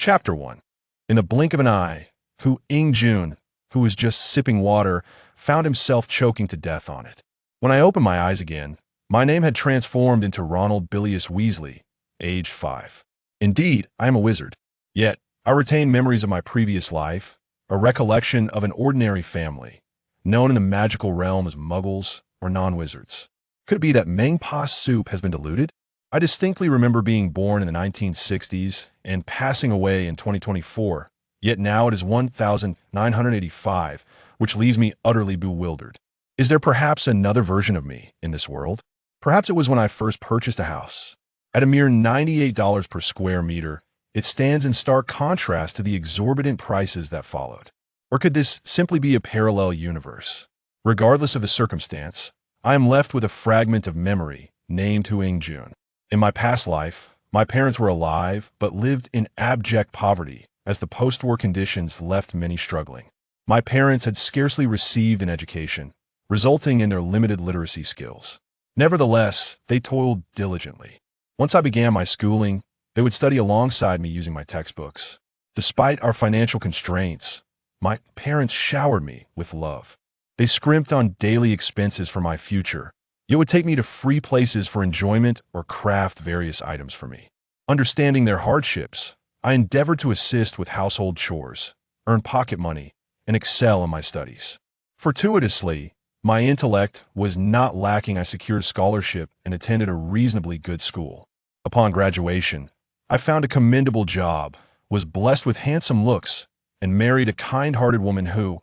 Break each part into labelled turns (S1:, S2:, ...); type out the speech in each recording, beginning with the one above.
S1: Chapter 1. In the blink of an eye, Yingjun, who was just sipping water, found himself choking to death on it. When I opened my eyes again, my name had transformed into Ronald Bilious Weasley, age 5. Indeed, I am a wizard. Yet, I retain memories of my previous life, a recollection of an ordinary family, known in the magical realm as muggles or non-wizards. Could it be that Meng-Pa soup has been diluted? I distinctly remember being born in the 1960s and passing away in 2024, yet now it is 1985, which leaves me utterly bewildered. Is there perhaps another version of me in this world? Perhaps it was when I first purchased a house. At a mere $98 per square meter, it stands in stark contrast to the exorbitant prices that followed. Or could this simply be a parallel universe? Regardless of the circumstance, I am left with a fragment of memory named Yingjun. In my past life, my parents were alive but lived in abject poverty as the post-war conditions left many struggling. My parents had scarcely received an education, resulting in their limited literacy skills. Nevertheless, they toiled diligently. Once I began my schooling, they would study alongside me using my textbooks. Despite our financial constraints, my parents showered me with love. They scrimped on daily expenses for my future, yet would take me to free places for enjoyment or craft various items for me. Understanding their hardships, I endeavored to assist with household chores, earn pocket money, and excel in my studies. Fortuitously, my intellect was not lacking. I secured a scholarship and attended a reasonably good school. Upon graduation, I found a commendable job, was blessed with handsome looks, and married a kind-hearted woman who,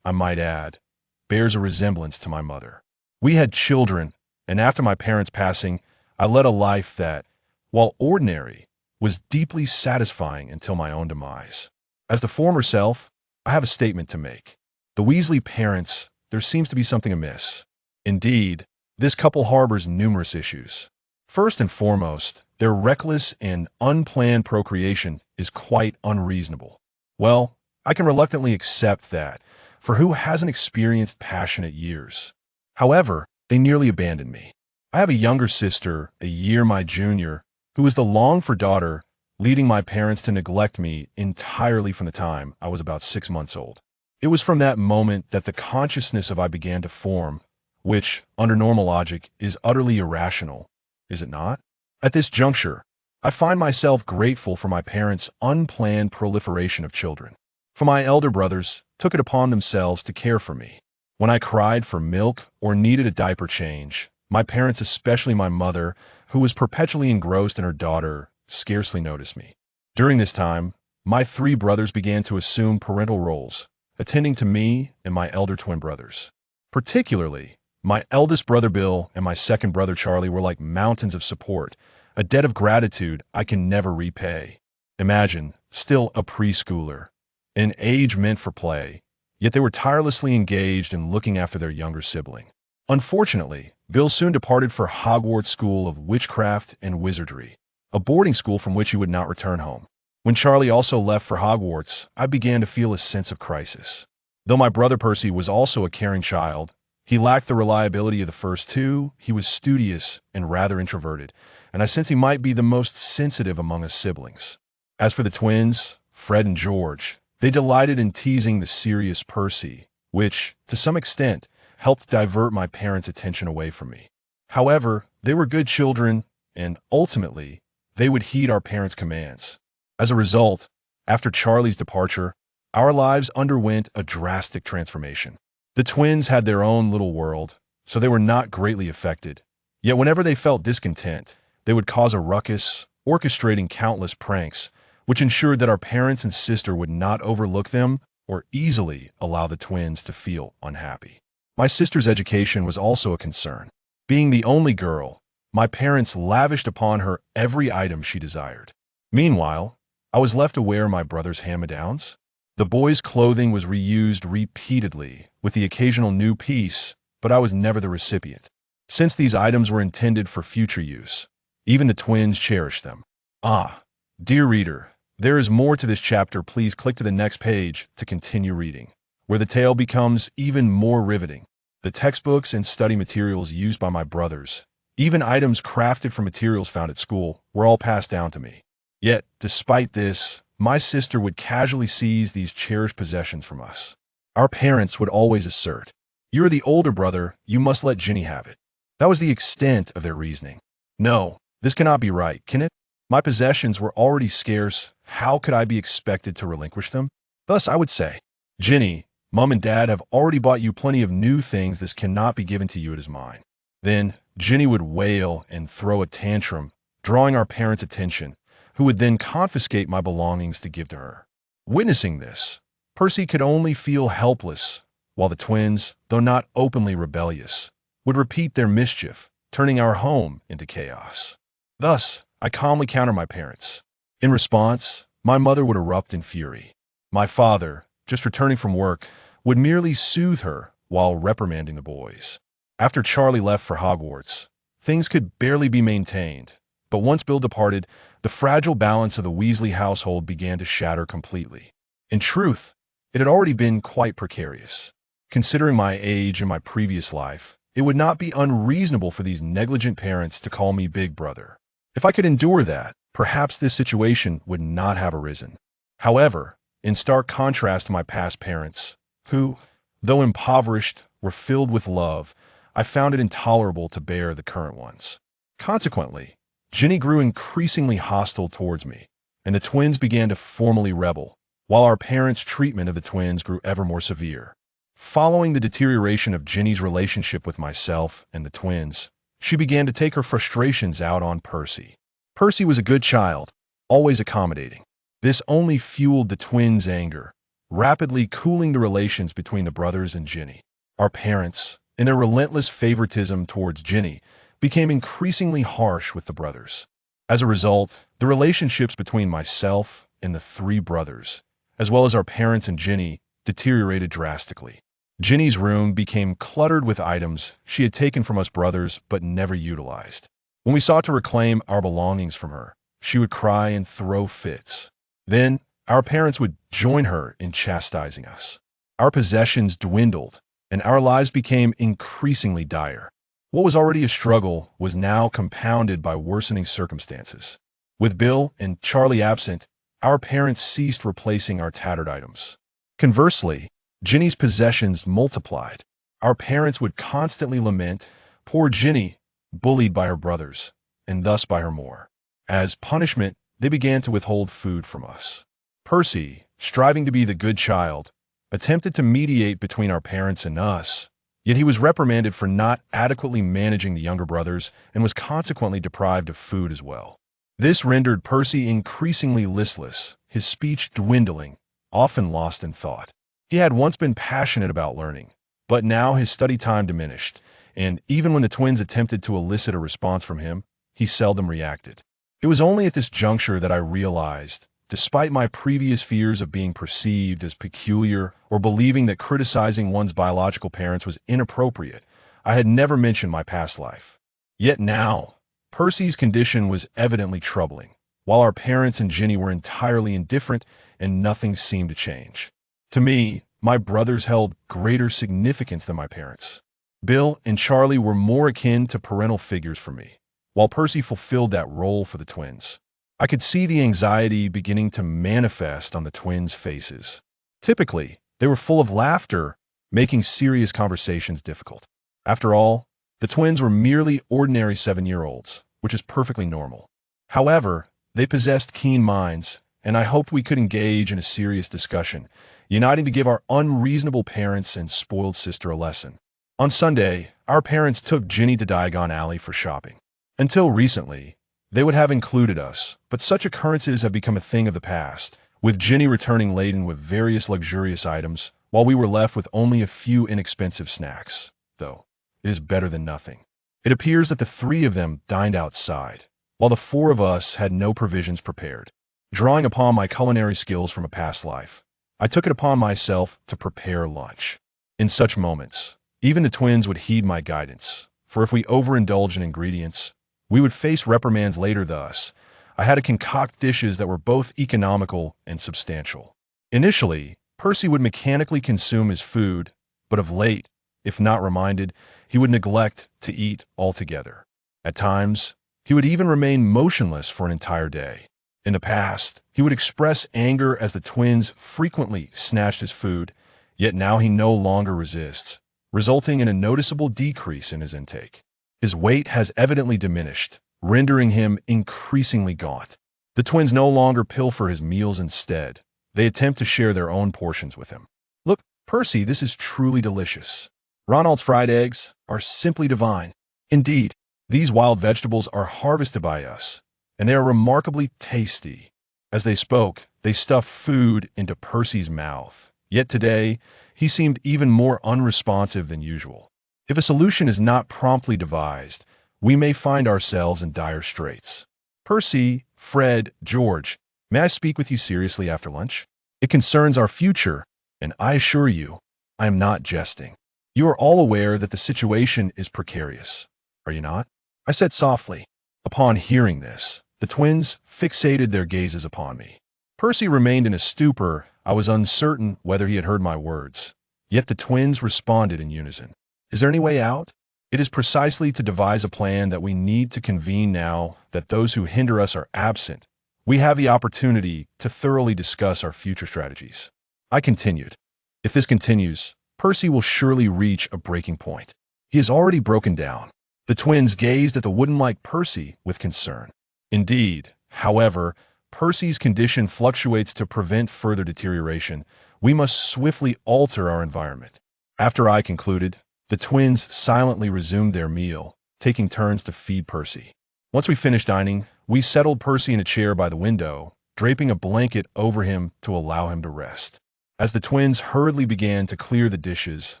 S1: I might add, bears a resemblance to my mother. We had children, and after my parents' passing, I led a life that, while ordinary, was deeply satisfying until my own demise. As the former self, I have a statement to make. The Weasley parents, there seems to be something amiss. Indeed, this couple harbors numerous issues. First and foremost, their reckless and unplanned procreation is quite unreasonable. Well, I can reluctantly accept that, for who hasn't experienced passionate years? However, they nearly abandoned me. I have a younger sister, a year my junior, who is the longed-for daughter, leading my parents to neglect me entirely from the time I was about 6 months old. It was from that moment that the consciousness of I began to form, which, under normal logic, is utterly irrational, is it not? At this juncture, I find myself grateful for my parents' unplanned proliferation of children. For my elder brothers took it upon themselves to care for me. When I cried for milk or needed a diaper change, my parents, especially my mother, who was perpetually engrossed in her daughter, scarcely noticed me. During this time, my 3 brothers began to assume parental roles, attending to me and my elder twin brothers. Particularly, my eldest brother Bill and my second brother Charlie were like mountains of support, a debt of gratitude I can never repay. Imagine, still a preschooler, an age meant for play, yet they were tirelessly engaged in looking after their younger sibling. Unfortunately, Bill soon departed for Hogwarts School of Witchcraft and Wizardry, a boarding school from which he would not return home. When Charlie also left for Hogwarts, I began to feel a sense of crisis. Though my brother Percy was also a caring child, he lacked the reliability of the first 2, he was studious and rather introverted, and I sensed he might be the most sensitive among us siblings. As for the twins, Fred and George, they delighted in teasing the serious Percy, which, to some extent, helped divert my parents' attention away from me. However, they were good children, and ultimately, they would heed our parents' commands. As a result, after Charlie's departure, our lives underwent a drastic transformation. The twins had their own little world, so they were not greatly affected. Yet whenever they felt discontent, they would cause a ruckus, orchestrating countless pranks, which ensured that our parents and sister would not overlook them or easily allow the twins to feel unhappy. My sister's education was also a concern. Being the only girl, my parents lavished upon her every item she desired. Meanwhile, I was left to wear my brother's hand-me-downs. The boys' clothing was reused repeatedly, with the occasional new piece, but I was never the recipient. Since these items were intended for future use, even the twins cherished them. Ah, dear reader, there is more to this chapter. Please click to the next page to continue reading, where the tale becomes even more riveting. The textbooks and study materials used by my brothers, even items crafted from materials found at school, were all passed down to me. Yet, despite this, my sister would casually seize these cherished possessions from us. Our parents would always assert, "You're the older brother, you must let Ginny have it." That was the extent of their reasoning. No, this cannot be right, can it? My possessions were already scarce. How could I be expected to relinquish them? Thus, I would say, "Ginny, Mom and Dad have already bought you plenty of new things. This cannot be given to you. It is mine." Then Ginny would wail and throw a tantrum, drawing our parents' attention, who would then confiscate my belongings to give to her. Witnessing this, Percy could only feel helpless, while the twins, though not openly rebellious, would repeat their mischief, turning our home into chaos. Thus, I calmly countered my parents. In response, my mother would erupt in fury. My father, just returning from work, would merely soothe her while reprimanding the boys. After Charlie left for Hogwarts, things could barely be maintained, but once Bill departed, the fragile balance of the Weasley household began to shatter completely. In truth, it had already been quite precarious. Considering my age and my previous life, it would not be unreasonable for these negligent parents to call me Big Brother. If I could endure that, perhaps this situation would not have arisen. However, in stark contrast to my past parents, who, though impoverished, were filled with love, I found it intolerable to bear the current ones. Consequently, Ginny grew increasingly hostile towards me, and the twins began to formally rebel, while our parents' treatment of the twins grew ever more severe. Following the deterioration of Ginny's relationship with myself and the twins, she began to take her frustrations out on Percy. Percy was a good child, always accommodating. This only fueled the twins' anger, rapidly cooling the relations between the brothers and Ginny. Our parents, in their relentless favoritism towards Ginny, became increasingly harsh with the brothers. As a result, the relationships between myself and the three brothers, as well as our parents and Ginny, deteriorated drastically. Ginny's room became cluttered with items she had taken from us brothers but never utilized. When we sought to reclaim our belongings from her, she would cry and throw fits. Then, our parents would join her in chastising us. Our possessions dwindled, and our lives became increasingly dire. What was already a struggle was now compounded by worsening circumstances. With Bill and Charlie absent, our parents ceased replacing our tattered items. Conversely, Ginny's possessions multiplied. Our parents would constantly lament, "Poor Ginny, bullied by her brothers, and thus by her more." As punishment, they began to withhold food from us. Percy, striving to be the good child, attempted to mediate between our parents and us, yet he was reprimanded for not adequately managing the younger brothers and was consequently deprived of food as well. This rendered Percy increasingly listless, his speech dwindling, often lost in thought. He had once been passionate about learning, but now his study time diminished, and even when the twins attempted to elicit a response from him, he seldom reacted. It was only at this juncture that I realized, despite my previous fears of being perceived as peculiar or believing that criticizing one's biological parents was inappropriate, I had never mentioned my past life. Yet now, Percy's condition was evidently troubling, while our parents and Ginny were entirely indifferent and nothing seemed to change. To me, my brothers held greater significance than my parents. Bill and Charlie were more akin to parental figures for me, while Percy fulfilled that role for the twins. I could see the anxiety beginning to manifest on the twins' faces. Typically, they were full of laughter, making serious conversations difficult. After all, the twins were merely ordinary 7-year-olds, which is perfectly normal. However, they possessed keen minds, and I hoped we could engage in a serious discussion, uniting to give our unreasonable parents and spoiled sister a lesson. On Sunday, our parents took Ginny to Diagon Alley for shopping. Until recently, they would have included us, but such occurrences have become a thing of the past, with Ginny returning laden with various luxurious items, while we were left with only a few inexpensive snacks, though it is better than nothing. It appears that the three of them dined outside, while the four of us had no provisions prepared. Drawing upon my culinary skills from a past life, I took it upon myself to prepare lunch. In such moments, even the twins would heed my guidance, for if we overindulged in ingredients, we would face reprimands later. Thus, I had to concoct dishes that were both economical and substantial. Initially, Percy would mechanically consume his food, but of late, if not reminded, he would neglect to eat altogether. At times, he would even remain motionless for an entire day. In the past, he would express anger as the twins frequently snatched his food, yet now he no longer resists, resulting in a noticeable decrease in his intake. His weight has evidently diminished, rendering him increasingly gaunt. The twins no longer pilfer his meals instead. They attempt to share their own portions with him. Look, Percy, this is truly delicious. Ronald's fried eggs are simply divine. Indeed, these wild vegetables are harvested by us, and they are remarkably tasty. As they spoke, they stuffed food into Percy's mouth. Yet today, he seemed even more unresponsive than usual. If a solution is not promptly devised, we may find ourselves in dire straits. Percy, Fred, George, may I speak with you seriously after lunch? It concerns our future, and I assure you, I am not jesting. You are all aware that the situation is precarious, are you not? I said softly. Upon hearing this, the twins fixated their gazes upon me. Percy remained in a stupor. I was uncertain whether he had heard my words. Yet the twins responded in unison. Is there any way out? It is precisely to devise a plan that we need to convene now that those who hinder us are absent. We have the opportunity to thoroughly discuss our future strategies. I continued. If this continues, Percy will surely reach a breaking point. He has already broken down. The twins gazed at the wooden-like Percy with concern. Indeed, however, Percy's condition fluctuates. To prevent further deterioration, we must swiftly alter our environment. After I concluded, the twins silently resumed their meal, taking turns to feed Percy. Once we finished dining, we settled Percy in a chair by the window, draping a blanket over him to allow him to rest. As the twins hurriedly began to clear the dishes,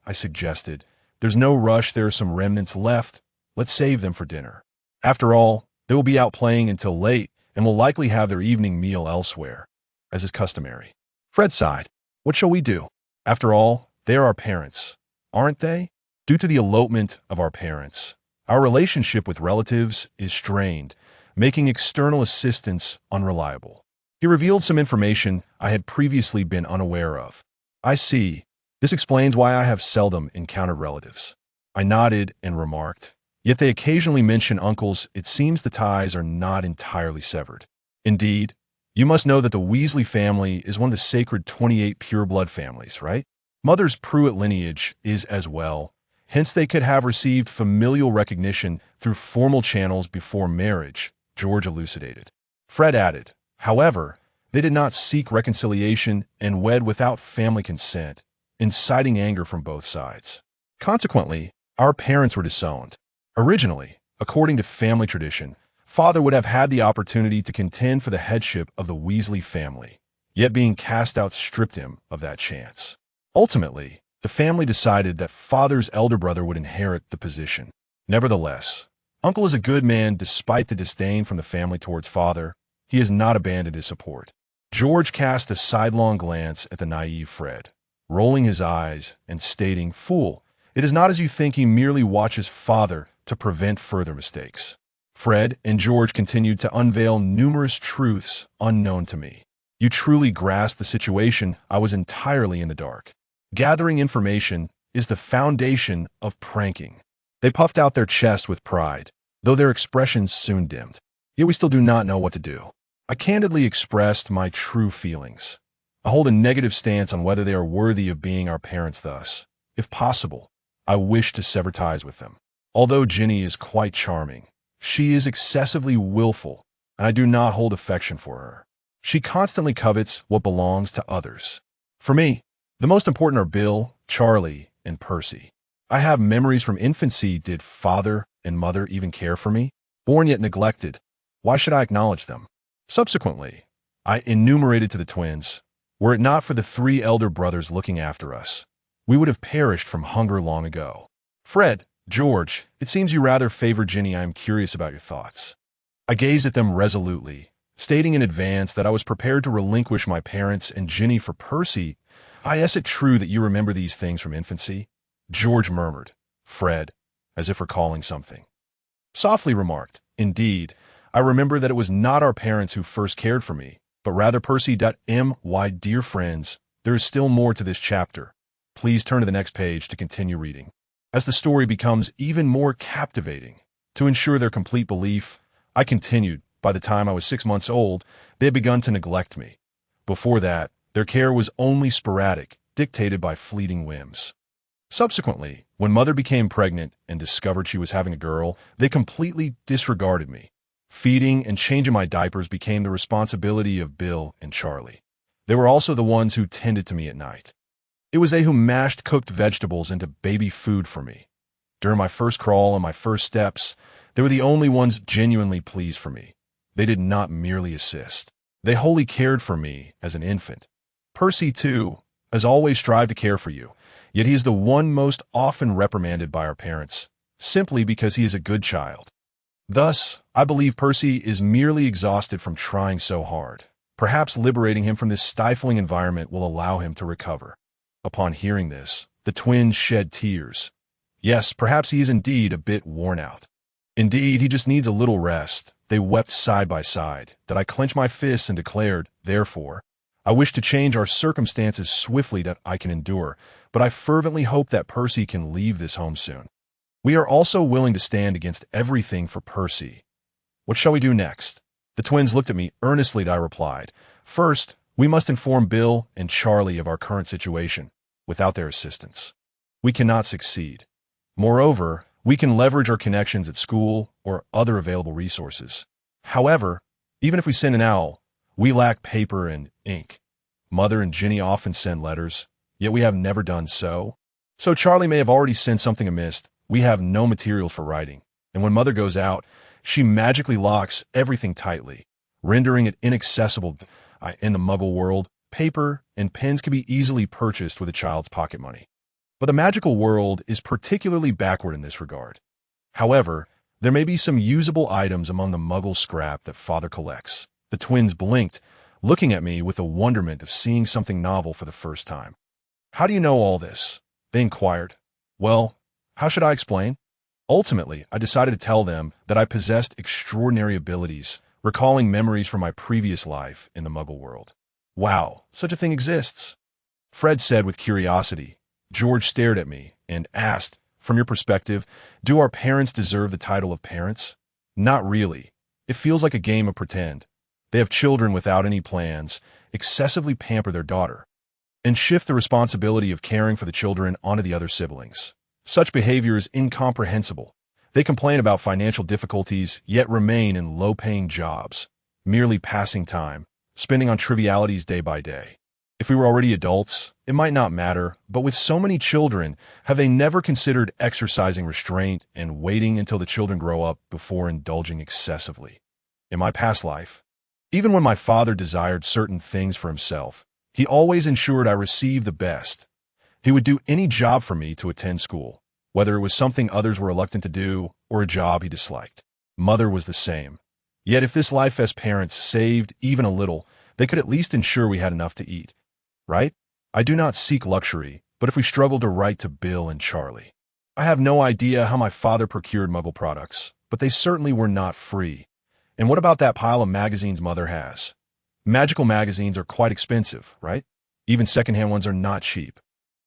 S1: I suggested, "There's no rush, there are some remnants left. Let's save them for dinner. After all, they will be out playing until late and will likely have their evening meal elsewhere, as is customary." Fred sighed. "What shall we do? After all, they are our parents, aren't they? Due to the elopement of our parents, our relationship with relatives is strained, making external assistance unreliable." He revealed some information I had previously been unaware of. "I see. This explains why I have seldom encountered relatives." I nodded and remarked, "Yet they occasionally mention uncles. It seems the ties are not entirely severed." "Indeed, you must know that the Weasley family is one of the sacred 28 pure-blood families, right? Mother's Pruitt lineage is as well. Hence they could have received familial recognition through formal channels before marriage," George elucidated. Fred added, "However, they did not seek reconciliation and wed without family consent, inciting anger from both sides. Consequently, our parents were disowned. Originally, according to family tradition, father would have had the opportunity to contend for the headship of the Weasley family, yet being cast out stripped him of that chance. Ultimately, the family decided that father's elder brother would inherit the position. Nevertheless, uncle is a good man despite the disdain from the family towards father. He has not abandoned his support." George cast a sidelong glance at the naive Fred, rolling his eyes and stating, "Fool, it is not as you think. He merely watches father to prevent further mistakes." Fred and George continued to unveil numerous truths unknown to me. You truly grasp the situation. I was entirely in the dark. Gathering information is the foundation of pranking. They puffed out their chests with pride, though their expressions soon dimmed. Yet we still do not know what to do. I candidly expressed my true feelings. I hold a negative stance on whether they are worthy of being our parents thus. If possible, I wish to sever ties with them. Although Ginny is quite charming, she is excessively willful, and I do not hold affection for her. She constantly covets what belongs to others. For me, the most important are Bill, Charlie, and Percy. I have memories from infancy. Did father and mother even care for me? Born yet neglected, why should I acknowledge them? Subsequently, I enumerated to the twins, were it not for the 3 elder brothers looking after us, we would have perished from hunger long ago. Fred, George, it seems you rather favor Ginny. I am curious about your thoughts. I gazed at them resolutely, stating in advance that I was prepared to relinquish my parents and Ginny for Percy. Is it true that you remember these things from infancy?" George murmured. Fred, as if recalling something, softly remarked, "Indeed, I remember that it was not our parents who first cared for me, but rather Percy. My dear friends, there is still more to this chapter. Please turn to the next page to continue reading. As the story becomes even more captivating, to ensure their complete belief, I continued, by the time I was 6 months old, they had begun to neglect me. Before that, their care was only sporadic, dictated by fleeting whims. Subsequently, when Mother became pregnant and discovered she was having a girl, they completely disregarded me. Feeding and changing my diapers became the responsibility of Bill and Charlie. They were also the ones who tended to me at night. It was they who mashed cooked vegetables into baby food for me. During my first crawl and my first steps, they were the only ones genuinely pleased for me. They did not merely assist. They wholly cared for me as an infant. Percy, too, has always strived to care for you, yet he is the one most often reprimanded by our parents, simply because he is a good child. Thus, I believe Percy is merely exhausted from trying so hard. Perhaps liberating him from this stifling environment will allow him to recover. Upon hearing this, the twins shed tears. Yes, perhaps he is indeed a bit worn out. Indeed, he just needs a little rest. They wept side by side, that I clenched my fists and declared, therefore, I wish to change our circumstances swiftly that I can endure, but I fervently hope that Percy can leave this home soon. We are also willing to stand against everything for Percy. What shall we do next? The twins looked at me earnestly and I replied, first, we must inform Bill and Charlie of our current situation. Without their assistance, we cannot succeed. Moreover, we can leverage our connections at school or other available resources. However, even if we send an owl, we lack paper and ink. Mother and Ginny often send letters, yet we have never done so. So Charlie may have already sent something amiss. We have no materials for writing, and when Mother goes out, she magically locks everything tightly, rendering it inaccessible. In the Muggle world, paper and pens can be easily purchased with a child's pocket money. But the magical world is particularly backward in this regard. However, there may be some usable items among the Muggle scrap that Father collects. The twins blinked, looking at me with the wonderment of seeing something novel for the first time. How do you know all this? They inquired. Well, how should I explain? Ultimately, I decided to tell them that I possessed extraordinary abilities, recalling memories from my previous life in the Muggle world. Wow, such a thing exists. Fred said with curiosity. George stared at me and asked, from your perspective, do our parents deserve the title of parents? Not really. It feels like a game of pretend. They have children without any plans, excessively pamper their daughter, and shift the responsibility of caring for the children onto the other siblings. Such behavior is incomprehensible. They complain about financial difficulties, yet remain in low-paying jobs, merely passing time, spending on trivialities day by day. If we were already adults, it might not matter, but with so many children, have they never considered exercising restraint and waiting until the children grow up before indulging excessively? In my past life, even when my father desired certain things for himself, he always ensured I received the best. He would do any job for me to attend school, whether it was something others were reluctant to do or a job he disliked. Mother was the same. Yet if this life as parents saved even a little, they could at least ensure we had enough to eat. Right? I do not seek luxury, but if we struggle to write to Bill and Charlie. I have no idea how my father procured Muggle products, but they certainly were not free. And what about that pile of magazines Mother has? Magical magazines are quite expensive, right? Even secondhand ones are not cheap.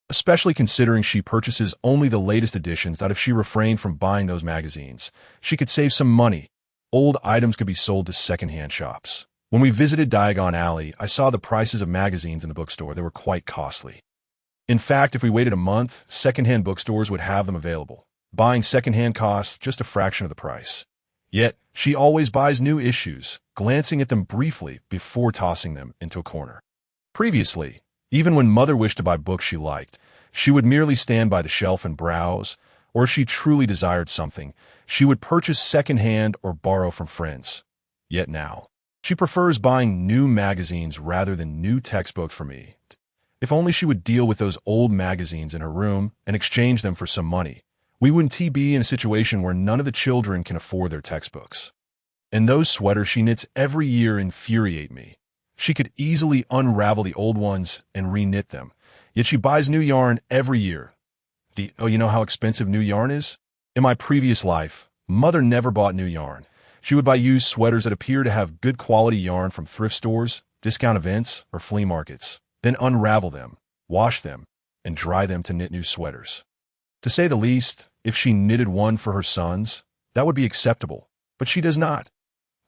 S1: Especially considering she purchases only the latest editions, that if she refrained from buying those magazines, she could save some money. Old items could be sold to secondhand shops. When we visited Diagon Alley, I saw the prices of magazines in the bookstore. They were quite costly. In fact, if we waited a month, secondhand bookstores would have them available. Buying secondhand costs just a fraction of the price. Yet, she always buys new issues, glancing at them briefly before tossing them into a corner. Previously, even when Mother wished to buy books she liked, she would merely stand by the shelf and browse, or if she truly desired something, she would purchase secondhand or borrow from friends. Yet now, she prefers buying new magazines rather than new textbooks for me. If only she would deal with those old magazines in her room and exchange them for some money, we wouldn't be in a situation where none of the children can afford their textbooks. And those sweaters she knits every year infuriate me. She could easily unravel the old ones and re-knit them, yet she buys new yarn every year. You know how expensive new yarn is? In my previous life, Mother never bought new yarn. She would buy used sweaters that appear to have good quality yarn from thrift stores, discount events, or flea markets, then unravel them, wash them, and dry them to knit new sweaters. To say the least, if she knitted one for her sons, that would be acceptable, but she does not.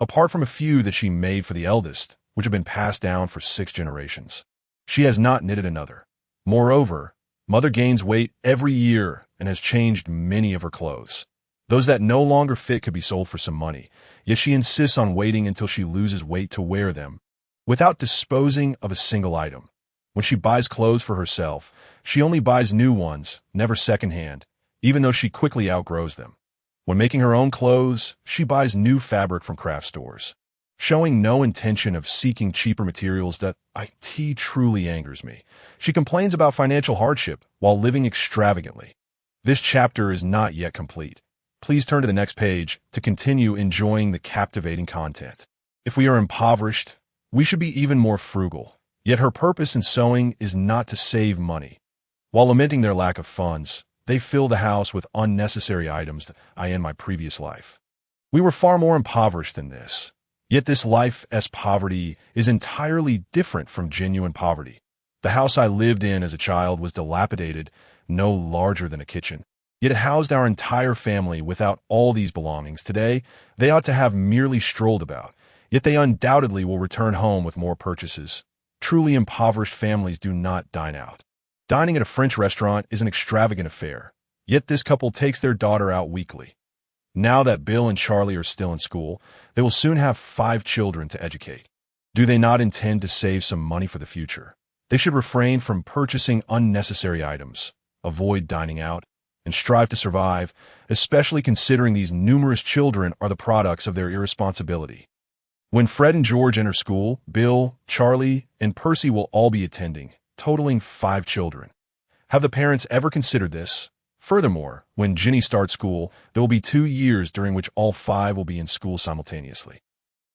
S1: apart from a few that she made for the eldest, which have been passed down for 6 generations. She has not knitted another. Moreover, Mother gains weight every year and has changed many of her clothes. Those that no longer fit could be sold for some money, yet she insists on waiting until she loses weight to wear them, without disposing of a single item. When she buys clothes for herself, she only buys new ones, never secondhand, even though she quickly outgrows them. When making her own clothes, she buys new fabric from craft stores, showing no intention of seeking cheaper materials that truly angers me. She complains about financial hardship while living extravagantly. This chapter is not yet complete. Please turn to the next page to continue enjoying the captivating content. If we are impoverished, we should be even more frugal. Yet her purpose in sewing is not to save money. While lamenting their lack of funds, they fill the house with unnecessary items that I in my previous life. We were far more impoverished than this. Yet this life as poverty is entirely different from genuine poverty. The house I lived in as a child was dilapidated, no larger than a kitchen. Yet it housed our entire family without all these belongings. Today, they ought to have merely strolled about, yet they undoubtedly will return home with more purchases. Truly impoverished families do not dine out. Dining at a French restaurant is an extravagant affair, yet this couple takes their daughter out weekly. Now that Bill and Charlie are still in school, they will soon have 5 children to educate. Do they not intend to save some money for the future? They should refrain from purchasing unnecessary items, avoid dining out, and strive to survive, especially considering these numerous children are the products of their irresponsibility. When Fred and George enter school, Bill, Charlie, and Percy will all be attending, totaling 5 children. Have the parents ever considered this? Furthermore, when Ginny starts school, there will be 2 years during which all 5 will be in school simultaneously.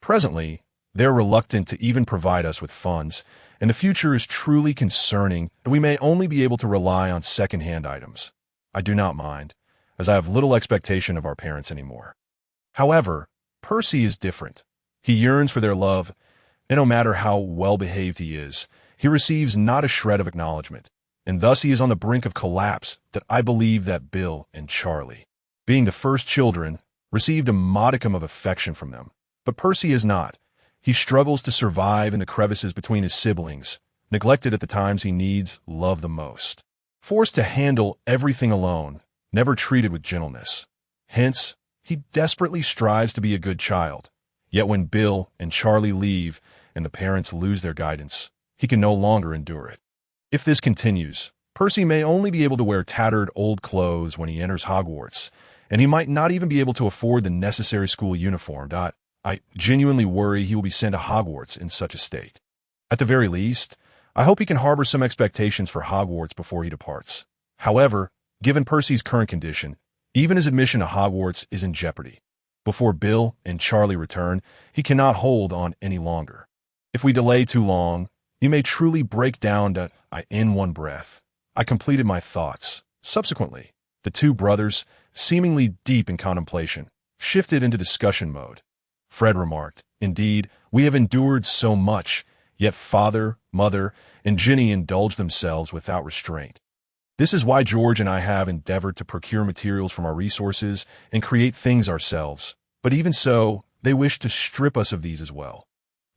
S1: Presently, they are reluctant to even provide us with funds, and the future is truly concerning that we may only be able to rely on second-hand items. I do not mind, as I have little expectation of our parents anymore. However, Percy is different. He yearns for their love, and no matter how well-behaved he is, he receives not a shred of acknowledgement, and thus he is on the brink of collapse that I believe that Bill and Charlie, being the first children, received a modicum of affection from them. But Percy is not. He struggles to survive in the crevices between his siblings, neglected at the times he needs love the most. Forced to handle everything alone, never treated with gentleness. Hence, he desperately strives to be a good child. Yet when Bill and Charlie leave and the parents lose their guidance, he can no longer endure it. If this continues, Percy may only be able to wear tattered old clothes when he enters Hogwarts, and he might not even be able to afford the necessary school uniform. I genuinely worry he will be sent to Hogwarts in such a state. At the very least, I hope he can harbor some expectations for Hogwarts before he departs. However, given Percy's current condition, even his admission to Hogwarts is in jeopardy. Before Bill and Charlie return, he cannot hold on any longer. If we delay too long, he may truly break down in one breath. I completed my thoughts. Subsequently, the 2 brothers, seemingly deep in contemplation, shifted into discussion mode. Fred remarked, "Indeed, we have endured so much, yet father, mother, and Ginny indulge themselves without restraint. This is why George and I have endeavored to procure materials from our resources and create things ourselves. But even so, they wish to strip us of these as well."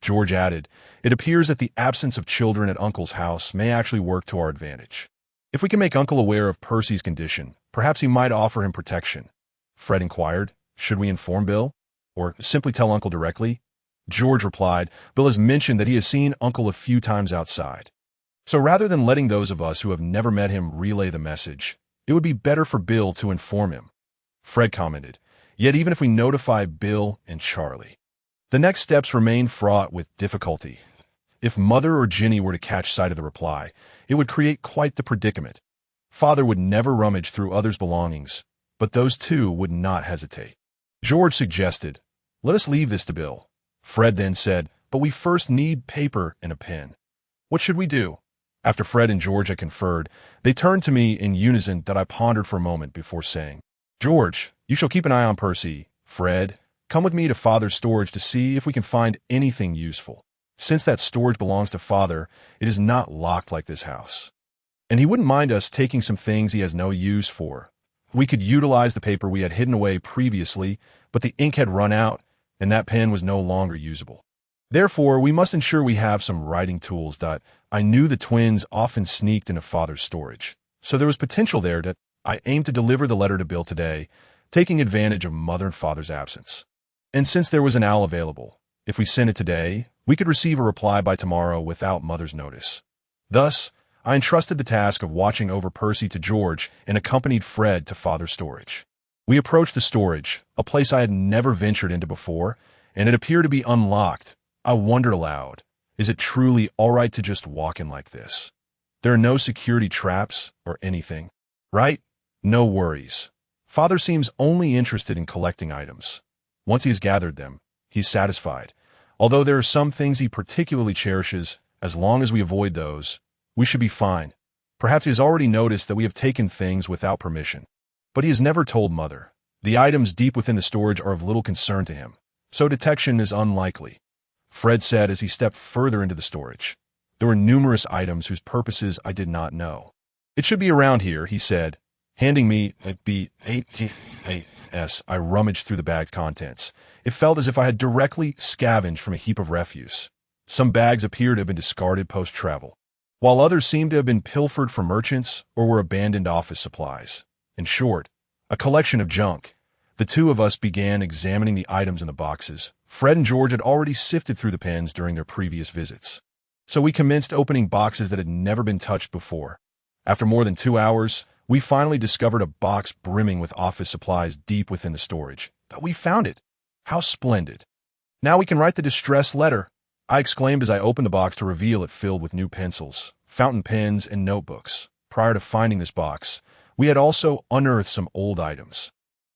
S1: George added, "It appears that the absence of children at Uncle's house may actually work to our advantage. If we can make Uncle aware of Percy's condition, perhaps he might offer him protection." Fred inquired, "Should we inform Bill? Or simply tell Uncle directly?" George replied, "Bill has mentioned that he has seen Uncle a few times outside. So rather than letting those of us who have never met him relay the message, it would be better for Bill to inform him." Fred commented, "Yet even if we notify Bill and Charlie, the next steps remain fraught with difficulty. If Mother or Ginny were to catch sight of the reply, it would create quite the predicament. Father would never rummage through others' belongings, but those 2 would not hesitate." George suggested, "Let us leave this to Bill." Fred then said, "But we first need paper and a pen. What should we do?" After Fred and George had conferred, they turned to me in unison that I pondered for a moment before saying, "George, you shall keep an eye on Percy. Fred, come with me to Father's storage to see if we can find anything useful. Since that storage belongs to Father, it is not locked like this house. And he wouldn't mind us taking some things he has no use for. We could utilize the paper we had hidden away previously, but the ink had run out, and that pen was no longer usable. Therefore, we must ensure we have some writing tools. I knew the twins often sneaked into father's storage, so there was potential there that I aimed to deliver the letter to Bill today, taking advantage of mother and father's absence. And since there was an owl available, if we sent it today, we could receive a reply by tomorrow without mother's notice. Thus, I entrusted the task of watching over Percy to George and accompanied Fred to father's storage. We approached the storage, a place I had never ventured into before, and it appeared to be unlocked. I wondered aloud, is it truly all right to just walk in like this? There are no security traps or anything, right? No worries. Father seems only interested in collecting items. Once he has gathered them, he's satisfied. Although there are some things he particularly cherishes, as long as we avoid those, we should be fine. Perhaps he has already noticed that we have taken things without permission. But he has never told Mother. The items deep within the storage are of little concern to him, so detection is unlikely. Fred said as he stepped further into the storage. There were numerous items whose purposes I did not know. It should be around here, he said, handing me a B8S. I rummaged through the bag's contents. It felt as if I had directly scavenged from a heap of refuse. Some bags appeared to have been discarded post-travel, while others seemed to have been pilfered from merchants or were abandoned office supplies. In short, a collection of junk. The two of us began examining the items in the boxes. Fred and George had already sifted through the pens during their previous visits, so we commenced opening boxes that had never been touched before. After more than 2 hours, we finally discovered a box brimming with office supplies deep within the storage. But we found it. How splendid. Now we can write the distress letter, I exclaimed as I opened the box to reveal it filled with new pencils, fountain pens, and notebooks. Prior to finding this box, we had also unearthed some old items.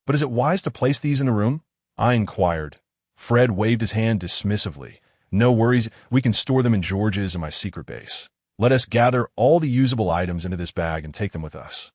S1: But is it wise to place these in the room? I inquired. Fred waved his hand dismissively. No worries, we can store them in George's and my secret base. Let us gather all the usable items into this bag and take them with us.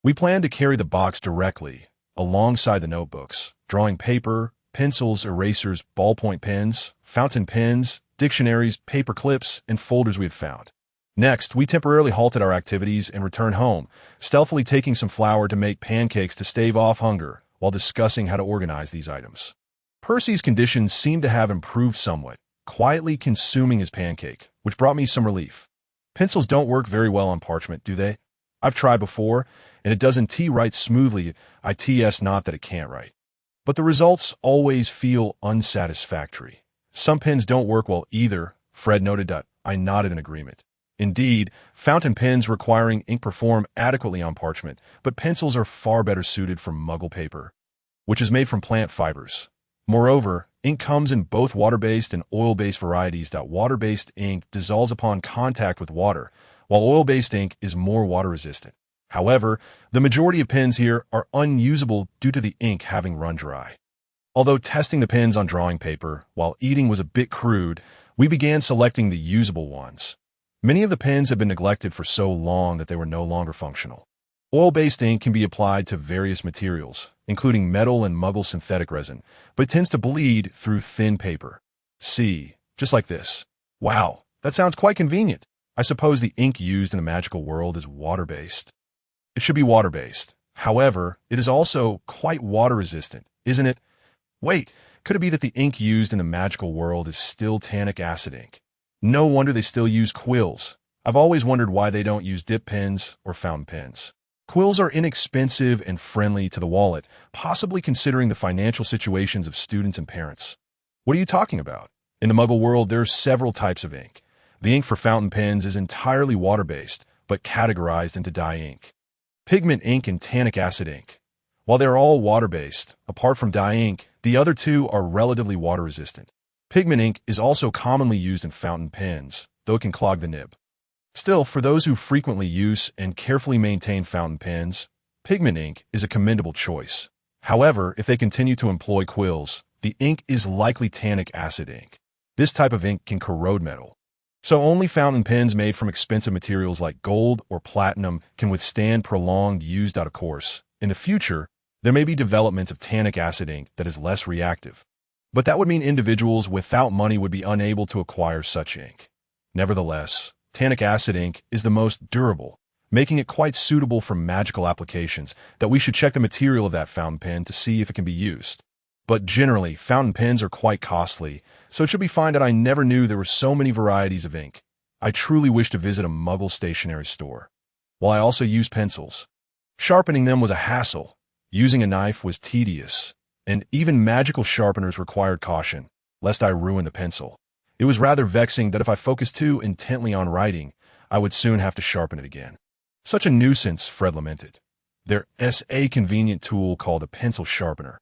S1: We planned to carry the box directly, alongside the notebooks, drawing paper, pencils, erasers, ballpoint pens, fountain pens, dictionaries, paper clips, and folders we had found. Next, we temporarily halted our activities and returned home, stealthily taking some flour to make pancakes to stave off hunger while discussing how to organize these items. Percy's conditions seemed to have improved somewhat, quietly consuming his pancake, which brought me some relief. Pencils don't work very well on parchment, do they? I've tried before, and it doesn't write smoothly. Not that it can't write. But the results always feel unsatisfactory. Some pens don't work well either, Fred noted. I nodded in agreement. Indeed, fountain pens requiring ink perform adequately on parchment, but pencils are far better suited for muggle paper, which is made from plant fibers. Moreover, ink comes in both water-based and oil-based varieties. Water-based ink dissolves upon contact with water, while oil-based ink is more water-resistant. However, the majority of pens here are unusable due to the ink having run dry. Although testing the pens on drawing paper while eating was a bit crude, we began selecting the usable ones. Many of the pens had been neglected for so long that they were no longer functional. Oil-based ink can be applied to various materials, including metal and muggle synthetic resin, but it tends to bleed through thin paper. See, just like this. Wow, that sounds quite convenient. I suppose the ink used in the magical world is water-based. It should be water-based. However, it is also quite water-resistant, isn't it? Wait, could it be that the ink used in the magical world is still tannic acid ink? No wonder they still use quills. I've always wondered why they don't use dip pens or fountain pens. Quills are inexpensive and friendly to the wallet, possibly considering the financial situations of students and parents. What are you talking about? In the Muggle world, there are several types of ink. The ink for fountain pens is entirely water-based, but categorized into dye ink, pigment ink, and tannic acid ink. While they are all water-based, apart from dye ink, the other two are relatively water-resistant. Pigment ink is also commonly used in fountain pens, though it can clog the nib. Still, for those who frequently use and carefully maintain fountain pens, pigment ink is a commendable choice. However, if they continue to employ quills, the ink is likely tannic acid ink. This type of ink can corrode metal. So only fountain pens made from expensive materials like gold or platinum can withstand prolonged use. Of course, in the future, there may be developments of tannic acid ink that is less reactive, but that would mean individuals without money would be unable to acquire such ink. Nevertheless, tannic acid ink is the most durable, making it quite suitable for magical applications. That we should check the material of that fountain pen to see if it can be used. But generally, fountain pens are quite costly, so it should be fine that I never knew there were so many varieties of ink. I truly wish to visit a Muggle stationery store. While I also use pencils, sharpening them was a hassle. Using a knife was tedious, and even magical sharpeners required caution, lest I ruin the pencil. It was rather vexing that if I focused too intently on writing, I would soon have to sharpen it again. Such a nuisance, Fred lamented. There's a convenient tool called a pencil sharpener.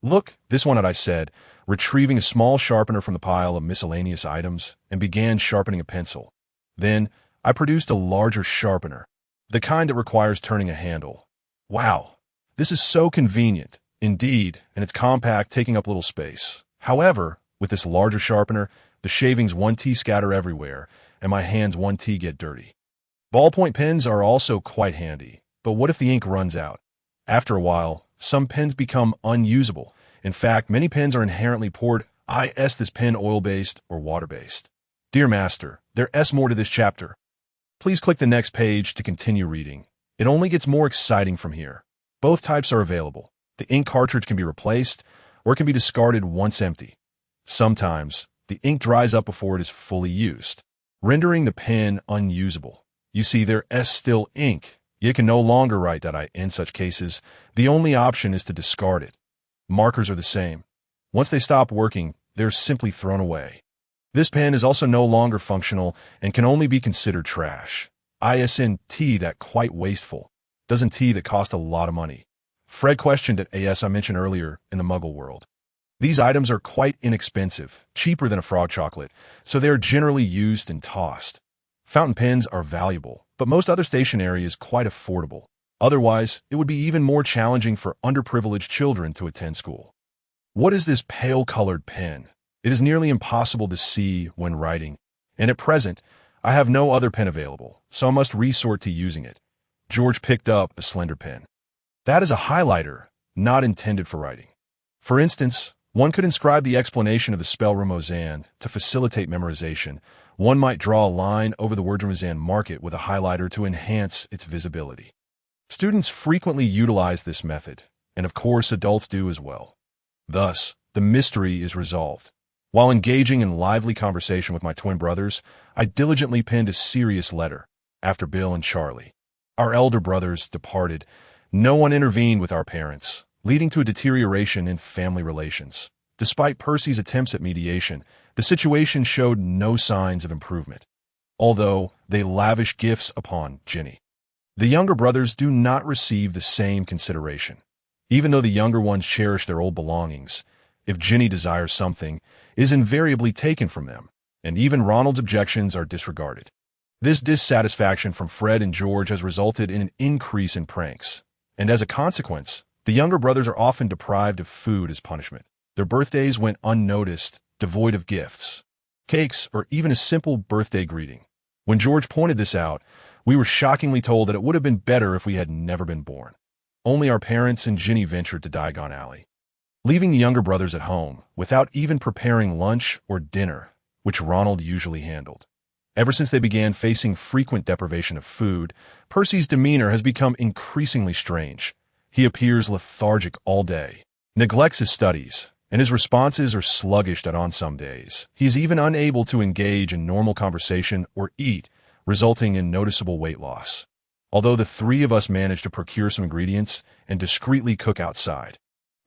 S1: Look, this one, I said, retrieving a small sharpener from the pile of miscellaneous items and began sharpening a pencil. Then, I produced a larger sharpener, the kind that requires turning a handle. Wow, this is so convenient, indeed, and it's compact, taking up little space. However, with this larger sharpener, the shavings 1T scatter everywhere, and my hands 1T get dirty. Ballpoint pens are also quite handy, but what if the ink runs out? After a while, some pens become unusable. In fact, many pens are inherently poured. This pen oil-based or water-based. Dear Master, there's more to this chapter. Please click the next page to continue reading. It only gets more exciting from here. Both types are available. The ink cartridge can be replaced, or it can be discarded once empty. Sometimes, the ink dries up before it is fully used, rendering the pen unusable. You see, there's still ink. You can no longer write that. In such cases, the only option is to discard it. Markers are the same. Once they stop working, they're simply thrown away. This pen is also no longer functional and can only be considered trash. Isn't that quite wasteful? Doesn't that cost a lot of money? Fred questioned it, as I mentioned earlier, in the Muggle world. These items are quite inexpensive, cheaper than a frog chocolate, so they are generally used and tossed. Fountain pens are valuable, but most other stationery is quite affordable. Otherwise, it would be even more challenging for underprivileged children to attend school. What is this pale-colored pen? It is nearly impossible to see when writing, and at present, I have no other pen available, so I must resort to using it. George picked up a slender pen. That is a highlighter, not intended for writing. For instance, one could inscribe the explanation of the spell Ramozan to facilitate memorization. One might draw a line over the word Ramozan, mark it with a highlighter to enhance its visibility. Students frequently utilize this method, and of course adults do as well. Thus, the mystery is resolved. While engaging in lively conversation with my twin brothers, I diligently penned a serious letter. After Bill and Charlie, our elder brothers, departed, no one intervened with our parents, leading to a deterioration in family relations. Despite Percy's attempts at mediation, the situation showed no signs of improvement, although they lavished gifts upon Ginny. The younger brothers do not receive the same consideration. Even though the younger ones cherish their old belongings, if Ginny desires something, it is invariably taken from them, and even Ronald's objections are disregarded. This dissatisfaction from Fred and George has resulted in an increase in pranks, and as a consequence, the younger brothers are often deprived of food as punishment. Their birthdays went unnoticed, devoid of gifts, cakes, or even a simple birthday greeting. When George pointed this out, we were shockingly told that it would have been better if we had never been born. Only our parents and Ginny ventured to Diagon Alley, leaving the younger brothers at home without even preparing lunch or dinner, which Ronald usually handled. Ever since they began facing frequent deprivation of food, Percy's demeanor has become increasingly strange. He appears lethargic all day, neglects his studies, and his responses are sluggish on some days. He is even unable to engage in normal conversation or eat, resulting in noticeable weight loss. Although the three of us managed to procure some ingredients and discreetly cook outside,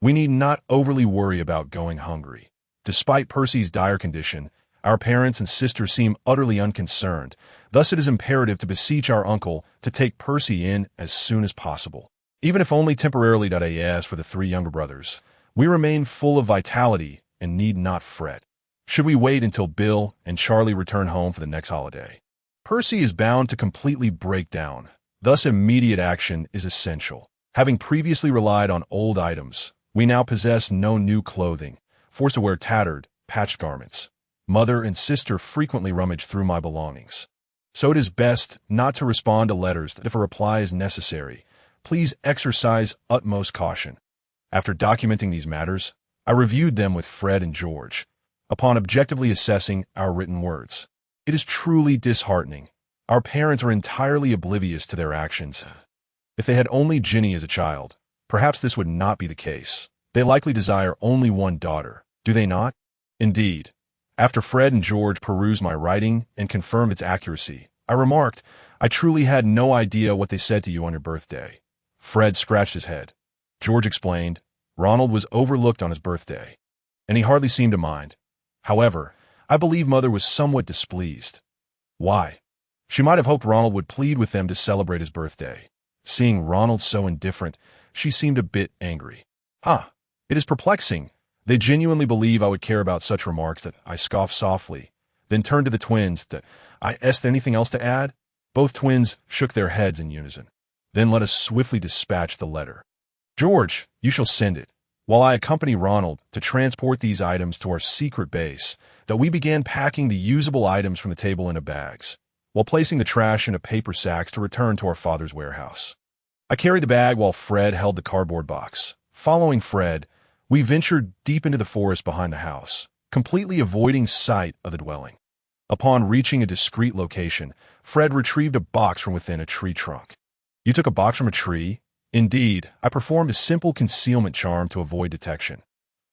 S1: we need not overly worry about going hungry. Despite Percy's dire condition, our parents and sisters seem utterly unconcerned. Thus, it is imperative to beseech our uncle to take Percy in as soon as possible. Even if only temporarily. As for the three younger brothers, we remain full of vitality and need not fret. Should we wait until Bill and Charlie return home for the next holiday, Percy is bound to completely break down. Thus, immediate action is essential. Having previously relied on old items, we now possess no new clothing, forced to wear tattered, patched garments. Mother and sister frequently rummage through my belongings. So it is best not to respond to letters that if a reply is necessary, please exercise utmost caution. After documenting these matters, I reviewed them with Fred and George. Upon objectively assessing our written words, it is truly disheartening. Our parents are entirely oblivious to their actions. If they had only Ginny as a child, perhaps this would not be the case. They likely desire only one daughter, do they not? Indeed. After Fred and George perused my writing and confirmed its accuracy, I remarked, I truly had no idea what they said to you on your birthday. Fred scratched his head. George explained, Ronald was overlooked on his birthday, and he hardly seemed to mind. However, I believe Mother was somewhat displeased. Why? She might have hoped Ronald would plead with them to celebrate his birthday. Seeing Ronald so indifferent, she seemed a bit angry. It is perplexing. They genuinely believe I would care about such remarks that I scoffed softly, then turned to the twins that I asked anything else to add. Both twins shook their heads in unison. Then let us swiftly dispatch the letter. George, you shall send it, while I accompany Ronald to transport these items to our secret base, that we began packing the usable items from the table into bags, while placing the trash into paper sacks to return to our father's warehouse. I carried the bag while Fred held the cardboard box. Following Fred, we ventured deep into the forest behind the house, completely avoiding sight of the dwelling. Upon reaching a discreet location, Fred retrieved a box from within a tree trunk. You took a box from a tree? Indeed, I performed a simple concealment charm to avoid detection.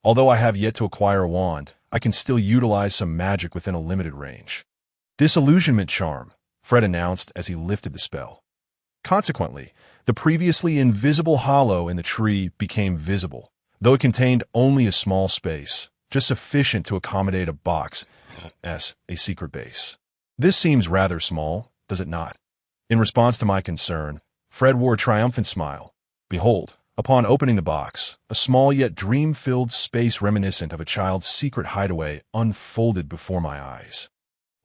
S1: Although I have yet to acquire a wand, I can still utilize some magic within a limited range. Disillusionment charm, Fred announced as he lifted the spell. Consequently, the previously invisible hollow in the tree became visible, though it contained only a small space, just sufficient to accommodate a box as a secret base. This seems rather small, does it not? In response to my concern, Fred wore a triumphant smile. Behold, upon opening the box, a small yet dream-filled space reminiscent of a child's secret hideaway unfolded before my eyes.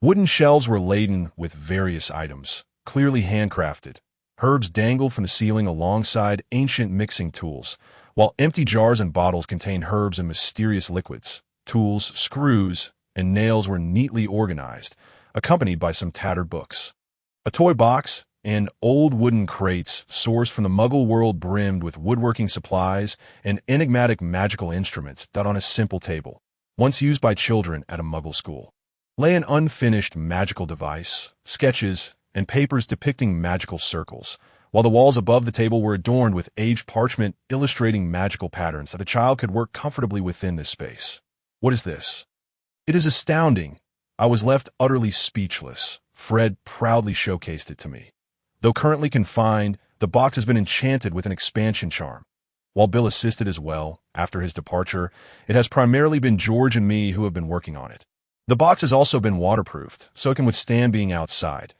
S1: Wooden shelves were laden with various items, clearly handcrafted. Herbs dangled from the ceiling alongside ancient mixing tools, while empty jars and bottles contained herbs and mysterious liquids. Tools, screws, and nails were neatly organized, accompanied by some tattered books. A toy box and old wooden crates sourced from the Muggle world brimmed with woodworking supplies and enigmatic magical instruments that on a simple table, once used by children at a Muggle school, lay an unfinished magical device, sketches, and papers depicting magical circles, while the walls above the table were adorned with aged parchment illustrating magical patterns that a child could work comfortably within this space. What is this? It is astounding. I was left utterly speechless. Fred proudly showcased it to me. Though currently confined, the box has been enchanted with an expansion charm. While Bill assisted as well, after his departure, it has primarily been George and me who have been working on it. The box has also been waterproofed, so it can withstand being outside.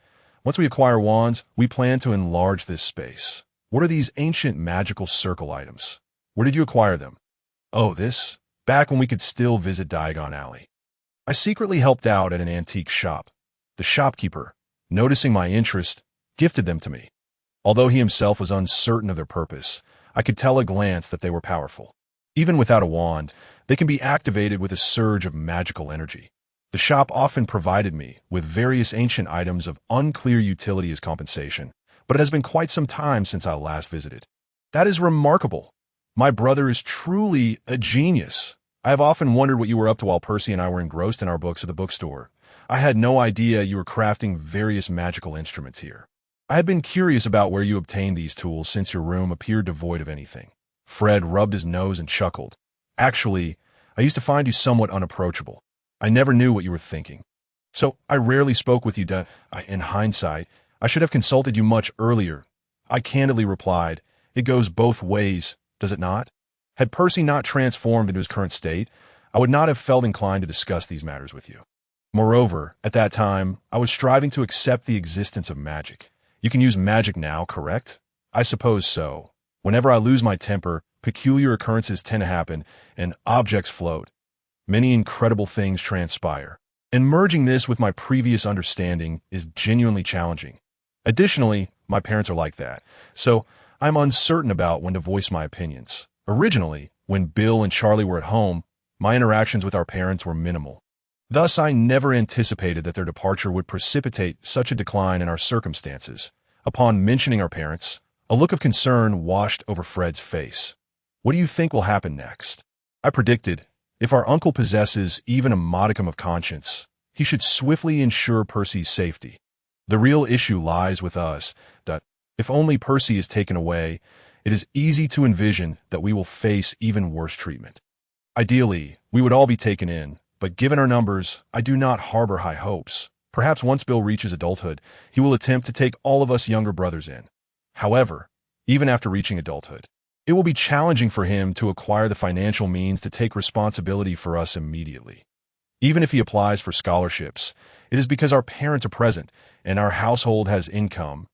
S1: Once we acquire wands, we plan to enlarge this space. What are these ancient magical circle items? Where did you acquire them? Oh, this? Back when we could still visit Diagon Alley. I secretly helped out at an antique shop. The shopkeeper, noticing my interest, gifted them to me. Although he himself was uncertain of their purpose, I could tell at a glance that they were powerful. Even without a wand, they can be activated with a surge of magical energy. The shop often provided me with various ancient items of unclear utility as compensation, but it has been quite some time since I last visited. That is remarkable. My brother is truly a genius. I have often wondered what you were up to while Percy and I were engrossed in our books at the bookstore. I had no idea you were crafting various magical instruments here. I had been curious about where you obtained these tools since your room appeared devoid of anything. Fred rubbed his nose and chuckled. Actually, I used to find you somewhat unapproachable. I never knew what you were thinking. So I rarely spoke with you. In hindsight, I should have consulted you much earlier. I candidly replied, it goes both ways, does it not? Had Percy not transformed into his current state, I would not have felt inclined to discuss these matters with you. Moreover, at that time, I was striving to accept the existence of magic. You can use magic now, correct? I suppose so. Whenever I lose my temper, peculiar occurrences tend to happen, and objects float. Many incredible things transpire. And merging this with my previous understanding is genuinely challenging. Additionally, my parents are like that, so I'm uncertain about when to voice my opinions. Originally, when Bill and Charlie were at home, my interactions with our parents were minimal. Thus, I never anticipated that their departure would precipitate such a decline in our circumstances. Upon mentioning our parents, a look of concern washed over Fred's face. What do you think will happen next? I predicted, if our uncle possesses even a modicum of conscience, he should swiftly ensure Percy's safety. The real issue lies with us, that if only Percy is taken away, it is easy to envision that we will face even worse treatment. Ideally, we would all be taken in, but given our numbers, I do not harbor high hopes. Perhaps once Bill reaches adulthood, he will attempt to take all of us younger brothers in. However, even after reaching adulthood, it will be challenging for him to acquire the financial means to take responsibility for us immediately. Even if he applies for scholarships, it is because our parents are present and our household has income.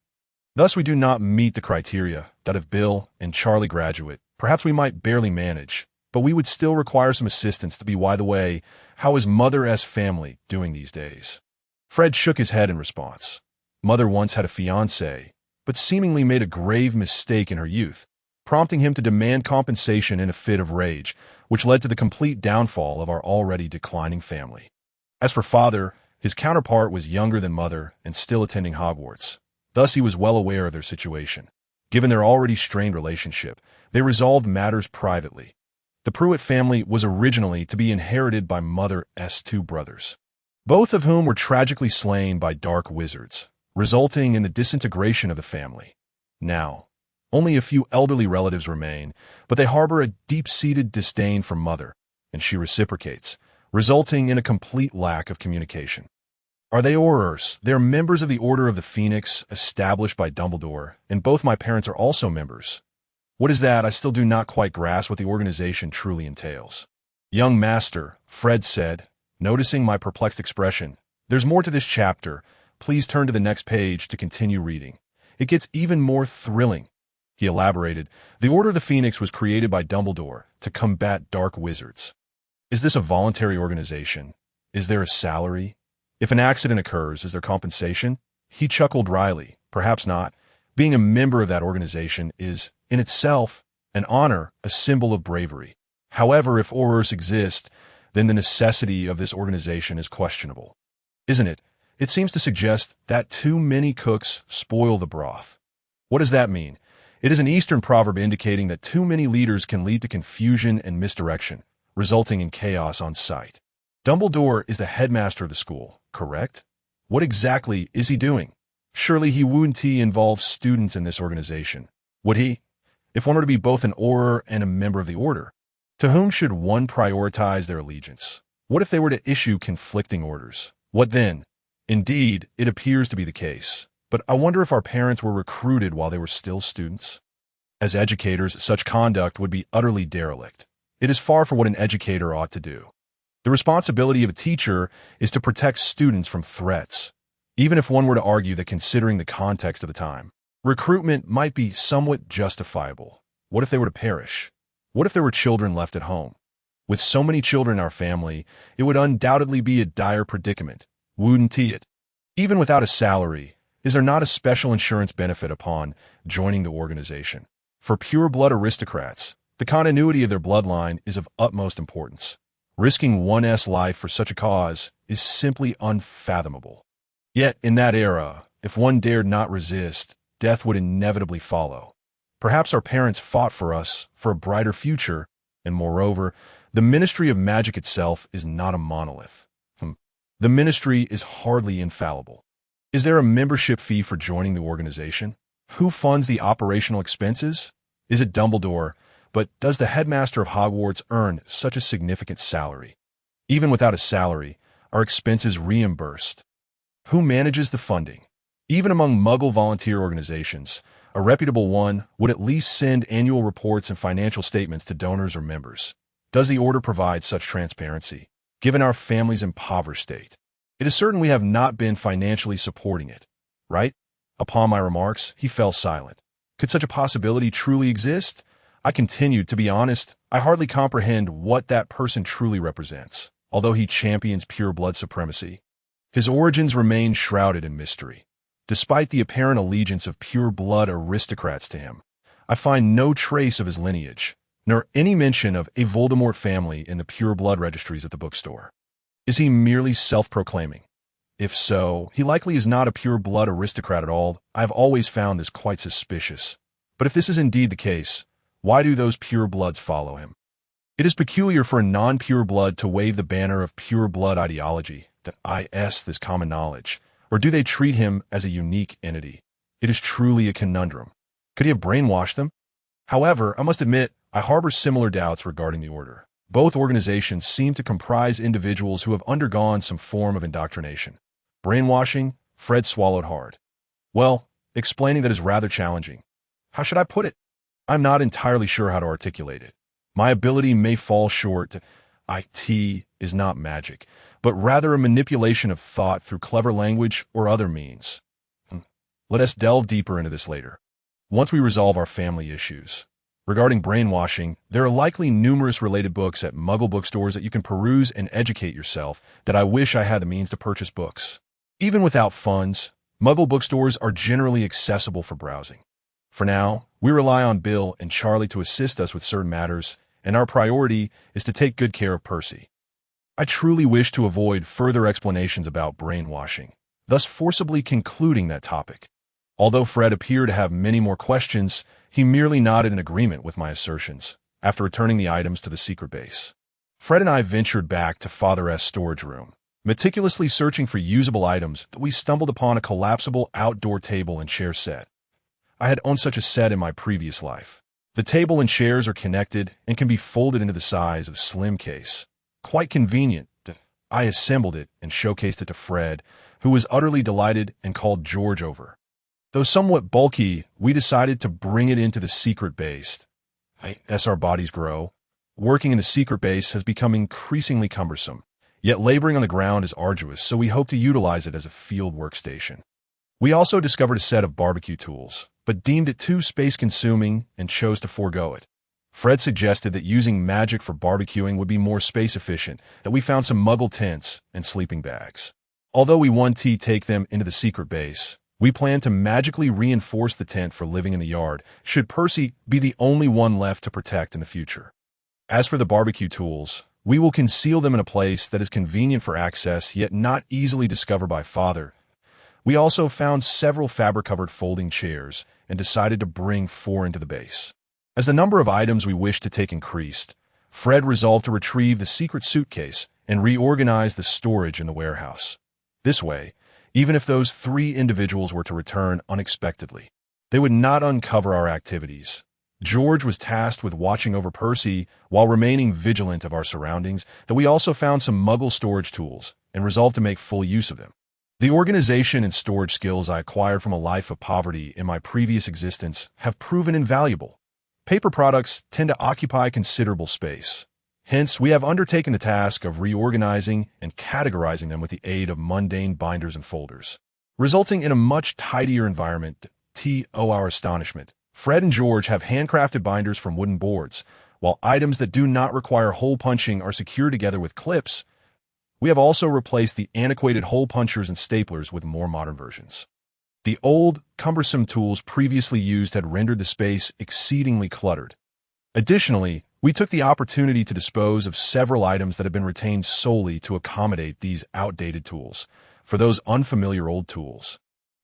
S1: Thus, we do not meet the criteria that if Bill and Charlie graduate, perhaps we might barely manage, but we would still require some assistance to be, by the way, how is Mother's family doing these days? Fred shook his head in response. Mother once had a fiancé, but seemingly made a grave mistake in her youth, prompting him to demand compensation in a fit of rage, which led to the complete downfall of our already declining family. As for Father, his counterpart was younger than Mother and still attending Hogwarts. Thus he was well aware of their situation. Given their already strained relationship, they resolved matters privately. The Pruitt family was originally to be inherited by Mother's two brothers, both of whom were tragically slain by dark wizards, resulting in the disintegration of the family. Now, only a few elderly relatives remain, but they harbor a deep-seated disdain for Mother, and she reciprocates, resulting in a complete lack of communication. Are they Aurors? They are members of the Order of the Phoenix, established by Dumbledore, and both my parents are also members. What is that? I still do not quite grasp what the organization truly entails. Young Master, Fred said, noticing my perplexed expression. There's more to this chapter. Please turn to the next page to continue reading. It gets even more thrilling. He elaborated, the Order of the Phoenix was created by Dumbledore to combat dark wizards. Is this a voluntary organization? Is there a salary? If an accident occurs, is there compensation? He chuckled wryly. Perhaps not. Being a member of that organization is, in itself, an honor, a symbol of bravery. However, if Aurors exist, then the necessity of this organization is questionable. Isn't it? It seems to suggest that too many cooks spoil the broth. What does that mean? It is an Eastern proverb indicating that too many leaders can lead to confusion and misdirection, resulting in chaos on sight. Dumbledore is the headmaster of the school, correct? What exactly is he doing? Surely he wouldn't involve students in this organization, would he? If one were to be both an Auror and a member of the Order, to whom should one prioritize their allegiance? What if they were to issue conflicting orders? What then? Indeed, it appears to be the case. But I wonder if our parents were recruited while they were still students. As educators, such conduct would be utterly derelict. It is far from what an educator ought to do. The responsibility of a teacher is to protect students from threats, even if one were to argue that considering the context of the time, recruitment might be somewhat justifiable. What if they were to perish? What if there were children left at home? With so many children in our family, it would undoubtedly be a dire predicament, wouldn't it? Even without a salary, is there not a special insurance benefit upon joining the organization? For pure-blood aristocrats, the continuity of their bloodline is of utmost importance. Risking one's life for such a cause is simply unfathomable. Yet, in that era, if one dared not resist, death would inevitably follow. Perhaps our parents fought for us for a brighter future, and moreover, the Ministry of Magic itself is not a monolith. The ministry is hardly infallible. Is there a membership fee for joining the organization? Who funds the operational expenses? Is it Dumbledore? But does the headmaster of Hogwarts earn such a significant salary? Even without a salary, are expenses reimbursed? Who manages the funding? Even among Muggle volunteer organizations, a reputable one would at least send annual reports and financial statements to donors or members. Does the Order provide such transparency, given our family's impoverished state? It is certain we have not been financially supporting it, right? Upon my remarks, he fell silent. Could such a possibility truly exist? I continued, to be honest, I hardly comprehend what that person truly represents, although he champions pure blood supremacy. His origins remain shrouded in mystery. Despite the apparent allegiance of pure blood aristocrats to him, I find no trace of his lineage, nor any mention of a Voldemort family in the pure blood registries at the bookstore. Is he merely self-proclaiming? If so, he likely is not a pure blood aristocrat at all. I have always found this quite suspicious. But if this is indeed the case, why do those pure bloods follow him? It is peculiar for a non-pure blood to wave the banner of pure blood ideology, that is this common knowledge, or do they treat him as a unique entity? It is truly a conundrum. Could he have brainwashed them? However, I must admit, I harbor similar doubts regarding the order. Both organizations seem to comprise individuals who have undergone some form of indoctrination. Brainwashing, Fred swallowed hard. Well, explaining that is rather challenging. How should I put it? I'm not entirely sure how to articulate it. My ability may fall short. IT is not magic, but rather a manipulation of thought through clever language or other means. Let us delve deeper into this later, once we resolve our family issues. Regarding brainwashing, there are likely numerous related books at Muggle bookstores that you can peruse and educate yourself that I wish I had the means to purchase books. Even without funds, Muggle bookstores are generally accessible for browsing. For now, we rely on Bill and Charlie to assist us with certain matters, and our priority is to take good care of Percy. I truly wish to avoid further explanations about brainwashing, thus forcibly concluding that topic. Although Fred appeared to have many more questions, he merely nodded in agreement with my assertions, after returning the items to the secret base. Fred and I ventured back to Father S.'s storage room, meticulously searching for usable items, but we stumbled upon a collapsible outdoor table and chair set. I had owned such a set in my previous life. The table and chairs are connected and can be folded into the size of a slim case. Quite convenient. I assembled it and showcased it to Fred, who was utterly delighted and called George over. Though somewhat bulky, we decided to bring it into the secret base. As our bodies grow, working in the secret base has become increasingly cumbersome, yet laboring on the ground is arduous, so we hope to utilize it as a field workstation. We also discovered a set of barbecue tools, but deemed it too space-consuming and chose to forego it. Fred suggested that using magic for barbecuing would be more space-efficient, that we found some Muggle tents and sleeping bags. Although we want to take them into the secret base, we plan to magically reinforce the tent for living in the yard, should Percy be the only one left to protect in the future. As for the barbecue tools, we will conceal them in a place that is convenient for access yet not easily discovered by Father. We also found several fabric-covered folding chairs and decided to bring 4 into the base. As the number of items we wished to take increased, Fred resolved to retrieve the secret suitcase and reorganize the storage in the warehouse. This way, even if those 3 individuals were to return unexpectedly, they would not uncover our activities. George was tasked with watching over Percy while remaining vigilant of our surroundings, that we also found some Muggle storage tools and resolved to make full use of them. The organization and storage skills I acquired from a life of poverty in my previous existence have proven invaluable. Paper products tend to occupy considerable space. Hence, we have undertaken the task of reorganizing and categorizing them with the aid of mundane binders and folders, resulting in a much tidier environment. To our astonishment, Fred and George have handcrafted binders from wooden boards, while items that do not require hole punching are secured together with clips. We have also replaced the antiquated hole punchers and staplers with more modern versions. The old, cumbersome tools previously used had rendered the space exceedingly cluttered. Additionally, we took the opportunity to dispose of several items that had been retained solely to accommodate these outdated tools. For those unfamiliar old tools,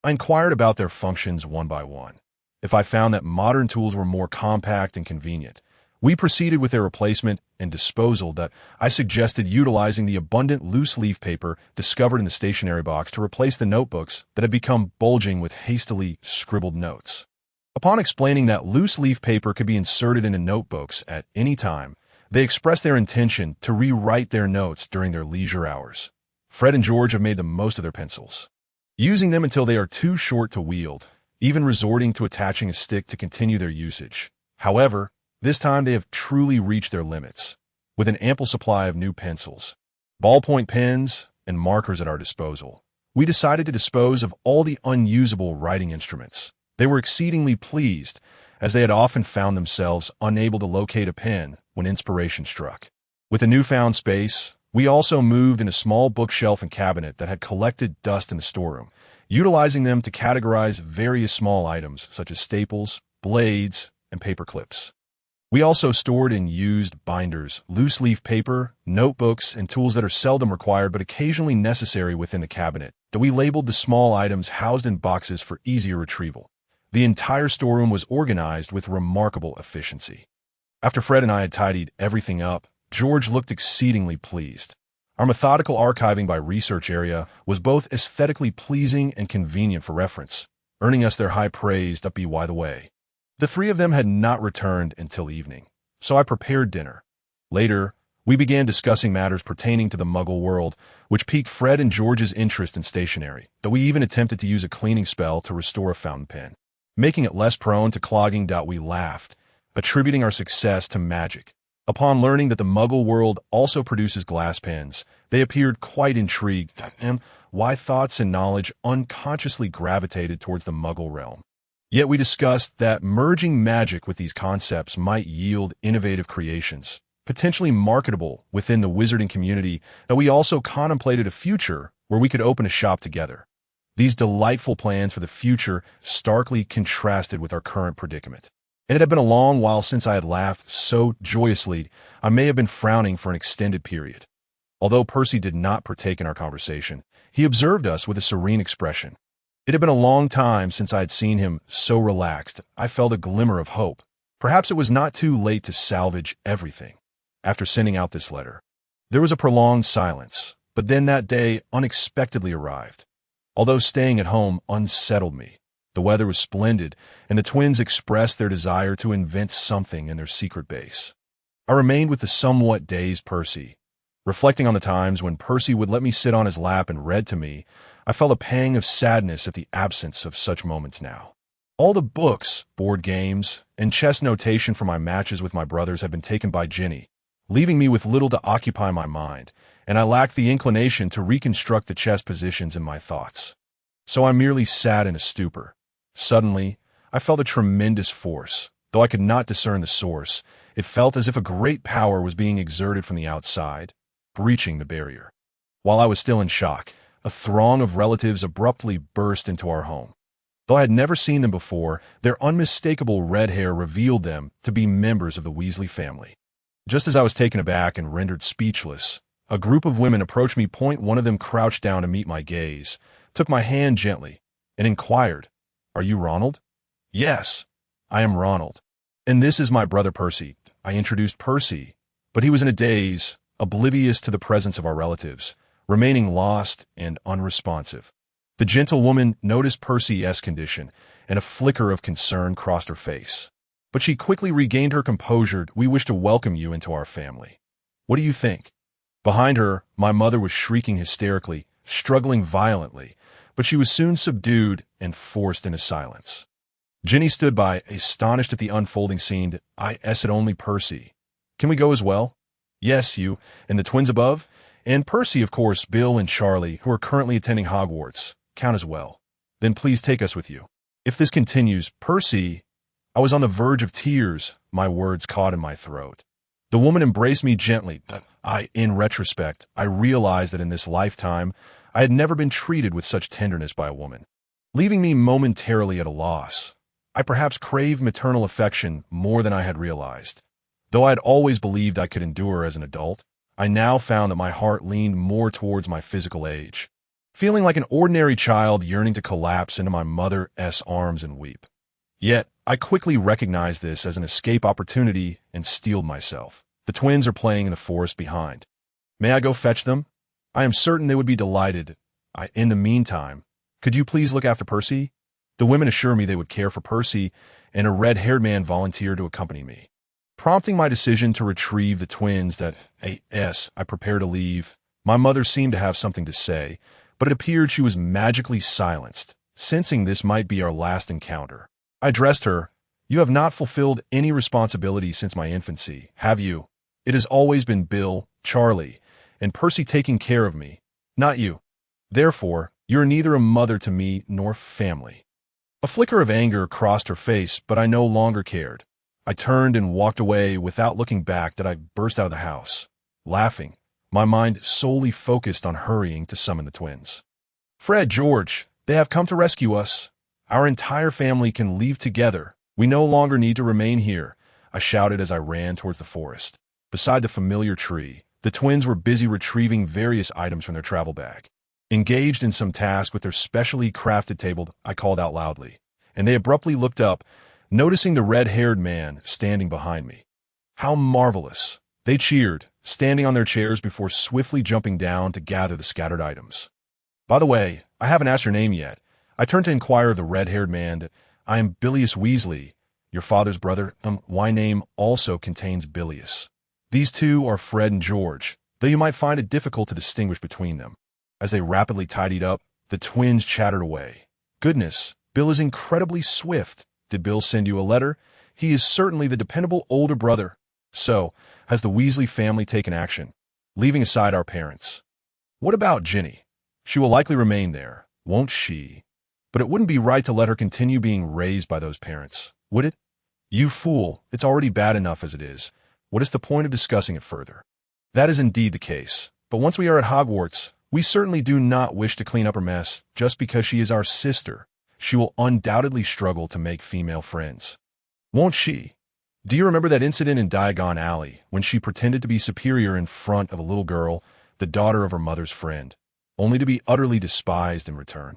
S1: I inquired about their functions one by one. If I found that modern tools were more compact and convenient, we proceeded with their replacement and disposal. That I suggested utilizing the abundant loose leaf paper discovered in the stationery box to replace the notebooks that had become bulging with hastily scribbled notes. Upon explaining that loose leaf paper could be inserted into notebooks at any time, they expressed their intention to rewrite their notes during their leisure hours. Fred and George have made the most of their pencils, using them until they are too short to wield, even resorting to attaching a stick to continue their usage. However, this time they have truly reached their limits, with an ample supply of new pencils, ballpoint pens, and markers at our disposal. We decided to dispose of all the unusable writing instruments. They were exceedingly pleased, as they had often found themselves unable to locate a pen when inspiration struck. With the newfound space, we also moved in a small bookshelf and cabinet that had collected dust in the storeroom, utilizing them to categorize various small items such as staples, blades, and paper clips. We also stored in used binders, loose leaf paper, notebooks, and tools that are seldom required but occasionally necessary within the cabinet, that we labeled the small items housed in boxes for easier retrieval. The entire storeroom was organized with remarkable efficiency. After Fred and I had tidied everything up, George looked exceedingly pleased. Our methodical archiving by research area was both aesthetically pleasing and convenient for reference, earning us their high praise. By the way, The three of them had not returned until evening, so I prepared dinner. Later, we began discussing matters pertaining to the Muggle world, which piqued Fred and George's interest in stationery, though we even attempted to use a cleaning spell to restore a fountain pen, making it less prone to clogging. We laughed, attributing our success to magic. Upon learning that the Muggle world also produces glass pens, they appeared quite intrigued, and why thoughts and knowledge unconsciously gravitated towards the Muggle realm. Yet we discussed that merging magic with these concepts might yield innovative creations, potentially marketable within the wizarding community, that we also contemplated a future where we could open a shop together. These delightful plans for the future starkly contrasted with our current predicament. And it had been a long while since I had laughed so joyously I may have been frowning for an extended period. Although Percy did not partake in our conversation, he observed us with a serene expression. It had been a long time since I had seen him so relaxed. I felt a glimmer of hope. Perhaps it was not too late to salvage everything. After sending out this letter, there was a prolonged silence, but then that day unexpectedly arrived. Although staying at home unsettled me, the weather was splendid, and the twins expressed their desire to invent something in their secret base. I remained with the somewhat dazed Percy. Reflecting on the times when Percy would let me sit on his lap and read to me, I felt a pang of sadness at the absence of such moments now. All the books, board games, and chess notation for my matches with my brothers had been taken by Ginny, leaving me with little to occupy my mind, and I lacked the inclination to reconstruct the chess positions in my thoughts. So I merely sat in a stupor. Suddenly, I felt a tremendous force. Though I could not discern the source, it felt as if a great power was being exerted from the outside, breaching the barrier. While I was still in shock, a throng of relatives abruptly burst into our home. Though I had never seen them before, their unmistakable red hair revealed them to be members of the Weasley family. Just as I was taken aback and rendered speechless, a group of women approached me. One of them crouched down to meet my gaze, took my hand gently, and inquired, "Are you Ronald?" "Yes, I am Ronald. And this is my brother Percy." I introduced Percy, but he was in a daze, oblivious to the presence of our relatives, remaining lost and unresponsive. The gentlewoman noticed Percy's condition, and a flicker of concern crossed her face. But she quickly regained her composure. "We wish to welcome you into our family. What do you think?" Behind her, my mother was shrieking hysterically, struggling violently, but she was soon subdued and forced into silence. Ginny stood by, astonished at the unfolding scene. I said only Percy. "Can we go as well?" "Yes, you, and the twins above, and Percy, of course, Bill and Charlie, who are currently attending Hogwarts, count as well. Then please take us with you. If this continues, Percy..." I was on the verge of tears, my words caught in my throat. The woman embraced me gently. In retrospect, I realized that in this lifetime, I had never been treated with such tenderness by a woman. Leaving me momentarily at a loss, I perhaps craved maternal affection more than I had realized. Though I had always believed I could endure as an adult, I now found that my heart leaned more towards my physical age, feeling like an ordinary child yearning to collapse into my mother's arms and weep. Yet, I quickly recognized this as an escape opportunity and steeled myself. The twins are playing in the forest behind. May I go fetch them? I am certain they would be delighted. In the meantime, could you please look after Percy? The women assure me they would care for Percy, and a red-haired man volunteered to accompany me. Prompting my decision to retrieve the twins I prepared to leave. My mother seemed to have something to say, but it appeared she was magically silenced, sensing this might be our last encounter. I addressed her. "You have not fulfilled any responsibility since my infancy, have you? It has always been Bill, Charlie, and Percy taking care of me, not you. Therefore, you are neither a mother to me nor family." A flicker of anger crossed her face, but I no longer cared. I turned and walked away without looking back. I burst out of the house, laughing, my mind solely focused on hurrying to summon the twins. "Fred, George, they have come to rescue us. Our entire family can leave together. We no longer need to remain here," I shouted as I ran towards the forest. Beside the familiar tree, the twins were busy retrieving various items from their travel bag. Engaged in some task with their specially crafted table, I called out loudly, and they abruptly looked up, noticing the red-haired man standing behind me. How marvelous! They cheered, standing on their chairs before swiftly jumping down to gather the scattered items. "By the way, I haven't asked your name yet." I turned to inquire of the red-haired man. "I am Bilious Weasley, your father's brother, Y name also contains bilious. These two are Fred and George, though you might find it difficult to distinguish between them. As they rapidly tidied up, the twins chattered away. Goodness, Bill is incredibly swift. Did Bill send you a letter? He is certainly the dependable older brother. So, has the Weasley family taken action? Leaving aside our parents. What about Ginny? She will likely remain there, won't she? But it wouldn't be right to let her continue being raised by those parents, would it? You fool, it's already bad enough as it is. What is the point of discussing it further? That is indeed the case, but once we are at Hogwarts, we certainly do not wish to clean up her mess just because she is our sister. She will undoubtedly struggle to make female friends. Won't she? Do you remember that incident in Diagon Alley when she pretended to be superior in front of a little girl, the daughter of her mother's friend, only to be utterly despised in return?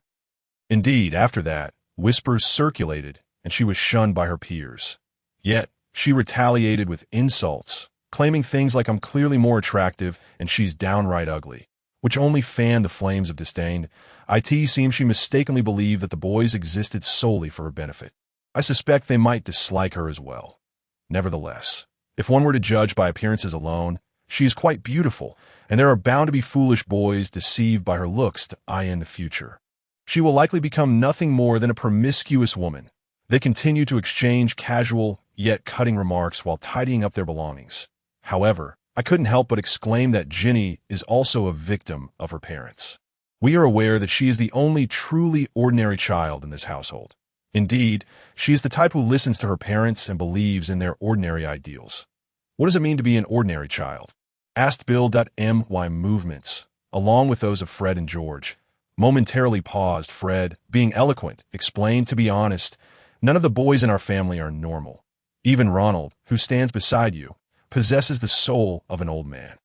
S1: Indeed, after that, whispers circulated, and she was shunned by her peers. Yet, she retaliated with insults, claiming things like I'm clearly more attractive and she's downright ugly, which only fanned the flames of disdain. It seems she mistakenly believed that the boys existed solely for her benefit. I suspect they might dislike her as well. Nevertheless, if one were to judge by appearances alone, she is quite beautiful, and there are bound to be foolish boys deceived by her looks to eye in the future. She will likely become nothing more than a promiscuous woman. They continue to exchange casual, yet cutting remarks while tidying up their belongings. However, I couldn't help but exclaim that Ginny is also a victim of her parents. We are aware that she is the only truly ordinary child in this household. Indeed, she is the type who listens to her parents and believes in their ordinary ideals. What does it mean to be an ordinary child? Asked Bill. My movements, along with those of Fred and George, momentarily paused. Fred, being eloquent, explained, to be honest, none of the boys in our family are normal. Even Ronald, who stands beside you, possesses the soul of an old man.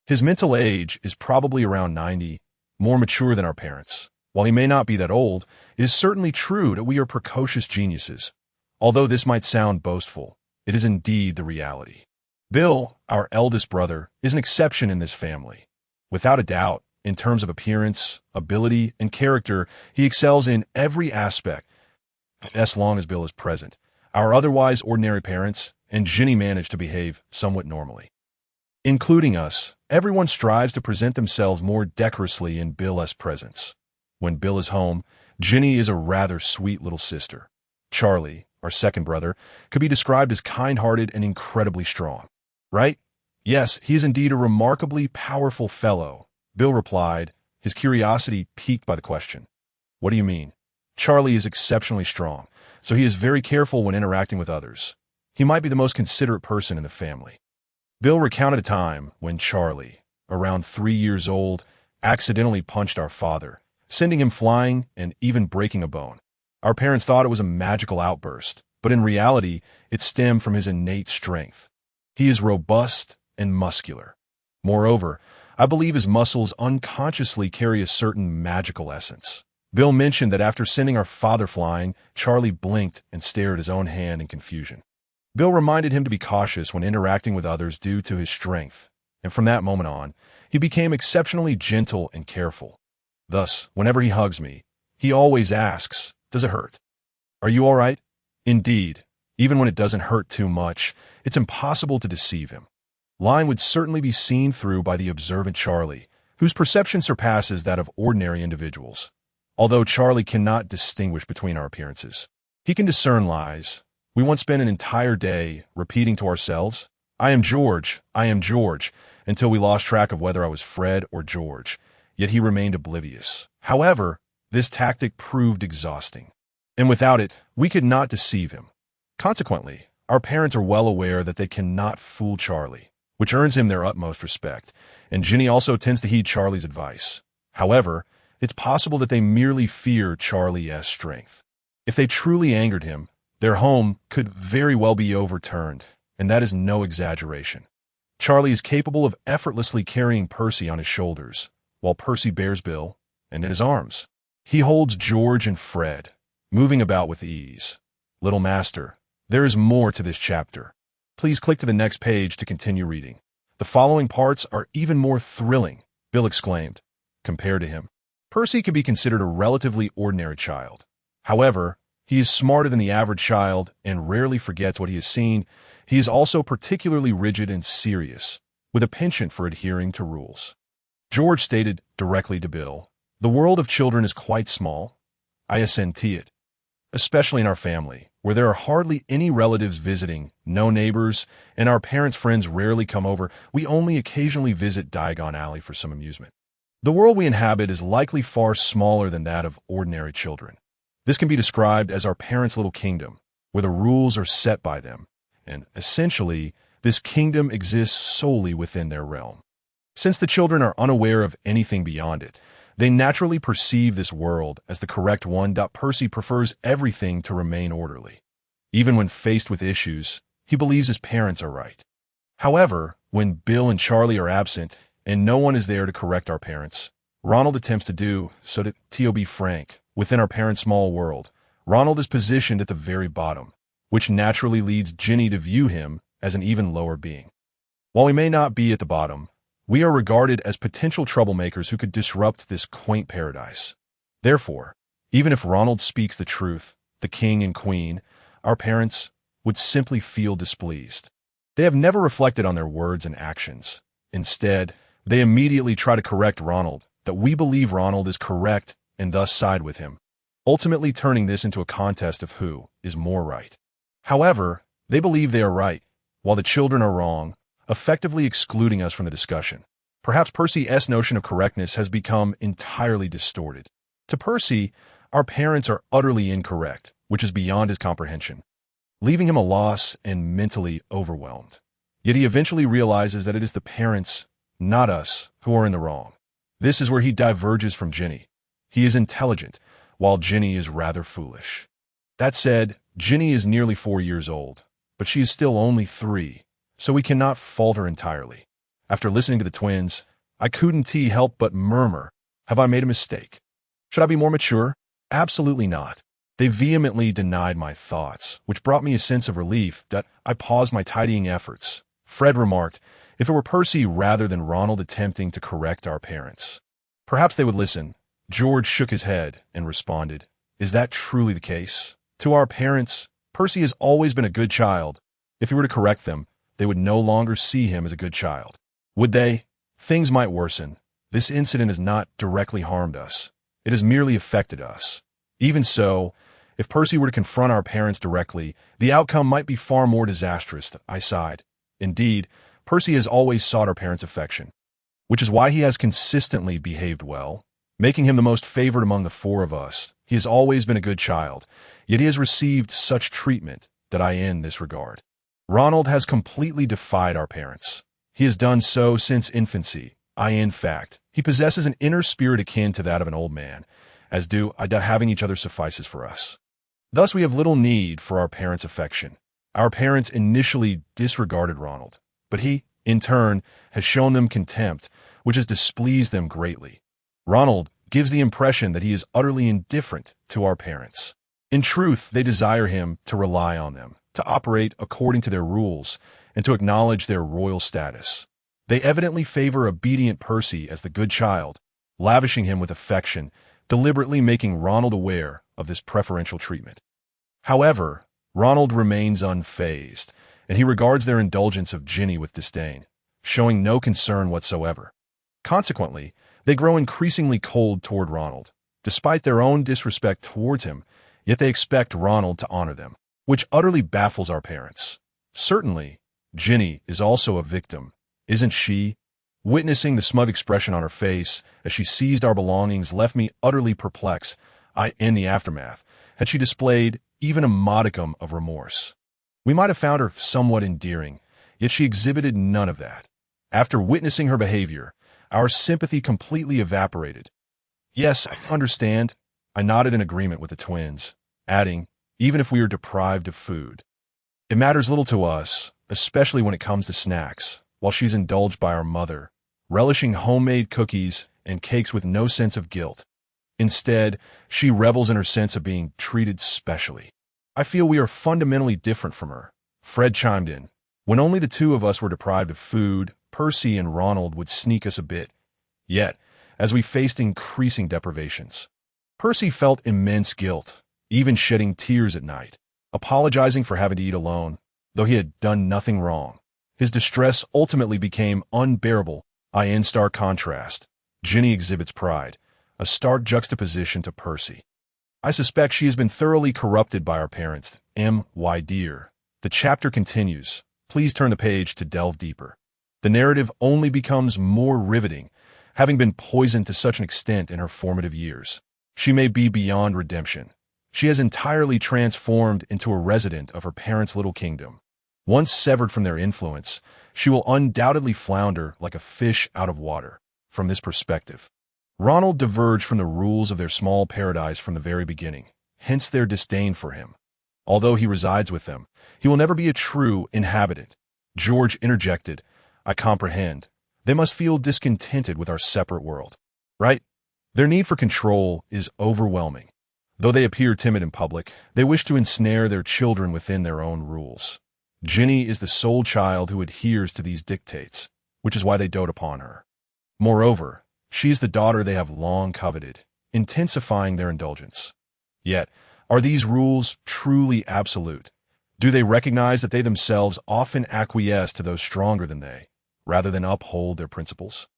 S1: His mental age is probably around 90, more mature than our parents. While he may not be that old, it is certainly true that we are precocious geniuses. Although this might sound boastful, it is indeed the reality. Bill, our eldest brother, is an exception in this family. Without a doubt, in terms of appearance, ability, and character, he excels in every aspect, as long as Bill is present. Our otherwise ordinary parents and Ginny manage to behave somewhat normally. Including us, everyone strives to present themselves more decorously in Bill's presence. When Bill is home, Ginny is a rather sweet little sister. Charlie, our second brother, could be described as kind-hearted and incredibly strong. Right? Yes, he is indeed a remarkably powerful fellow, Bill replied, his curiosity piqued by the question. What do you mean? Charlie is exceptionally strong, so he is very careful when interacting with others. He might be the most considerate person in the family. Bill recounted a time when Charlie, around 3 years old, accidentally punched our father, sending him flying and even breaking a bone. Our parents thought it was a magical outburst, but in reality, it stemmed from his innate strength. He is robust and muscular. Moreover, I believe his muscles unconsciously carry a certain magical essence. Bill mentioned that after sending our father flying, Charlie blinked and stared at his own hand in confusion. Bill reminded him to be cautious when interacting with others due to his strength, and from that moment on, he became exceptionally gentle and careful. Thus, whenever he hugs me, he always asks, "Does it hurt? Are you all right?" Indeed, even when it doesn't hurt too much, it's impossible to deceive him. Lying would certainly be seen through by the observant Charlie, whose perception surpasses that of ordinary individuals. Although Charlie cannot distinguish between our appearances, he can discern lies. We once spent an entire day repeating to ourselves, I am George, until we lost track of whether I was Fred or George, yet he remained oblivious. However, this tactic proved exhausting, and without it, we could not deceive him. Consequently, our parents are well aware that they cannot fool Charlie, which earns him their utmost respect, and Ginny also tends to heed Charlie's advice. However, it's possible that they merely fear Charlie's strength. If they truly angered him, their home could very well be overturned, and that is no exaggeration. Charlie is capable of effortlessly carrying Percy on his shoulders, while Percy bears Bill, and in his arms. He holds George and Fred, moving about with ease. Little Master, there is more to this chapter. Please click to the next page to continue reading. The following parts are even more thrilling, Bill exclaimed. Compared to him, Percy could be considered a relatively ordinary child. However, He is smarter than the average child and rarely forgets what he has seen. He is also particularly rigid and serious, with a penchant for adhering to rules. George stated directly to Bill, "The world of children is quite small. I assent to it, especially in our family, where there are hardly any relatives visiting, no neighbors, and our parents' friends rarely come over. We only occasionally visit Diagon Alley for some amusement. The world we inhabit is likely far smaller than that of ordinary children. This can be described as our parents' little kingdom, where the rules are set by them, and essentially, this kingdom exists solely within their realm. Since the children are unaware of anything beyond it, they naturally perceive this world as the correct one. Percy prefers everything to remain orderly. Even when faced with issues, he believes his parents are right. However, when Bill and Charlie are absent and no one is there to correct our parents, Ronald attempts to do so. To be frank, within our parents' small world, Ronald is positioned at the very bottom, which naturally leads Ginny to view him as an even lower being. While we may not be at the bottom, we are regarded as potential troublemakers who could disrupt this quaint paradise. Therefore, even if Ronald speaks the truth, the king and queen, our parents would simply feel displeased. They have never reflected on their words and actions. Instead, they immediately try to correct Ronald, that we believe Ronald is correct and thus side with him, ultimately turning this into a contest of who is more right. However, they believe they are right, while the children are wrong, effectively excluding us from the discussion. Perhaps Percy's notion of correctness has become entirely distorted. To Percy, our parents are utterly incorrect, which is beyond his comprehension, leaving him a loss and mentally overwhelmed. Yet he eventually realizes that it is the parents, not us, who are in the wrong. This is where he diverges from Ginny. He is intelligent, while Ginny is rather foolish. That said, Ginny is nearly 4 years old, but she is still only 3, so we cannot fault her entirely. After listening to the twins, I couldn't help but murmur, have I made a mistake? Should I be more mature? Absolutely not. They vehemently denied my thoughts, which brought me a sense of relief that I paused my tidying efforts. Fred remarked, if it were Percy rather than Ronald attempting to correct our parents, perhaps they would listen. George shook his head and responded, is that truly the case? To our parents, Percy has always been a good child. If he were to correct them, they would no longer see him as a good child. Would they? Things might worsen. This incident has not directly harmed us. It has merely affected us. Even so, if Percy were to confront our parents directly, the outcome might be far more disastrous. I sighed. Indeed, Percy has always sought our parents' affection, which is why he has consistently behaved well, making him the most favored among the 4 of us. He has always been a good child, yet he has received such treatment that I end this regard. Ronald has completely defied our parents. He has done so since infancy. In fact, he possesses an inner spirit akin to that of an old man, as do having each other suffices for us. Thus we have little need for our parents' affection. Our parents initially disregarded Ronald, but he, in turn, has shown them contempt, which has displeased them greatly. Ronald gives the impression that he is utterly indifferent to our parents. In truth, they desire him to rely on them, to operate according to their rules, and to acknowledge their royal status. They evidently favor obedient Percy as the good child, lavishing him with affection, deliberately making Ronald aware of this preferential treatment. However, Ronald remains unfazed, and he regards their indulgence of Ginny with disdain, showing no concern whatsoever. Consequently, they grow increasingly cold toward Ronald. Despite their own disrespect towards him, yet they expect Ronald to honor them, which utterly baffles our parents. Certainly, Ginny is also a victim, isn't she? Witnessing the smug expression on her face as she seized our belongings left me utterly perplexed. In the aftermath, had she displayed even a modicum of remorse? We might have found her somewhat endearing, yet she exhibited none of that. After witnessing her behavior, our sympathy completely evaporated. Yes, I understand. I nodded in agreement with the twins, adding, even if we are deprived of food, it matters little to us, especially when it comes to snacks, while she's indulged by our mother, relishing homemade cookies and cakes with no sense of guilt. Instead, she revels in her sense of being treated specially. I feel we are fundamentally different from her. Fred chimed in. When only the 2 of us were deprived of food, Percy and Ronald would sneak us a bit. Yet, as we faced increasing deprivations, Percy felt immense guilt. even shedding tears at night, apologizing for having to eat alone, though he had done nothing wrong. His distress ultimately became unbearable. In stark contrast, Ginny exhibits pride, a stark juxtaposition to Percy. I suspect she has been thoroughly corrupted by our parents. My dear. The chapter continues. Please turn the page to delve deeper. The narrative only becomes more riveting, having been poisoned to such an extent in her formative years. She may be beyond redemption. She has entirely transformed into a resident of her parents' little kingdom. Once severed from their influence, she will undoubtedly flounder like a fish out of water. From this perspective, Ronald diverged from the rules of their small paradise from the very beginning, hence their disdain for him. Although he resides with them, he will never be a true inhabitant. George interjected, I comprehend. They must feel discontented with our separate world, right? Their need for control is overwhelming. Though they appear timid in public, they wish to ensnare their children within their own rules. Ginny is the sole child who adheres to these dictates, which is why they dote upon her. Moreover, she is the daughter they have long coveted, intensifying their indulgence. Yet, are these rules truly absolute? Do they recognize that they themselves often acquiesce to those stronger than they, rather than uphold their principles?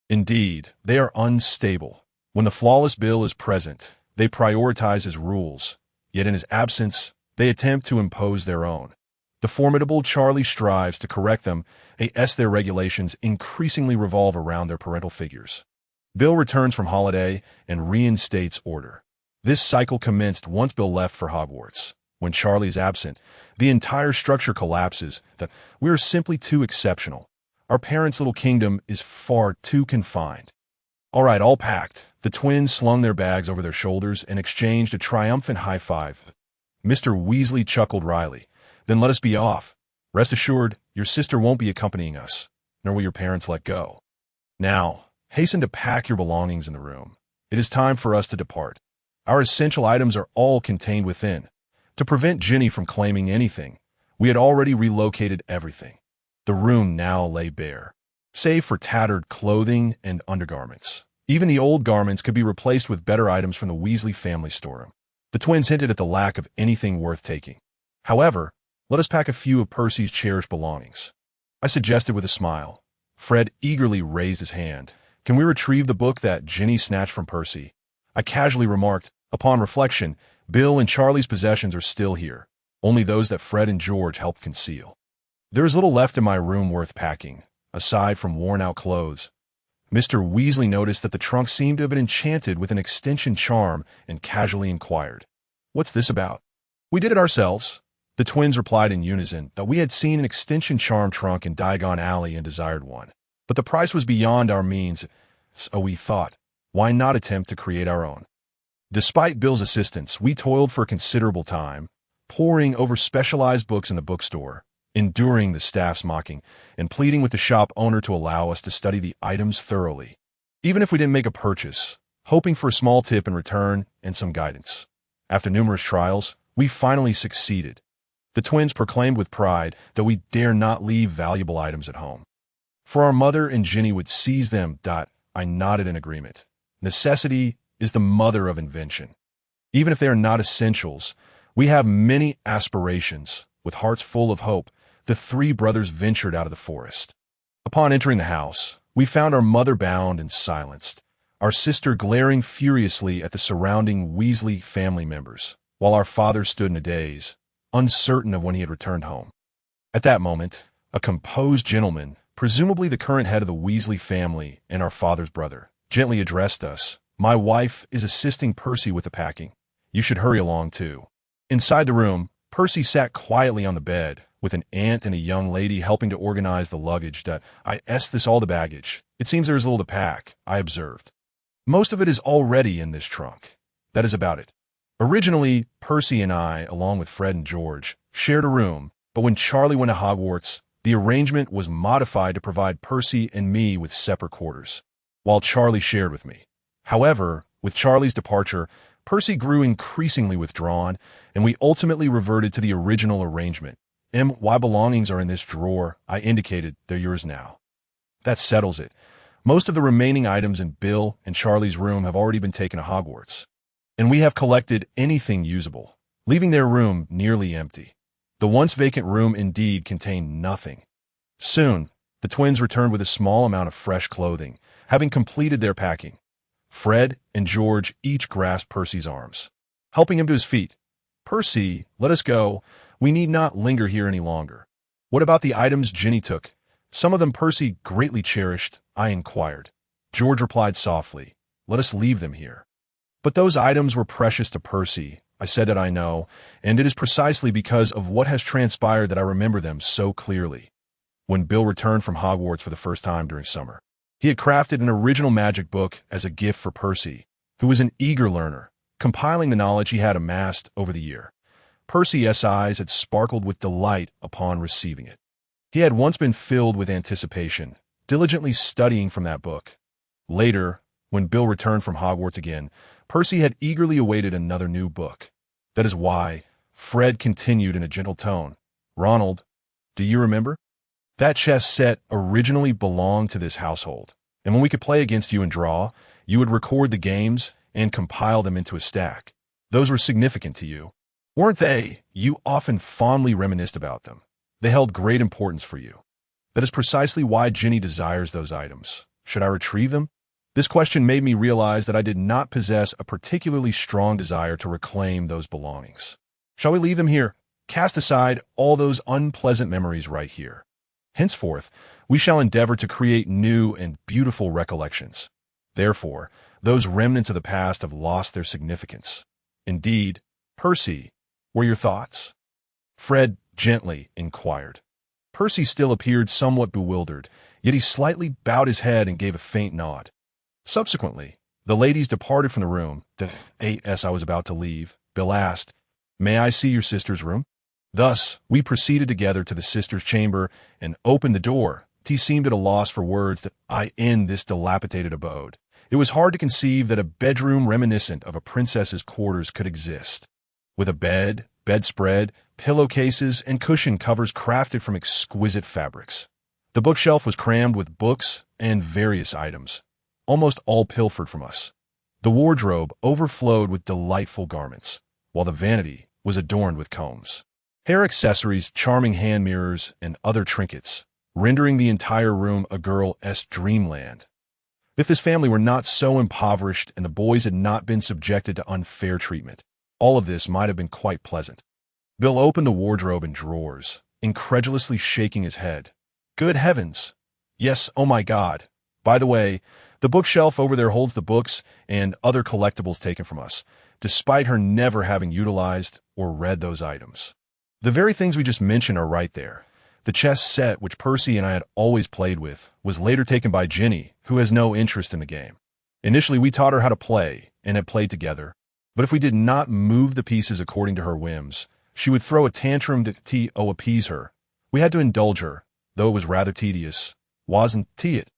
S1: Indeed, they are unstable. When the flawless Bill is present, they prioritize his rules, yet in his absence, they attempt to impose their own. The formidable Charlie strives to correct them, as their regulations increasingly revolve around their parental figures. Bill returns from holiday and reinstates order. This cycle commenced once Bill left for Hogwarts. When Charlie is absent, the entire structure collapses. That we are simply too exceptional. Our parents' little kingdom is far too confined. All right, all packed. The twins slung their bags over their shoulders and exchanged a triumphant high five. Mr. Weasley chuckled wryly. Then let us be off. Rest assured, your sister won't be accompanying us, nor will your parents let go. Now, hasten to pack your belongings in the room. It is time for us to depart. Our essential items are all contained within. To prevent Ginny from claiming anything, we had already relocated everything. The room now lay bare, save for tattered clothing and undergarments. Even the old garments could be replaced with better items from the Weasley family storeroom. The twins hinted at the lack of anything worth taking. However, let us pack a few of Percy's cherished belongings, I suggested with a smile. Fred eagerly raised his hand. Can we retrieve the book that Ginny snatched from Percy? I casually remarked, upon reflection, Bill and Charlie's possessions are still here, only those that Fred and George helped conceal. There is little left in my room worth packing, aside from worn-out clothes. Mr. Weasley noticed that the trunk seemed to have been enchanted with an extension charm and casually inquired, What's this about? We did it ourselves. The twins replied in unison that we had seen an extension charm trunk in Diagon Alley and desired one. But the price was beyond our means, so we thought, why not attempt to create our own? Despite Bill's assistance, we toiled for a considerable time, poring over specialized books in the bookstore, enduring the staff's mocking, and pleading with the shop owner to allow us to study the items thoroughly, even if we didn't make a purchase, hoping for a small tip in return and some guidance. After numerous trials, we finally succeeded. The twins proclaimed with pride that we dare not leave valuable items at home. For our mother and Ginny would seize them. I nodded in agreement. Necessity is the mother of invention. Even if they are not essentials, we have many aspirations. With hearts full of hope, the three brothers ventured out of the forest. Upon entering the house, we found our mother bound and silenced, our sister glaring furiously at the surrounding Weasley family members, while our father stood in a daze, uncertain of when he had returned home. At that moment, a composed gentleman, presumably the current head of the Weasley family and our father's brother, gently addressed us. My wife is assisting Percy with the packing. You should hurry along, too. Inside the room, Percy sat quietly on the bed, with an aunt and a young lady helping to organize the luggage. This all the baggage. It seems there is little to pack, I observed. Most of it is already in this trunk. That is about it. Originally, Percy and I, along with Fred and George, shared a room, but when Charlie went to Hogwarts, the arrangement was modified to provide Percy and me with separate quarters, while Charlie shared with me. However, with Charlie's departure, Percy grew increasingly withdrawn, and we ultimately reverted to the original arrangement. My belongings are in this drawer. I indicated they're yours now. That settles it. Most of the remaining items in Bill and Charlie's room have already been taken to Hogwarts. and we have collected anything usable, leaving their room nearly empty. The once vacant room indeed contained nothing. Soon, the twins returned with a small amount of fresh clothing, having completed their packing. Fred and George each grasped Percy's arms, helping him to his feet. "Percy, let us go. We need not linger here any longer." "What about the items Ginny took? Some of them Percy greatly cherished," I inquired. George replied softly, "Let us leave them here." "But those items were precious to Percy," I said. "That I know, and it is precisely because of what has transpired that I remember them so clearly." When Bill returned from Hogwarts for the first time during summer, he had crafted an original magic book as a gift for Percy, who was an eager learner, compiling the knowledge he had amassed over the year. Percy's eyes had sparkled with delight upon receiving it. He had once been filled with anticipation, diligently studying from that book. Later, when Bill returned from Hogwarts again, Percy had eagerly awaited another new book. "That is why," Fred continued in a gentle tone. "Ronald, do you remember? That chess set originally belonged to this household, and when we could play against you and draw, you would record the games and compile them into a stack. Those were significant to you, weren't they? You often fondly reminisced about them. They held great importance for you. That is precisely why Ginny desires those items. Should I retrieve them?" This question made me realize that I did not possess a particularly strong desire to reclaim those belongings. "Shall we leave them here? Cast aside all those unpleasant memories right here. Henceforth, we shall endeavor to create new and beautiful recollections. Therefore, those remnants of the past have lost their significance. Indeed, Percy, were your thoughts?" Fred gently inquired. Percy still appeared somewhat bewildered, yet he slightly bowed his head and gave a faint nod. Subsequently, the ladies departed from the room. As I was about to leave, Bill asked, "May I see your sister's room?" Thus, we proceeded together to the sister's chamber and opened the door. He seemed at a loss for words that I in this dilapidated abode. It was hard to conceive that a bedroom reminiscent of a princess's quarters could exist, with a bed, bedspread, pillowcases, and cushion covers crafted from exquisite fabrics. The bookshelf was crammed with books and various items, almost all pilfered from us. The wardrobe overflowed with delightful garments, while the vanity was adorned with combs, hair accessories, charming hand mirrors, and other trinkets, rendering the entire room a girl's dreamland. If this family were not so impoverished and the boys had not been subjected to unfair treatment, all of this might have been quite pleasant. Bill opened the wardrobe and drawers, incredulously shaking his head. "Good heavens! Yes, oh my God! By the way, the bookshelf over there holds the books and other collectibles taken from us, despite her never having utilized or read those items. The very things we just mentioned are right there. The chess set, which Percy and I had always played with, was later taken by Ginny, who has no interest in the game. Initially, we taught her how to play and had played together, but if we did not move the pieces according to her whims, she would throw a tantrum to appease her. We had to indulge her, though it was rather tedious, wasn't it?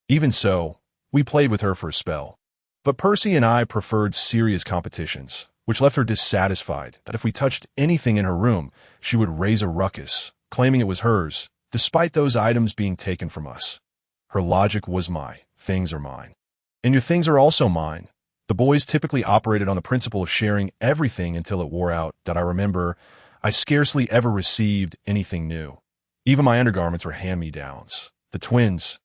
S1: Even so, we played with her for a spell. But Percy and I preferred serious competitions, which left her dissatisfied that if we touched anything in her room, she would raise a ruckus, claiming it was hers, despite those items being taken from us. Her logic was my things are mine, and your things are also mine. The boys typically operated on the principle of sharing everything until it wore out. That I remember, I scarcely ever received anything new. Even my undergarments were hand-me-downs. The twins,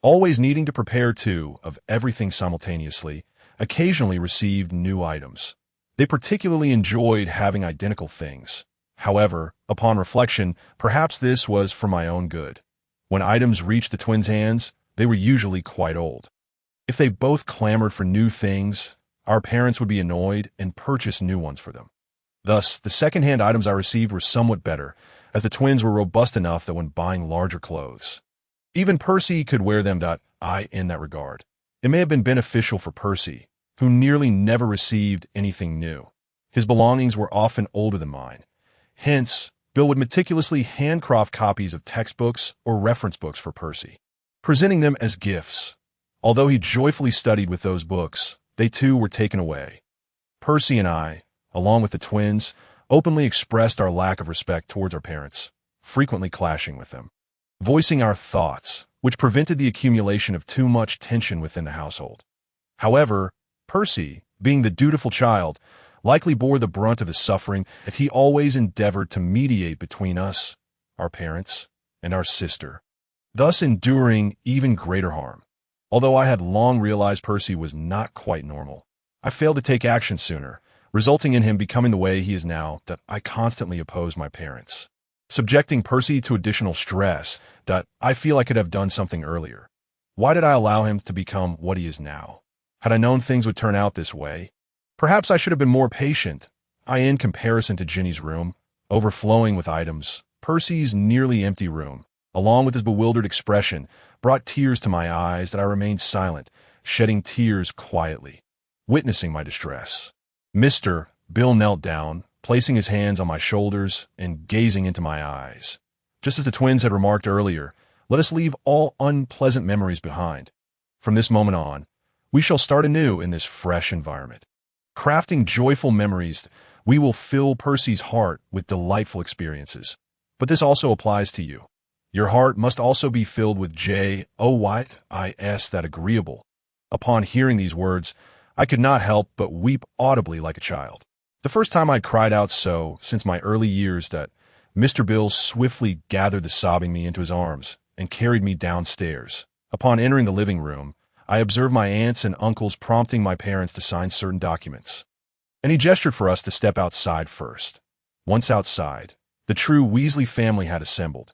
S1: always needing to prepare two of everything simultaneously, occasionally received new items. They particularly enjoyed having identical things. However, upon reflection, perhaps this was for my own good. When items reached the twins' hands, they were usually quite old. If they both clamored for new things, our parents would be annoyed and purchase new ones for them. Thus, the second-hand items I received were somewhat better, as the twins were robust enough that when buying larger clothes, even Percy could wear them. In that regard, it may have been beneficial for Percy, who nearly never received anything new. His belongings were often older than mine. Hence, Bill would meticulously handcraft copies of textbooks or reference books for Percy, presenting them as gifts. Although he joyfully studied with those books, they too were taken away. Percy and I, along with the twins, openly expressed our lack of respect towards our parents, frequently clashing with them, voicing our thoughts, which prevented the accumulation of too much tension within the household. However, Percy, being the dutiful child, likely bore the brunt of his suffering, and he always endeavored to mediate between us, our parents, and our sister, thus enduring even greater harm. Although I had long realized Percy was not quite normal, I failed to take action sooner, resulting in him becoming the way he is now. That I constantly opposed my parents, subjecting Percy to additional stress. That I feel I could have done something earlier. Why did I allow him to become what he is now? Had I known things would turn out this way, perhaps I should have been more patient. In comparison to Ginny's room, overflowing with items, Percy's nearly empty room, along with his bewildered expression, brought tears to my eyes. That I remained silent, shedding tears quietly, witnessing my distress. Mr. Bill knelt down, placing his hands on my shoulders and gazing into my eyes. Just as the twins had remarked earlier, let us leave all unpleasant memories behind. From this moment on, we shall start anew in this fresh environment. Crafting joyful memories, we will fill Percy's heart with delightful experiences. But this also applies to you. Your heart must also be filled with joyous, that agreeable. Upon hearing these words, I could not help but weep audibly like a child. The first time I'd cried out so since my early years. That Mr. Bill swiftly gathered the sobbing me into his arms and carried me downstairs. Upon entering the living room, I observed my aunts and uncles prompting my parents to sign certain documents, and he gestured for us to step outside first. Once outside, the true Weasley family had assembled.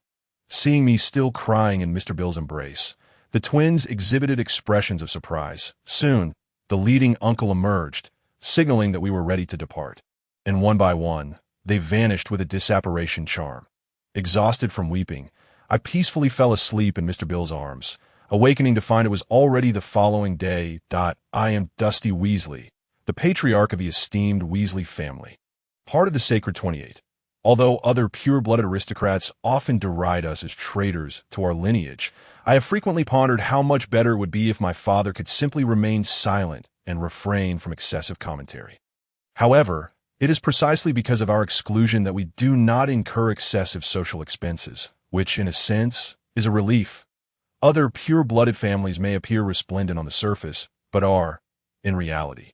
S1: Seeing me still crying in Mr. Bill's embrace, the twins exhibited expressions of surprise. Soon, the leading uncle emerged, signaling that we were ready to depart. And one by one, they vanished with a disapparition charm. Exhausted from weeping, I peacefully fell asleep in Mr. Bill's arms, awakening to find it was already the following day. I am Dusty Weasley, the patriarch of the esteemed Weasley family, part of the Sacred 28. Although other pure-blooded aristocrats often deride us as traitors to our lineage, I have frequently pondered how much better it would be if my father could simply remain silent and refrain from excessive commentary. However, it is precisely because of our exclusion that we do not incur excessive social expenses, which, in a sense, is a relief. Other pure-blooded families may appear resplendent on the surface, but are, in reality,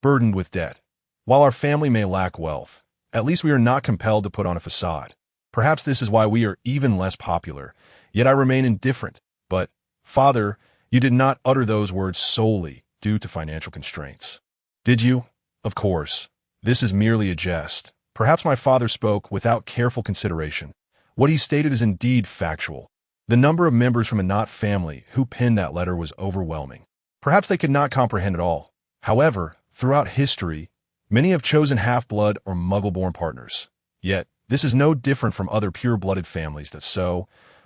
S1: burdened with debt. While our family may lack wealth, at least we are not compelled to put on a facade. Perhaps this is why we are even less popular, yet I remain indifferent. But, Father, you did not utter those words solely due to financial constraints, did you? Of course, this is merely a jest. Perhaps my father spoke without careful consideration. What he stated is indeed factual. The number of members from a Knott family who penned that letter was overwhelming. Perhaps they could not comprehend it all. However, throughout history, many have chosen half-blood or muggle-born partners. Yet, this is no different from other pure-blooded families.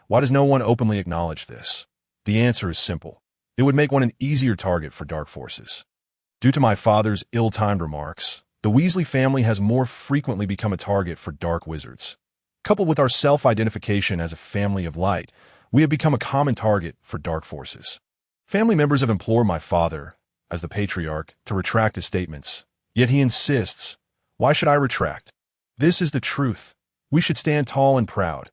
S1: Why does no one openly acknowledge this? The answer is simple. It would make one an easier target for dark forces. Due to my father's ill-timed remarks, the Weasley family has more frequently become a target for dark wizards. Coupled with our self-identification as a family of light, we have become a common target for dark forces. Family members have implored my father, as the patriarch, to retract his statements. Yet he insists. Why should I retract? This is the truth. We should stand tall and proud.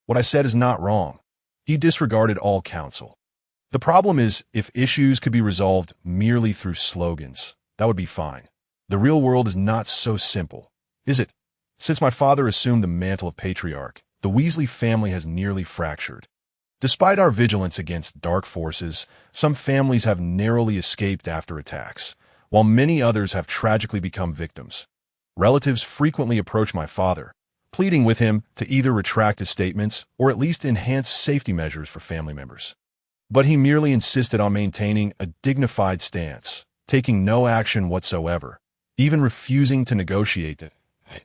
S1: What I said is not wrong. He disregarded all counsel. The problem is, if issues could be resolved merely through slogans, that would be fine. The real world is not so simple, is it? Since my father assumed the mantle of patriarch, the Weasley family has nearly fractured. Despite our vigilance against dark forces, some families have narrowly escaped after attacks, while many others have tragically become victims. Relatives frequently approach my father, pleading with him to either retract his statements or at least enhance safety measures for family members. But he merely insisted on maintaining a dignified stance, taking no action whatsoever, even refusing to negotiate it.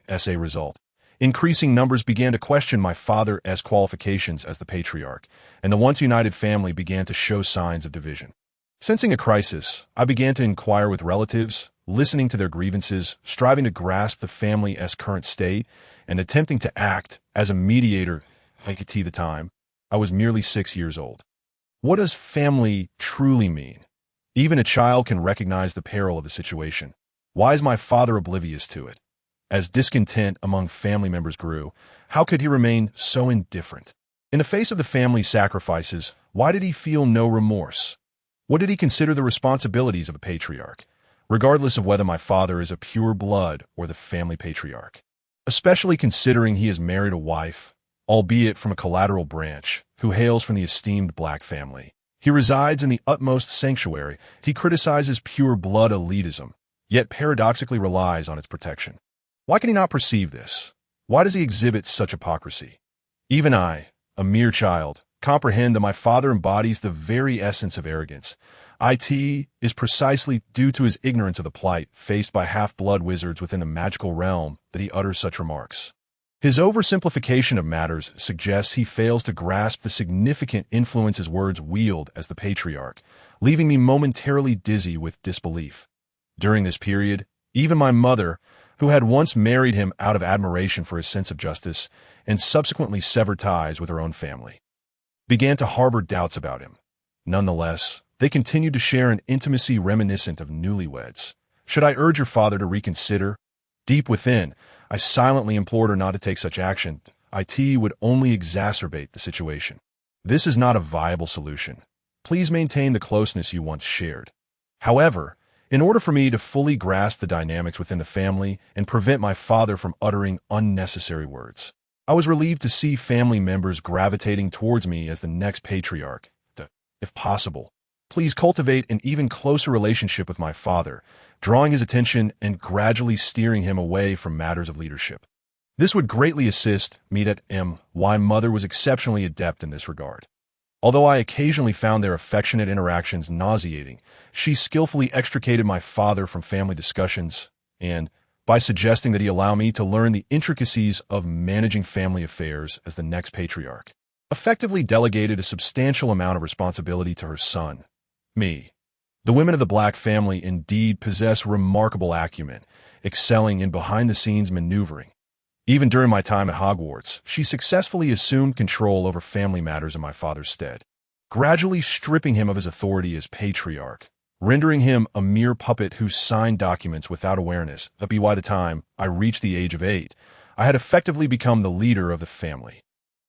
S1: As a result, increasing numbers began to question my father's qualifications as the patriarch, and the once united family began to show signs of division. Sensing a crisis, I began to inquire with relatives, listening to their grievances, striving to grasp the family's current state, and attempting to act as a mediator. At the time, I was merely 6 years old. What does family truly mean? Even a child can recognize the peril of the situation. Why is my father oblivious to it? As discontent among family members grew, how could he remain so indifferent? In the face of the family's sacrifices, why did he feel no remorse? What did he consider the responsibilities of a patriarch? regardless of whether my father is a pure blood or the family patriarch. Especially considering he has married a wife, albeit from a collateral branch, who hails from the esteemed black family. He resides in the utmost sanctuary. He criticizes pure blood elitism, yet paradoxically relies on its protection. Why can he not perceive this? Why does he exhibit such hypocrisy? Even I, a mere child, comprehend that my father embodies the very essence of arrogance. It is precisely due to his ignorance of the plight faced by half-blood wizards within the magical realm that he utters such remarks. His oversimplification of matters suggests he fails to grasp the significant influence his words wield as the patriarch, leaving me momentarily dizzy with disbelief. During this period, even my mother, who had once married him out of admiration for his sense of justice and subsequently severed ties with her own family, began to harbor doubts about him. Nonetheless, they continued to share an intimacy reminiscent of newlyweds. Should I urge your father to reconsider? Deep within, I silently implored her not to take such action. It would only exacerbate the situation. This is not a viable solution. Please maintain the closeness you once shared. However, in order for me to fully grasp the dynamics within the family and prevent my father from uttering unnecessary words, I was relieved to see family members gravitating towards me as the next patriarch. If possible, please cultivate an even closer relationship with my father, drawing his attention and gradually steering him away from matters of leadership. This would greatly assist me that my mother was exceptionally adept in this regard. Although I occasionally found their affectionate interactions nauseating, she skillfully extricated my father from family discussions and, by suggesting that he allow me to learn the intricacies of managing family affairs as the next patriarch, effectively delegated a substantial amount of responsibility to her son, me. The women of the black family indeed possess remarkable acumen, excelling in behind-the-scenes maneuvering. Even during my time at Hogwarts, she successfully assumed control over family matters in my father's stead, gradually stripping him of his authority as patriarch, rendering him a mere puppet who signed documents without awareness that by the time I reached the age of 8, I had effectively become the leader of the family.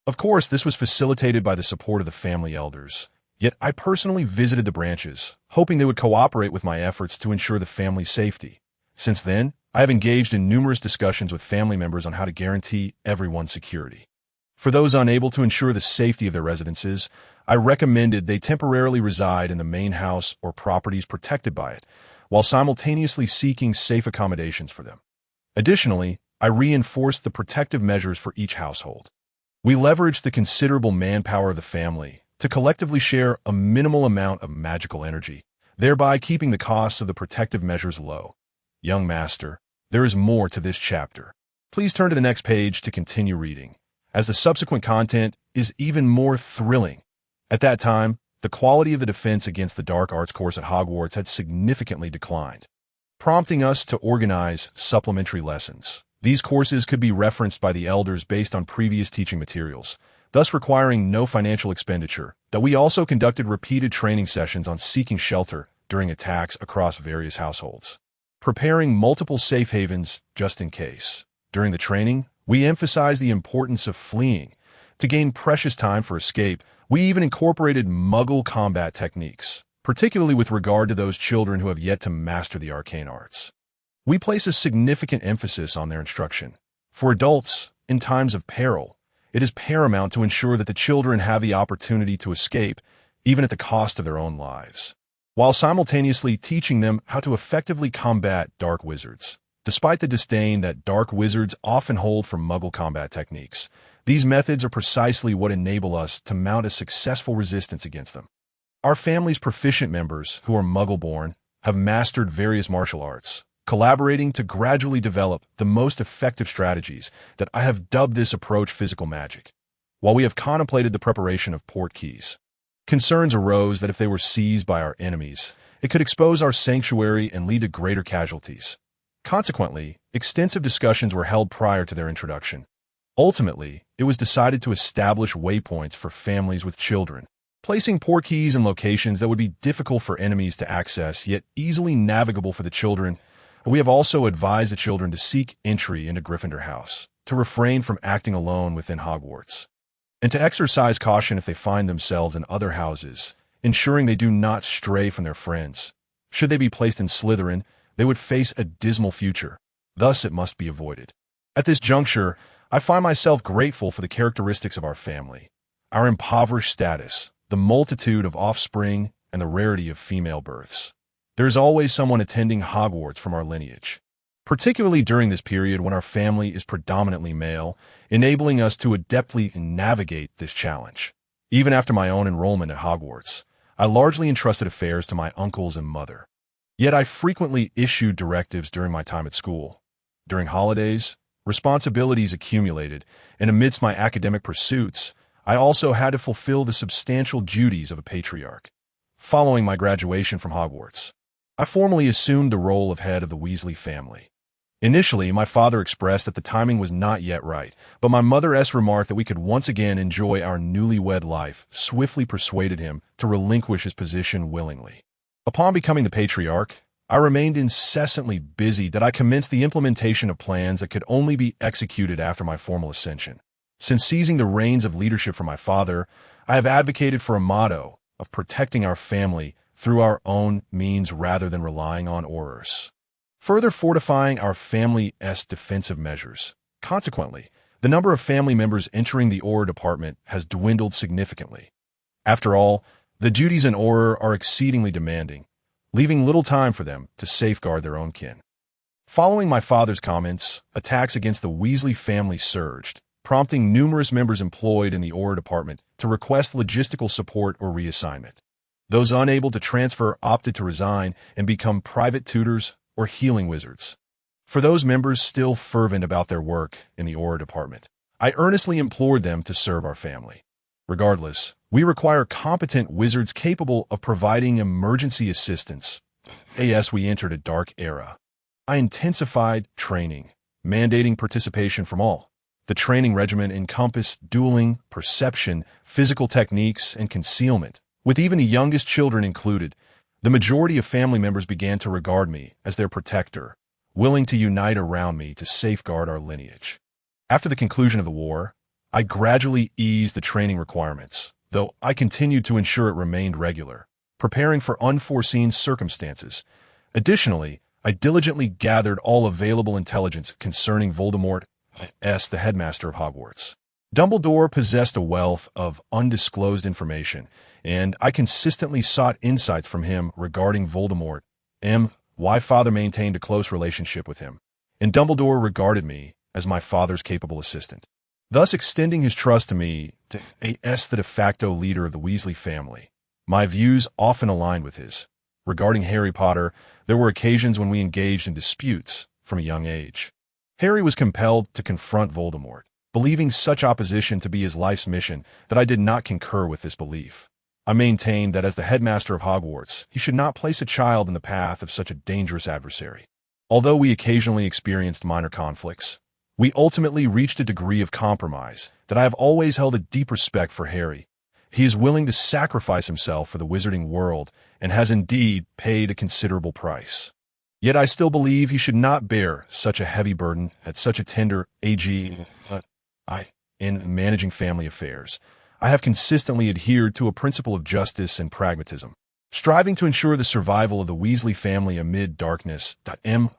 S1: Of course, this was facilitated by the support of the family elders. Yet I personally visited the branches, hoping they would cooperate with my efforts to ensure the family's safety. Since then, I have engaged in numerous discussions with family members on how to guarantee everyone's security. For those unable to ensure the safety of their residences, I recommended they temporarily reside in the main house or properties protected by it, while simultaneously seeking safe accommodations for them. Additionally, I reinforced the protective measures for each household. We leveraged the considerable manpower of the family to collectively share a minimal amount of magical energy, thereby keeping the costs of the protective measures low. Young master, there is more to this chapter. Please turn to the next page to continue reading, as the subsequent content is even more thrilling. At that time, the quality of the defense against the dark arts course at Hogwarts had significantly declined, prompting us to organize supplementary lessons. These courses could be referenced by the elders based on previous teaching materials, thus requiring no financial expenditure. That we also conducted repeated training sessions on seeking shelter during attacks across various households, preparing multiple safe havens just in case. During the training, we emphasized the importance of fleeing. To gain precious time for escape, we even incorporated Muggle combat techniques, particularly with regard to those children who have yet to master the arcane arts. We place a significant emphasis on their instruction. For adults, in times of peril, it is paramount to ensure that the children have the opportunity to escape, even at the cost of their own lives, while simultaneously teaching them how to effectively combat dark wizards. Despite the disdain that dark wizards often hold for Muggle combat techniques, these methods are precisely what enable us to mount a successful resistance against them. Our family's proficient members, who are Muggle-born, have mastered various martial arts, collaborating to gradually develop the most effective strategies that I have dubbed this approach physical magic. While we have contemplated the preparation of port keys, concerns arose that if they were seized by our enemies, it could expose our sanctuary and lead to greater casualties. Consequently, extensive discussions were held prior to their introduction. Ultimately, it was decided to establish waypoints for families with children, placing port keys in locations that would be difficult for enemies to access yet easily navigable for the children. We have also advised the children to seek entry into Gryffindor House, to refrain from acting alone within Hogwarts, and to exercise caution if they find themselves in other houses, ensuring they do not stray from their friends. Should they be placed in Slytherin, they would face a dismal future. Thus, it must be avoided. At this juncture, I find myself grateful for the characteristics of our family, our impoverished status, the multitude of offspring, and the rarity of female births. There is always someone attending Hogwarts from our lineage, particularly during this period when our family is predominantly male, enabling us to adeptly navigate this challenge. Even after my own enrollment at Hogwarts, I largely entrusted affairs to my uncles and mother. Yet I frequently issued directives during my time at school. During holidays, responsibilities accumulated, and amidst my academic pursuits, I also had to fulfill the substantial duties of a patriarch. Following my graduation from Hogwarts, I formally assumed the role of head of the Weasley family. Initially, my father expressed that the timing was not yet right, but my mother's remark that we could once again enjoy our newlywed life swiftly persuaded him to relinquish his position willingly. Upon becoming the patriarch, I remained incessantly busy that I commenced the implementation of plans that could only be executed after my formal ascension. Since seizing the reins of leadership from my father, I have advocated for a motto of protecting our family through our own means rather than relying on orders, further fortifying our family's defensive measures. Consequently, the number of family members entering the Auror department has dwindled significantly. After all, the duties in Auror are exceedingly demanding, leaving little time for them to safeguard their own kin. Following my father's comments, attacks against the Weasley family surged, prompting numerous members employed in the Auror department to request logistical support or reassignment. Those unable to transfer opted to resign and become private tutors or healing wizards. For those members still fervent about their work in the Auror department, I earnestly implored them to serve our family. Regardless, we require competent wizards capable of providing emergency assistance. As we entered a dark era, I intensified training, mandating participation from all. The training regimen encompassed dueling, perception, physical techniques, and concealment, with even the youngest children included. The majority of family members began to regard me as their protector, willing to unite around me to safeguard our lineage. After the conclusion of the war, I gradually eased the training requirements, though I continued to ensure it remained regular, preparing for unforeseen circumstances. Additionally, I diligently gathered all available intelligence concerning Voldemort, the headmaster of Hogwarts. Dumbledore possessed a wealth of undisclosed information, and I consistently sought insights from him regarding Voldemort. My father maintained a close relationship with him, and Dumbledore regarded me as my father's capable assistant, thus extending his trust to me as the de facto leader of the Weasley family. My views often aligned with his. Regarding Harry Potter, there were occasions when we engaged in disputes from a young age. Harry was compelled to confront Voldemort, believing such opposition to be his life's mission that I did not concur with this belief. I maintained that as the headmaster of Hogwarts, he should not place a child in the path of such a dangerous adversary. Although we occasionally experienced minor conflicts, we ultimately reached a degree of compromise that I have always held a deep respect for Harry. He is willing to sacrifice himself for the wizarding world and has indeed paid a considerable price. Yet I still believe he should not bear such a heavy burden at such a tender age. In managing family affairs, I have consistently adhered to a principle of justice and pragmatism, striving to ensure the survival of the Weasley family amid darkness.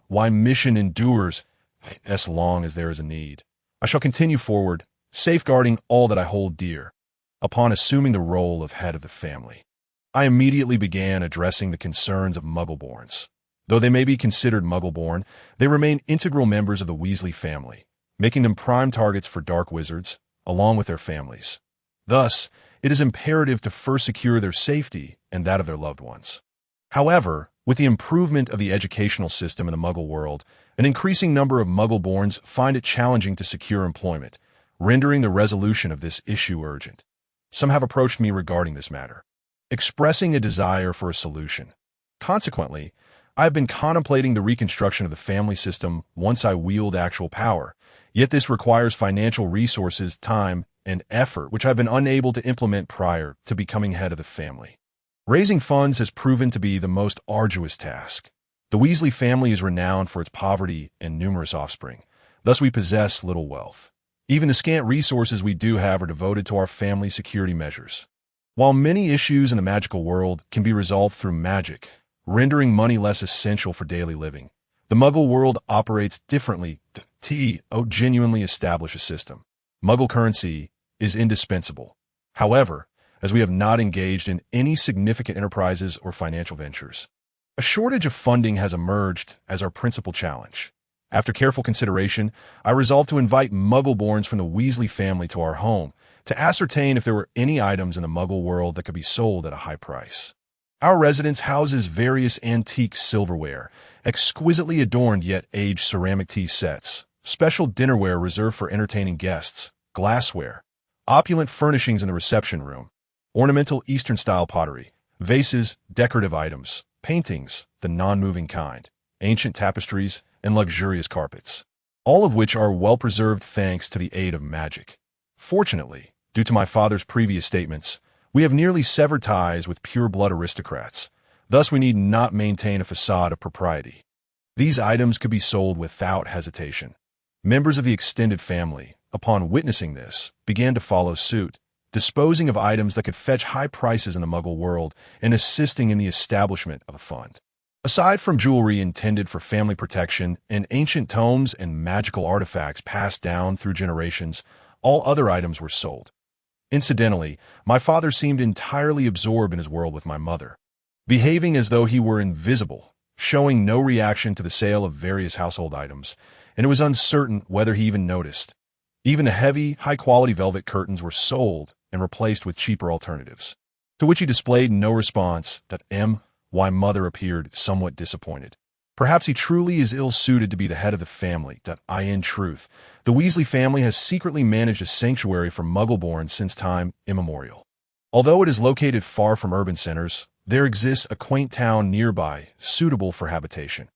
S1: My mission endures as long as there is a need. I shall continue forward, safeguarding all that I hold dear. Upon assuming the role of head of the family, I immediately began addressing the concerns of Muggleborns. Though they may be considered Muggleborn, they remain integral members of the Weasley family, making them prime targets for dark wizards, along with their families. Thus, it is imperative to first secure their safety and that of their loved ones. However, with the improvement of the educational system in the Muggle world, an increasing number of Muggleborns find it challenging to secure employment, rendering the resolution of this issue urgent. Some have approached me regarding this matter, expressing a desire for a solution. Consequently, I have been contemplating the reconstruction of the family system once I wield actual power, yet this requires financial resources, time, and effort which I've been unable to implement prior to becoming head of the family. Raising funds has proven to be the most arduous task. The Weasley family is renowned for its poverty and numerous offspring, thus we possess little wealth. Even the scant resources we do have are devoted to our family security measures. While many issues in the magical world can be resolved through magic, rendering money less essential for daily living. The Muggle world operates differently to genuinely establish a system. Muggle currency is indispensable. However, as we have not engaged in any significant enterprises or financial ventures, a shortage of funding has emerged as our principal challenge. After careful consideration, I resolved to invite Muggle-borns from the Weasley family to our home to ascertain if there were any items in the Muggle world that could be sold at a high price. Our residence houses various antique silverware, exquisitely adorned yet aged ceramic tea sets, special dinnerware reserved for entertaining guests, glassware, opulent furnishings in the reception room, ornamental Eastern-style pottery, vases, decorative items, paintings, the non-moving kind, ancient tapestries, and luxurious carpets, all of which are well-preserved thanks to the aid of magic. Fortunately, due to my father's previous statements, we have nearly severed ties with pure-blood aristocrats. Thus, we need not maintain a facade of propriety. These items could be sold without hesitation. Members of the extended family, upon witnessing this, began to follow suit, disposing of items that could fetch high prices in the Muggle world and assisting in the establishment of a fund. Aside from jewelry intended for family protection and ancient tomes and magical artifacts passed down through generations, all other items were sold. Incidentally, my father seemed entirely absorbed in his world with my mother, behaving as though he were invisible, showing no reaction to the sale of various household items, and it was uncertain whether he even noticed. Even the heavy, high-quality velvet curtains were sold and replaced with cheaper alternatives, to which he displayed no response. Why mother appeared somewhat disappointed. Perhaps he truly is ill-suited to be the head of the family. In truth, the Weasley family has secretly managed a sanctuary for Muggle-born since time immemorial. Although it is located far from urban centers, there exists a quaint town nearby, suitable for habitation.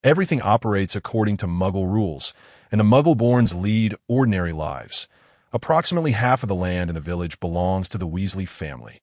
S1: Everything operates according to Muggle rules, and the Muggle-borns lead ordinary lives. Approximately half of the land in the village belongs to the Weasley family,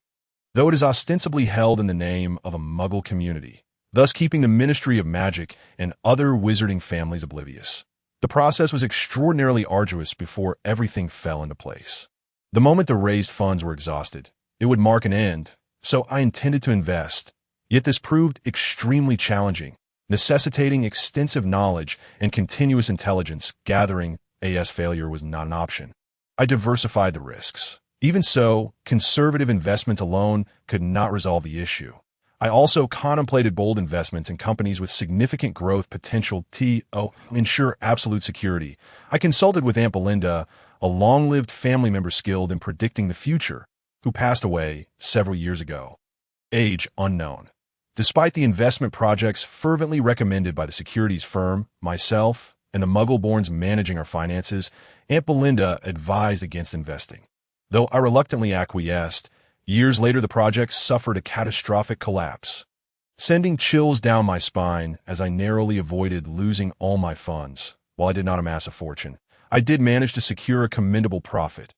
S1: though it is ostensibly held in the name of a Muggle community, thus keeping the Ministry of Magic and other wizarding families oblivious. The process was extraordinarily arduous before everything fell into place. The moment the raised funds were exhausted, it would mark an end, so I intended to invest. Yet this proved extremely challenging, necessitating extensive knowledge and continuous intelligence gathering. Failure was not an option. I diversified the risks. Even so, conservative investments alone could not resolve the issue. I also contemplated bold investments in companies with significant growth potential to ensure absolute security. I consulted with Aunt Belinda, a long-lived family member skilled in predicting the future, who passed away several years ago. Age unknown. Despite the investment projects fervently recommended by the securities firm, myself, and the Muggle-borns managing our finances, Aunt Belinda advised against investing. Though I reluctantly acquiesced, years later the project suffered a catastrophic collapse, sending chills down my spine as I narrowly avoided losing all my funds. While I did not amass a fortune, I did manage to secure a commendable profit.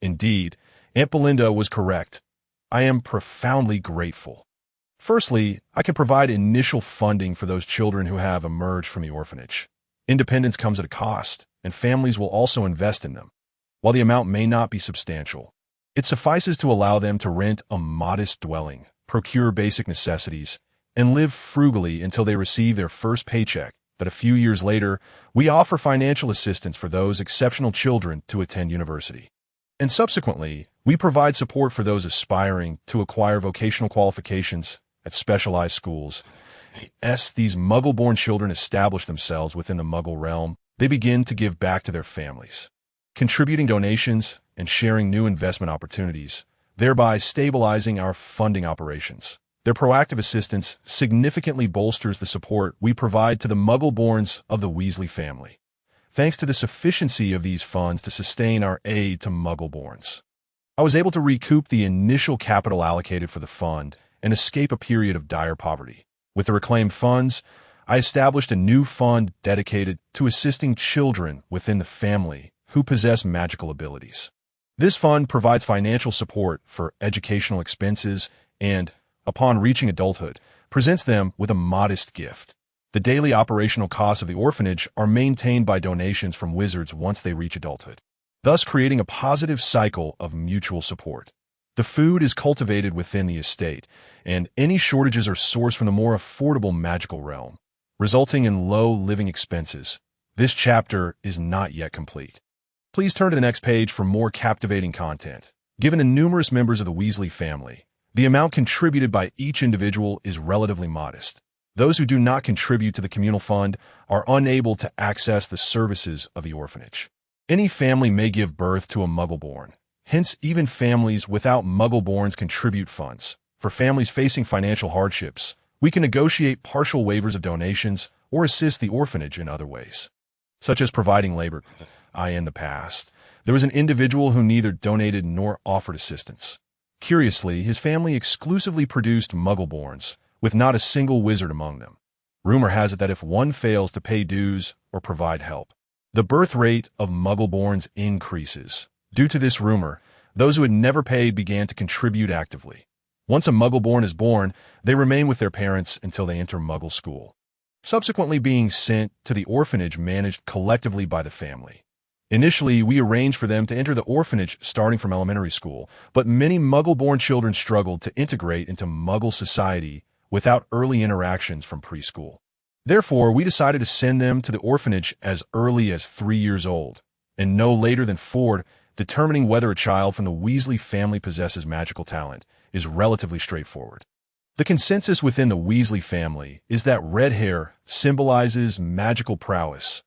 S1: Indeed, Aunt Belinda was correct. I am profoundly grateful. Firstly, I can provide initial funding for those children who have emerged from the orphanage. Independence comes at a cost, and families will also invest in them. While the amount may not be substantial, it suffices to allow them to rent a modest dwelling, procure basic necessities, and live frugally until they receive their first paycheck. But a few years later, we offer financial assistance for those exceptional children to attend university. And subsequently, we provide support for those aspiring to acquire vocational qualifications at specialized schools. As these Muggle-born children establish themselves within the Muggle realm, they begin to give back to their families, contributing donations and sharing new investment opportunities, thereby stabilizing our funding operations. Their proactive assistance significantly bolsters the support we provide to the Muggle-borns of the Weasley family, thanks to the sufficiency of these funds to sustain our aid to Muggle-borns. I was able to recoup the initial capital allocated for the fund and escape a period of dire poverty. With the reclaimed funds, I established a new fund dedicated to assisting children within the family who possess magical abilities. This fund provides financial support for educational expenses and, upon reaching adulthood, presents them with a modest gift. The daily operational costs of the orphanage are maintained by donations from wizards once they reach adulthood, thus creating a positive cycle of mutual support. The food is cultivated within the estate, and any shortages are sourced from the more affordable magical realm, resulting in low living expenses. This chapter is not yet complete. Please turn to the next page for more captivating content. Given the numerous members of the Weasley family, the amount contributed by each individual is relatively modest. Those who do not contribute to the communal fund are unable to access the services of the orphanage. Any family may give birth to a Muggle-born. Hence, even families without Muggle-borns contribute funds. For families facing financial hardships, we can negotiate partial waivers of donations or assist the orphanage in other ways, such as providing labor. In the past, there was an individual who neither donated nor offered assistance. Curiously, his family exclusively produced Muggle-borns, with not a single wizard among them. Rumor has it that if one fails to pay dues or provide help, the birth rate of Muggle-borns increases. Due to this rumor, those who had never paid began to contribute actively. Once a Muggle-born is born, they remain with their parents until they enter Muggle school, subsequently being sent to the orphanage managed collectively by the family. Initially, we arranged for them to enter the orphanage starting from elementary school, but many Muggle-born children struggled to integrate into Muggle society without early interactions from preschool. Therefore, we decided to send them to the orphanage as early as 3 years old, and no later than 4. Determining whether a child from the Weasley family possesses magical talent is relatively straightforward. The consensus within the Weasley family is that red hair symbolizes magical prowess.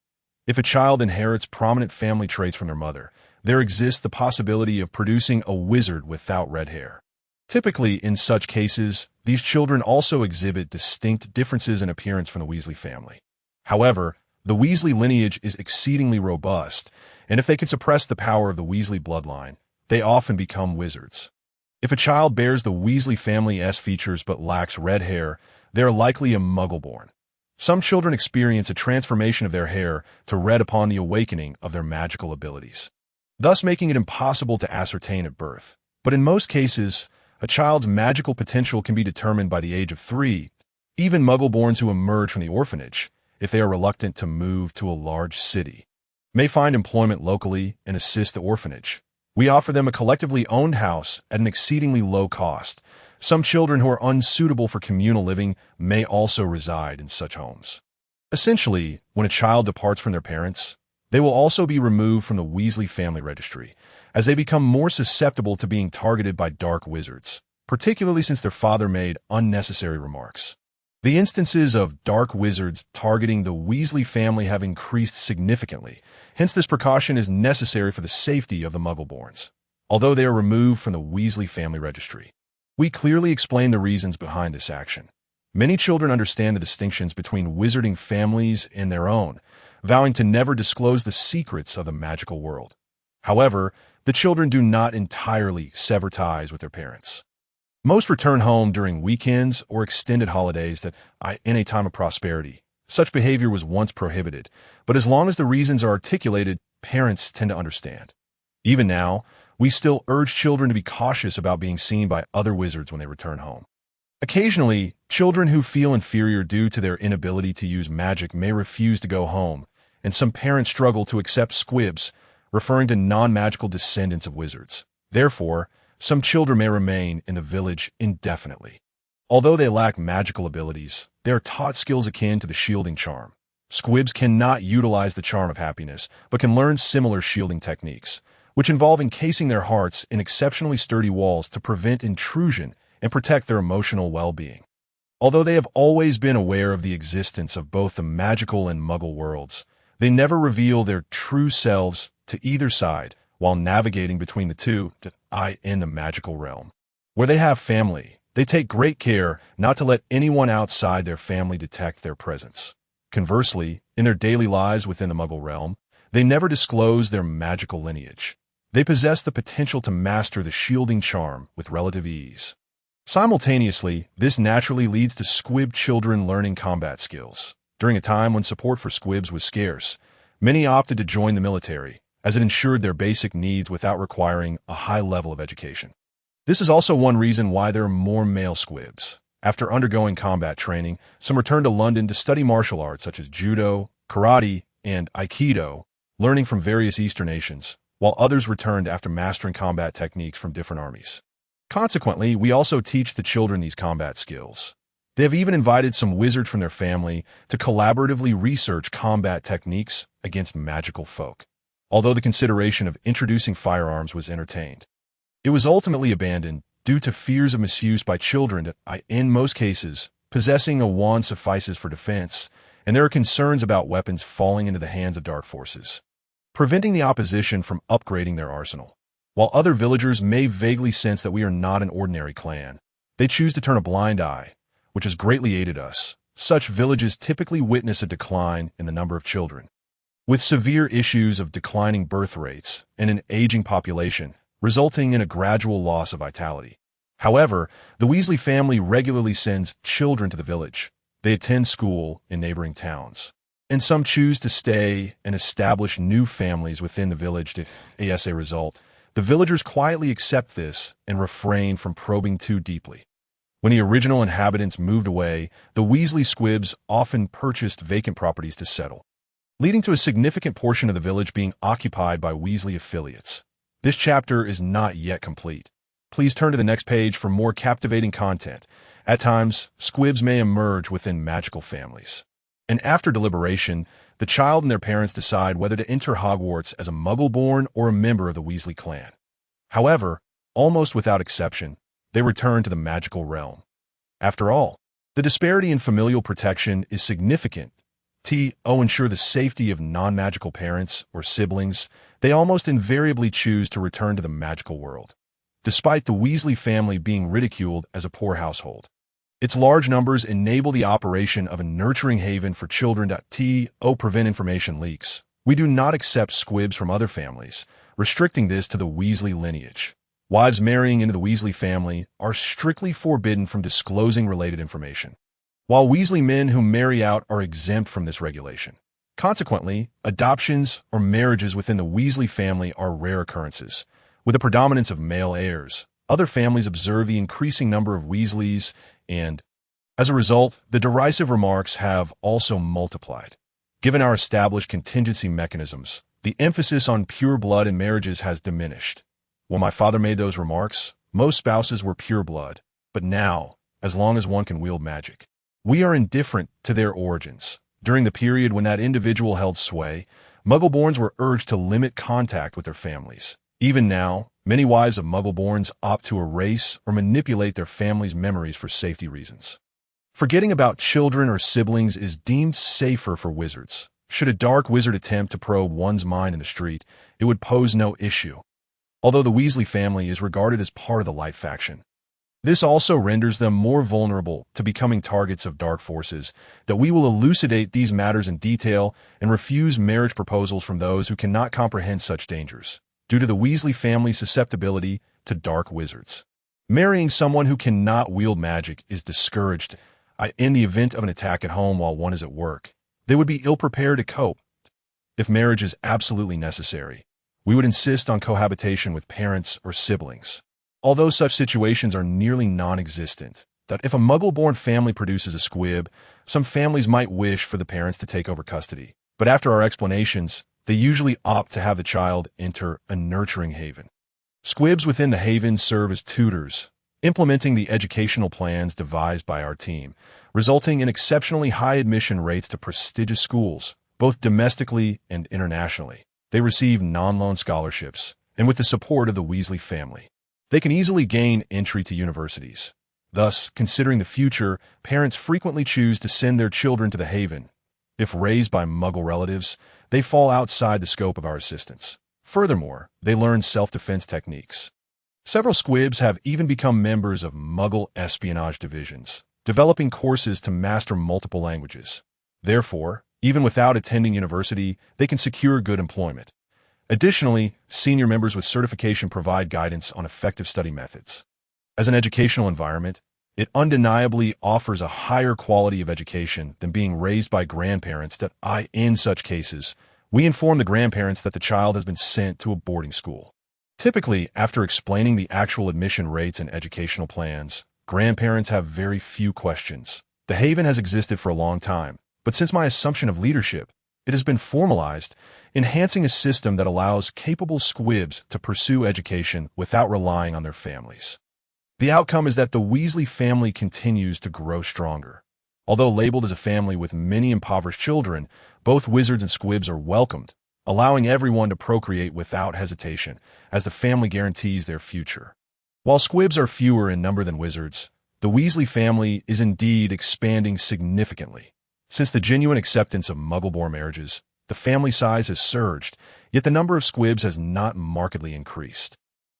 S1: If a child inherits prominent family traits from their mother, there exists the possibility of producing a wizard without red hair. Typically, in such cases, these children also exhibit distinct differences in appearance from the Weasley family. However, the Weasley lineage is exceedingly robust, and if they can suppress the power of the Weasley bloodline, they often become wizards. If a child bears the Weasley family's features but lacks red hair, they are likely a Muggle-born. Some children experience a transformation of their hair to red upon the awakening of their magical abilities, thus making it impossible to ascertain at birth. But in most cases, a child's magical potential can be determined by the age of 3. Even Muggle-borns who emerge from the orphanage, if they are reluctant to move to a large city, may find employment locally and assist the orphanage. We offer them a collectively owned house at an exceedingly low cost. Some children who are unsuitable for communal living may also reside in such homes. Essentially, when a child departs from their parents, they will also be removed from the Weasley family registry, as they become more susceptible to being targeted by dark wizards, particularly since their father made unnecessary remarks. The instances of dark wizards targeting the Weasley family have increased significantly, hence this precaution is necessary for the safety of the Muggle-borns, although they are removed from the Weasley family registry. We clearly explain the reasons behind this action. Many children understand the distinctions between wizarding families and their own, vowing to never disclose the secrets of the magical world. However, the children do not entirely sever ties with their parents. Most return home during weekends or extended holidays in a time of prosperity. Such behavior was once prohibited, but as long as the reasons are articulated, parents tend to understand. Even now, we still urge children to be cautious about being seen by other wizards when they return home. Occasionally, children who feel inferior due to their inability to use magic may refuse to go home, and some parents struggle to accept squibs, referring to non-magical descendants of wizards. Therefore, some children may remain in the village indefinitely. Although they lack magical abilities, they are taught skills akin to the shielding charm. Squibs cannot utilize the charm of happiness, but can learn similar shielding techniques, which involve encasing their hearts in exceptionally sturdy walls to prevent intrusion and protect their emotional well-being. Although they have always been aware of the existence of both the magical and Muggle worlds, they never reveal their true selves to either side while navigating between the two in the magical realm. Where they have family, they take great care not to let anyone outside their family detect their presence. Conversely, in their daily lives within the Muggle realm, they never disclose their magical lineage. They possess the potential to master the shielding charm with relative ease. Simultaneously, this naturally leads to squib children learning combat skills. During a time when support for squibs was scarce, many opted to join the military, as it ensured their basic needs without requiring a high level of education. This is also one reason why there are more male squibs. After undergoing combat training, some return to London to study martial arts such as judo, karate, and aikido, learning from various Eastern nations, while others returned after mastering combat techniques from different armies. Consequently, we also teach the children these combat skills. They have even invited some wizards from their family to collaboratively research combat techniques against magical folk. Although the consideration of introducing firearms was entertained, it was ultimately abandoned due to fears of misuse by children. In most cases, possessing a wand suffices for defense, and there are concerns about weapons falling into the hands of dark forces, preventing the opposition from upgrading their arsenal. While other villagers may vaguely sense that we are not an ordinary clan, they choose to turn a blind eye, which has greatly aided us. Such villages typically witness a decline in the number of children, with severe issues of declining birth rates and an aging population, resulting in a gradual loss of vitality. However, the Weasley family regularly sends children to the village. They attend school in neighboring towns, and some choose to stay and establish new families within the village. As a result, the villagers quietly accept this and refrain from probing too deeply. When the original inhabitants moved away, the Weasley squibs often purchased vacant properties to settle, leading to a significant portion of the village being occupied by Weasley affiliates. This chapter is not yet complete. Please turn to the next page for more captivating content. At times, squibs may emerge within magical families, and after deliberation, the child and their parents decide whether to enter Hogwarts as a Muggle-born or a member of the Weasley clan. However, almost without exception, they return to the magical realm. After all, the disparity in familial protection is significant. To ensure the safety of non-magical parents or siblings, they almost invariably choose to return to the magical world, despite the Weasley family being ridiculed as a poor household. Its large numbers enable the operation of a nurturing haven for children to prevent information leaks. We do not accept squibs from other families, restricting this to the Weasley lineage. Wives marrying into the Weasley family are strictly forbidden from disclosing related information, while Weasley men who marry out are exempt from this regulation. Consequently, adoptions or marriages within the Weasley family are rare occurrences. With a predominance of male heirs, other families observe the increasing number of Weasleys, and, as a result, the derisive remarks have also multiplied. Given our established contingency mechanisms, the emphasis on pure blood in marriages has diminished. When my father made those remarks, most spouses were pure blood, but now, as long as one can wield magic, we are indifferent to their origins. During the period when that individual held sway, Muggle-borns were urged to limit contact with their families. Even now, many wives of Muggle-borns opt to erase or manipulate their family's memories for safety reasons. Forgetting about children or siblings is deemed safer for wizards. Should a dark wizard attempt to probe one's mind in the street, it would pose no issue, although the Weasley family is regarded as part of the light faction. This also renders them more vulnerable to becoming targets of dark forces. That we will elucidate these matters in detail and refuse marriage proposals from those who cannot comprehend such dangers, due to the Weasley family's susceptibility to dark wizards. Marrying someone who cannot wield magic is discouraged. In the event of an attack at home while one is at work, they would be ill-prepared to cope. If marriage is absolutely necessary, we would insist on cohabitation with parents or siblings, although such situations are nearly non-existent. That if a Muggle-born family produces a squib, some families might wish for the parents to take over custody. But after our explanations, they usually opt to have the child enter a nurturing haven. Squibs within the haven serve as tutors, implementing the educational plans devised by our team, resulting in exceptionally high admission rates to prestigious schools, both domestically and internationally. They receive non-loan scholarships, and with the support of the Weasley family, they can easily gain entry to universities. Thus, considering the future, parents frequently choose to send their children to the haven. If raised by Muggle relatives, they fall outside the scope of our assistance. Furthermore, they learn self-defense techniques. Several squibs have even become members of Muggle espionage divisions, developing courses to master multiple languages. Therefore, even without attending university, they can secure good employment. Additionally, senior members with certification provide guidance on effective study methods. As an educational environment, it undeniably offers a higher quality of education than being raised by grandparents. In such cases, we inform the grandparents that the child has been sent to a boarding school. Typically, after explaining the actual admission rates and educational plans, grandparents have very few questions. The haven has existed for a long time, but since my assumption of leadership, it has been formalized, enhancing a system that allows capable squibs to pursue education without relying on their families. The outcome is that the Weasley family continues to grow stronger. Although labeled as a family with many impoverished children, both wizards and squibs are welcomed, allowing everyone to procreate without hesitation, as the family guarantees their future. While squibs are fewer in number than wizards, the Weasley family is indeed expanding significantly. Since the genuine acceptance of Muggle-born marriages, the family size has surged, yet the number of squibs has not markedly increased,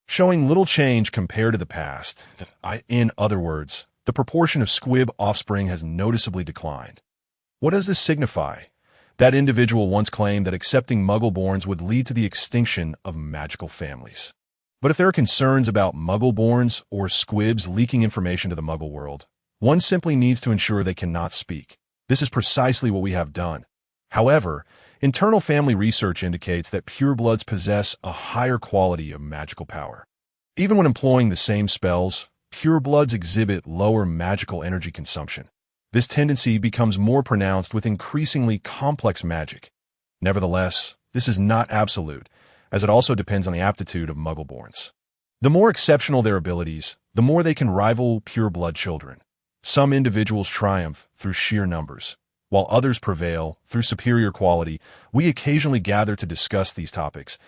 S1: showing little change compared to the past. In other words, the proportion of squib offspring has noticeably declined. What does this signify? That individual once claimed that accepting Muggle-borns would lead to the extinction of magical families. But if there are concerns about Muggle-borns or squibs leaking information to the Muggle world, one simply needs to ensure they cannot speak. This is precisely what we have done. However, internal family research indicates that purebloods possess a higher quality of magical power. Even when employing the same spells, purebloods exhibit lower magical energy consumption. This tendency becomes more pronounced with increasingly complex magic. Nevertheless, this is not absolute, as it also depends on the aptitude of Muggle-borns. The more exceptional their abilities, the more they can rival pureblood children. Some individuals triumph through sheer numbers, while others prevail through superior quality. We occasionally gather to discuss these topics,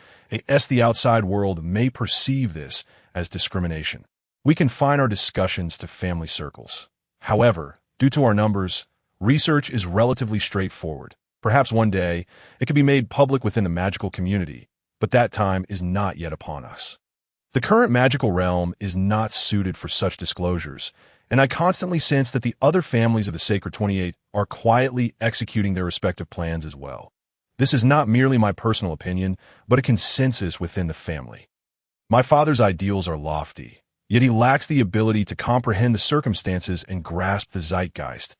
S1: as the outside world may perceive this as discrimination. We confine our discussions to family circles. However, due to our numbers, research is relatively straightforward. Perhaps one day, it could be made public within the magical community, but that time is not yet upon us. The current magical realm is not suited for such disclosures, and I constantly sense that the other families of the Sacred 28 are quietly executing their respective plans as well. This is not merely my personal opinion, but a consensus within the family. My father's ideals are lofty, yet he lacks the ability to comprehend the circumstances and grasp the zeitgeist.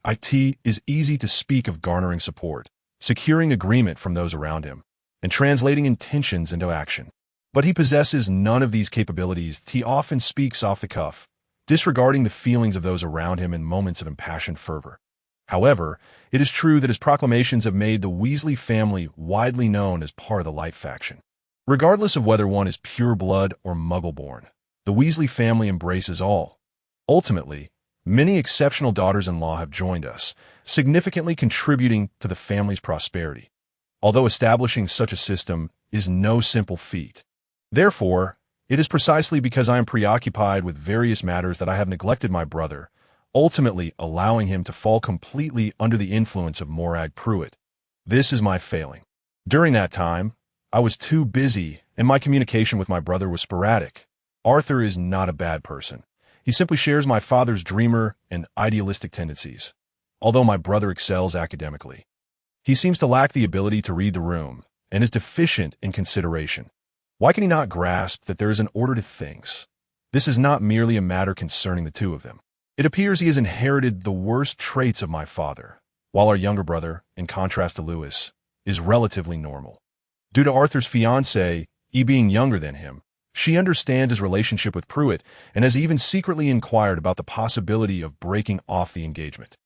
S1: It is easy to speak of garnering support, securing agreement from those around him, and translating intentions into action. But he possesses none of these capabilities. He often speaks off the cuff, disregarding the feelings of those around him in moments of impassioned fervor. However, it is true that his proclamations have made the Weasley family widely known as part of the Light faction. Regardless of whether one is pure blood or Muggle-born, the Weasley family embraces all. Ultimately, many exceptional daughters-in-law have joined us, significantly contributing to the family's prosperity. Although establishing such a system is no simple feat. Therefore, it is precisely because I am preoccupied with various matters that I have neglected my brother, ultimately allowing him to fall completely under the influence of Morag Pruitt. This is my failing. During that time, I was too busy, and my communication with my brother was sporadic. Arthur is not a bad person. He simply shares my father's dreamer and idealistic tendencies, although my brother excels academically. He seems to lack the ability to read the room, and is deficient in consideration. Why can he not grasp that there is an order to things? This is not merely a matter concerning the two of them. It appears he has inherited the worst traits of my father, while our younger brother, in contrast to Lewis, is relatively normal. Due to Arthur's fiancée, being younger than him, she understands his relationship with Pruitt and has even secretly inquired about the possibility of breaking off the engagement.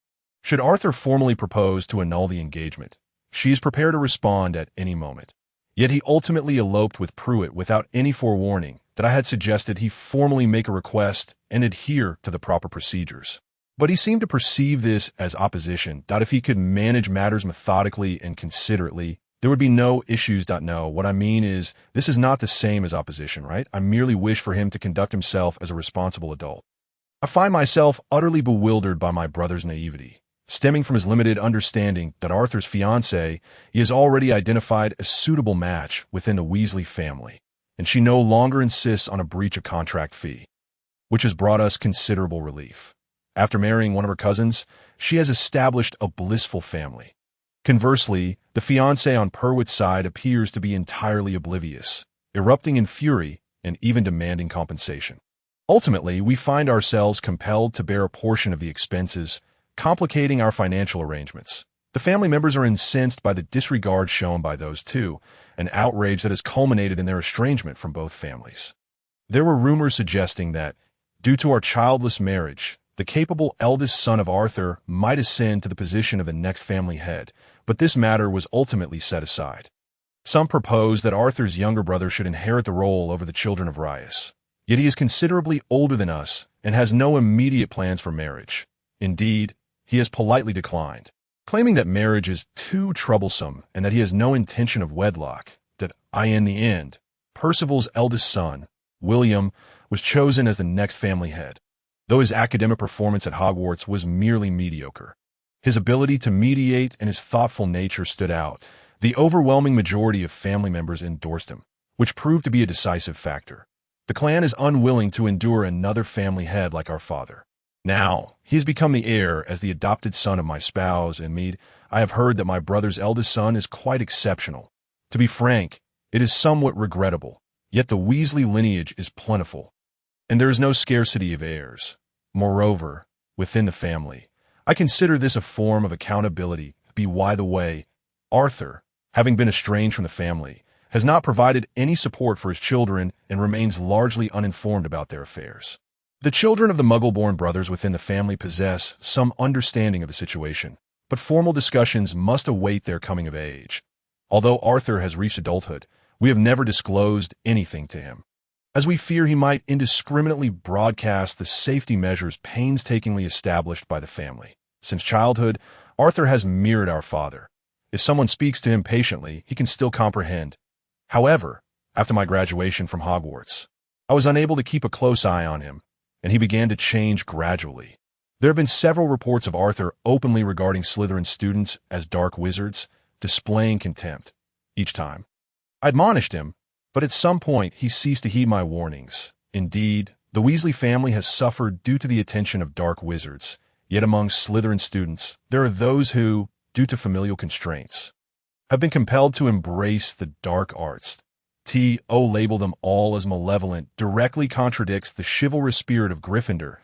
S1: Should Arthur formally propose to annul the engagement, she is prepared to respond at any moment. Yet he ultimately eloped with Pruitt without any forewarning that I had suggested he formally make a request and adhere to the proper procedures. But he seemed to perceive this as opposition, that if he could manage matters methodically and considerately, there would be no issues. No, what I mean is, this is not the same as opposition, right? I merely wish for him to conduct himself as a responsible adult. I find myself utterly bewildered by my brother's naivety, stemming from his limited understanding that Arthur's fiancée he has already identified a suitable match within the Weasley family, and she no longer insists on a breach of contract fee, which has brought us considerable relief. After marrying one of her cousins, she has established a blissful family. Conversely, the fiancé on Pruitt's side appears to be entirely oblivious, erupting in fury and even demanding compensation. Ultimately, we find ourselves compelled to bear a portion of the expenses, complicating our financial arrangements. The family members are incensed by the disregard shown by those two, an outrage that has culminated in their estrangement from both families. There were rumors suggesting that, due to our childless marriage, the capable eldest son of Arthur might ascend to the position of the next family head, but this matter was ultimately set aside. Some proposed that Arthur's younger brother should inherit the role over the children of Rias. Yet he is considerably older than us and has no immediate plans for marriage. Indeed, he has politely declined, claiming that marriage is too troublesome and that he has no intention of wedlock. That in the end, Percival's eldest son, William, was chosen as the next family head, though his academic performance at Hogwarts was merely mediocre. His ability to mediate and his thoughtful nature stood out. The overwhelming majority of family members endorsed him, which proved to be a decisive factor. The clan is unwilling to endure another family head like our father. Now, he has become the heir as the adopted son of my spouse and me. I have heard that my brother's eldest son is quite exceptional. To be frank, it is somewhat regrettable, yet the Weasley lineage is plentiful, and there is no scarcity of heirs. Moreover, within the family, I consider this a form of accountability. By the way, Arthur, having been estranged from the family, has not provided any support for his children and remains largely uninformed about their affairs. The children of the Muggle-born brothers within the family possess some understanding of the situation, but formal discussions must await their coming of age. Although Arthur has reached adulthood, we have never disclosed anything to him, as we fear he might indiscriminately broadcast the safety measures painstakingly established by the family. Since childhood, Arthur has mirrored our father. If someone speaks to him patiently, he can still comprehend. However, after my graduation from Hogwarts, I was unable to keep a close eye on him, and he began to change gradually. There have been several reports of Arthur openly regarding Slytherin students as dark wizards, displaying contempt. Each time, I admonished him, but at some point he ceased to heed my warnings. Indeed, the Weasley family has suffered due to the attention of dark wizards, yet among Slytherin students, there are those who, due to familial constraints, have been compelled to embrace the dark arts. Label them all as malevolent directly contradicts the chivalrous spirit of Gryffindor.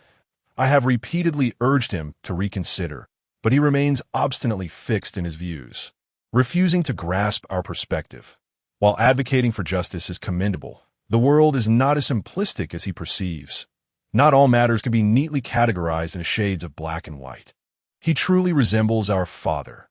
S1: I have repeatedly urged him to reconsider, but he remains obstinately fixed in his views, refusing to grasp our perspective. While advocating for justice is commendable, the world is not as simplistic as he perceives. Not all matters can be neatly categorized in shades of black and white. He truly resembles our father,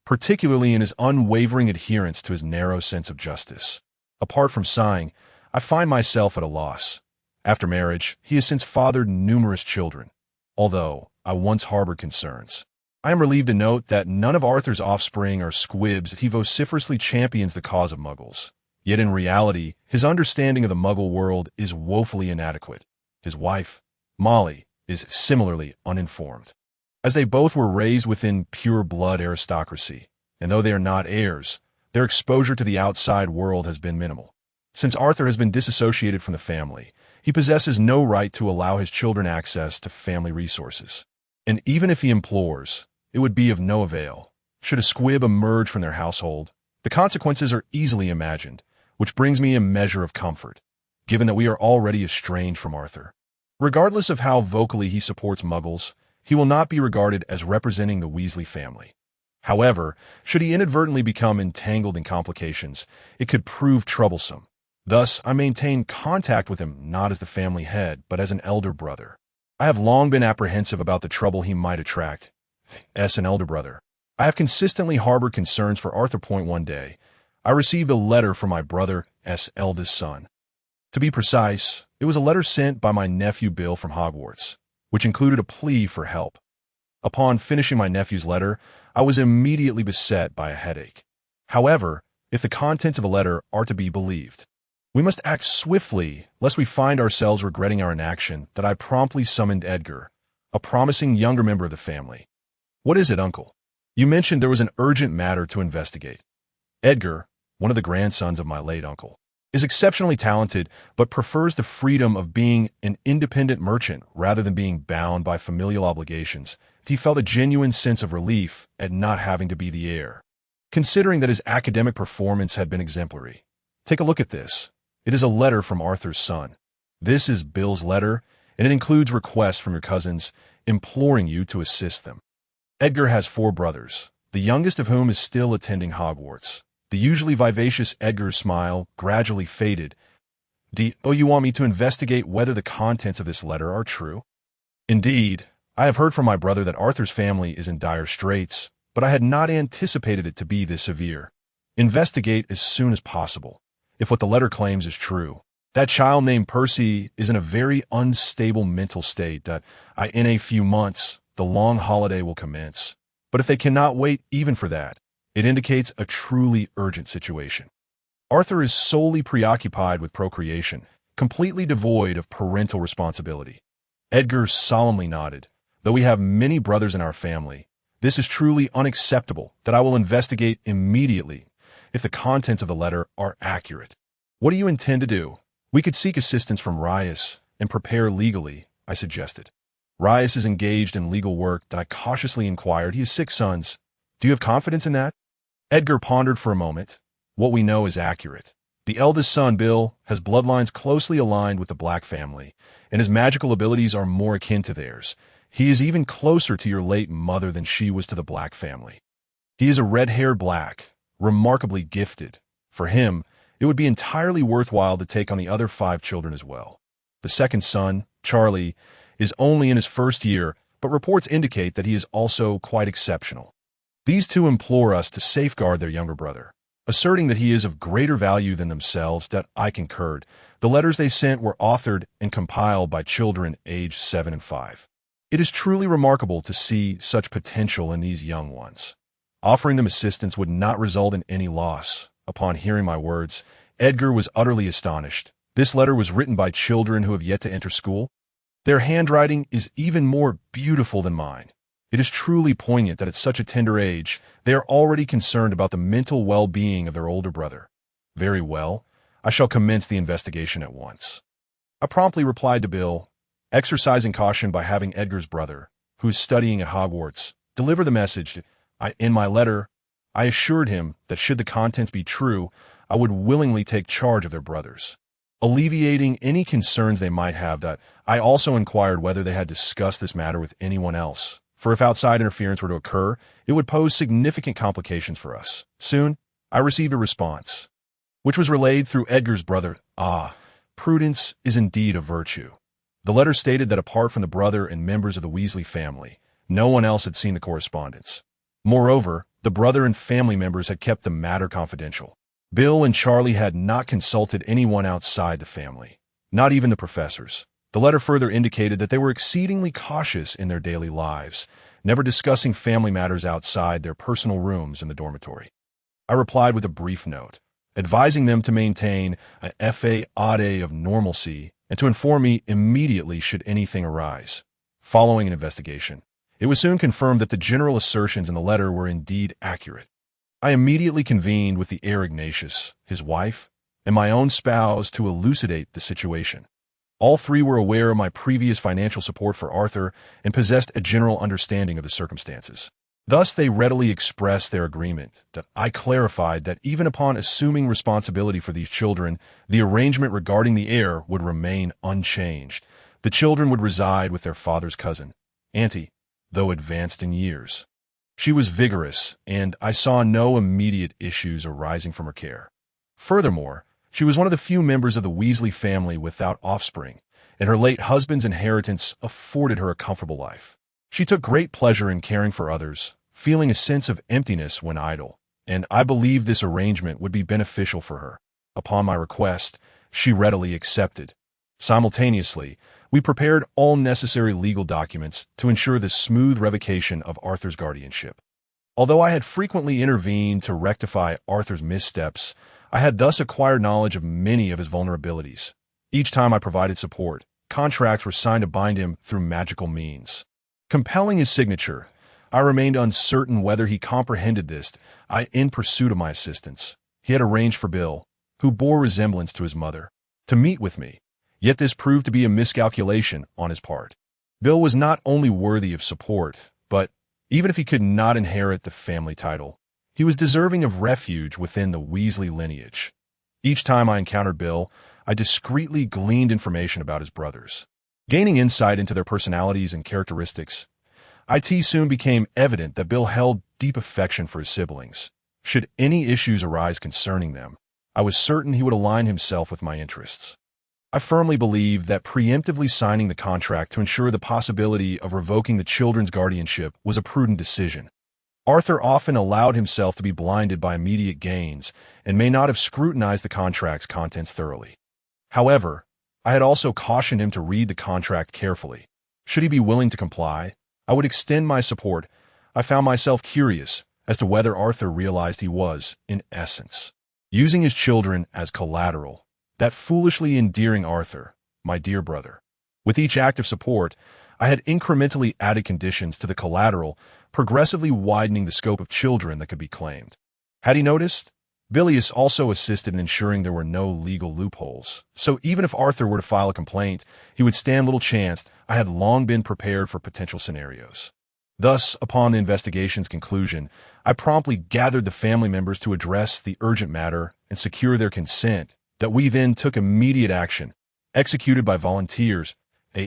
S1: particularly in his unwavering adherence to his narrow sense of justice. Apart from sighing, I find myself at a loss. After marriage, he has since fathered numerous children, although I once harbored concerns. I am relieved to note that none of Arthur's offspring are squibs. He vociferously champions the cause of Muggles. Yet in reality, his understanding of the Muggle world is woefully inadequate. His wife, Molly, is similarly uninformed, as they both were raised within pure-blood aristocracy, and though they are not heirs, their exposure to the outside world has been minimal. Since Arthur has been disassociated from the family, he possesses no right to allow his children access to family resources. And even if he implores, it would be of no avail. Should a squib emerge from their household, the consequences are easily imagined, which brings me a measure of comfort, given that we are already estranged from Arthur. Regardless of how vocally he supports Muggles, he will not be regarded as representing the Weasley family. However, should he inadvertently become entangled in complications, it could prove troublesome. Thus, I maintain contact with him not as the family head, but as an elder brother. I have long been apprehensive about the trouble he might attract. As an elder brother, I have consistently harbored concerns for Arthur. One day, I received a letter from my brother's eldest son. To be precise, it was a letter sent by my nephew Bill from Hogwarts, which included a plea for help. Upon finishing my nephew's letter, I was immediately beset by a headache. However, if the contents of the letter are to be believed, we must act swiftly, lest we find ourselves regretting our inaction. That I promptly summoned Edgar, a promising younger member of the family. "What is it, Uncle? You mentioned there was an urgent matter to investigate." Edgar, one of the grandsons of my late uncle, is exceptionally talented but prefers the freedom of being an independent merchant rather than being bound by familial obligations. He felt a genuine sense of relief at not having to be the heir, considering that his academic performance had been exemplary. Take a look at this. It is a letter from Arthur's son. This is Bill's letter, and it includes requests from your cousins imploring you to assist them. Edgar has 4 brothers, the youngest of whom is still attending Hogwarts. The usually vivacious Edgar's smile gradually faded. You want me to investigate whether the contents of this letter are true? Indeed, I have heard from my brother that Arthur's family is in dire straits, but I had not anticipated it to be this severe. Investigate as soon as possible, if what the letter claims is true. That child named Percy is in a very unstable mental state that in a few months, the long holiday will commence. But if they cannot wait even for that, it indicates a truly urgent situation. Arthur is solely preoccupied with procreation, completely devoid of parental responsibility. Edgar solemnly nodded. Though we have many brothers in our family, this is truly unacceptable that I will investigate immediately if the contents of the letter are accurate. What do you intend to do? We could seek assistance from Rias and prepare legally, I suggested. Rias is engaged in legal work that I cautiously inquired. He has 6 sons. Do you have confidence in that? Edgar pondered for a moment. What we know is accurate. The eldest son, Bill, has bloodlines closely aligned with the Black family, and his magical abilities are more akin to theirs. He is even closer to your late mother than she was to the Black family. He is a red-haired Black, remarkably gifted. For him, it would be entirely worthwhile to take on the other 5 children as well. The second son, Charlie, is only in his first year, but reports indicate that he is also quite exceptional. These two implore us to safeguard their younger brother, asserting that he is of greater value than themselves. That I concurred. The letters they sent were authored and compiled by children aged 7 and 5. It is truly remarkable to see such potential in these young ones. Offering them assistance would not result in any loss. Upon hearing my words, Edgar was utterly astonished. This letter was written by children who have yet to enter school. Their handwriting is even more beautiful than mine. It is truly poignant that at such a tender age, they are already concerned about the mental well-being of their older brother. Very well, I shall commence the investigation at once. I promptly replied to Bill, exercising caution by having Edgar's brother, who is studying at Hogwarts, deliver the message. In my letter, I assured him that should the contents be true, I would willingly take charge of their brothers, alleviating any concerns they might have. That I also inquired whether they had discussed this matter with anyone else, for if outside interference were to occur, it would pose significant complications for us. Soon, I received a response, which was relayed through Edgar's brother. Prudence is indeed a virtue. The letter stated that apart from the brother and members of the Weasley family, no one else had seen the correspondence. Moreover, the brother and family members had kept the matter confidential. Bill and Charlie had not consulted anyone outside the family, not even the professors. The letter further indicated that they were exceedingly cautious in their daily lives, never discussing family matters outside their personal rooms in the dormitory. I replied with a brief note, advising them to maintain a faade of normalcy and to inform me immediately should anything arise. Following an investigation, it was soon confirmed that the general assertions in the letter were indeed accurate. I immediately convened with the heir Ignatius, his wife, and my own spouse to elucidate the situation. All 3 were aware of my previous financial support for Arthur and possessed a general understanding of the circumstances. Thus, they readily expressed their agreement. That I clarified that even upon assuming responsibility for these children, the arrangement regarding the heir would remain unchanged. The children would reside with their father's cousin, Auntie, though advanced in years. She was vigorous, and I saw no immediate issues arising from her care. Furthermore, she was one of the few members of the Weasley family without offspring, and her late husband's inheritance afforded her a comfortable life. She took great pleasure in caring for others, feeling a sense of emptiness when idle, and I believed this arrangement would be beneficial for her. Upon my request, she readily accepted. Simultaneously, we prepared all necessary legal documents to ensure the smooth revocation of Arthur's guardianship. Although I had frequently intervened to rectify Arthur's missteps, I had thus acquired knowledge of many of his vulnerabilities. Each time I provided support, contracts were signed to bind him through magical means. Compelling his signature, I remained uncertain whether he comprehended this. In pursuit of my assistance, he had arranged for Bill, who bore resemblance to his mother, to meet with me. Yet this proved to be a miscalculation on his part. Bill was not only worthy of support, but even if he could not inherit the family title, he was deserving of refuge within the Weasley lineage. Each time I encountered Bill, I discreetly gleaned information about his brothers. Gaining insight into their personalities and characteristics, it soon became evident that Bill held deep affection for his siblings. Should any issues arise concerning them, I was certain he would align himself with my interests. I firmly believe that preemptively signing the contract to ensure the possibility of revoking the children's guardianship was a prudent decision. Arthur often allowed himself to be blinded by immediate gains and may not have scrutinized the contract's contents thoroughly. However, I had also cautioned him to read the contract carefully. Should he be willing to comply, I would extend my support. I found myself curious as to whether Arthur realized he was, in essence, using his children as collateral. That foolishly endearing Arthur, my dear brother. With each act of support, I had incrementally added conditions to the collateral, progressively widening the scope of children that could be claimed. Had he noticed? Bilius also assisted in ensuring there were no legal loopholes. So even if Arthur were to file a complaint, he would stand little chance. I had long been prepared for potential scenarios. Thus, upon the investigation's conclusion, I promptly gathered the family members to address the urgent matter and secure their consent. That we then took immediate action, executed by volunteers,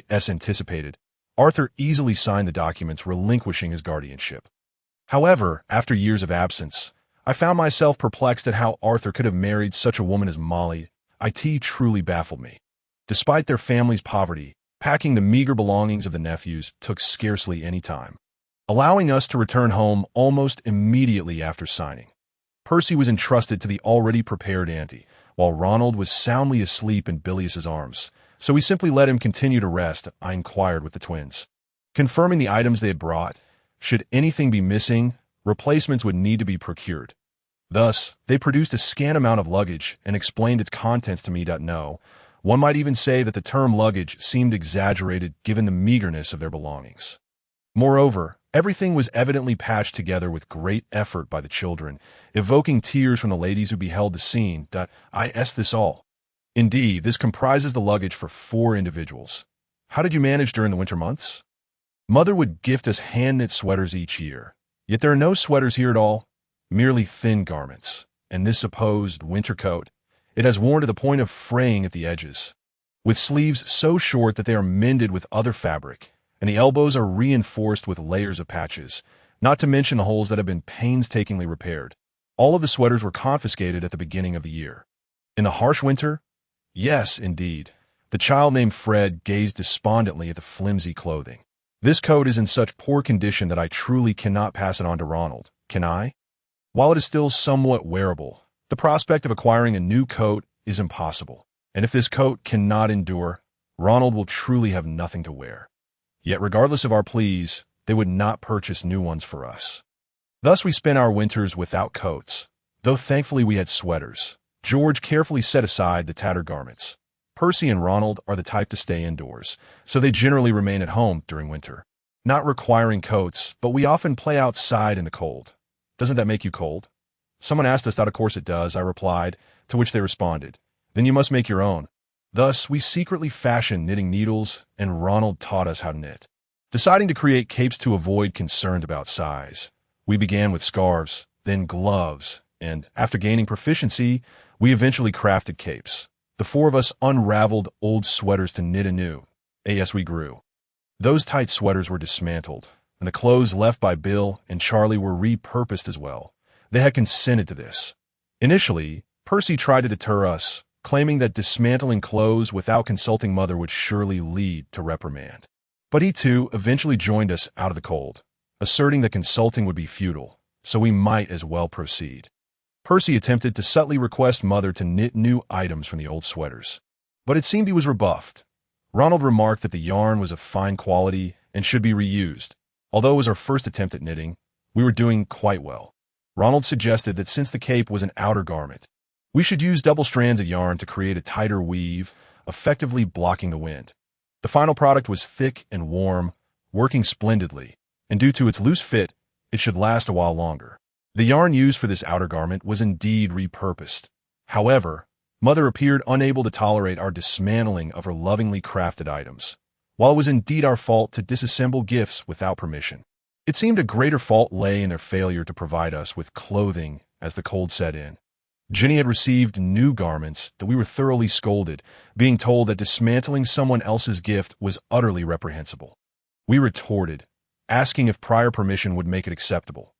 S1: as anticipated. Arthur easily signed the documents relinquishing his guardianship. However, after years of absence, I found myself perplexed at how Arthur could have married such a woman as Molly. It truly baffled me. Despite their family's poverty, packing the meager belongings of the nephews took scarcely any time, allowing us to return home almost immediately after signing. Percy was entrusted to the already prepared auntie, while Ronald was soundly asleep in Bilius's arms, so we simply let him continue to rest. I inquired with the twins, confirming the items they had brought. Should anything be missing, replacements would need to be procured. Thus, they produced a scant amount of luggage and explained its contents to me. No, one might even say that the term luggage seemed exaggerated given the meagerness of their belongings. Moreover, everything was evidently patched together with great effort by the children, evoking tears from the ladies who beheld the scene. This all. Indeed, this comprises the luggage for 4 individuals. How did you manage during the winter months? Mother would gift us hand-knit sweaters each year. Yet there are no sweaters here at all, merely thin garments. And this supposed winter coat, it has worn to the point of fraying at the edges, with sleeves so short that they are mended with other fabric, and the elbows are reinforced with layers of patches, not to mention the holes that have been painstakingly repaired. All of the sweaters were confiscated at the beginning of the year. In the harsh winter? Yes, indeed. The child named Fred gazed despondently at the flimsy clothing. This coat is in such poor condition that I truly cannot pass it on to Ronald, can I? While it is still somewhat wearable, the prospect of acquiring a new coat is impossible. And if this coat cannot endure, Ronald will truly have nothing to wear. Yet regardless of our pleas, they would not purchase new ones for us. Thus we spent our winters without coats, though thankfully we had sweaters. George carefully set aside the tattered garments. Percy and Ronald are the type to stay indoors, so they generally remain at home during winter, not requiring coats, but we often play outside in the cold. Doesn't that make you cold? Someone asked us that. Of course it does, I replied, to which they responded, then you must make your own. Thus, we secretly fashioned knitting needles, and Ronald taught us how to knit. Deciding to create capes to avoid concerns about size, we began with scarves, then gloves, and, after gaining proficiency, we eventually crafted capes. The 4 of us unraveled old sweaters to knit anew. As we grew. Those tight sweaters were dismantled, and the clothes left by Bill and Charlie were repurposed as well. They had consented to this. Initially, Percy tried to deter us, claiming that dismantling clothes without consulting Mother would surely lead to reprimand. But he too eventually joined us out of the cold, asserting that consulting would be futile, so we might as well proceed. Percy attempted to subtly request Mother to knit new items from the old sweaters, but it seemed he was rebuffed. Ronald remarked that the yarn was of fine quality and should be reused. Although it was our first attempt at knitting, we were doing quite well. Ronald suggested that since the cape was an outer garment, we should use double strands of yarn to create a tighter weave, effectively blocking the wind. The final product was thick and warm, working splendidly, and due to its loose fit, it should last a while longer. The yarn used for this outer garment was indeed repurposed. However, Mother appeared unable to tolerate our dismantling of her lovingly crafted items. While it was indeed our fault to disassemble gifts without permission, it seemed a greater fault lay in their failure to provide us with clothing as the cold set in. Jenny had received new garments that we were thoroughly scolded, being told that dismantling someone else's gift was utterly reprehensible. We retorted, asking if prior permission would make it acceptable.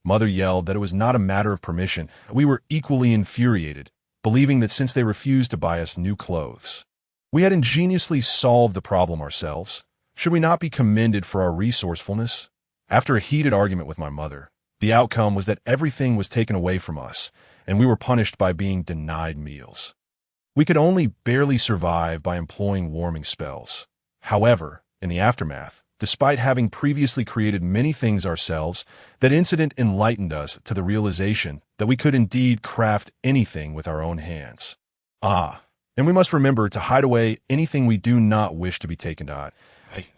S1: Mother yelled that it was not a matter of permission. We were equally infuriated, believing that since they refused to buy us new clothes, we had ingeniously solved the problem ourselves. Should we not be commended for our resourcefulness? After a heated argument with my mother, the outcome was that everything was taken away from us, and we were punished by being denied meals. We could only barely survive by employing warming spells. However, in the aftermath, despite having previously created many things ourselves, that incident enlightened us to the realization that we could indeed craft anything with our own hands. And we must remember to hide away anything we do not wish to be taken to.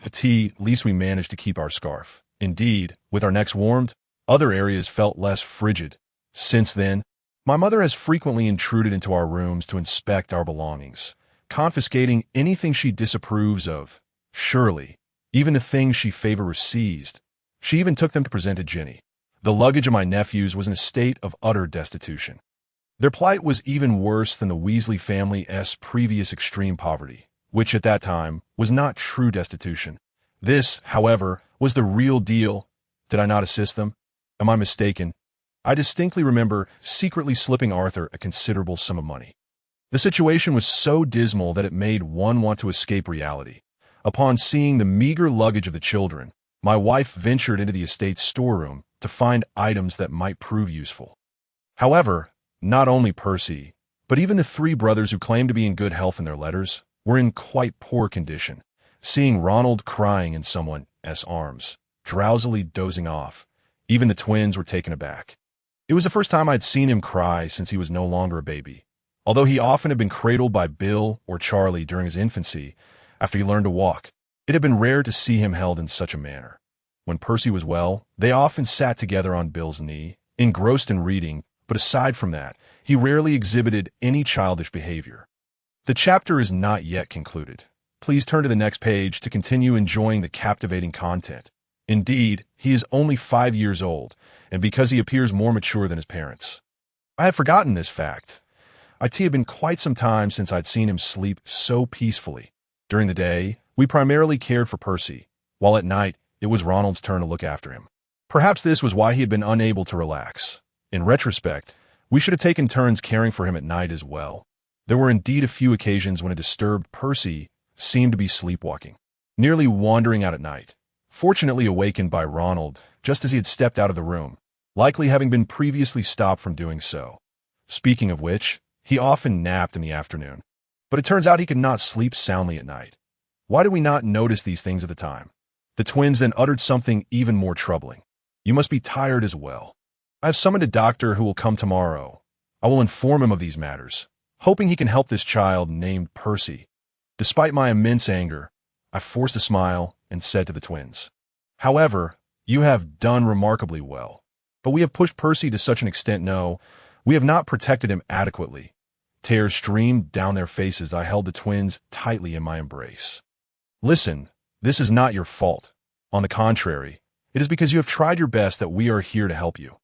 S1: At least we managed to keep our scarf. Indeed, with our necks warmed, other areas felt less frigid. Since then, my mother has frequently intruded into our rooms to inspect our belongings, confiscating anything she disapproves of. Surely, even the things she favors seized. She even took them to present to Ginny. The luggage of my nephews was in a state of utter destitution. Their plight was even worse than the Weasley family's previous extreme poverty, which at that time was not true destitution. This, however, was the real deal. Did I not assist them? Am I mistaken? I distinctly remember secretly slipping Arthur a considerable sum of money. The situation was so dismal that it made one want to escape reality. Upon seeing the meager luggage of the children, my wife ventured into the estate's storeroom to find items that might prove useful. However, not only Percy, but even the three brothers who claimed to be in good health in their letters were in quite poor condition. Seeing Ronald crying in someone's arms, drowsily dozing off, even the twins were taken aback. It was the first time I'd seen him cry since he was no longer a baby. Although he often had been cradled by Bill or Charlie during his infancy, after he learned to walk, it had been rare to see him held in such a manner. When Percy was well, they often sat together on Bill's knee, engrossed in reading, but aside from that, he rarely exhibited any childish behavior. The chapter is not yet concluded. Please turn to the next page to continue enjoying the captivating content. Indeed, he is only 5 years old, and because he appears more mature than his parents. I had forgotten this fact. It had been quite some time since I'd seen him sleep so peacefully. During the day, we primarily cared for Percy, while at night, it was Ronald's turn to look after him. Perhaps this was why he had been unable to relax. In retrospect, we should have taken turns caring for him at night as well. There were indeed a few occasions when a disturbed Percy seemed to be sleepwalking, nearly wandering out at night, fortunately awakened by Ronald just as he had stepped out of the room, likely having been previously stopped from doing so. Speaking of which, he often napped in the afternoon, but it turns out he could not sleep soundly at night. Why did we not notice these things at the time? The twins then uttered something even more troubling. You must be tired as well. I have summoned a doctor who will come tomorrow. I will inform him of these matters, hoping he can help this child named Percy. Despite my immense anger, I forced a smile and said to the twins, "However, you have done remarkably well. But we have pushed Percy to such an extent we have not protected him adequately." Tears streamed down their faces. I held the twins tightly in my embrace. "Listen, this is not your fault. On the contrary, it is because you have tried your best that we are here to help you."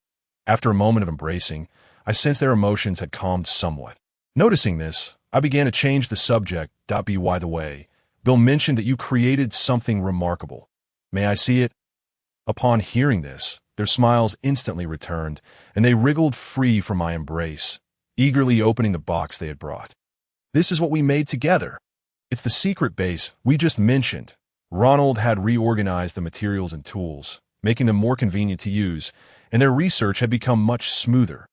S1: After a moment of embracing, I sensed their emotions had calmed somewhat. Noticing this, I began to change the subject. By the way, Bill mentioned that you created something remarkable. May I see it? Upon hearing this, their smiles instantly returned, and they wriggled free from my embrace, eagerly opening the box they had brought. This is what we made together. It's the secret base we just mentioned. Ronald had reorganized the materials and tools, making them more convenient to use, and their research had become much smoother.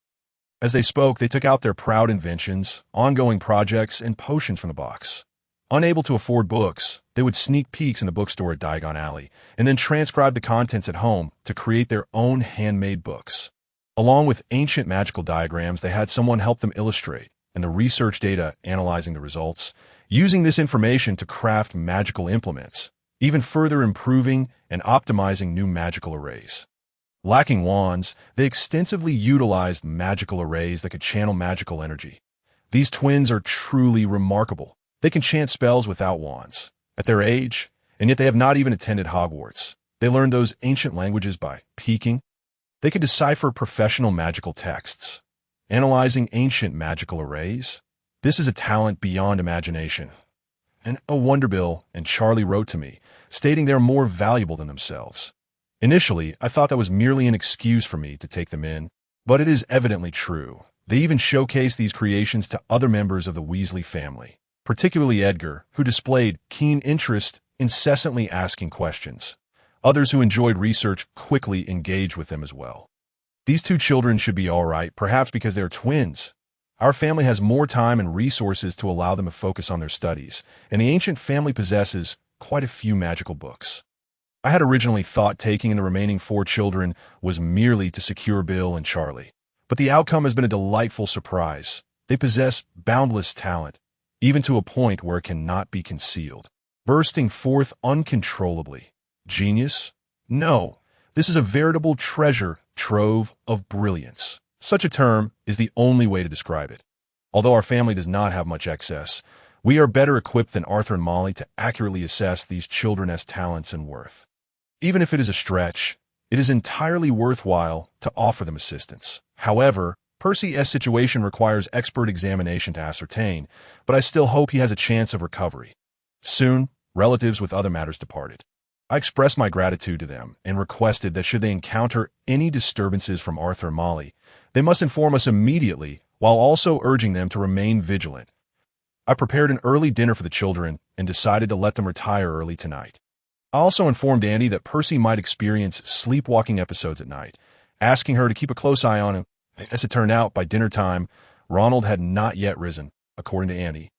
S1: As they spoke, they took out their proud inventions, ongoing projects, and potions from the box. Unable to afford books, they would sneak peeks in the bookstore at Diagon Alley, and then transcribe the contents at home to create their own handmade books. Along with ancient magical diagrams, they had someone help them illustrate, and the research data analyzing the results, using this information to craft magical implements, even further improving and optimizing new magical arrays. Lacking wands, they extensively utilized magical arrays that could channel magical energy. These twins are truly remarkable. They can chant spells without wands. At their age, and yet they have not even attended Hogwarts. They learned those ancient languages by peeking. They could decipher professional magical texts. Analyzing ancient magical arrays. This is a talent beyond imagination. And Wonderbill and Charlie wrote to me, stating they're more valuable than themselves. Initially, I thought that was merely an excuse for me to take them in, but it is evidently true. They even showcased these creations to other members of the Weasley family, particularly Edgar, who displayed keen interest, incessantly asking questions. Others who enjoyed research quickly engaged with them as well. These two children should be all right, perhaps because they're twins. Our family has more time and resources to allow them to focus on their studies, and the ancient family possesses quite a few magical books. I had originally thought taking in the remaining 4 children was merely to secure Bill and Charlie, but the outcome has been a delightful surprise. They possess boundless talent, even to a point where it cannot be concealed, bursting forth uncontrollably. Genius? No, this is a veritable treasure trove of brilliance. Such a term is the only way to describe it. Although our family does not have much excess, we are better equipped than Arthur and Molly to accurately assess these children's talents and worth. Even if it is a stretch, it is entirely worthwhile to offer them assistance. However, Percy's situation requires expert examination to ascertain, but I still hope he has a chance of recovery. Soon, relatives with other matters departed. I expressed my gratitude to them and requested that should they encounter any disturbances from Arthur and Molly, they must inform us immediately, while also urging them to remain vigilant. I prepared an early dinner for the children and decided to let them retire early tonight. I also informed Annie that Percy might experience sleepwalking episodes at night, asking her to keep a close eye on him. As it turned out, by dinner time, Ronald had not yet risen, according to Annie.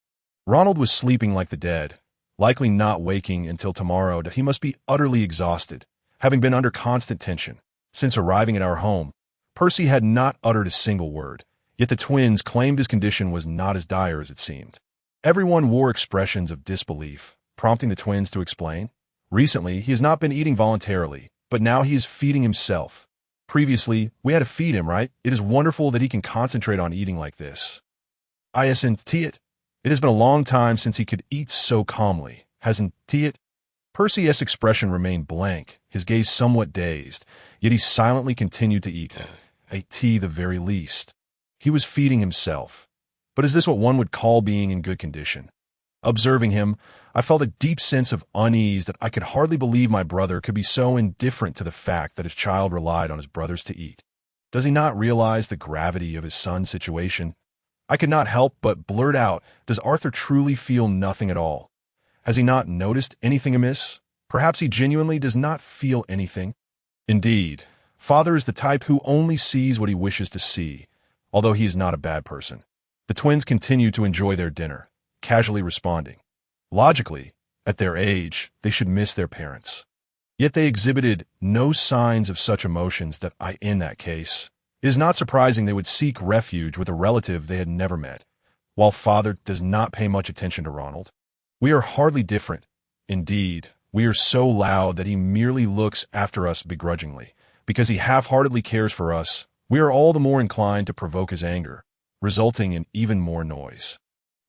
S1: Ronald was sleeping like the dead, likely not waking until tomorrow, that he must be utterly exhausted, having been under constant tension. Since arriving at our home, Percy had not uttered a single word, yet the twins claimed his condition was not as dire as it seemed. Everyone wore expressions of disbelief, prompting the twins to explain. Recently, he has not been eating voluntarily, but now he is feeding himself. Previously, we had to feed him, right? It is wonderful that he can concentrate on eating like this. Isn't it? It has been a long time since he could eat so calmly, hasn't it? Percy's expression remained blank, his gaze somewhat dazed, yet he silently continued to eat. A tea, the very least. He was feeding himself. But is this what one would call being in good condition? Observing him, I felt a deep sense of unease that I could hardly believe my brother could be so indifferent to the fact that his child relied on his brothers to eat. Does he not realize the gravity of his son's situation? I could not help but blurt out, does Arthur truly feel nothing at all? Has he not noticed anything amiss? Perhaps he genuinely does not feel anything. Indeed, father is the type who only sees what he wishes to see, although he is not a bad person. The twins continued to enjoy their dinner, casually responding. Logically, at their age, they should miss their parents. Yet they exhibited no signs of such emotions that in that case, it is not surprising they would seek refuge with a relative they had never met, while father does not pay much attention to Ronald. We are hardly different. Indeed, we are so loud that he merely looks after us begrudgingly. Because he half-heartedly cares for us, we are all the more inclined to provoke his anger, resulting in even more noise.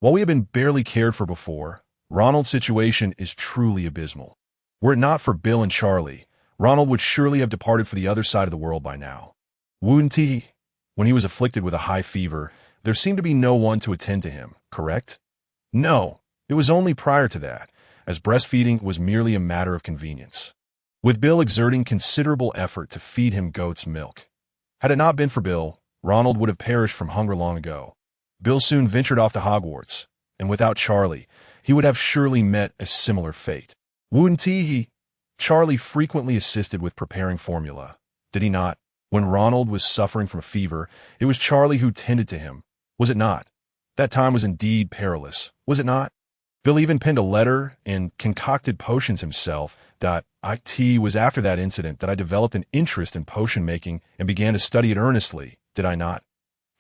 S1: While we have been barely cared for before, Ronald's situation is truly abysmal. Were it not for Bill and Charlie, Ronald would surely have departed for the other side of the world by now. Wouldn't he? When he was afflicted with a high fever, there seemed to be no one to attend to him, correct? No, it was only prior to that, as breastfeeding was merely a matter of convenience, with Bill exerting considerable effort to feed him goat's milk. Had it not been for Bill, Ronald would have perished from hunger long ago. Bill soon ventured off to Hogwarts, and without Charlie, he would have surely met a similar fate. Wouldn't he? Charlie frequently assisted with preparing formula, did he not? When Ronald was suffering from a fever, it was Charlie who tended to him, was it not? That time was indeed perilous, was it not? Bill even penned a letter and concocted potions himself. It was after that incident that I developed an interest in potion making and began to study it earnestly, did I not?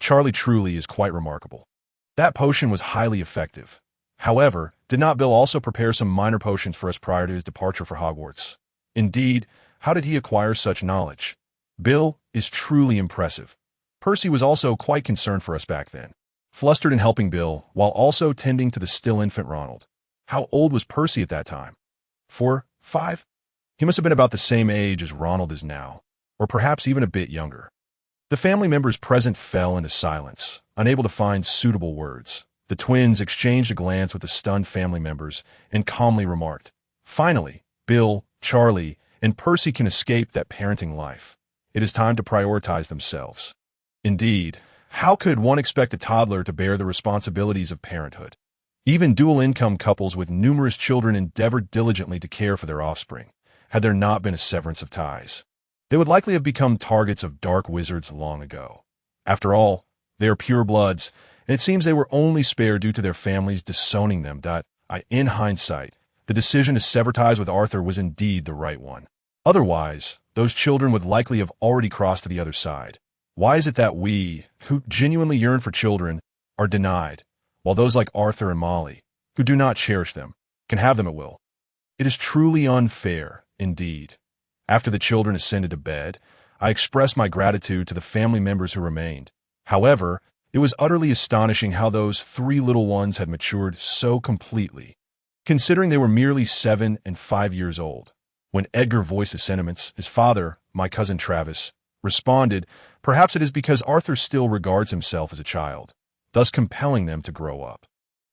S1: Charlie truly is quite remarkable. That potion was highly effective. However, did not Bill also prepare some minor potions for us prior to his departure for Hogwarts? Indeed, how did he acquire such knowledge? Bill is truly impressive. Percy was also quite concerned for us back then, flustered in helping Bill while also tending to the still infant Ronald. How old was Percy at that time? 4, 5? He must have been about the same age as Ronald is now, or perhaps even a bit younger. The family members present fell into silence, unable to find suitable words. The twins exchanged a glance with the stunned family members and calmly remarked, "Finally, Bill, Charlie, and Percy can escape that parenting life. It is time to prioritize themselves." Indeed, how could one expect a toddler to bear the responsibilities of parenthood? Even dual-income couples with numerous children endeavored diligently to care for their offspring, had there not been a severance of ties. They would likely have become targets of dark wizards long ago. After all, they are pure bloods, and it seems they were only spared due to their families disowning them. In hindsight, the decision to sever ties with Arthur was indeed the right one. Otherwise, those children would likely have already crossed to the other side. Why is it that we, who genuinely yearn for children, are denied, while those like Arthur and Molly, who do not cherish them, can have them at will? It is truly unfair, indeed. After the children ascended to bed, I expressed my gratitude to the family members who remained. However, it was utterly astonishing how those 3 little ones had matured so completely, considering they were merely 7 and 5 years old. When Edgar voiced his sentiments, his father, my cousin Travis, responded, "Perhaps it is because Arthur still regards himself as a child, thus compelling them to grow up.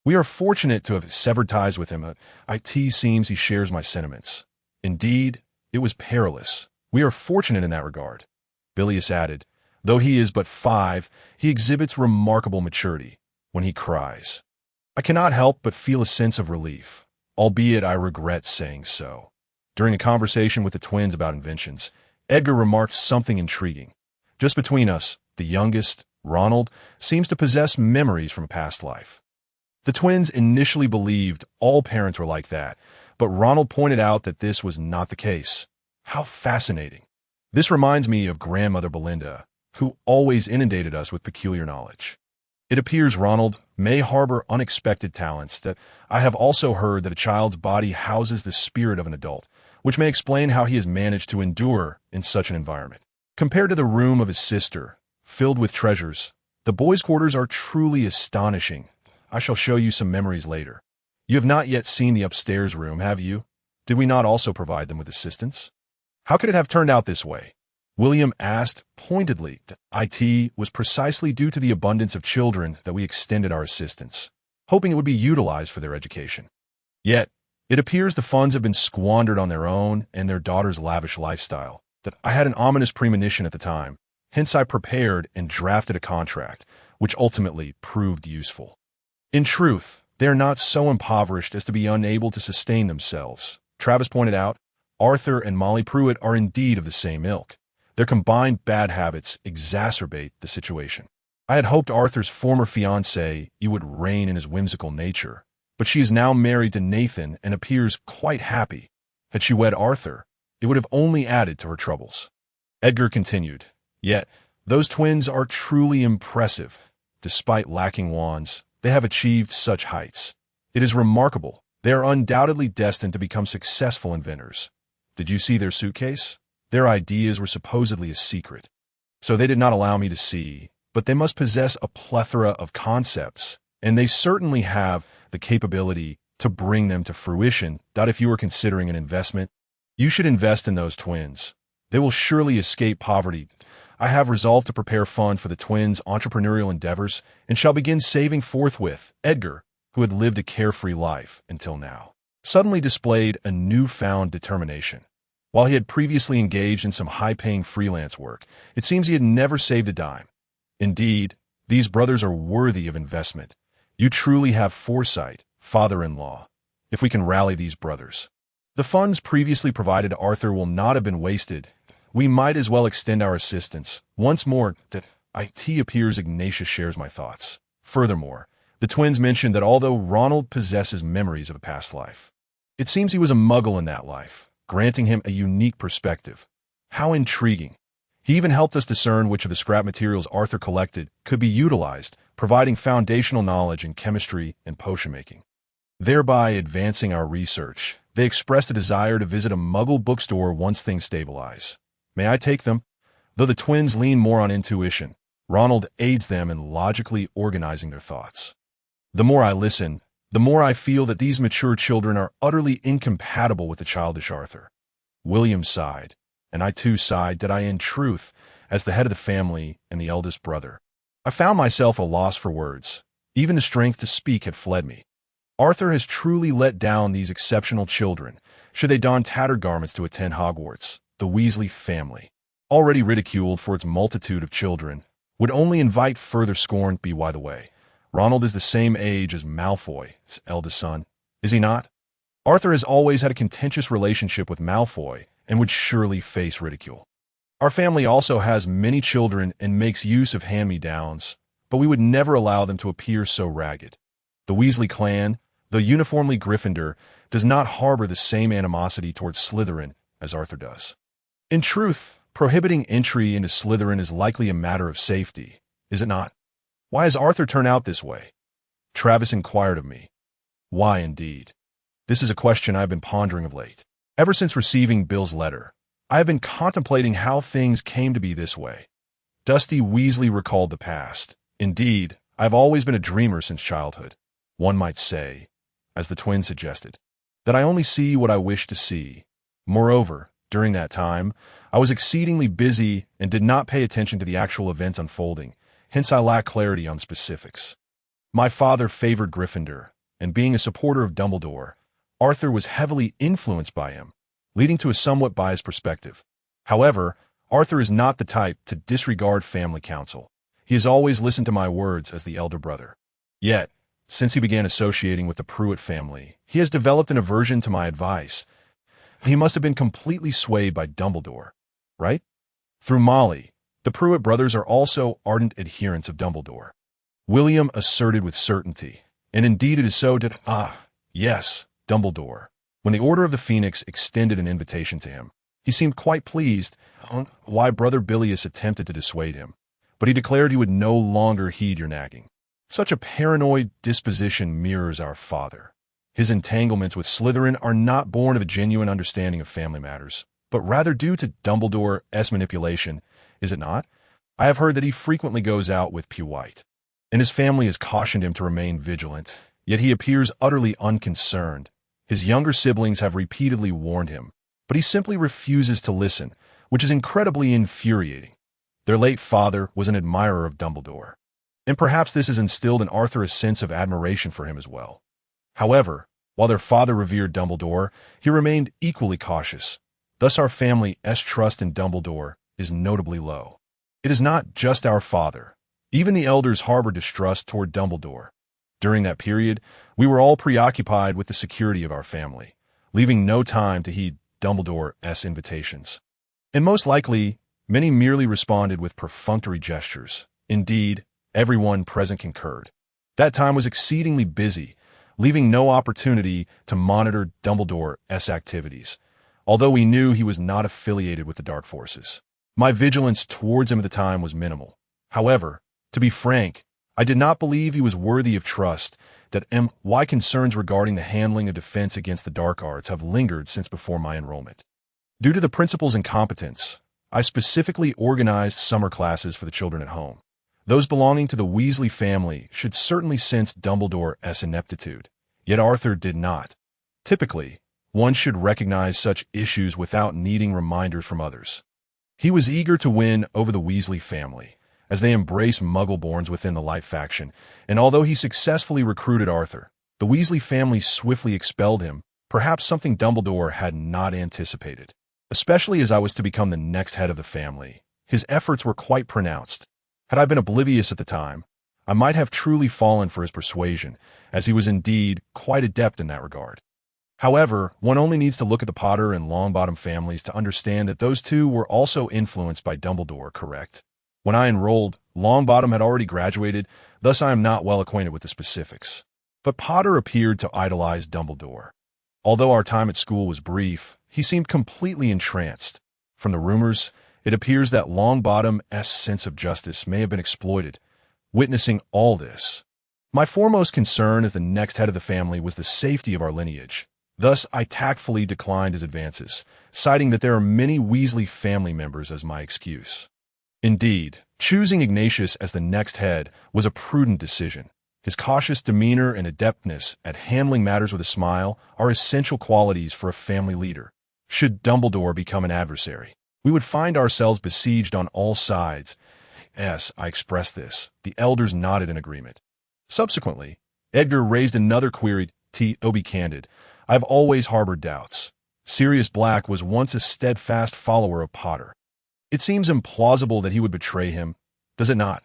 S1: We are fortunate to have severed ties with him. It seems he shares my sentiments. Indeed, it was perilous. We are fortunate in that regard." Bilius added, "Though he is but 5, he exhibits remarkable maturity when he cries. I cannot help but feel a sense of relief, albeit I regret saying so." During a conversation with the twins about inventions, Edgar remarked something intriguing. Just between us, the youngest, Ronald, seems to possess memories from a past life. The twins initially believed all parents were like that, but Ronald pointed out that this was not the case. How fascinating. This reminds me of grandmother Belinda, who always inundated us with peculiar knowledge. It appears Ronald may harbor unexpected talents. That I have also heard that a child's body houses the spirit of an adult, which may explain how he has managed to endure in such an environment. Compared to the room of his sister, filled with treasures, the boys' quarters are truly astonishing. I shall show you some memories later. You have not yet seen the upstairs room, have you? Did we not also provide them with assistance? How could it have turned out this way? William asked pointedly. It was precisely due to the abundance of children that we extended our assistance, hoping it would be utilized for their education. Yet, it appears the funds have been squandered on their own and their daughter's lavish lifestyle. That I had an ominous premonition at the time, hence I prepared and drafted a contract, which ultimately proved useful. In truth, they are not so impoverished as to be unable to sustain themselves. Travis pointed out, Arthur and Molly Pruitt are indeed of the same ilk. Their combined bad habits exacerbate the situation. I had hoped Arthur's former fiancée would rein in his whimsical nature, but she is now married to Nathan and appears quite happy. Had she wed Arthur, it would have only added to her troubles. Edgar continued, "Yet, those twins are truly impressive. Despite lacking wands, they have achieved such heights. It is remarkable. They are undoubtedly destined to become successful inventors. Did you see their suitcase? Their ideas were supposedly a secret, so they did not allow me to see, but they must possess a plethora of concepts, and they certainly have the capability to bring them to fruition. If you were considering an investment, you should invest in those twins. They will surely escape poverty. I have resolved to prepare fund for the twins' entrepreneurial endeavors and shall begin saving forthwith." Edgar, who had lived a carefree life until now, suddenly displayed a newfound determination. While he had previously engaged in some high-paying freelance work, it seems he had never saved a dime. Indeed, these brothers are worthy of investment. You truly have foresight, father-in-law, if we can rally these brothers. The funds previously provided to Arthur will not have been wasted. We might as well extend our assistance. Once more, it appears Ignatius shares my thoughts. Furthermore, the twins mentioned that although Ronald possesses memories of a past life, it seems he was a muggle in that life, granting him a unique perspective. How intriguing. He even helped us discern which of the scrap materials Arthur collected could be utilized, providing foundational knowledge in chemistry and potion making. Thereby advancing our research, they expressed a desire to visit a muggle bookstore once things stabilize. May I take them? Though the twins lean more on intuition, Ronald aids them in logically organizing their thoughts. The more I listen, the more I feel that these mature children are utterly incompatible with the childish Arthur. William sighed, and I too sighed that in truth, as the head of the family and the eldest brother, I found myself a loss for words. Even the strength to speak had fled me. Arthur has truly let down these exceptional children, should they don tattered garments to attend Hogwarts. The Weasley family, already ridiculed for its multitude of children, would only invite further scorn. By the way, Ronald is the same age as Malfoy, his eldest son, is he not? Arthur has always had a contentious relationship with Malfoy and would surely face ridicule. Our family also has many children and makes use of hand-me-downs. but we would never allow them to appear so ragged. The Weasley clan, though uniformly Gryffindor, does not harbor the same animosity towards Slytherin as Arthur does. In truth, prohibiting entry into Slytherin is likely a matter of safety, is it not? Why has Arthur turned out this way? Travis inquired of me. Why, indeed? This is a question I have been pondering of late. Ever since receiving Bill's letter, I have been contemplating how things came to be this way. Dusty Weasley recalled the past. Indeed, I have always been a dreamer since childhood. One might say, as the twin suggested, that I only see what I wish to see. Moreover, during that time, I was exceedingly busy and did not pay attention to the actual events unfolding, hence I lack clarity on specifics. My father favored Gryffindor, and being a supporter of Dumbledore, Arthur was heavily influenced by him, leading to a somewhat biased perspective. However, Arthur is not the type to disregard family counsel. He has always listened to my words as the elder brother. Yet, since he began associating with the Pruitt family, he has developed an aversion to my advice. He must have been completely swayed by Dumbledore, right? Through Molly, the Pruitt brothers are also ardent adherents of Dumbledore. William asserted with certainty, and indeed it is so did, yes, Dumbledore. When the Order of the Phoenix extended an invitation to him, he seemed quite pleased, why Brother Bilious attempted to dissuade him, but he declared he would no longer heed your nagging. Such a paranoid disposition mirrors our father. His entanglements with Slytherin are not born of a genuine understanding of family matters, but rather due to Dumbledore's manipulation, is it not? I have heard that he frequently goes out with Pew White, and his family has cautioned him to remain vigilant, yet he appears utterly unconcerned. His younger siblings have repeatedly warned him, but he simply refuses to listen, which is incredibly infuriating. Their late father was an admirer of Dumbledore, and perhaps this has instilled in Arthur a sense of admiration for him as well. However, while their father revered Dumbledore, he remained equally cautious. Thus our family's trust in Dumbledore is notably low. It is not just our father. Even the elders harbor distrust toward Dumbledore. During that period, we were all preoccupied with the security of our family, leaving no time to heed Dumbledore's invitations. And most likely, many merely responded with perfunctory gestures. Indeed, everyone present concurred. That time was exceedingly busy, leaving no opportunity to monitor Dumbledore's activities, although we knew he was not affiliated with the dark forces. My vigilance towards him at the time was minimal. However, to be frank, I did not believe he was worthy of trust. That my concerns regarding the handling of defense against the dark arts have lingered since before my enrollment. Due to the principal's incompetence, I specifically organized summer classes for the children at home. Those belonging to the Weasley family should certainly sense Dumbledore's ineptitude, yet Arthur did not. Typically, one should recognize such issues without needing reminders from others. He was eager to win over the Weasley family, as they embrace Muggle-borns within the Light faction, and although he successfully recruited Arthur, the Weasley family swiftly expelled him, perhaps something Dumbledore had not anticipated. Especially as I was to become the next head of the family, his efforts were quite pronounced. Had I been oblivious at the time, I might have truly fallen for his persuasion, as he was indeed quite adept in that regard. However, one only needs to look at the Potter and Longbottom families to understand that those two were also influenced by Dumbledore, correct? When I enrolled, Longbottom had already graduated, thus I am not well acquainted with the specifics. But Potter appeared to idolize Dumbledore. Although our time at school was brief, he seemed completely entranced. From the rumors, it appears that Longbottom's sense of justice may have been exploited. Witnessing all this, my foremost concern as the next head of the family was the safety of our lineage. Thus, I tactfully declined his advances, citing that there are many Weasley family members as my excuse. Indeed, choosing Ignatius as the next head was a prudent decision. His cautious demeanor and adeptness at handling matters with a smile are essential qualities for a family leader. Should Dumbledore become an adversary, we would find ourselves besieged on all sides. As I expressed this, the elders nodded in agreement. Subsequently, Edgar raised another query. To be candid, I've always harbored doubts. Sirius Black was once a steadfast follower of Potter. It seems implausible that he would betray him, does it not?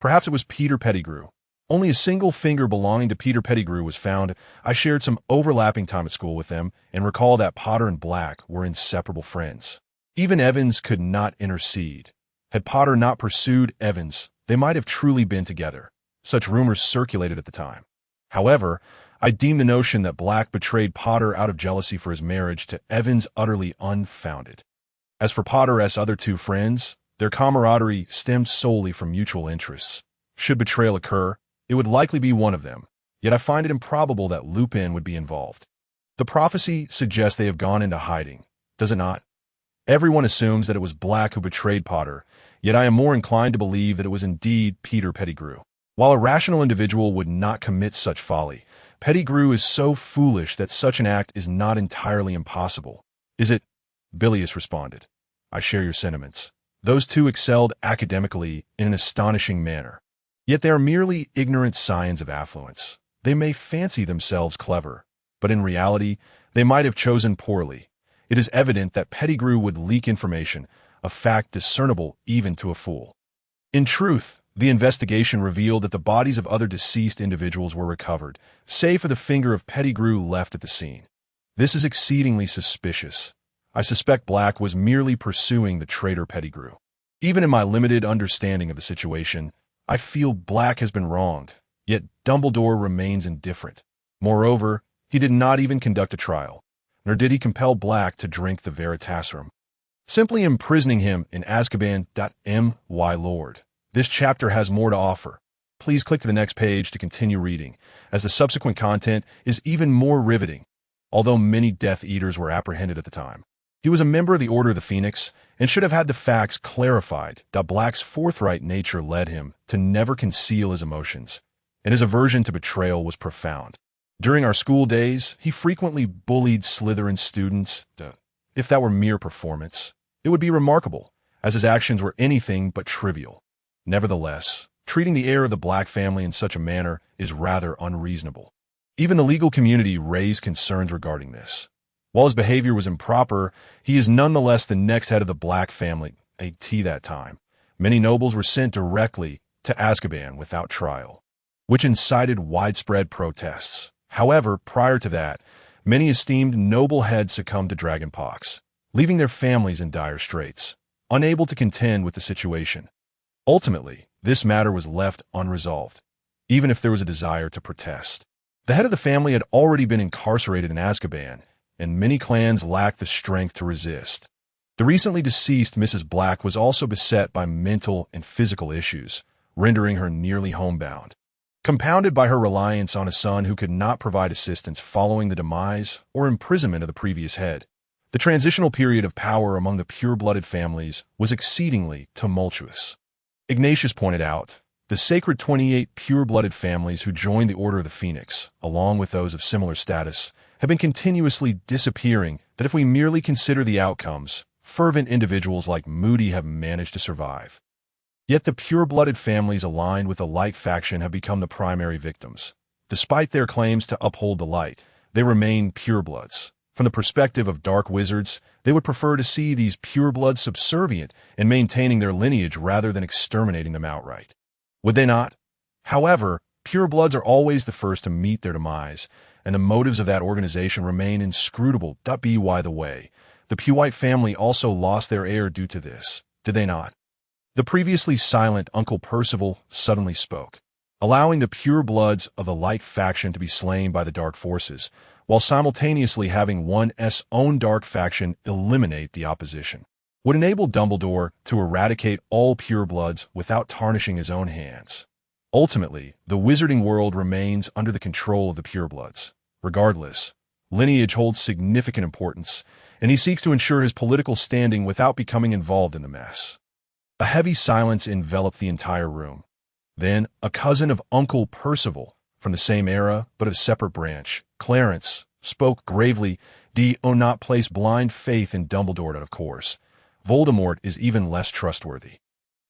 S1: Perhaps it was Peter Pettigrew. Only a single finger belonging to Peter Pettigrew was found. I shared some overlapping time at school with them and recall that Potter and Black were inseparable friends. Even Evans could not intercede. Had Potter not pursued Evans, they might have truly been together. Such rumors circulated at the time. However, I deem the notion that Black betrayed Potter out of jealousy for his marriage to Evans utterly unfounded. As for Potter's other two friends, their camaraderie stemmed solely from mutual interests. Should betrayal occur, it would likely be one of them, yet I find it improbable that Lupin would be involved. The prophecy suggests they have gone into hiding, does it not? Everyone assumes that it was Black who betrayed Potter, yet I am more inclined to believe that it was indeed Peter Pettigrew. While a rational individual would not commit such folly, Pettigrew is so foolish that such an act is not entirely impossible. Is it? Bilious responded. I share your sentiments. Those two excelled academically in an astonishing manner. Yet they are merely ignorant scions of affluence. They may fancy themselves clever, but in reality, they might have chosen poorly. It is evident that Pettigrew would leak information, a fact discernible even to a fool. In truth, the investigation revealed that the bodies of other deceased individuals were recovered, save for the finger of Pettigrew left at the scene. This is exceedingly suspicious. I suspect Black was merely pursuing the traitor Pettigrew. Even in my limited understanding of the situation, I feel Black has been wronged, yet Dumbledore remains indifferent. Moreover, he did not even conduct a trial, nor did he compel Black to drink the Veritaserum. Simply imprisoning him in Azkaban. My lord. This chapter has more to offer. Please click to the next page to continue reading, as the subsequent content is even more riveting, although many Death Eaters were apprehended at the time. He was a member of the Order of the Phoenix and should have had the facts clarified. Black's forthright nature led him to never conceal his emotions, and his aversion to betrayal was profound. During our school days, he frequently bullied Slytherin students. If that were mere performance, it would be remarkable, as his actions were anything but trivial. Nevertheless, treating the heir of the Black family in such a manner is rather unreasonable. Even the legal community raised concerns regarding this. While his behavior was improper, he is nonetheless the next head of the Black family. At that time, many nobles were sent directly to Azkaban without trial, which incited widespread protests. However, prior to that, many esteemed noble heads succumbed to dragonpox, leaving their families in dire straits, unable to contend with the situation. Ultimately, this matter was left unresolved, even if there was a desire to protest. The head of the family had already been incarcerated in Azkaban, and many clans lacked the strength to resist. The recently deceased Mrs. Black was also beset by mental and physical issues, rendering her nearly homebound. Compounded by her reliance on a son who could not provide assistance following the demise or imprisonment of the previous head, the transitional period of power among the pure-blooded families was exceedingly tumultuous. Ignatius pointed out, the sacred 28 pure-blooded families who joined the Order of the Phoenix, along with those of similar status, have been continuously disappearing, that if we merely consider the outcomes, fervent individuals like Moody have managed to survive. Yet the pure-blooded families aligned with the Light faction have become the primary victims. Despite their claims to uphold the Light, they remain purebloods. From the perspective of dark wizards, they would prefer to see these purebloods subservient and maintaining their lineage rather than exterminating them outright. Would they not? However, purebloods are always the first to meet their demise, and the motives of that organization remain inscrutable. By the way, the Pewhite family also lost their heir due to this, did they not? The previously silent Uncle Percival suddenly spoke, allowing the purebloods of the Light faction to be slain by the Dark Forces, while simultaneously having one's own Dark faction eliminate the opposition. Would enable Dumbledore to eradicate all purebloods without tarnishing his own hands. Ultimately, the wizarding world remains under the control of the purebloods. Regardless, lineage holds significant importance, and he seeks to ensure his political standing without becoming involved in the mess. A heavy silence enveloped the entire room. Then, a cousin of Uncle Percival, from the same era but of a separate branch, Clarence, spoke gravely. Do not place blind faith in Dumbledore, of course. Voldemort is even less trustworthy.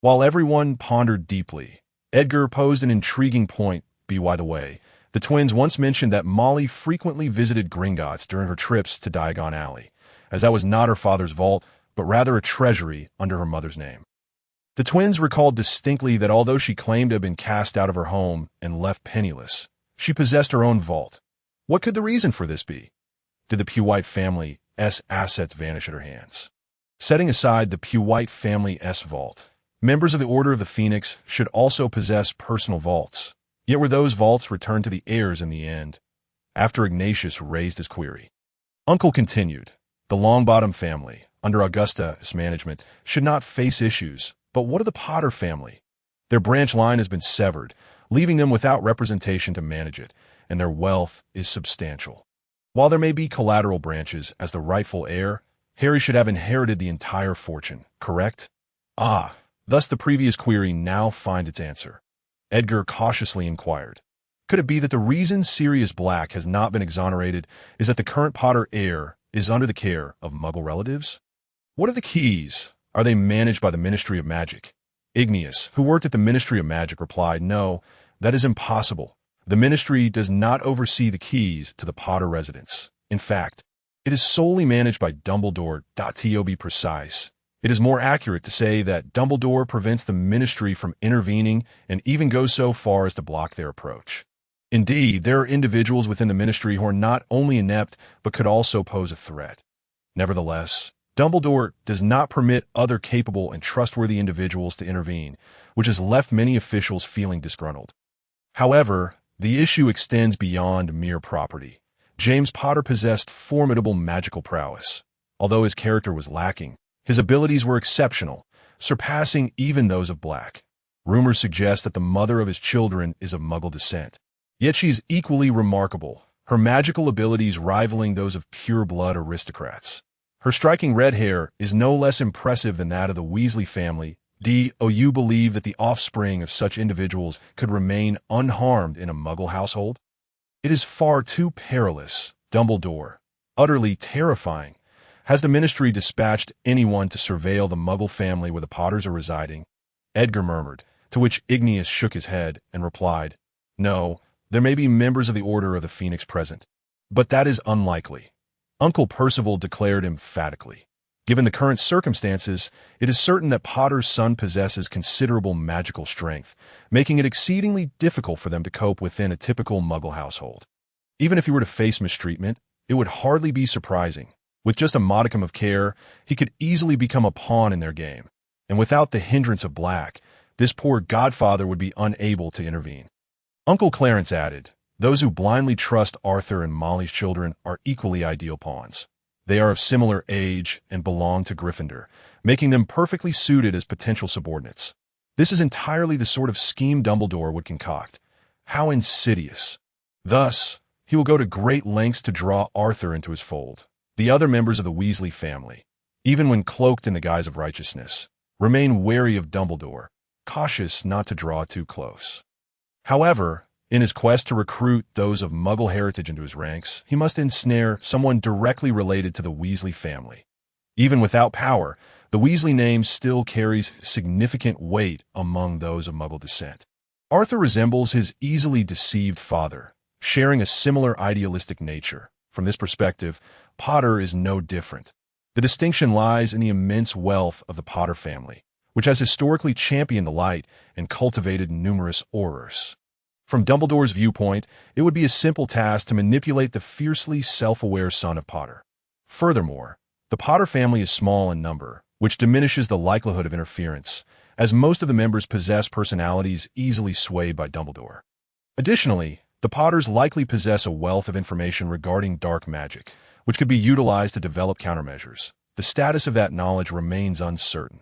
S1: While everyone pondered deeply, Edgar posed an intriguing point. By the way, the twins once mentioned that Molly frequently visited Gringotts during her trips to Diagon Alley, as that was not her father's vault, but rather a treasury under her mother's name. The twins recalled distinctly that although she claimed to have been cast out of her home and left penniless, she possessed her own vault. What could the reason for this be? Did the Pewhite family's assets vanish at her hands? Setting aside the Pewhite family's vault, Members of the Order of the Phoenix should also possess personal vaults, yet were those vaults returned to the heirs in the end, after Ignatius raised his query. Uncle continued, the Longbottom family, under Augusta's management, should not face issues, but what of the Potter family? Their branch line has been severed, leaving them without representation to manage it, and their wealth is substantial. While there may be collateral branches as the rightful heir, Harry should have inherited the entire fortune, correct? Ah, thus the previous query now finds its answer. Edgar cautiously inquired. Could it be that the reason Sirius Black has not been exonerated is that the current Potter heir is under the care of Muggle relatives? What are the keys? Are they managed by the Ministry of Magic? Igneous, who worked at the Ministry of Magic, replied, no, that is impossible. The Ministry does not oversee the keys to the Potter residence. In fact, it is solely managed by Dumbledore. To be precise, it is more accurate to say that Dumbledore prevents the Ministry from intervening and even goes so far as to block their approach. Indeed, there are individuals within the Ministry who are not only inept, but could also pose a threat. Nevertheless, Dumbledore does not permit other capable and trustworthy individuals to intervene, which has left many officials feeling disgruntled. However, the issue extends beyond mere property. James Potter possessed formidable magical prowess. Although his character was lacking, his abilities were exceptional, surpassing even those of Black. Rumors suggest that the mother of his children is of Muggle descent. Yet she is equally remarkable, her magical abilities rivaling those of pure-blood aristocrats. Her striking red hair is no less impressive than that of the Weasley family. Do you believe that the offspring of such individuals could remain unharmed in a Muggle household? It is far too perilous, Dumbledore. Utterly terrifying. Has the Ministry dispatched anyone to surveil the Muggle family where the Potters are residing? Edgar murmured, to which Igneous shook his head and replied, no, there may be members of the Order of the Phoenix present, but that is unlikely. Uncle Percival declared emphatically. Given the current circumstances, it is certain that Potter's son possesses considerable magical strength, making it exceedingly difficult for them to cope within a typical Muggle household. Even if he were to face mistreatment, it would hardly be surprising. With just a modicum of care, he could easily become a pawn in their game, and without the hindrance of Black, this poor godfather would be unable to intervene. Uncle Clarence added, those who blindly trust Arthur and Molly's children are equally ideal pawns. They are of similar age and belong to Gryffindor, making them perfectly suited as potential subordinates. This is entirely the sort of scheme Dumbledore would concoct. How insidious. Thus, he will go to great lengths to draw Arthur into his fold. The other members of the Weasley family, even when cloaked in the guise of righteousness, remain wary of Dumbledore, cautious not to draw too close. However, in his quest to recruit those of Muggle heritage into his ranks, he must ensnare someone directly related to the Weasley family. Even without power, the Weasley name still carries significant weight among those of Muggle descent. Arthur resembles his easily deceived father, sharing a similar idealistic nature. From this perspective, Potter is no different. The distinction lies in the immense wealth of the Potter family, which has historically championed the light and cultivated numerous Aurors. From Dumbledore's viewpoint, it would be a simple task to manipulate the fiercely self-aware son of Potter. Furthermore, the Potter family is small in number, which diminishes the likelihood of interference, as most of the members possess personalities easily swayed by Dumbledore. Additionally, the Potters likely possess a wealth of information regarding dark magic, which could be utilized to develop countermeasures. The status of that knowledge remains uncertain.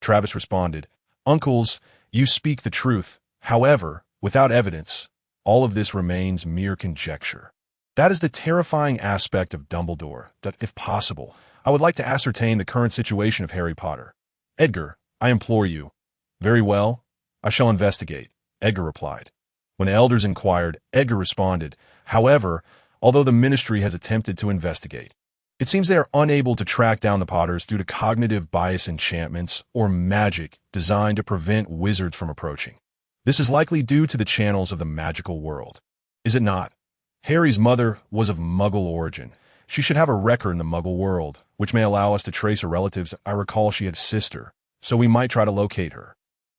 S1: Travis responded, Uncles, you speak the truth. However, without evidence, all of this remains mere conjecture. That is the terrifying aspect of Dumbledore, that, if possible, I would like to ascertain the current situation of Harry Potter. Edgar, I implore you. Very well, I shall investigate, Edgar replied. When elders inquired, Edgar responded, however, although the Ministry has attempted to investigate, it seems they are unable to track down the Potters due to cognitive bias enchantments or magic designed to prevent wizards from approaching. This is likely due to the channels of the magical world. Is it not? Harry's mother was of Muggle origin. She should have a record in the Muggle world, which may allow us to trace her relatives. I recall she had a sister, so we might try to locate her.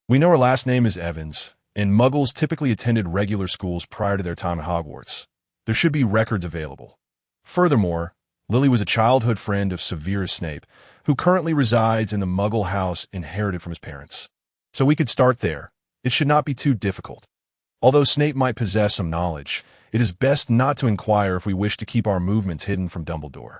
S1: We know her last name is Evans, and Muggles typically attended regular schools prior to their time at Hogwarts. There should be records available. Furthermore, Lily was a childhood friend of Severus Snape, who currently resides in the Muggle house inherited from his parents. So we could start there. It should not be too difficult. Although Snape might possess some knowledge, it is best not to inquire if we wish to keep our movements hidden from Dumbledore.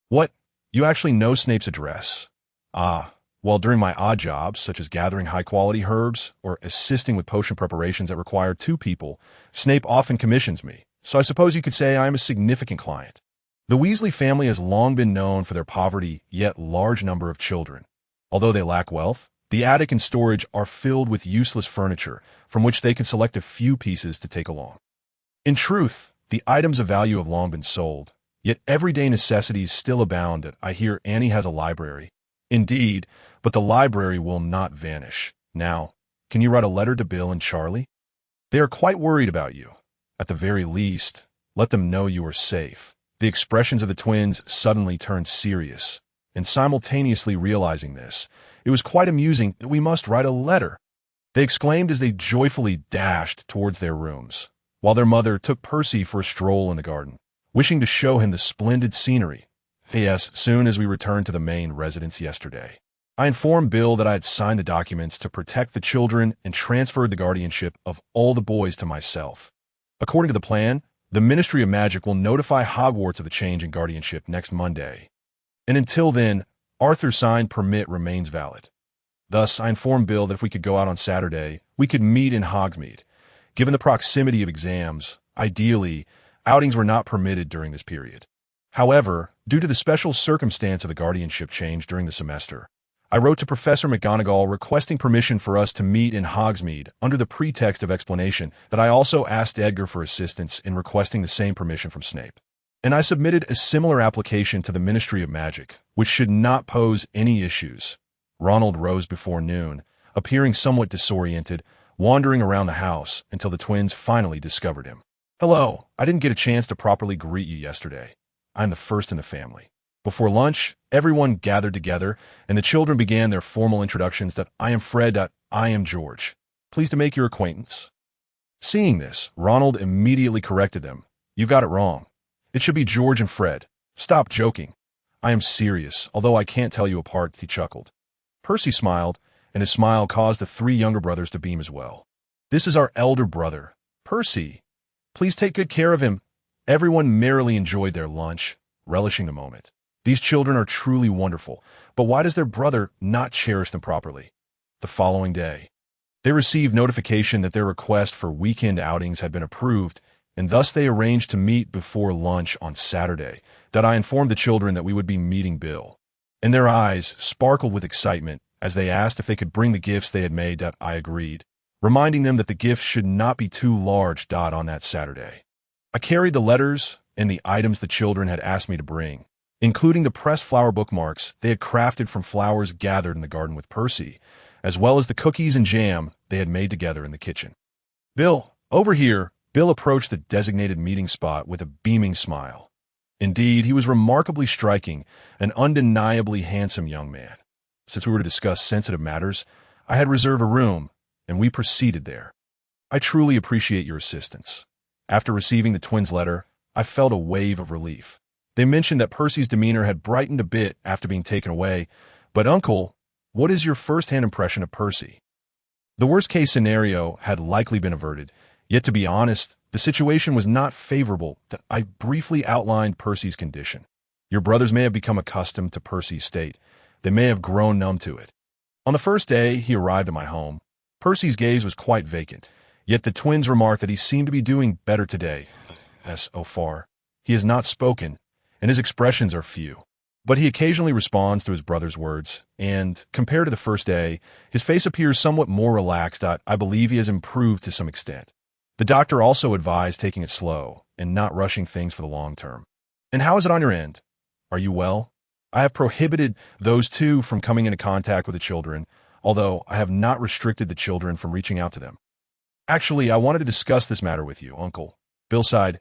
S1: What? You actually know Snape's address? Ah, well, during my odd jobs, such as gathering high-quality herbs or assisting with potion preparations that require two people, Snape often commissions me, so I suppose you could say I am a significant client. The Weasley family has long been known for their poverty, yet large number of children. Although they lack wealth, the attic and storage are filled with useless furniture, from which they can select a few pieces to take along. In truth, the items of value have long been sold, yet everyday necessities still abound. I hear Annie has a library. Indeed, but the library will not vanish. Now, can you write a letter to Bill and Charlie? They are quite worried about you. At the very least, let them know you are safe. The expressions of the twins suddenly turned serious, and simultaneously realizing this, it was quite amusing that we must write a letter. They exclaimed as they joyfully dashed towards their rooms, while their mother took Percy for a stroll in the garden, wishing to show him the splendid scenery. Yes, soon as we returned to the main residence yesterday, I informed Bill that I had signed the documents to protect the children and transferred the guardianship of all the boys to myself. According to the plan, the Ministry of Magic will notify Hogwarts of the change in guardianship next Monday. And until then, Arthur's signed permit remains valid. Thus, I informed Bill that if we could go out on Saturday, we could meet in Hogsmeade. Given the proximity of exams, ideally, outings were not permitted during this period. However, due to the special circumstance of the guardianship change during the semester, I wrote to Professor McGonagall requesting permission for us to meet in Hogsmeade under the pretext of explanation that I also asked Edgar for assistance in requesting the same permission from Snape. And I submitted a similar application to the Ministry of Magic, which should not pose any issues. Ronald rose before noon, appearing somewhat disoriented, wandering around the house until the twins finally discovered him. Hello, I didn't get a chance to properly greet you yesterday. I'm the first in the family. Before lunch, everyone gathered together, and the children began their formal introductions that I am Fred. I am George. Pleased to make your acquaintance. Seeing this, Ronald immediately corrected them. You got it wrong. It should be George and Fred. Stop joking. I am serious, although I can't tell you apart, he chuckled. Percy smiled, and his smile caused the three younger brothers to beam as well. This is our elder brother, Percy. Please take good care of him. Everyone merrily enjoyed their lunch, relishing the moment. These children are truly wonderful, but why does their brother not cherish them properly? The following day, they received notification that their request for weekend outings had been approved, and thus they arranged to meet before lunch on Saturday. That I informed the children that we would be meeting Bill. And their eyes sparkled with excitement as they asked if they could bring the gifts they had made. I agreed, reminding them that the gifts should not be too large. On that Saturday, I carried the letters and the items the children had asked me to bring, including the pressed flower bookmarks they had crafted from flowers gathered in the garden with Percy, as well as the cookies and jam they had made together in the kitchen. Bill, over here. Bill approached the designated meeting spot with a beaming smile. Indeed, he was remarkably striking, an undeniably handsome young man. Since we were to discuss sensitive matters, I had reserved a room, and we proceeded there. I truly appreciate your assistance. After receiving the twins' letter, I felt a wave of relief. They mentioned that Percy's demeanor had brightened a bit after being taken away, but Uncle, what is your first-hand impression of Percy? The worst-case scenario had likely been averted, yet to be honest, the situation was not favorable. That I briefly outlined Percy's condition. Your brothers may have become accustomed to Percy's state. They may have grown numb to it. On the first day he arrived at my home, Percy's gaze was quite vacant, yet the twins remarked that he seemed to be doing better today. So far, he has not spoken, and his expressions are few. But he occasionally responds to his brother's words, and, compared to the first day, his face appears somewhat more relaxed. I believe he has improved to some extent. The doctor also advised taking it slow and not rushing things for the long term. And how is it on your end? Are you well? I have prohibited those two from coming into contact with the children, although I have not restricted the children from reaching out to them. Actually, I wanted to discuss this matter with you, Uncle. Bill sighed.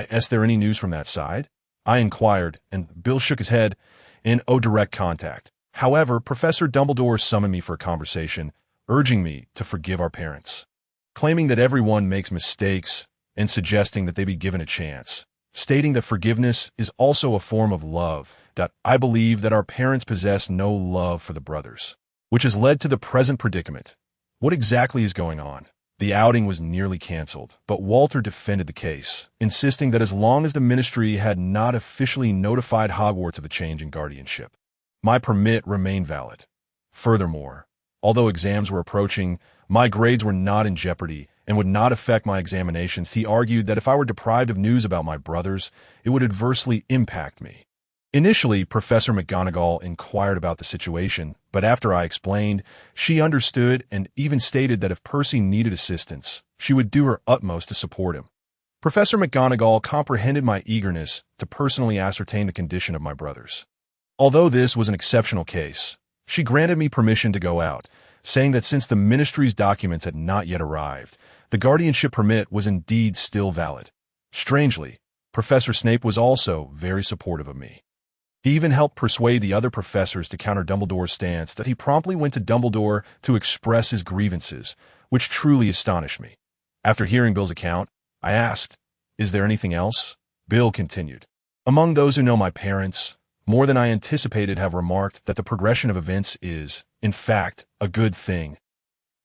S1: Is there any news from that side? I inquired, and Bill shook his head. No direct contact. However, Professor Dumbledore summoned me for a conversation, urging me to forgive our parents, claiming that everyone makes mistakes and suggesting that they be given a chance, stating that forgiveness is also a form of love. That I believe that our parents possess no love for the brothers, which has led to the present predicament. What exactly is going on? The outing was nearly canceled, but Walter defended the case, insisting that as long as the ministry had not officially notified Hogwarts of the change in guardianship, my permit remained valid. Furthermore, although exams were approaching, my grades were not in jeopardy and would not affect my examinations. He argued that if I were deprived of news about my brothers, it would adversely impact me. Initially, Professor McGonagall inquired about the situation, but after I explained, she understood and even stated that if Percy needed assistance, she would do her utmost to support him. Professor McGonagall comprehended my eagerness to personally ascertain the condition of my brothers. Although this was an exceptional case, she granted me permission to go out, saying that since the ministry's documents had not yet arrived, the guardianship permit was indeed still valid. Strangely, Professor Snape was also very supportive of me. He even helped persuade the other professors to counter Dumbledore's stance that he promptly went to Dumbledore to express his grievances, which truly astonished me. After hearing Bill's account, I asked, "Is there anything else?" Bill continued, "Among those who know my parents, more than I anticipated have remarked that the progression of events is, in fact, a good thing.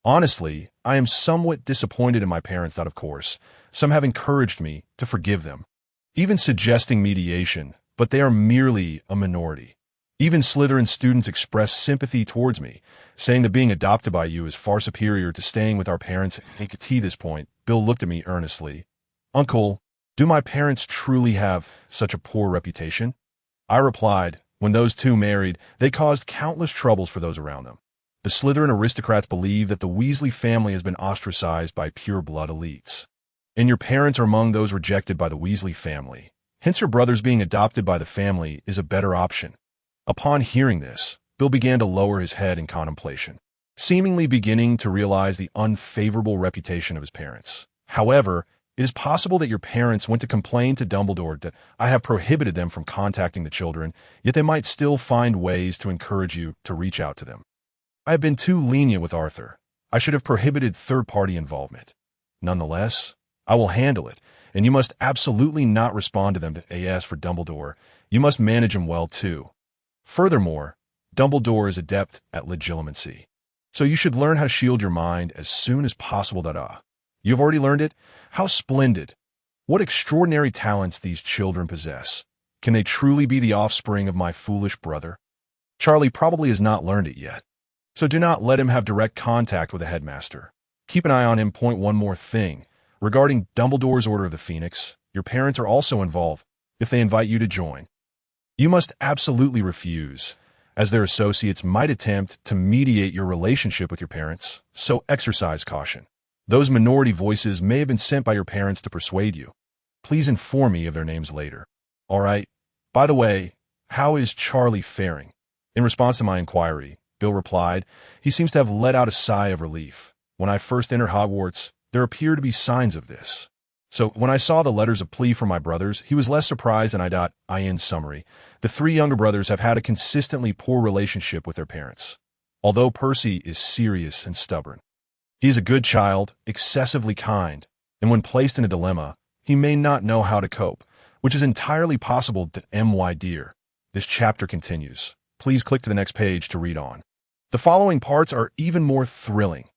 S1: Honestly, I am somewhat disappointed in my parents that, of course, some have encouraged me to forgive them, even suggesting mediation, but they are merely a minority. Even Slytherin students express sympathy towards me, saying that being adopted by you is far superior to staying with our parents." At this point, Bill looked at me earnestly. "Uncle, do my parents truly have such a poor reputation?" I replied, "When those two married, they caused countless troubles for those around them. The Slytherin aristocrats believe that the Weasley family has been ostracized by pure-blood elites, and your parents are among those rejected by the Weasley family. Hence your brothers being adopted by the family is a better option." Upon hearing this, Bill began to lower his head in contemplation, seemingly beginning to realize the unfavorable reputation of his parents. "However, it is possible that your parents went to complain to Dumbledore that I have prohibited them from contacting the children, yet they might still find ways to encourage you to reach out to them. I have been too lenient with Arthur. I should have prohibited third-party involvement. Nonetheless, I will handle it, and you must absolutely not respond to them. As for Dumbledore, you must manage him well too. Furthermore, Dumbledore is adept at legilimency, so you should learn how to shield your mind as soon as possible. You have already learned it? How splendid! What extraordinary talents these children possess. Can they truly be the offspring of my foolish brother? Charlie probably has not learned it yet, so do not let him have direct contact with the headmaster. Keep an eye on him. One more thing. Regarding Dumbledore's Order of the Phoenix, your parents are also involved if they invite you to join. You must absolutely refuse, as their associates might attempt to mediate your relationship with your parents, so exercise caution. Those minority voices may have been sent by your parents to persuade you. Please inform me of their names later. All right. By the way, how is Charlie faring?" In response to my inquiry, Bill replied, "He seems to have let out a sigh of relief. When I first entered Hogwarts, there appear to be signs of this. So when I saw the letters of plea from my brothers, he was less surprised than I. In summary, the three younger brothers have had a consistently poor relationship with their parents. Although Percy is serious and stubborn, he is a good child, excessively kind, and when placed in a dilemma, he may not know how to cope, which is entirely possible. My dear, this chapter continues. Please click to the next page to read on. The following parts are even more thrilling.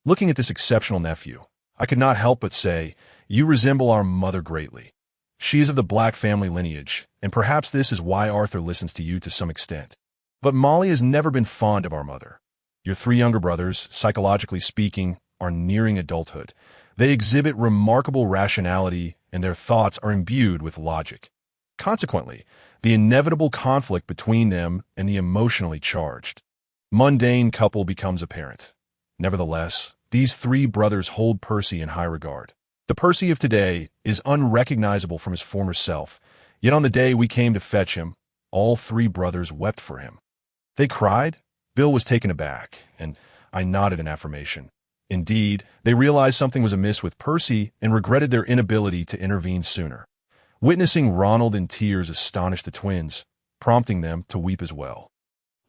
S1: Looking at this exceptional nephew, I could not help but say, you resemble our mother greatly. She is of the Black family lineage, and perhaps this is why Arthur listens to you to some extent. But Molly has never been fond of our mother. Your three younger brothers, psychologically speaking, are nearing adulthood. They exhibit remarkable rationality, and their thoughts are imbued with logic. Consequently, the inevitable conflict between them and the emotionally charged, mundane couple becomes apparent. Nevertheless, these three brothers hold Percy in high regard. The Percy of today is unrecognizable from his former self, yet on the day we came to fetch him, all three brothers wept for him. They cried? Bill was taken aback, and I nodded in affirmation. Indeed, they realized something was amiss with Percy and regretted their inability to intervene sooner. Witnessing Ronald in tears astonished the twins, prompting them to weep as well.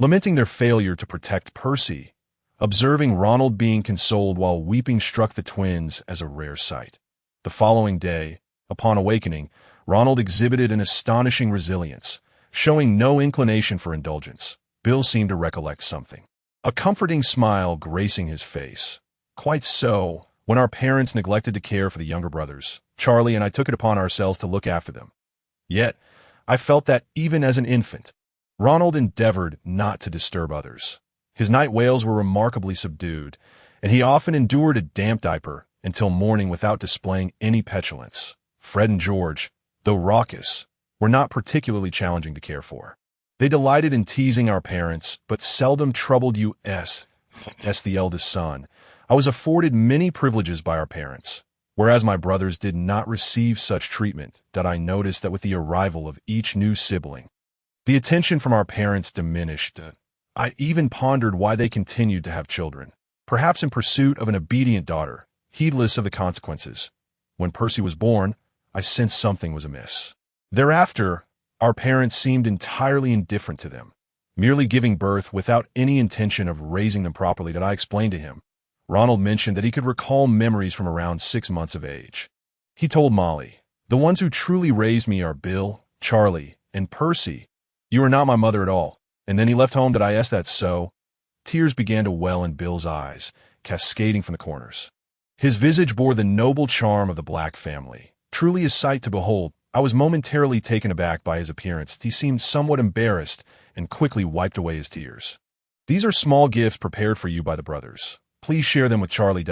S1: Lamenting their failure to protect Percy, observing Ronald being consoled while weeping struck the twins as a rare sight. The following day, upon awakening, Ronald exhibited an astonishing resilience, showing no inclination for indulgence. Bill seemed to recollect something, a comforting smile gracing his face. Quite so. When our parents neglected to care for the younger brothers, Charlie and I took it upon ourselves to look after them. Yet, I felt that even as an infant, Ronald endeavored not to disturb others. His night wails were remarkably subdued, and he often endured a damp diaper until morning without displaying any petulance. Fred and George, though raucous, were not particularly challenging to care for. They delighted in teasing our parents, but seldom troubled us. As the eldest son, I was afforded many privileges by our parents, whereas my brothers did not receive such treatment. That I noticed that with the arrival of each new sibling, the attention from our parents diminished. I even pondered why they continued to have children, perhaps in pursuit of an obedient daughter, heedless of the consequences. When Percy was born, I sensed something was amiss. Thereafter, our parents seemed entirely indifferent to them, merely giving birth without any intention of raising them properly. That I explained to him. Ronald mentioned that he could recall memories from around 6 months of age. He told Molly, "The ones who truly raised me are Bill, Charlie, and Percy. You are not my mother at all." And then he left home. Did I ask that so? Tears began to well in Bill's eyes, cascading from the corners. His visage bore the noble charm of the Black family, truly a sight to behold. I was momentarily taken aback by his appearance. He seemed somewhat embarrassed and quickly wiped away his tears. "These are small gifts prepared for you by the brothers. Please share them with Charlie."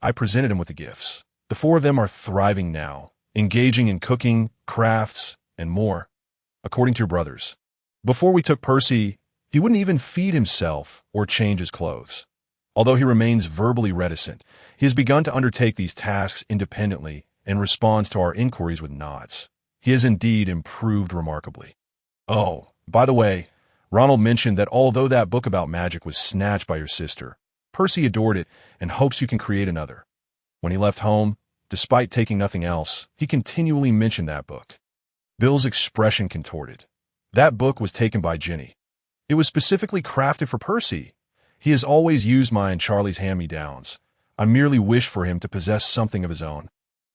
S1: I presented him with the gifts. The 4 of them are thriving now, engaging in cooking, crafts, and more, according to your brothers. Before we took Percy, he wouldn't even feed himself or change his clothes. Although he remains verbally reticent, he has begun to undertake these tasks independently and responds to our inquiries with nods. He has indeed improved remarkably. Oh, by the way, Ronald mentioned that although that book about magic was snatched by your sister, Percy adored it and hopes you can create another. When he left home, despite taking nothing else, he continually mentioned that book. Bill's expression contorted. That book was taken by Ginny. It was specifically crafted for Percy. He has always used mine and Charlie's hand-me-downs. I merely wish for him to possess something of his own.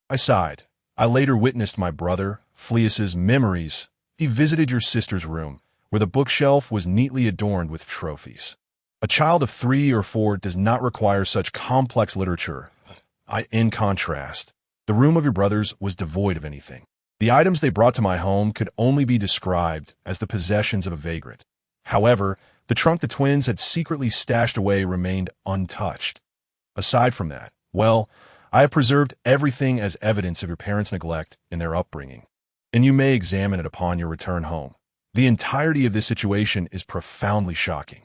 S1: I sighed. I later witnessed my brother, Fleus's memories. He visited your sister's room, where the bookshelf was neatly adorned with trophies. A child of 3 or 4 does not require such complex literature. In contrast, the room of your brothers was devoid of anything. The items they brought to my home could only be described as the possessions of a vagrant. However, the trunk the twins had secretly stashed away remained untouched. Aside from that, well, I have preserved everything as evidence of your parents' neglect in their upbringing, and you may examine it upon your return home. The entirety of this situation is profoundly shocking.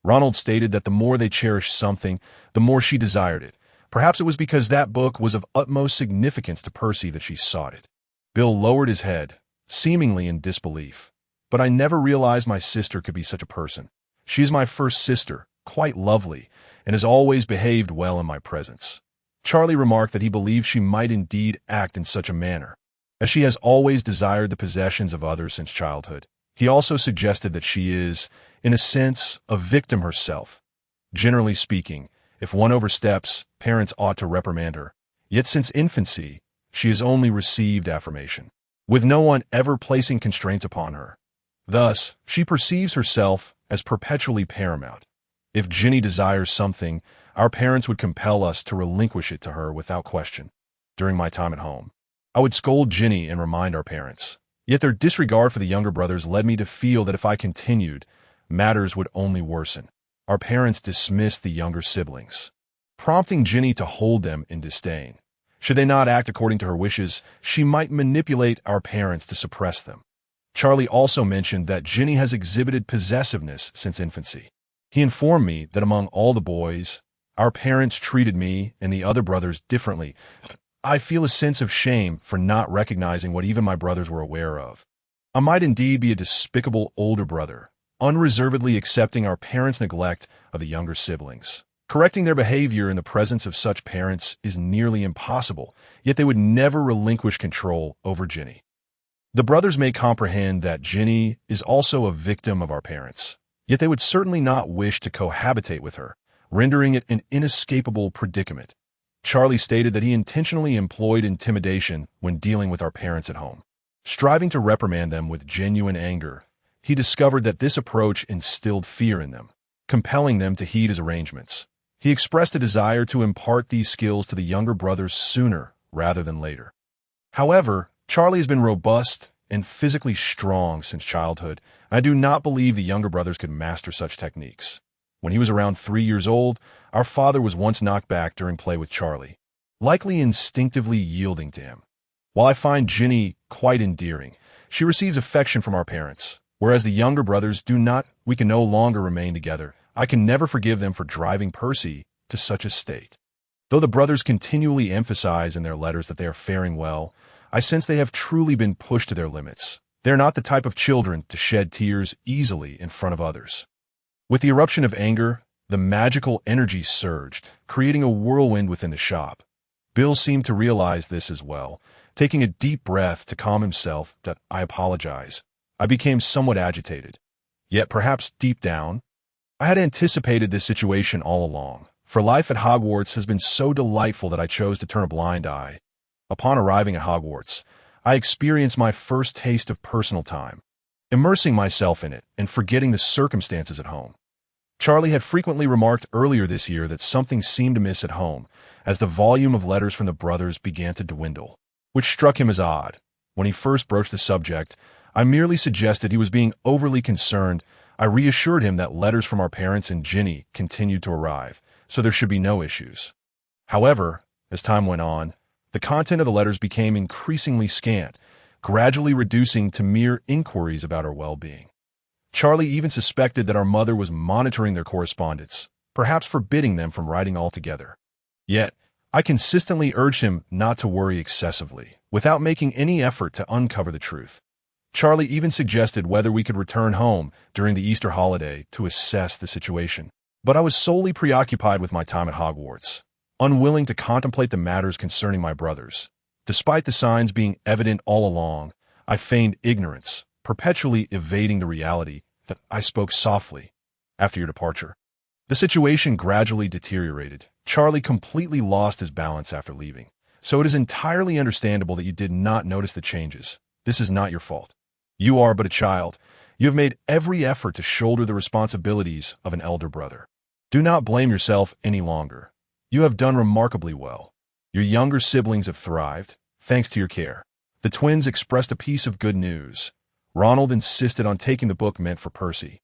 S1: Ronald stated that the more they cherished something, the more she desired it. Perhaps it was because that book was of utmost significance to Percy that she sought it. Bill lowered his head, seemingly in disbelief. But I never realized my sister could be such a person. She is my first sister, quite lovely, and has always behaved well in my presence. Charlie remarked that he believed she might indeed act in such a manner, as she has always desired the possessions of others since childhood. He also suggested that she is, in a sense, a victim herself. Generally speaking, if one oversteps, parents ought to reprimand her. Yet since infancy, she has only received affirmation, with no one ever placing constraints upon her. Thus, she perceives herself as perpetually paramount. If Ginny desires something, our parents would compel us to relinquish it to her without question. During my time at home, I would scold Ginny and remind our parents. Yet their disregard for the younger brothers led me to feel that if I continued, matters would only worsen. Our parents dismissed the younger siblings, prompting Ginny to hold them in disdain. Should they not act according to her wishes, she might manipulate our parents to suppress them. Charlie also mentioned that Ginny has exhibited possessiveness since infancy. He informed me that among all the boys, our parents treated me and the other brothers differently. I feel a sense of shame for not recognizing what even my brothers were aware of. I might indeed be a despicable older brother, unreservedly accepting our parents' neglect of the younger siblings. Correcting their behavior in the presence of such parents is nearly impossible, yet they would never relinquish control over Ginny. The brothers may comprehend that Ginny is also a victim of our parents, yet they would certainly not wish to cohabitate with her, rendering it an inescapable predicament. Charlie stated that he intentionally employed intimidation when dealing with our parents at home. Striving to reprimand them with genuine anger, he discovered that this approach instilled fear in them, compelling them to heed his arrangements. He expressed a desire to impart these skills to the younger brothers sooner rather than later. However, Charlie has been robust and physically strong since childhood, and I do not believe the younger brothers could master such techniques. When he was around 3 years old, our father was once knocked back during play with Charlie, likely instinctively yielding to him. While I find Ginny quite endearing, she receives affection from our parents, whereas the younger brothers do not. We can no longer remain together. I can never forgive them for driving Percy to such a state. Though the brothers continually emphasize in their letters that they are faring well, I sense they have truly been pushed to their limits. They are not the type of children to shed tears easily in front of others. With the eruption of anger, the magical energy surged, creating a whirlwind within the shop. Bill seemed to realize this as well, taking a deep breath to calm himself. That I apologize. I became somewhat agitated. Yet perhaps deep down, I had anticipated this situation all along, for life at Hogwarts has been so delightful that I chose to turn a blind eye. Upon arriving at Hogwarts, I experienced my first taste of personal time, immersing myself in it and forgetting the circumstances at home. Charlie had frequently remarked earlier this year that something seemed amiss at home, as the volume of letters from the brothers began to dwindle, which struck him as odd. When he first broached the subject, I merely suggested he was being overly concerned. I reassured him that letters from our parents and Ginny continued to arrive, so there should be no issues. However, as time went on, the content of the letters became increasingly scant, gradually reducing to mere inquiries about our well-being. Charlie even suspected that our mother was monitoring their correspondence, perhaps forbidding them from writing altogether. Yet, I consistently urged him not to worry excessively, without making any effort to uncover the truth. Charlie even suggested whether we could return home during the Easter holiday to assess the situation. But I was solely preoccupied with my time at Hogwarts, unwilling to contemplate the matters concerning my brothers. Despite the signs being evident all along, I feigned ignorance, perpetually evading the reality that I spoke softly after your departure. The situation gradually deteriorated. Charlie completely lost his balance after leaving, so it is entirely understandable that you did not notice the changes. This is not your fault. You are but a child. You have made every effort to shoulder the responsibilities of an elder brother. Do not blame yourself any longer. You have done remarkably well. Your younger siblings have thrived, thanks to your care. The twins expressed a piece of good news. Ronald insisted on taking the book meant for Percy,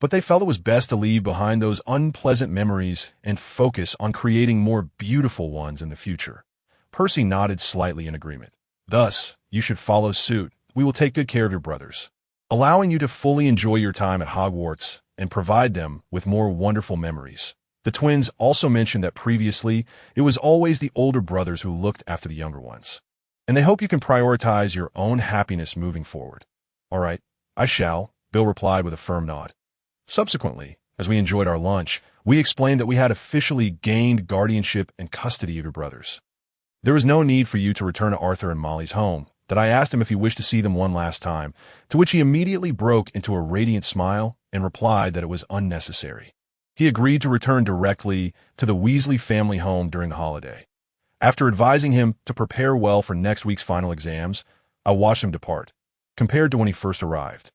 S1: but they felt it was best to leave behind those unpleasant memories and focus on creating more beautiful ones in the future. Percy nodded slightly in agreement. Thus, you should follow suit. We will take good care of your brothers, allowing you to fully enjoy your time at Hogwarts and provide them with more wonderful memories. The twins also mentioned that previously, it was always the older brothers who looked after the younger ones, and they hope you can prioritize your own happiness moving forward. All right, I shall, Bill replied with a firm nod. Subsequently, as we enjoyed our lunch, we explained that we had officially gained guardianship and custody of your brothers. There was no need for you to return to Arthur and Molly's home, that I asked him if he wished to see them one last time, to which he immediately broke into a radiant smile and replied that it was unnecessary. He agreed to return directly to the Weasley family home during the holiday. After advising him to prepare well for next week's final exams, I watched him depart, compared to when he first arrived.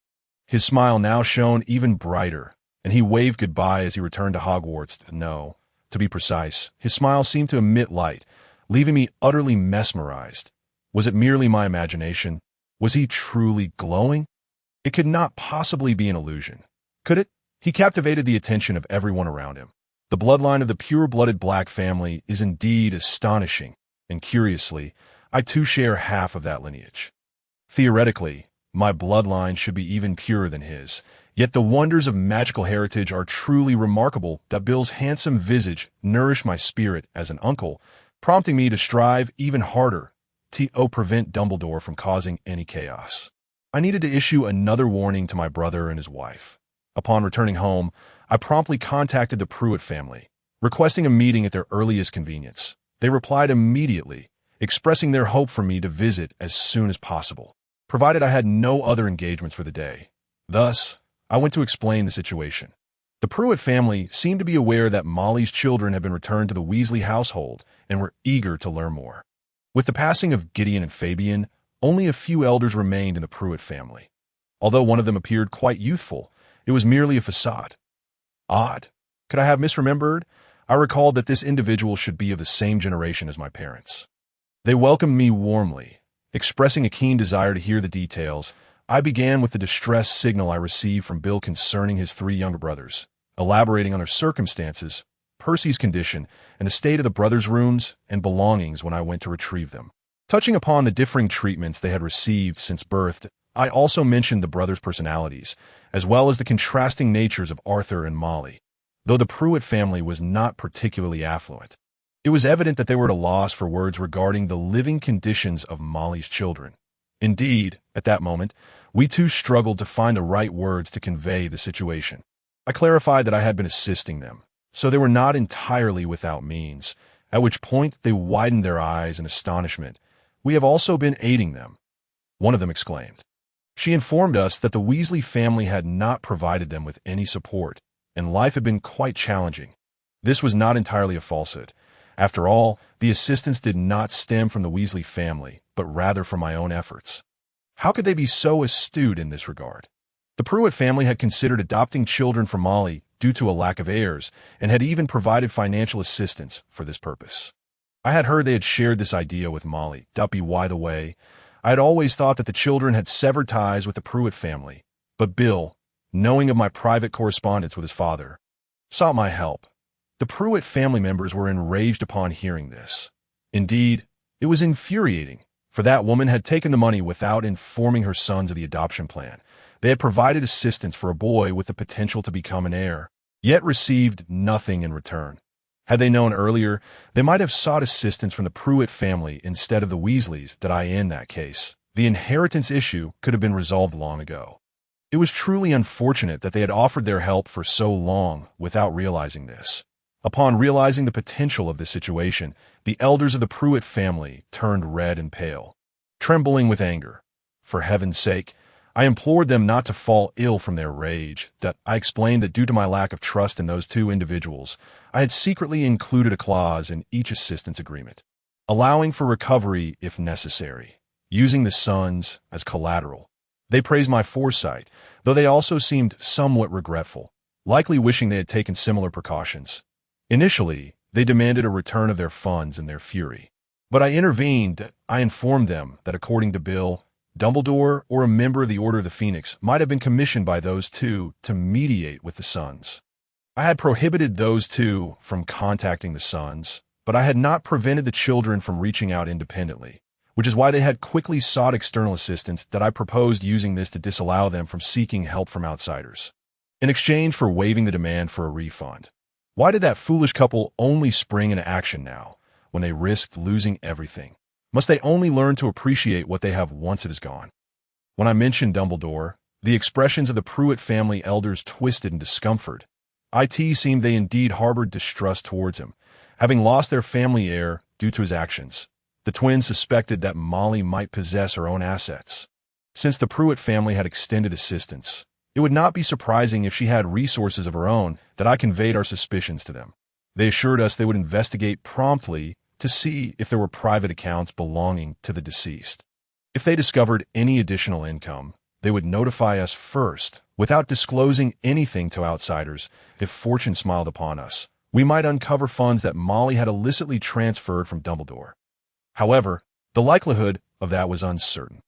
S1: His smile now shone even brighter, and he waved goodbye as he returned to Hogwarts. No, to be precise, his smile seemed to emit light, leaving me utterly mesmerized. Was it merely my imagination? Was he truly glowing? It could not possibly be an illusion, could it? He captivated the attention of everyone around him. The bloodline of the pure-blooded Black family is indeed astonishing, and curiously, I too share half of that lineage. Theoretically, my bloodline should be even purer than his, yet the wonders of magical heritage are truly remarkable. That Bill's handsome visage nourished my spirit as an uncle, prompting me to strive even harder to prevent Dumbledore from causing any chaos. I needed to issue another warning to my brother and his wife. Upon returning home, I promptly contacted the Pruitt family, requesting a meeting at their earliest convenience. They replied immediately, expressing their hope for me to visit as soon as possible, provided I had no other engagements for the day. Thus, I went to explain the situation. The Pruitt family seemed to be aware that Molly's children had been returned to the Weasley household and were eager to learn more. With the passing of Gideon and Fabian, only a few elders remained in the Pruitt family. Although one of them appeared quite youthful, it was merely a facade. Odd. Could I have misremembered? I recalled that this individual should be of the same generation as my parents. They welcomed me warmly. Expressing a keen desire to hear the details, I began with the distress signal I received from Bill concerning his 3 younger brothers, elaborating on their circumstances, Percy's condition, and the state of the brothers' rooms and belongings when I went to retrieve them. Touching upon the differing treatments they had received since birth, I also mentioned the brothers' personalities, as well as the contrasting natures of Arthur and Molly. Though the Pruitt family was not particularly affluent, it was evident that they were at a loss for words regarding the living conditions of Molly's children. Indeed, at that moment, we too struggled to find the right words to convey the situation. I clarified that I had been assisting them, so they were not entirely without means, at which point they widened their eyes in astonishment. "We have also been aiding them," one of them exclaimed. She informed us that the Weasley family had not provided them with any support, and life had been quite challenging. This was not entirely a falsehood. After all, the assistance did not stem from the Weasley family, but rather from my own efforts. How could they be so astute in this regard? The Pruitt family had considered adopting children for Molly due to a lack of heirs, and had even provided financial assistance for this purpose. I had heard they had shared this idea with Molly. By the way, I had always thought that the children had severed ties with the Pruitt family, but Bill, knowing of my private correspondence with his father, sought my help. The Pruitt family members were enraged upon hearing this. Indeed, it was infuriating, for that woman had taken the money without informing her sons of the adoption plan. They had provided assistance for a boy with the potential to become an heir, yet received nothing in return. Had they known earlier, they might have sought assistance from the Pruitt family instead of the Weasleys, in that case. The inheritance issue could have been resolved long ago. It was truly unfortunate that they had offered their help for so long without realizing this. Upon realizing the potential of this situation, the elders of the Pruitt family turned red and pale, trembling with anger. For heaven's sake, I implored them not to fall ill from their rage. I explained that due to my lack of trust in those 2 individuals, I had secretly included a clause in each assistance agreement, allowing for recovery if necessary, using the sons as collateral. They praised my foresight, though they also seemed somewhat regretful, likely wishing they had taken similar precautions. Initially, they demanded a return of their funds in their fury. But I intervened. I informed them that according to Bill, Dumbledore or a member of the Order of the Phoenix might have been commissioned by those 2 to mediate with the sons. I had prohibited those 2 from contacting the sons, but I had not prevented the children from reaching out independently, which is why they had quickly sought external assistance. I proposed using this to disallow them from seeking help from outsiders, in exchange for waiving the demand for a refund. Why did that foolish couple only spring into action now, when they risked losing everything? Must they only learn to appreciate what they have once it is gone? When I mentioned Dumbledore, the expressions of the Pruitt family elders twisted in discomfort. It seemed they indeed harbored distrust towards him, having lost their family heir due to his actions. The twins suspected that Molly might possess her own assets. Since the Pruitt family had extended assistance, it would not be surprising if she had resources of her own. I conveyed our suspicions to them. They assured us they would investigate promptly to see if there were private accounts belonging to the deceased. If they discovered any additional income, they would notify us first, without disclosing anything to outsiders. If fortune smiled upon us, we might uncover funds that Molly had illicitly transferred from Dumbledore. However, the likelihood of that was uncertain.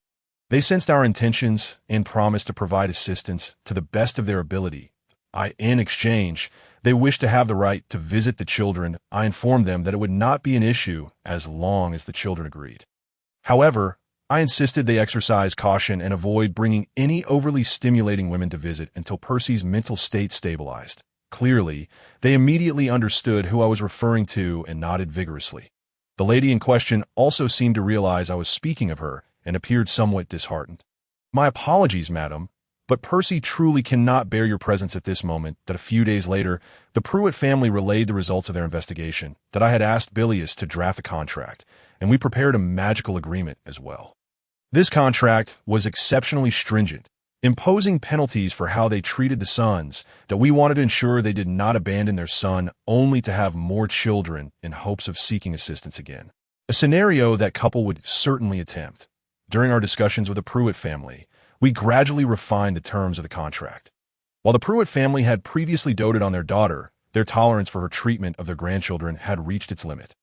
S1: They sensed our intentions and promised to provide assistance to the best of their ability. In exchange, they wished to have the right to visit the children. I informed them that it would not be an issue as long as the children agreed. However, I insisted they exercise caution and avoid bringing any overly stimulating women to visit until Percy's mental state stabilized. Clearly, they immediately understood who I was referring to and nodded vigorously. The lady in question also seemed to realize I was speaking of her and appeared somewhat disheartened. "My apologies, madam, but Percy truly cannot bear your presence at this moment." A few days later, the Pruitt family relayed the results of their investigation. I had asked Bilius to draft a contract, and we prepared a magical agreement as well. This contract was exceptionally stringent, imposing penalties for how they treated the sons. We wanted to ensure they did not abandon their son only to have more children in hopes of seeking assistance again, a scenario that couple would certainly attempt. During our discussions with the Pruitt family, we gradually refined the terms of the contract. While the Pruitt family had previously doted on their daughter, Their tolerance for her treatment of their grandchildren had reached its limit.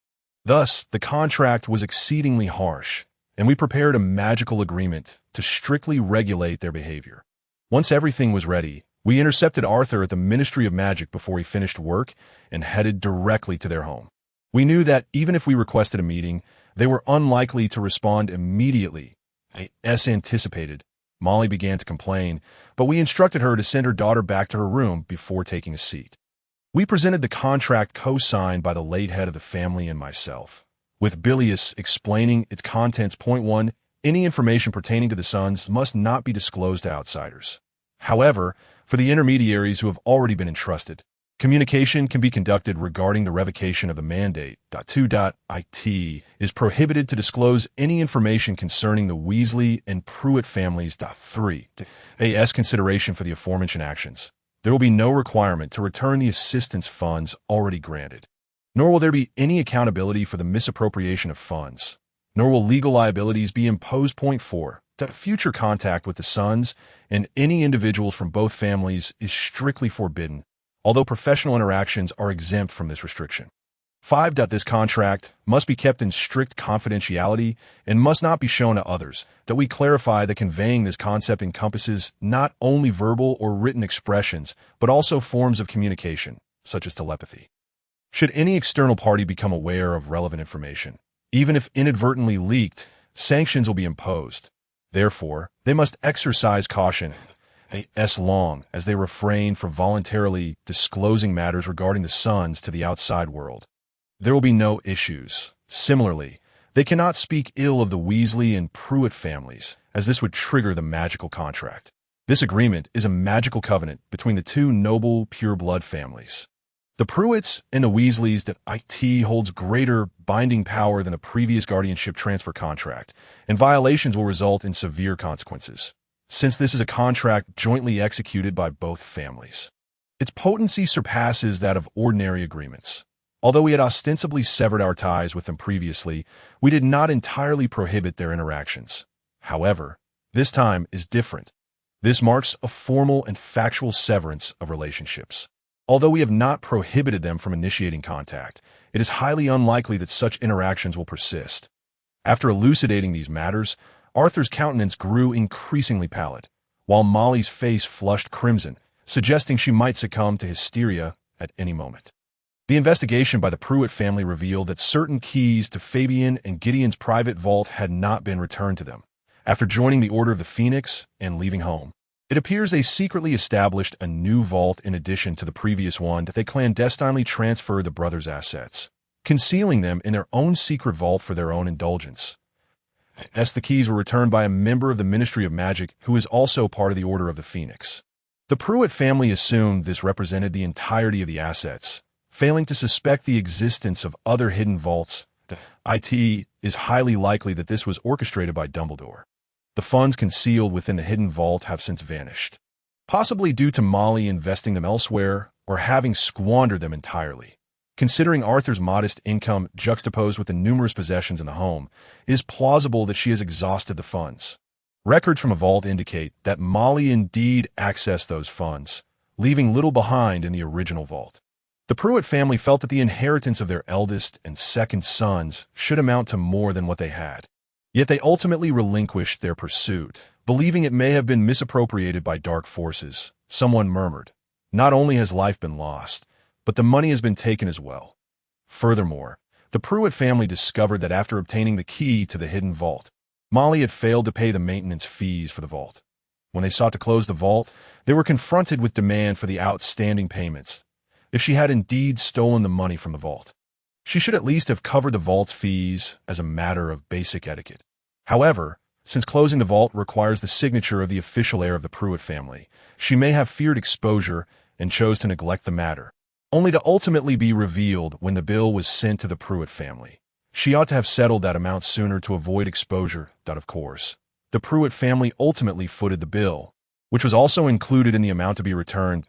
S1: Thus, the contract was exceedingly harsh, and we prepared a magical agreement to strictly regulate their behavior. Once everything was ready, we intercepted Arthur at the Ministry of Magic before he finished work and headed directly to their home. We knew that even if we requested a meeting, they were unlikely to respond immediately. As anticipated, Molly began to complain, but we instructed her to send her daughter back to her room before taking a seat. We presented the contract co-signed by the late head of the family and myself, with Bilius explaining its contents. Point 1. Any information pertaining to the sons must not be disclosed to outsiders. However, for the intermediaries who have already been entrusted, communication can be conducted regarding the revocation of the mandate. 2. It is prohibited to disclose any information concerning the Weasley and Pruitt families. 3. As consideration for the aforementioned actions, there will be no requirement to return the assistance funds already granted, nor will there be any accountability for the misappropriation of funds, nor will legal liabilities be imposed. Point 4. Future contact with the sons and any individuals from both families is strictly forbidden, although professional interactions are exempt from this restriction. 5. This contract must be kept in strict confidentiality and must not be shown to others. We clarify that conveying this concept encompasses not only verbal or written expressions, but also forms of communication, such as telepathy. Should any external party become aware of relevant information, even if inadvertently leaked, sanctions will be imposed. Therefore, they must exercise caution as long as they refrain from voluntarily disclosing matters regarding the sons to the outside world. There will be no issues. Similarly, they cannot speak ill of the Weasley and Pruitt families, as this would trigger the magical contract. This agreement is a magical covenant between the two noble, pure-blood families. The Pruitts and the Weasleys. That it holds greater binding power than the previous guardianship transfer contract, and violations will result in severe consequences, since this is a contract jointly executed by both families. Its potency surpasses that of ordinary agreements. Although we had ostensibly severed our ties with them previously, we did not entirely prohibit their interactions. However, this time is different. This marks a formal and factual severance of relationships. Although we have not prohibited them from initiating contact, it is highly unlikely that such interactions will persist. After elucidating these matters, Arthur's countenance grew increasingly pallid, while Molly's face flushed crimson, suggesting she might succumb to hysteria at any moment. The investigation by the Pruitt family revealed that certain keys to Fabian and Gideon's private vault had not been returned to them after joining the Order of the Phoenix and leaving home. It appears they secretly established a new vault in addition to the previous one that they clandestinely transferred the brothers' assets, concealing them in their own secret vault for their own indulgence. As the keys were returned by a member of the Ministry of Magic who is also part of the Order of the Phoenix. The Pruitt family assumed this represented the entirety of the assets, failing to suspect the existence of other hidden vaults. It is highly likely that this was orchestrated by Dumbledore. The funds concealed within the hidden vault have since vanished, possibly due to Molly investing them elsewhere or having squandered them entirely. Considering Arthur's modest income juxtaposed with the numerous possessions in the home, it is plausible that she has exhausted the funds. Records from a vault indicate that Molly indeed accessed those funds, leaving little behind in the original vault. The Pruitt family felt that the inheritance of their eldest and second sons should amount to more than what they had. Yet they ultimately relinquished their pursuit, believing it may have been misappropriated by dark forces. Someone murmured, "Not only has life been lost, but the money has been taken as well." Furthermore, the Pruitt family discovered that after obtaining the key to the hidden vault, Molly had failed to pay the maintenance fees for the vault. When they sought to close the vault, they were confronted with demand for the outstanding payments. If she had indeed stolen the money from the vault, she should at least have covered the vault's fees as a matter of basic etiquette. However, since closing the vault requires the signature of the official heir of the Pruitt family, she may have feared exposure and chose to neglect the matter, only to ultimately be revealed when the bill was sent to the Pruitt family. She ought to have settled that amount sooner to avoid exposure. Of course, the Pruitt family ultimately footed the bill, which was also included in the amount to be returned.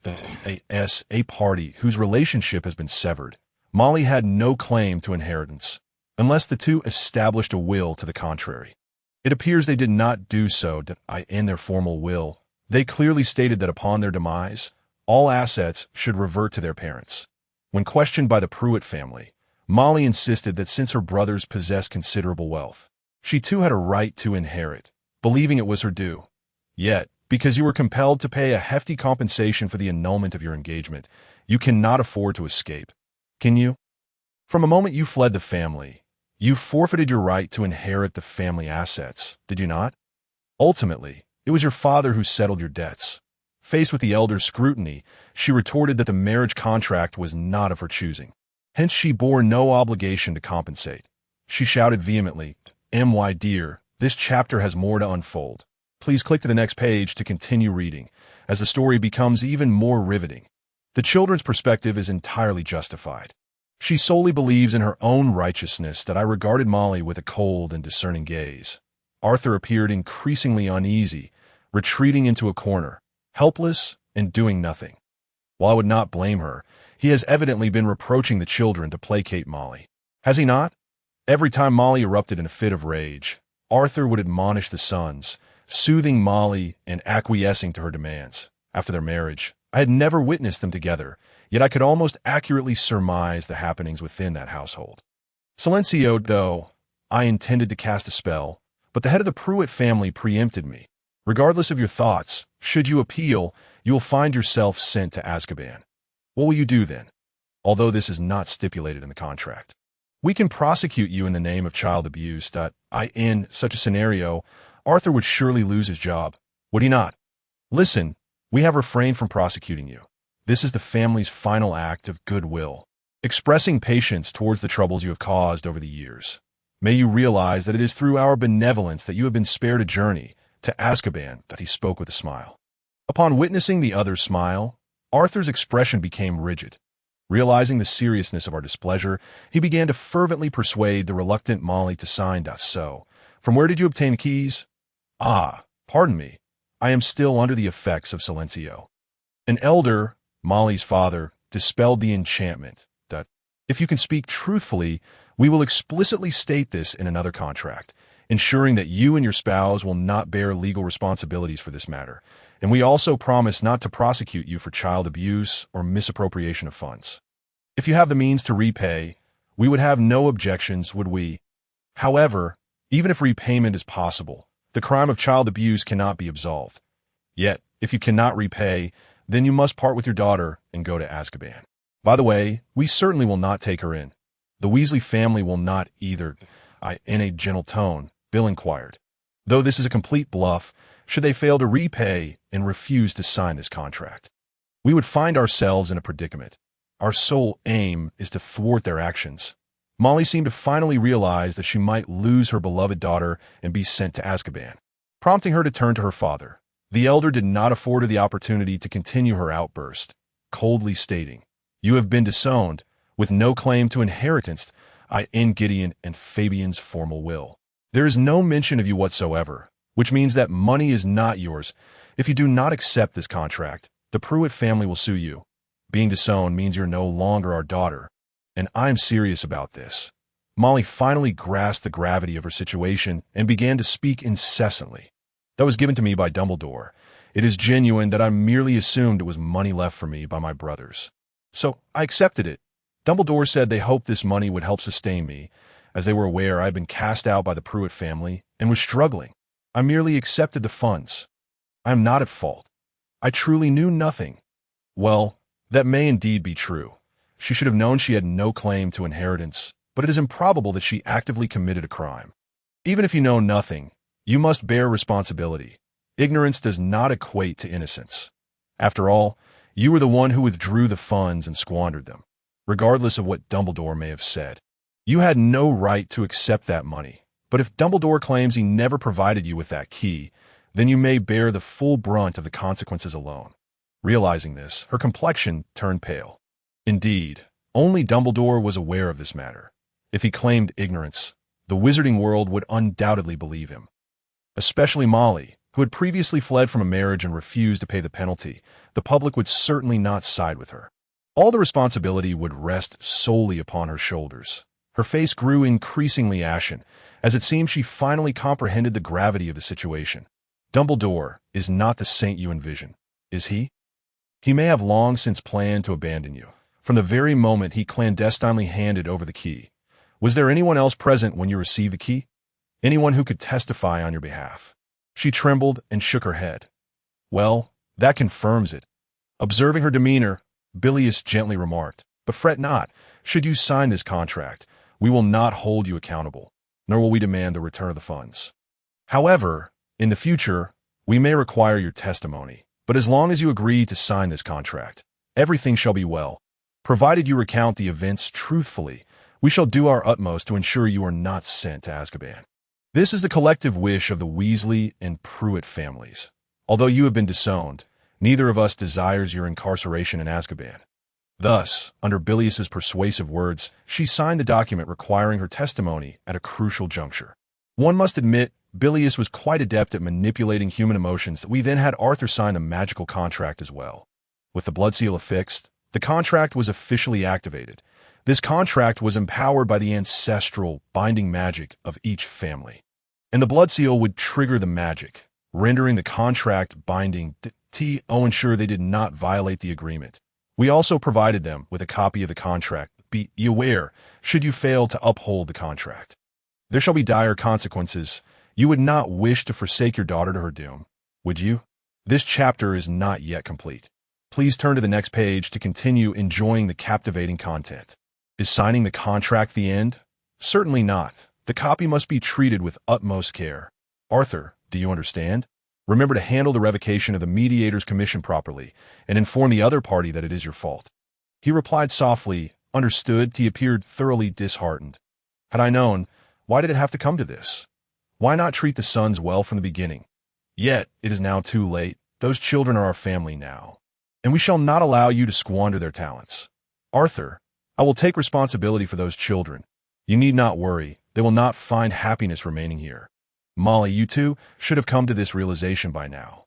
S1: As a party whose relationship has been severed, Molly had no claim to inheritance, unless the two established a will to the contrary. It appears they did not do so in their formal will. They clearly stated that upon their demise, all assets should revert to their parents. When questioned by the Pruitt family, Molly insisted that since her brothers possessed considerable wealth, she too had a right to inherit, believing it was her due. Yet, because you were compelled to pay a hefty compensation for the annulment of your engagement, you cannot afford to escape. Can you? From the moment you fled the family, you forfeited your right to inherit the family assets, did you not? Ultimately, it was your father who settled your debts. Faced with the elder's scrutiny, she retorted that the marriage contract was not of her choosing. Hence, she bore no obligation to compensate. She shouted vehemently, "My dear, this chapter has more to unfold. Please click to the next page to continue reading, as the story becomes even more riveting." The children's perspective is entirely justified. She solely believes in her own righteousness that I regarded Molly with a cold and discerning gaze. Arthur appeared increasingly uneasy, retreating into a corner, helpless and doing nothing. While I would not blame her, he has evidently been reproaching the children to placate Molly. Has he not? Every time Molly erupted in a fit of rage, Arthur would admonish the sons, soothing Molly and acquiescing to her demands. After their marriage, I had never witnessed them together, yet I could almost accurately surmise the happenings within that household. Silencio, though, I intended to cast a spell, but the head of the Pruitt family preempted me. Regardless of your thoughts, should you appeal, you will find yourself sent to Azkaban. What will you do then? Although this is not stipulated in the contract. We can prosecute you in the name of child abuse. In such a scenario, Arthur would surely lose his job, would he not? Listen, we have refrained from prosecuting you. This is the family's final act of goodwill, expressing patience towards the troubles you have caused over the years. May you realize that it is through our benevolence that you have been spared a journey to Azkaban. He spoke with a smile. Upon witnessing the other's smile, Arthur's expression became rigid. Realizing the seriousness of our displeasure, he began to fervently persuade the reluctant Molly to sign. So, from where did you obtain the keys? Pardon me. I am still under the effects of silencio. An elder, Molly's father, dispelled the enchantment. If you can speak truthfully, we will explicitly state this in another contract, ensuring that you and your spouse will not bear legal responsibilities for this matter, and we also promise not to prosecute you for child abuse or misappropriation of funds. If you have the means to repay, we would have no objections, would we? However, even if repayment is possible, the crime of child abuse cannot be absolved. Yet, if you cannot repay, then you must part with your daughter and go to Azkaban. By the way, we certainly will not take her in. The Weasley family will not either. In a gentle tone, Bill inquired. Though this is a complete bluff, should they fail to repay and refuse to sign this contract, we would find ourselves in a predicament. Our sole aim is to thwart their actions. Molly seemed to finally realize that she might lose her beloved daughter and be sent to Azkaban, prompting her to turn to her father. The elder did not afford her the opportunity to continue her outburst, coldly stating, "You have been disowned, with no claim to inheritance, in Gideon and Fabian's formal will. There is no mention of you whatsoever, which means that money is not yours. If you do not accept this contract, the Pruitt family will sue you. Being disowned means you're no longer our daughter, and I'm serious about this." Molly finally grasped the gravity of her situation and began to speak incessantly. "That was given to me by Dumbledore. It is genuine that I merely assumed it was money left for me by my brothers. So I accepted it. Dumbledore said they hoped this money would help sustain me, as they were aware I had been cast out by the Pruitt family and was struggling. I merely accepted the funds. I am not at fault. I truly knew nothing." Well, that may indeed be true. She should have known she had no claim to inheritance, but it is improbable that she actively committed a crime. Even if you know nothing, you must bear responsibility. Ignorance does not equate to innocence. After all, you were the one who withdrew the funds and squandered them, regardless of what Dumbledore may have said. You had no right to accept that money, but if Dumbledore claims he never provided you with that key, then you may bear the full brunt of the consequences alone. Realizing this, her complexion turned pale. Indeed, only Dumbledore was aware of this matter. If he claimed ignorance, the wizarding world would undoubtedly believe him. Especially Molly, who had previously fled from a marriage and refused to pay the penalty. The public would certainly not side with her. All the responsibility would rest solely upon her shoulders. Her face grew increasingly ashen, as it seemed she finally comprehended the gravity of the situation. Dumbledore is not the saint you envision, is he? He may have long since planned to abandon you, for from the very moment he clandestinely handed over the key. Was there anyone else present when you received the key? Anyone who could testify on your behalf? She trembled and shook her head. Well, that confirms it. Observing her demeanor, Bilius gently remarked, but fret not. Should you sign this contract, we will not hold you accountable, nor will we demand the return of the funds. However, in the future, we may require your testimony, but as long as you agree to sign this contract, everything shall be well. Provided you recount the events truthfully, we shall do our utmost to ensure you are not sent to Azkaban. This is the collective wish of the Weasley and Pruitt families. Although you have been disowned, neither of us desires your incarceration in Azkaban. Thus, under Bilius's persuasive words, she signed the document requiring her testimony at a crucial juncture. One must admit, Bilius was quite adept at manipulating human emotions that we then had Arthur sign the magical contract as well. With the blood seal affixed, the contract was officially activated. This contract was empowered by the ancestral, binding magic of each family. And the blood seal would trigger the magic, rendering the contract binding to ensure they did not violate the agreement. We also provided them with a copy of the contract. Be aware, should you fail to uphold the contract, there shall be dire consequences. You would not wish to forsake your daughter to her doom, would you? This chapter is not yet complete. Please turn to the next page to continue enjoying the captivating content. Is signing the contract the end? Certainly not. The copy must be treated with utmost care. Arthur, do you understand? Remember to handle the revocation of the mediator's commission properly and inform the other party that it is your fault. He replied softly, understood. He appeared thoroughly disheartened. Had I known, why did it have to come to this? Why not treat the sons well from the beginning? Yet, it is now too late. Those children are our family now, and we shall not allow you to squander their talents. Arthur, I will take responsibility for those children. You need not worry. They will not find happiness remaining here. Molly, you two should have come to this realization by now.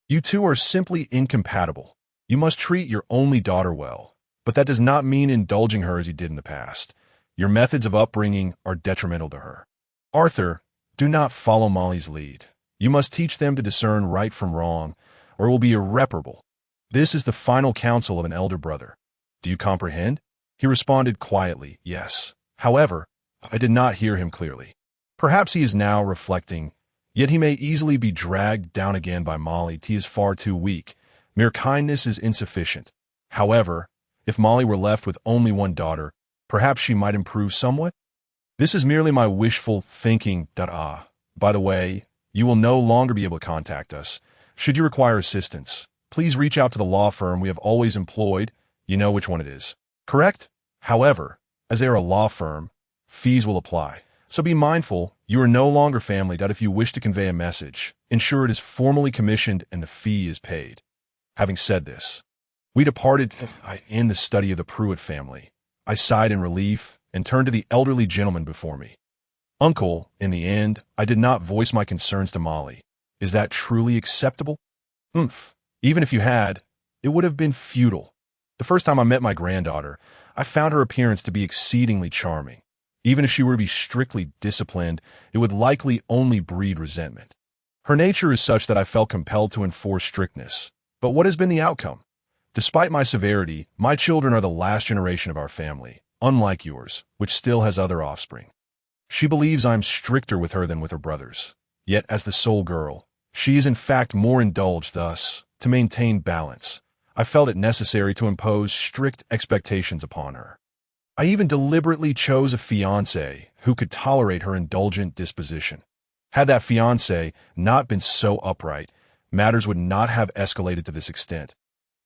S1: You two are simply incompatible. You must treat your only daughter well, but that does not mean indulging her as you did in the past. Your methods of upbringing are detrimental to her. Arthur, do not follow Molly's lead. You must teach them to discern right from wrong, or it will be irreparable. This is the final counsel of an elder brother. Do you comprehend? He responded quietly, yes. However, I did not hear him clearly. Perhaps he is now reflecting, yet he may easily be dragged down again by Molly. He is far too weak. Mere kindness is insufficient. However, if Molly were left with only one daughter, perhaps she might improve somewhat? This is merely my wishful thinking. By the way, you will no longer be able to contact us. Should you require assistance, please reach out to the law firm we have always employed. You know which one it is. Correct? However, as they are a law firm, fees will apply. So be mindful, you are no longer family. If you wish to convey a message, ensure it is formally commissioned and the fee is paid. Having said this, we departed in the study of the Pruitt family. I sighed in relief and turned to the elderly gentleman before me. Uncle, in the end, I did not voice my concerns to Molly. Is that truly acceptable? Even if you had, it would have been futile. The first time I met my granddaughter, I found her appearance to be exceedingly charming. Even if she were to be strictly disciplined, it would likely only breed resentment. Her nature is such that I felt compelled to enforce strictness. But what has been the outcome? Despite my severity, my children are the last generation of our family, unlike yours, which still has other offspring. She believes I'm stricter with her than with her brothers. Yet, as the sole girl, she is in fact more indulged. Thus, to maintain balance, I felt it necessary to impose strict expectations upon her. I even deliberately chose a fiancé who could tolerate her indulgent disposition. Had that fiancé not been so upright, matters would not have escalated to this extent.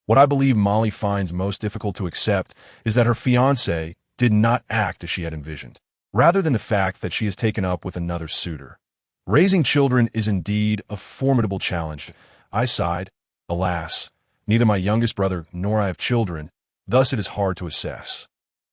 S1: What I believe Molly finds most difficult to accept is that her fiancé did not act as she had envisioned, rather than the fact that she has taken up with another suitor. Raising children is indeed a formidable challenge. I sighed. Alas, neither my youngest brother nor I have children, thus it is hard to assess.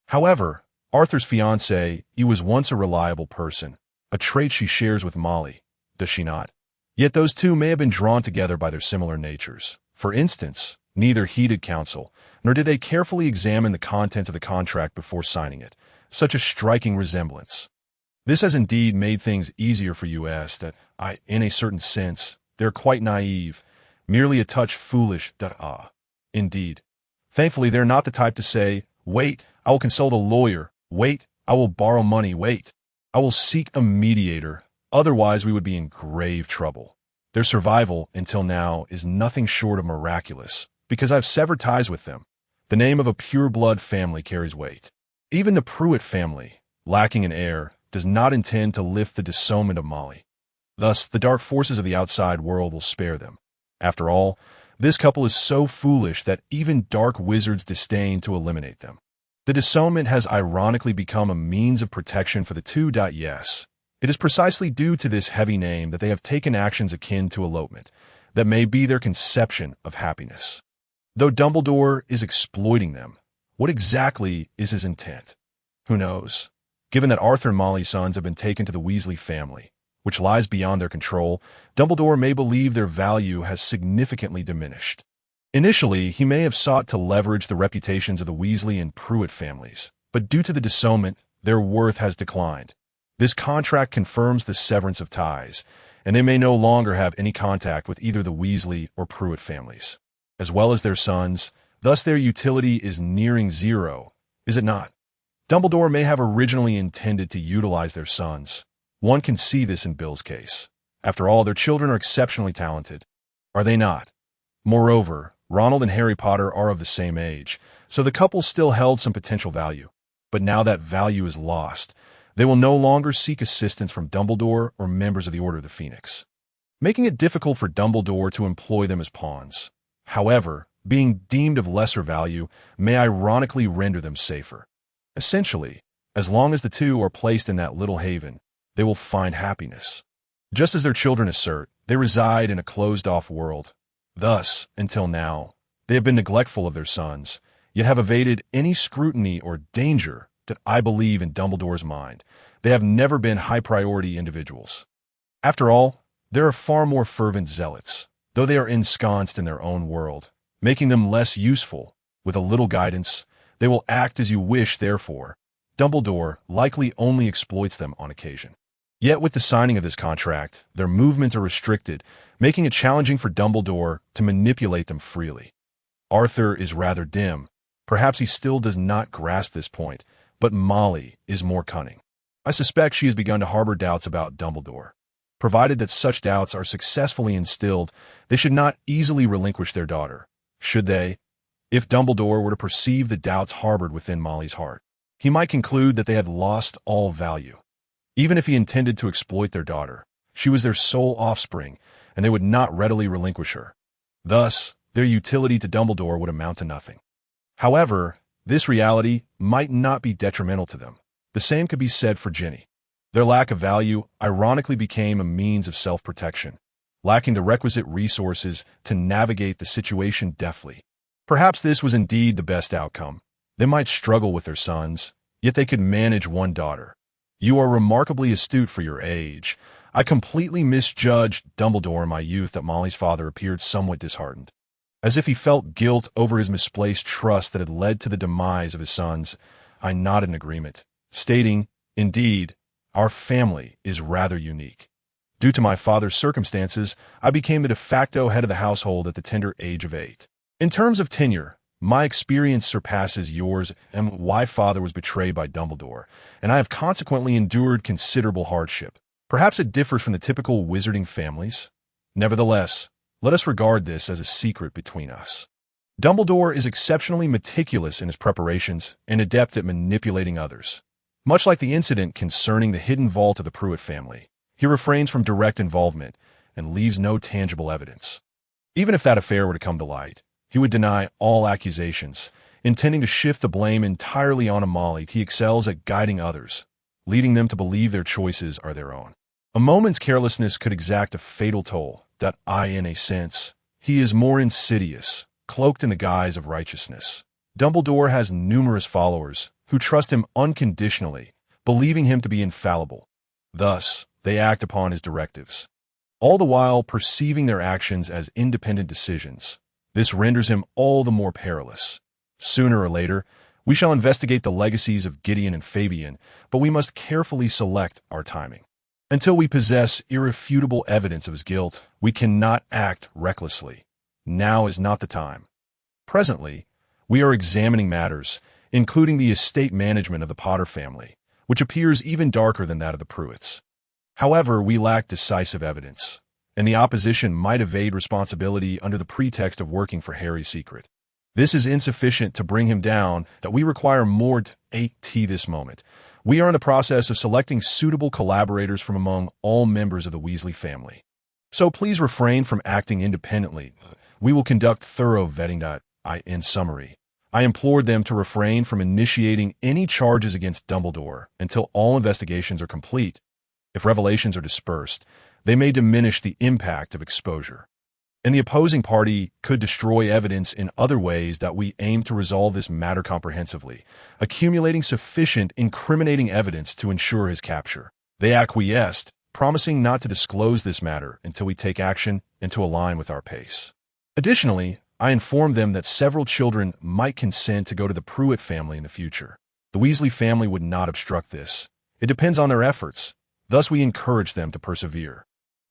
S1: However, Arthur's fiancé, he was once a reliable person, a trait she shares with Molly, does she not? Yet those two may have been drawn together by their similar natures. For instance, neither heeded counsel, nor did they carefully examine the content of the contract before signing it. Such a striking resemblance. This has indeed made things easier for us that in a certain sense, they're quite naive, merely a touch foolish. Indeed. Thankfully, they're not the type to say, Wait, I will consult a lawyer. Wait, I will borrow money. Wait, I will seek a mediator. Otherwise, we would be in grave trouble. Their survival, until now, is nothing short of miraculous, because I've severed ties with them. The name of a pure-blood family carries weight. Even the Pruitt family, lacking an heir, does not intend to lift the disownment of Molly. Thus, the dark forces of the outside world will spare them. After all, this couple is so foolish that even dark wizards disdain to eliminate them. The disownment has ironically become a means of protection for the two. Yes, it is precisely due to this heavy name that they have taken actions akin to elopement, that may be their conception of happiness. Though Dumbledore is exploiting them, what exactly is his intent? Who knows? Given that Arthur and Molly's sons have been taken to the Weasley family, which lies beyond their control, Dumbledore may believe their value has significantly diminished. Initially, he may have sought to leverage the reputations of the Weasley and Pruitt families, but due to the disownment, their worth has declined. This contract confirms the severance of ties, and they may no longer have any contact with either the Weasley or Pruitt families, as well as their sons. Thus their utility is nearing zero, is it not? Dumbledore may have originally intended to utilize their sons. One can see this in Bill's case. After all, their children are exceptionally talented. Are they not? Moreover, Ronald and Harry Potter are of the same age, so the couple still held some potential value. But now that value is lost, they will no longer seek assistance from Dumbledore or members of the Order of the Phoenix, making it difficult for Dumbledore to employ them as pawns. However, being deemed of lesser value may ironically render them safer. Essentially, as long as the two are placed in that little haven, they will find happiness. Just as their children assert, they reside in a closed-off world. Thus, until now, they have been neglectful of their sons, yet have evaded any scrutiny or danger that I believe in Dumbledore's mind. They have never been high-priority individuals. After all, there are far more fervent zealots, though they are ensconced in their own world, making them less useful. With a little guidance, they will act as you wish. Therefore, Dumbledore likely only exploits them on occasion. Yet with the signing of this contract, their movements are restricted, making it challenging for Dumbledore to manipulate them freely. Arthur is rather dim. Perhaps he still does not grasp this point, but Molly is more cunning. I suspect she has begun to harbor doubts about Dumbledore. Provided that such doubts are successfully instilled, they should not easily relinquish their daughter. Should they? If Dumbledore were to perceive the doubts harbored within Molly's heart, he might conclude that they had lost all value. Even if he intended to exploit their daughter, she was their sole offspring, and they would not readily relinquish her. Thus, their utility to Dumbledore would amount to nothing. However, this reality might not be detrimental to them. The same could be said for Ginny. Their lack of value ironically became a means of self-protection, lacking the requisite resources to navigate the situation deftly. Perhaps this was indeed the best outcome. They might struggle with their sons, yet they could manage one daughter. You are remarkably astute for your age. I completely misjudged Dumbledore in my youth that Molly's father appeared somewhat disheartened, as if he felt guilt over his misplaced trust that had led to the demise of his sons. I nodded in agreement, stating, "Indeed, our family is rather unique. Due to my father's circumstances, I became the de facto head of the household at the tender age of 8. In terms of tenure, my experience surpasses yours, and my father was betrayed by Dumbledore, and I have consequently endured considerable hardship. Perhaps it differs from the typical wizarding families. Nevertheless, let us regard this as a secret between us. Dumbledore is exceptionally meticulous in his preparations and adept at manipulating others. Much like the incident concerning the hidden vault of the Pruitt family, he refrains from direct involvement and leaves no tangible evidence. Even if that affair were to come to light, he would deny all accusations, intending to shift the blame entirely on Molly. He excels at guiding others, leading them to believe their choices are their own. A moment's carelessness could exact a fatal toll. In a sense, he is more insidious, cloaked in the guise of righteousness. Dumbledore has numerous followers who trust him unconditionally, believing him to be infallible. Thus, they act upon his directives, all the while perceiving their actions as independent decisions. This renders him all the more perilous. Sooner or later, we shall investigate the legacies of Gideon and Fabian, but we must carefully select our timing. Until we possess irrefutable evidence of his guilt, we cannot act recklessly. Now is not the time. Presently, we are examining matters including the estate management of the Potter family, which appears even darker than that of the Pruitts. However, we lack decisive evidence, and the opposition might evade responsibility under the pretext of working for Harry's secret. This is insufficient to bring him down, that we require more at this moment. We are in the process of selecting suitable collaborators from among all members of the Weasley family. So please refrain from acting independently. We will conduct thorough vetting. In summary, I implored them to refrain from initiating any charges against Dumbledore until all investigations are complete. If revelations are dispersed, they may diminish the impact of exposure, and the opposing party could destroy evidence in other ways. That we aim to resolve this matter comprehensively, accumulating sufficient incriminating evidence to ensure his capture. They acquiesced, promising not to disclose this matter until we take action and to align with our pace. Additionally, I informed them that several children might consent to go to the Pruitt family in the future. The Weasley family would not obstruct this. It depends on their efforts. Thus, we encouraged them to persevere.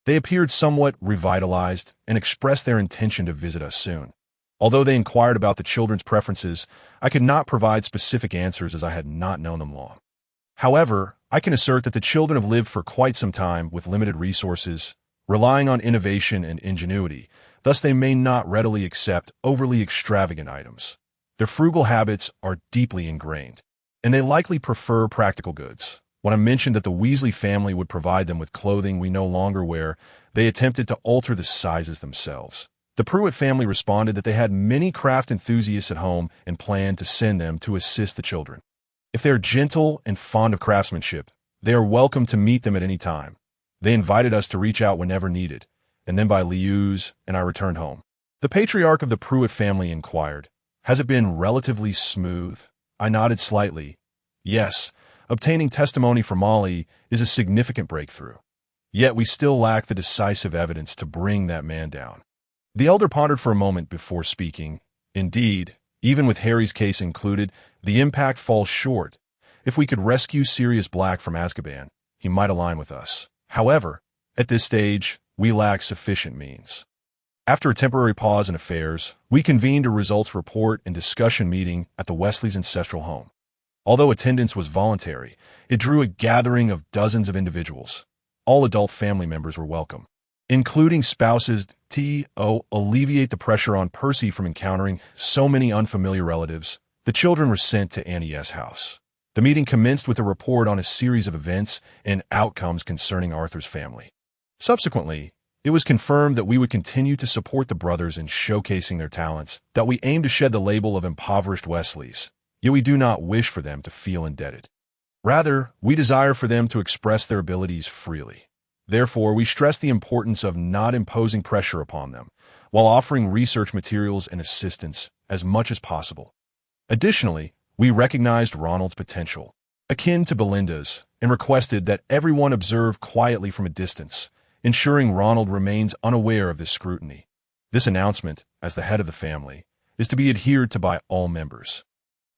S1: They appeared somewhat revitalized and expressed their intention to visit us soon. Although they inquired about the children's preferences, I could not provide specific answers as I had not known them long. However, I can assert that the children have lived for quite some time with limited resources, relying on innovation and ingenuity. Thus, they may not readily accept overly extravagant items. Their frugal habits are deeply ingrained, and they likely prefer practical goods. When I mentioned that the Weasley family would provide them with clothing we no longer wear, they attempted to alter the sizes themselves. The Pruitt family responded that they had many craft enthusiasts at home and planned to send them to assist the children. If they are gentle and fond of craftsmanship, they are welcome to meet them at any time. They invited us to reach out whenever needed, and then by liaise, and I returned home. The patriarch of the Pruitt family inquired, "Has it been relatively smooth?" I nodded slightly. Yes, obtaining testimony from Molly is a significant breakthrough. Yet we still lack the decisive evidence to bring that man down. The elder pondered for a moment before speaking. Indeed, even with Harry's case included, the impact falls short. If we could rescue Sirius Black from Azkaban, he might align with us. However, at this stage, we lack sufficient means. After a temporary pause in affairs, we convened a results report and discussion meeting at the Weasley's ancestral home. Although attendance was voluntary, it drew a gathering of dozens of individuals. All adult family members were welcome, including spouses, to alleviate the pressure on Percy from encountering so many unfamiliar relatives. The children were sent to Annie S. house. The meeting commenced with a report on a series of events and outcomes concerning Arthur's family. Subsequently, it was confirmed that we would continue to support the brothers in showcasing their talents, that we aim to shed the label of impoverished Wesleys, yet we do not wish for them to feel indebted. Rather, we desire for them to express their abilities freely. Therefore, we stress the importance of not imposing pressure upon them, while offering research materials and assistance as much as possible. Additionally, we recognized Ronald's potential, akin to Belinda's, and requested that everyone observe quietly from a distance, ensuring Ronald remains unaware of this scrutiny. This announcement, as the head of the family, is to be adhered to by all members,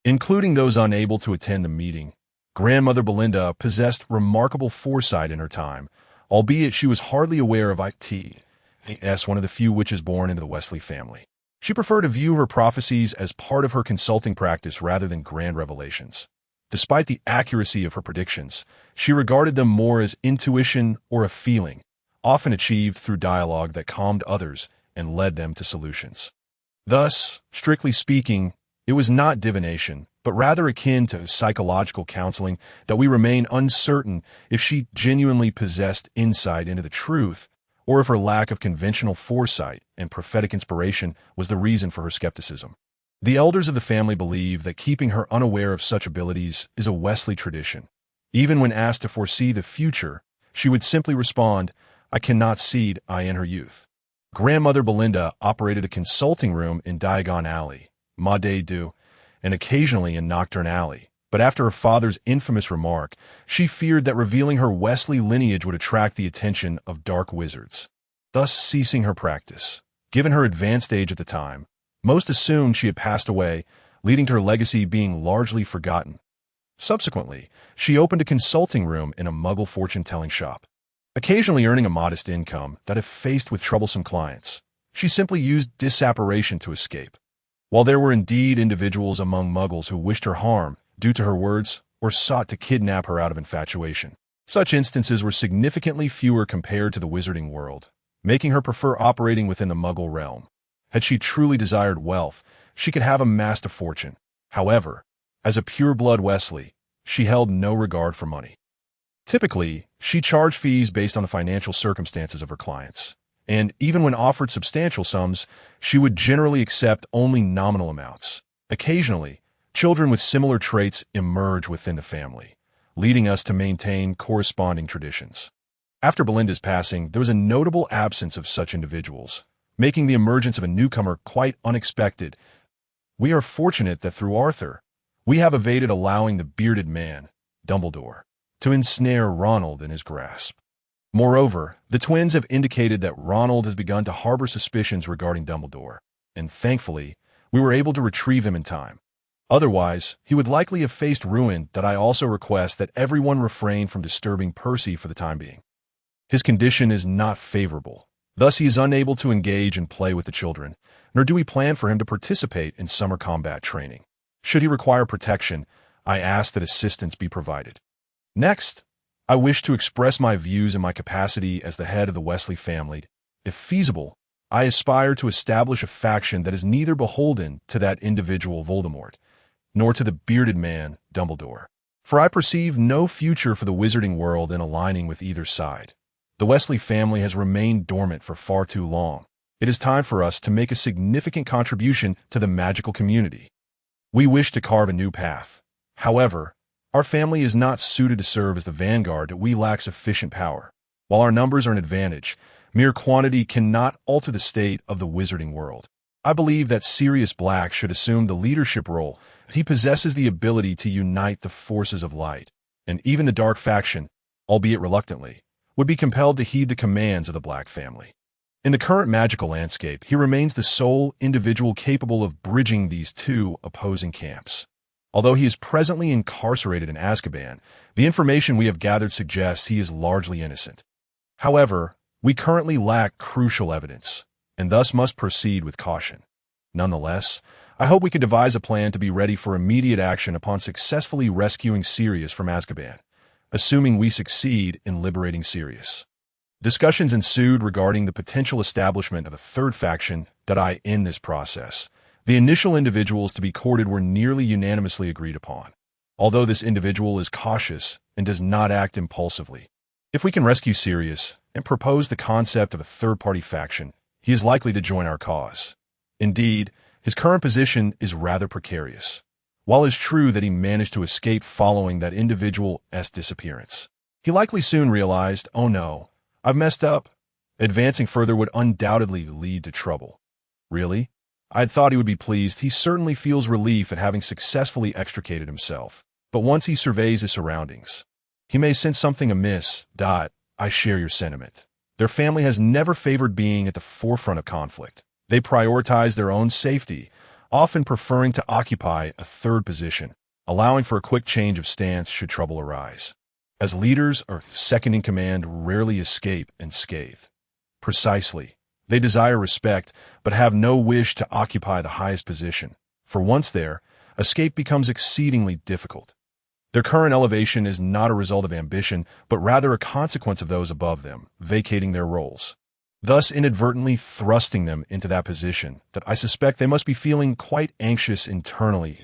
S1: including those unable to attend the meeting. Grandmother Belinda possessed remarkable foresight in her time, albeit she was hardly aware of one of the few witches born into the Weasley family. She preferred to view her prophecies as part of her consulting practice rather than grand revelations. Despite the accuracy of her predictions, she regarded them more as intuition or a feeling, often achieved through dialogue that calmed others and led them to solutions. Thus, strictly speaking, it was not divination, but rather akin to psychological counseling, that we remain uncertain if she genuinely possessed insight into the truth, or if her lack of conventional foresight and prophetic inspiration was the reason for her skepticism. The elders of the family believe that keeping her unaware of such abilities is a Weasley tradition. Even when asked to foresee the future, she would simply respond, "I cannot seed in her youth." Grandmother Belinda operated a consulting room in Diagon Alley, Maude Du, and occasionally in Nocturne Alley, but after her father's infamous remark, she feared that revealing her Weasley lineage would attract the attention of dark wizards, thus ceasing her practice. Given her advanced age at the time, most assumed she had passed away, leading to her legacy being largely forgotten. Subsequently, she opened a consulting room in a Muggle fortune-telling shop, occasionally earning a modest income that if faced with troublesome clients, she simply used disapparation to escape. While there were indeed individuals among Muggles who wished her harm due to her words or sought to kidnap her out of infatuation, such instances were significantly fewer compared to the wizarding world, making her prefer operating within the Muggle realm. Had she truly desired wealth, she could have amassed a fortune. However, as a pure-blood Weasley, she held no regard for money. Typically, she charged fees based on the financial circumstances of her clients, and even when offered substantial sums, she would generally accept only nominal amounts. Occasionally, children with similar traits emerge within the family, leading us to maintain corresponding traditions. After Belinda's passing, there was a notable absence of such individuals, making the emergence of a newcomer quite unexpected. We are fortunate that through Arthur, we have evaded allowing the bearded man, Dumbledore, to ensnare Ronald in his grasp. Moreover, the twins have indicated that Ronald has begun to harbor suspicions regarding Dumbledore, and thankfully, we were able to retrieve him in time. Otherwise, he would likely have faced ruin. I also request that everyone refrain from disturbing Percy for the time being. His condition is not favorable. Thus, he is unable to engage and play with the children, nor do we plan for him to participate in summer combat training. Should he require protection, I ask that assistance be provided. Next, I wish to express my views in my capacity as the head of the Weasley family. If feasible, I aspire to establish a faction that is neither beholden to that individual Voldemort, nor to the bearded man, Dumbledore. For I perceive no future for the wizarding world in aligning with either side. The Weasley family has remained dormant for far too long. It is time for us to make a significant contribution to the magical community. We wish to carve a new path. However, our family is not suited to serve as the vanguard. We lack sufficient power. While our numbers are an advantage, mere quantity cannot alter the state of the wizarding world. I believe that Sirius Black should assume the leadership role. He possesses the ability to unite the forces of light, and even the dark faction, albeit reluctantly, would be compelled to heed the commands of the Black family. In the current magical landscape, he remains the sole individual capable of bridging these two opposing camps. Although he is presently incarcerated in Azkaban, the information we have gathered suggests he is largely innocent. However, we currently lack crucial evidence, and thus must proceed with caution. Nonetheless, I hope we can devise a plan to be ready for immediate action upon successfully rescuing Sirius from Azkaban, assuming we succeed in liberating Sirius. Discussions ensued regarding the potential establishment of a third faction. In this process, the initial individuals to be courted were nearly unanimously agreed upon, although this individual is cautious and does not act impulsively. If we can rescue Sirius and propose the concept of a third-party faction, he is likely to join our cause. Indeed, his current position is rather precarious. While it is true that he managed to escape following that individual's disappearance, he likely soon realized, oh no, I've messed up. Advancing further would undoubtedly lead to trouble. Really? I had thought he would be pleased. He certainly feels relief at having successfully extricated himself. But once he surveys his surroundings, he may sense something amiss. I share your sentiment. Their family has never favored being at the forefront of conflict. They prioritize their own safety, often preferring to occupy a third position, allowing for a quick change of stance should trouble arise. As leaders or second-in-command rarely escape unscathed. Precisely. They desire respect, but have no wish to occupy the highest position. For once there, escape becomes exceedingly difficult. Their current elevation is not a result of ambition, but rather a consequence of those above them vacating their roles, thus inadvertently thrusting them into that position that I suspect they must be feeling quite anxious internally.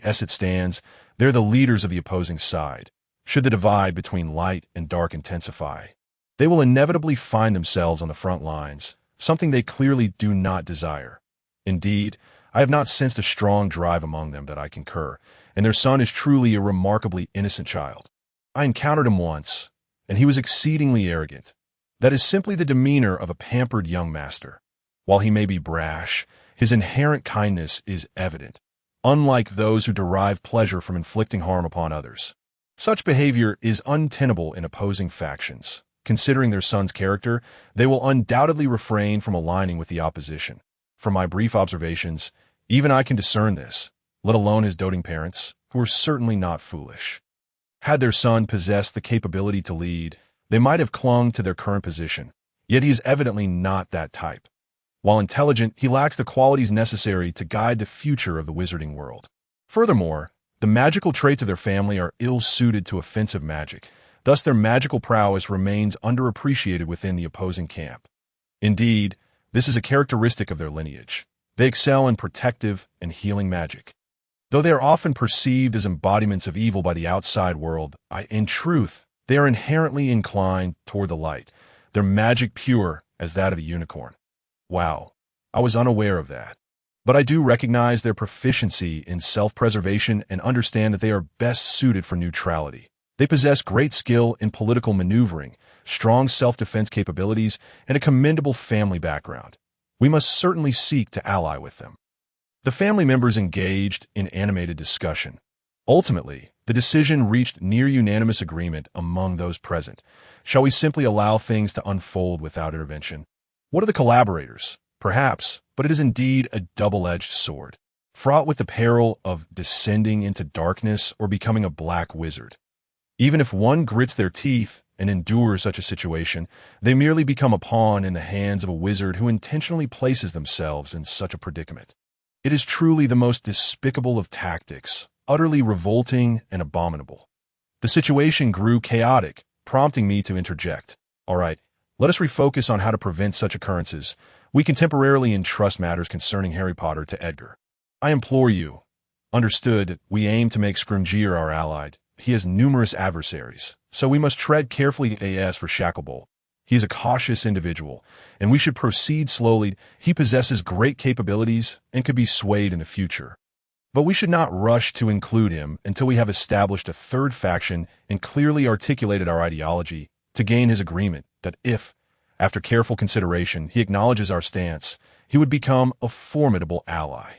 S1: As it stands, they're the leaders of the opposing side. Should the divide between light and dark intensify, they will inevitably find themselves on the front lines, something they clearly do not desire. Indeed, I have not sensed a strong drive among them that I concur, and their son is truly a remarkably innocent child. I encountered him once, and he was exceedingly arrogant. That is simply the demeanor of a pampered young master. While he may be brash, his inherent kindness is evident, unlike those who derive pleasure from inflicting harm upon others. Such behavior is untenable in opposing factions. Considering their son's character, they will undoubtedly refrain from aligning with the opposition. From my brief observations, even I can discern this, let alone his doting parents, who are certainly not foolish. Had their son possessed the capability to lead, they might have clung to their current position, yet he is evidently not that type. While intelligent, he lacks the qualities necessary to guide the future of the wizarding world. Furthermore, the magical traits of their family are ill-suited to offensive magic. Thus, their magical prowess remains underappreciated within the opposing camp. Indeed, this is a characteristic of their lineage. They excel in protective and healing magic. Though they are often perceived as embodiments of evil by the outside world, in truth, they are inherently inclined toward the light, their magic pure as that of a unicorn. Wow, I was unaware of that. But I do recognize their proficiency in self-preservation and understand that they are best suited for neutrality. They possess great skill in political maneuvering, strong self-defense capabilities, and a commendable family background. We must certainly seek to ally with them. The family members engaged in animated discussion. Ultimately, the decision reached near unanimous agreement among those present. Shall we simply allow things to unfold without intervention? What are the collaborators? Perhaps, but it is indeed a double-edged sword, fraught with the peril of descending into darkness or becoming a black wizard. Even if one grits their teeth and endures such a situation, they merely become a pawn in the hands of a wizard who intentionally places themselves in such a predicament. It is truly the most despicable of tactics, utterly revolting and abominable. The situation grew chaotic, prompting me to interject. All right, let us refocus on how to prevent such occurrences. We can temporarily entrust matters concerning Harry Potter to Edgar. I implore you. Understood, we aim to make Scrimgeour our ally. He has numerous adversaries, so we must tread carefully as for Shacklebolt. He is a cautious individual, and we should proceed slowly. He possesses great capabilities and could be swayed in the future. But we should not rush to include him until we have established a third faction and clearly articulated our ideology to gain his agreement that if, after careful consideration, he acknowledges our stance, he would become a formidable ally.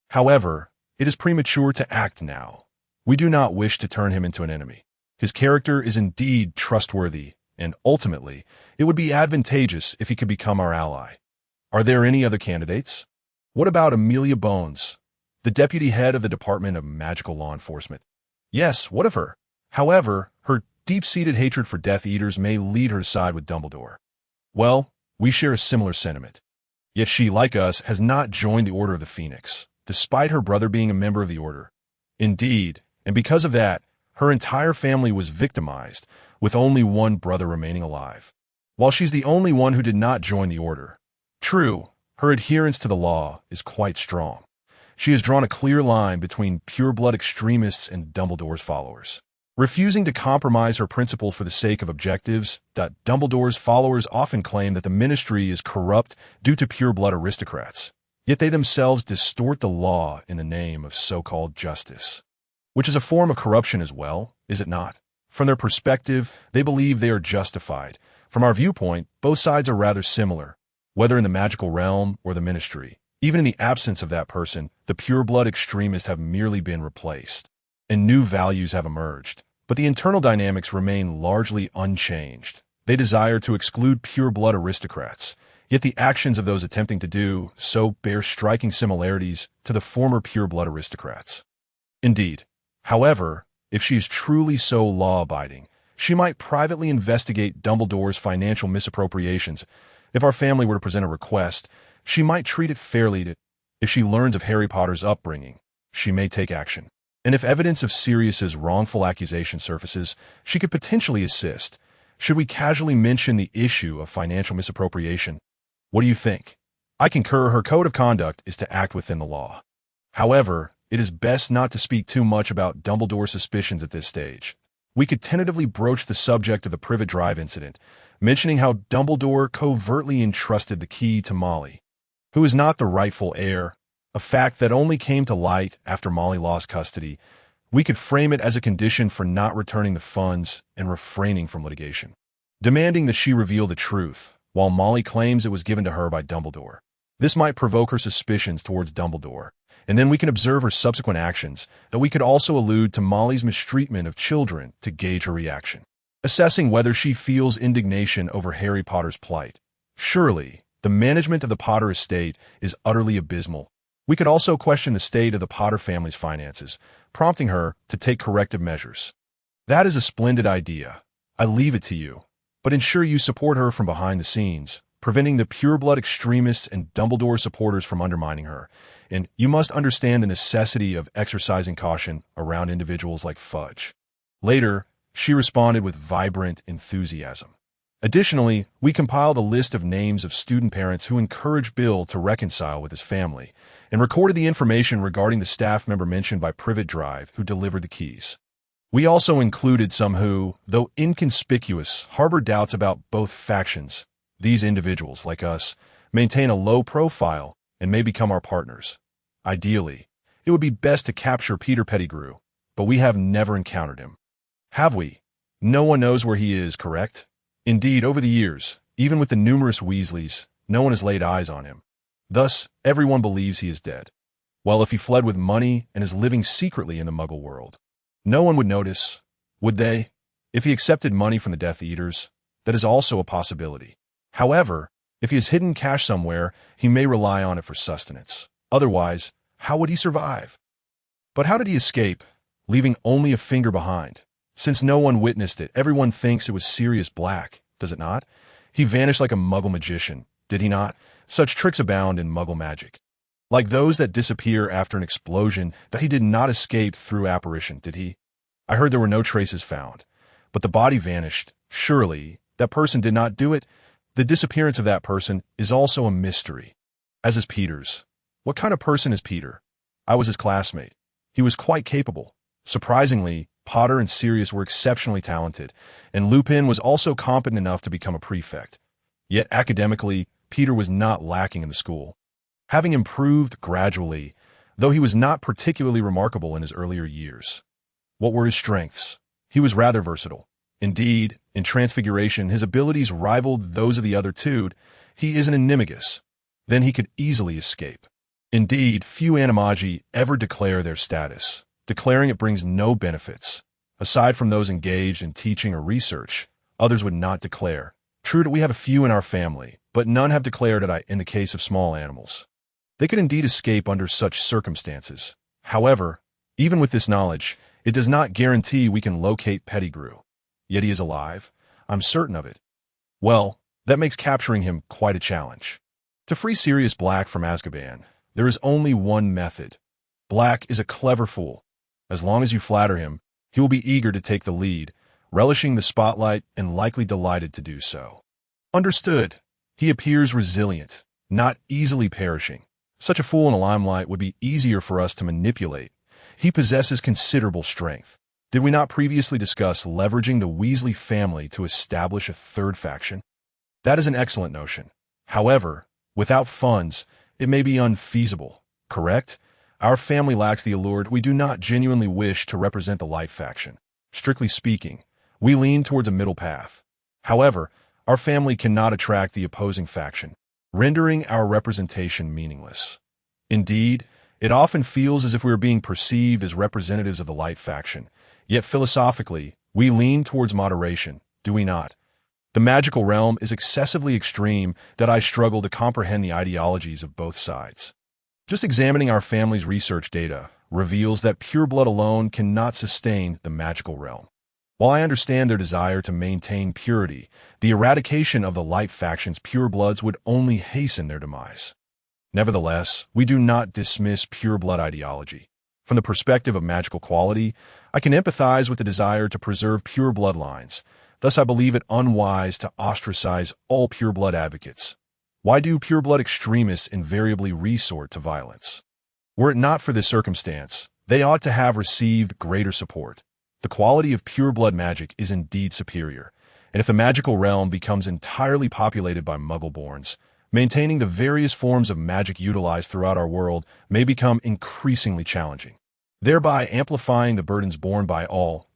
S1: However, it is premature to act now. We do not wish to turn him into an enemy. His character is indeed trustworthy, and ultimately, it would be advantageous if he could become our ally. Are there any other candidates? What about Amelia Bones, the deputy head of the Department of Magical Law Enforcement? Yes, what of her? However, her deep-seated hatred for Death Eaters may lead her to side with Dumbledore. Well, we share a similar sentiment. Yet she, like us, has not joined the Order of the Phoenix, despite her brother being a member of the Order. Indeed, and because of that, her entire family was victimized, with only one brother remaining alive. While she's the only one who did not join the Order. True, her adherence to the law is quite strong. She has drawn a clear line between pure-blood extremists and Dumbledore's followers, refusing to compromise her principle for the sake of objectives. Dumbledore's followers often claim that the ministry is corrupt due to pure-blood aristocrats, yet they themselves distort the law in the name of so-called justice, which is a form of corruption as well, is it not? From their perspective, they believe they are justified. From our viewpoint, both sides are rather similar, whether in the magical realm or the ministry. Even in the absence of that person, the pure-blood extremists have merely been replaced, and new values have emerged. But the internal dynamics remain largely unchanged. They desire to exclude pure-blood aristocrats, yet the actions of those attempting to do so bear striking similarities to the former pure-blood aristocrats. Indeed, however, if she is truly so law-abiding, she might privately investigate Dumbledore's financial misappropriations. If our family were to present a request, she might treat it fairly. If she learns of Harry Potter's upbringing, she may take action. And if evidence of Sirius's wrongful accusation surfaces, she could potentially assist. Should we casually mention the issue of financial misappropriation? What do you think? I concur her code of conduct is to act within the law. However, it is best not to speak too much about Dumbledore's suspicions at this stage. We could tentatively broach the subject of the Privet Drive incident, mentioning how Dumbledore covertly entrusted the key to Molly, who is not the rightful heir, a fact that only came to light after Molly lost custody. We could frame it as a condition for not returning the funds and refraining from litigation, demanding that she reveal the truth, while Molly claims it was given to her by Dumbledore. This might provoke her suspicions towards Dumbledore, and then we can observe her subsequent actions. That we could also allude to Molly's mistreatment of children to gauge her reaction, assessing whether she feels indignation over Harry Potter's plight. Surely, the management of the Potter estate is utterly abysmal. We could also question the state of the Potter family's finances, prompting her to take corrective measures. That is a splendid idea. I leave it to you, but ensure you support her from behind the scenes. preventing the pureblood extremists and Dumbledore supporters from undermining her. And you must understand the necessity of exercising caution around individuals like Fudge. Later, she responded with vibrant enthusiasm. Additionally, we compiled a list of names of student parents who encouraged Bill to reconcile with his family, and recorded the information regarding the staff member mentioned by Privet Drive who delivered the keys. We also included some who, though inconspicuous, harbored doubts about both factions. These individuals, like us, maintain a low profile and may become our partners. Ideally, it would be best to capture Peter Pettigrew, but we have never encountered him. Have we? No one knows where he is, correct? Indeed, over the years, even with the numerous Weasleys, no one has laid eyes on him. Thus, everyone believes he is dead. Well, if he fled with money and is living secretly in the Muggle world, no one would notice, would they? If he accepted money from the Death Eaters, that is also a possibility. However, if he has hidden cash somewhere, he may rely on it for sustenance. Otherwise, how would he survive? But how did he escape, leaving only a finger behind? Since no one witnessed it, everyone thinks it was Sirius Black, does it not? He vanished like a Muggle magician, did he not? Such tricks abound in Muggle magic. Like those that disappear after an explosion, that he did not escape through apparition, did he? I heard there were no traces found, but the body vanished. Surely, that person did not do it. The disappearance of that person is also a mystery, as is Peter's. What kind of person is Peter? I was his classmate. He was quite capable. Surprisingly, Potter and Sirius were exceptionally talented, and Lupin was also competent enough to become a prefect. Yet academically, Peter was not lacking in the school, having improved gradually, though he was not particularly remarkable in his earlier years. What were his strengths? He was rather versatile. Indeed, in Transfiguration, his abilities rivaled those of the other two. He is an animagus. Then he could easily escape. Indeed, few animagi ever declare their status. Declaring it brings no benefits. Aside from those engaged in teaching or research, others would not declare. True that we have a few in our family, but none have declared it in the case of small animals. They could indeed escape under such circumstances. However, even with this knowledge, it does not guarantee we can locate Pettigrew. Yet he is alive. I'm certain of it. Well, that makes capturing him quite a challenge. To free Sirius Black from Azkaban, there is only one method. Black is a clever fool. As long as you flatter him, he will be eager to take the lead, relishing the spotlight and likely delighted to do so. Understood. He appears resilient, not easily perishing. Such a fool in the limelight would be easier for us to manipulate. He possesses considerable strength. Did we not previously discuss leveraging the Weasley family to establish a third faction? That is an excellent notion. However, without funds, it may be unfeasible, correct? Our family lacks the allure. We do not genuinely wish to represent the light faction. Strictly speaking, we lean towards a middle path. However, our family cannot attract the opposing faction, rendering our representation meaningless. Indeed, it often feels as if we are being perceived as representatives of the light faction. Yet philosophically, we lean towards moderation, do we not? The magical realm is excessively extreme that I struggle to comprehend the ideologies of both sides. Just examining our family's research data reveals that pure blood alone cannot sustain the magical realm. While I understand their desire to maintain purity, the eradication of the light faction's pure bloods would only hasten their demise. Nevertheless, we do not dismiss pure blood ideology. From the perspective of magical quality, I can empathize with the desire to preserve pure bloodlines. Thus, I believe it unwise to ostracize all pure blood advocates. Why do pure blood extremists invariably resort to violence? Were it not for this circumstance, they ought to have received greater support. The quality of pure blood magic is indeed superior, and if the magical realm becomes entirely populated by Muggle-borns, maintaining the various forms of magic utilized throughout our world may become increasingly challenging, thereby amplifying the burdens borne by all.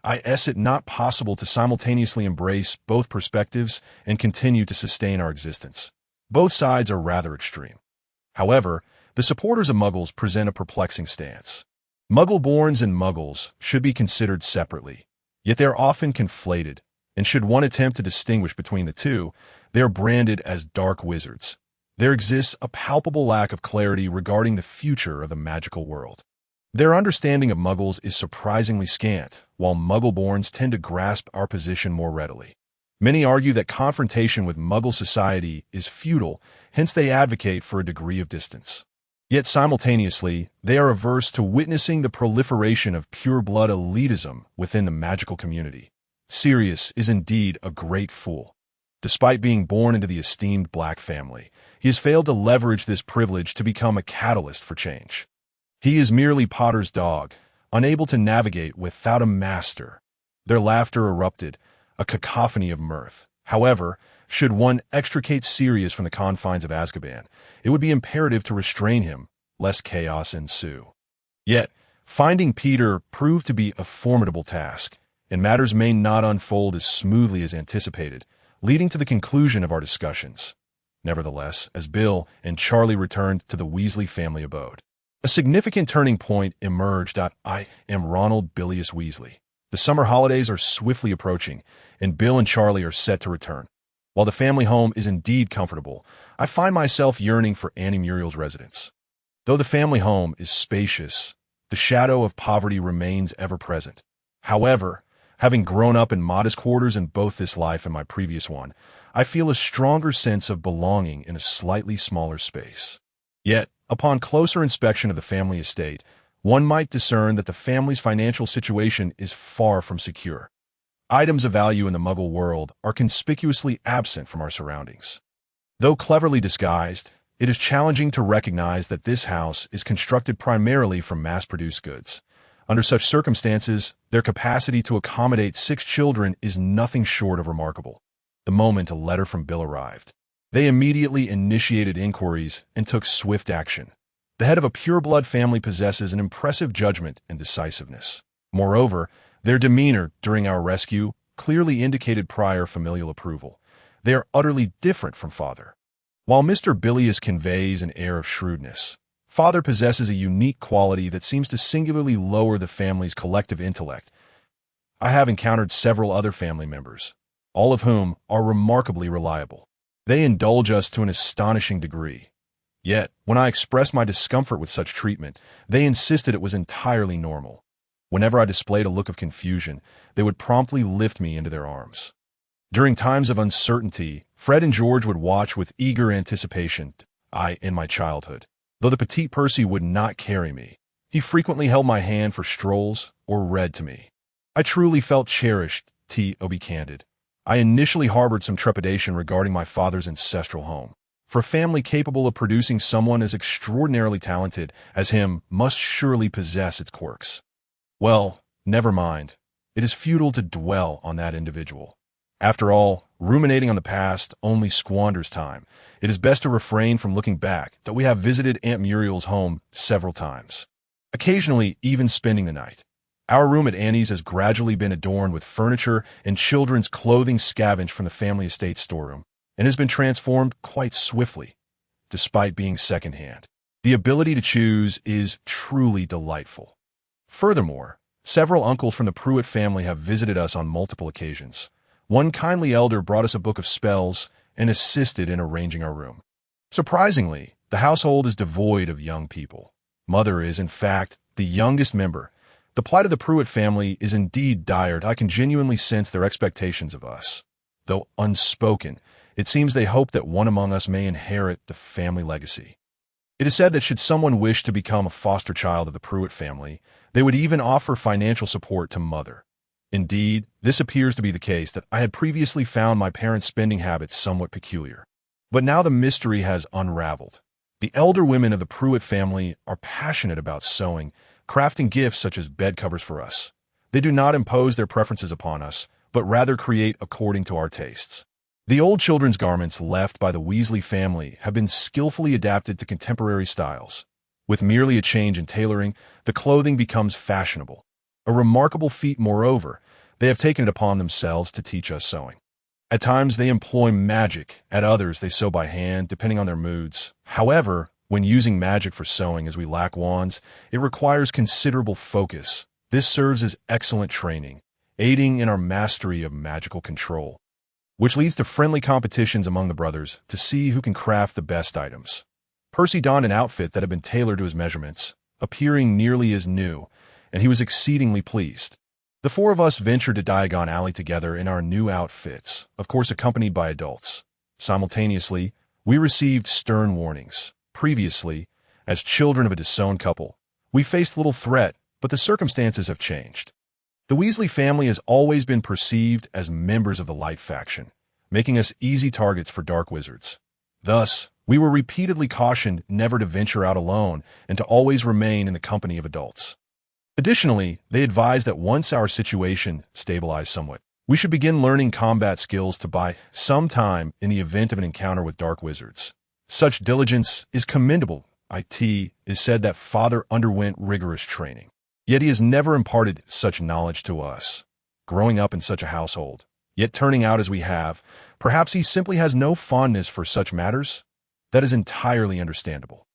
S1: Is it not possible to simultaneously embrace both perspectives and continue to sustain our existence? Both sides are rather extreme. However, the supporters of Muggles present a perplexing stance. Muggle-borns and Muggles should be considered separately, yet they are often conflated, and should one attempt to distinguish between the two, they are branded as dark wizards. There exists a palpable lack of clarity regarding the future of the magical world. Their understanding of Muggles is surprisingly scant, while Muggle-borns tend to grasp our position more readily. Many argue that confrontation with Muggle society is futile, hence they advocate for a degree of distance. Yet simultaneously, they are averse to witnessing the proliferation of pure-blood elitism within the magical community. Sirius is indeed a great fool. Despite being born into the esteemed Black family, he has failed to leverage this privilege to become a catalyst for change. He is merely Potter's dog, unable to navigate without a master. Their laughter erupted, a cacophony of mirth. However, should one extricate Sirius from the confines of Azkaban, it would be imperative to restrain him, lest chaos ensue. Yet, finding Peter proved to be a formidable task, and matters may not unfold as smoothly as anticipated, leading to the conclusion of our discussions. Nevertheless, as Bill and Charlie returned to the Weasley family abode, a significant turning point emerged. I am Ronald Bilious Weasley. The summer holidays are swiftly approaching, and Bill and Charlie are set to return. While the family home is indeed comfortable, I find myself yearning for Annie Muriel's residence. Though the family home is spacious, the shadow of poverty remains ever present. However, having grown up in modest quarters in both this life and my previous one, I feel a stronger sense of belonging in a slightly smaller space. Yet, upon closer inspection of the family estate, one might discern that the family's financial situation is far from secure. Items of value in the Muggle world are conspicuously absent from our surroundings. Though cleverly disguised, it is challenging to recognize that this house is constructed primarily from mass-produced goods. Under such circumstances, their capacity to accommodate 6 children is nothing short of remarkable. The moment a letter from Bill arrived, they immediately initiated inquiries and took swift action. The head of a pure-blood family possesses an impressive judgment and decisiveness. Moreover, their demeanor during our rescue clearly indicated prior familial approval. They are utterly different from Father. While Mr. Bilious conveys an air of shrewdness, Father possesses a unique quality that seems to singularly lower the family's collective intellect. I have encountered several other family members, all of whom are remarkably reliable. They indulge us to an astonishing degree. Yet, when I expressed my discomfort with such treatment, they insisted it was entirely normal. Whenever I displayed a look of confusion, they would promptly lift me into their arms. During times of uncertainty, Fred and George would watch with eager anticipation. In my childhood, though the petite Percy would not carry me, he frequently held my hand for strolls or read to me. I truly felt cherished, to be candid. I initially harbored some trepidation regarding my father's ancestral home. For a family capable of producing someone as extraordinarily talented as him must surely possess its quirks. Well, never mind. It is futile to dwell on that individual. After all, ruminating on the past only squanders time. It is best to refrain from looking back, though we have visited Aunt Muriel's home several times, occasionally even spending the night. Our room at Annie's has gradually been adorned with furniture and children's clothing scavenged from the family estate storeroom, and has been transformed quite swiftly, despite being secondhand. The ability to choose is truly delightful. Furthermore, several uncles from the Pruitt family have visited us on multiple occasions. One kindly elder brought us a book of spells and assisted in arranging our room. Surprisingly, the household is devoid of young people. Mother is, in fact, the youngest member. The plight of the Pruitt family is indeed dire. I can genuinely sense their expectations of us. Though unspoken, it seems they hope that one among us may inherit the family legacy. It is said that should someone wish to become a foster child of the Pruitt family, they would even offer financial support to Mother. Indeed, this appears to be the case that I had previously found my parents' spending habits somewhat peculiar. But now the mystery has unraveled. The elder women of the Pruitt family are passionate about sewing, crafting gifts such as bed covers for us. They do not impose their preferences upon us, but rather create according to our tastes. The old children's garments left by the Weasley family have been skillfully adapted to contemporary styles. With merely a change in tailoring, the clothing becomes fashionable. A remarkable feat, moreover, they have taken it upon themselves to teach us sewing. At times they employ magic, at others they sew by hand, depending on their moods. However, when using magic for sewing as we lack wands, it requires considerable focus. This serves as excellent training, aiding in our mastery of magical control, which leads to friendly competitions among the brothers to see who can craft the best items. Percy donned an outfit that had been tailored to his measurements, appearing nearly as new, and he was exceedingly pleased. The four of us ventured to Diagon Alley together in our new outfits, of course accompanied by adults. Simultaneously, we received stern warnings. Previously, as children of a disowned couple, we faced little threat, but the circumstances have changed. The Weasley family has always been perceived as members of the Light faction, making us easy targets for dark wizards. Thus, we were repeatedly cautioned never to venture out alone and to always remain in the company of adults. Additionally, they advised that once our situation stabilized somewhat, we should begin learning combat skills to buy some time in the event of an encounter with dark wizards. Such diligence is commendable. It is said that Father underwent rigorous training. Yet he has never imparted such knowledge to us. Growing up in such a household, yet turning out as we have, perhaps he simply has no fondness for such matters. That is entirely understandable.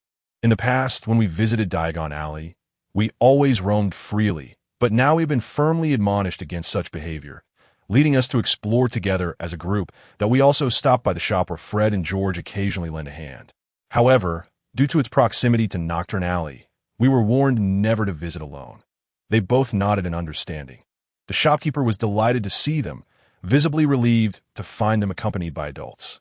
S1: In the past, when we visited Diagon Alley, we always roamed freely, but now we've been firmly admonished against such behavior, leading us to explore together as a group that we also stop by the shop where Fred and George occasionally lend a hand. However, due to its proximity to Nocturne Alley, we were warned never to visit alone. They both nodded in understanding. The shopkeeper was delighted to see them, visibly relieved to find them accompanied by adults.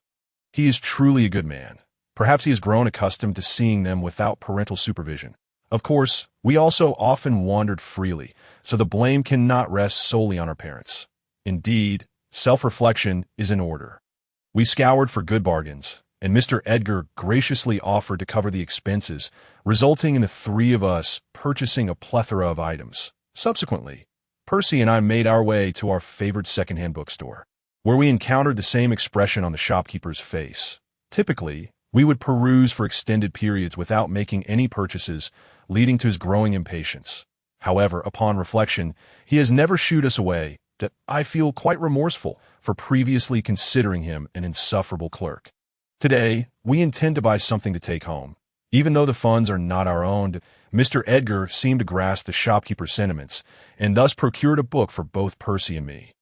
S1: He is truly a good man. Perhaps he has grown accustomed to seeing them without parental supervision. Of course, we also often wandered freely, so the blame cannot rest solely on our parents. Indeed, self-reflection is in order. We scoured for good bargains, and Mr. Edgar graciously offered to cover the expenses, resulting in the three of us purchasing a plethora of items. Subsequently, Percy and I made our way to our favorite secondhand bookstore, where we encountered the same expression on the shopkeeper's face. Typically, we would peruse for extended periods without making any purchases, leading to his growing impatience. However, upon reflection, he has never shooed us away, that I feel quite remorseful for previously considering him an insufferable clerk. Today, we intend to buy something to take home. Even though the funds are not our own, Mr. Edgar seemed to grasp the shopkeeper's sentiments, and thus procured a book for both Percy and me.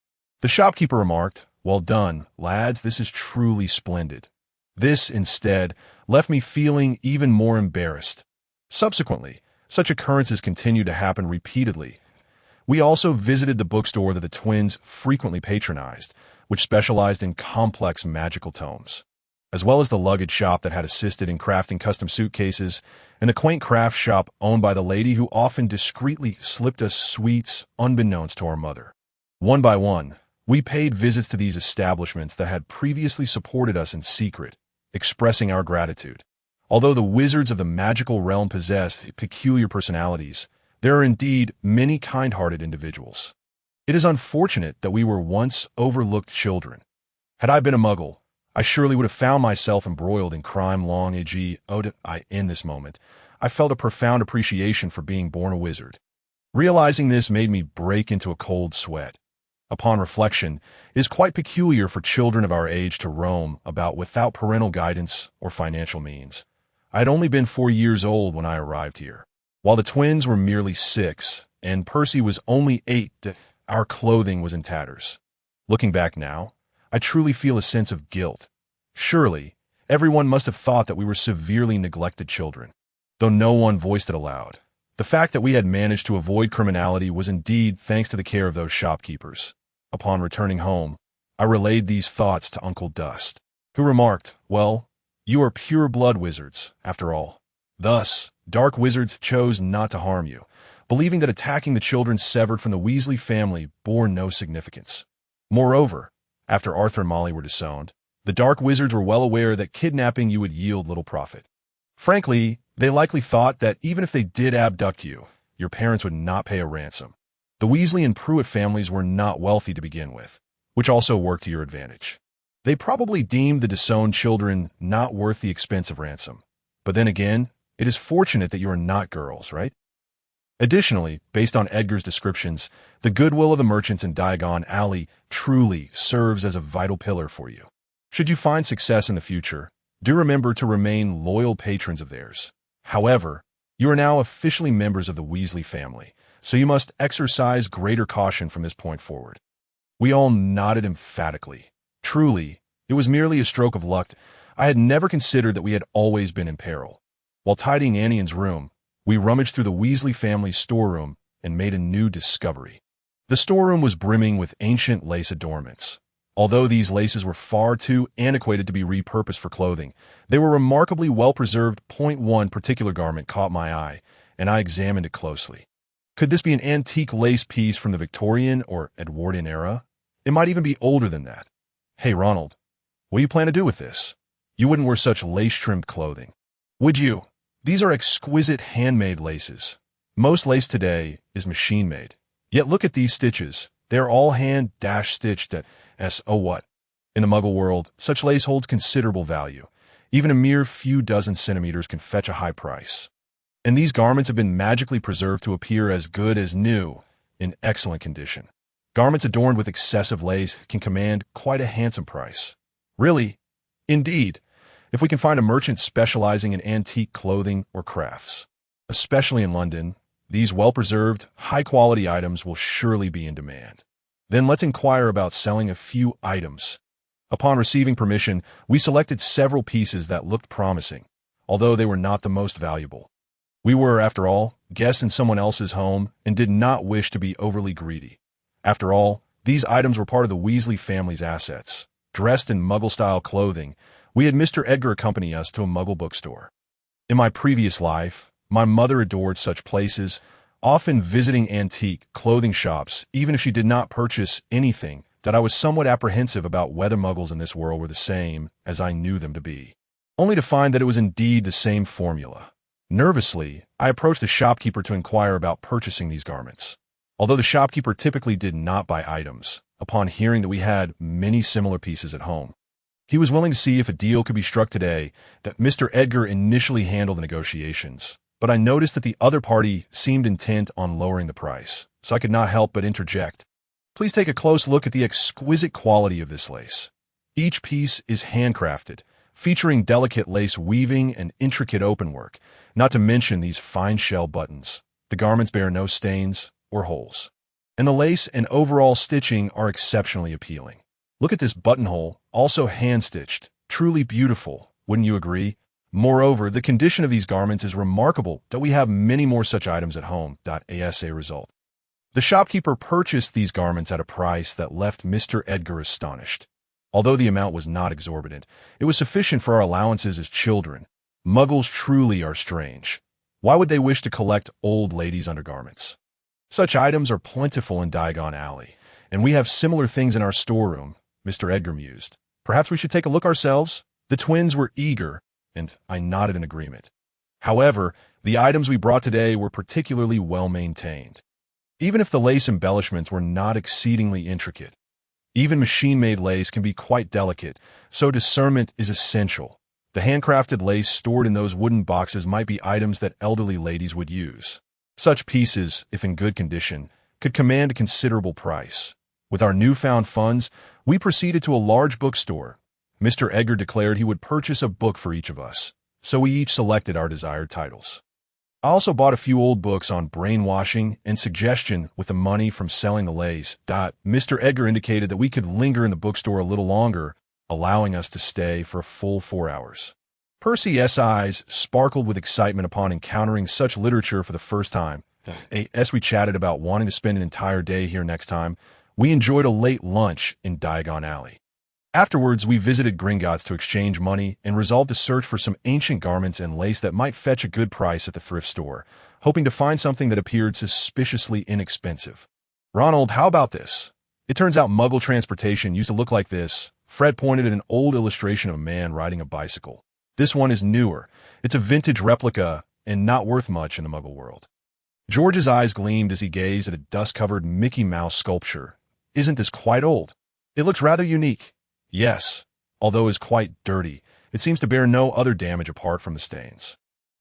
S1: The shopkeeper remarked, "Well done, lads, this is truly splendid." This, instead, left me feeling even more embarrassed. Subsequently, such occurrences continued to happen repeatedly. We also visited the bookstore that the twins frequently patronized, which specialized in complex magical tomes, as well as the luggage shop that had assisted in crafting custom suitcases, and the quaint craft shop owned by the lady who often discreetly slipped us sweets unbeknownst to our mother. One by one, we paid visits to these establishments that had previously supported us in secret, expressing our gratitude. Although the wizards of the magical realm possess peculiar personalities, there are indeed many kind-hearted individuals. It is unfortunate that we were once overlooked children. Had I been a muggle, I surely would have found myself embroiled in crime long ago. In this moment, I felt a profound appreciation for being born a wizard. Realizing this made me break into a cold sweat. Upon reflection, it is quite peculiar for children of our age to roam about without parental guidance or financial means. I had only been 4 years old when I arrived here. While the twins were merely 6, and Percy was only 8, our clothing was in tatters. Looking back now, I truly feel a sense of guilt. Surely, everyone must have thought that we were severely neglected children, though no one voiced it aloud. The fact that we had managed to avoid criminality was indeed thanks to the care of those shopkeepers. Upon returning home, I relayed these thoughts to Uncle Dust, who remarked, "Well, you are pure-blood wizards, after all." Thus, dark wizards chose not to harm you, believing that attacking the children severed from the Weasley family bore no significance. Moreover, after Arthur and Molly were disowned, the dark wizards were well aware that kidnapping you would yield little profit. Frankly, they likely thought that even if they did abduct you, your parents would not pay a ransom. The Weasley and Pruitt families were not wealthy to begin with, which also worked to your advantage. They probably deemed the disowned children not worth the expense of ransom. But then again, it is fortunate that you are not girls, right? Additionally, based on Edgar's descriptions, the goodwill of the merchants in Diagon Alley truly serves as a vital pillar for you. Should you find success in the future, do remember to remain loyal patrons of theirs. However, you are now officially members of the Weasley family, so you must exercise greater caution from this point forward. We all nodded emphatically. Truly, it was merely a stroke of luck. I had never considered that we had always been in peril. While tidying Annian's room, we rummaged through the Weasley family's storeroom and made a new discovery. The storeroom was brimming with ancient lace adornments. Although these laces were far too antiquated to be repurposed for clothing, they were remarkably well-preserved. One particular garment caught my eye, and I examined it closely. Could this be an antique lace piece from the Victorian or Edwardian era? It might even be older than that. Hey, Ronald, what do you plan to do with this? You wouldn't wear such lace-trimmed clothing, would you? These are exquisite handmade laces. Most lace today is machine-made. Yet look at these stitches. They're all hand-stitched at what? In the Muggle world, such lace holds considerable value. Even a mere few dozen centimeters can fetch a high price. And these garments have been magically preserved to appear as good as new, in excellent condition. Garments adorned with excessive lace can command quite a handsome price. Really? Indeed, if we can find a merchant specializing in antique clothing or crafts. Especially in London, these well-preserved, high-quality items will surely be in demand. Then let's inquire about selling a few items. Upon receiving permission, we selected several pieces that looked promising, although they were not the most valuable. We were, after all, guests in someone else's home and did not wish to be overly greedy. After all, these items were part of the Weasley family's assets. Dressed in Muggle-style clothing, we had Mr. Edgar accompany us to a Muggle bookstore. In my previous life, my mother adored such places, often visiting antique clothing shops, even if she did not purchase anything, that I was somewhat apprehensive about whether Muggles in this world were the same as I knew them to be, only to find that it was indeed the same formula. Nervously, I approached the shopkeeper to inquire about purchasing these garments. Although the shopkeeper typically did not buy items, upon hearing that we had many similar pieces at home, he was willing to see if a deal could be struck today. That Mr. Edgar initially handled the negotiations, but I noticed that the other party seemed intent on lowering the price, so I could not help but interject. Please take a close look at the exquisite quality of this lace. Each piece is handcrafted, featuring delicate lace weaving and intricate openwork, not to mention these fine shell buttons. The garments bear no stains or holes, and the lace and overall stitching are exceptionally appealing. Look at this buttonhole, also hand-stitched, truly beautiful, wouldn't you agree? Moreover, the condition of these garments is remarkable that we have many more such items at home. Asa Result. The shopkeeper purchased these garments at a price that left Mr. Edgar astonished. Although the amount was not exorbitant, it was sufficient for our allowances as children. Muggles truly are strange. Why would they wish to collect old ladies' undergarments? Such items are plentiful in Diagon Alley, and we have similar things in our storeroom, Mr. Edgar mused. Perhaps we should take a look ourselves? The twins were eager, and I nodded in agreement. However, the items we brought today were particularly well-maintained. Even if the lace embellishments were not exceedingly intricate, even machine-made lace can be quite delicate, so discernment is essential. The handcrafted lace stored in those wooden boxes might be items that elderly ladies would use. Such pieces, if in good condition, could command a considerable price. With our newfound funds, we proceeded to a large bookstore. Mr. Edgar declared he would purchase a book for each of us, so we each selected our desired titles. I also bought a few old books on brainwashing and suggestion with the money from selling the lace. Mr. Edgar indicated that we could linger in the bookstore a little longer, allowing us to stay for a full 4 hours. Percy's eyes sparkled with excitement upon encountering such literature for the first time. As we chatted about wanting to spend an entire day here next time, we enjoyed a late lunch in Diagon Alley. Afterwards, we visited Gringotts to exchange money and resolved to search for some ancient garments and lace that might fetch a good price at the thrift store, hoping to find something that appeared suspiciously inexpensive. Ronald, how about this? It turns out Muggle transportation used to look like this. Fred pointed at an old illustration of a man riding a bicycle. This one is newer. It's a vintage replica and not worth much in the Muggle world. George's eyes gleamed as he gazed at a dust-covered Mickey Mouse sculpture. Isn't this quite old? It looks rather unique. Yes, although is quite dirty. It seems to bear no other damage apart from the stains.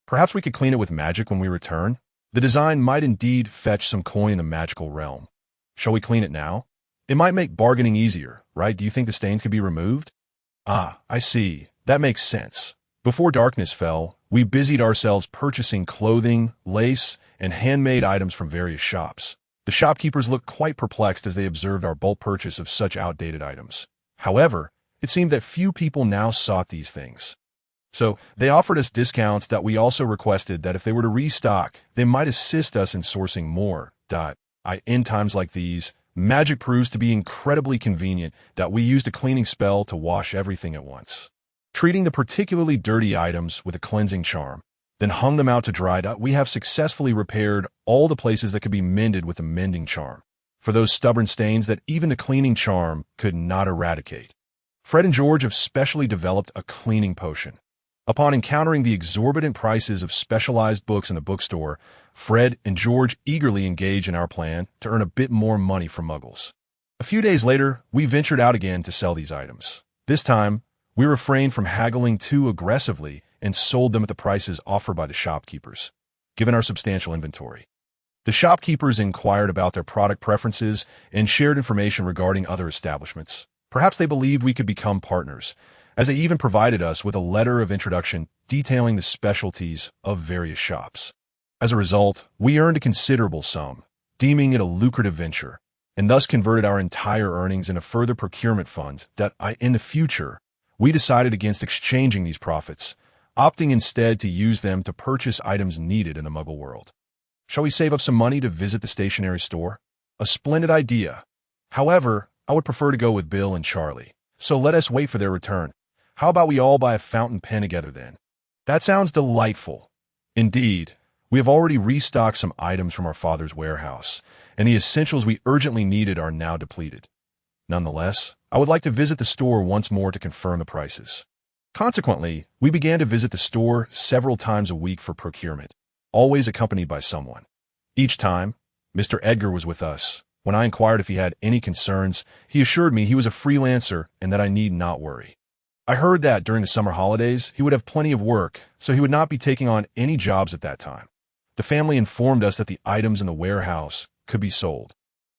S1: Perhaps we could clean it with magic when we return? The design might indeed fetch some coin in the magical realm. Shall we clean it now? It might make bargaining easier, right? Do you think the stains could be removed? Ah, I see. That makes sense. Before darkness fell, we busied ourselves purchasing clothing, lace, and handmade items from various shops. The shopkeepers looked quite perplexed as they observed our bulk purchase of such outdated items. However, it seemed that few people now sought these things. So, they offered us discounts that we also requested that if they were to restock, they might assist us in sourcing more. in times like these, magic proves to be incredibly convenient that we used a cleaning spell to wash everything at once. Treating the particularly dirty items with a cleansing charm, then hung them out to dry, we have successfully repaired all the places that could be mended with a mending charm, for those stubborn stains that even the cleaning charm could not eradicate. Fred and George have specially developed a cleaning potion. Upon encountering the exorbitant prices of specialized books in the bookstore, Fred and George eagerly engage in our plan to earn a bit more money from Muggles. A few days later, we ventured out again to sell these items. This time, we refrained from haggling too aggressively and sold them at the prices offered by the shopkeepers, given our substantial inventory. The shopkeepers inquired about their product preferences and shared information regarding other establishments. Perhaps they believed we could become partners, as they even provided us with a letter of introduction detailing the specialties of various shops. As a result, we earned a considerable sum, deeming it a lucrative venture, and thus converted our entire earnings into further procurement funds that, in the future, we decided against exchanging these profits, opting instead to use them to purchase items needed in the Muggle world. Shall we save up some money to visit the stationery store? A splendid idea. However, I would prefer to go with Bill and Charlie, so let us wait for their return. How about we all buy a fountain pen together then? That sounds delightful. Indeed, we have already restocked some items from our father's warehouse, and the essentials we urgently needed are now depleted. Nonetheless, I would like to visit the store once more to confirm the prices. Consequently, we began to visit the store several times a week for procurement, always accompanied by someone. Each time, Mr. Edgar was with us. When I inquired if he had any concerns, he assured me he was a freelancer and that I need not worry. I heard that during the summer holidays, he would have plenty of work, so he would not be taking on any jobs at that time. The family informed us that the items in the warehouse could be sold.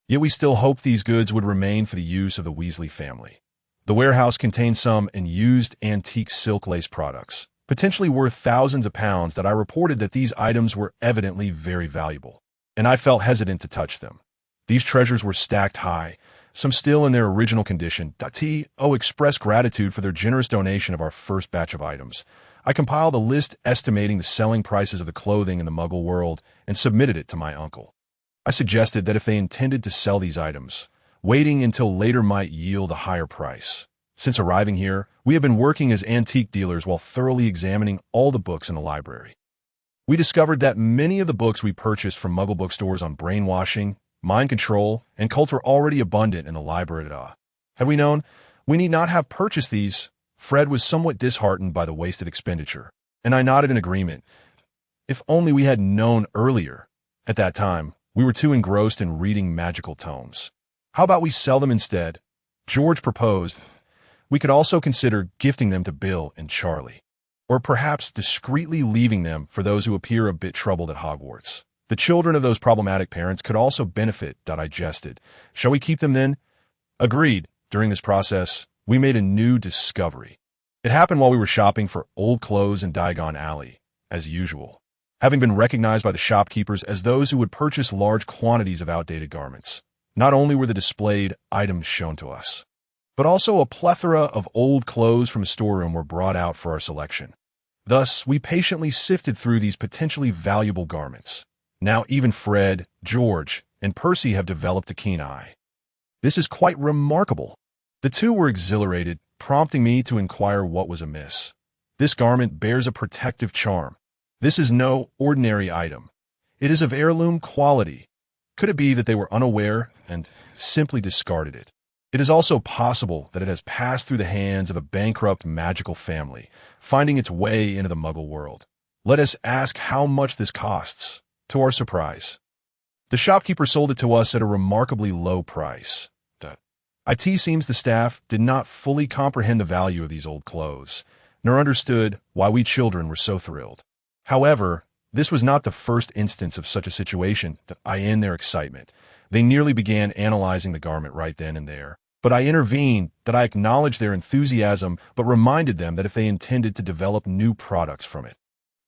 S1: Yet we still hoped these goods would remain for the use of the Weasley family. The warehouse contained some used antique silk lace products, potentially worth thousands of pounds, that I reported that these items were evidently very valuable, and I felt hesitant to touch them. These treasures were stacked high, some still in their original condition. Express gratitude for their generous donation of our first batch of items. I compiled a list estimating the selling prices of the clothing in the Muggle world and submitted it to my uncle. I suggested that if they intended to sell these items, waiting until later might yield a higher price. Since arriving here, we have been working as antique dealers while thoroughly examining all the books in the library. We discovered that many of the books we purchased from Muggle bookstores on brainwashing, mind control, and cult were already abundant in the library. Had we known, we need not have purchased these. Fred was somewhat disheartened by the wasted expenditure, and I nodded in agreement. If only we had known earlier. At that time, we were too engrossed in reading magical tomes. How about we sell them instead? George proposed. We could also consider gifting them to Bill and Charlie, or perhaps discreetly leaving them for those who appear a bit troubled at Hogwarts. The children of those problematic parents could also benefit. I jested. Shall we keep them then? Agreed. During this process, we made a new discovery. It happened while we were shopping for old clothes in Diagon Alley, as usual, having been recognized by the shopkeepers as those who would purchase large quantities of outdated garments. Not only were the displayed items shown to us, but also a plethora of old clothes from a storeroom were brought out for our selection. Thus, we patiently sifted through these potentially valuable garments. Now even Fred, George, and Percy have developed a keen eye. This is quite remarkable. The two were exhilarated, prompting me to inquire what was amiss. This garment bears a protective charm. This is no ordinary item. It is of heirloom quality. Could it be that they were unaware and simply discarded it? It is also possible that it has passed through the hands of a bankrupt magical family, finding its way into the Muggle world. Let us ask how much this costs. To our surprise, the shopkeeper sold it to us at a remarkably low price. It seems the staff did not fully comprehend the value of these old clothes, nor understood why we children were so thrilled. However, this was not the first instance of such a situation. In their excitement, they nearly began analyzing the garment right then and there. But I intervened. I acknowledged their enthusiasm, but reminded them that if they intended to develop new products from it,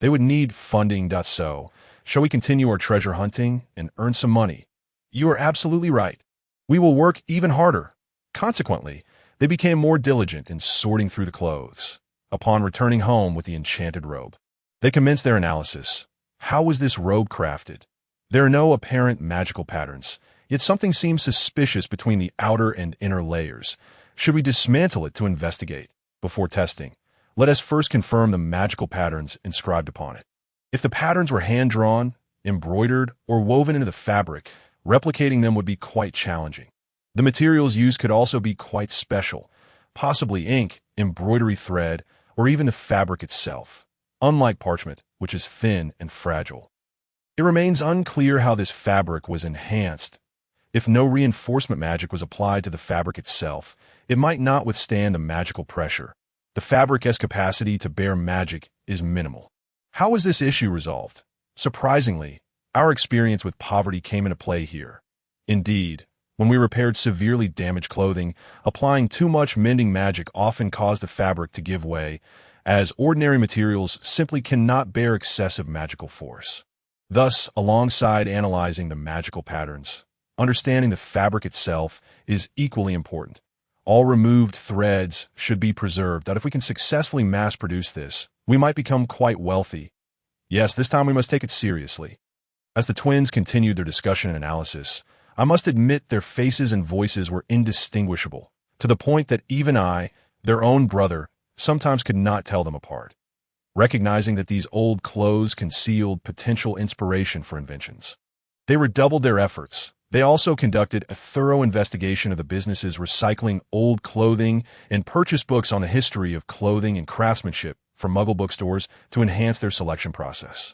S1: they would need funding. So, shall we continue our treasure hunting and earn some money? You are absolutely right. We will work even harder. Consequently, they became more diligent in sorting through the clothes. Upon returning home with the enchanted robe, they commenced their analysis. How was this robe crafted? There are no apparent magical patterns, yet something seems suspicious between the outer and inner layers. Should we dismantle it to investigate? Before testing, let us first confirm the magical patterns inscribed upon it. If the patterns were hand-drawn, embroidered, or woven into the fabric, replicating them would be quite challenging. The materials used could also be quite special, possibly ink, embroidery thread, or even the fabric itself, unlike parchment, which is thin and fragile. It remains unclear how this fabric was enhanced. If no reinforcement magic was applied to the fabric itself, it might not withstand the magical pressure. The fabric's capacity to bear magic is minimal. How was this issue resolved? Surprisingly, our experience with poverty came into play here. Indeed, when we repaired severely damaged clothing, applying too much mending magic often caused the fabric to give way, as ordinary materials simply cannot bear excessive magical force. Thus, alongside analyzing the magical patterns, understanding the fabric itself is equally important. All removed threads should be preserved, that if we can successfully mass-produce this, we might become quite wealthy. Yes, this time we must take it seriously. As the twins continued their discussion and analysis, I must admit their faces and voices were indistinguishable, to the point that even I, their own brother, sometimes could not tell them apart. Recognizing that these old clothes concealed potential inspiration for inventions, they redoubled their efforts. They also conducted a thorough investigation of the businesses recycling old clothing and purchased books on the history of clothing and craftsmanship from Muggle bookstores to enhance their selection process.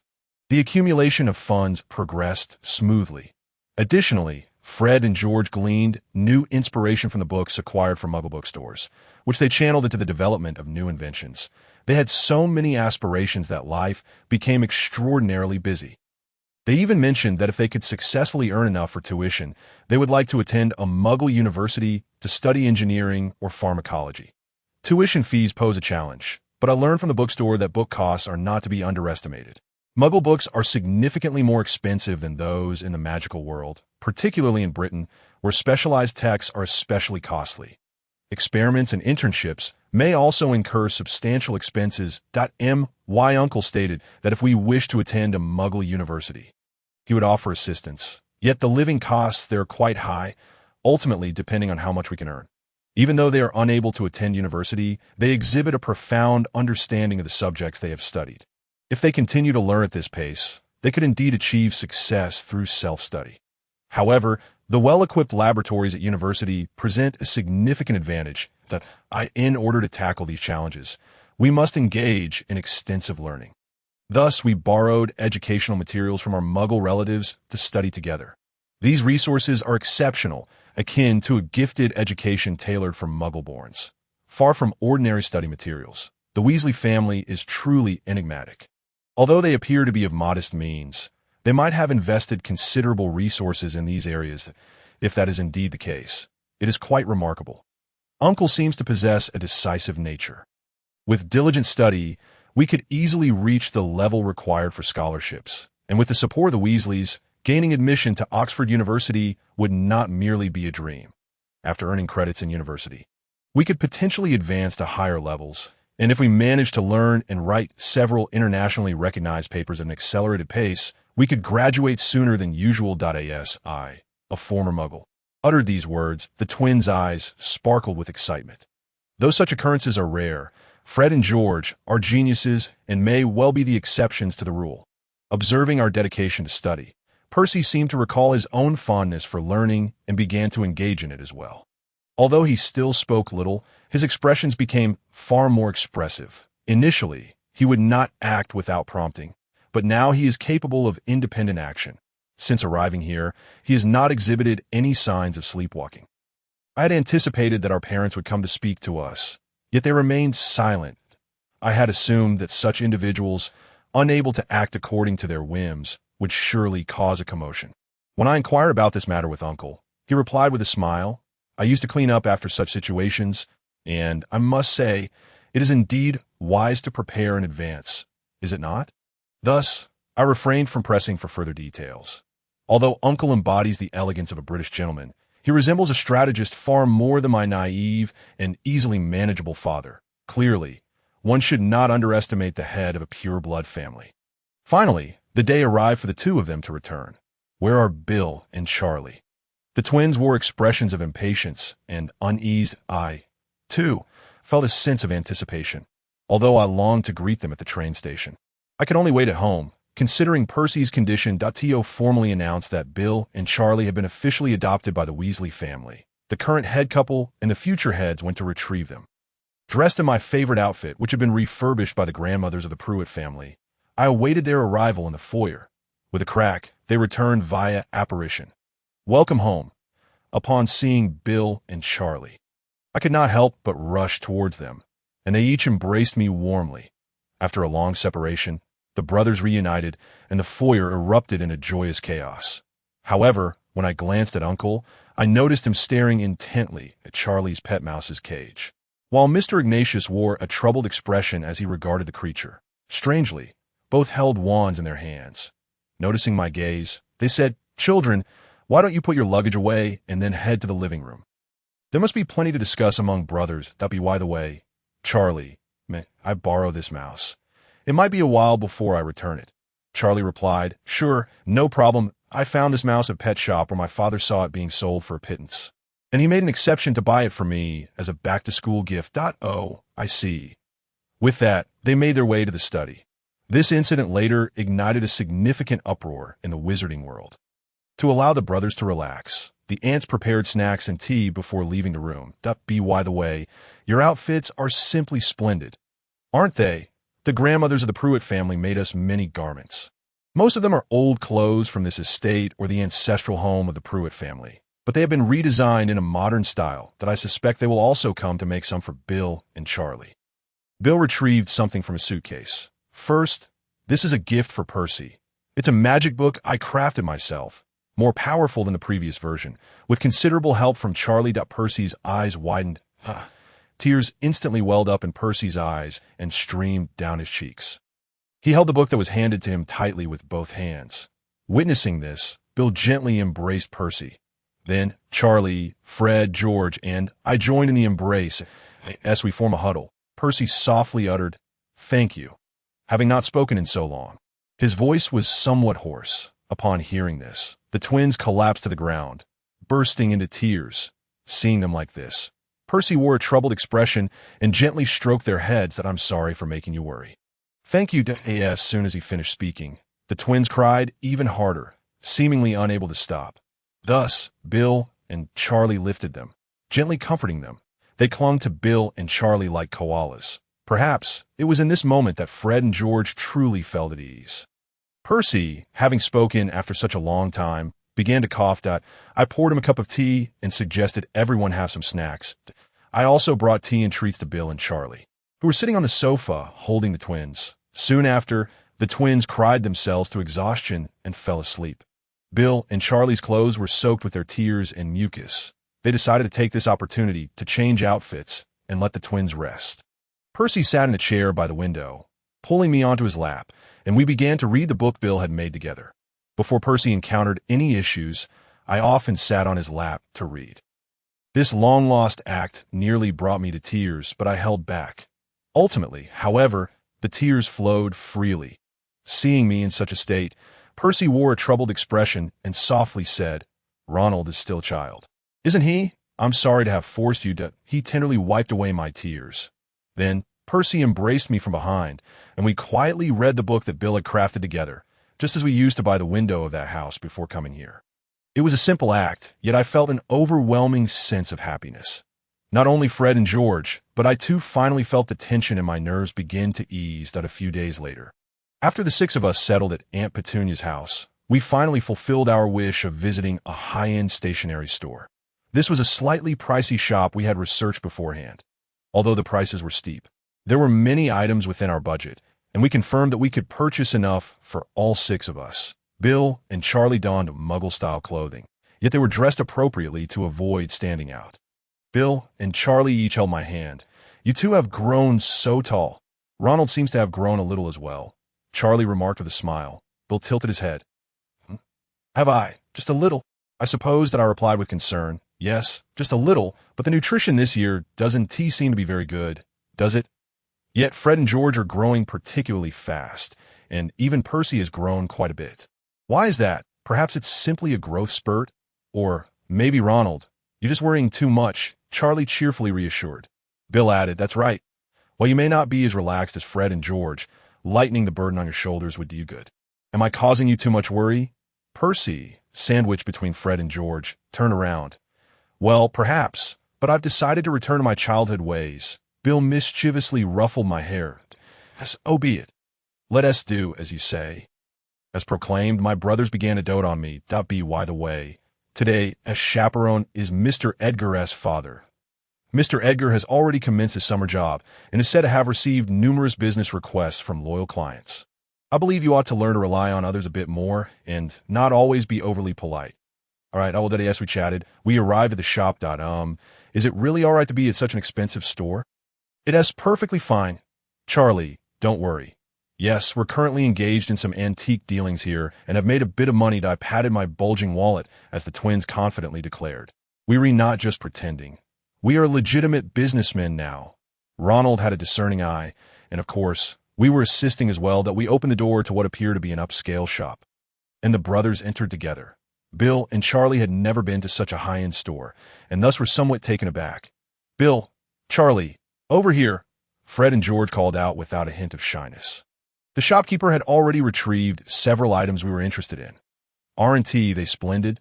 S1: The accumulation of funds progressed smoothly. Additionally, Fred and George gleaned new inspiration from the books acquired from Muggle bookstores, which they channeled into the development of new inventions. They had so many aspirations that life became extraordinarily busy. They even mentioned that if they could successfully earn enough for tuition, they would like to attend a Muggle university to study engineering or pharmacology. Tuition fees pose a challenge, but I learned from the bookstore that book costs are not to be underestimated. Muggle books are significantly more expensive than those in the magical world, particularly in Britain, where specialized texts are especially costly. Experiments and internships may also incur substantial expenses. My uncle stated that if we wish to attend a Muggle university, he would offer assistance. Yet the living costs there are quite high, ultimately depending on how much we can earn. Even though they are unable to attend university, they exhibit a profound understanding of the subjects they have studied. If they continue to learn at this pace, they could indeed achieve success through self-study. However, the well-equipped laboratories at university present a significant advantage in order to tackle these challenges, we must engage in extensive learning. Thus, we borrowed educational materials from our Muggle relatives to study together. These resources are exceptional, akin to a gifted education tailored for Muggle-borns. Far from ordinary study materials, the Weasley family is truly enigmatic. Although they appear to be of modest means, they might have invested considerable resources in these areas. If that is indeed the case, it is quite remarkable. Uncle seems to possess a decisive nature. With diligent study, we could easily reach the level required for scholarships, and with the support of the Weasleys, gaining admission to Oxford University would not merely be a dream. After earning credits in university, we could potentially advance to higher levels, and if we manage to learn and write several internationally recognized papers at an accelerated pace, we could graduate sooner than usual. A former Muggle, uttered these words. The twins' eyes sparkled with excitement. Though such occurrences are rare, Fred and George are geniuses and may well be the exceptions to the rule. Observing our dedication to study, Percy seemed to recall his own fondness for learning and began to engage in it as well. Although he still spoke little, his expressions became far more expressive. Initially, he would not act without prompting, but now he is capable of independent action. Since arriving here, he has not exhibited any signs of sleepwalking. I had anticipated that our parents would come to speak to us, yet they remained silent. I had assumed that such individuals, unable to act according to their whims, would surely cause a commotion. When I inquired about this matter with Uncle, he replied with a smile, "I used to clean up after such situations, and I must say, it is indeed wise to prepare in advance, is it not?" Thus, I refrained from pressing for further details. Although Uncle embodies the elegance of a British gentleman, he resembles a strategist far more than my naive and easily manageable father. Clearly, one should not underestimate the head of a pure-blood family. Finally, the day arrived for the two of them to return. Where are Bill and Charlie? The twins wore expressions of impatience and unease. I, too, felt a sense of anticipation, although I longed to greet them at the train station. I could only wait at home, considering Percy's condition. Tio formally announced that Bill and Charlie had been officially adopted by the Weasley family. The current head couple and the future heads went to retrieve them. Dressed in my favorite outfit, which had been refurbished by the grandmothers of the Pruitt family, I awaited their arrival in the foyer. With a crack, they returned via apparition. Welcome home. Upon seeing Bill and Charlie, I could not help but rush towards them, and they each embraced me warmly. After a long separation, the brothers reunited, and the foyer erupted into joyous chaos. However, when I glanced at Uncle, I noticed him staring intently at Charlie's pet mouse's cage, while Mr. Ignatius wore a troubled expression as he regarded the creature. Strangely, both held wands in their hands. Noticing my gaze, they said, "Children, why don't you put your luggage away and then head to the living room? There must be plenty to discuss among brothers. By the way, Charlie, may I borrow this mouse? It might be a while before I return it." Charlie replied, "Sure, no problem. I found this mouse at a pet shop where my father saw it being sold for a pittance, and he made an exception to buy it for me as a back-to-school gift." Oh, I see. With that, they made their way to the study. This incident later ignited a significant uproar in the wizarding world. To allow the brothers to relax, the aunts prepared snacks and tea before leaving the room. By the way, your outfits are simply splendid, aren't they? The grandmothers of the Pruitt family made us many garments. Most of them are old clothes from this estate or the ancestral home of the Pruitt family, but they have been redesigned in a modern style that I suspect they will also come to make some for Bill and Charlie. Bill retrieved something from his suitcase. First, this is a gift for Percy. It's a magic book I crafted myself, more powerful than the previous version, with considerable help from Charlie. Percy's eyes widened. Tears instantly welled up in Percy's eyes and streamed down his cheeks. He held the book that was handed to him tightly with both hands. Witnessing this, Bill gently embraced Percy. Then Charlie, Fred, George, and I joined in the embrace. As we form a huddle, Percy softly uttered, "Thank you," having not spoken in so long. His voice was somewhat hoarse. Upon hearing this, the twins collapsed to the ground, bursting into tears. Seeing them like this, Percy wore a troubled expression and gently stroked their heads. "I'm sorry for making you worry." "Thank you." As soon as he finished speaking, the twins cried even harder, seemingly unable to stop. Thus, Bill and Charlie lifted them, gently comforting them. They clung to Bill and Charlie like koalas. Perhaps it was in this moment that Fred and George truly felt at ease. Percy, having spoken after such a long time, began to cough. I poured him a cup of tea and suggested everyone have some snacks. I also brought tea and treats to Bill and Charlie, who were sitting on the sofa holding the twins. Soon after, the twins cried themselves to exhaustion and fell asleep. Bill and Charlie's clothes were soaked with their tears and mucus. They decided to take this opportunity to change outfits and let the twins rest. Percy sat in a chair by the window, pulling me onto his lap, and we began to read the book Bill had made together. Before Percy encountered any issues, I often sat on his lap to read. This long-lost act nearly brought me to tears, but I held back. Ultimately, however, the tears flowed freely. Seeing me in such a state, Percy wore a troubled expression and softly said, "Ronald is still a child, isn't he? I'm sorry to have forced you to." He tenderly wiped away my tears. Then Percy embraced me from behind, and we quietly read the book that Bill had crafted together, just as we used to by the window of that house before coming here. It was a simple act, yet I felt an overwhelming sense of happiness. Not only Fred and George, but I too finally felt the tension in my nerves begin to ease. A few days later, after the six of us settled at Aunt Petunia's house, we finally fulfilled our wish of visiting a high-end stationery store. This was a slightly pricey shop we had researched beforehand. Although the prices were steep, there were many items within our budget, and we confirmed that we could purchase enough for all six of us. Bill and Charlie donned Muggle-style clothing, yet they were dressed appropriately to avoid standing out. Bill and Charlie each held my hand. "You two have grown so tall." Ronald seems to have grown a little as well, Charlie remarked with a smile. Bill tilted his head. "Have I? Just a little?" I suppose that I replied with concern. "Yes, just a little, but the nutrition this year doesn't seem to be very good, does it? Yet Fred and George are growing particularly fast, and even Percy has grown quite a bit." "Why is that?" Perhaps it's simply a growth spurt? Or maybe Ronald, you're just worrying too much, Charlie cheerfully reassured. Bill added, that's right. While you may not be as relaxed as Fred and George, lightening the burden on your shoulders would do you good. Am I causing you too much worry? Percy, sandwiched between Fred and George, turned around. Well, perhaps, but I've decided to return to my childhood ways. Bill mischievously ruffled my hair. So be it. Let us do as you say. As proclaimed, my brothers began to dote on me. By the way, today, as chaperone, is Mr. Edgar S. father. Mr. Edgar has already commenced his summer job and is said to have received numerous business requests from loyal clients. I believe you ought to learn to rely on others a bit more and not always be overly polite. All right, yes, we chatted. We arrived at the shop. Is it really all right to be at such an expensive store? It is perfectly fine. Charlie, don't worry. Yes, we're currently engaged in some antique dealings here and have made a bit of money. I patted my bulging wallet as the twins confidently declared. We're not just pretending. We are legitimate businessmen now. Ronald had a discerning eye, and of course, we were assisting as well that we opened the door to what appeared to be an upscale shop. And the brothers entered together. Bill and Charlie had never been to such a high-end store, and thus were somewhat taken aback. Bill, Charlie, over here, Fred and George called out without a hint of shyness. The shopkeeper had already retrieved several items we were interested in. Aren't they splendid?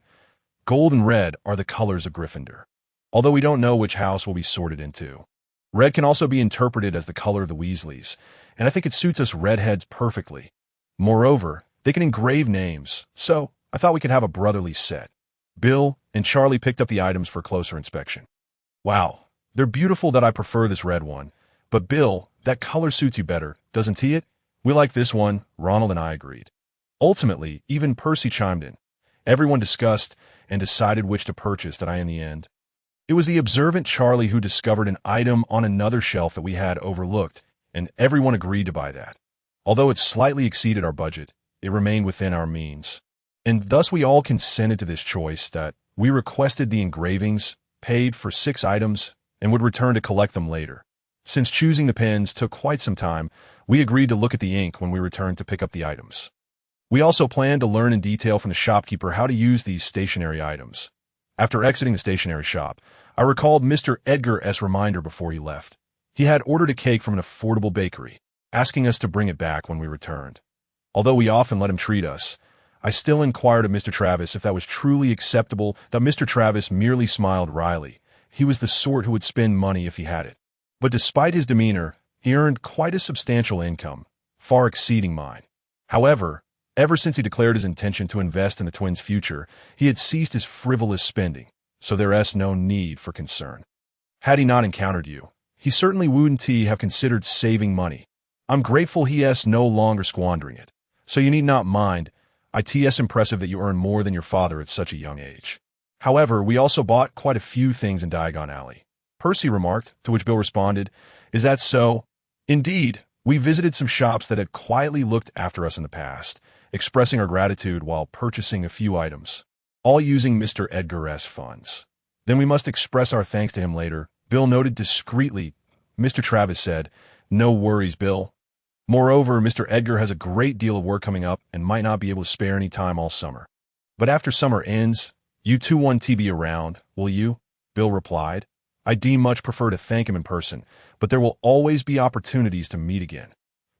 S1: Gold and red are the colors of Gryffindor, although we don't know which house will be sorted into. Red can also be interpreted as the color of the Weasleys, and I think it suits us redheads perfectly. Moreover, they can engrave names, so I thought we could have a brotherly set. Bill and Charlie picked up the items for closer inspection. Wow, they're beautiful. That I prefer this red one. But Bill, that color suits you better, doesn't it? We like this one, Ronald and I agreed. Ultimately, even Percy chimed in. Everyone discussed and decided which to purchase in the end. It was the observant Charlie who discovered an item on another shelf that we had overlooked, and everyone agreed to buy that. Although it slightly exceeded our budget, it remained within our means. And thus we all consented to this choice that we requested the engravings, paid for 6 items, and would return to collect them later. Since choosing the pens took quite some time, we agreed to look at the ink when we returned to pick up the items. We also planned to learn in detail from the shopkeeper how to use these stationery items. After exiting the stationery shop, I recalled Mr. Edgar S. reminder before he left. He had ordered a cake from an affordable bakery, asking us to bring it back when we returned. Although we often let him treat us, I still inquired of Mr. Travis if that was truly acceptable. That Mr. Travis merely smiled wryly. He was the sort who would spend money if he had it. But despite his demeanor, he earned quite a substantial income, far exceeding mine. However, ever since he declared his intention to invest in the twins' future, he had ceased his frivolous spending, so there's no need for concern. Had he not encountered you, he certainly wouldn't have considered saving money. I'm grateful he's no longer squandering it, so you need not mind. It's impressive that you earn more than your father at such a young age. However, we also bought quite a few things in Diagon Alley, Percy remarked, to which Bill responded, Is that so? Indeed, we visited some shops that had quietly looked after us in the past, expressing our gratitude while purchasing a few items, all using Mr. Edgar S. funds. Then we must express our thanks to him later, Bill noted discreetly. Mr. Travis said, No worries, Bill. Moreover, Mr. Edgar has a great deal of work coming up and might not be able to spare any time all summer. But after summer ends, you two want to be around, will you? Bill replied. I much prefer to thank him in person, but there will always be opportunities to meet again.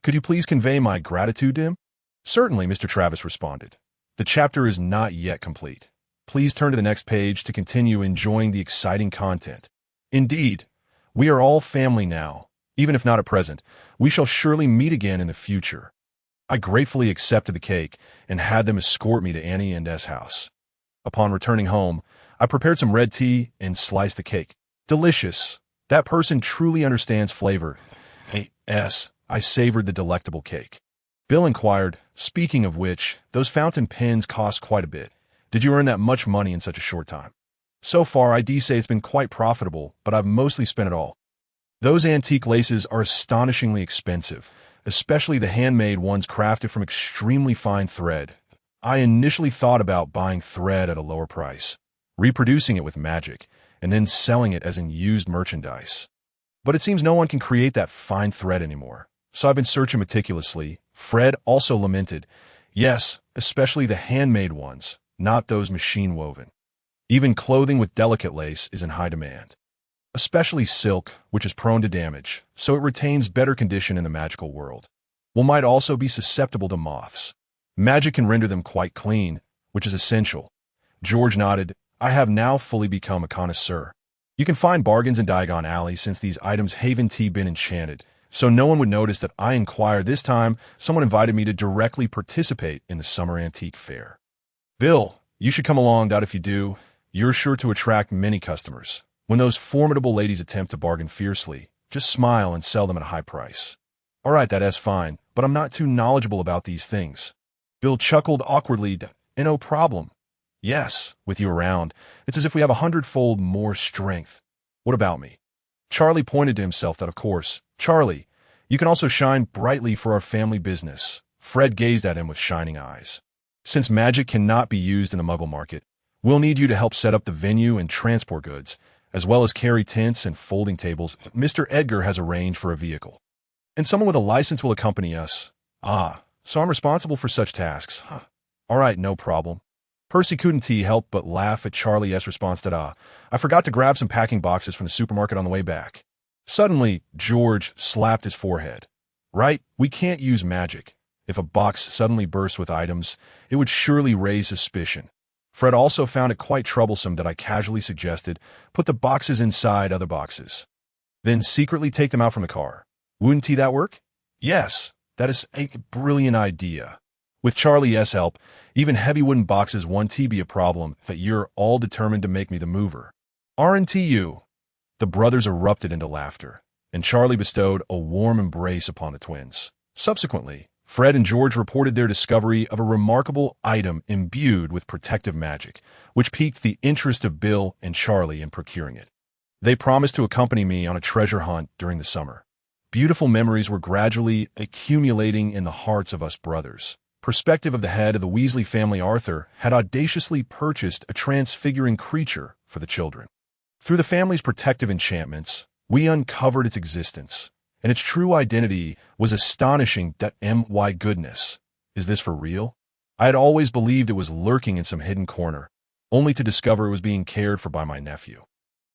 S1: Could you please convey my gratitude to him? Certainly, Mr. Travis responded. The chapter is not yet complete. Please turn to the next page to continue enjoying the exciting content. Indeed, we are all family now. Even if not at present, we shall surely meet again in the future. I gratefully accepted the cake and had them escort me to Annie and S. house. Upon returning home, I prepared some red tea and sliced the cake. Delicious. That person truly understands flavor. I savored the delectable cake. Bill inquired, Speaking of which, those fountain pens cost quite a bit. Did you earn that much money in such a short time? So far, I'd say it's been quite profitable, but I've mostly spent it all. Those antique laces are astonishingly expensive, especially the handmade ones crafted from extremely fine thread. I initially thought about buying thread at a lower price, reproducing it with magic, and then selling it as in used merchandise. But it seems no one can create that fine thread anymore, so I've been searching meticulously. Fred also lamented, Yes, especially the handmade ones, not those machine-woven. Even clothing with delicate lace is in high demand. Especially silk, which is prone to damage, so it retains better condition in the magical world. Will might also be susceptible to moths. Magic can render them quite clean, which is essential. George nodded. I have now fully become a connoisseur. You can find bargains in Diagon Alley since these items haven't been enchanted, so no one would notice that I inquired. This time, someone invited me to directly participate in the summer antique fair. Bill, you should come along. If you do, you're sure to attract many customers. When those formidable ladies attempt to bargain fiercely, just smile and sell them at a high price. All right, that's fine, but I'm not too knowledgeable about these things. Bill chuckled awkwardly. No problem. Yes, with you around, it's as if we have 100-fold more strength. What about me? Charlie pointed to himself. Of course. Charlie, you can also shine brightly for our family business. Fred gazed at him with shining eyes. Since magic cannot be used in the Muggle market, we'll need you to help set up the venue and transport goods, as well as carry tents and folding tables. Mr. Edgar has arranged for a vehicle. And someone with a license will accompany us. So I'm responsible for such tasks. All right, no problem. Percy couldn't help but laugh at Charlie's response. I forgot to grab some packing boxes from the supermarket on the way back. Suddenly, George slapped his forehead. Right, we can't use magic. If a box suddenly bursts with items, it would surely raise suspicion. Fred also found it quite troublesome that I casually suggested put the boxes inside other boxes. Then secretly take them out from the car. Wouldn't that work? Yes, that is a brilliant idea. With Charlie's help, even heavy wooden boxes won't be a problem, but you're all determined to make me the mover. Aren't you? The brothers erupted into laughter, and Charlie bestowed a warm embrace upon the twins. Subsequently, Fred and George reported their discovery of a remarkable item imbued with protective magic, which piqued the interest of Bill and Charlie in procuring it. They promised to accompany me on a treasure hunt during the summer. Beautiful memories were gradually accumulating in the hearts of us brothers. Perspective of the head of the Weasley family, Arthur, had audaciously purchased a transfiguring creature for the children. Through the family's protective enchantments, we uncovered its existence, and its true identity was astonishing. My goodness, is this for real? I had always believed it was lurking in some hidden corner, only to discover it was being cared for by my nephew.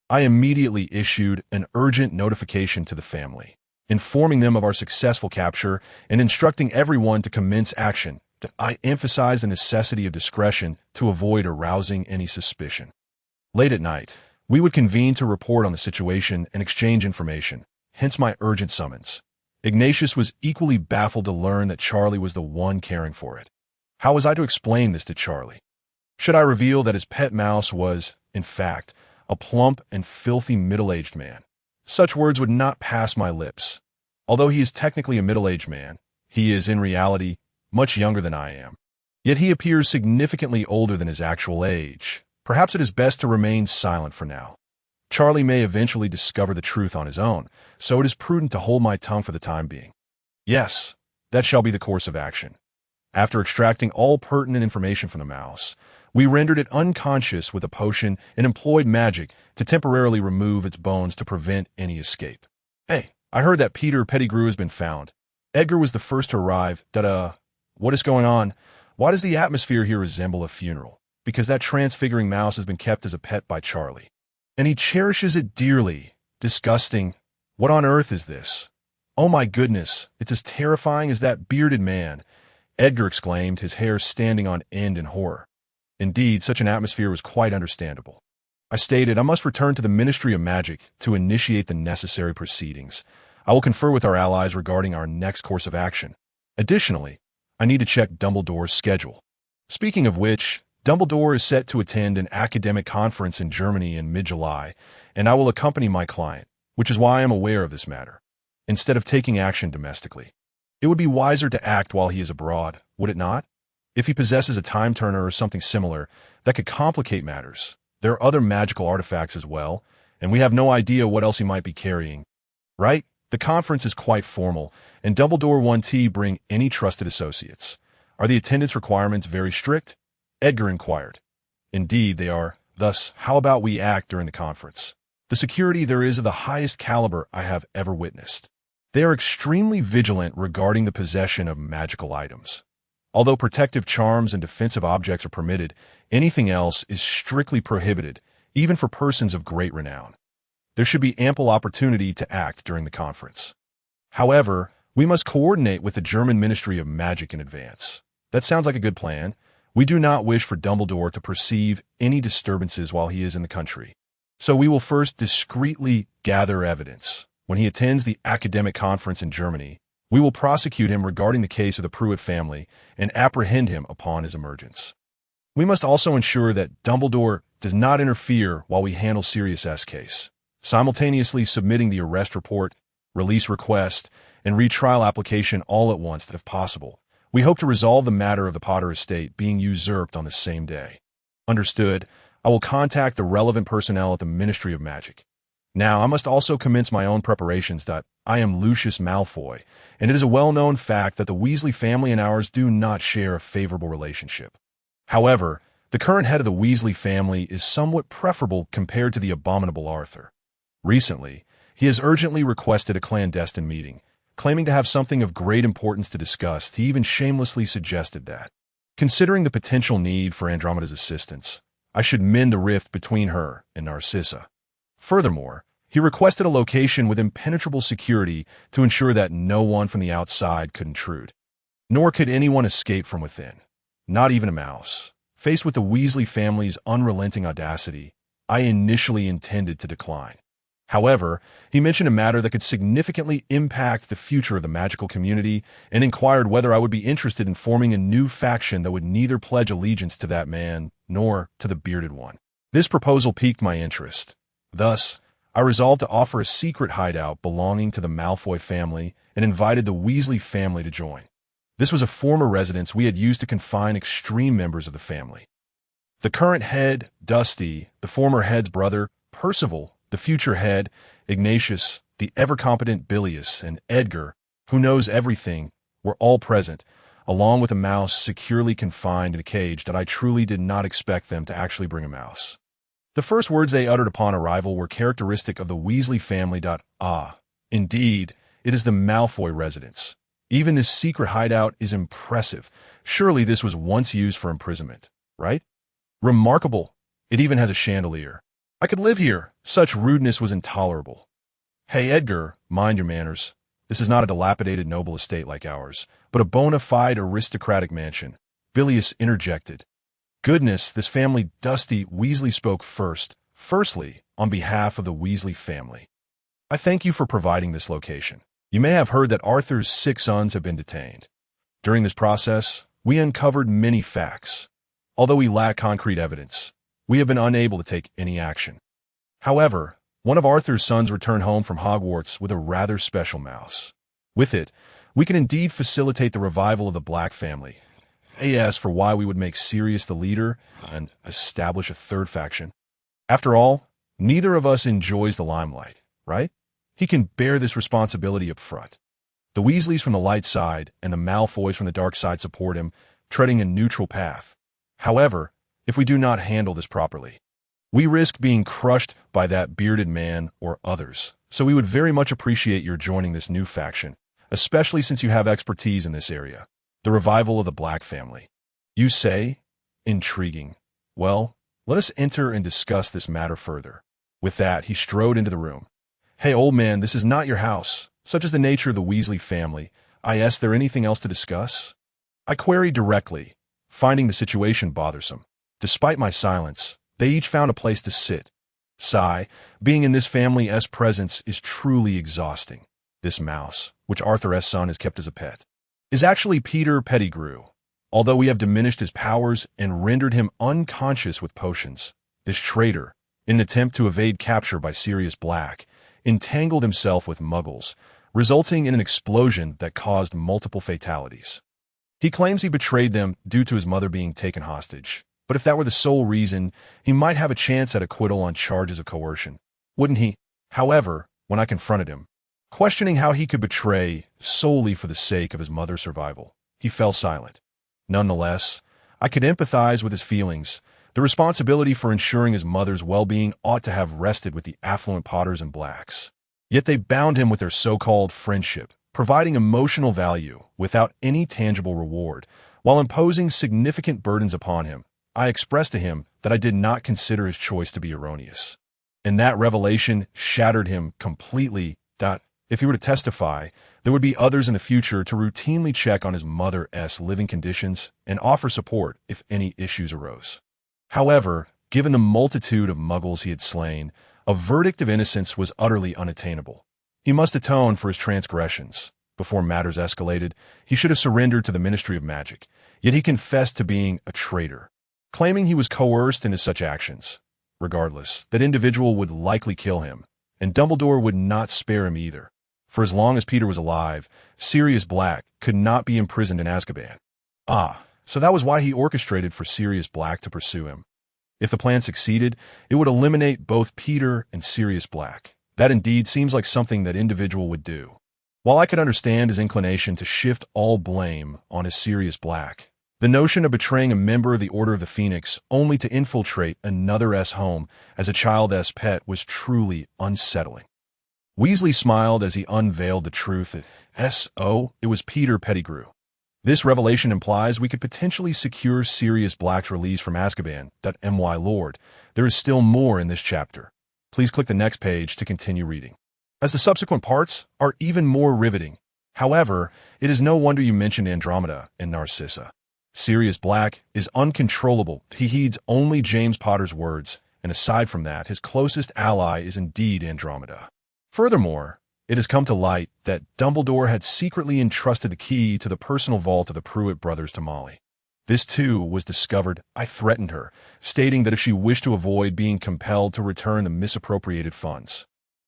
S1: I immediately issued an urgent notification to the family, informing them of our successful capture and instructing everyone to commence action. I emphasized the necessity of discretion to avoid arousing any suspicion. Late at night, we would convene to report on the situation and exchange information, hence my urgent summons. Ignatius was equally baffled to learn that Charlie was the one caring for it. How was I to explain this to Charlie? Should I reveal that his pet mouse was, in fact, a plump and filthy middle-aged man? Such words would not pass my lips. Although he is technically a middle-aged man, he is, in reality, much younger than I am. Yet he appears significantly older than his actual age. Perhaps it is best to remain silent for now. Charlie may eventually discover the truth on his own, so it is prudent to hold my tongue for the time being. Yes, that shall be the course of action. After extracting all pertinent information from the mouse, we rendered it unconscious with a potion and employed magic to temporarily remove its bones to prevent any escape. Hey, I heard that Peter Pettigrew has been found. Edgar was the first to arrive. What is going on? Why does the atmosphere here resemble a funeral? Because that transfiguring mouse has been kept as a pet by Charlie. And he cherishes it dearly. Disgusting. What on earth is this? Oh my goodness, it's as terrifying as that bearded man, Edgar exclaimed, his hair standing on end in horror. Indeed, such an atmosphere was quite understandable. I stated I must return to the Ministry of Magic to initiate the necessary proceedings. I will confer with our allies regarding our next course of action. Additionally, I need to check Dumbledore's schedule. Speaking of which, Dumbledore is set to attend an academic conference in Germany in mid-July, and I will accompany my client, which is why I am aware of this matter, instead of taking action domestically. It would be wiser to act while he is abroad, would it not? If he possesses a time turner or something similar, that could complicate matters. There are other magical artifacts as well, and we have no idea what else he might be carrying. Right? The conference is quite formal, and Dumbledore won't bring any trusted associates. Are the attendance requirements very strict? Edgar inquired. Indeed, they are. Thus, how about we act during the conference? The security there is of the highest caliber I have ever witnessed. They are extremely vigilant regarding the possession of magical items. Although protective charms and defensive objects are permitted, anything else is strictly prohibited, even for persons of great renown. There should be ample opportunity to act during the conference. However, we must coordinate with the German Ministry of Magic in advance. That sounds like a good plan. We do not wish for Dumbledore to perceive any disturbances while he is in the country. So we will first discreetly gather evidence. When he attends the academic conference in Germany, we will prosecute him regarding the case of the Pruitt family and apprehend him upon his emergence. We must also ensure that Dumbledore does not interfere while we handle Sirius S. case, simultaneously submitting the arrest report, release request, and retrial application all at once if possible. We hope to resolve the matter of the Potter estate being usurped on the same day. Understood. I will contact the relevant personnel at the Ministry of Magic. Now, I must also commence my own preparations. I am Lucius Malfoy, and it is a well-known fact that the Weasley family and ours do not share a favorable relationship. However, the current head of the Weasley family is somewhat preferable compared to the abominable Arthur. Recently, he has urgently requested a clandestine meeting, claiming to have something of great importance to discuss. He even shamelessly suggested that, considering the potential need for Andromeda's assistance, I should mend the rift between her and Narcissa. Furthermore, he requested a location with impenetrable security to ensure that no one from the outside could intrude. Nor could anyone escape from within, not even a mouse. Faced with the Weasley family's unrelenting audacity, I initially intended to decline. However, he mentioned a matter that could significantly impact the future of the magical community and inquired whether I would be interested in forming a new faction that would neither pledge allegiance to that man nor to the bearded one. This proposal piqued my interest. Thus, I resolved to offer a secret hideout belonging to the Malfoy family and invited the Weasley family to join. This was a former residence we had used to confine extreme members of the family. The current head, Dusty, the former head's brother, Percival, the future head, Ignatius, the ever-competent Bilius, and Edgar, who knows everything, were all present, along with a mouse securely confined in a cage that I truly did not expect them to actually bring a mouse. The first words they uttered upon arrival were characteristic of the Weasley family. Indeed, it is the Malfoy residence. Even this secret hideout is impressive. Surely this was once used for imprisonment, right? Remarkable. It even has a chandelier. I could live here. Such rudeness was intolerable. Hey, Edgar, mind your manners. This is not a dilapidated noble estate like ours, but a bona fide aristocratic mansion. Bilius interjected. Goodness, this family Dusty Weasley spoke first. Firstly, on behalf of the Weasley family, I thank you for providing this location. You may have heard that Arthur's 6 sons have been detained. During this process, we uncovered many facts. Although we lack concrete evidence, we have been unable to take any action. However, one of Arthur's sons returned home from Hogwarts with a rather special mouse. With it, we can indeed facilitate the revival of the Black family. As for why we would make Sirius the leader and establish a third faction. After all, neither of us enjoys the limelight, right? He can bear this responsibility up front. The Weasleys from the light side and the Malfoys from the dark side support him, treading a neutral path. However, if we do not handle this properly, we risk being crushed by that bearded man or others. So we would very much appreciate your joining this new faction, especially since you have expertise in this area. The revival of the Black family. You say? Intriguing. Well, let us enter and discuss this matter further. With that, he strode into the room. Hey, old man, this is not your house. Such is the nature of the Weasley family. Is there anything else to discuss? I queried directly, finding the situation bothersome. Despite my silence, they each found a place to sit. Sigh, being in this family's presence is truly exhausting. This mouse, which Arthur's son has kept as a pet, is actually Peter Pettigrew. Although we have diminished his powers and rendered him unconscious with potions, this traitor, in an attempt to evade capture by Sirius Black, entangled himself with muggles, resulting in an explosion that caused multiple fatalities. He claims he betrayed them due to his mother being taken hostage, but if that were the sole reason, he might have a chance at acquittal on charges of coercion, wouldn't he? However, when I confronted him, questioning how he could betray solely for the sake of his mother's survival, he fell silent. Nonetheless, I could empathize with his feelings. The responsibility for ensuring his mother's well-being ought to have rested with the affluent Potters and Blacks. Yet they bound him with their so-called friendship, providing emotional value without any tangible reward, While imposing significant burdens upon him, I expressed to him that I did not consider his choice to be erroneous. And that revelation shattered him completely. If he were to testify, there would be others in the future to routinely check on his mother's living conditions and offer support if any issues arose. However, given the multitude of muggles he had slain, a verdict of innocence was utterly unattainable. He must atone for his transgressions. Before matters escalated, he should have surrendered to the Ministry of Magic, yet he confessed to being a traitor, claiming he was coerced into such actions. Regardless, that individual would likely kill him, and Dumbledore would not spare him either. For as long as Peter was alive, Sirius Black could not be imprisoned in Azkaban. So that was why he orchestrated for Sirius Black to pursue him. If the plan succeeded, it would eliminate both Peter and Sirius Black. That indeed seems like something that individual would do. While I could understand his inclination to shift all blame on his Sirius Black, the notion of betraying a member of the Order of the Phoenix only to infiltrate another's home as a child's pet was truly unsettling. Weasley smiled as he unveiled the truth that it was Peter Pettigrew. This revelation implies we could potentially secure Sirius Black's release from Azkaban. My lord, there is still more in this chapter. Please click the next page to continue reading, as the subsequent parts are even more riveting. However, it is no wonder you mentioned Andromeda and Narcissa. Sirius Black is uncontrollable. He heeds only James Potter's words, and aside from that, his closest ally is indeed Andromeda. Furthermore, it has come to light that Dumbledore had secretly entrusted the key to the personal vault of the Pruitt brothers to Molly. This too was discovered. I threatened her, stating that if she wished to avoid being compelled to return the misappropriated funds,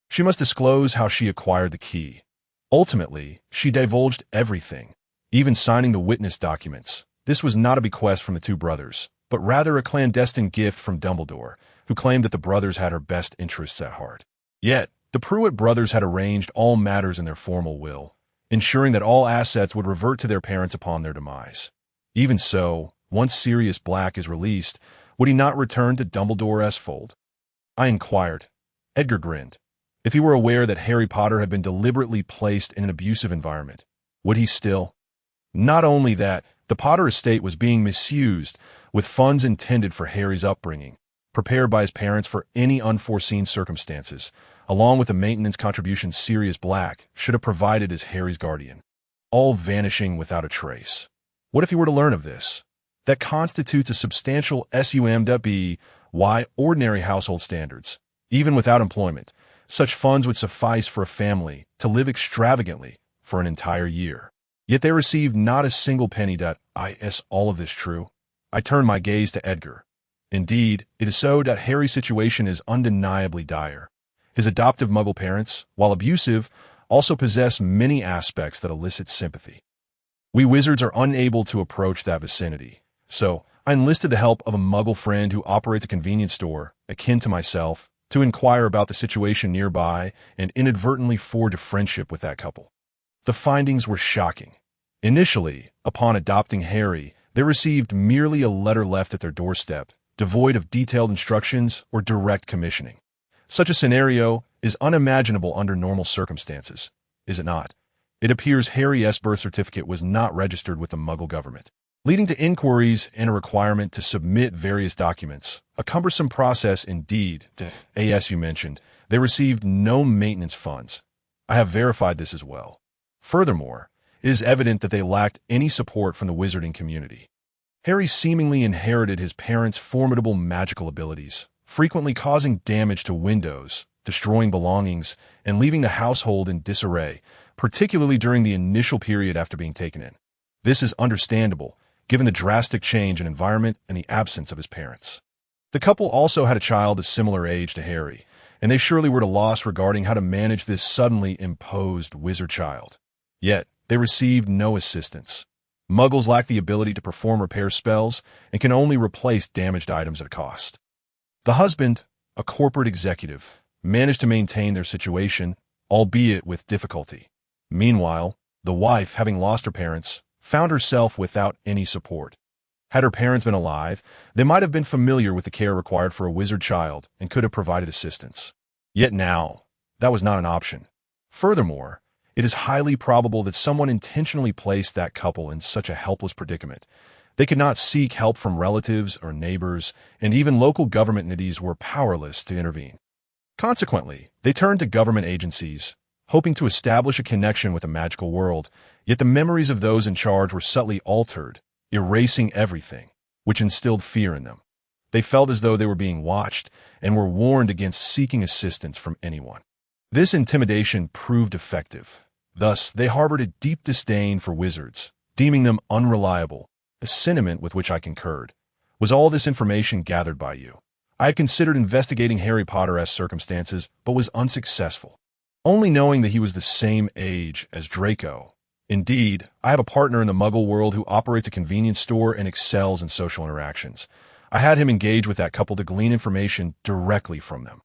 S1: she must disclose how she acquired the key. Ultimately, she divulged everything, even signing the witness documents. This was not a bequest from the two brothers, but rather a clandestine gift from Dumbledore, who claimed that the brothers had her best interests at heart. Yet, the Pruitt brothers had arranged all matters in their formal will, ensuring that all assets would revert to their parents upon their demise. Even so, once Sirius Black is released, would he not return to Dumbledore's fold? I inquired. Edgar grinned. If he were aware that Harry Potter had been deliberately placed in an abusive environment, would he still? Not only that, the Potter estate was being misused, with funds intended for Harry's upbringing, prepared by his parents for any unforeseen circumstances, along with the maintenance contributions Sirius Black should have provided as Harry's guardian, all vanishing without a trace. What if he were to learn of this? That constitutes a substantial by ordinary household standards. Even without employment, such funds would suffice for a family to live extravagantly for an entire year. Yet they received not a single penny. Is all of this true? I turned my gaze to Edgar. Indeed, it is so. Harry's situation is undeniably dire. His adoptive Muggle parents, while abusive, also possess many aspects that elicit sympathy. We wizards are unable to approach that vicinity, so I enlisted the help of a Muggle friend who operates a convenience store, akin to myself, to inquire about the situation nearby and inadvertently forge a friendship with that couple. The findings were shocking. Initially, upon adopting Harry, they received merely a letter left at their doorstep, devoid of detailed instructions or direct commissioning. Such a scenario is unimaginable under normal circumstances, is it not? It appears Harry's birth certificate was not registered with the Muggle government, leading to inquiries and a requirement to submit various documents. A cumbersome process indeed. As you mentioned, they received no maintenance funds. I have verified this as well. Furthermore, it is evident that they lacked any support from the wizarding community. Harry seemingly inherited his parents' formidable magical abilities, frequently causing damage to windows, destroying belongings, and leaving the household in disarray, particularly during the initial period after being taken in. This is understandable, given the drastic change in environment and the absence of his parents. The couple also had a child of similar age to Harry, and they surely were at a loss regarding how to manage this suddenly imposed wizard child. Yet, they received no assistance. Muggles lack the ability to perform repair spells and can only replace damaged items at a cost. The husband, a corporate executive, managed to maintain their situation, albeit with difficulty. Meanwhile, the wife, having lost her parents, found herself without any support. Had her parents been alive, they might have been familiar with the care required for a wizard child and could have provided assistance. Yet now, that was not an option. Furthermore, It is highly probable that someone intentionally placed that couple in such a helpless predicament. They could not seek help from relatives or neighbors, and even local government entities were powerless to intervene. Consequently, they turned to government agencies, hoping to establish a connection with the magical world, yet the memories of those in charge were subtly altered, erasing everything, which instilled fear in them. They felt as though they were being watched and were warned against seeking assistance from anyone. This intimidation proved effective. Thus, they harbored a deep disdain for wizards, deeming them unreliable, a sentiment with which I concurred. Was all this information gathered by you? I had considered investigating Harry Potter's circumstances, but was unsuccessful. Only knowing that he was the same age as Draco. Indeed, I have a partner in the Muggle world who operates a convenience store and excels in social interactions. I had him engage with that couple to glean information directly from them.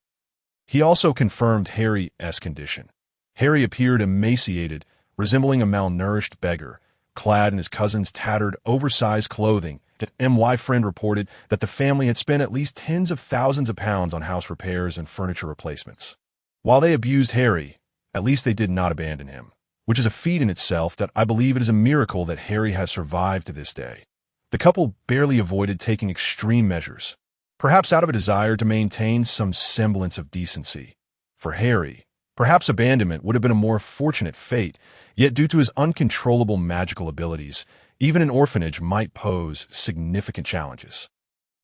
S1: He also confirmed Harry's condition. Harry appeared emaciated, resembling a malnourished beggar, clad in his cousin's tattered, oversized clothing. My friend reported that the family had spent at least tens of thousands of pounds on house repairs and furniture replacements. While they abused Harry, at least they did not abandon him, which is a feat in itself that I believe it is a miracle that Harry has survived to this day. The couple barely avoided taking extreme measures, perhaps out of a desire to maintain some semblance of decency. For Harry, perhaps abandonment would have been a more fortunate fate, yet due to his uncontrollable magical abilities, even an orphanage might pose significant challenges.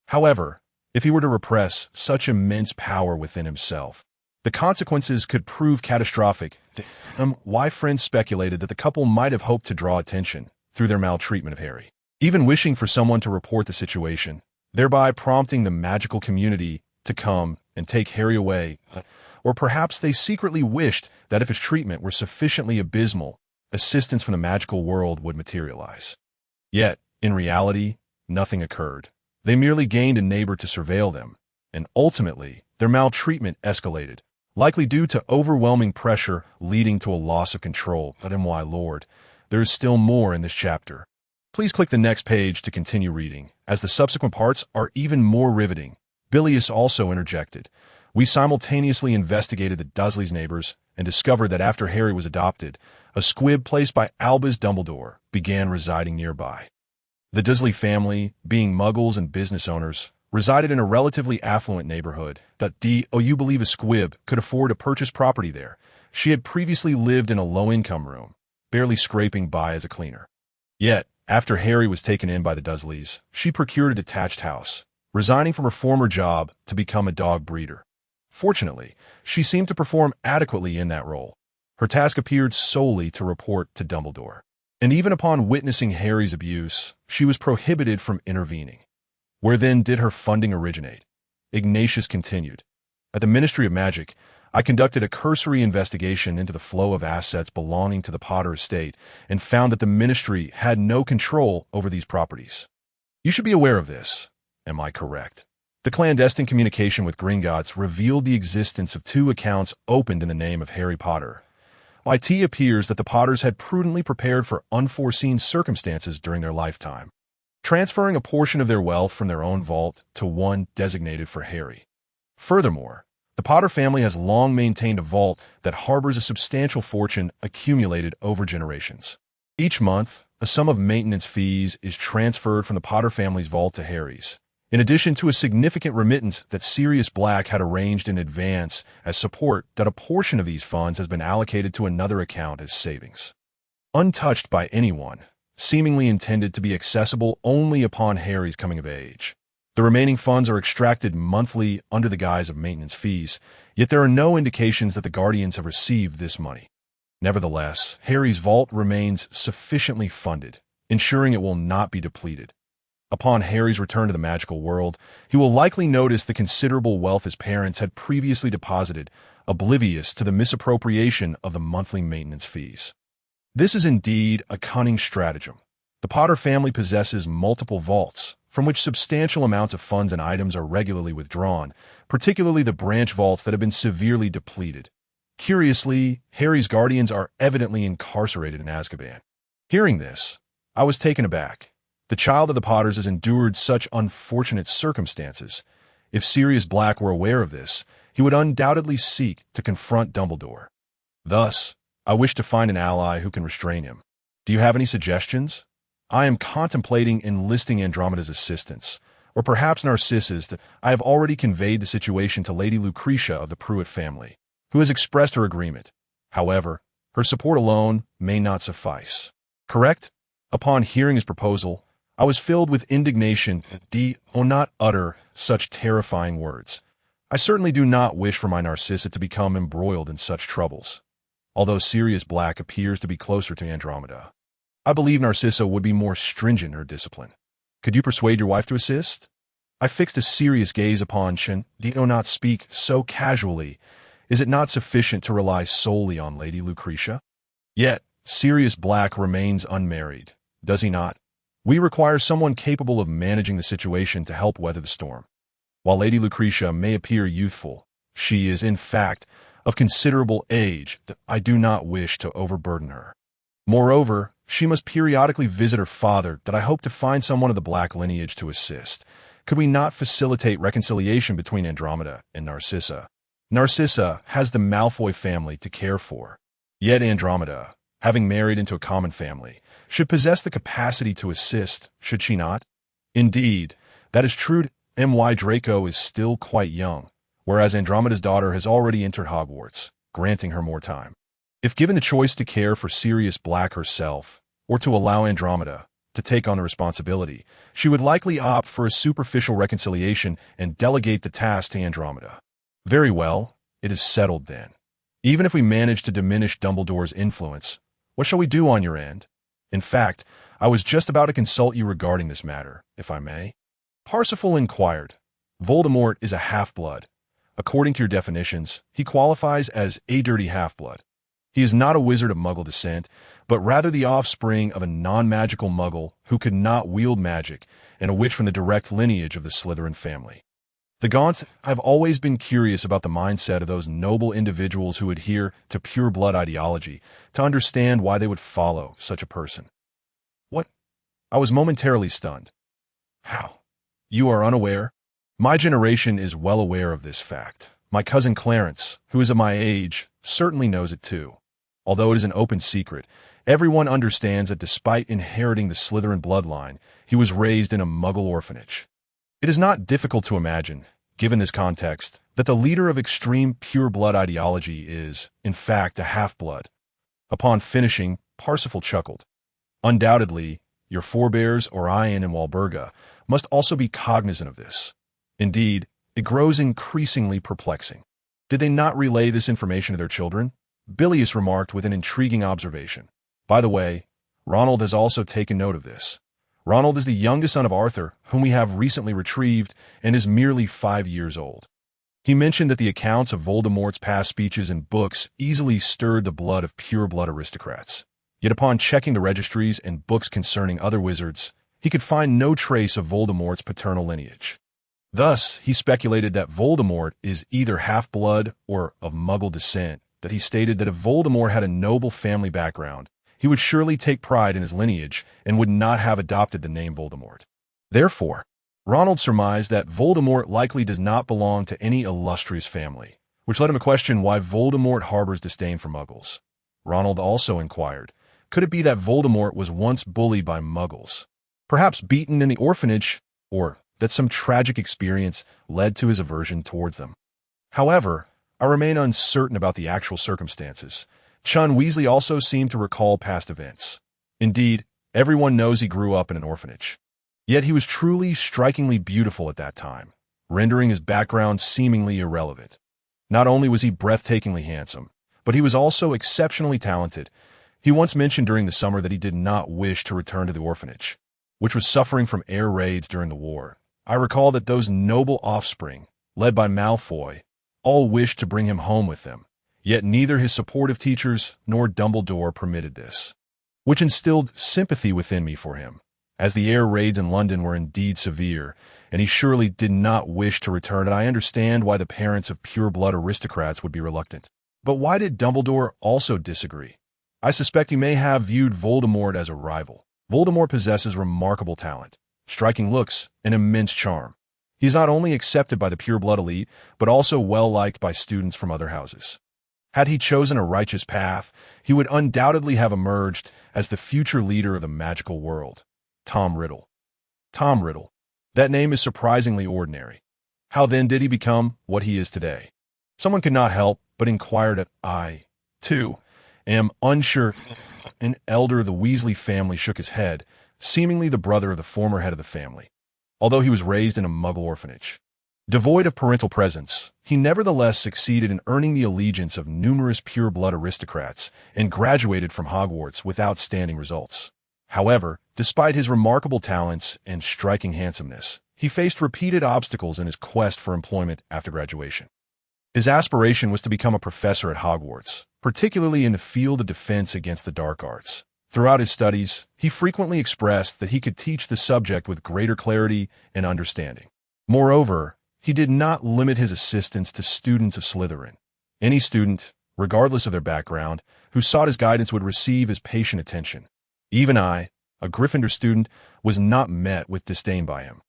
S1: However, if he were to repress such immense power within himself, the consequences could prove catastrophic. My friends speculated that the couple might have hoped to draw attention through their maltreatment of Harry, even wishing for someone to report the situation, thereby prompting the magical community to come and take Harry away. Or perhaps they secretly wished that if his treatment were sufficiently abysmal, assistance from the magical world would materialize. Yet, in reality, nothing occurred. They merely gained a neighbor to surveil them, and ultimately, their maltreatment escalated, likely due to overwhelming pressure leading to a loss of control. But my lord, there is still more in this chapter. Please click the next page to continue reading, as the subsequent parts are even more riveting. Bilious also interjected. We simultaneously investigated the Dursley's neighbors and discovered that after Harry was adopted, a squib placed by Albus Dumbledore began residing nearby. The Dursley family, being Muggles and business owners, resided in a relatively affluent neighborhood. You believe a squib could afford to purchase property there. She had previously lived in a low-income room, barely scraping by as a cleaner. Yet, after Harry was taken in by the Dursleys, she procured a detached house, resigning from her former job to become a dog breeder. Fortunately, she seemed to perform adequately in that role. Her task appeared solely to report to Dumbledore. And even upon witnessing Harry's abuse, she was prohibited from intervening. Where then did her funding originate? Ignatius continued. At the Ministry of Magic, I conducted a cursory investigation into the flow of assets belonging to the Potter estate and found that the ministry had no control over these properties. You should be aware of this. Am I correct? The clandestine communication with Gringotts revealed the existence of 2 accounts opened in the name of Harry Potter. It appears that the Potters had prudently prepared for unforeseen circumstances during their lifetime, transferring a portion of their wealth from their own vault to one designated for Harry. Furthermore, the Potter family has long maintained a vault that harbors a substantial fortune accumulated over generations. Each month, a sum of maintenance fees is transferred from the Potter family's vault to Harry's, in addition to a significant remittance that Sirius Black had arranged in advance as support. That a portion of these funds has been allocated to another account as savings, untouched by anyone, seemingly intended to be accessible only upon Harry's coming of age. The remaining funds are extracted monthly under the guise of maintenance fees, yet there are no indications that the Guardians have received this money. Nevertheless, Harry's vault remains sufficiently funded, ensuring it will not be depleted. Upon Harry's return to the magical world, he will likely notice the considerable wealth his parents had previously deposited, oblivious to the misappropriation of the monthly maintenance fees. This is indeed a cunning stratagem. The Potter family possesses multiple vaults, from which substantial amounts of funds and items are regularly withdrawn, particularly the branch vaults that have been severely depleted. Curiously, Harry's guardians are evidently incarcerated in Azkaban. Hearing this, I was taken aback. The child of the Potters has endured such unfortunate circumstances. If Sirius Black were aware of this, he would undoubtedly seek to confront Dumbledore. Thus, I wish to find an ally who can restrain him. Do you have any suggestions? I am contemplating enlisting Andromeda's assistance, or perhaps Narcissa's. That I have already conveyed the situation to Lady Lucretia of the Pruitt family, who has expressed her agreement. However, her support alone may not suffice. Correct? Upon hearing his proposal, I was filled with indignation. Not utter such terrifying words. I certainly do not wish for my Narcissa to become embroiled in such troubles. Although Sirius Black appears to be closer to Andromeda, I believe Narcissa would be more stringent in her discipline. Could you persuade your wife to assist? I fixed a serious gaze upon Shen. Not speak so casually. Is it not sufficient to rely solely on Lady Lucretia? Yet, Sirius Black remains unmarried, does he not? We require someone capable of managing the situation to help weather the storm. While Lady Lucretia may appear youthful, she is, in fact, of considerable age. I do not wish to overburden her. Moreover, she must periodically visit her father. I hope to find someone of the Black lineage to assist. Could we not facilitate reconciliation between Andromeda and Narcissa? Narcissa has the Malfoy family to care for. Yet Andromeda, having married into a common family, should possess the capacity to assist, should she not? Indeed, that is true. Draco is still quite young, whereas Andromeda's daughter has already entered Hogwarts, granting her more time. If given the choice to care for Sirius Black herself, or to allow Andromeda to take on the responsibility, she would likely opt for a superficial reconciliation and delegate the task to Andromeda. Very well, it is settled then. Even if we manage to diminish Dumbledore's influence, what shall we do on your end? In fact, I was just about to consult you regarding this matter, if I may. Parsifal inquired. Voldemort is a half-blood. According to your definitions, he qualifies as a dirty half-blood. He is not a wizard of Muggle descent, but rather the offspring of a non-magical Muggle who could not wield magic, and a witch from the direct lineage of the Slytherin family. The Gaunts, I've always been curious about the mindset of those noble individuals who adhere to pure-blood ideology, to understand why they would follow such a person. What? I was momentarily stunned. How? You are unaware? My generation is well aware of this fact. My cousin Clarence, who is of my age, certainly knows it too. Although it is an open secret, everyone understands that despite inheriting the Slytherin bloodline, he was raised in a Muggle orphanage. It is not difficult to imagine, given this context, that the leader of extreme pure-blood ideology is, in fact, a half-blood. Upon finishing, Parsifal chuckled. Undoubtedly, your forebears Orion and Walburga must also be cognizant of this. Indeed, it grows increasingly perplexing. Did they not relay this information to their children? Bilius remarked with an intriguing observation. By the way, Ronald has also taken note of this. Ronald is the youngest son of Arthur, whom we have recently retrieved, and is merely 5 years old. He mentioned that the accounts of Voldemort's past speeches and books easily stirred the blood of pure-blood aristocrats. Yet upon checking the registries and books concerning other wizards, he could find no trace of Voldemort's paternal lineage. Thus, he speculated that Voldemort is either half-blood or of Muggle descent, that he stated that if Voldemort had a noble family background, he would surely take pride in his lineage and would not have adopted the name Voldemort. Therefore, Ronald surmised that Voldemort likely does not belong to any illustrious family, which led him to question why Voldemort harbors disdain for Muggles. Ronald also inquired, could it be that Voldemort was once bullied by Muggles, perhaps beaten in the orphanage, or that some tragic experience led to his aversion towards them? However, I remain uncertain about the actual circumstances. Chun Weasley also seemed to recall past events. Indeed, everyone knows he grew up in an orphanage. Yet he was truly strikingly beautiful at that time, rendering his background seemingly irrelevant. Not only was he breathtakingly handsome, but he was also exceptionally talented. He once mentioned during the summer that he did not wish to return to the orphanage, which was suffering from air raids during the war. I recall that those noble offspring, led by Malfoy, all wished to bring him home with them, yet neither his supportive teachers nor Dumbledore permitted this, which instilled sympathy within me for him, as the air raids in London were indeed severe, and he surely did not wish to return, and I understand why the parents of pure-blood aristocrats would be reluctant. But why did Dumbledore also disagree? I suspect he may have viewed Voldemort as a rival. Voldemort possesses remarkable talent, striking looks, and immense charm. He is not only accepted by the pure-blood elite, but also well-liked by students from other houses. Had he chosen a righteous path, he would undoubtedly have emerged as the future leader of the magical world. Tom Riddle. Tom Riddle. That name is surprisingly ordinary. How then did he become what he is today? Someone could not help but inquire that I, too, am unsure. An elder of the Weasley family shook his head, seemingly the brother of the former head of the family. Although he was raised in a Muggle orphanage, devoid of parental presence, he nevertheless succeeded in earning the allegiance of numerous pure-blood aristocrats and graduated from Hogwarts with outstanding results. However, despite his remarkable talents and striking handsomeness, he faced repeated obstacles in his quest for employment after graduation. His aspiration was to become a professor at Hogwarts, particularly in the field of defense against the dark arts. Throughout his studies, he frequently expressed that he could teach the subject with greater clarity and understanding. Moreover, he did not limit his assistance to students of Slytherin. Any student, regardless of their background, who sought his guidance would receive his patient attention. Even I, a Gryffindor student, was not met with disdain by him.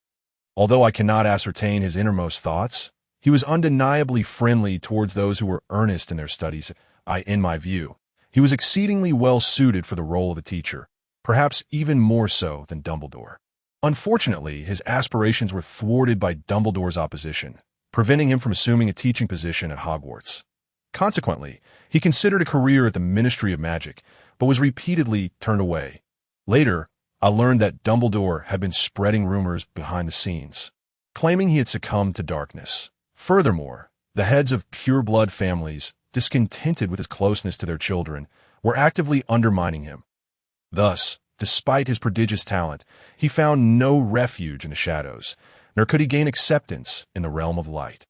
S1: Although I cannot ascertain his innermost thoughts, he was undeniably friendly towards those who were earnest in their studies. In my view, he was exceedingly well suited for the role of a teacher, perhaps even more so than Dumbledore. Unfortunately, his aspirations were thwarted by Dumbledore's opposition, preventing him from assuming a teaching position at Hogwarts. Consequently, he considered a career at the Ministry of Magic, but was repeatedly turned away. Later, I learned that Dumbledore had been spreading rumors behind the scenes, claiming he had succumbed to darkness. Furthermore, the heads of pure-blood families, discontented with his closeness to their children, were actively undermining him. Thus, despite his prodigious talent, he found no refuge in the shadows, nor could he gain acceptance in the realm of light.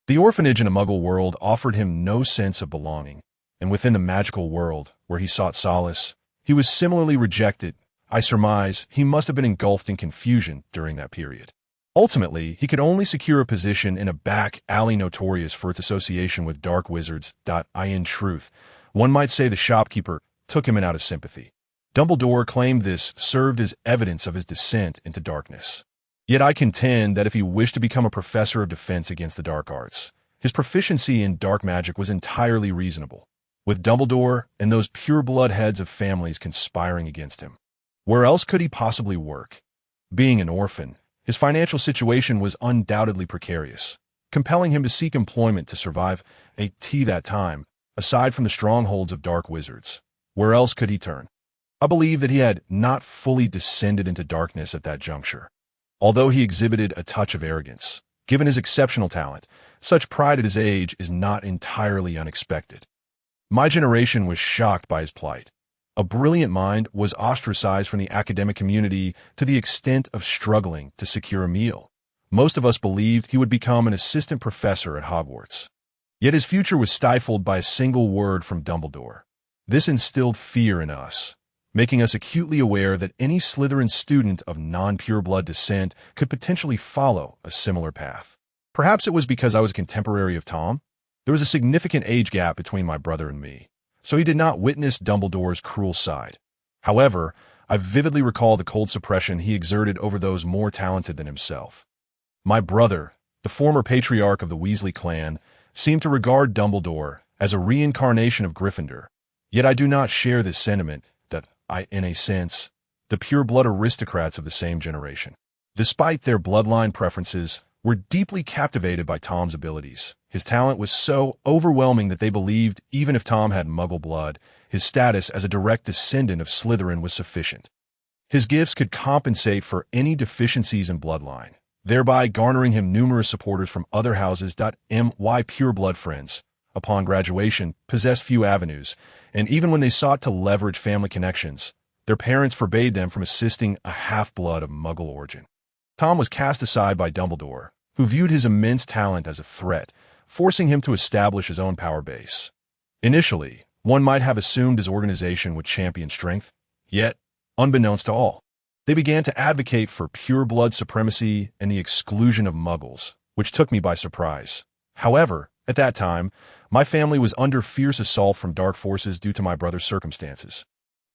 S1: The orphanage in a Muggle world offered him no sense of belonging, and within the magical world, where he sought solace, he was similarly rejected. I surmise he must have been engulfed in confusion during that period. Ultimately, he could only secure a position in a back alley notorious for its association with dark wizards. In truth, one might say the shopkeeper took him in out of sympathy. Dumbledore claimed this served as evidence of his descent into darkness. Yet I contend that if he wished to become a professor of defense against the dark arts, his proficiency in dark magic was entirely reasonable, with Dumbledore and those pure-blood heads of families conspiring against him. Where else could he possibly work? Being an orphan, his financial situation was undoubtedly precarious, compelling him to seek employment to survive. That time, aside from the strongholds of dark wizards, where else could he turn? I believe that he had not fully descended into darkness at that juncture. Although he exhibited a touch of arrogance, given his exceptional talent, such pride at his age is not entirely unexpected. My generation was shocked by his plight. A brilliant mind was ostracized from the academic community to the extent of struggling to secure a meal. Most of us believed he would become an assistant professor at Hogwarts. Yet his future was stifled by a single word from Dumbledore. This instilled fear in us, making us acutely aware that any Slytherin student of non-pure-blood descent could potentially follow a similar path. Perhaps it was because I was a contemporary of Tom. There was a significant age gap between my brother and me, so he did not witness Dumbledore's cruel side. However, I vividly recall the cold suppression he exerted over those more talented than himself. My brother, the former patriarch of the Weasley clan, seemed to regard Dumbledore as a reincarnation of Gryffindor, yet I do not share this sentiment that in a sense, the pure-blood aristocrats of the same generation, despite their bloodline preferences, were deeply captivated by Tom's abilities. His talent was so overwhelming that they believed even if Tom had Muggle blood, his status as a direct descendant of Slytherin was sufficient. His gifts could compensate for any deficiencies in bloodline, thereby garnering him numerous supporters from other houses. My pure-blood friends, upon graduation, possessed few avenues, and even when they sought to leverage family connections, their parents forbade them from assisting a half-blood of Muggle origin. Tom was cast aside by Dumbledore, who viewed his immense talent as a threat, forcing him to establish his own power base. Initially, one might have assumed his organization would champion strength, yet, unbeknownst to all, they began to advocate for pure-blood supremacy and the exclusion of Muggles, which took me by surprise. However, at that time, my family was under fierce assault from dark forces due to my brother's circumstances,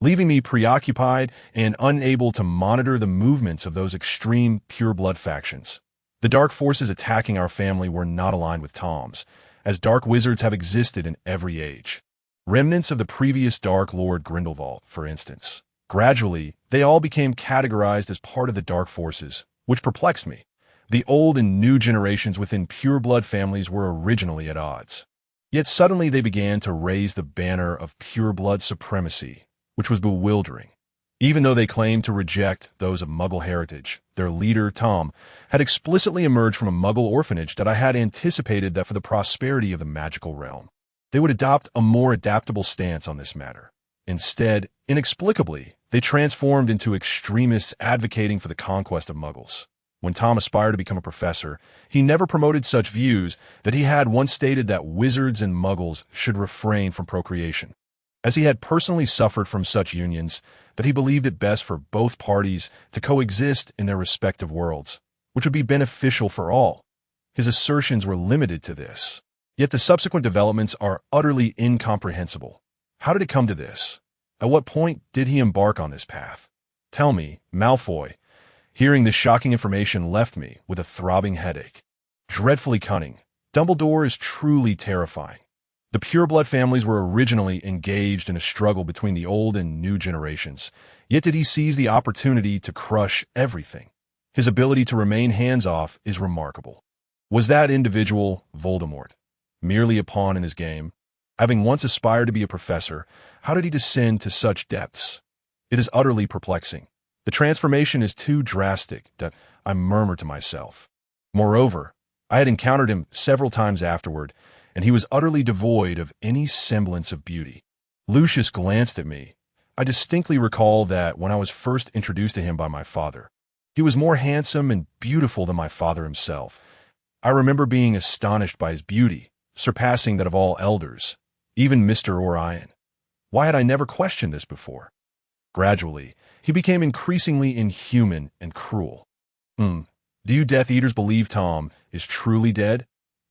S1: leaving me preoccupied and unable to monitor the movements of those extreme pure-blood factions. The dark forces attacking our family were not aligned with Tom's, as dark wizards have existed in every age. Remnants of the previous Dark Lord Grindelwald, for instance. Gradually, they all became categorized as part of the dark forces, which perplexed me. The old and new generations within pureblood families were originally at odds. Yet suddenly they began to raise the banner of pureblood supremacy, which was bewildering. Even though they claimed to reject those of Muggle heritage, their leader, Tom, had explicitly emerged from a Muggle orphanage that I had anticipated that for the prosperity of the magical realm, they would adopt a more adaptable stance on this matter. Instead, inexplicably, they transformed into extremists advocating for the conquest of Muggles. When Tom aspired to become a professor, he never promoted such views that he had once stated that wizards and Muggles should refrain from procreation, as he had personally suffered from such unions that he believed it best for both parties to coexist in their respective worlds, which would be beneficial for all. His assertions were limited to this. Yet the subsequent developments are utterly incomprehensible. How did it come to this? At what point did he embark on this path? Tell me, Malfoy. Hearing this shocking information left me with a throbbing headache. Dreadfully cunning. Dumbledore is truly terrifying. The pureblood families were originally engaged in a struggle between the old and new generations, yet did he seize the opportunity to crush everything. His ability to remain hands-off is remarkable. Was that individual Voldemort merely a pawn in his game? Having once aspired to be a professor, how did he descend to such depths? It is utterly perplexing. The transformation is too drastic that I murmur to myself. Moreover, I had encountered him several times afterward, and he was utterly devoid of any semblance of beauty. Lucius glanced at me. I distinctly recall that when I was first introduced to him by my father, he was more handsome and beautiful than my father himself. I remember being astonished by his beauty, surpassing that of all elders, even Mr. Orion. Why had I never questioned this before? Gradually, he became increasingly inhuman and cruel. Do you Death Eaters believe Tom is truly dead?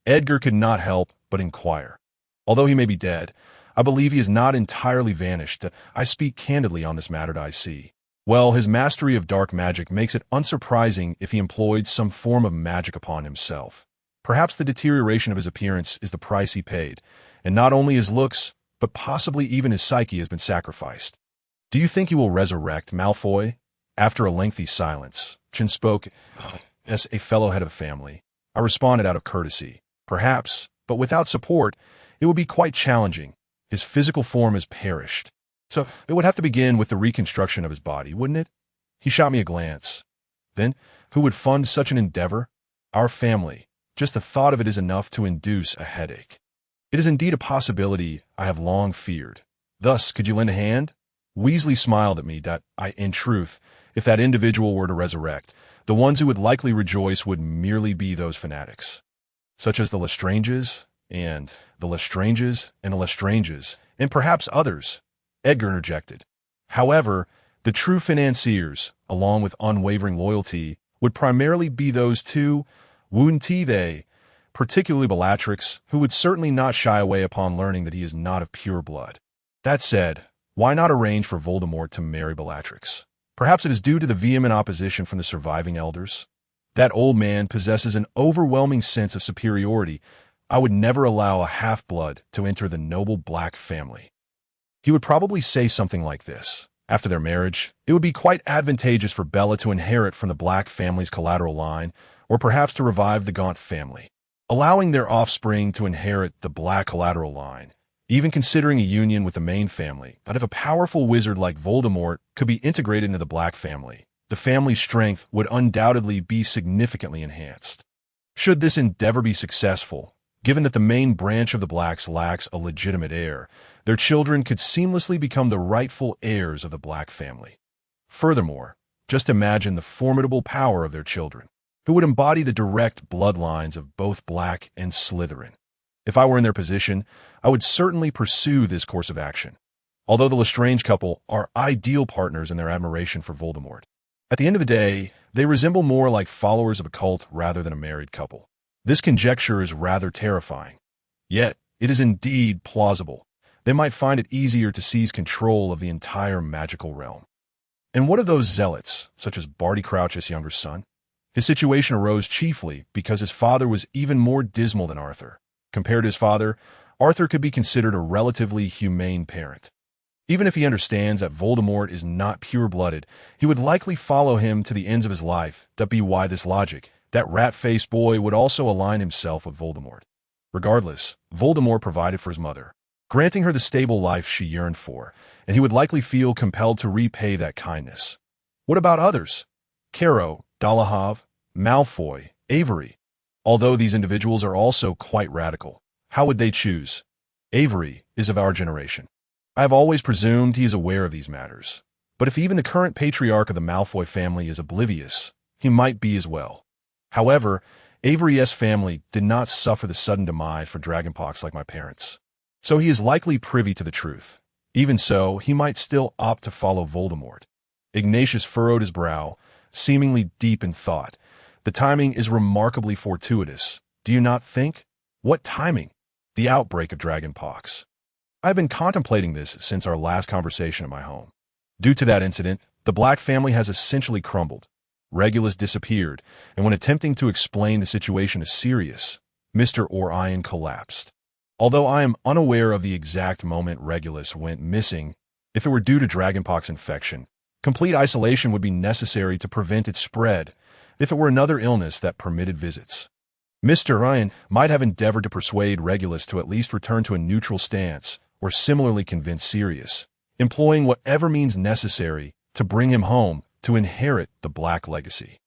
S1: Edgar could not help but inquire. Although he may be dead, I believe he is not entirely vanished. I speak candidly on this matter I see. Well, his mastery of dark magic makes it unsurprising if he employed some form of magic upon himself. Perhaps the deterioration of his appearance is the price he paid, and not only his looks, but possibly even his psyche has been sacrificed. Do you think he will resurrect, Malfoy? After a lengthy silence, Chin spoke as a fellow head of a family. I responded out of courtesy. Perhaps, but without support, it would be quite challenging. His physical form has perished. So it would have to begin with the reconstruction of his body, wouldn't it? He shot me a glance. Then, who would fund such an endeavor? Our family. Just the thought of it is enough to induce a headache. It is indeed a possibility I have long feared. Thus, could you lend a hand? Weasley smiled at me that in truth, if that individual were to resurrect, the ones who would likely rejoice would merely be those fanatics, such as the Lestranges, and the Lestranges, and the Lestranges, and perhaps others, Edgar interjected. However, the true financiers, along with unwavering loyalty, would primarily be those two, wouldn't they, particularly Bellatrix, who would certainly not shy away upon learning that he is not of pure blood. That said, why not arrange for Voldemort to marry Bellatrix? Perhaps it is due to the vehement opposition from the surviving elders. That old man possesses an overwhelming sense of superiority. I would never allow a half-blood to enter the noble Black family. He would probably say something like this. After their marriage, it would be quite advantageous for Bella to inherit from the Black family's collateral line, or perhaps to revive the Gaunt family, allowing their offspring to inherit the Black collateral line. Even considering a union with the main family, but if a powerful wizard like Voldemort could be integrated into the Black family, the family's strength would undoubtedly be significantly enhanced. Should this endeavor be successful, given that the main branch of the Blacks lacks a legitimate heir, their children could seamlessly become the rightful heirs of the Black family. Furthermore, just imagine the formidable power of their children, who would embody the direct bloodlines of both Black and Slytherin. If I were in their position, I would certainly pursue this course of action. Although the Lestrange couple are ideal partners in their admiration for Voldemort, at the end of the day, they resemble more like followers of a cult rather than a married couple. This conjecture is rather terrifying. Yet, it is indeed plausible. They might find it easier to seize control of the entire magical realm. And what of those zealots, such as Barty Crouch's younger son? His situation arose chiefly because his father was even more dismal than Arthur. Compared to his father, Arthur could be considered a relatively humane parent. Even if he understands that Voldemort is not pure-blooded, he would likely follow him to the ends of his life. That be why this logic. That rat-faced boy would also align himself with Voldemort. Regardless, Voldemort provided for his mother, granting her the stable life she yearned for, and he would likely feel compelled to repay that kindness. What about others? Caro, Dolohov, Malfoy, Avery. Although these individuals are also quite radical, how would they choose? Avery is of our generation. I have always presumed he is aware of these matters. But if even the current patriarch of the Malfoy family is oblivious, he might be as well. However, Avery's family did not suffer the sudden demise for dragonpox like my parents. So he is likely privy to the truth. Even so, he might still opt to follow Voldemort. Ignatius furrowed his brow, seemingly deep in thought. The timing is remarkably fortuitous. Do you not think? What timing? The outbreak of dragonpox. I've been contemplating this since our last conversation at my home. Due to that incident, the Black family has essentially crumbled. Regulus disappeared, and when attempting to explain the situation as serious, Mr. Orion collapsed. Although I am unaware of the exact moment Regulus went missing, if it were due to dragonpox infection, complete isolation would be necessary to prevent its spread if it were another illness that permitted visits. Mr. Orion might have endeavored to persuade Regulus to at least return to a neutral stance or similarly convince Sirius, employing whatever means necessary to bring him home to inherit the Black legacy.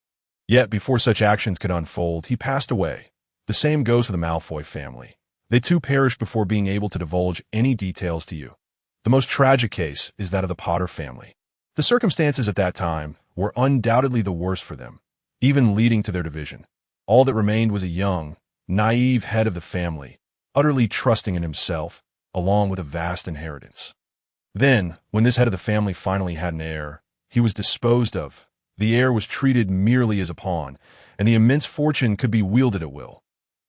S1: Yet before such actions could unfold, he passed away. The same goes for the Malfoy family. They too perished before being able to divulge any details to you. The most tragic case is that of the Potter family. The circumstances at that time were undoubtedly the worst for them, even leading to their division. All that remained was a young, naive head of the family, utterly trusting in himself, along with a vast inheritance. Then, when this head of the family finally had an heir, he was disposed of. The heir was treated merely as a pawn, and the immense fortune could be wielded at will.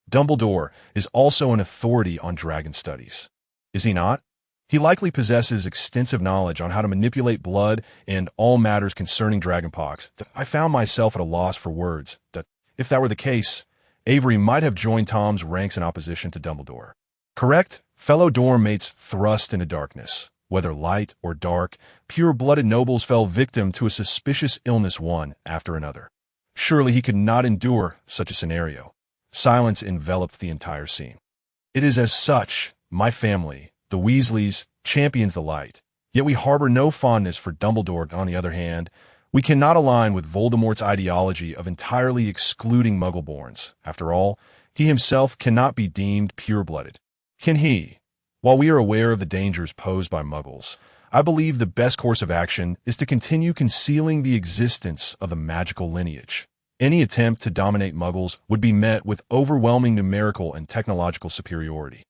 S1: Dumbledore is also an authority on dragon studies. Is he not? He likely possesses extensive knowledge on how to manipulate blood and all matters concerning dragonpox. I found myself at a loss for words that, if that were the case, Avery might have joined Tom's ranks in opposition to Dumbledore. Correct? Fellow dorm mates thrust into darkness. Whether light or dark, pure-blooded nobles fell victim to a suspicious illness one after another. Surely he could not endure such a scenario. Silence enveloped the entire scene. It is as such, my family, the Weasleys, champions the light. Yet we harbor no fondness for Dumbledore. On the other hand, we cannot align with Voldemort's ideology of entirely excluding Muggleborns. After all, he himself cannot be deemed pure-blooded. Can he? While we are aware of the dangers posed by Muggles, I believe the best course of action is to continue concealing the existence of the magical lineage. Any attempt to dominate Muggles would be met with overwhelming numerical and technological superiority.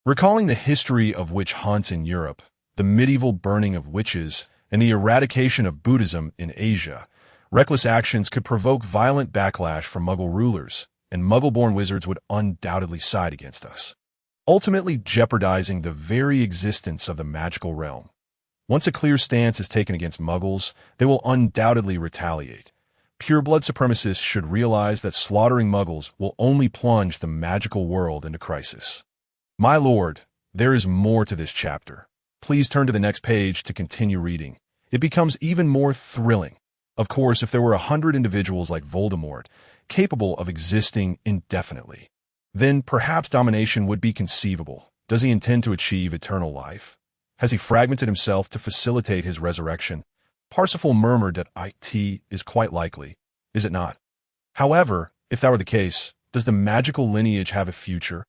S1: Recalling the history of witch hunts in Europe, the medieval burning of witches, and the eradication of Buddhism in Asia, reckless actions could provoke violent backlash from Muggle rulers, and Muggle-born wizards would undoubtedly side against us, ultimately jeopardizing the very existence of the magical realm. Once a clear stance is taken against Muggles, they will undoubtedly retaliate. Pureblood supremacists should realize that slaughtering Muggles will only plunge the magical world into crisis. My lord, there is more to this chapter. Please turn to the next page to continue reading. It becomes even more thrilling. Of course, if there were 100 individuals like Voldemort, capable of existing indefinitely, then perhaps domination would be conceivable. Does he intend to achieve eternal life? Has he fragmented himself to facilitate his resurrection? Parsifal murmured that it is quite likely, is it not? However, if that were the case, does the magical lineage have a future?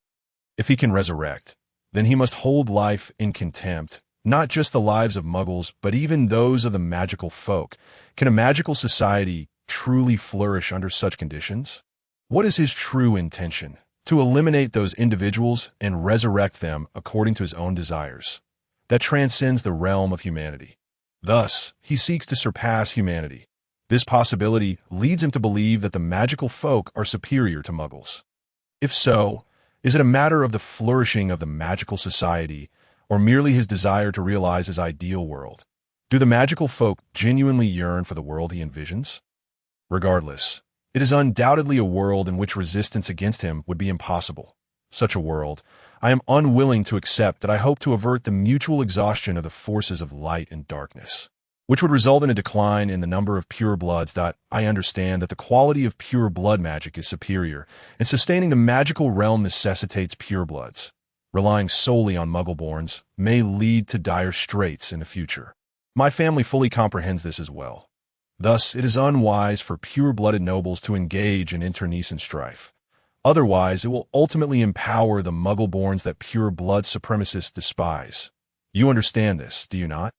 S1: If he can resurrect, then he must hold life in contempt, not just the lives of Muggles, but even those of the magical folk. Can a magical society truly flourish under such conditions? What is his true intention? To eliminate those individuals and resurrect them according to his own desires. That transcends the realm of humanity. Thus, he seeks to surpass humanity. This possibility leads him to believe that the magical folk are superior to Muggles. If so, is it a matter of the flourishing of the magical society, or merely his desire to realize his ideal world? Do the magical folk genuinely yearn for the world he envisions? Regardless, it is undoubtedly a world in which resistance against him would be impossible. such a world, I am unwilling to accept that I hope to avert the mutual exhaustion of the forces of light and darkness, which would result in a decline in the number of pure bloods. I understand that the quality of pure blood magic is superior, and sustaining the magical realm necessitates pure bloods. Relying solely on Muggle-borns may lead to dire straits in the future. My family fully comprehends this as well. Thus, it is unwise for pure-blooded nobles to engage in internecine strife. Otherwise, it will ultimately empower the Muggle-borns that pure-blood supremacists despise. You understand this, do you not?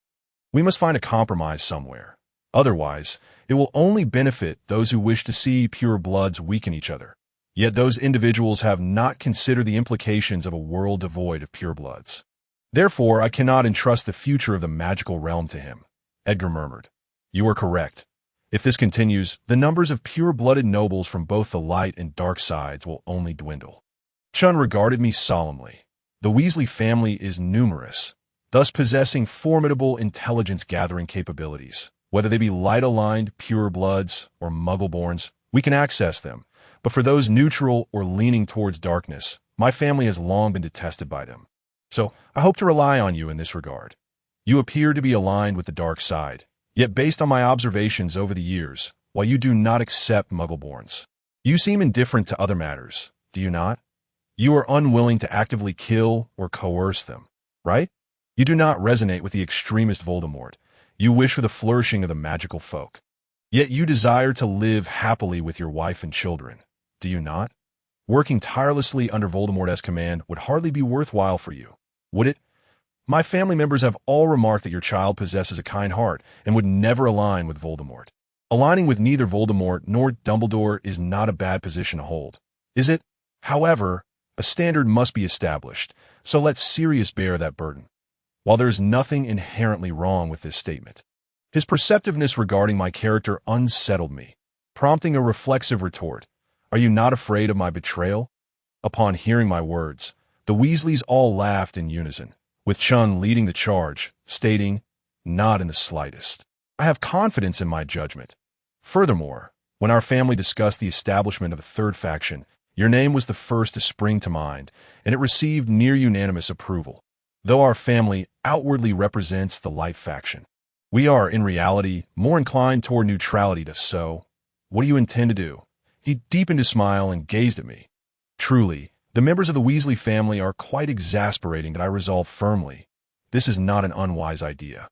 S1: We must find a compromise somewhere. Otherwise, it will only benefit those who wish to see pure bloods weaken each other. Yet those individuals have not considered the implications of a world devoid of pure bloods. Therefore, I cannot entrust the future of the magical realm to him. Edgar murmured. You are correct. If this continues, the numbers of pure-blooded nobles from both the light and dark sides will only dwindle. Chun regarded me solemnly. The Weasley family is numerous, thus possessing formidable intelligence-gathering capabilities. Whether they be light-aligned pure bloods or Muggle-borns, we can access them. But for those neutral or leaning towards darkness, my family has long been detested by them. So I hope to rely on you in this regard. You appear to be aligned with the dark side. Yet based on my observations over the years, while you do not accept Muggle-borns, you seem indifferent to other matters, do you not? You are unwilling to actively kill or coerce them, right? You do not resonate with the extremist Voldemort. You wish for the flourishing of the magical folk. Yet you desire to live happily with your wife and children, do you not? Working tirelessly under Voldemort's command would hardly be worthwhile for you, would it? My family members have all remarked that your child possesses a kind heart and would never align with Voldemort. Aligning with neither Voldemort nor Dumbledore is not a bad position to hold, is it? However, a standard must be established, so let Sirius bear that burden. While there is nothing inherently wrong with this statement, his perceptiveness regarding my character unsettled me, prompting a reflexive retort. Are you not afraid of my betrayal? Upon hearing my words, the Weasleys all laughed in unison, with Chun leading the charge, stating, not in the slightest. I have confidence in my judgment. Furthermore, when our family discussed the establishment of a third faction, your name was the first to spring to mind, and it received near unanimous approval. Though our family outwardly represents the light faction, we are, in reality, more inclined toward neutrality. So, what do you intend to do? He deepened his smile and gazed at me. Truly, the members of the Weasley family are quite exasperating, but I resolve firmly. This is not an unwise idea.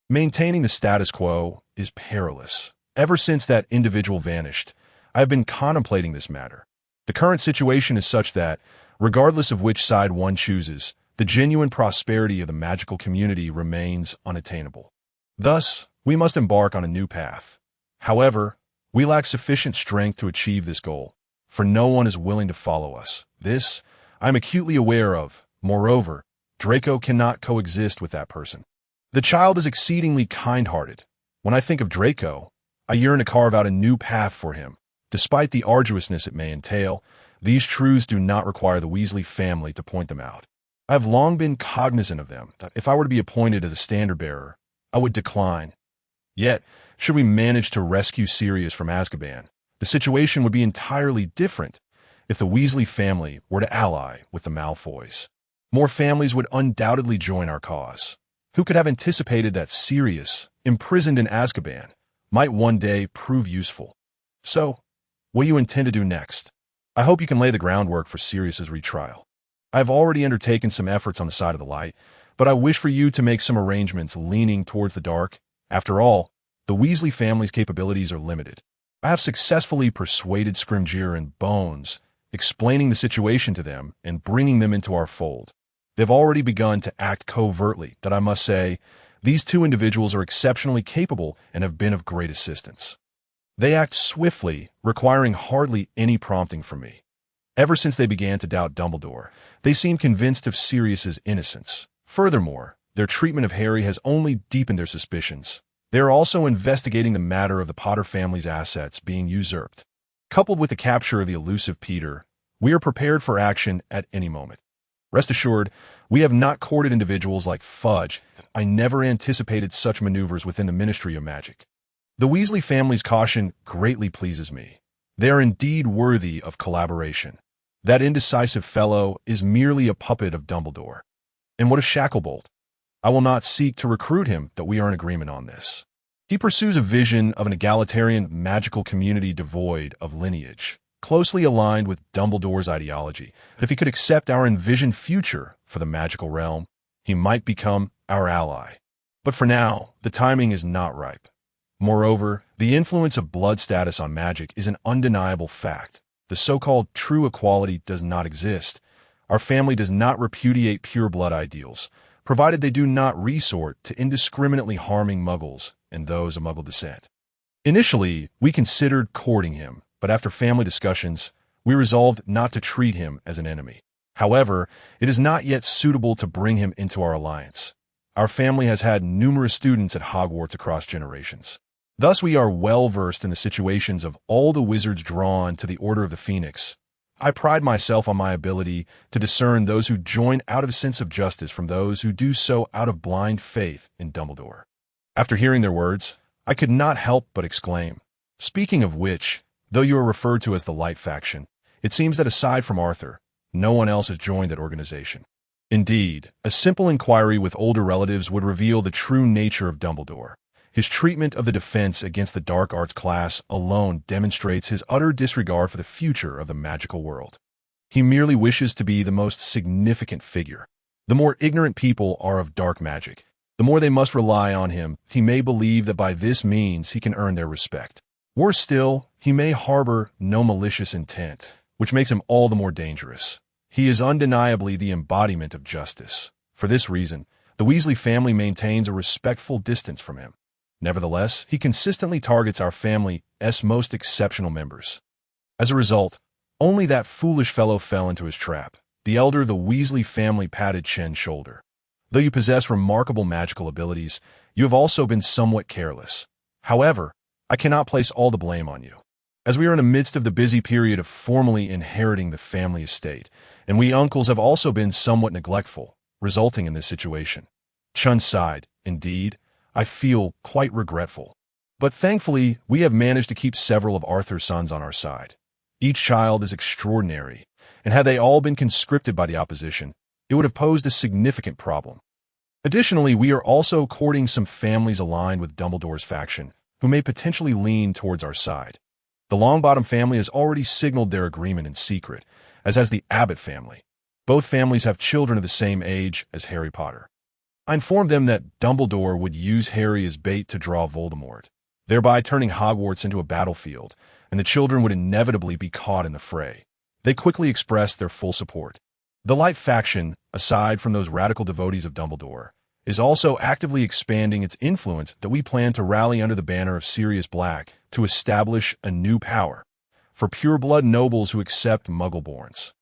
S1: Maintaining the status quo is perilous. Ever since that individual vanished, I have been contemplating this matter. The current situation is such that, regardless of which side one chooses, the genuine prosperity of the magical community remains unattainable. Thus, we must embark on a new path. However, we lack sufficient strength to achieve this goal, for no one is willing to follow us. This, I am acutely aware of. Moreover, Draco cannot coexist with that person. The child is exceedingly kind-hearted. When I think of Draco, I yearn to carve out a new path for him. Despite the arduousness it may entail, these truths do not require the Weasley family to point them out. I have long been cognizant of them, that if I were to be appointed as a standard-bearer, I would decline. Yet, should we manage to rescue Sirius from Azkaban, the situation would be entirely different if the Weasley family were to ally with the Malfoys. More families would undoubtedly join our cause. Who could have anticipated that Sirius, imprisoned in Azkaban, might one day prove useful? So, what do you intend to do next? I hope you can lay the groundwork for Sirius's retrial. I have already undertaken some efforts on the side of the light, but I wish for you to make some arrangements leaning towards the dark. After all, the Weasley family's capabilities are limited. I have successfully persuaded Scrimgeour and Bones, explaining the situation to them and bringing them into our fold. They've already begun to act covertly, that I must say, these two individuals are exceptionally capable and have been of great assistance. They act swiftly, requiring hardly any prompting from me. Ever since they began to doubt Dumbledore, they seemed convinced of Sirius's innocence. Furthermore, their treatment of Harry has only deepened their suspicions. They are also investigating the matter of the Potter family's assets being usurped. Coupled with the capture of the elusive Peter, we are prepared for action at any moment. Rest assured, we have not courted individuals like Fudge. I never anticipated such maneuvers within the Ministry of Magic. The Weasley family's caution greatly pleases me. They are indeed worthy of collaboration. That indecisive fellow is merely a puppet of Dumbledore. And what of Shacklebolt? I will not seek to recruit him, that we are in agreement on this. He pursues a vision of an egalitarian magical community devoid of lineage, closely aligned with Dumbledore's ideology. If he could accept our envisioned future for the magical realm, he might become our ally. But for now, the timing is not ripe. Moreover, the influence of blood status on magic is an undeniable fact. The so-called true equality does not exist. Our family does not repudiate pure blood ideals, provided they do not resort to indiscriminately harming Muggles and those of Muggle descent. Initially, we considered courting him, but after family discussions, we resolved not to treat him as an enemy. However, it is not yet suitable to bring him into our alliance. Our family has had numerous students at Hogwarts across generations. Thus, we are well versed in the situations of all the wizards drawn to the Order of the Phoenix. I pride myself on my ability to discern those who join out of a sense of justice from those who do so out of blind faith in Dumbledore. After hearing their words, I could not help but exclaim, "Speaking of which, though you are referred to as the Light Faction, it seems that aside from Arthur, no one else has joined that organization." Indeed, a simple inquiry with older relatives would reveal the true nature of Dumbledore. His treatment of the defense against the dark arts class alone demonstrates his utter disregard for the future of the magical world. He merely wishes to be the most significant figure. The more ignorant people are of dark magic, the more they must rely on him. He may believe that by this means he can earn their respect. Worse still, he may harbor no malicious intent, which makes him all the more dangerous. He is undeniably the embodiment of justice. For this reason, the Weasley family maintains a respectful distance from him. Nevertheless, he consistently targets our family's most exceptional members. As a result, only that foolish fellow fell into his trap. The elder, the Weasley family patted Chen's shoulder. Though you possess remarkable magical abilities, you have also been somewhat careless. However, I cannot place all the blame on you, as we are in the midst of the busy period of formally inheriting the family estate, and we uncles have also been somewhat neglectful, resulting in this situation. Chun sighed. Indeed, I feel quite regretful. But thankfully, we have managed to keep several of Arthur's sons on our side. Each child is extraordinary, and had they all been conscripted by the opposition, it would have posed a significant problem. Additionally, we are also courting some families aligned with Dumbledore's faction, who may potentially lean towards our side. The Longbottom family has already signaled their agreement in secret, as has the Abbott family. Both families have children of the same age as Harry Potter. I informed them that Dumbledore would use Harry as bait to draw Voldemort, thereby turning Hogwarts into a battlefield, and the children would inevitably be caught in the fray. They quickly expressed their full support. The Light Faction, aside from those radical devotees of Dumbledore, is also actively expanding its influence that we plan to rally under the banner of Sirius Black to establish a new power for pure-blood nobles who accept Muggle-borns.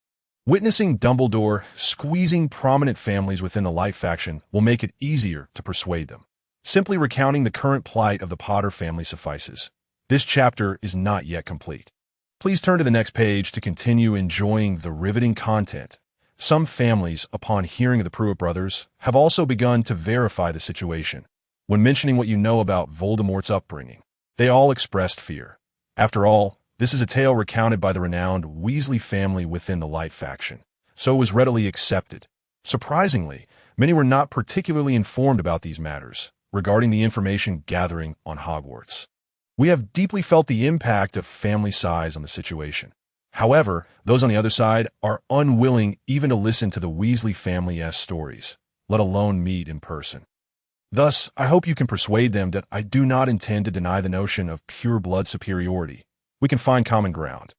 S1: Witnessing Dumbledore squeezing prominent families within the Light Faction will make it easier to persuade them. Simply recounting the current plight of the Potter family suffices. This chapter is not yet complete. Please turn to the next page to continue enjoying the riveting content. Some families, upon hearing of the Pruitt brothers, have also begun to verify the situation. When mentioning what you know about Voldemort's upbringing, they all expressed fear. After all, this is a tale recounted by the renowned Weasley family within the Light Faction, so it was readily accepted. Surprisingly, many were not particularly informed about these matters regarding the information gathering on Hogwarts. We have deeply felt the impact of family size on the situation. However, those on the other side are unwilling even to listen to the Weasley family's stories, let alone meet in person. Thus, I hope you can persuade them that I do not intend to deny the notion of pure blood superiority. We can find common ground.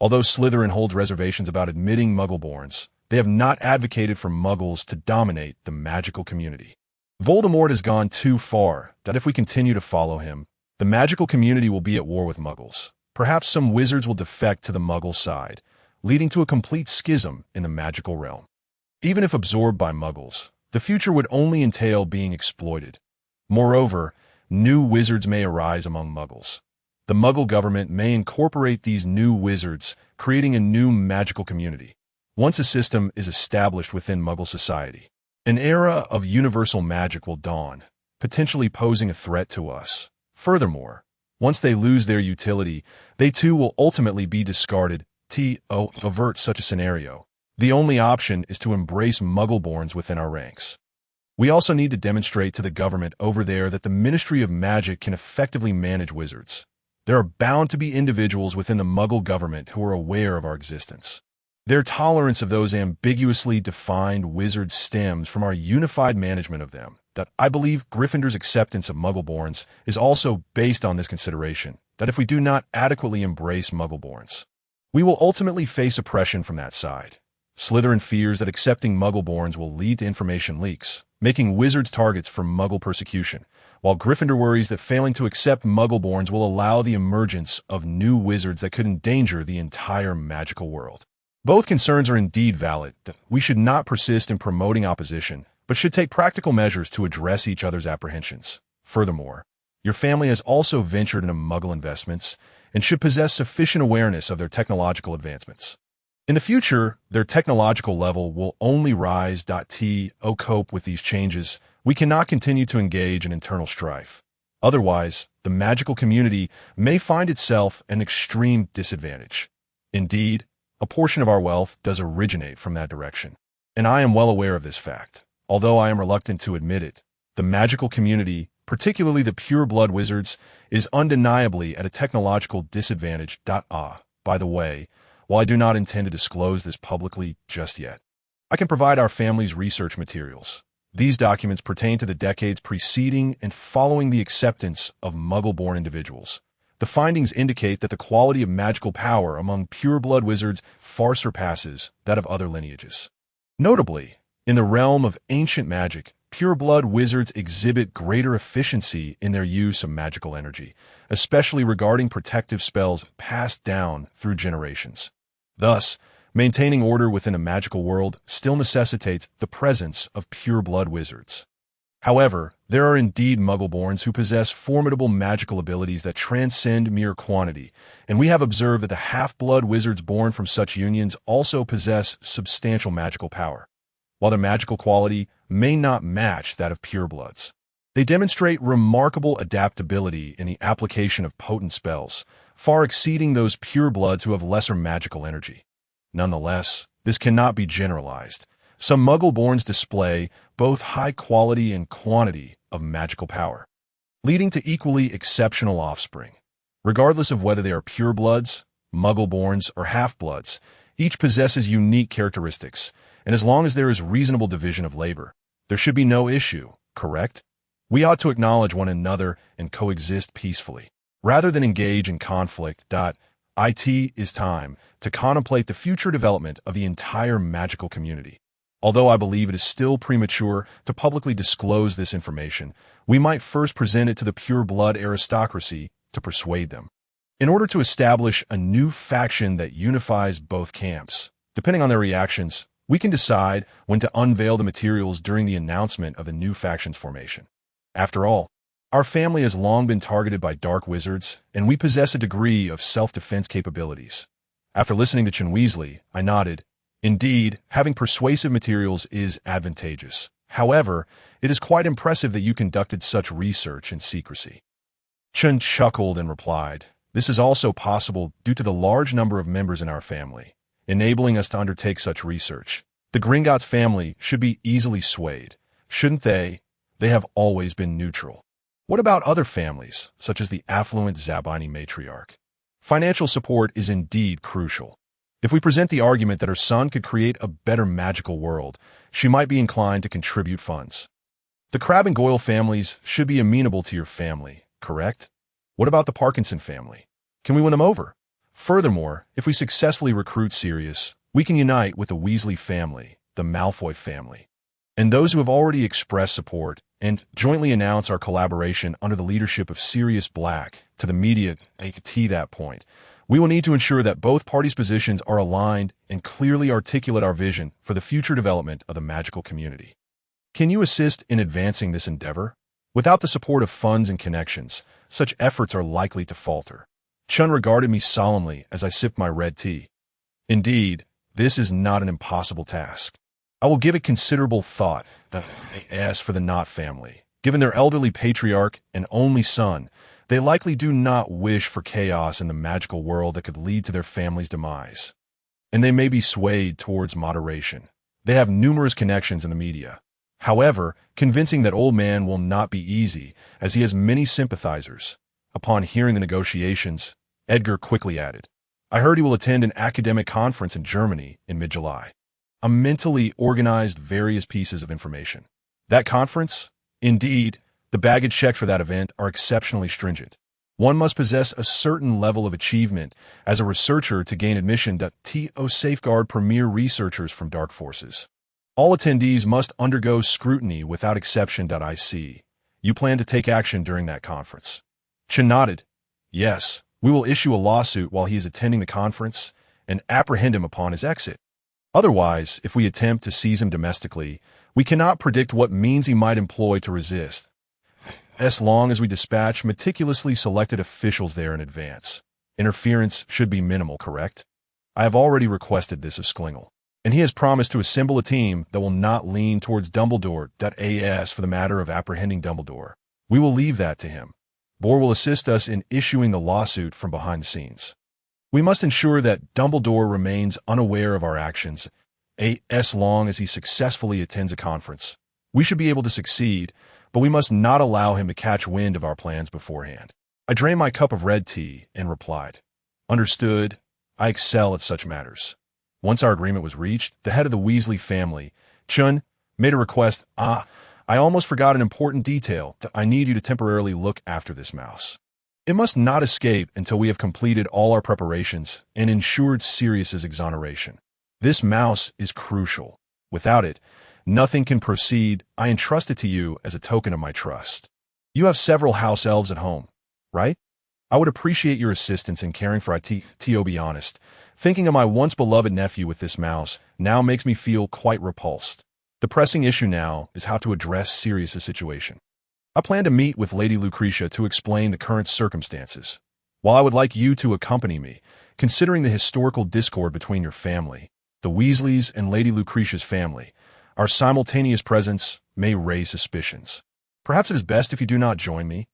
S1: Although Slytherin holds reservations about admitting Muggle-borns, they have not advocated for Muggles to dominate the magical community. Voldemort has gone too far that if we continue to follow him, the magical community will be at war with Muggles. Perhaps some wizards will defect to the Muggle side, leading to a complete schism in the magical realm. Even if absorbed by Muggles, the future would only entail being exploited. Moreover, new wizards may arise among Muggles. The Muggle government may incorporate these new wizards, creating a new magical community. Once a system is established within Muggle society, an era of universal magic will dawn, potentially posing a threat to us. Furthermore, once they lose their utility, they too will ultimately be discarded avert such a scenario. The only option is to embrace Muggle-borns within our ranks. We also need to demonstrate to the government over there that the Ministry of Magic can effectively manage wizards. There are bound to be individuals within the Muggle government who are aware of our existence. Their tolerance of those ambiguously defined wizards stems from our unified management of them. That I believe Gryffindor's acceptance of Muggle-borns is also based on this consideration, that if we do not adequately embrace Muggle-borns, we will ultimately face oppression from that side. Slytherin fears that accepting Muggle-borns will lead to information leaks, making wizards targets for Muggle persecution, while Gryffindor worries that failing to accept Muggle-borns will allow the emergence of new wizards that could endanger the entire magical world. Both concerns are indeed valid. We should not persist in promoting opposition, but should take practical measures to address each other's apprehensions. Furthermore, your family has also ventured into Muggle investments and should possess sufficient awareness of their technological advancements. In the future, their technological level will only rise. To cope with these changes, we cannot continue to engage in internal strife. Otherwise, the magical community may find itself at an extreme disadvantage. Indeed, a portion of our wealth does originate from that direction, and I am well aware of this fact. Although I am reluctant to admit it, the magical community, particularly the pure-blood wizards, is undeniably at a technological disadvantage. By the way, while I do not intend to disclose this publicly just yet, I can provide our family's research materials. These documents pertain to the decades preceding and following the acceptance of Muggle-born individuals. The findings indicate that the quality of magical power among pure-blood wizards far surpasses that of other lineages. Notably, in the realm of ancient magic, pure-blood wizards exhibit greater efficiency in their use of magical energy, especially regarding protective spells passed down through generations. Thus, maintaining order within a magical world still necessitates the presence of pure-blood wizards. However, there are indeed Muggle-borns who possess formidable magical abilities that transcend mere quantity, and we have observed that the half-blood wizards born from such unions also possess substantial magical power. While their magical quality may not match that of purebloods, they demonstrate remarkable adaptability in the application of potent spells, far exceeding those purebloods who have lesser magical energy. Nonetheless, this cannot be generalized. Some Muggle-borns display both high quality and quantity of magical power, leading to equally exceptional offspring. Regardless of whether they are purebloods, Muggle-borns, or half-bloods, each possesses unique characteristics, and as long as there is reasonable division of labor, there should be no issue, correct? We ought to acknowledge one another and coexist peacefully, rather than engage in conflict. It is time to contemplate the future development of the entire magical community. Although I believe it is still premature to publicly disclose this information, we might first present it to the pure-blood aristocracy to persuade them, in order to establish a new faction that unifies both camps. Depending on their reactions, we can decide when to unveil the materials during the announcement of the new faction's formation. After all, our family has long been targeted by dark wizards, and we possess a degree of self-defense capabilities. After listening to Weasley, I nodded. Indeed, having persuasive materials is advantageous. However, it is quite impressive that you conducted such research in secrecy. Chun chuckled and replied, "This is also possible due to the large number of members in our family, enabling us to undertake such research. The Gringotts family should be easily swayed, shouldn't they? They have always been neutral. What about other families, such as the affluent Zabini matriarch? Financial support is indeed crucial. If we present the argument that her son could create a better magical world, she might be inclined to contribute funds. The Crabbe and Goyle families should be amenable to your family, correct? What about the Parkinson family? Can we win them over? Furthermore, if we successfully recruit Sirius, we can unite with the Weasley family, the Malfoy family, and those who have already expressed support, and jointly announce our collaboration under the leadership of Sirius Black to the media. To that point, we will need to ensure that both parties' positions are aligned and clearly articulate our vision for the future development of the magical community. Can you assist in advancing this endeavor? Without the support of funds and connections, such efforts are likely to falter." Chun regarded me solemnly as I sipped my red tea. "Indeed, this is not an impossible task. I will give it considerable thought." As for the Knott family, given their elderly patriarch and only son, They likely do not wish for chaos in the magical world that could lead to their family's demise. And they may be swayed towards moderation. They have numerous connections in the media. However, convincing that old man will not be easy, as he has many sympathizers. Upon hearing the negotiations, Edgar quickly added, I heard he will attend an academic conference in Germany in mid-July. I mentally organized various pieces of information. That conference? Indeed, the baggage checks for that event are exceptionally stringent. One must possess a certain level of achievement as a researcher to gain admission to safeguard premier researchers from dark forces. All attendees must undergo scrutiny without exception. I see. You plan to take action during that conference. Chen nodded. Yes, we will issue a lawsuit while he is attending the conference and apprehend him upon his exit. Otherwise, if we attempt to seize him domestically, we cannot predict what means he might employ to resist, as long as we dispatch meticulously selected officials there in advance. Interference should be minimal, correct? I have already requested this of Sklingle, and he has promised to assemble a team that will not lean towards Dumbledore.as for the matter of apprehending Dumbledore. We will leave that to him. Bohr will assist us in issuing the lawsuit from behind the scenes. We must ensure that Dumbledore remains unaware of our actions, as long as he successfully attends a conference. We should be able to succeed, but we must not allow him to catch wind of our plans beforehand. I drained my cup of red tea and replied, Understood. I excel at such matters. Once our agreement was reached, the head of the Weasley family, Chun, made a request. I almost forgot an important detail. I need you to temporarily look after this mouse. It must not escape until we have completed all our preparations and ensured Sirius's exoneration. This mouse is crucial. Without it, nothing can proceed. I entrust it to you as a token of my trust. You have several house elves at home, right? I would appreciate your assistance in caring for it. To be honest, thinking of my once beloved nephew with this mouse now makes me feel quite repulsed. The pressing issue now is how to address Sirius's situation. I plan to meet with Lady Lucretia to explain the current circumstances. While I would like you to accompany me, considering the historical discord between your family, the Weasleys and Lady Lucretia's family, our simultaneous presence may raise suspicions. Perhaps it is best if you do not join me.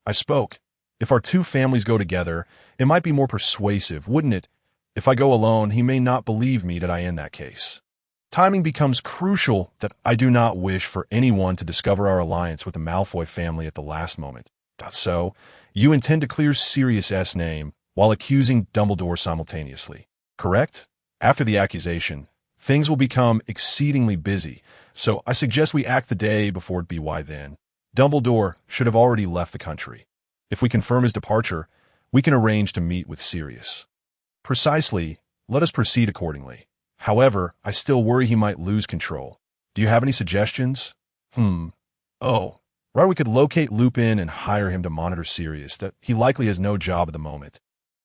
S1: I spoke. If our two families go together, it might be more persuasive, wouldn't it? If I go alone, he may not believe me that I in that case. Timing becomes crucial. That I do not wish for anyone to discover our alliance with the Malfoy family at the last moment. So, you intend to clear Sirius's name while accusing Dumbledore simultaneously, correct? After the accusation, things will become exceedingly busy, so I suggest we act the day before it be. Why then? Dumbledore should have already left the country. If we confirm his departure, we can arrange to meet with Sirius. Precisely, let us proceed accordingly. However, I still worry he might lose control. Do you have any suggestions? Oh, right, we could locate Lupin and hire him to monitor Sirius. That he likely has no job at the moment.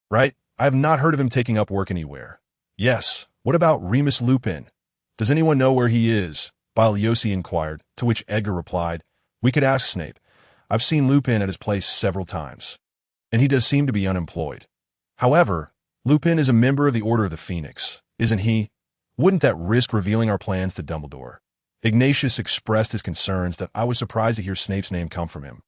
S1: Right? I have not heard of him taking up work anywhere. Yes, what about Remus Lupin? Does anyone know where he is? Baliosi inquired, to which Edgar replied, We could ask Snape. I've seen Lupin at his place several times, and he does seem to be unemployed. However, Lupin is a member of the Order of the Phoenix, isn't he? Wouldn't that risk revealing our plans to Dumbledore? Ignatius expressed his concerns that I was surprised to hear Snape's name come from him,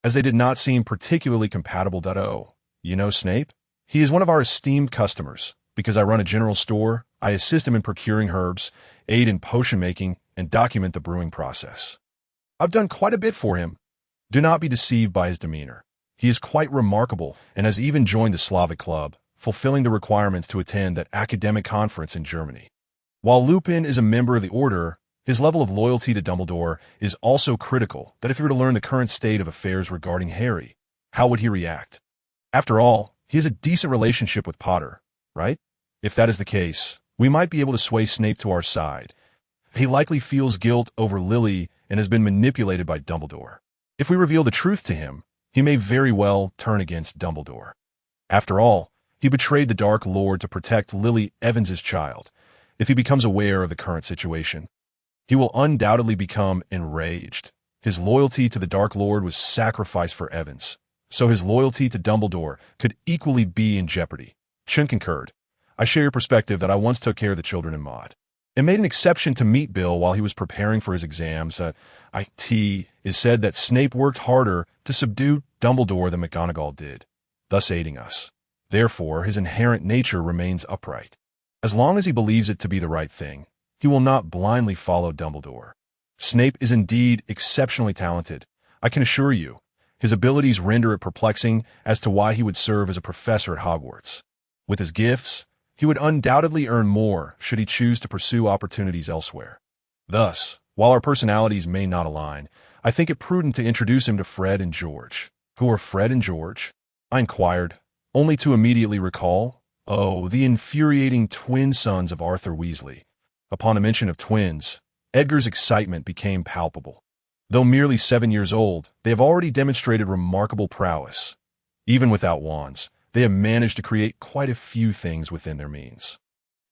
S1: as they did not seem particularly compatible. Oh, you know Snape? He is one of our esteemed customers. Because I run a general store, I assist him in procuring herbs, aid in potion making, and document the brewing process. I've done quite a bit for him. Do not be deceived by his demeanor. He is quite remarkable and has even joined the Slavic Club, fulfilling the requirements to attend that academic conference in Germany. While Lupin is a member of the Order, his level of loyalty to Dumbledore is also critical. That if he were to learn the current state of affairs regarding Harry, how would he react? After all, he has a decent relationship with Potter, right? If that is the case, we might be able to sway Snape to our side. He likely feels guilt over Lily and has been manipulated by Dumbledore. If we reveal the truth to him, he may very well turn against Dumbledore. After all, he betrayed the Dark Lord to protect Lily Evans's child. If he becomes aware of the current situation, he will undoubtedly become enraged. His loyalty to the Dark Lord was sacrificed for Evans, so his loyalty to Dumbledore could equally be in jeopardy. Chun concurred. I share your perspective that I once took care of the children in Maud. It made an exception to meet Bill while he was preparing for his exams. It is said that Snape worked harder to subdue Dumbledore than McGonagall did, thus aiding us. Therefore, his inherent nature remains upright. As long as he believes it to be the right thing, he will not blindly follow Dumbledore. Snape is indeed exceptionally talented. I can assure you, his abilities render it perplexing as to why he would serve as a professor at Hogwarts. With his gifts, he would undoubtedly earn more should he choose to pursue opportunities elsewhere. Thus, while our personalities may not align, I think it prudent to introduce him to Fred and George. Who are Fred and George? I inquired, only to immediately recall, the infuriating twin sons of Arthur Weasley. Upon the mention of twins, Edgar's excitement became palpable. Though merely 7 years old, they have already demonstrated remarkable prowess. Even without wands, they have managed to create quite a few things within their means.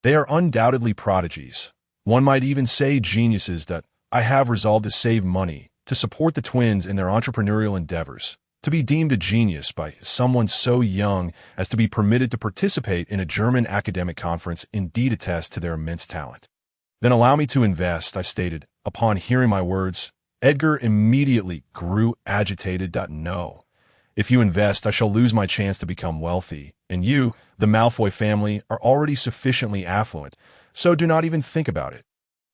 S1: They are undoubtedly prodigies. One might even say geniuses that I have resolved to save money to support the twins in their entrepreneurial endeavors. To be deemed a genius by someone so young as to be permitted to participate in a German academic conference indeed attests to their immense talent. Then allow me to invest, I stated. Upon hearing my words, Edgar immediately grew agitated. No. If you invest, I shall lose my chance to become wealthy, and you, the Malfoy family, are already sufficiently affluent, so do not even think about it.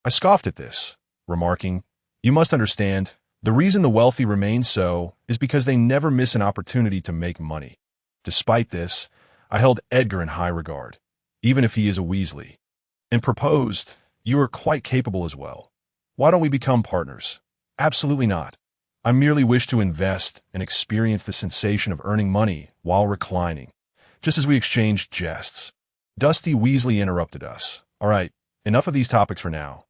S1: I scoffed at this, remarking, you must understand, the reason the wealthy remain so is because they never miss an opportunity to make money. Despite this, I held Edgar in high regard, even if he is a Weasley, and proposed, you are quite capable as well. Why don't we become partners? Absolutely not. I merely wish to invest and experience the sensation of earning money while reclining, just as we exchanged jests. Dusty Weasley interrupted us. All right, enough of these topics for now.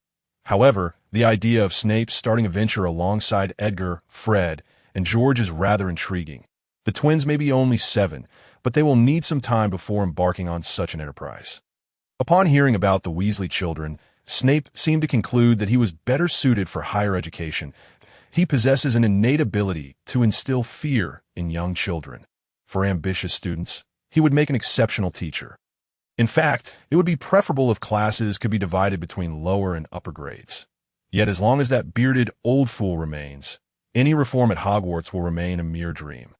S1: However, the idea of Snape starting a venture alongside Edgar, Fred, and George is rather intriguing. The twins may be only 7, but they will need some time before embarking on such an enterprise. Upon hearing about the Weasley children, Snape seemed to conclude that he was better suited for higher education. He possesses an innate ability to instill fear in young children. For ambitious students, he would make an exceptional teacher. In fact, it would be preferable if classes could be divided between lower and upper grades. Yet as long as that bearded old fool remains, any reform at Hogwarts will remain a mere dream.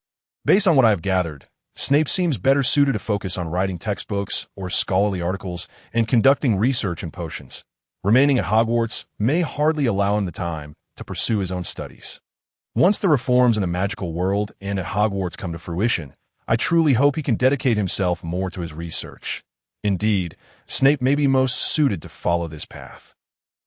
S1: Based on what I have gathered, Snape seems better suited to focus on writing textbooks or scholarly articles and conducting research in potions. Remaining at Hogwarts may hardly allow him the time to pursue his own studies. Once the reforms in the magical world and at Hogwarts come to fruition, I truly hope he can dedicate himself more to his research. Indeed, Snape may be most suited to follow this path.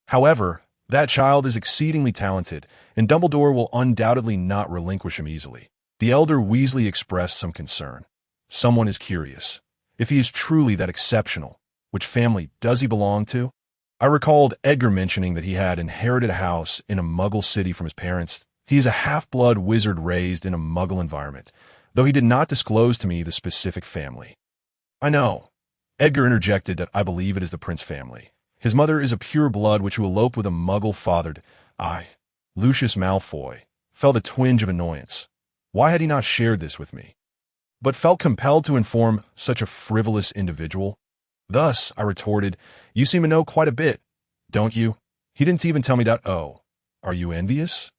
S1: However, that child is exceedingly talented, and Dumbledore will undoubtedly not relinquish him easily. The elder Weasley expressed some concern. Someone is curious. If he is truly that exceptional, which family does he belong to? I recalled Edgar mentioning that he had inherited a house in a Muggle city from his parents. He is a half-blood wizard raised in a Muggle environment, though he did not disclose to me the specific family. I know. Edgar interjected that I believe it is the Prince family. His mother is a pure blood which will elope with a Muggle-fathered. Lucius Malfoy, felt a twinge of annoyance. Why had he not shared this with me? But felt compelled to inform such a frivolous individual. Thus, I retorted, you seem to know quite a bit, don't you? He didn't even tell me that. Oh, are you envious?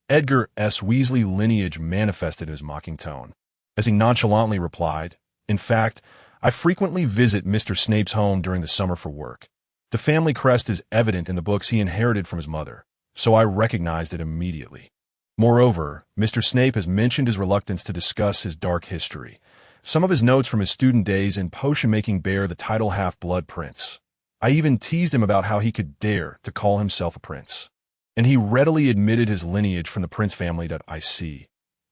S1: Edgar S. Weasley lineage manifested his mocking tone, as he nonchalantly replied, in fact, I frequently visit Mr. Snape's home during the summer for work. The family crest is evident in the books he inherited from his mother, so I recognized it immediately. Moreover, Mr. Snape has mentioned his reluctance to discuss his dark history. Some of his notes from his student days in potion-making bear the title Half-Blood Prince. I even teased him about how he could dare to call himself a prince. And he readily admitted his lineage from the Prince family that I see.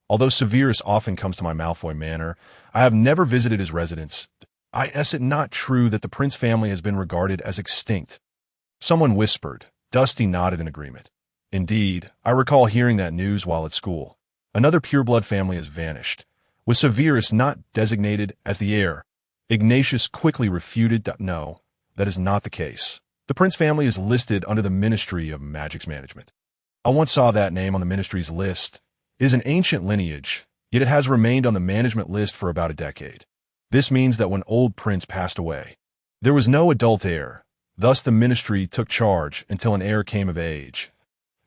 S1: Although Severus often comes to my Malfoy manor, I have never visited his residence. Is it not true that the Prince family has been regarded as extinct? Someone whispered. Dusty nodded in agreement. Indeed, I recall hearing that news while at school. Another pureblood family has vanished. With Severus not designated as the heir, Ignatius quickly refuted that no, that is not the case. The Prince family is listed under the Ministry of Magic's management. I once saw that name on the ministry's list. It is an ancient lineage, yet it has remained on the management list for about a decade. This means that when old Prince passed away, there was no adult heir, Thus the ministry took charge until an heir came of age.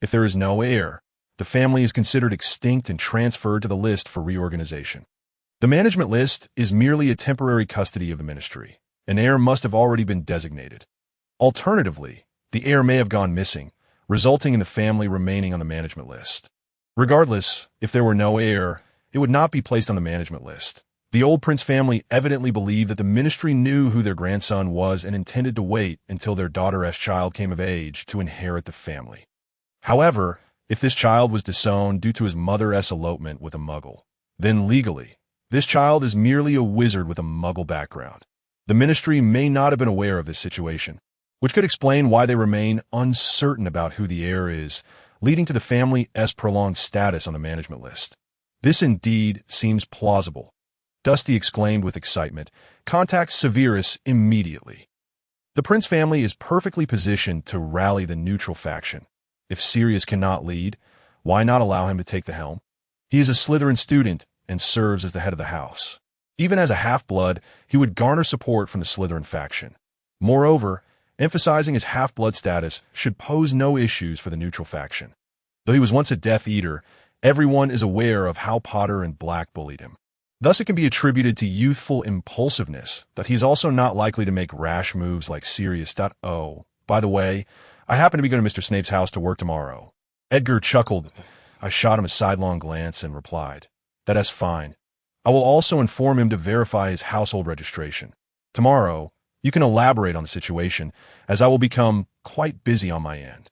S1: If there is no heir, the family is considered extinct and transferred to the list for reorganization. The management list is merely a temporary custody of the ministry. An heir must have already been designated. Alternatively, the heir may have gone missing, resulting in the family remaining on the management list. Regardless, if there were no heir, it would not be placed on the management list. The old prince family evidently believed that the ministry knew who their grandson was and intended to wait until their daughter's child came of age to inherit the family. However, if this child was disowned due to his mother's elopement with a muggle, then legally, this child is merely a wizard with a muggle background. The ministry may not have been aware of this situation, which could explain why they remain uncertain about who the heir is, leading to the family's prolonged status on the management list. This indeed seems plausible. Dusty exclaimed with excitement. Contact Severus immediately. The prince family is perfectly positioned to rally the neutral faction. If Sirius cannot lead, why not allow him to take the helm? He is a Slytherin student and serves as the head of the house. Even as a half-blood, he would garner support from the Slytherin faction. Moreover, emphasizing his half-blood status should pose no issues for the neutral faction. Though he was once a Death Eater, everyone is aware of how Potter and Black bullied him. Thus it can be attributed to youthful impulsiveness that he's also not likely to make rash moves like Sirius. Oh, by the way, I happen to be going to Mr. Snape's house to work tomorrow. Edgar chuckled. I shot him a sidelong glance and replied, That's fine. I will also inform him to verify his household registration. Tomorrow, you can elaborate on the situation, as I will become quite busy on my end.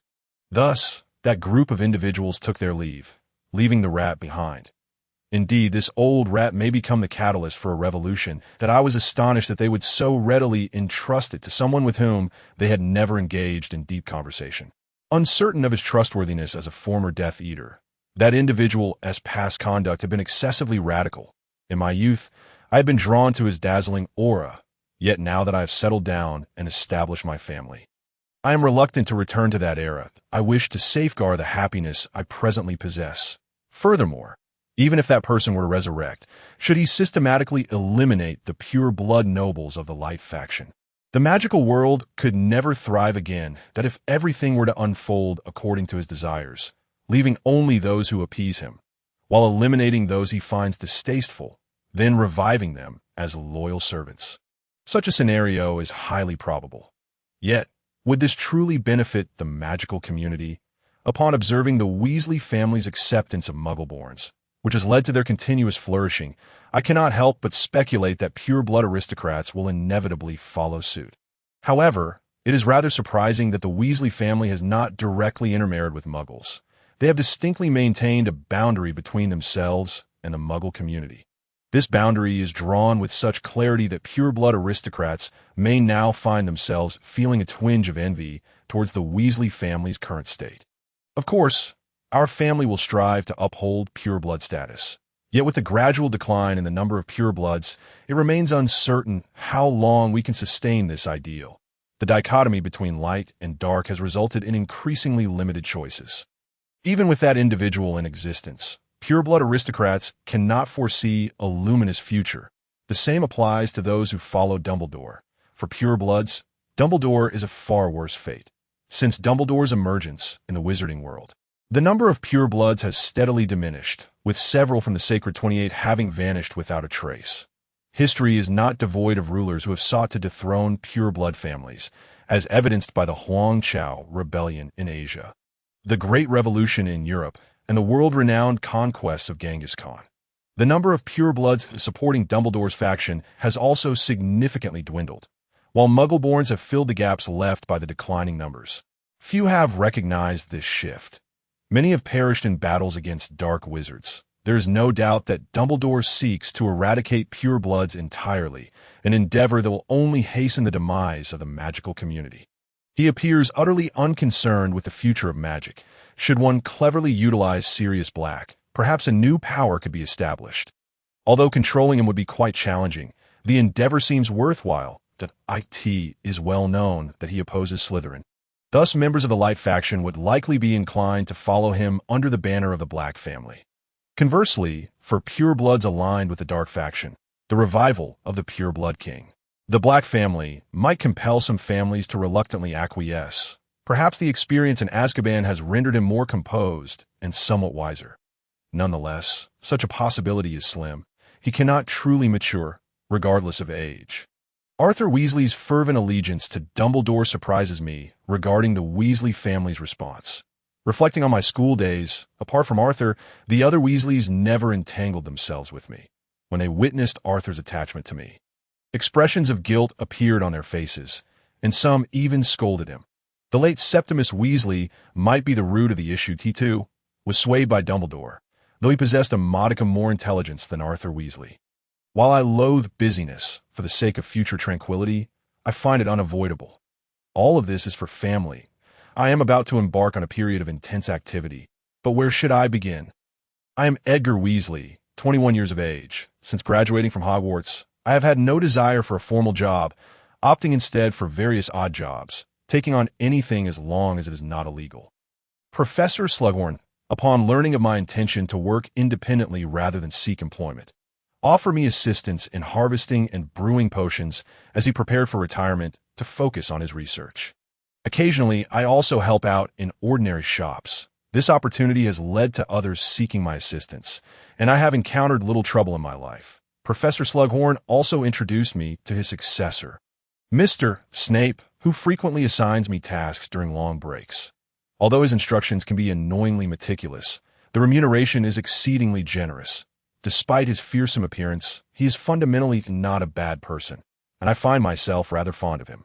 S1: Thus, that group of individuals took their leave, leaving the rat behind. Indeed, this old rat may become the catalyst for a revolution that I was astonished that they would so readily entrust it to someone with whom they had never engaged in deep conversation. Uncertain of his trustworthiness as a former Death Eater, that individual's past conduct had been excessively radical. In my youth, I had been drawn to his dazzling aura, yet now that I have settled down and established my family, I am reluctant to return to that era. I wish to safeguard the happiness I presently possess. Furthermore, even if that person were to resurrect, should he systematically eliminate the pure-blood nobles of the Light faction, the magical world could never thrive again, that if everything were to unfold according to his desires, leaving only those who appease him, while eliminating those he finds distasteful, then reviving them as loyal servants. Such a scenario is highly probable. Yet, would this truly benefit the magical community? Upon observing the Weasley family's acceptance of Muggleborns, which has led to their continuous flourishing, I cannot help but speculate that pure-blood aristocrats will inevitably follow suit. However, it is rather surprising that the Weasley family has not directly intermarried with Muggles. They have distinctly maintained a boundary between themselves and the Muggle community. This boundary is drawn with such clarity that pure-blood aristocrats may now find themselves feeling a twinge of envy towards the Weasley family's current state. Of course, our family will strive to uphold pure-blood status. Yet with the gradual decline in the number of purebloods, it remains uncertain how long we can sustain this ideal. The dichotomy between light and dark has resulted in increasingly limited choices. Even with that individual in existence, pure-blood aristocrats cannot foresee a luminous future. The same applies to those who follow Dumbledore. For purebloods, Dumbledore is a far worse fate. Since Dumbledore's emergence in the wizarding world, the number of purebloods has steadily diminished, with several from the Sacred 28 having vanished without a trace. History is not devoid of rulers who have sought to dethrone pureblood families, as evidenced by the Huangchao rebellion in Asia, the Great Revolution in Europe, and the world-renowned conquests of Genghis Khan. The number of purebloods supporting Dumbledore's faction has also significantly dwindled, while Muggleborns have filled the gaps left by the declining numbers. Few have recognized this shift. Many have perished in battles against dark wizards. There is no doubt that Dumbledore seeks to eradicate purebloods entirely, an endeavor that will only hasten the demise of the magical community. He appears utterly unconcerned with the future of magic. Should one cleverly utilize Sirius Black, perhaps a new power could be established. Although controlling him would be quite challenging, the endeavor seems worthwhile. That it is well known that he opposes Slytherin. Thus, members of the Light faction would likely be inclined to follow him under the banner of the Black family. Conversely, for purebloods aligned with the Dark faction, the revival of the Pureblood King The Black family might compel some families to reluctantly acquiesce. Perhaps the experience in Azkaban has rendered him more composed and somewhat wiser. Nonetheless, such a possibility is slim. He cannot truly mature, regardless of age. Arthur Weasley's fervent allegiance to Dumbledore surprises me regarding the Weasley family's response. Reflecting on my school days, apart from Arthur, the other Weasleys never entangled themselves with me when they witnessed Arthur's attachment to me. Expressions of guilt appeared on their faces, and some even scolded him. The late Septimus Weasley might be the root of the issue. He, too, was swayed by Dumbledore, though he possessed a modicum more intelligence than Arthur Weasley. While I loathe busyness for the sake of future tranquility, I find it unavoidable. All of this is for family. I am about to embark on a period of intense activity, but where should I begin? I am Edgar Weasley, 21 years of age. Since graduating from Hogwarts, I have had no desire for a formal job, opting instead for various odd jobs, taking on anything as long as it is not illegal. Professor Slughorn, upon learning of my intention to work independently rather than seek employment, offered me assistance in harvesting and brewing potions as he prepared for retirement to focus on his research. Occasionally, I also help out in ordinary shops. This opportunity has led to others seeking my assistance, and I have encountered little trouble in my life. Professor Slughorn also introduced me to his successor, Mr. Snape, who frequently assigns me tasks during long breaks. Although his instructions can be annoyingly meticulous, the remuneration is exceedingly generous. Despite his fearsome appearance, he is fundamentally not a bad person, and I find myself rather fond of him.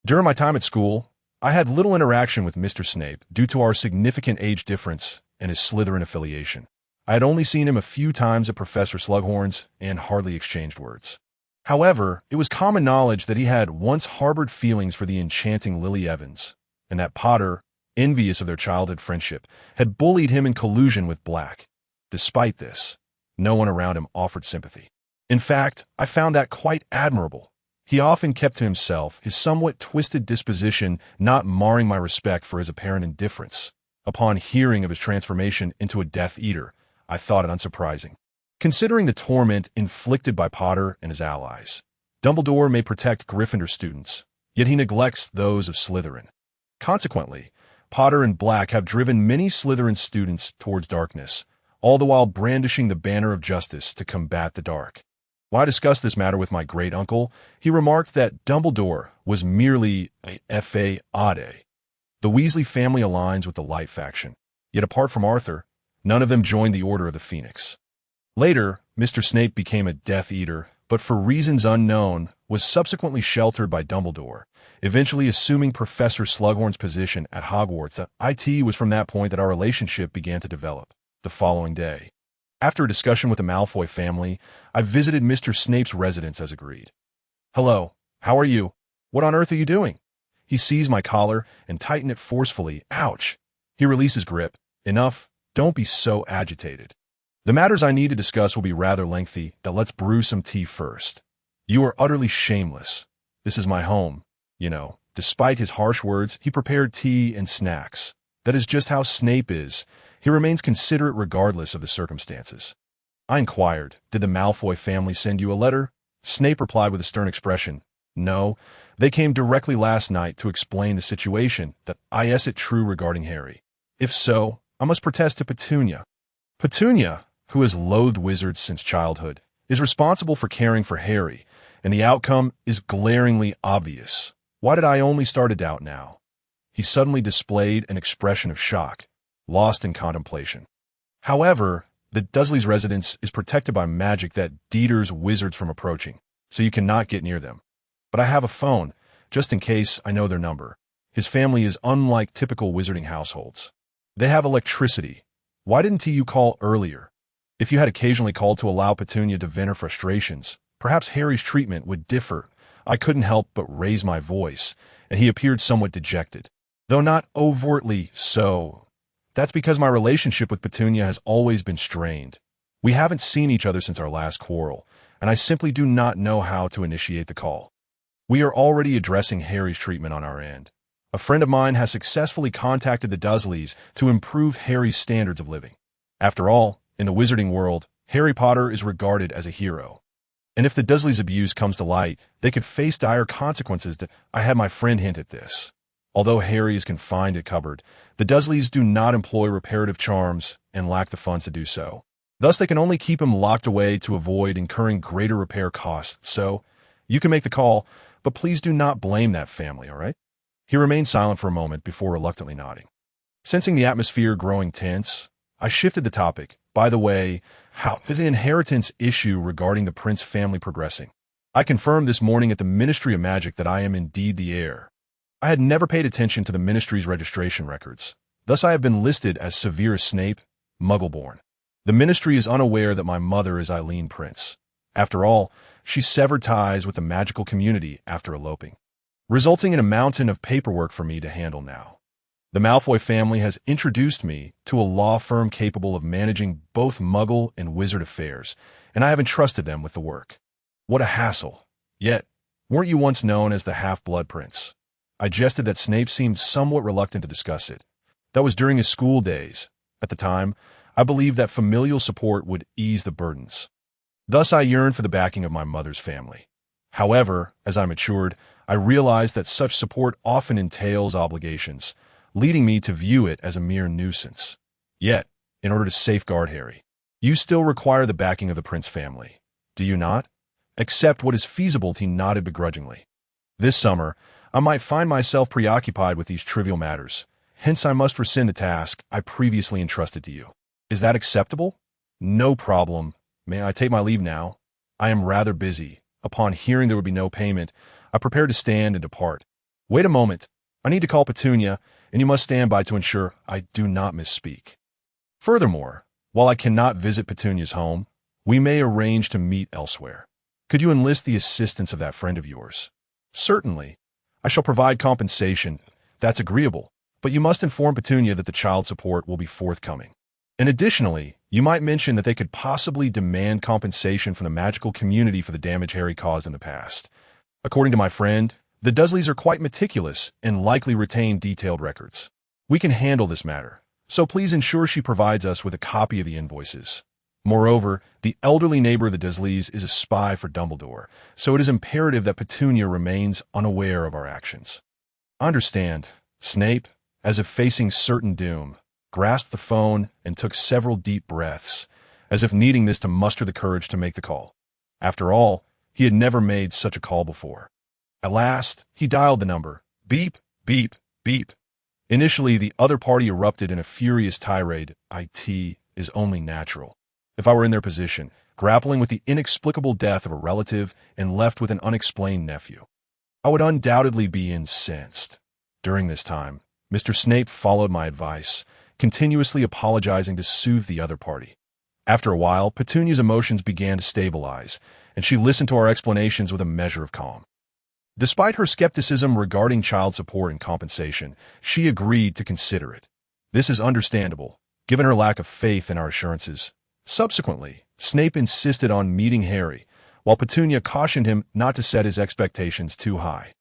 S1: During my time at school, I had little interaction with Mr. Snape due to our significant age difference and his Slytherin affiliation. I had only seen him a few times at Professor Slughorn's and hardly exchanged words. However, it was common knowledge that he had once harbored feelings for the enchanting Lily Evans, and that Potter, envious of their childhood friendship, had bullied him in collusion with Black. Despite this, no one around him offered sympathy. In fact, I found that quite admirable. He often kept to himself, his somewhat twisted disposition not marring my respect for his apparent indifference. Upon hearing of his transformation into a Death Eater, I thought it unsurprising. Considering the torment inflicted by Potter and his allies, Dumbledore may protect Gryffindor students, yet he neglects those of Slytherin. Consequently, Potter and Black have driven many Slytherin students towards darkness, all the while brandishing the banner of justice to combat the dark. When I discussed this matter with my great-uncle, he remarked that Dumbledore was merely a fade. The Weasley family aligns with the Light faction, yet apart from Arthur, none of them joined the Order of the Phoenix. Later, Mr. Snape became a Death Eater, but for reasons unknown, was subsequently sheltered by Dumbledore, eventually assuming Professor Slughorn's position at Hogwarts. It was from that point that our relationship began to develop. The following day, after a discussion with the Malfoy family, I visited Mr. Snape's residence as agreed. "Hello, how are you? What on earth are you doing?" He seized my collar and tightened it forcefully. Ouch! He released his grip. "Enough, don't be so agitated. The matters I need to discuss will be rather lengthy, but let's brew some tea first. You are utterly shameless. This is my home, you know." Despite his harsh words, he prepared tea and snacks. That is just how Snape is. He remains considerate regardless of the circumstances. I inquired, "Did the Malfoy family send you a letter?" Snape replied with a stern expression, "No, they came directly last night to explain the situation. That is it true regarding Harry? If so, I must protest to Petunia." Petunia, who has loathed wizards since childhood, is responsible for caring for Harry, and the outcome is glaringly obvious. Why did I only start to doubt now? He suddenly displayed an expression of shock, lost in contemplation. However, the Dursley's residence is protected by magic that deters wizards from approaching, so you cannot get near them. But I have a phone, just in case I know their number. His family is unlike typical wizarding households. They have electricity. Why didn't you call earlier? If you had occasionally called to allow Petunia to vent her frustrations, perhaps Harry's treatment would differ. I couldn't help but raise my voice, and he appeared somewhat dejected, though not overtly so. That's because my relationship with Petunia has always been strained. We haven't seen each other since our last quarrel, and I simply do not know how to initiate the call. We are already addressing Harry's treatment on our end. A friend of mine has successfully contacted the Dursleys to improve Harry's standards of living. After all, in the wizarding world, Harry Potter is regarded as a hero. And if the Dursleys' abuse comes to light, they could face dire consequences. I had my friend hint at this. Although Harry is confined at cupboard, the Dursleys do not employ reparative charms and lack the funds to do so. Thus, they can only keep him locked away to avoid incurring greater repair costs. So, you can make the call, but please do not blame that family, all right? He remained silent for a moment before reluctantly nodding. Sensing the atmosphere growing tense, I shifted the topic. By the way, how is the inheritance issue regarding the Prince family progressing? I confirmed this morning at the Ministry of Magic that I am indeed the heir. I had never paid attention to the Ministry's registration records. Thus I have been listed as Severus Snape, Muggle-born. The Ministry is unaware that my mother is Eileen Prince. After all, she severed ties with the magical community after eloping, resulting in a mountain of paperwork for me to handle now. The Malfoy family has introduced me to a law firm capable of managing both Muggle and Wizard affairs, and I have entrusted them with the work. What a hassle. Yet, weren't you once known as the Half-Blood Prince? I jested that Snape seemed somewhat reluctant to discuss it. That was during his school days. At the time, I believed that familial support would ease the burdens. Thus, I yearned for the backing of my mother's family. However, as I matured, I realized that such support often entails obligations, leading me to view it as a mere nuisance. Yet, in order to safeguard Harry, you still require the backing of the Prince family, do you not? Accept what is feasible, he nodded begrudgingly. This summer, I might find myself preoccupied with these trivial matters, hence I must rescind the task I previously entrusted to you. Is that acceptable? No problem. May I take my leave now? I am rather busy. Upon hearing there would be no payment, I prepared to stand and depart. Wait a moment. I need to call Petunia, and you must stand by to ensure I do not misspeak. Furthermore, while I cannot visit Petunia's home, we may arrange to meet elsewhere. Could you enlist the assistance of that friend of yours? Certainly. I shall provide compensation. That's agreeable, but you must inform Petunia that the child support will be forthcoming. And additionally, you might mention that they could possibly demand compensation from the magical community for the damage Harry caused in the past. According to my friend, the Dursleys are quite meticulous and likely retain detailed records. We can handle this matter, so please ensure she provides us with a copy of the invoices. Moreover, the elderly neighbor of the Dursleys is a spy for Dumbledore, so it is imperative that Petunia remains unaware of our actions. Understand, Snape, as if facing certain doom, grasped the phone and took several deep breaths, as if needing this to muster the courage to make the call. After all, he had never made such a call before. At last, he dialed the number. Beep, beep, beep. Initially, the other party erupted in a furious tirade. It is only natural. If I were in their position, grappling with the inexplicable death of a relative and left with an unexplained nephew, I would undoubtedly be incensed. During this time, Mr. Snape followed my advice, continuously apologizing to soothe the other party. After a while, Petunia's emotions began to stabilize, and she listened to our explanations with a measure of calm. Despite her skepticism regarding child support and compensation, she agreed to consider it. This is understandable, given her lack of faith in our assurances. Subsequently, Snape insisted on meeting Harry, while Petunia cautioned him not to set his expectations too high.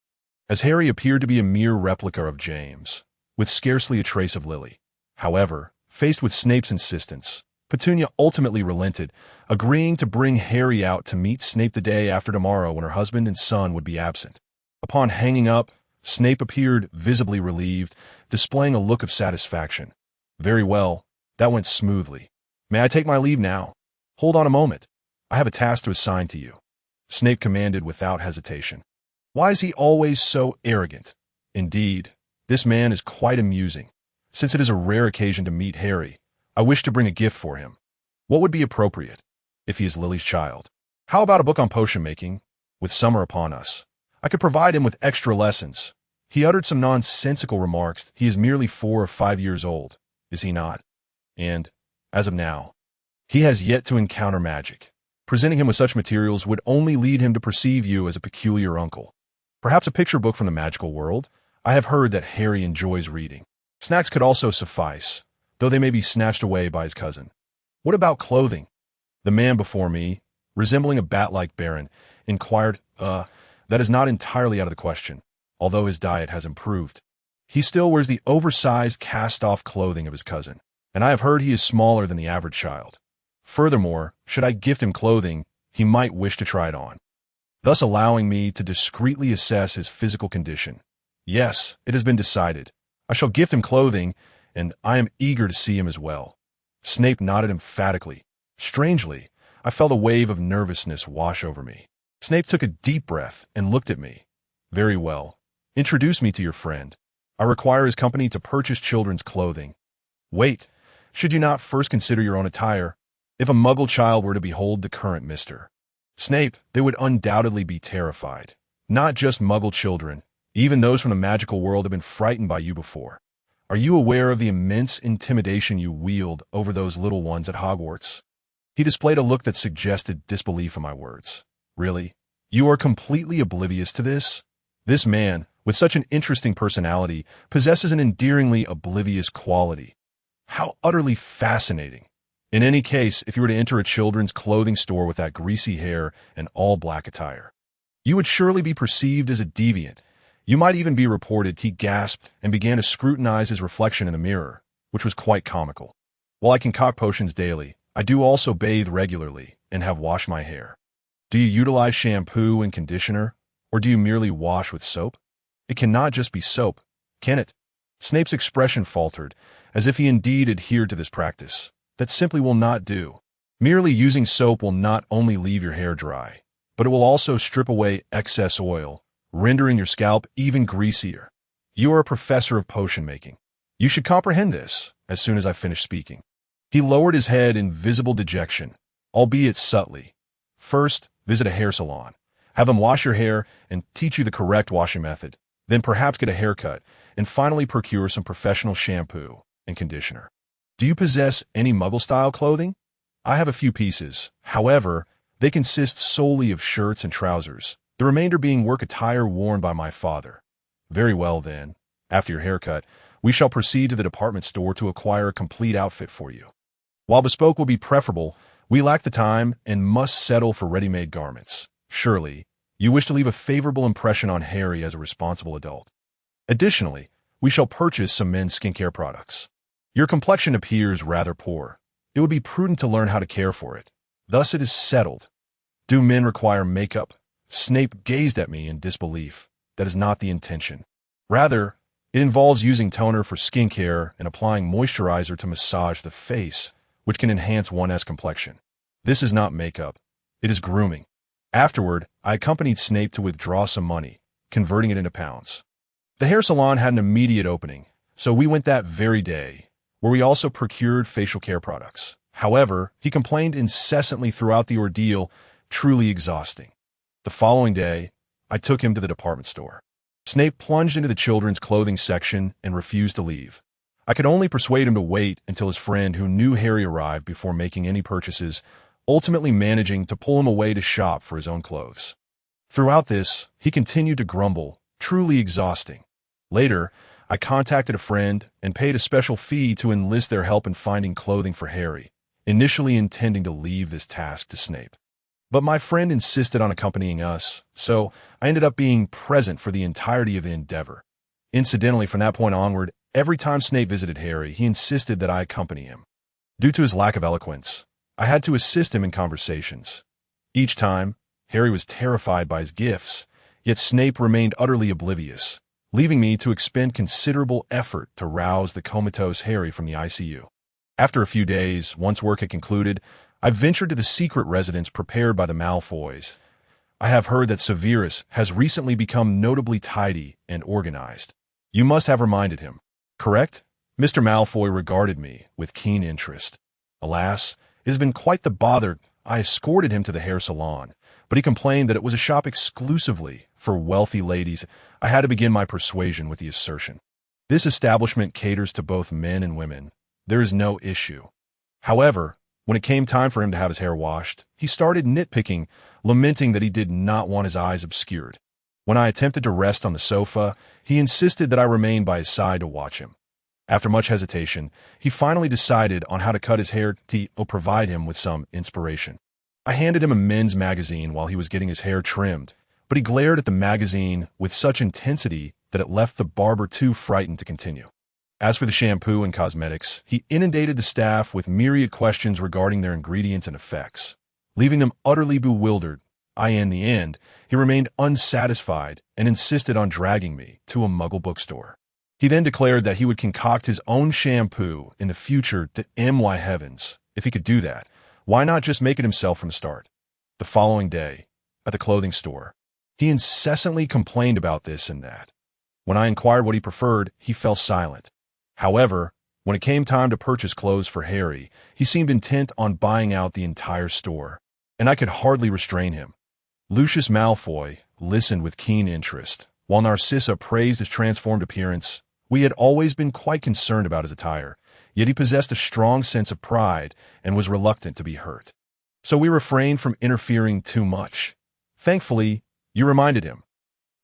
S1: As Harry appeared to be a mere replica of James, with scarcely a trace of Lily. However, faced with Snape's insistence, Petunia ultimately relented, agreeing to bring Harry out to meet Snape the day after tomorrow when her husband and son would be absent. Upon hanging up, Snape appeared visibly relieved, displaying a look of satisfaction. Very well, that went smoothly. May I take my leave now? Hold on a moment. I have a task to assign to you. Snape commanded without hesitation. Why is he always so arrogant? Indeed, this man is quite amusing. Since it is a rare occasion to meet Harry, I wish to bring a gift for him. What would be appropriate, if he is Lily's child? How about a book on potion making? With summer upon us, I could provide him with extra lessons. He uttered some nonsensical remarks. He is merely 4 or 5 years old, is he not? And, as of now, he has yet to encounter magic. Presenting him with such materials would only lead him to perceive you as a peculiar uncle. Perhaps a picture book from the magical world? I have heard that Harry enjoys reading. Snacks could also suffice, though they may be snatched away by his cousin. What about clothing? The man before me, resembling a bat-like baron, inquired, that is not entirely out of the question, although his diet has improved. He still wears the oversized cast-off clothing of his cousin, and I have heard he is smaller than the average child. Furthermore, should I gift him clothing, he might wish to try it on, thus allowing me to discreetly assess his physical condition. Yes, it has been decided. I shall gift him clothing, and I am eager to see him as well. Snape nodded emphatically. Strangely, I felt a wave of nervousness wash over me. Snape took a deep breath and looked at me. Very well. Introduce me to your friend. I require his company to purchase children's clothing. Wait, should you not first consider your own attire? If a Muggle child were to behold the current Mr. Snape, they would undoubtedly be terrified. Not just Muggle children, even those from the magical world have been frightened by you before. Are you aware of the immense intimidation you wield over those little ones at Hogwarts? He displayed a look that suggested disbelief in my words. Really? You are completely oblivious to this? This man, with such an interesting personality, possesses an endearingly oblivious quality. How utterly fascinating. In any case, if you were to enter a children's clothing store with that greasy hair and all-black attire, you would surely be perceived as a deviant. You might even be reported. He gasped and began to scrutinize his reflection in the mirror, which was quite comical. While I concoct potions daily, I do also bathe regularly and have washed my hair. Do you utilize shampoo and conditioner, or do you merely wash with soap? It cannot just be soap, can it? Snape's expression faltered, as if he indeed adhered to this practice. That simply will not do. Merely using soap will not only leave your hair dry, but it will also strip away excess oil, rendering your scalp even greasier. You are a professor of potion making. You should comprehend this as soon as I finish speaking. He lowered his head in visible dejection, albeit subtly. First, visit a hair salon. Have them wash your hair and teach you the correct washing method. Then perhaps get a haircut, and finally procure some professional shampoo and conditioner. Do you possess any Muggle-style clothing? I have a few pieces. However, they consist solely of shirts and trousers, the remainder being work attire worn by my father. Very well, then. After your haircut, we shall proceed to the department store to acquire a complete outfit for you. While bespoke will be preferable, we lack the time and must settle for ready-made garments. Surely, you wish to leave a favorable impression on Harry as a responsible adult. Additionally, we shall purchase some men's skincare products. Your complexion appears rather poor. It would be prudent to learn how to care for it. Thus it is settled. Do men require makeup? Snape gazed at me in disbelief. That is not the intention. Rather, it involves using toner for skincare and applying moisturizer to massage the face, which can enhance one's complexion. This is not makeup. It is grooming. Afterward, I accompanied Snape to withdraw some money, converting it into pounds. The hair salon had an immediate opening, so we went that very day, where we also procured facial care products. However, he complained incessantly throughout the ordeal, truly exhausting. The following day, I took him to the department store. Snape plunged into the children's clothing section and refused to leave. I could only persuade him to wait until his friend who knew Harry arrived before making any purchases, ultimately managing to pull him away to shop for his own clothes. Throughout this, he continued to grumble, truly exhausting. Later, I contacted a friend and paid a special fee to enlist their help in finding clothing for Harry, initially intending to leave this task to Snape. But my friend insisted on accompanying us, so I ended up being present for the entirety of the endeavor. Incidentally, from that point onward, every time Snape visited Harry, he insisted that I accompany him. Due to his lack of eloquence, I had to assist him in conversations. Each time, Harry was terrified by his gifts, yet Snape remained utterly oblivious, leaving me to expend considerable effort to rouse the comatose Harry from the ICU. After a few days, once work had concluded, I ventured to the secret residence prepared by the Malfoys. I have heard that Severus has recently become notably tidy and organized. You must have reminded him, correct? Mr. Malfoy regarded me with keen interest. Alas, it has been quite the bother. I escorted him to the hair salon, but he complained that it was a shop exclusively for wealthy ladies. I had to begin my persuasion with the assertion. This establishment caters to both men and women. There is no issue. However, when it came time for him to have his hair washed, he started nitpicking, lamenting that he did not want his eyes obscured. When I attempted to rest on the sofa, he insisted that I remain by his side to watch him. After much hesitation, he finally decided on how to cut his hair to provide him with some inspiration. I handed him a men's magazine while he was getting his hair trimmed, but he glared at the magazine with such intensity that it left the barber too frightened to continue. As for the shampoo and cosmetics, he inundated the staff with myriad questions regarding their ingredients and effects. leaving them utterly bewildered. In the end, he remained unsatisfied and insisted on dragging me to a Muggle bookstore. He then declared that he would concoct his own shampoo in the future to my heavens. If he could do that, why not just make it himself from the start? The following day, at the clothing store, he incessantly complained about this and that. When I inquired what he preferred, he fell silent. However, when it came time to purchase clothes for Harry, he seemed intent on buying out the entire store, and I could hardly restrain him. Lucius Malfoy listened with keen interest, while Narcissa praised his transformed appearance. We had always been quite concerned about his attire, yet he possessed a strong sense of pride and was reluctant to be hurt. So we refrained from interfering too much. Thankfully, you reminded him.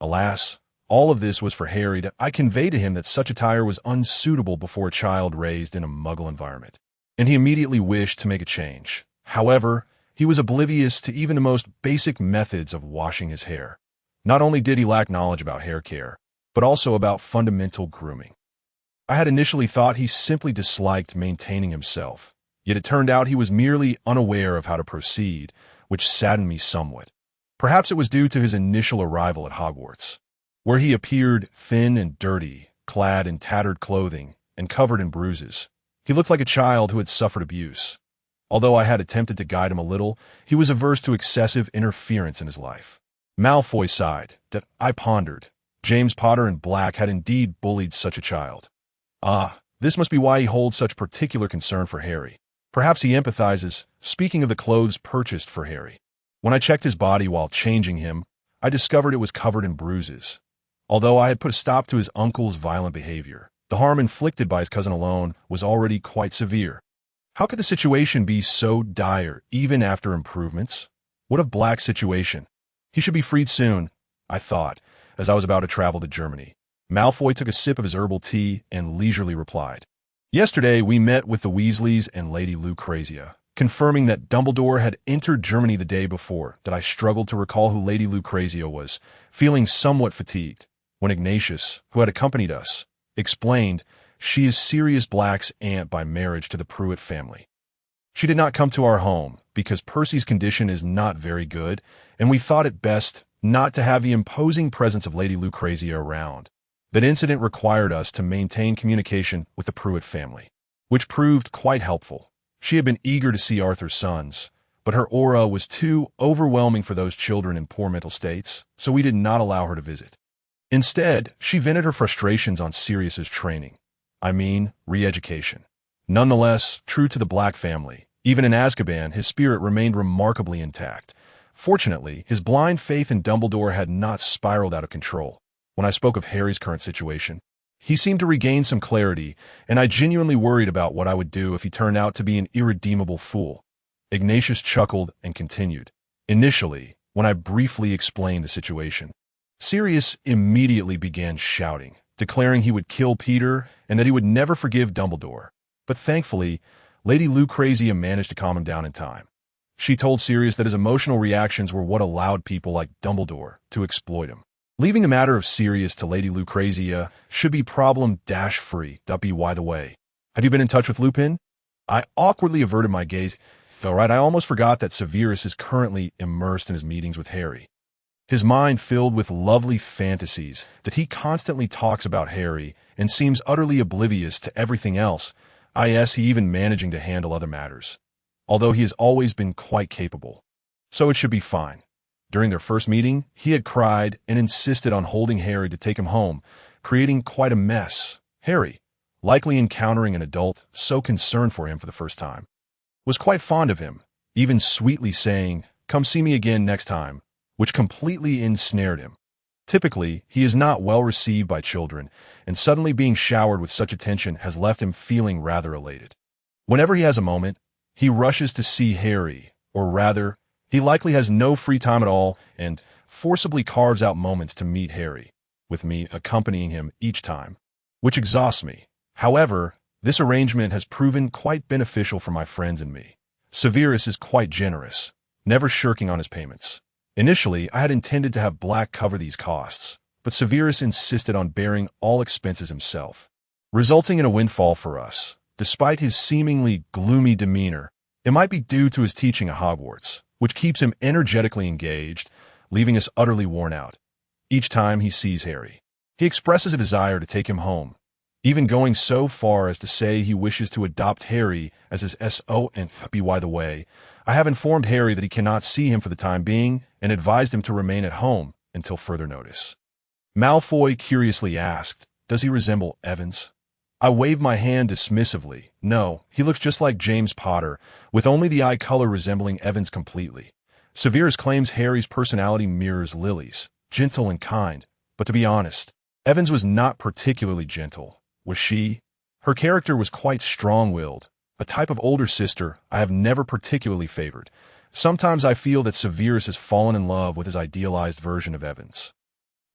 S1: Alas, all of this was for Harry. I conveyed to him that such attire was unsuitable before a child raised in a Muggle environment, and he immediately wished to make a change. However, he was oblivious to even the most basic methods of washing his hair. Not only did he lack knowledge about hair care, but also about fundamental grooming. I had initially thought he simply disliked maintaining himself, yet it turned out he was merely unaware of how to proceed, which saddened me somewhat. Perhaps it was due to his initial arrival at Hogwarts, where he appeared thin and dirty, clad in tattered clothing, and covered in bruises. He looked like a child who had suffered abuse. Although I had attempted to guide him a little, he was averse to excessive interference in his life. Malfoy sighed. That I pondered. James Potter and Black had indeed bullied such a child. This must be why he holds such particular concern for Harry. Perhaps he empathizes. Speaking of the clothes purchased for Harry, when I checked his body while changing him, I discovered it was covered in bruises. Although I had put a stop to his uncle's violent behavior, the harm inflicted by his cousin alone was already quite severe. How could the situation be so dire even after improvements? What of Black's situation? He should be freed soon, I thought, as I was about to travel to Germany. Malfoy took a sip of his herbal tea and leisurely replied. Yesterday we met with the Weasleys and Lady Lucrezia, confirming that Dumbledore had entered Germany the day before. That I struggled to recall who Lady Lucrezia was, feeling somewhat fatigued, when Ignatius, who had accompanied us, explained she is Sirius Black's aunt by marriage to the Pruitt family. She did not come to our home because Percy's condition is not very good, and we thought it best not to have the imposing presence of Lady Lucrezia around. That incident required us to maintain communication with the Pruitt family, which proved quite helpful. She had been eager to see Arthur's sons, but her aura was too overwhelming for those children in poor mental states, so we did not allow her to visit. Instead, she vented her frustrations on Sirius's training. Re-education. Nonetheless, true to the Black family, even in Azkaban, his spirit remained remarkably intact. Fortunately, his blind faith in Dumbledore had not spiraled out of control. When I spoke of Harry's current situation, he seemed to regain some clarity, and I genuinely worried about what I would do if he turned out to be an irredeemable fool. Ignatius chuckled and continued. Initially, when I briefly explained the situation, Sirius immediately began shouting, declaring he would kill Peter and that he would never forgive Dumbledore. But thankfully, Lady Lucrezia managed to calm him down in time. She told Sirius that his emotional reactions were what allowed people like Dumbledore to exploit him. Leaving the matter of Sirius to Lady Lucrezia should be problem-free. By the way, have you been in touch with Lupin? I awkwardly averted my gaze. Alright, I almost forgot that Severus is currently immersed in his meetings with Harry. His mind filled with lovely fantasies that he constantly talks about Harry and seems utterly oblivious to everything else. He even managing to handle other matters, although he has always been quite capable. So it should be fine. During their first meeting, he had cried and insisted on holding Harry to take him home, creating quite a mess. Harry, likely encountering an adult so concerned for him for the first time, was quite fond of him, even sweetly saying, "Come see me again next time," which completely ensnared him. Typically, he is not well received by children, and suddenly being showered with such attention has left him feeling rather elated. Whenever he has a moment, he rushes to see Harry, or rather, he likely has no free time at all and forcibly carves out moments to meet Harry, with me accompanying him each time, which exhausts me. However, this arrangement has proven quite beneficial for my friends and me. Severus is quite generous, never shirking on his payments. Initially, I had intended to have Black cover these costs, but Severus insisted on bearing all expenses himself, resulting in a windfall for us. Despite his seemingly gloomy demeanor, it might be due to his teaching at Hogwarts, which keeps him energetically engaged, leaving us utterly worn out. Each time he sees Harry, he expresses a desire to take him home, even going so far as to say he wishes to adopt Harry as his SO. And by the way, I have informed Harry that he cannot see him for the time being and advised him to remain at home until further notice. Malfoy curiously asked, "Does he resemble Evans?" I waved my hand dismissively. No, he looks just like James Potter, with only the eye color resembling Evans completely. Severus claims Harry's personality mirrors Lily's, gentle and kind, but to be honest, Evans was not particularly gentle. Was she? Her character was quite strong-willed, a type of older sister I have never particularly favored. Sometimes I feel that Severus has fallen in love with his idealized version of Evans.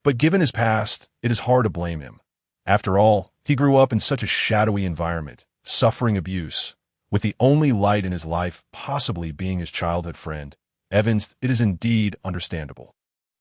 S1: But given his past, it is hard to blame him. After all, he grew up in such a shadowy environment, suffering abuse, with the only light in his life possibly being his childhood friend. Evans, it is indeed understandable.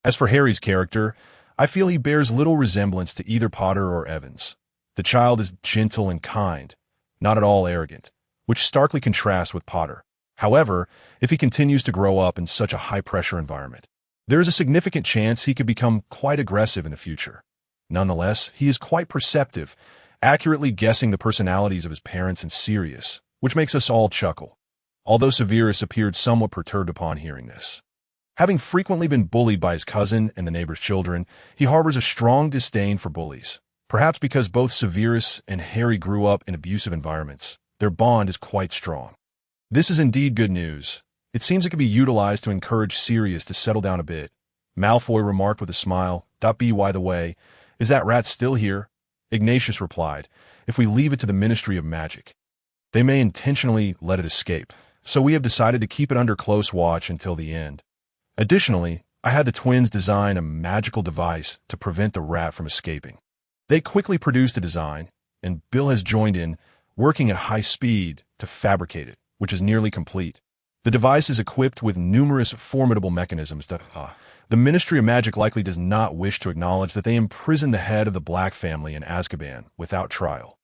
S1: As for Harry's character, I feel he bears little resemblance to either Potter or Evans. The child is gentle and kind, not at all arrogant, which starkly contrasts with Potter. However, if he continues to grow up in such a high-pressure environment, there is a significant chance he could become quite aggressive in the future. Nonetheless, he is quite perceptive, accurately guessing the personalities of his parents and Sirius, which makes us all chuckle, although Severus appeared somewhat perturbed upon hearing this. Having frequently been bullied by his cousin and the neighbor's children, he harbors a strong disdain for bullies. Perhaps because both Severus and Harry grew up in abusive environments, their bond is quite strong. This is indeed good news. It seems it could be utilized to encourage Sirius to settle down a bit. Malfoy remarked with a smile, "By the way, is that rat still here?" Ignatius replied, "If we leave it to the Ministry of Magic, they may intentionally let it escape, so we have decided to keep it under close watch until the end." Additionally, I had the twins design a magical device to prevent the rat from escaping. They quickly produced a design, and Bill has joined in, working at high speed to fabricate it, which is nearly complete. The device is equipped with numerous formidable mechanisms that, the Ministry of Magic likely does not wish to acknowledge that they imprisoned the head of the Black family in Azkaban without trial.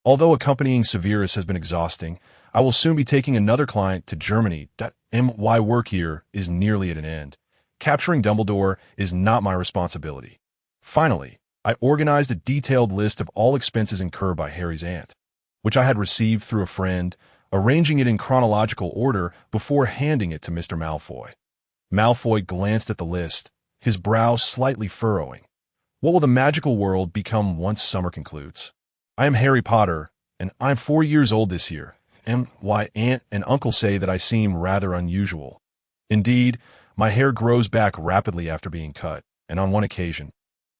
S1: Although accompanying Severus has been exhausting, I will soon be taking another client to Germany. My work here is nearly at an end. Capturing Dumbledore is not my responsibility. Finally, I organized a detailed list of all expenses incurred by Harry's aunt, which I had received through a friend, arranging it in chronological order before handing it to Mr. Malfoy. Malfoy glanced at the list, his brow slightly furrowing. What will the magical world become once summer concludes? I am Harry Potter, and I'm 4 years old this year. And why aunt and uncle say that I seem rather unusual. Indeed, my hair grows back rapidly after being cut, and on one occasion,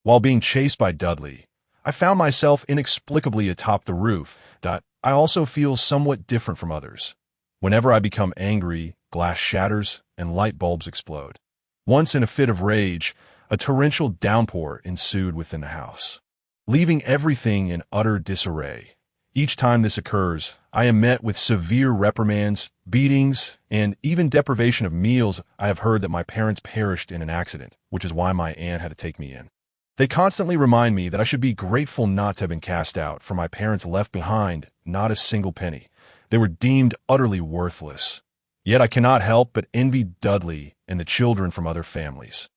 S1: while being chased by Dudley, I found myself inexplicably atop the roof. I also feel somewhat different from others. Whenever I become angry, glass shatters and light bulbs explode. Once in a fit of rage, a torrential downpour ensued within the house, leaving everything in utter disarray. Each time this occurs, I am met with severe reprimands, beatings, and even deprivation of meals. I have heard that my parents perished in an accident, which is why my aunt had to take me in. They constantly remind me that I should be grateful not to have been cast out, for my parents left behind not a single penny. They were deemed utterly worthless. Yet I cannot help but envy Dudley and the children from other families,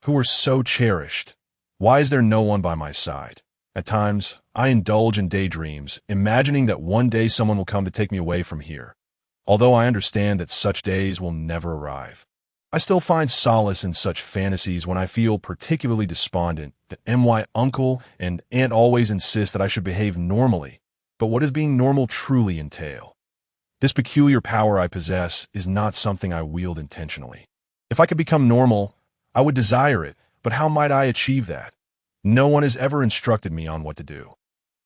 S1: who were so cherished. Why is there no one by my side? At times, I indulge in daydreams, imagining that one day someone will come to take me away from here. Although I understand that such days will never arrive, I still find solace in such fantasies when I feel particularly despondent that my uncle and aunt always insist that I should behave normally. But what does being normal truly entail? This peculiar power I possess is not something I wield intentionally. If I could become normal, I would desire it, but how might I achieve that? No one has ever instructed me on what to do.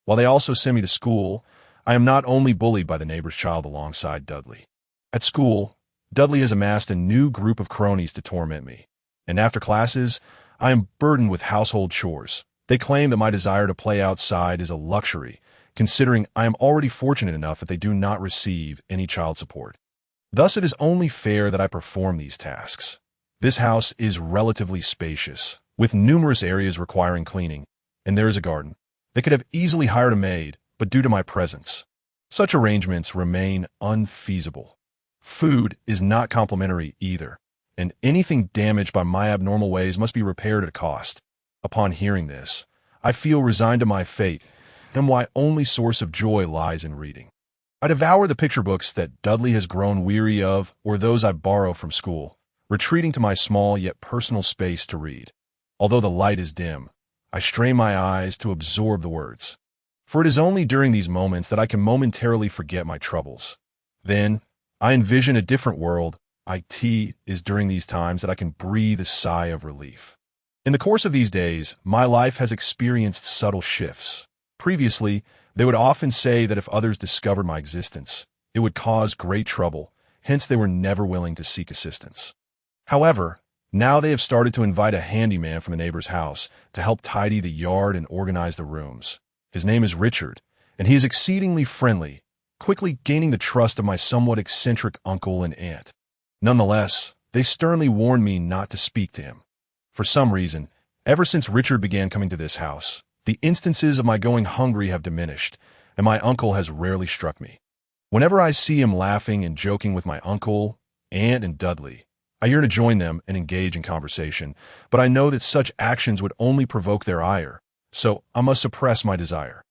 S1: While they also send me to school, I am not only bullied by the neighbor's child alongside Dudley. At school, Dudley has amassed a new group of cronies to torment me, and after classes, I am burdened with household chores. They claim that my desire to play outside is a luxury, considering I am already fortunate enough that they do not receive any child support. Thus, it is only fair that I perform these tasks. This house is relatively spacious, with numerous areas requiring cleaning, and there is a garden. They could have easily hired a maid, but due to my presence, such arrangements remain unfeasible. Food is not complimentary either, and anything damaged by my abnormal ways must be repaired at a cost. Upon hearing this, I feel resigned to my fate, and my only source of joy lies in reading. I devour the picture books that Dudley has grown weary of, or those I borrow from school, retreating to my small yet personal space to read. Although the light is dim, I strain my eyes to absorb the words. For it is only during these moments that I can momentarily forget my troubles. Then, I envision a different world. It is during these times that I can breathe a sigh of relief. In the course of these days, my life has experienced subtle shifts. Previously, they would often say that if others discovered my existence, it would cause great trouble, hence they were never willing to seek assistance. However, now they have started to invite a handyman from the neighbor's house to help tidy the yard and organize the rooms. His name is Richard, and he is exceedingly friendly, quickly gaining the trust of my somewhat eccentric uncle and aunt. Nonetheless, they sternly warned me not to speak to him. For some reason, ever since Richard began coming to this house, the instances of my going hungry have diminished, and my uncle has rarely struck me. Whenever I see him laughing and joking with my uncle, aunt, and Dudley, I yearn to join them and engage in conversation, but I know that such actions would only provoke their ire, so I must suppress my desire.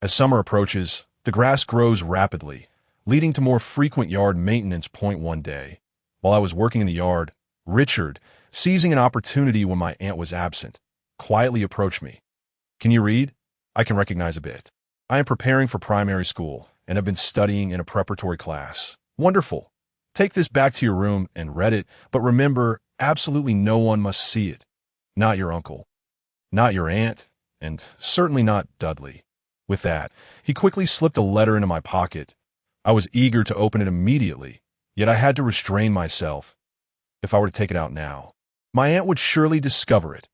S1: As summer approaches, the grass grows rapidly, leading to more frequent yard maintenance. One day, while I was working in the yard, Richard, seizing an opportunity when my aunt was absent, quietly approached me. "Can you read?" I can recognize a bit. "I am preparing for primary school and have been studying in a preparatory class." "Wonderful. Take this back to your room and read it, but remember, absolutely no one must see it. Not your uncle, not your aunt, and certainly not Dudley." With that, he quickly slipped a letter into my pocket. I was eager to open it immediately, yet I had to restrain myself. If I were to take it out now, my aunt would surely discover it.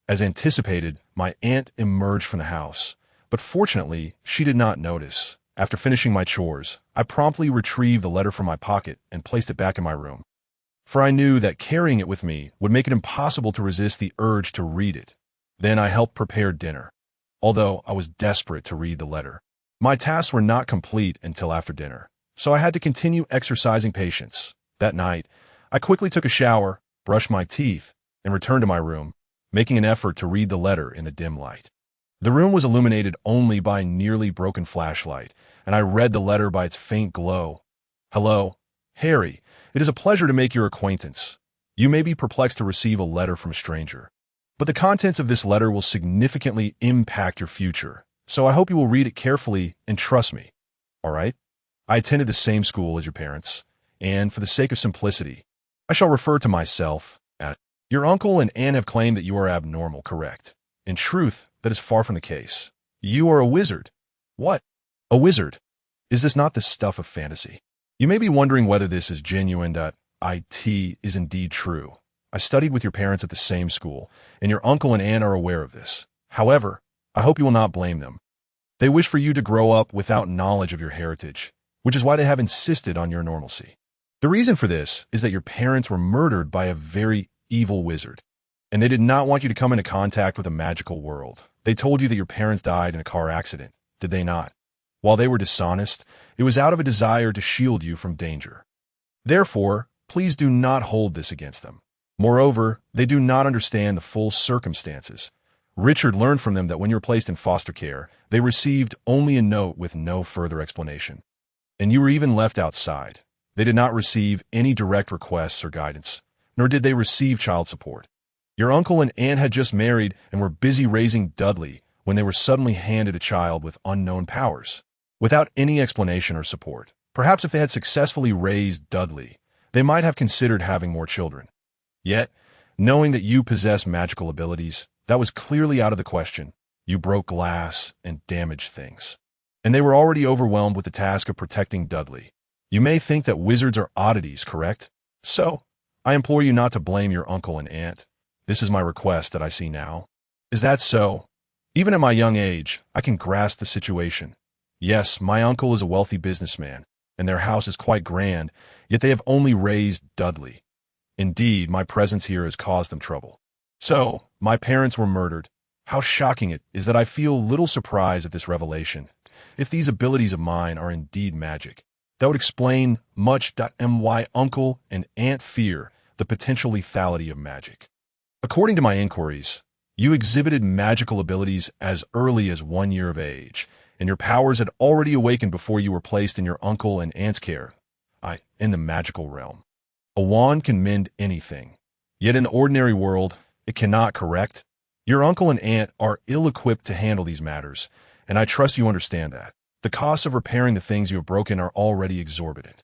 S1: As anticipated, my aunt emerged from the house, but fortunately, she did not notice. After finishing my chores, I promptly retrieved the letter from my pocket and placed it back in my room. For I knew that carrying it with me would make it impossible to resist the urge to read it. Then I helped prepare dinner, although I was desperate to read the letter. My tasks were not complete until after dinner, so I had to continue exercising patience. That night, I quickly took a shower, brushed my teeth, and returned to my room, making an effort to read the letter in the dim light. The room was illuminated only by a nearly broken flashlight, and I read the letter by its faint glow. "Hello, Harry. It is a pleasure to make your acquaintance. You may be perplexed to receive a letter from a stranger, but the contents of this letter will significantly impact your future, so I hope you will read it carefully and trust me. All right? I attended the same school as your parents, and for the sake of simplicity, I shall refer to myself as your uncle and aunt have claimed that you are abnormal, correct? In truth, that is far from the case. You are a wizard." "What? A wizard? Is this not the stuff of fantasy?" You may be wondering whether this is genuine. It is indeed true. I studied with your parents at the same school, and your uncle and aunt are aware of this. However, I hope you will not blame them. They wish for you to grow up without knowledge of your heritage, which is why they have insisted on your normalcy. The reason for this is that your parents were murdered by a very evil wizard, and they did not want you to come into contact with a magical world. They told you that your parents died in a car accident, did they not? While they were dishonest, it was out of a desire to shield you from danger. Therefore, please do not hold this against them. Moreover, they do not understand the full circumstances. Richard learned from them that when you were placed in foster care, they received only a note with no further explanation. And you were even left outside. They did not receive any direct requests or guidance, nor did they receive child support. Your uncle and aunt had just married and were busy raising Dudley when they were suddenly handed a child with unknown powers, without any explanation or support. Perhaps if they had successfully raised Dudley, they might have considered having more children. Yet, knowing that you possess magical abilities, that was clearly out of the question. You broke glass and damaged things, and they were already overwhelmed with the task of protecting Dudley. You may think that wizards are oddities, correct? So, I implore you not to blame your uncle and aunt. This is my request that I see now. Is that so? Even at my young age, I can grasp the situation. Yes, my uncle is a wealthy businessman, and their house is quite grand, yet they have only raised Dudley. Indeed, my presence here has caused them trouble. So, my parents were murdered. How shocking it is that I feel little surprise at this revelation. If these abilities of mine are indeed magic, That would explain much. My uncle and aunt fear the potential lethality of magic. According to my inquiries, you exhibited magical abilities as early as 1 year of age, and your powers had already awakened before you were placed in your uncle and aunt's care. In the magical realm. A wand can mend anything, yet in the ordinary world, it cannot, correct? Your uncle and aunt are ill-equipped to handle these matters, and I trust you understand that. The costs of repairing the things you have broken are already exorbitant.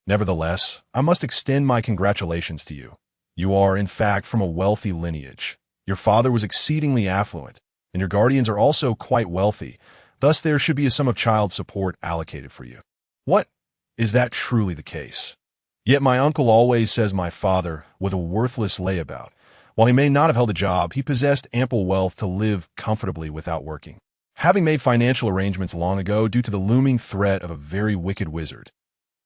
S1: Nevertheless, I must extend my congratulations to you. You are, in fact, from a wealthy lineage. Your father was exceedingly affluent, and your guardians are also quite wealthy. Thus, there should be a sum of child support allocated for you. What? Is that truly the case? Yet my uncle always says my father was a worthless layabout. While he may not have held a job, he possessed ample wealth to live comfortably without working, having made financial arrangements long ago due to the looming threat of a very wicked wizard.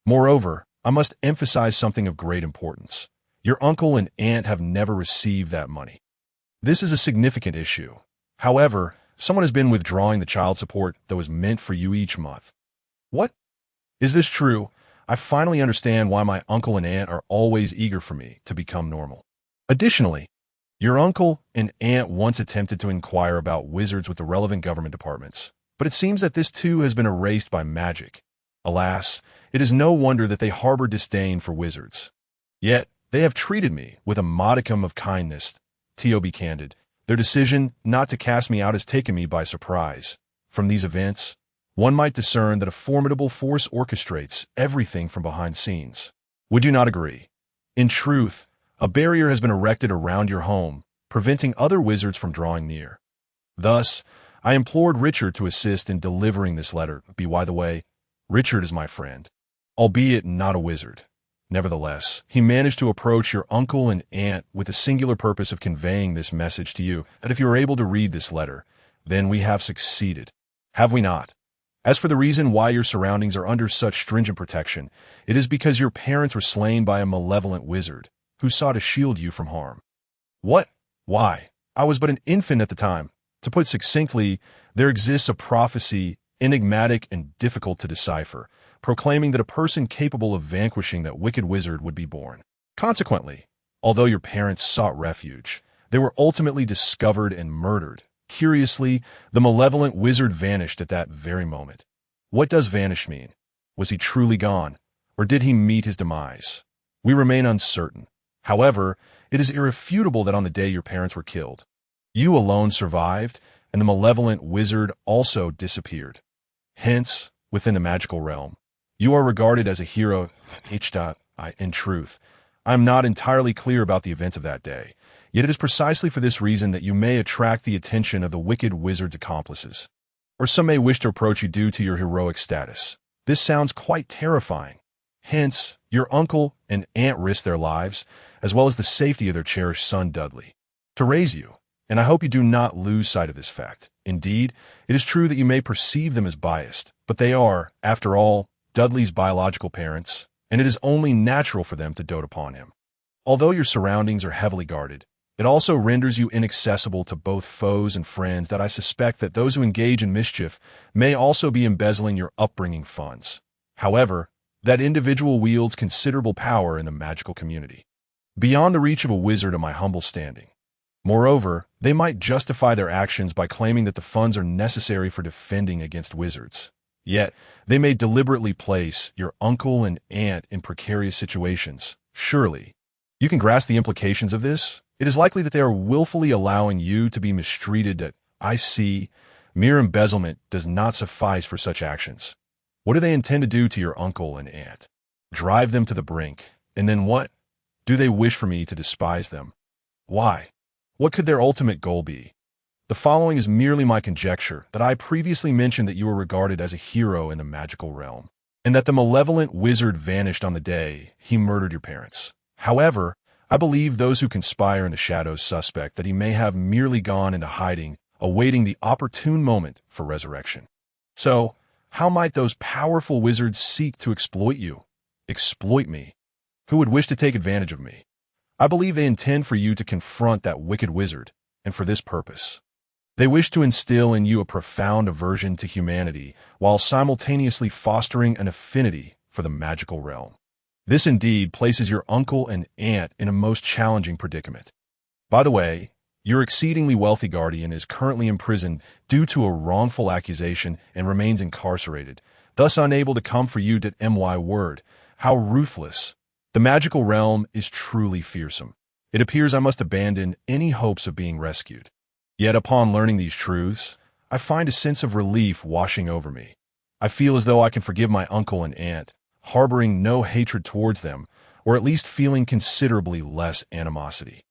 S1: Moreover, I must emphasize something of great importance. Your uncle and aunt have never received that money. This is a significant issue. However, someone has been withdrawing the child support that was meant for you each month. What? Is this true? I finally understand why my uncle and aunt are always eager for me to become normal. Additionally, your uncle and aunt once attempted to inquire about wizards with the relevant government departments, but it seems that this too has been erased by magic. Alas, it is no wonder that they harbor disdain for wizards. Yet, they have treated me with a modicum of kindness. To be candid, their decision not to cast me out has taken me by surprise. From these events, one might discern that a formidable force orchestrates everything from behind scenes. Would you not agree? In truth, a barrier has been erected around your home, preventing other wizards from drawing near. Thus, I implored Richard to assist in delivering this letter. By the way, Richard is my friend, albeit not a wizard. Nevertheless, he managed to approach your uncle and aunt with the singular purpose of conveying this message to you, that if you are able to read this letter, then we have succeeded. Have we not? As for the reason why your surroundings are under such stringent protection, it is because your parents were slain by a malevolent wizard who sought to shield you from harm. What? Why? I was but an infant at the time. To put succinctly, there exists a prophecy, enigmatic and difficult to decipher, proclaiming that a person capable of vanquishing that wicked wizard would be born. Consequently, although your parents sought refuge, they were ultimately discovered and murdered. Curiously, the malevolent wizard vanished at that very moment. What does vanish mean? Was he truly gone, or did he meet his demise? We remain uncertain. However, it is irrefutable that on the day your parents were killed, you alone survived, and the malevolent wizard also disappeared. Hence, within the magical realm, you are regarded as a hero. In truth, I am not entirely clear about the events of that day. Yet it is precisely for this reason that you may attract the attention of the wicked wizard's accomplices. Or some may wish to approach you due to your heroic status. This sounds quite terrifying. Hence, your uncle and aunt risked their lives, as well as the safety of their cherished son Dudley, to raise you, and I hope you do not lose sight of this fact. Indeed, it is true that you may perceive them as biased, but they are, after all, Dudley's biological parents, and it is only natural for them to dote upon him. Although your surroundings are heavily guarded, it also renders you inaccessible to both foes and friends that I suspect that those who engage in mischief may also be embezzling your upbringing funds. However, that individual wields considerable power in the magical community, beyond the reach of a wizard of my humble standing. Moreover, they might justify their actions by claiming that the funds are necessary for defending against wizards. Yet, they may deliberately place your uncle and aunt in precarious situations. Surely, you can grasp the implications of this? It is likely that they are willfully allowing you to be mistreated. I see. Mere embezzlement does not suffice for such actions. What do they intend to do to your uncle and aunt? Drive them to the brink. And then what? Do they wish for me to despise them? Why? What could their ultimate goal be? The following is merely my conjecture that I previously mentioned that you were regarded as a hero in the magical realm, and that the malevolent wizard vanished on the day he murdered your parents. However, I believe those who conspire in the shadows suspect that he may have merely gone into hiding, awaiting the opportune moment for resurrection. So, how might those powerful wizards seek to exploit you? Exploit me? Who would wish to take advantage of me? I believe they intend for you to confront that wicked wizard, and for this purpose. They wish to instill in you a profound aversion to humanity, while simultaneously fostering an affinity for the magical realm. This indeed places your uncle and aunt in a most challenging predicament. By the way, your exceedingly wealthy guardian is currently imprisoned due to a wrongful accusation and remains incarcerated, thus unable to come for you. My word, how ruthless. The magical realm is truly fearsome. It appears I must abandon any hopes of being rescued. Yet upon learning these truths, I find a sense of relief washing over me. I feel as though I can forgive my uncle and aunt, harboring no hatred towards them, or at least feeling considerably less animosity.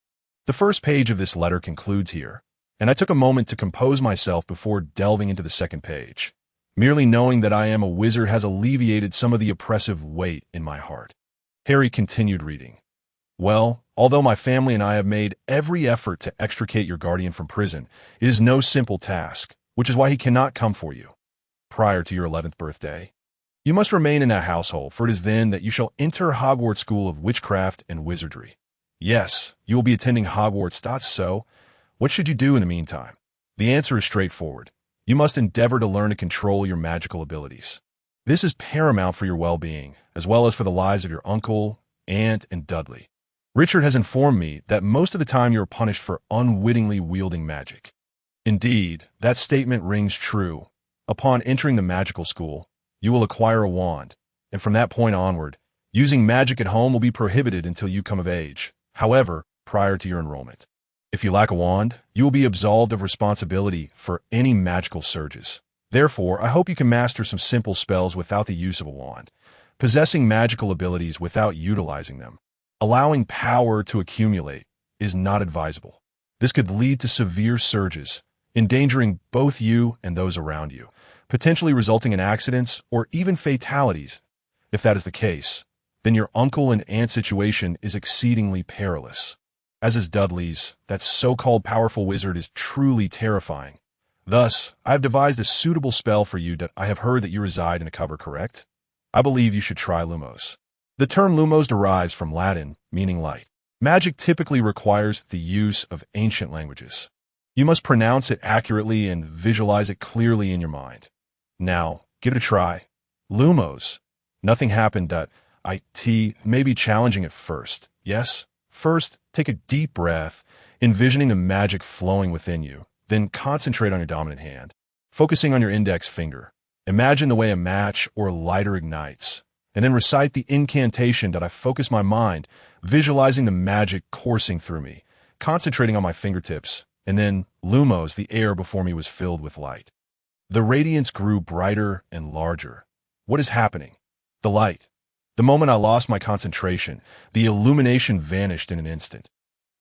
S1: The first page of this letter concludes here, and I took a moment to compose myself before delving into the second page. Merely knowing that I am a wizard has alleviated some of the oppressive weight in my heart. Harry continued reading. Well, although my family and I have made every effort to extricate your guardian from prison, it is no simple task, which is why he cannot come for you prior to your 11th birthday. You must remain in that household, for it is then that you shall enter Hogwarts School of Witchcraft and Wizardry. Yes, you will be attending Hogwarts. So, what should you do in the meantime? The answer is straightforward. You must endeavor to learn to control your magical abilities. This is paramount for your well-being, as well as for the lives of your uncle, aunt, and Dudley. Richard has informed me that most of the time you are punished for unwittingly wielding magic. Indeed, that statement rings true. Upon entering the magical school, you will acquire a wand, and from that point onward, using magic at home will be prohibited until you come of age, however, prior to your enrollment. If you lack a wand, you will be absolved of responsibility for any magical surges. Therefore, I hope you can master some simple spells without the use of a wand, possessing magical abilities without utilizing them. Allowing power to accumulate is not advisable. This could lead to severe surges, endangering both you and those around you, potentially resulting in accidents or even fatalities. If that is the case, then your uncle and aunt situation is exceedingly perilous. As is Dudley's, that so-called powerful wizard is truly terrifying. Thus, I have devised a suitable spell for you. I have heard that you reside in a cover, correct? I believe you should try Lumos. The term Lumos derives from Latin, meaning light. Magic typically requires the use of ancient languages. You must pronounce it accurately and visualize it clearly in your mind. Now, give it a try. Lumos. Nothing happened. It may be challenging at first. Yes? First, take a deep breath, envisioning the magic flowing within you. Then concentrate on your dominant hand, focusing on your index finger. Imagine the way a match or a lighter ignites, and then recite the incantation. I focus my mind, visualizing the magic coursing through me, concentrating on my fingertips, and then, Lumos, the air before me was filled with light. The radiance grew brighter and larger. What is happening? The light. The moment I lost my concentration, the illumination vanished in an instant.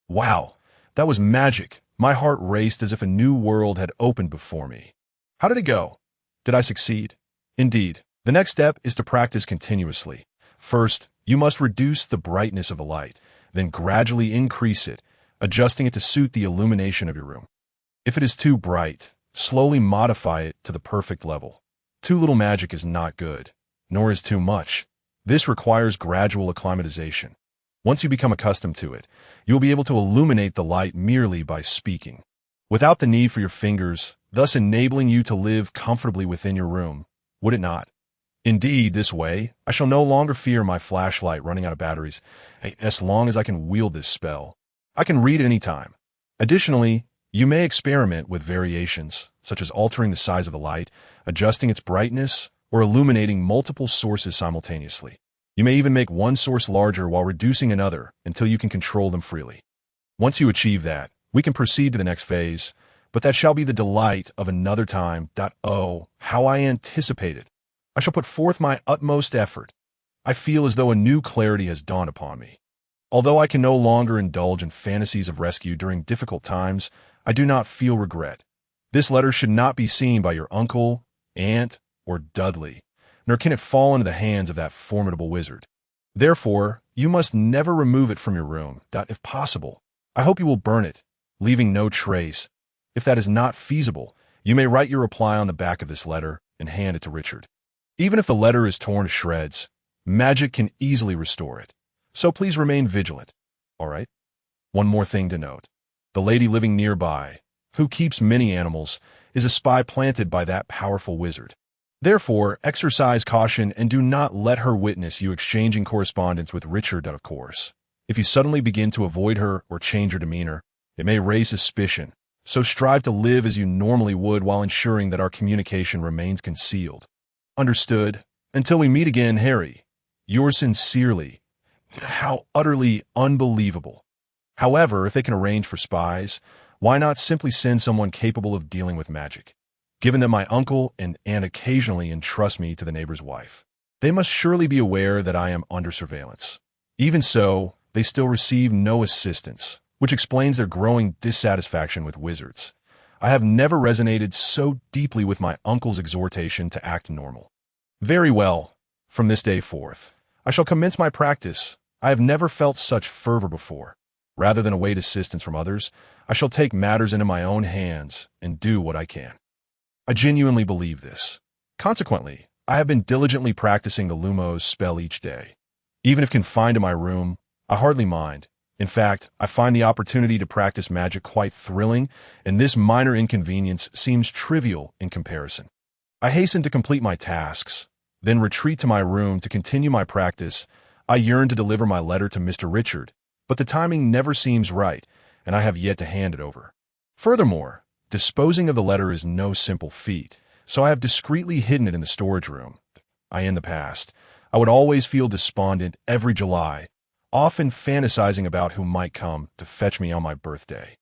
S1: Wow, that was magic. My heart raced as if a new world had opened before me. How did it go? Did I succeed? Indeed. The next step is to practice continuously. First, you must reduce the brightness of the light, then gradually increase it, adjusting it to suit the illumination of your room. If it is too bright, slowly modify it to the perfect level. Too little magic is not good, nor is too much. This requires gradual acclimatization. Once you become accustomed to it, you will be able to illuminate the light merely by speaking, without the need for your fingers, thus enabling you to live comfortably within your room, would it not? Indeed, this way, I shall no longer fear my flashlight running out of batteries, as long as I can wield this spell. I can read at any time. Additionally, you may experiment with variations, such as altering the size of the light, adjusting its brightness, or illuminating multiple sources simultaneously. You may even make one source larger while reducing another until you can control them freely. Once you achieve that, we can proceed to the next phase, but that shall be the delight of another time. Oh, how I anticipate it. I shall put forth my utmost effort. I feel as though a new clarity has dawned upon me. Although I can no longer indulge in fantasies of rescue during difficult times, I do not feel regret. This letter should not be seen by your uncle, aunt, or Dudley, nor can it fall into the hands of that formidable wizard. Therefore, you must never remove it from your room. If possible, I hope you will burn it, leaving no trace. If that is not feasible, you may write your reply on the back of this letter and hand it to Richard. Even if the letter is torn to shreds, magic can easily restore it. So please remain vigilant. All right? One more thing to note. The lady living nearby, who keeps many animals, is a spy planted by that powerful wizard. Therefore, exercise caution and do not let her witness you exchanging correspondence with Richard, of course. If you suddenly begin to avoid her or change your demeanor, it may raise suspicion, so strive to live as you normally would while ensuring that our communication remains concealed. Understood? Until we meet again, Harry. Yours sincerely. How utterly unbelievable. However, if they can arrange for spies, why not simply send someone capable of dealing with magic? Given that my uncle and aunt occasionally entrust me to the neighbor's wife, they must surely be aware that I am under surveillance. Even so, they still receive no assistance, which explains their growing dissatisfaction with wizards. I have never resonated so deeply with my uncle's exhortation to act normal. Very well. From this day forth, I shall commence my practice. I have never felt such fervor before. Rather than await assistance from others, I shall take matters into my own hands and do what I can. I genuinely believe this. Consequently, I have been diligently practicing the Lumos spell each day. Even if confined to my room, I hardly mind. In fact, I find the opportunity to practice magic quite thrilling, and this minor inconvenience seems trivial in comparison. I hasten to complete my tasks, then retreat to my room to continue my practice. I yearn to deliver my letter to Mr. Richard, but the timing never seems right, and I have yet to hand it over. Furthermore, disposing of the letter is no simple feat, so I have discreetly hidden it in the storage room. In the past, I would always feel despondent every July, often fantasizing about who might come to fetch me on my birthday.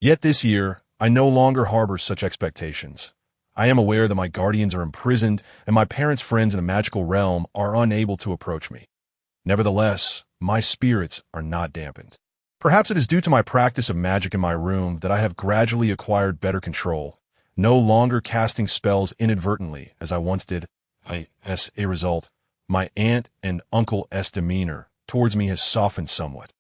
S1: Yet this year, I no longer harbor such expectations. I am aware that my guardians are imprisoned and my parents' friends in the magical realm are unable to approach me. Nevertheless, my spirits are not dampened. Perhaps it is due to my practice of magic in my room that I have gradually acquired better control, no longer casting spells inadvertently as I once did. As a result, my aunt and uncle's demeanor towards me has softened somewhat.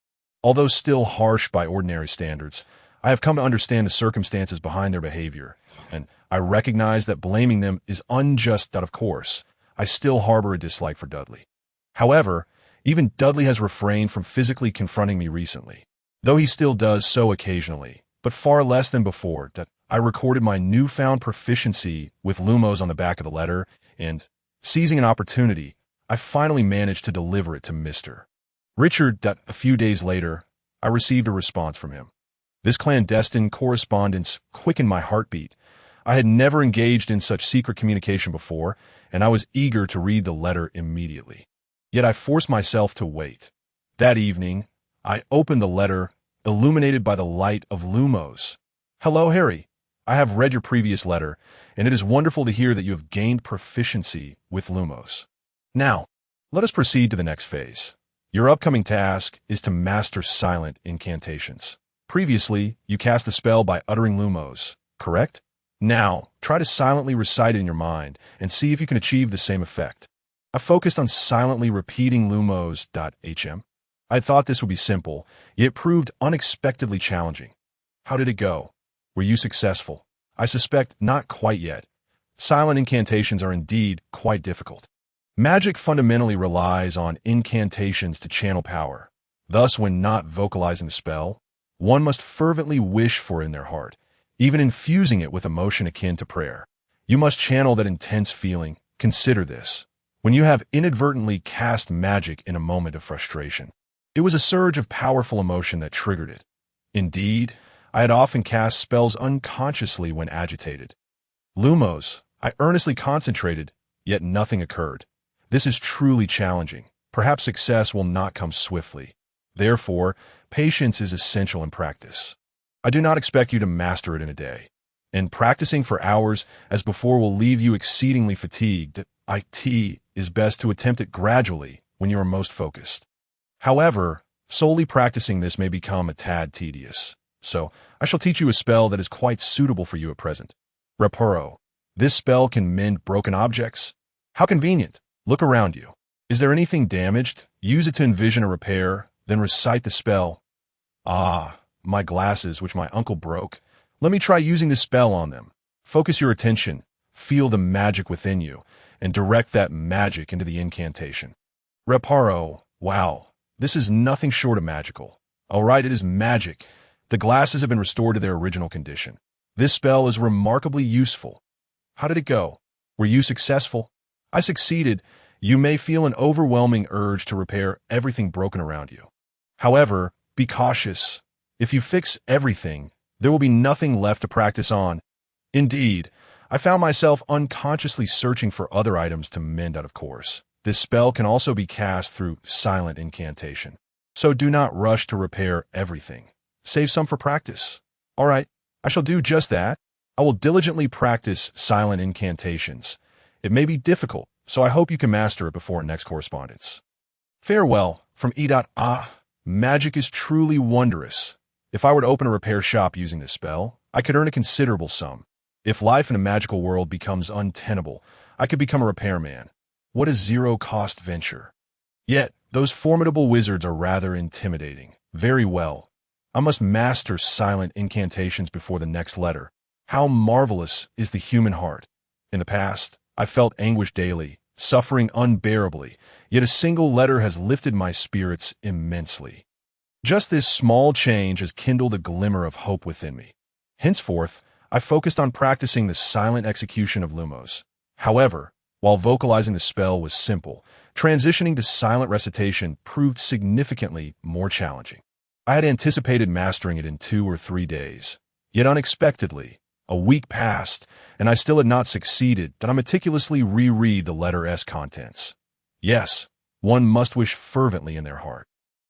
S1: Although still harsh by ordinary standards, I have come to understand the circumstances behind their behavior, and I recognize that blaming them is unjust. Of course, I still harbor a dislike for Dudley. However, even Dudley has refrained from physically confronting me recently, though he still does so occasionally, but far less than before. That I recorded my newfound proficiency with Lumos on the back of the letter, and, seizing an opportunity, I finally managed to deliver it to Mr. Richard. A few days later, I received a response from him. This clandestine correspondence quickened my heartbeat. I had never engaged in such secret communication before, and I was eager to read the letter immediately. Yet I forced myself to wait. That evening, I opened the letter, illuminated by the light of Lumos. Hello, Harry. I have read your previous letter, and it is wonderful to hear that you have gained proficiency with Lumos. Now, let us proceed to the next phase. Your upcoming task is to master silent incantations. Previously, you cast the spell by uttering Lumos, correct? Now, try to silently recite it in your mind and see if you can achieve the same effect. I focused on silently repeating Lumos.hm. I thought this would be simple, yet it proved unexpectedly challenging. How did it go? Were you successful? I suspect not quite yet. Silent incantations are indeed quite difficult. Magic fundamentally relies on incantations to channel power. Thus, when not vocalizing the spell, one must fervently wish for it in their heart, even infusing it with emotion akin to prayer. You must channel that intense feeling. Consider this. When you have inadvertently cast magic in a moment of frustration, it was a surge of powerful emotion that triggered it. Indeed, I had often cast spells unconsciously when agitated. Lumos, I earnestly concentrated, yet nothing occurred. This is truly challenging. Perhaps success will not come swiftly. Therefore, patience is essential in practice. I do not expect you to master it in a day, and practicing for hours as before will leave you exceedingly fatigued. It is best to attempt it gradually when you are most focused. However, solely practicing this may become a tad tedious, so I shall teach you a spell that is quite suitable for you at present. Reparo. This spell can mend broken objects. How convenient. Look around you. Is there anything damaged? Use it to envision a repair, then recite the spell. Ah, my glasses, which my uncle broke. Let me try using this spell on them. Focus your attention, feel the magic within you, and direct that magic into the incantation. Reparo. Wow, this is nothing short of magical. All right, it is magic. The glasses have been restored to their original condition. This spell is remarkably useful. How did it go? Were you successful? I succeeded. You may feel an overwhelming urge to repair everything broken around you. However, be cautious. If you fix everything, there will be nothing left to practice on. Indeed, I found myself unconsciously searching for other items to mend out of course. This spell can also be cast through silent incantation. So do not rush to repair everything. Save some for practice. All right, I shall do just that. I will diligently practice silent incantations. It may be difficult, so I hope you can master it before our next correspondence. Farewell, from E.A. Magic is truly wondrous. If I were to open a repair shop using this spell, I could earn a considerable sum. If life in a magical world becomes untenable, I could become a repairman. What a zero-cost venture. Yet, those formidable wizards are rather intimidating. Very well. I must master silent incantations before the next letter. How marvelous is the human heart. In the past, I felt anguish daily, suffering unbearably, yet a single letter has lifted my spirits immensely. Just this small change has kindled a glimmer of hope within me. Henceforth, I focused on practicing the silent execution of Lumos. However, while vocalizing the spell was simple, transitioning to silent recitation proved significantly more challenging. I had anticipated mastering it in 2 or 3 days. Yet unexpectedly, a week passed, and I still had not succeeded. Did I meticulously reread the letter S contents? Yes, one must wish fervently in their heart.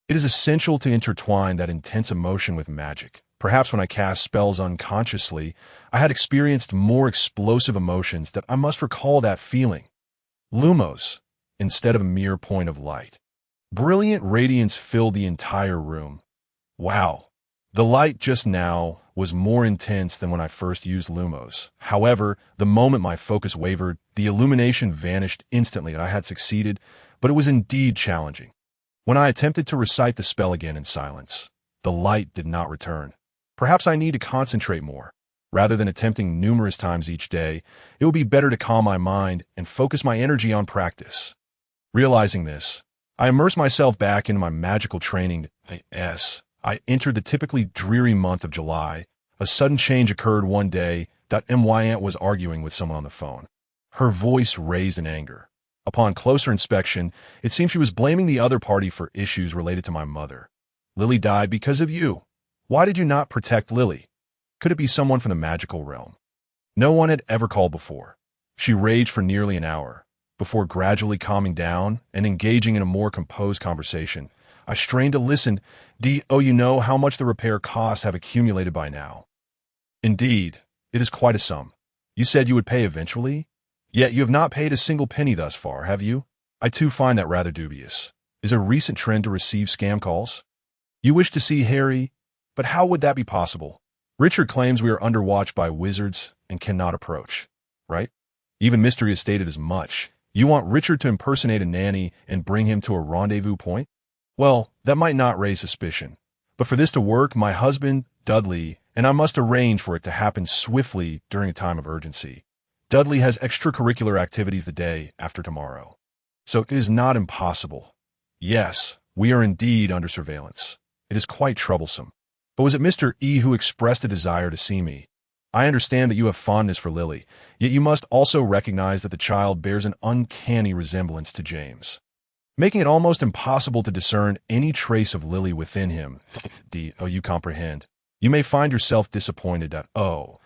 S1: It is essential to intertwine that intense emotion with magic. Perhaps when I cast spells unconsciously, I had experienced more explosive emotions that I must recall that feeling. Lumos, instead of a mere point of light. Brilliant radiance filled the entire room. Wow. The light just now was more intense than when I first used Lumos. However, the moment my focus wavered, the illumination vanished instantly and I had succeeded, but it was indeed challenging. When I attempted to recite the spell again in silence, the light did not return. Perhaps I need to concentrate more. Rather than attempting numerous times each day, it would be better to calm my mind and focus my energy on practice. Realizing this, I immersed myself back into my magical training. I entered the typically dreary month of July. A sudden change occurred one day. My aunt was arguing with someone on the phone. Her voice raised in anger. Upon closer inspection, it seemed she was blaming the other party for issues related to my mother. Lily died because of you. Why did you not protect Lily? Could it be someone from the magical realm? No one had ever called before. She raged for nearly an hour. Before gradually calming down and engaging in a more composed conversation, I strained to listen. You know how much the repair costs have accumulated by now. Indeed, it is quite a sum. You said you would pay eventually? Yet you have not paid a single penny thus far, have you? I too find that rather dubious. Is a recent trend to receive scam calls? You wish to see Harry? But how would that be possible? Richard claims we are under watch by wizards and cannot approach, right? Even Mystery has stated as much. You want Richard to impersonate a nanny and bring him to a rendezvous point? Well, that might not raise suspicion. But for this to work, my husband, Dudley, and I must arrange for it to happen swiftly during a time of urgency. Dudley has extracurricular activities the day after tomorrow. So it is not impossible. Yes, we are indeed under surveillance. It is quite troublesome. But was it Mr. E who expressed a desire to see me? I understand that you have fondness for Lily, yet you must also recognize that the child bears an uncanny resemblance to James, making it almost impossible to discern any trace of Lily within him. You comprehend. You may find yourself disappointed so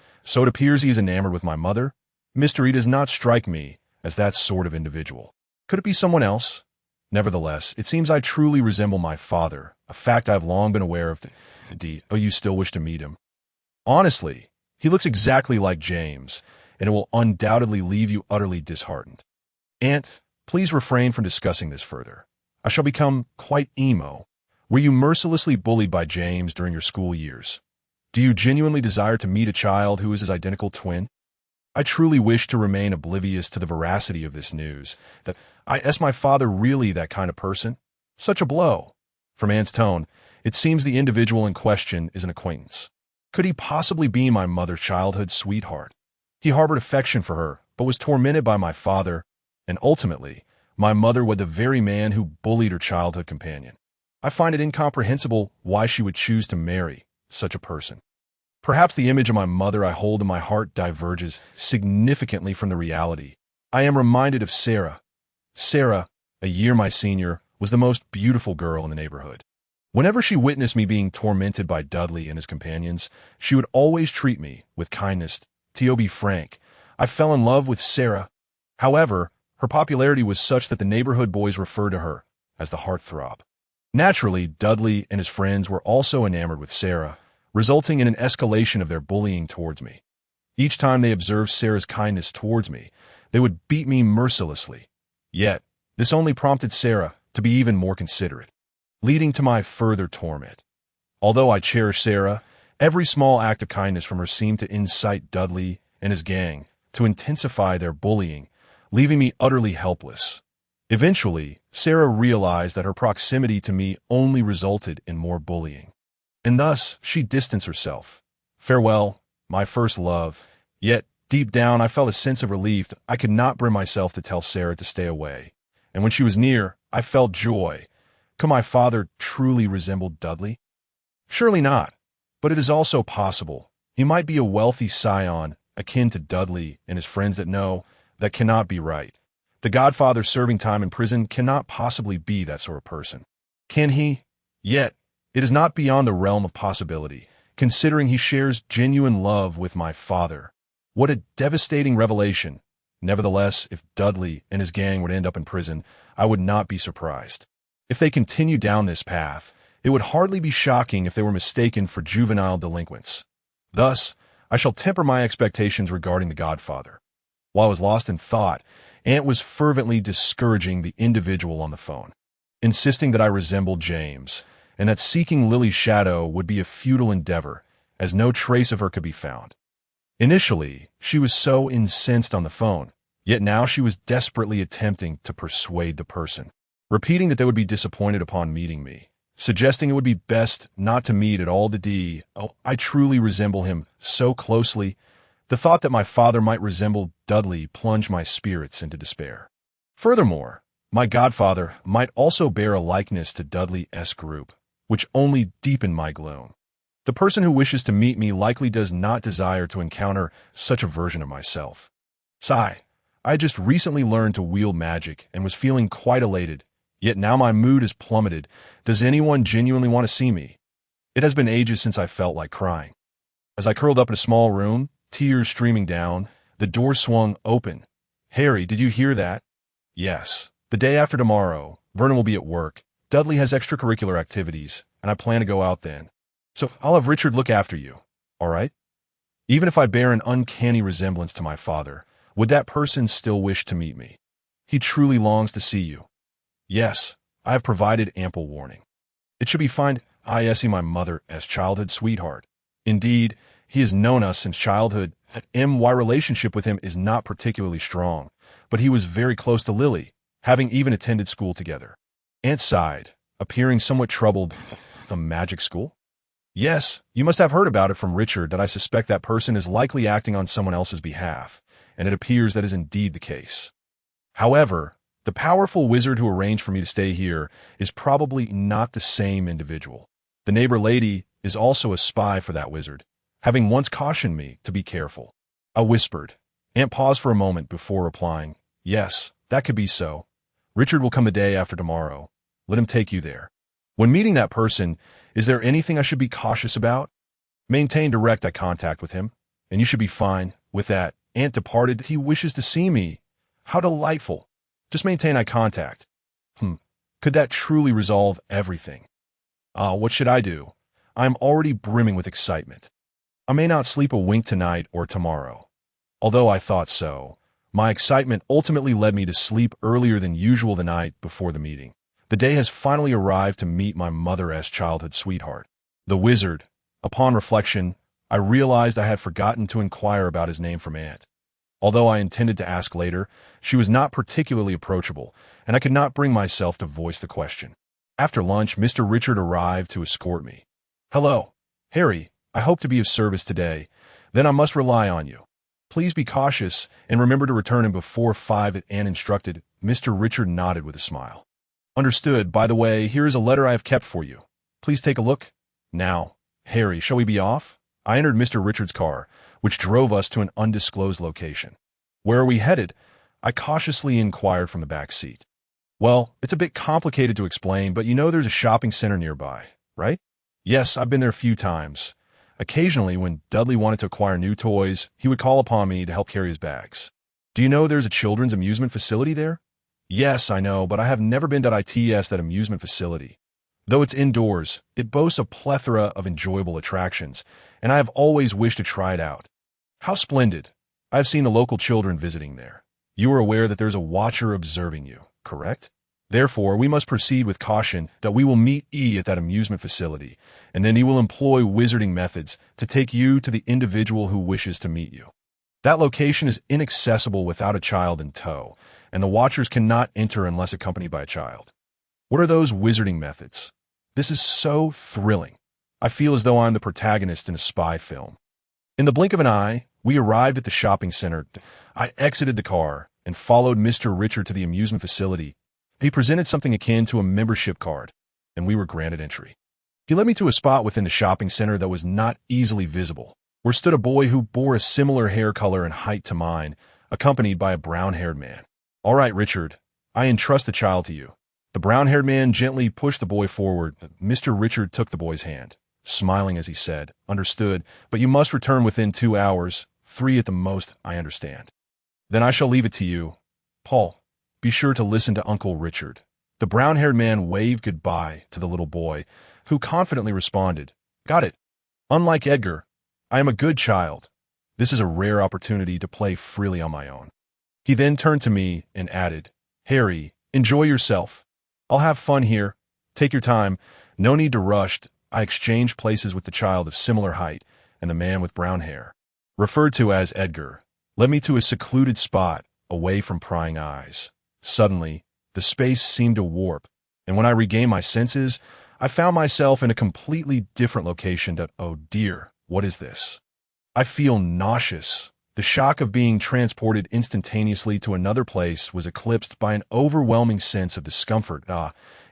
S1: it appears he is enamored with my mother? Mr. E does not strike me as that sort of individual. Could it be someone else? Nevertheless, it seems I truly resemble my father, a fact I have long been aware of. You still wish to meet him? Honestly, he looks exactly like James, and it will undoubtedly leave you utterly disheartened. Aunt, please refrain from discussing this further. I shall become quite emo. Were you mercilessly bullied by James during your school years? Do you genuinely desire to meet a child who is his identical twin? I truly wish to remain oblivious to the veracity of this news. Is my father really that kind of person? Such a blow. From Anne's tone, it seems the individual in question is an acquaintance. Could he possibly be my mother's childhood sweetheart? He harbored affection for her, but was tormented by my father, and ultimately, my mother was the very man who bullied her childhood companion. I find it incomprehensible why she would choose to marry such a person. Perhaps the image of my mother I hold in my heart diverges significantly from the reality. I am reminded of Sarah. Sarah, a year my senior, was the most beautiful girl in the neighborhood. Whenever she witnessed me being tormented by Dudley and his companions, she would always treat me with kindness. To be frank, I fell in love with Sarah. However, her popularity was such that the neighborhood boys referred to her as the heartthrob. Naturally, Dudley and his friends were also enamored with Sarah, resulting in an escalation of their bullying towards me. Each time they observed Sarah's kindness towards me, they would beat me mercilessly. Yet, this only prompted Sarah to be even more considerate, leading to my further torment. Although I cherished Sarah, every small act of kindness from her seemed to incite Dudley and his gang to intensify their bullying, leaving me utterly helpless. Eventually, Sarah realized that her proximity to me only resulted in more bullying, and thus she distanced herself. Farewell, my first love. Yet, deep down, I felt a sense of relief. I could not bring myself to tell Sarah to stay away, and when she was near, I felt joy. Could my father truly resemble Dudley? Surely not, but it is also possible. He might be a wealthy scion, akin to Dudley and his friends that cannot be right. The Godfather serving time in prison cannot possibly be that sort of person. Can he? Yet, it is not beyond the realm of possibility, considering he shares genuine love with my father. What a devastating revelation. Nevertheless, if Dudley and his gang would end up in prison, I would not be surprised. If they continue down this path, it would hardly be shocking if they were mistaken for juvenile delinquents. Thus, I shall temper my expectations regarding the Godfather. While I was lost in thought, Aunt was fervently discouraging the individual on the phone, insisting that I resembled James, and that seeking Lily's shadow would be a futile endeavor, as no trace of her could be found. Initially, she was so incensed on the phone, yet now she was desperately attempting to persuade the person, repeating that they would be disappointed upon meeting me, suggesting it would be best not to meet at all. I truly resemble him so closely. The thought that my father might resemble Dudley plunged my spirits into despair. Furthermore, my godfather might also bear a likeness to Dudley's group, which only deepened my gloom. The person who wishes to meet me likely does not desire to encounter such a version of myself. Sigh. I had just recently learned to wield magic and was feeling quite elated, yet now my mood is plummeted. Does anyone genuinely want to see me? It has been ages since I felt like crying. As I curled up in a small room, tears streaming down, the door swung open. Harry, did you hear that? Yes. The day after tomorrow, Vernon will be at work. Dudley has extracurricular activities, and I plan to go out then. So I'll have Richard look after you, all right? Even if I bear an uncanny resemblance to my father, would that person still wish to meet me? He truly longs to see you. Yes, I have provided ample warning. It should be fine. I see my mother's childhood sweetheart. Indeed, he has known us since childhood. My relationship with him is not particularly strong, but he was very close to Lily, having even attended school together. Aunt sighed, appearing somewhat troubled. A magic school? Yes, you must have heard about it from Richard that I suspect that person is likely acting on someone else's behalf, and it appears that is indeed the case. However, the powerful wizard who arranged for me to stay here is probably not the same individual. The neighbor lady is also a spy for that wizard, having once cautioned me to be careful. I whispered. Aunt paused for a moment before replying, Yes, that could be so. Richard will come the day after tomorrow. Let him take you there. When meeting that person, is there anything I should be cautious about? Maintain direct eye contact with him, and you should be fine. With that, Aunt departed. He wishes to see me. How delightful. Just maintain eye contact. Could that truly resolve everything? What should I do? I am already brimming with excitement. I may not sleep a wink tonight or tomorrow. Although I thought so, my excitement ultimately led me to sleep earlier than usual the night before the meeting. The day has finally arrived to meet my mother's childhood sweetheart, the wizard. Upon reflection, I realized I had forgotten to inquire about his name from Aunt. Although I intended to ask later, she was not particularly approachable, and I could not bring myself to voice the question. After lunch, Mr. Richard arrived to escort me. Hello, Harry. I hope to be of service today. Then I must rely on you. Please be cautious and remember to return him before 5 and instructed. Mr. Richard nodded with a smile. Understood. By the way, here is a letter I have kept for you. Please take a look. Now, Harry, shall we be off? I entered Mr. Richard's car, which drove us to an undisclosed location. Where are we headed? I cautiously inquired from the back seat. Well, it's a bit complicated to explain, but you know there's a shopping center nearby, right? Yes, I've been there a few times. Occasionally, when Dudley wanted to acquire new toys, he would call upon me to help carry his bags. Do you know there's a children's amusement facility there? Yes, I know, but I have never been to ITS, that amusement facility. Though it's indoors, it boasts a plethora of enjoyable attractions, and I have always wished to try it out. How splendid. I have seen the local children visiting there. You are aware that there's a watcher observing you, correct? Therefore, we must proceed with caution that we will meet E at that amusement facility, and then he will employ wizarding methods to take you to the individual who wishes to meet you. That location is inaccessible without a child in tow, and the watchers cannot enter unless accompanied by a child. What are those wizarding methods? This is so thrilling. I feel as though I'm the protagonist in a spy film. In the blink of an eye, we arrived at the shopping center. I exited the car and followed Mr. Richard to the amusement facility. He presented something akin to a membership card, and we were granted entry. He led me to a spot within the shopping center that was not easily visible, where stood a boy who bore a similar hair color and height to mine, accompanied by a brown-haired man. All right, Richard, I entrust the child to you. The brown-haired man gently pushed the boy forward. Mr. Richard took the boy's hand, smiling as he said, "Understood, but you must return within 2 hours, 3 at the most, I understand." "Then I shall leave it to you. Paul, be sure to listen to Uncle Richard." The brown-haired man waved goodbye to the little boy, who confidently responded, "Got it. Unlike Edgar, I am a good child. This is a rare opportunity to play freely on my own." He then turned to me and added, "Harry, enjoy yourself. I'll have fun here. Take your time. No need to rush." I exchanged places with the child of similar height and the man with brown hair, referred to as Edgar, led me to a secluded spot away from prying eyes. Suddenly, the space seemed to warp, and when I regained my senses, I found myself in a completely different location. Oh dear, what is this? I feel nauseous. The shock of being transported instantaneously to another place was eclipsed by an overwhelming sense of discomfort.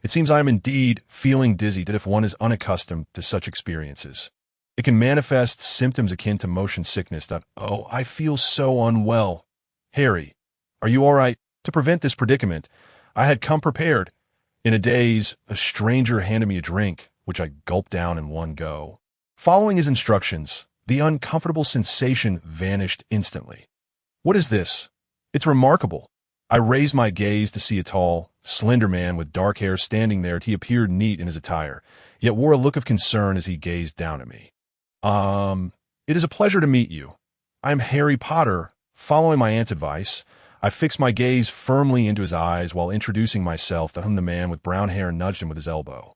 S1: It seems I am indeed feeling dizzy, if one is unaccustomed to such experiences. It can manifest symptoms akin to motion sickness. Oh, I feel so unwell. Harry, are you all right? To prevent this predicament, I had come prepared. In a daze, a stranger handed me a drink, which I gulped down in one go. Following his instructions, the uncomfortable sensation vanished instantly. What is this? It's remarkable. I raised my gaze to see a tall, slender man with dark hair standing there. He appeared neat in his attire, yet wore a look of concern as he gazed down at me. It is a pleasure to meet you. I am Harry Potter. Following my aunt's advice, I fixed my gaze firmly into his eyes while introducing myself, to whom the man with brown hair nudged him with his elbow.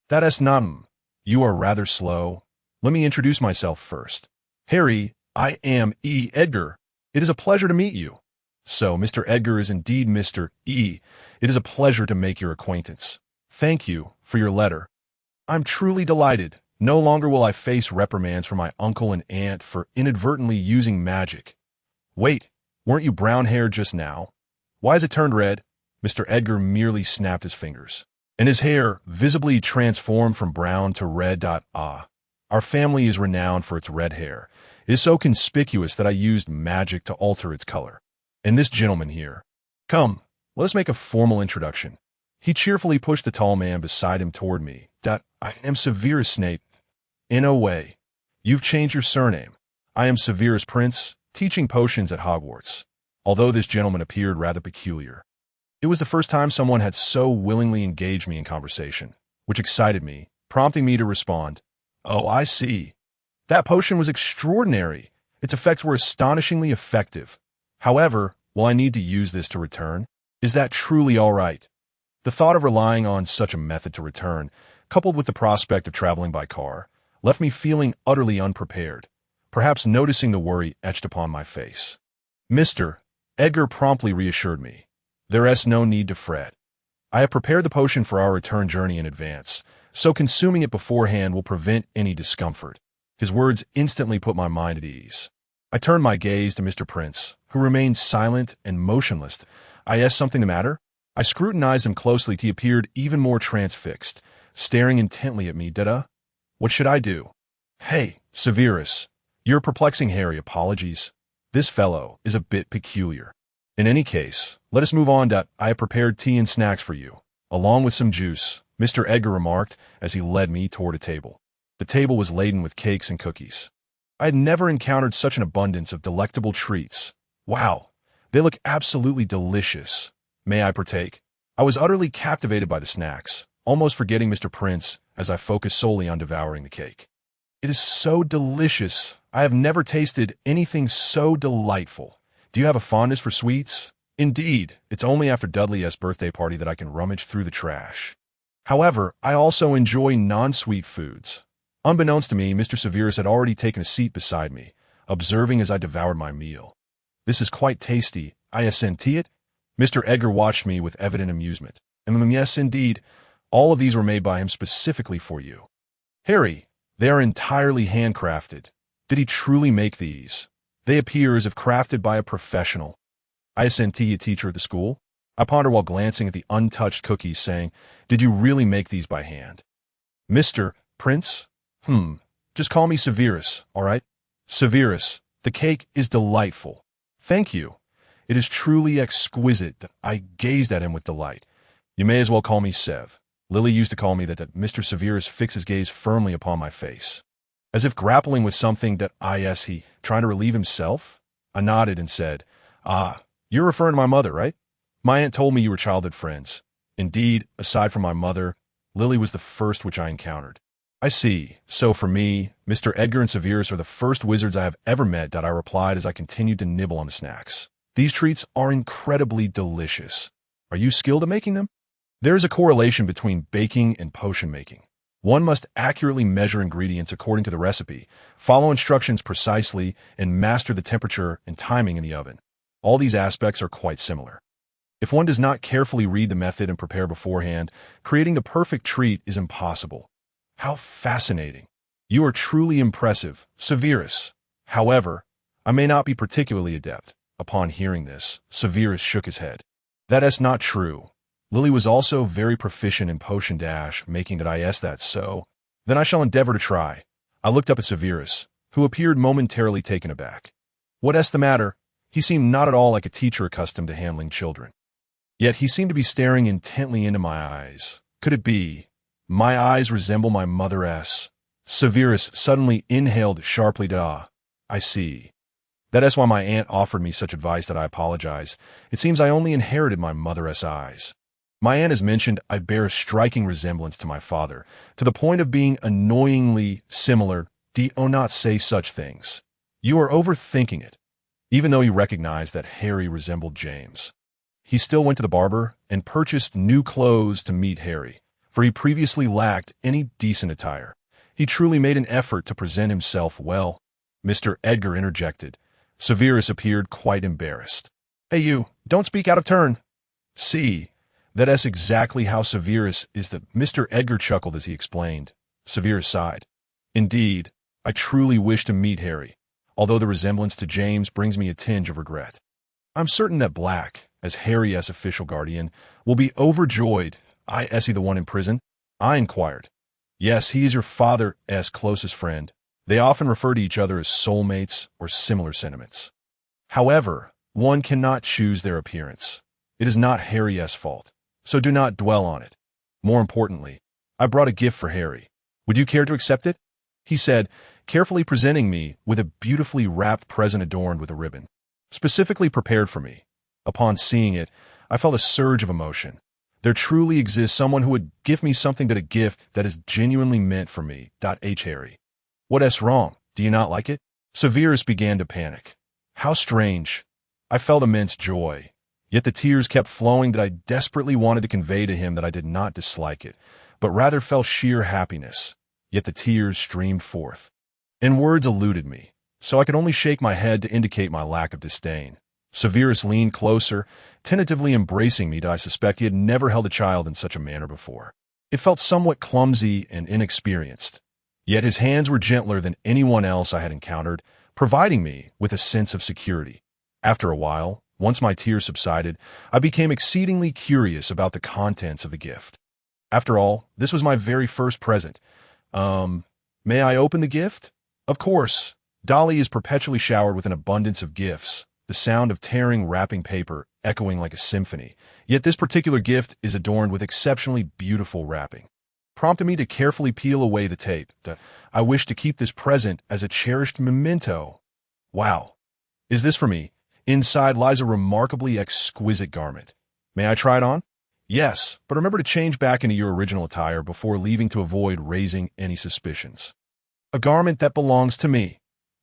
S1: "That is not. You are rather slow. Let me introduce myself first. Harry, I am E. Edgar. It is a pleasure to meet you." "So, Mr. Edgar is indeed Mr. E. It is a pleasure to make your acquaintance. Thank you for your letter. I'm truly delighted. No longer will I face reprimands from my uncle and aunt for inadvertently using magic. Wait, weren't you brown-haired just now? Why has it turned red?" Mr. Edgar merely snapped his fingers, and his hair visibly transformed from brown to red. Our family is renowned for its red hair. It is so conspicuous that I used magic to alter its color. And this gentleman here. Come, let us make a formal introduction. He cheerfully pushed the tall man beside him toward me. "I am Severus Snape." "In a way. You've changed your surname. I am Severus Prince, teaching potions at Hogwarts." Although this gentleman appeared rather peculiar, it was the first time someone had so willingly engaged me in conversation, which excited me, prompting me to respond, "Oh, I see. That potion was extraordinary. Its effects were astonishingly effective. However, will I need to use this to return? Is that truly all right?" The thought of relying on such a method to return, coupled with the prospect of traveling by car, left me feeling utterly unprepared, perhaps noticing the worry etched upon my face. "Mr. Edgar promptly reassured me. There is no need to fret. I have prepared the potion for our return journey in advance, so consuming it beforehand will prevent any discomfort." His words instantly put my mind at ease. I turned my gaze to Mr. Prince, who remained silent and motionless. Something the matter? I scrutinized him closely. He appeared even more transfixed, staring intently at me. What should I do? "Hey, Severus, you're perplexing Harry. Apologies. This fellow is a bit peculiar." In any case, let us move on. I have prepared tea and snacks for you, along with some juice, Mr. Edgar remarked as he led me toward a table. The table was laden with cakes and cookies. I had never encountered such an abundance of delectable treats. Wow, they look absolutely delicious. May I partake? I was utterly captivated by the snacks, almost forgetting Mr. Prince as I focused solely on devouring the cake. It is so delicious. I have never tasted anything so delightful. Do you have a fondness for sweets? Indeed, it's only after Dudley's birthday party that I can rummage through the trash. However, I also enjoy non-sweet foods. Unbeknownst to me, Mr. Severus had already taken a seat beside me, observing as I devoured my meal. This is quite tasty, I assented. Mr. Edgar watched me with evident amusement. Yes, indeed, all of these were made by him specifically for you. Harry, they are entirely handcrafted. Did he truly make these? They appear as if crafted by a professional. I assented, a teacher at the school. I pondered while glancing at the untouched cookies, saying, did you really make these by hand? Mr. Prince? Just call me Severus, all right? Severus, the cake is delightful. Thank you. It is truly exquisite. I gazed at him with delight. You may as well call me Sev. Lily used to call me that. Mr. Severus fixed his gaze firmly upon my face, as if grappling with something. He trying to relieve himself? I nodded and said, you're referring to my mother, right? My aunt told me you were childhood friends. Indeed, aside from my mother, Lily was the first which I encountered. I see. So for me, Mr. Edgar and Severus are the first wizards I have ever met. I replied as I continued to nibble on the snacks. These treats are incredibly delicious. Are you skilled at making them? There is a correlation between baking and potion making. One must accurately measure ingredients according to the recipe, follow instructions precisely, and master the temperature and timing in the oven. All these aspects are quite similar. If one does not carefully read the method and prepare beforehand, creating the perfect treat is impossible. How fascinating. You are truly impressive, Severus. However, I may not be particularly adept. Upon hearing this, Severus shook his head. That is not true. Lily was also very proficient in potion making. So? Then I shall endeavor to try. I looked up at Severus, who appeared momentarily taken aback. What's the matter? He seemed not at all like a teacher accustomed to handling children. Yet he seemed to be staring intently into my eyes. Could it be? My eyes resemble my mother's. Severus suddenly inhaled sharply. I see. That is why my aunt offered me such advice. I apologize. It seems I only inherited my mother's eyes. My aunt has mentioned I bear a striking resemblance to my father, to the point of being annoyingly similar. Do not say such things. You are overthinking it. Even though he recognized that Harry resembled James, he still went to the barber and purchased new clothes to meet Harry, for he previously lacked any decent attire. He truly made an effort to present himself well. Mr. Edgar interjected. Severus appeared quite embarrassed. Hey you, don't speak out of turn. See, that's exactly how Severus is. Mr. Edgar chuckled as he explained. Severus sighed. Indeed, I truly wish to meet Harry, although the resemblance to James brings me a tinge of regret. I'm certain that Black, as Harry's official guardian, will be overjoyed. Is he the one in prison? I inquired. Yes, he is your father's closest friend. They often refer to each other as soulmates or similar sentiments. However, one cannot choose their appearance. It is not Harry's fault, so do not dwell on it. More importantly, I brought a gift for Harry. Would you care to accept it? He said, carefully presenting me with a beautifully wrapped present adorned with a ribbon, specifically prepared for me. Upon seeing it, I felt a surge of emotion. There truly exists someone who would give me something but a gift that is genuinely meant for me. Harry. What's wrong? Do you not like it? Severus began to panic. How strange. I felt immense joy. Yet the tears kept flowing that I desperately wanted to convey to him that I did not dislike it, but rather felt sheer happiness. Yet the tears streamed forth. And words eluded me, so I could only shake my head to indicate my lack of disdain. Severus leaned closer, tentatively embracing me. I suspect he had never held a child in such a manner before. It felt somewhat clumsy and inexperienced. Yet his hands were gentler than anyone else I had encountered, providing me with a sense of security. After a while, once my tears subsided, I became exceedingly curious about the contents of the gift. After all, this was my very first present. May I open the gift? Of course. Dolly is perpetually showered with an abundance of gifts. the sound of tearing wrapping paper echoing like a symphony. Yet this particular gift is adorned with exceptionally beautiful wrapping, prompting me to carefully peel away the tape. I wish to keep this present as a cherished memento. Wow. Is this for me? Inside lies a remarkably exquisite garment. May I try it on? Yes, but remember to change back into your original attire before leaving to avoid raising any suspicions. A garment that belongs to me,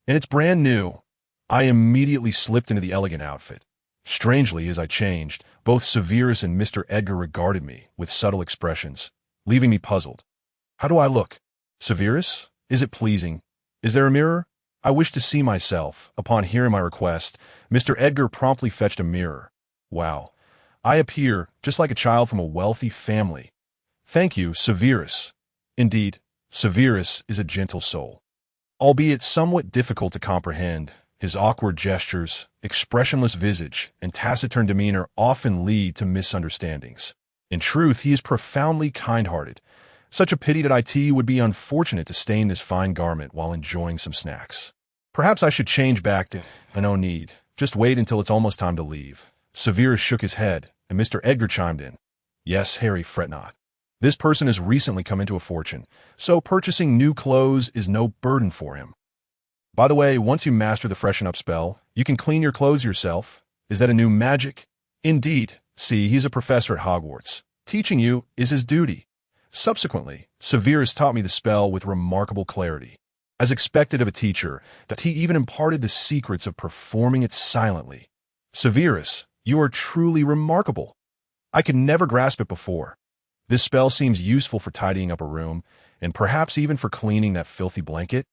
S1: and it's brand new. I immediately slipped into the elegant outfit. Strangely, as I changed, both Severus and Mr. Edgar regarded me with subtle expressions, leaving me puzzled. How do I look? Severus? Is it pleasing? Is there a mirror? I wish to see myself. Upon hearing my request, Mr. Edgar promptly fetched a mirror. Wow. I appear just like a child from a wealthy family. Thank you, Severus. Indeed, Severus is a gentle soul. Albeit somewhat difficult to comprehend, his awkward gestures, expressionless visage, and taciturn demeanor often lead to misunderstandings. In truth, he is profoundly kind-hearted. Such a pity that it would be unfortunate to stain this fine garment while enjoying some snacks. Perhaps I should change back to... No need. Just wait until it's almost time to leave. Severus shook his head, and Mr. Edgar chimed in. Yes, Harry, fret not. This person has recently come into a fortune, so purchasing new clothes is no burden for him. By the way, once you master the freshen up spell, you can clean your clothes yourself. Is that a new magic? Indeed. See, he's a professor at Hogwarts. Teaching you is his duty. Subsequently, Severus taught me the spell with remarkable clarity. As expected of a teacher, that he even imparted the secrets of performing it silently. Severus, you are truly remarkable. I could never grasp it before. This spell seems useful for tidying up a room, and perhaps even for cleaning that filthy blanket.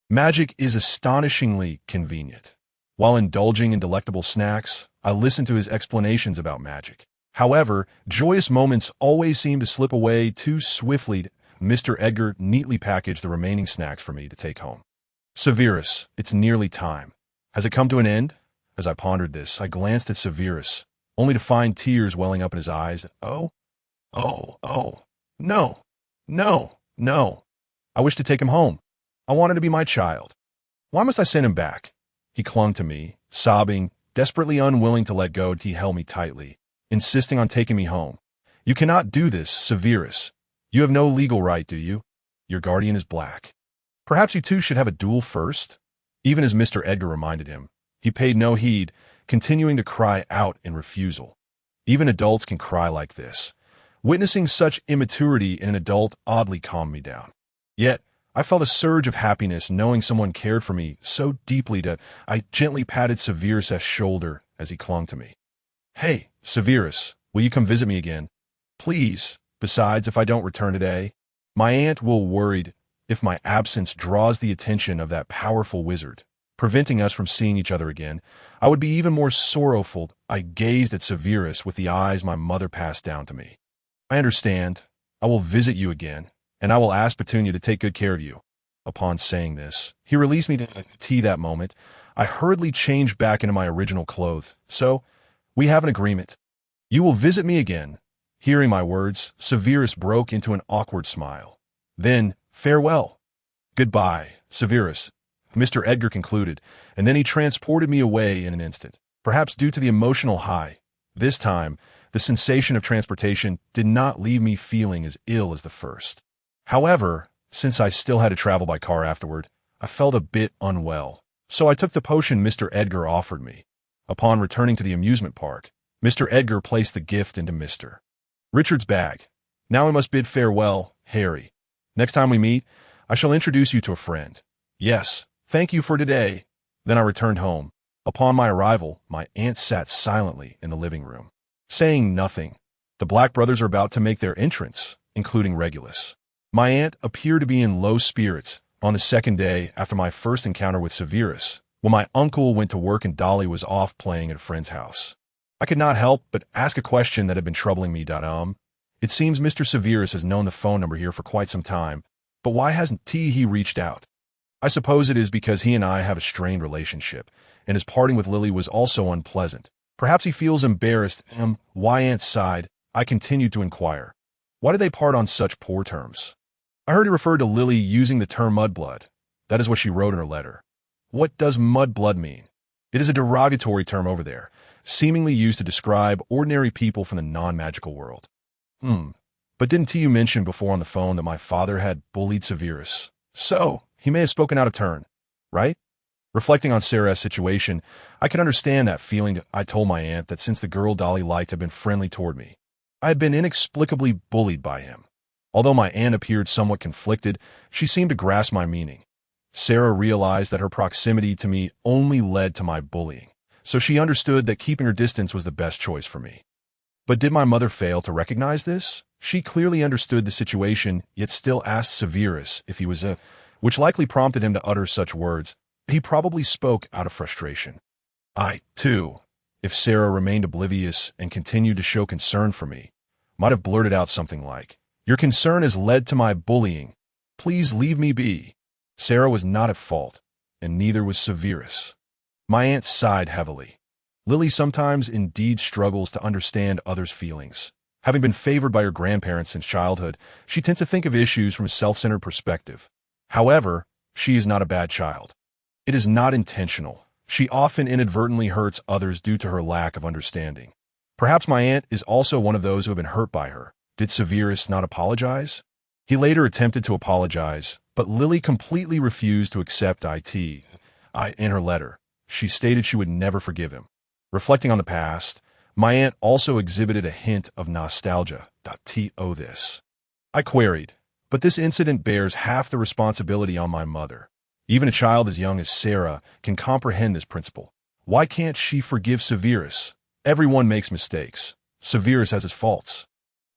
S1: Magic is astonishingly convenient. While indulging in delectable snacks, I listened to his explanations about magic. However, joyous moments always seem to slip away too swiftly. Mr. Edgar neatly packaged the remaining snacks for me to take home. Severus, it's nearly time. Has it come to an end? As I pondered this, I glanced at Severus, only to find tears welling up in his eyes. No, no. I wish to take him home. I wanted to be my child. Why must I send him back? He clung to me, sobbing, desperately unwilling to let go. He held me tightly, insisting on taking me home. You cannot do this, Severus. You have no legal right, do you? Your guardian is black. Perhaps you two should have a duel first? Even as Mr. Edgar reminded him, he paid no heed, continuing to cry out in refusal. Even adults can cry like this. Witnessing such immaturity in an adult oddly calmed me down. Yet, I felt a surge of happiness knowing someone cared for me so deeply that I gently patted Severus' shoulder as he clung to me. Hey, Severus, will you come visit me again? Please. Besides, if I don't return today, my aunt will worried if my absence draws the attention of that powerful wizard, preventing us from seeing each other again. I would be even more sorrowful. I gazed at Severus with the eyes my mother passed down to me. I understand. I will visit you again, and I will ask Petunia to take good care of you. Upon saying this, he released me to tea that moment. I hurriedly changed back into my original clothes. So, we have an agreement. You will visit me again. Hearing my words, Severus broke into an awkward smile. Then, farewell. Goodbye, Severus, Mr. Edgar concluded, and then he transported me away in an instant. Perhaps due to the emotional high, this time, the sensation of transportation did not leave me feeling as ill as the first. However, since I still had to travel by car afterward, I felt a bit unwell, so I took the potion Mr. Edgar offered me. Upon returning to the amusement park, Mr. Edgar placed the gift into Mr. Richard's bag. Now I must bid farewell, Harry. Next time we meet, I shall introduce you to a friend. Yes, thank you for today. Then I returned home. Upon my arrival, my aunt sat silently in the living room, saying nothing. The Black brothers are about to make their entrance, including Regulus. My aunt appeared to be in low spirits on the second day after my first encounter with Severus, when my uncle went to work and Dolly was off playing at a friend's house. I could not help but ask a question that had been troubling me. It seems Mr. Severus has known the phone number here for quite some time, but why hasn't he reached out? I suppose it is because he and I have a strained relationship, and his parting with Lily was also unpleasant. Perhaps he feels embarrassed. Why Aunt sighed. I continued to inquire. Why did they part on such poor terms? I heard he referred to Lily using the term mudblood. That is what she wrote in her letter. What does mudblood mean? It is a derogatory term over there, seemingly used to describe ordinary people from the non-magical world. But didn't you mention before on the phone that my father had bullied Severus? So, he may have spoken out of turn, right? Reflecting on Sarah's situation, I could understand that feeling. I told my aunt that since the girl Dolly liked had been friendly toward me, I had been inexplicably bullied by him. Although my aunt appeared somewhat conflicted, she seemed to grasp my meaning. Sarah realized that her proximity to me only led to my bullying, so she understood that keeping her distance was the best choice for me. But did my mother fail to recognize this? She clearly understood the situation, yet still asked Severus if he was which likely prompted him to utter such words. He probably spoke out of frustration. I, too, if Sarah remained oblivious and continued to show concern for me, might have blurted out something like, "Your concern has led to my bullying. Please leave me be." Sarah was not at fault, and neither was Severus. My aunt sighed heavily. Lily sometimes indeed struggles to understand others' feelings. Having been favored by her grandparents since childhood, she tends to think of issues from a self-centered perspective. However, she is not a bad child. It is not intentional. She often inadvertently hurts others due to her lack of understanding. Perhaps my aunt is also one of those who have been hurt by her. Did Severus not apologize? He later attempted to apologize, but Lily completely refused to accept in her letter. She stated she would never forgive him. Reflecting on the past, my aunt also exhibited a hint of nostalgia. This. I queried, but this incident bears half the responsibility on my mother. Even a child as young as Sarah can comprehend this principle. Why can't she forgive Severus? Everyone makes mistakes. Severus has his faults.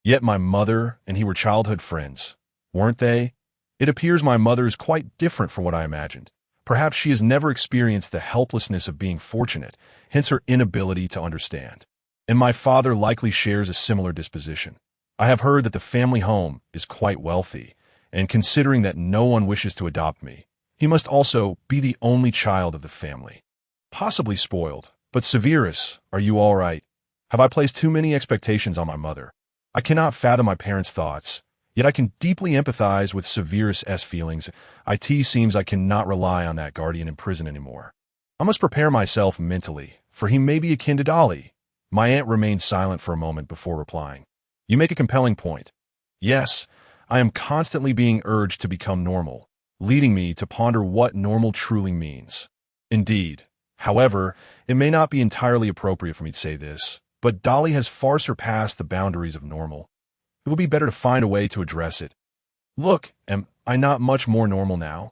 S1: Yet my mother and he were childhood friends, weren't they? It appears my mother is quite different from what I imagined. Perhaps she has never experienced the helplessness of being fortunate, hence her inability to understand. And my father likely shares a similar disposition. I have heard that the family home is quite wealthy, and considering that no one wishes to adopt me, he must also be the only child of the family. Possibly spoiled, but Severus, are you all right? Have I placed too many expectations on my mother? I cannot fathom my parents' thoughts, yet I can deeply empathize with Severus' feelings. It seems I cannot rely on that guardian in prison anymore. I must prepare myself mentally, for he may be akin to Dolly. My aunt remained silent for a moment before replying. You make a compelling point. Yes, I am constantly being urged to become normal, leading me to ponder what normal truly means. Indeed. However, it may not be entirely appropriate for me to say this, but Dolly has far surpassed the boundaries of normal. It would be better to find a way to address it. Look, am I not much more normal now?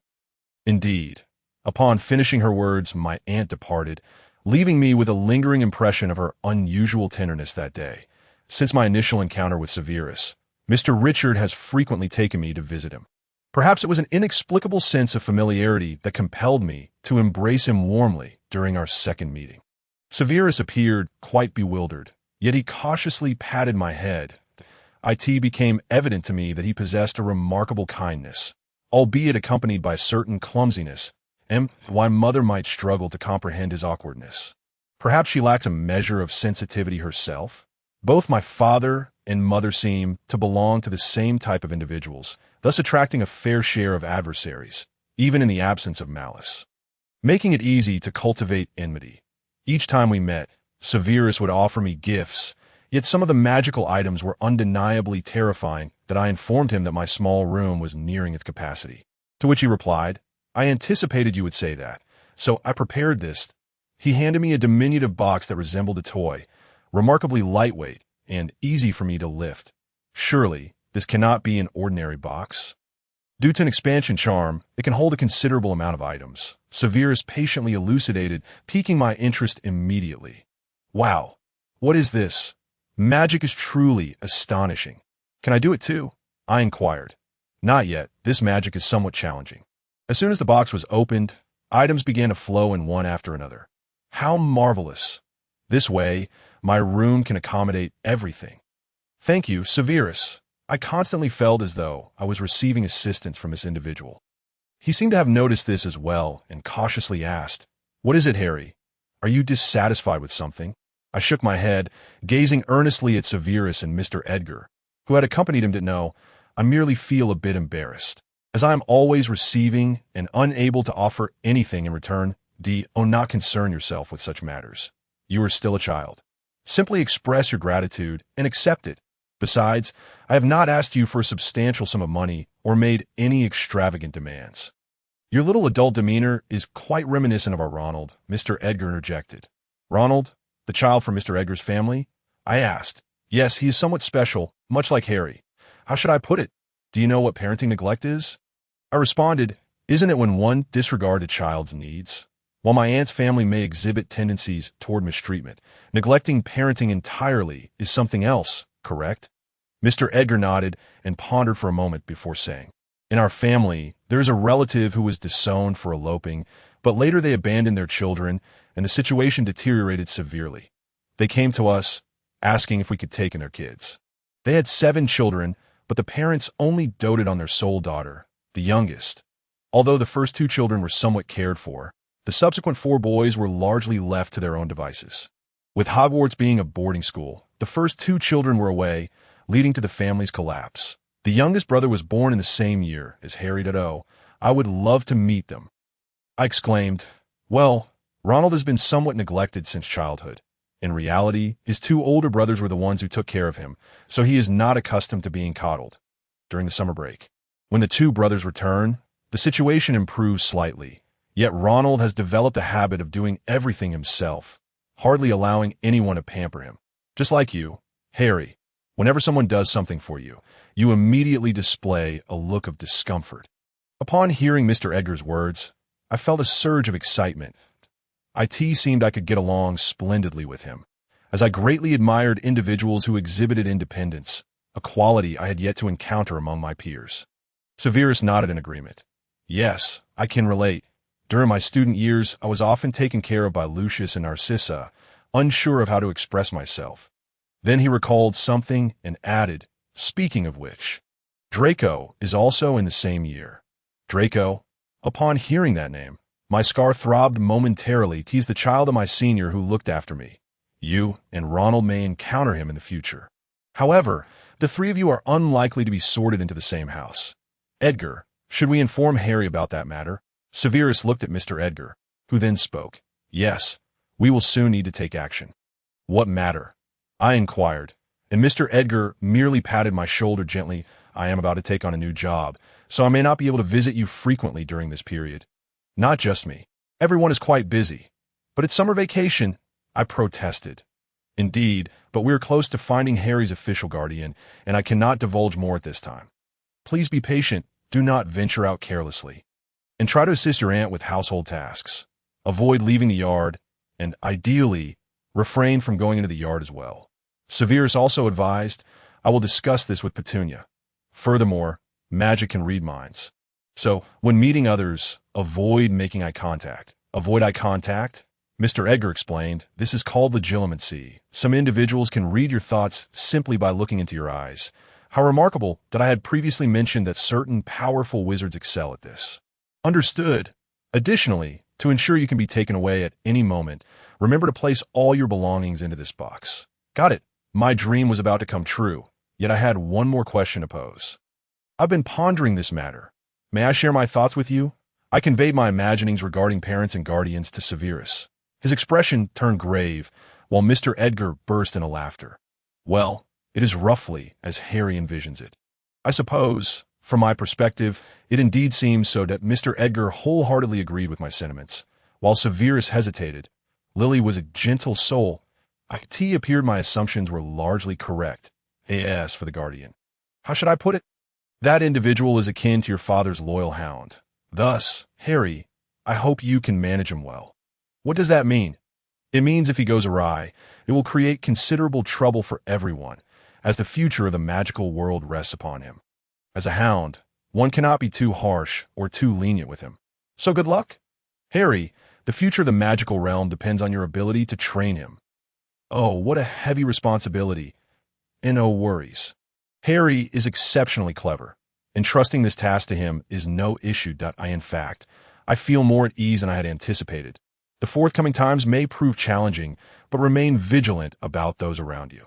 S1: Indeed. Upon finishing her words, my aunt departed, leaving me with a lingering impression of her unusual tenderness that day. Since my initial encounter with Severus, Mr. Richard has frequently taken me to visit him. Perhaps it was an inexplicable sense of familiarity that compelled me to embrace him warmly during our second meeting. Severus appeared quite bewildered, yet he cautiously patted my head. It became evident to me that he possessed a remarkable kindness, albeit accompanied by certain clumsiness, and why mother might struggle to comprehend his awkwardness. Perhaps she lacks a measure of sensitivity herself. Both my father and mother seem to belong to the same type of individuals, thus attracting a fair share of adversaries, even in the absence of malice, making it easy to cultivate enmity. Each time we met, Severus would offer me gifts, yet some of the magical items were undeniably terrifying that I informed him that my small room was nearing its capacity. To which he replied, I anticipated you would say that, so I prepared this. He handed me a diminutive box that resembled a toy, remarkably lightweight and easy for me to lift. Surely, this cannot be an ordinary box. Due to an expansion charm, it can hold a considerable amount of items. Severus patiently elucidated, piquing my interest immediately. Wow, what is this? Magic is truly astonishing. Can I do it too? I inquired. Not yet, this magic is somewhat challenging. As soon as the box was opened, items began to flow in one after another. How marvelous! This way, my room can accommodate everything. Thank you, Severus. I constantly felt as though I was receiving assistance from this individual. He seemed to have noticed this as well and cautiously asked, What is it, Harry? Are you dissatisfied with something? I shook my head, gazing earnestly at Severus and Mr. Edgar, who had accompanied him to know, I merely feel a bit embarrassed. As I am always receiving and unable to offer anything in return, Not concern yourself with such matters. You are still a child. Simply express your gratitude and accept it. Besides, I have not asked you for a substantial sum of money or made any extravagant demands. Your little adult demeanor is quite reminiscent of our Ronald, Mr. Edgar interjected. Ronald, the child from Mr. Edgar's family? I asked. Yes, he is somewhat special, much like Harry. How should I put it? Do you know what parenting neglect is? I responded, isn't it when one disregards a child's needs? While my aunt's family may exhibit tendencies toward mistreatment, neglecting parenting entirely is something else, correct? Mr. Edgar nodded and pondered for a moment before saying, in our family, there is a relative who was disowned for eloping, but later they abandoned their children, and the situation deteriorated severely. They came to us, asking if we could take in their kids. They had 7 children, but the parents only doted on their sole daughter, the youngest. Although the first 2 children were somewhat cared for, the subsequent 4 boys were largely left to their own devices. With Hogwarts being a boarding school, the first 2 children were away, leading to the family's collapse. The youngest brother was born in the same year as Harry. I would love to meet them. I exclaimed, well, Ronald has been somewhat neglected since childhood. In reality, his 2 older brothers were the ones who took care of him, so he is not accustomed to being coddled. During the summer break, when the 2 brothers return, the situation improves slightly, yet Ronald has developed a habit of doing everything himself, hardly allowing anyone to pamper him. Just like you, Harry, whenever someone does something for you, you immediately display a look of discomfort. Upon hearing Mr. Edgar's words, I felt a surge of excitement. It seemed I could get along splendidly with him, as I greatly admired individuals who exhibited independence, a quality I had yet to encounter among my peers. Severus nodded in agreement. Yes, I can relate. During my student years, I was often taken care of by Lucius and Narcissa, unsure of how to express myself. Then he recalled something and added, speaking of which, Draco is also in the same year. Draco? Upon hearing that name, my scar throbbed momentarily. He's the child of my senior who looked after me. You and Ronald may encounter him in the future. However, the 3 of you are unlikely to be sorted into the same house. Edgar, should we inform Harry about that matter? Severus looked at Mr. Edgar, who then spoke. Yes, we will soon need to take action. What matter? I inquired, and Mr. Edgar merely patted my shoulder gently. I am about to take on a new job, so I may not be able to visit you frequently during this period. Not just me. Everyone is quite busy. But it's summer vacation, I protested. Indeed, but we're close to finding Harry's official guardian, and I cannot divulge more at this time. Please be patient, do not venture out carelessly, and try to assist your aunt with household tasks. Avoid leaving the yard, and ideally, refrain from going into the yard as well. Severus also advised, I will discuss this with Petunia. Furthermore, magic can read minds. So, when meeting others, avoid making eye contact. Avoid eye contact? Mr. Edgar explained, this is called legilimency. Some individuals can read your thoughts simply by looking into your eyes. How remarkable that I had previously mentioned that certain powerful wizards excel at this. Understood. Additionally, to ensure you can be taken away at any moment, remember to place all your belongings into this box. Got it. My dream was about to come true, yet I had one more question to pose. I've been pondering this matter. May I share my thoughts with you? I conveyed my imaginings regarding parents and guardians to Severus. His expression turned grave, while Mr. Edgar burst into laughter. Well, it is roughly as Harry envisions it. I suppose, from my perspective, it indeed seems so that Mr. Edgar wholeheartedly agreed with my sentiments. While Severus hesitated, Lily was a gentle soul. It appeared my assumptions were largely correct. As for the guardian, how should I put it? That individual is akin to your father's loyal hound. Thus, Harry, I hope you can manage him well. What does that mean? It means if he goes awry, it will create considerable trouble for everyone, as the future of the magical world rests upon him. As a hound, one cannot be too harsh or too lenient with him. So good luck. Harry, the future of the magical realm depends on your ability to train him. Oh, what a heavy responsibility. And no worries. Harry is exceptionally clever. Entrusting this task to him is no issue. In fact, I feel more at ease than I had anticipated. The forthcoming times may prove challenging, but remain vigilant about those around you.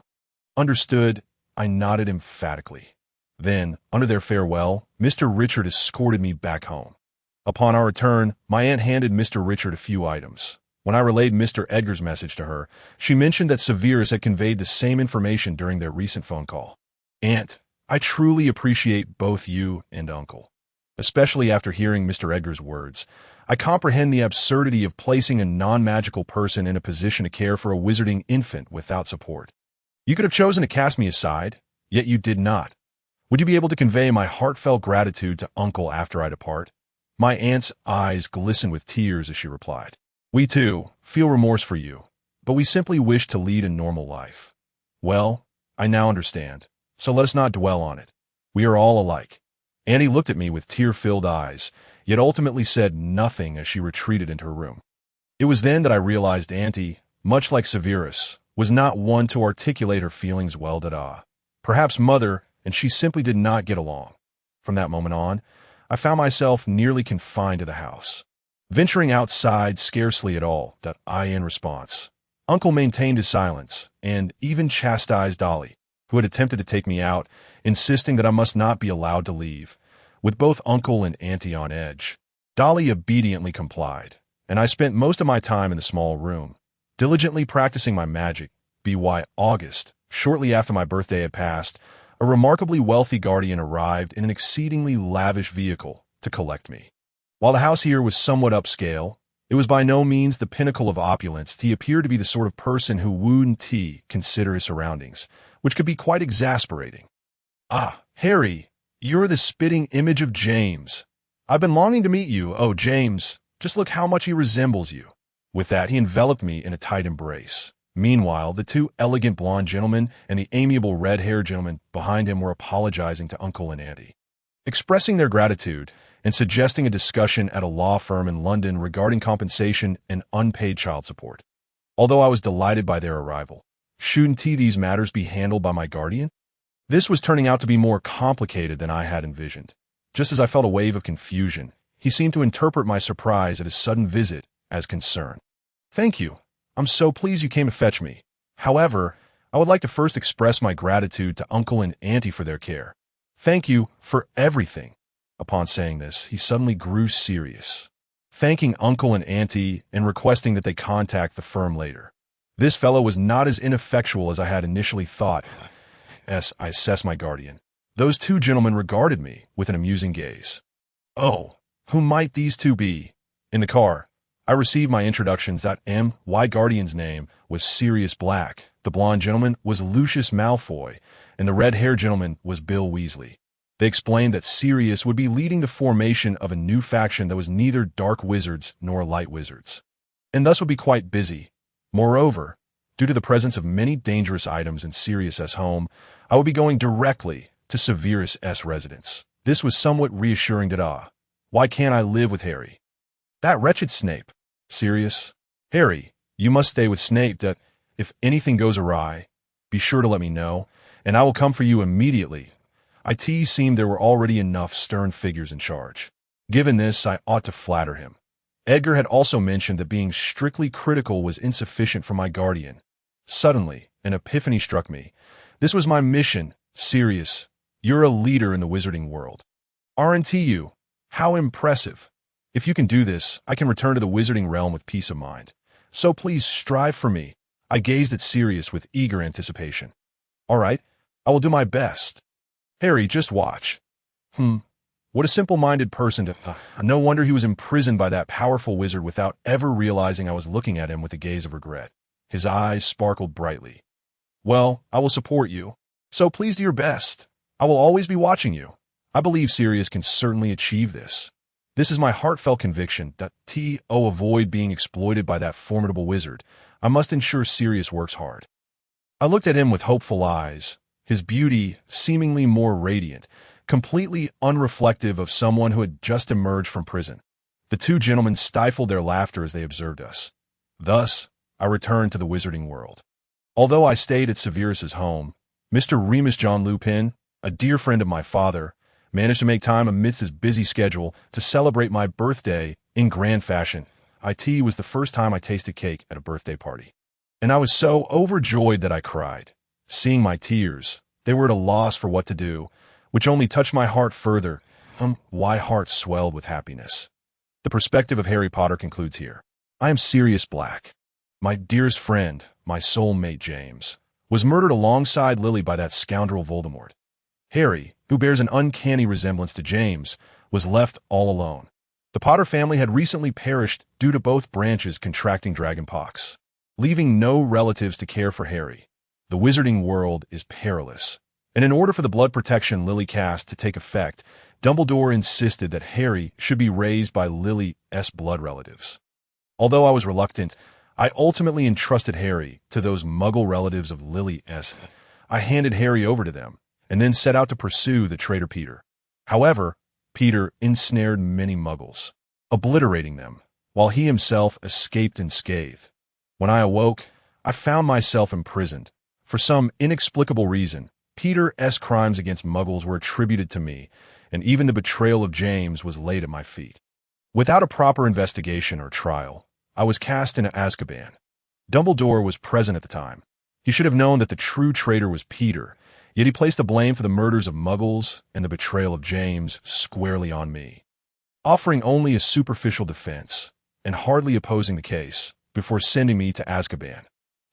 S1: Understood, I nodded emphatically. Then, under their farewell, Mr. Richard escorted me back home. Upon our return, my aunt handed Mr. Richard a few items. When I relayed Mr. Edgar's message to her, she mentioned that Severus had conveyed the same information during their recent phone call. Aunt, I truly appreciate both you and Uncle. Especially after hearing Mr. Edgar's words, I comprehend the absurdity of placing a non-magical person in a position to care for a wizarding infant without support. You could have chosen to cast me aside, yet you did not. Would you be able to convey my heartfelt gratitude to Uncle after I depart? My aunt's eyes glistened with tears as she replied. We too feel remorse for you, but we simply wish to lead a normal life. Well, I now understand, so let us not dwell on it. We are all alike. Annie looked at me with tear-filled eyes, yet ultimately said nothing as she retreated into her room. It was then that I realized Auntie, much like Severus, was not one to articulate her feelings well. Perhaps Mother and she simply did not get along. From that moment on, I found myself nearly confined to the house. Venturing outside scarcely at all, in response. Uncle maintained his silence, and even chastised Dolly, who had attempted to take me out, insisting that I must not be allowed to leave. With both Uncle and Auntie on edge, Dolly obediently complied, and I spent most of my time in the small room, diligently practicing my magic. By August, shortly after my birthday had passed, a remarkably wealthy guardian arrived in an exceedingly lavish vehicle to collect me. While the house here was somewhat upscale, it was by no means the pinnacle of opulence. He appeared to be the sort of person who wouldn't consider his surroundings, which could be quite exasperating. Ah, Harry, you're the spitting image of James. I've been longing to meet you. Oh, James, just look how much he resembles you. With that, he enveloped me in a tight embrace. Meanwhile, the two elegant blonde gentlemen and the amiable red-haired gentleman behind him were apologizing to Uncle and Auntie, expressing their gratitude and suggesting a discussion at a law firm in London regarding compensation and unpaid child support. Although I was delighted by their arrival, shouldn't these matters be handled by my guardian? This was turning out to be more complicated than I had envisioned. Just as I felt a wave of confusion, he seemed to interpret my surprise at his sudden visit as concern. Thank you. I'm so pleased you came to fetch me. However, I would like to first express my gratitude to Uncle and Auntie for their care. Thank you for everything. Upon saying this, he suddenly grew serious, thanking Uncle and Auntie and requesting that they contact the firm later. This fellow was not as ineffectual as I had initially thought. As I assessed my guardian, those two gentlemen regarded me with an amusing gaze. Oh, who might these two be? In the car, I received my introductions. My guardian's name was Sirius Black, the blonde gentleman was Lucius Malfoy, and the red-haired gentleman was Bill Weasley. They explained that Sirius would be leading the formation of a new faction that was neither dark wizards nor light wizards, and thus would be quite busy. Moreover, due to the presence of many dangerous items in Sirius's home, I would be going directly to Severus's residence. This was somewhat reassuring. Why can't I live with Harry? That wretched Snape. Sirius. Harry, you must stay with Snape. If anything goes awry, be sure to let me know, and I will come for you immediately. It seemed there were already enough stern figures in charge. Given this, I ought to flatter him. Edgar had also mentioned that being strictly critical was insufficient for my guardian. Suddenly, an epiphany struck me. This was my mission. Sirius, you're a leader in the wizarding world. Aren't you? How impressive. If you can do this, I can return to the wizarding realm with peace of mind. So please strive for me. I gazed at Sirius with eager anticipation. All right, I will do my best. Harry, just watch. What a simple-minded person. No wonder he was imprisoned by that powerful wizard without ever realizing I was looking at him with a gaze of regret. His eyes sparkled brightly. Well, I will support you. So please do your best. I will always be watching you. I believe Sirius can certainly achieve this. This is my heartfelt conviction that avoid being exploited by that formidable wizard. I must ensure Sirius works hard. I looked at him with hopeful eyes, his beauty seemingly more radiant, completely unreflective of someone who had just emerged from prison. The two gentlemen stifled their laughter as they observed us. Thus, I returned to the wizarding world. Although I stayed at Severus's home, Mr. Remus John Lupin, a dear friend of my father, managed to make time amidst his busy schedule to celebrate my birthday in grand fashion. It was the first time I tasted cake at a birthday party, and I was so overjoyed that I cried. Seeing my tears, they were at a loss for what to do, which only touched my heart further. My heart swelled with happiness. The perspective of Harry Potter concludes here. I am Sirius Black. My dearest friend, my soulmate James, was murdered alongside Lily by that scoundrel Voldemort. Harry, who bears an uncanny resemblance to James, was left all alone. The Potter family had recently perished due to both branches contracting dragonpox, leaving no relatives to care for Harry. The wizarding world is perilous, and in order for the blood protection Lily cast to take effect, Dumbledore insisted that Harry should be raised by Lily's blood relatives. Although I was reluctant, I ultimately entrusted Harry to those Muggle relatives of Lily's. I handed Harry over to them, and then set out to pursue the traitor Peter. However, Peter ensnared many Muggles, obliterating them, while he himself escaped unscathed. When I awoke, I found myself imprisoned. For some inexplicable reason, Peter's crimes against Muggles were attributed to me, and even the betrayal of James was laid at my feet. Without a proper investigation or trial, I was cast into Azkaban. Dumbledore was present at the time. He should have known that the true traitor was Peter, yet he placed the blame for the murders of Muggles and the betrayal of James squarely on me, offering only a superficial defense and hardly opposing the case before sending me to Azkaban.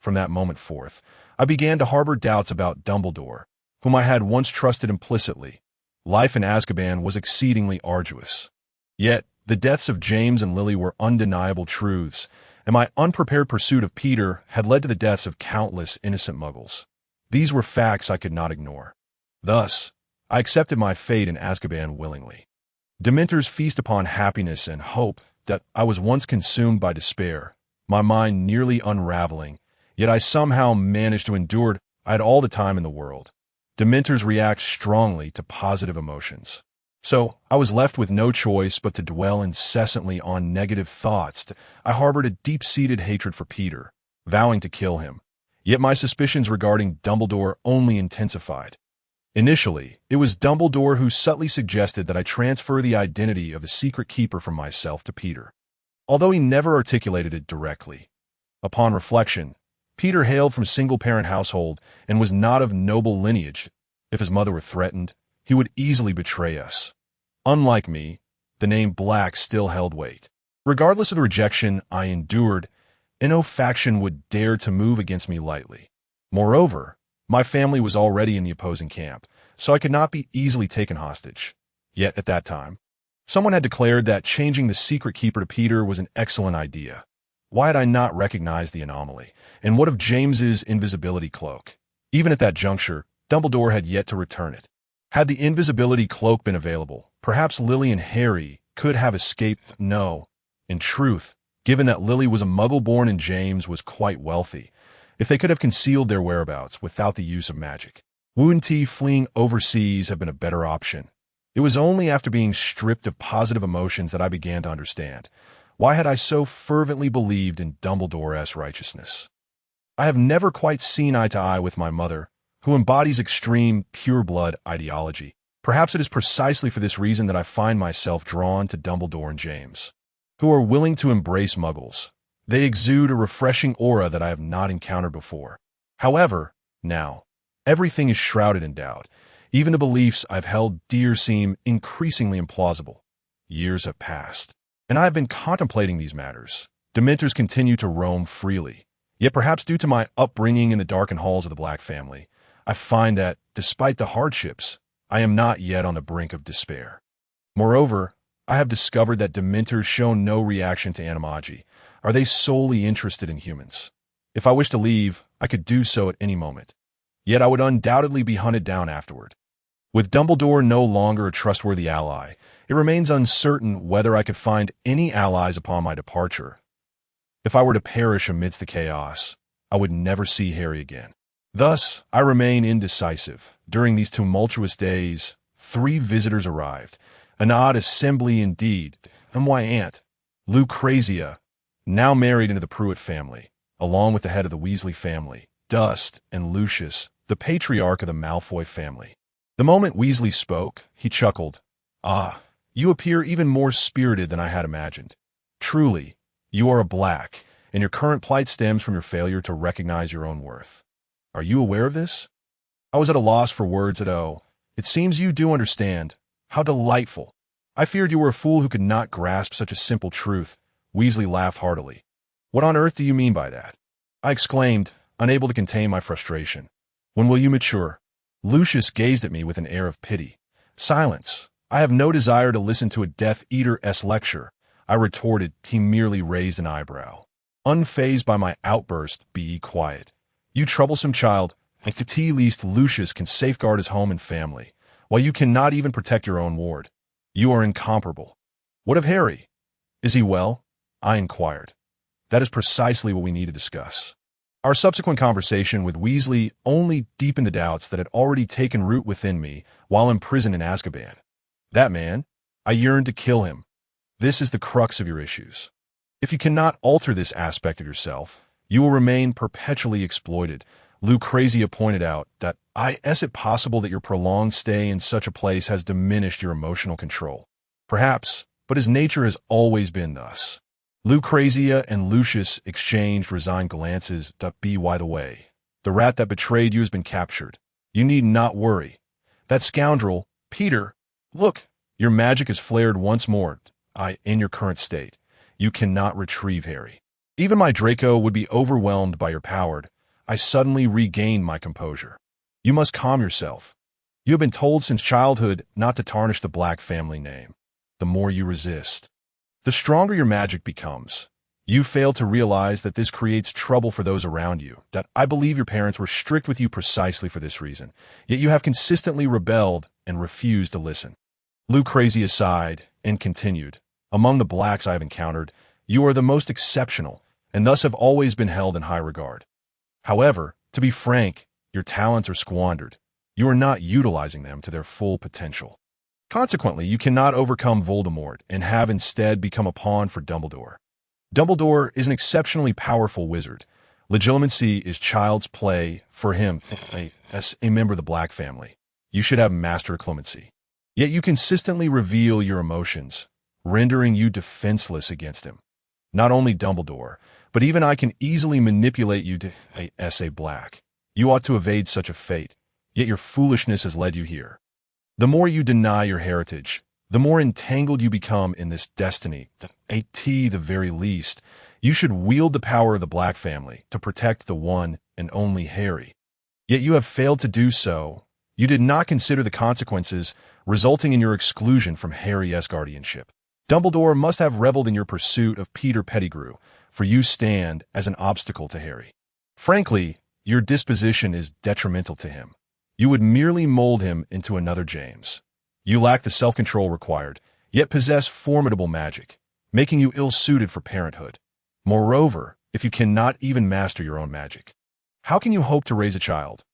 S1: From that moment forth, I began to harbor doubts about Dumbledore, whom I had once trusted implicitly. Life in Azkaban was exceedingly arduous. Yet, the deaths of James and Lily were undeniable truths, and my unprepared pursuit of Peter had led to the deaths of countless innocent Muggles. These were facts I could not ignore. Thus, I accepted my fate in Azkaban willingly. Dementors feast upon happiness and hope that I was once consumed by despair, my mind nearly unraveling, yet I somehow managed to endure. I had all the time in the world. Dementors react strongly to positive emotions. So, I was left with no choice but to dwell incessantly on negative thoughts. I harbored a deep-seated hatred for Peter, vowing to kill him. Yet my suspicions regarding Dumbledore only intensified. Initially, it was Dumbledore who subtly suggested that I transfer the identity of the secret keeper from myself to Peter, although he never articulated it directly. Upon reflection, Peter hailed from a single-parent household and was not of noble lineage. If his mother were threatened, he would easily betray us. Unlike me, the name Black still held weight. Regardless of the rejection I endured, no faction would dare to move against me lightly. Moreover, my family was already in the opposing camp, so I could not be easily taken hostage. Yet at that time, someone had declared that changing the secret keeper to Peter was an excellent idea. Why had I not recognized the anomaly? And what of James's invisibility cloak? Even at that juncture, Dumbledore had yet to return it. Had the invisibility cloak been available, perhaps Lily and Harry could have escaped. No. In truth, given that Lily was a Muggle born and James was quite wealthy, if they could have concealed their whereabouts without the use of magic, wouldn't fleeing overseas have been a better option? It was only after being stripped of positive emotions that I began to understand. Why had I so fervently believed in Dumbledore's righteousness? I have never quite seen eye to eye with my mother, who embodies extreme, pure-blood ideology. Perhaps it is precisely for this reason that I find myself drawn to Dumbledore and James, who are willing to embrace Muggles. They exude a refreshing aura that I have not encountered before. However, now, everything is shrouded in doubt. Even the beliefs I've held dear seem increasingly implausible. Years have passed, and I have been contemplating these matters. Dementors continue to roam freely. Yet perhaps due to my upbringing in the darkened halls of the Black family, I find that, despite the hardships, I am not yet on the brink of despair. Moreover, I have discovered that Dementors show no reaction to animagi. Are they solely interested in humans? If I wish to leave, I could do so at any moment. Yet I would undoubtedly be hunted down afterward. With Dumbledore no longer a trustworthy ally, it remains uncertain whether I could find any allies upon my departure. If I were to perish amidst the chaos, I would never see Harry again. Thus, I remain indecisive. During these tumultuous days, 3 visitors arrived. An odd assembly indeed, and my aunt, Lucrezia, now married into the Pruitt family, along with the head of the Weasley family, Dust, and Lucius, the patriarch of the Malfoy family. The moment Weasley spoke, he chuckled. "Ah, you appear even more spirited than I had imagined. Truly, you are a Black, and your current plight stems from your failure to recognize your own worth. Are you aware of this?" I was at a loss for words. It seems you do understand. How delightful. I feared you were a fool who could not grasp such a simple truth. Weasley laughed heartily. What on earth do you mean by that? I exclaimed, unable to contain my frustration. When will you mature? Lucius gazed at me with an air of pity. Silence. I have no desire to listen to a Death Eater-esque lecture. I retorted. He merely raised an eyebrow. Unfazed by my outburst, be quiet. You troublesome child, and at least Lucius can safeguard his home and family, while you cannot even protect your own ward. You are incomparable. What of Harry? Is he well? I inquired. That is precisely what we need to discuss. Our subsequent conversation with Weasley only deepened the doubts that had already taken root within me while imprisoned in Azkaban. That man, I yearned to kill him. This is the crux of your issues. If you cannot alter this aspect of yourself, you will remain perpetually exploited. Lucrezia pointed out that is it possible that your prolonged stay in such a place has diminished your emotional control? Perhaps, but his nature has always been thus. Lucrezia and Lucius exchanged resigned glances. By the way, the rat that betrayed you has been captured. You need not worry. That scoundrel, Peter, look, your magic is flared once more. In your current state, you cannot retrieve Harry. Even my Draco would be overwhelmed by your power. I suddenly regained my composure. You must calm yourself. You have been told since childhood not to tarnish the Black family name. The more you resist, the stronger your magic becomes. You fail to realize that this creates trouble for those around you. That I believe your parents were strict with you precisely for this reason, yet you have consistently rebelled and refused to listen. Lucrezia sighed and continued. Among the Blacks I have encountered, you are the most exceptional, and thus have always been held in high regard. However, to be frank, your talents are squandered. You are not utilizing them to their full potential. Consequently, you cannot overcome Voldemort and have instead become a pawn for Dumbledore. Dumbledore is an exceptionally powerful wizard. Legitimacy is child's play for him. As a member of the Black family, you should have master clemency. Yet you consistently reveal your emotions, rendering you defenseless against him. Not only Dumbledore, but even I can easily manipulate you to a Black. You ought to evade such a fate, yet your foolishness has led you here. The more you deny your heritage, the more entangled you become in this destiny. The very least, you should wield the power of the Black family to protect the one and only Harry. Yet you have failed to do so. You did not consider the consequences resulting in your exclusion from Harry's guardianship. Dumbledore must have reveled in your pursuit of Peter Pettigrew, for you stand as an obstacle to Harry. Frankly, your disposition is detrimental to him. You would merely mold him into another James. You lack the self-control required, yet possess formidable magic, making you ill-suited for parenthood. Moreover, if you cannot even master your own magic, how can you hope to raise a child?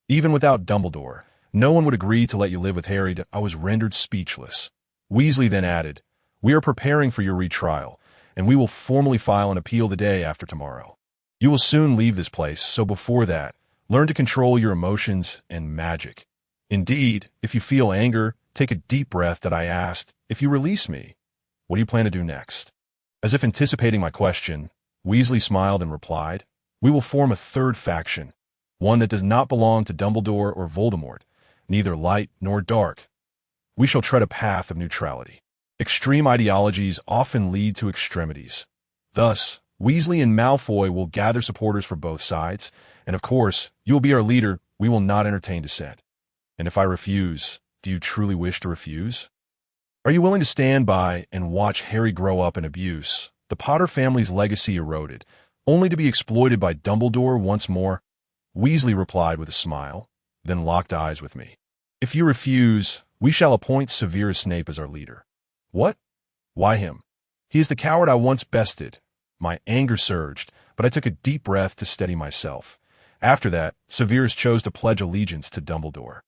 S1: Even without Dumbledore, no one would agree to let you live with Harry. I was rendered speechless. Weasley then added, "We are preparing for your retrial, and we will formally file an appeal the day after tomorrow. You will soon leave this place, so before that, learn to control your emotions and magic. Indeed, if you feel anger, take a deep breath." I asked, "If you release me, what do you plan to do next?" As if anticipating my question, Weasley smiled and replied, "We will form a third faction, one that does not belong to Dumbledore or Voldemort, neither light nor dark. We shall tread a path of neutrality. Extreme ideologies often lead to extremities. Thus, Weasley and Malfoy will gather supporters for both sides, and of course, you will be our leader. We will not entertain dissent. And if I refuse, do you truly wish to refuse? Are you willing to stand by and watch Harry grow up in abuse, the Potter family's legacy eroded, only to be exploited by Dumbledore once more?" Weasley replied with a smile, then locked eyes with me. "If you refuse, we shall appoint Severus Snape as our leader." "What? Why him? He is the coward I once bested." My anger surged, but I took a deep breath to steady myself. After that, Severus chose to pledge allegiance to Dumbledore.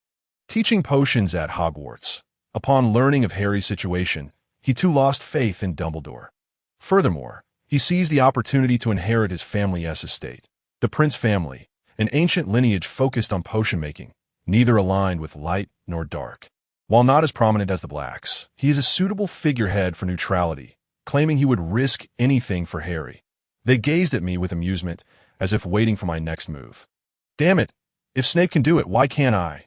S1: Teaching potions at Hogwarts. Upon learning of Harry's situation, he too lost faith in Dumbledore. Furthermore, he seized the opportunity to inherit his family's estate. The Prince family, an ancient lineage focused on potion-making, neither aligned with light nor dark. While not as prominent as the Blacks, he is a suitable figurehead for neutrality, claiming he would risk anything for Harry. They gazed at me with amusement, as if waiting for my next move. "Damn it! If Snape can do it, why can't I?"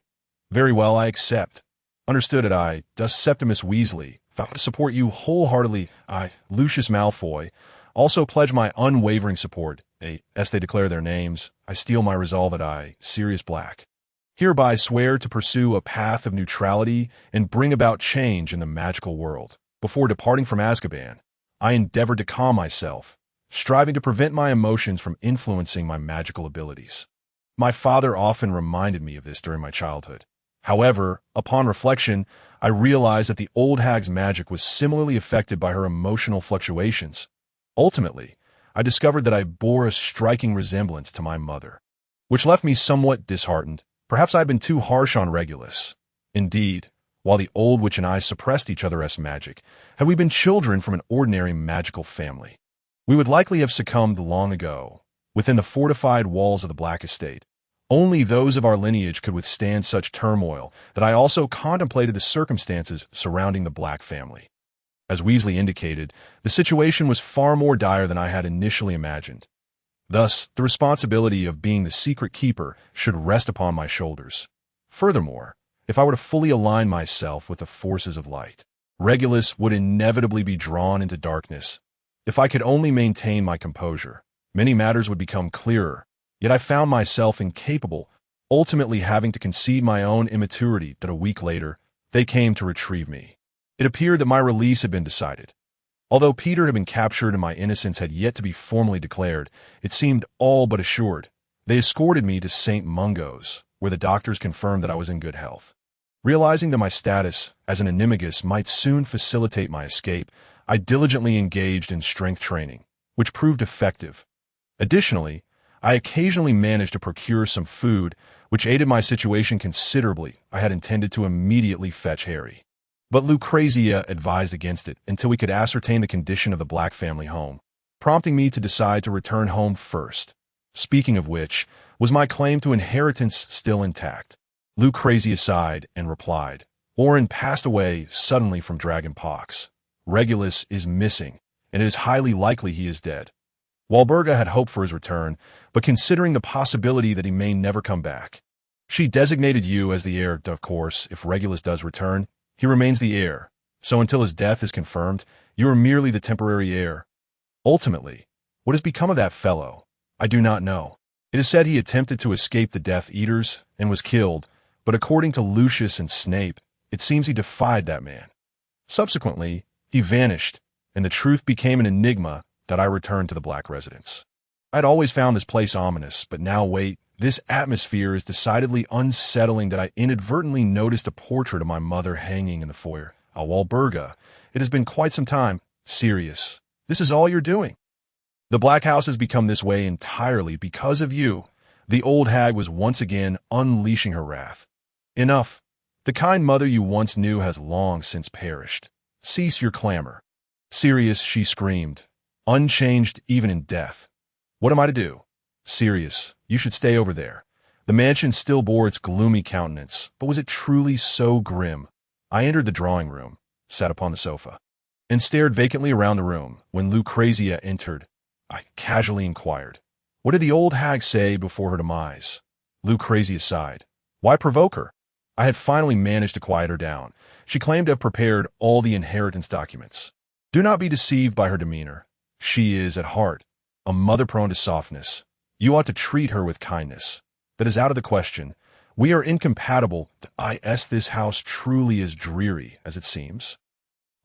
S1: "Very well, I accept." "Understood it, I, Septimus Weasley, Vow to support you wholeheartedly. I, Lucius Malfoy, also pledge my unwavering support. As they declare their names, I steel my resolve at I, Sirius Black. Hereby swear to pursue a path of neutrality and bring about change in the magical world. Before departing from Azkaban, I endeavored to calm myself, striving to prevent my emotions from influencing my magical abilities. My father often reminded me of this during my childhood. However, upon reflection, I realized that the old hag's magic was similarly affected by her emotional fluctuations. Ultimately, I discovered that I bore a striking resemblance to my mother, which left me somewhat disheartened. Perhaps I had been too harsh on Regulus. Indeed, while the old witch and I suppressed each other's magic, had we been children from an ordinary magical family, we would likely have succumbed long ago, within the fortified walls of the Black Estate. Only those of our lineage could withstand such turmoil that I also contemplated the circumstances surrounding the Black family. As Weasley indicated, the situation was far more dire than I had initially imagined. Thus, the responsibility of being the secret keeper should rest upon my shoulders. Furthermore, if I were to fully align myself with the forces of light, Regulus would inevitably be drawn into darkness. If I could only maintain my composure, many matters would become clearer, yet I found myself incapable, ultimately having to concede my own immaturity that a week later, they came to retrieve me. It appeared that my release had been decided. Although Peter had been captured and my innocence had yet to be formally declared, it seemed all but assured. They escorted me to St. Mungo's, where the doctors confirmed that I was in good health. Realizing that my status as an animagus might soon facilitate my escape, I diligently engaged in strength training, which proved effective. Additionally, I occasionally managed to procure some food, which aided my situation considerably. I had intended to immediately fetch Harry, but Lucrezia advised against it until we could ascertain the condition of the Black family home, prompting me to decide to return home first. Speaking of which, was my claim to inheritance still intact? Lucrezia sighed and replied, Orin passed away suddenly from dragonpox. Regulus is missing, and it is highly likely he is dead. Walburga had hoped for his return, but considering the possibility that he may never come back, she designated you as the heir. Of course, if Regulus does return, he remains the heir, so until his death is confirmed, you are merely the temporary heir. Ultimately, what has become of that fellow? I do not know. It is said he attempted to escape the Death Eaters and was killed, but according to Lucius and Snape, it seems he defied that man. Subsequently, he vanished, and the truth became an enigma that I returned to the Black residence. I had always found this place ominous, but now wait, this atmosphere is decidedly unsettling that I inadvertently noticed a portrait of my mother hanging in the foyer. Walburga, it has been quite some time. Sirius, this is all you're doing. The Black House has become this way entirely because of you. The old hag was once again unleashing her wrath. Enough. The kind mother you once knew has long since perished. Cease your clamor. Sirius, she screamed, unchanged even in death. What am I to do? Sirius, you should stay over there. The mansion still bore its gloomy countenance, but was it truly so grim? I entered the drawing room, sat upon the sofa, and stared vacantly around the room. When Lucrezia entered, I casually inquired, what did the old hag say before her demise? Lucrezia sighed. Why provoke her? I had finally managed to quiet her down. She claimed to have prepared all the inheritance documents. Do not be deceived by her demeanor. She is, at heart, a mother prone to softness. You ought to treat her with kindness. That is out of the question. We are incompatible. This house truly is dreary, as it seems.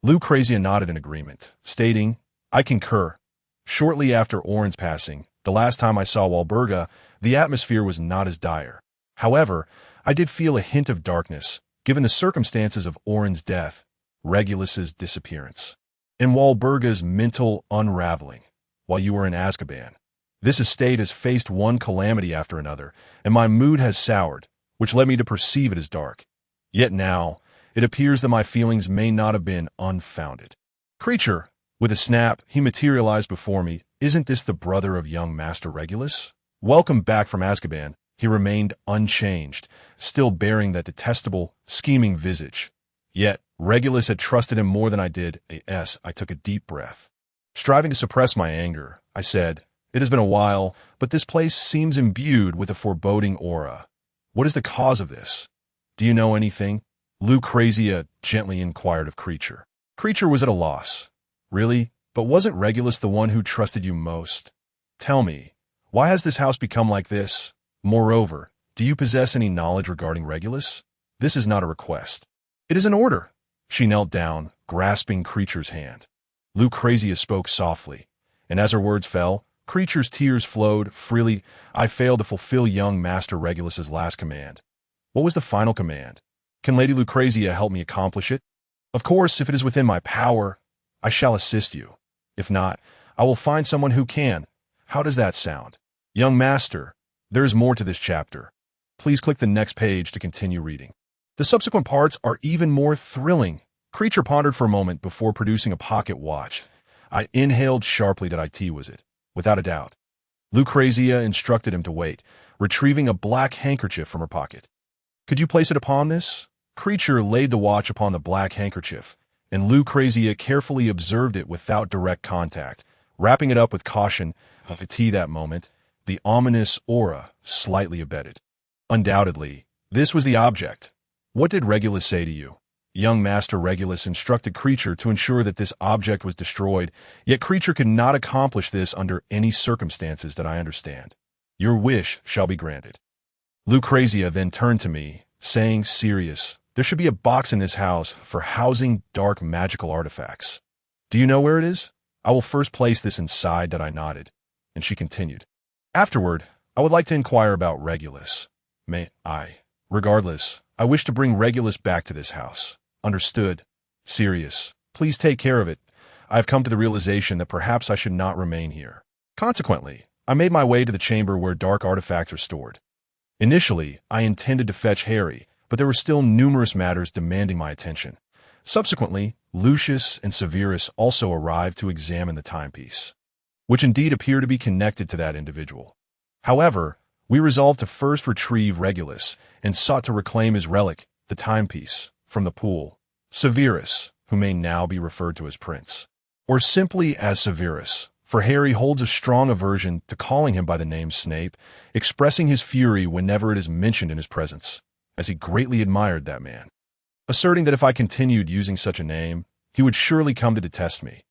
S1: Lucrezia nodded in agreement, stating, I concur. Shortly after Orin's passing, the last time I saw Walburga, the atmosphere was not as dire. However, I did feel a hint of darkness, given the circumstances of Orin's death, Regulus's disappearance, and Walburga's mental unraveling while you were in Azkaban. This estate has faced one calamity after another, and my mood has soured, which led me to perceive it as dark. Yet now, it appears that my feelings may not have been unfounded. Creature, with a snap, he materialized before me. Isn't this the brother of young Master Regulus? Welcome back from Azkaban. He remained unchanged, still bearing that detestable, scheming visage. Yet, Regulus had trusted him more than I did. I took a deep breath. Striving to suppress my anger, I said, It has been a while, but this place seems imbued with a foreboding aura. What is the cause of this? Do you know anything? Lucrezia gently inquired of Creature. Creature was at a loss. Really? But wasn't Regulus the one who trusted you most? Tell me, why has this house become like this? Moreover, do you possess any knowledge regarding Regulus? This is not a request. It is an order. She knelt down, grasping Creature's hand. Lucrezia spoke softly, and as her words fell, Creature's tears flowed freely. I failed to fulfill young Master Regulus's last command. What was the final command? Can Lady Lucrezia help me accomplish it? Of course, if it is within my power, I shall assist you. If not, I will find someone who can. How does that sound? Young Master, there is more to this chapter. Please click the next page to continue reading. The subsequent parts are even more thrilling. Creature pondered for a moment before producing a pocket watch. I inhaled sharply. It was it, without a doubt. Lucrezia instructed him to wait, retrieving a black handkerchief from her pocket. Could you place it upon this? Creature laid the watch upon the black handkerchief, and Lucrezia carefully observed it without direct contact, wrapping it up with caution. That moment, the ominous aura slightly abated. Undoubtedly, this was the object. What did Regulus say to you? Young Master Regulus instructed Creature to ensure that this object was destroyed, yet Creature could not accomplish this under any circumstances that I understand. Your wish shall be granted. Lucrezia then turned to me, saying, serious, there should be a box in this house for housing dark magical artifacts. Do you know where it is? I will first place this inside. I nodded, and she continued. Afterward, I would like to inquire about Regulus. May I? Regardless, I wish to bring Regulus back to this house. Understood. Serious. Please take care of it. I have come to the realization that perhaps I should not remain here. Consequently, I made my way to the chamber where dark artifacts are stored. Initially, I intended to fetch Harry, but there were still numerous matters demanding my attention. Subsequently, Lucius and Severus also arrived to examine the timepiece, which indeed appeared to be connected to that individual. However, we resolved to first retrieve Regulus and sought to reclaim his relic, the timepiece, from the pool. Severus, who may now be referred to as Prince, or simply as Severus, for Harry holds a strong aversion to calling him by the name Snape, expressing his fury whenever it is mentioned in his presence, as he greatly admired that man, asserting that if I continued using such a name, he would surely come to detest me.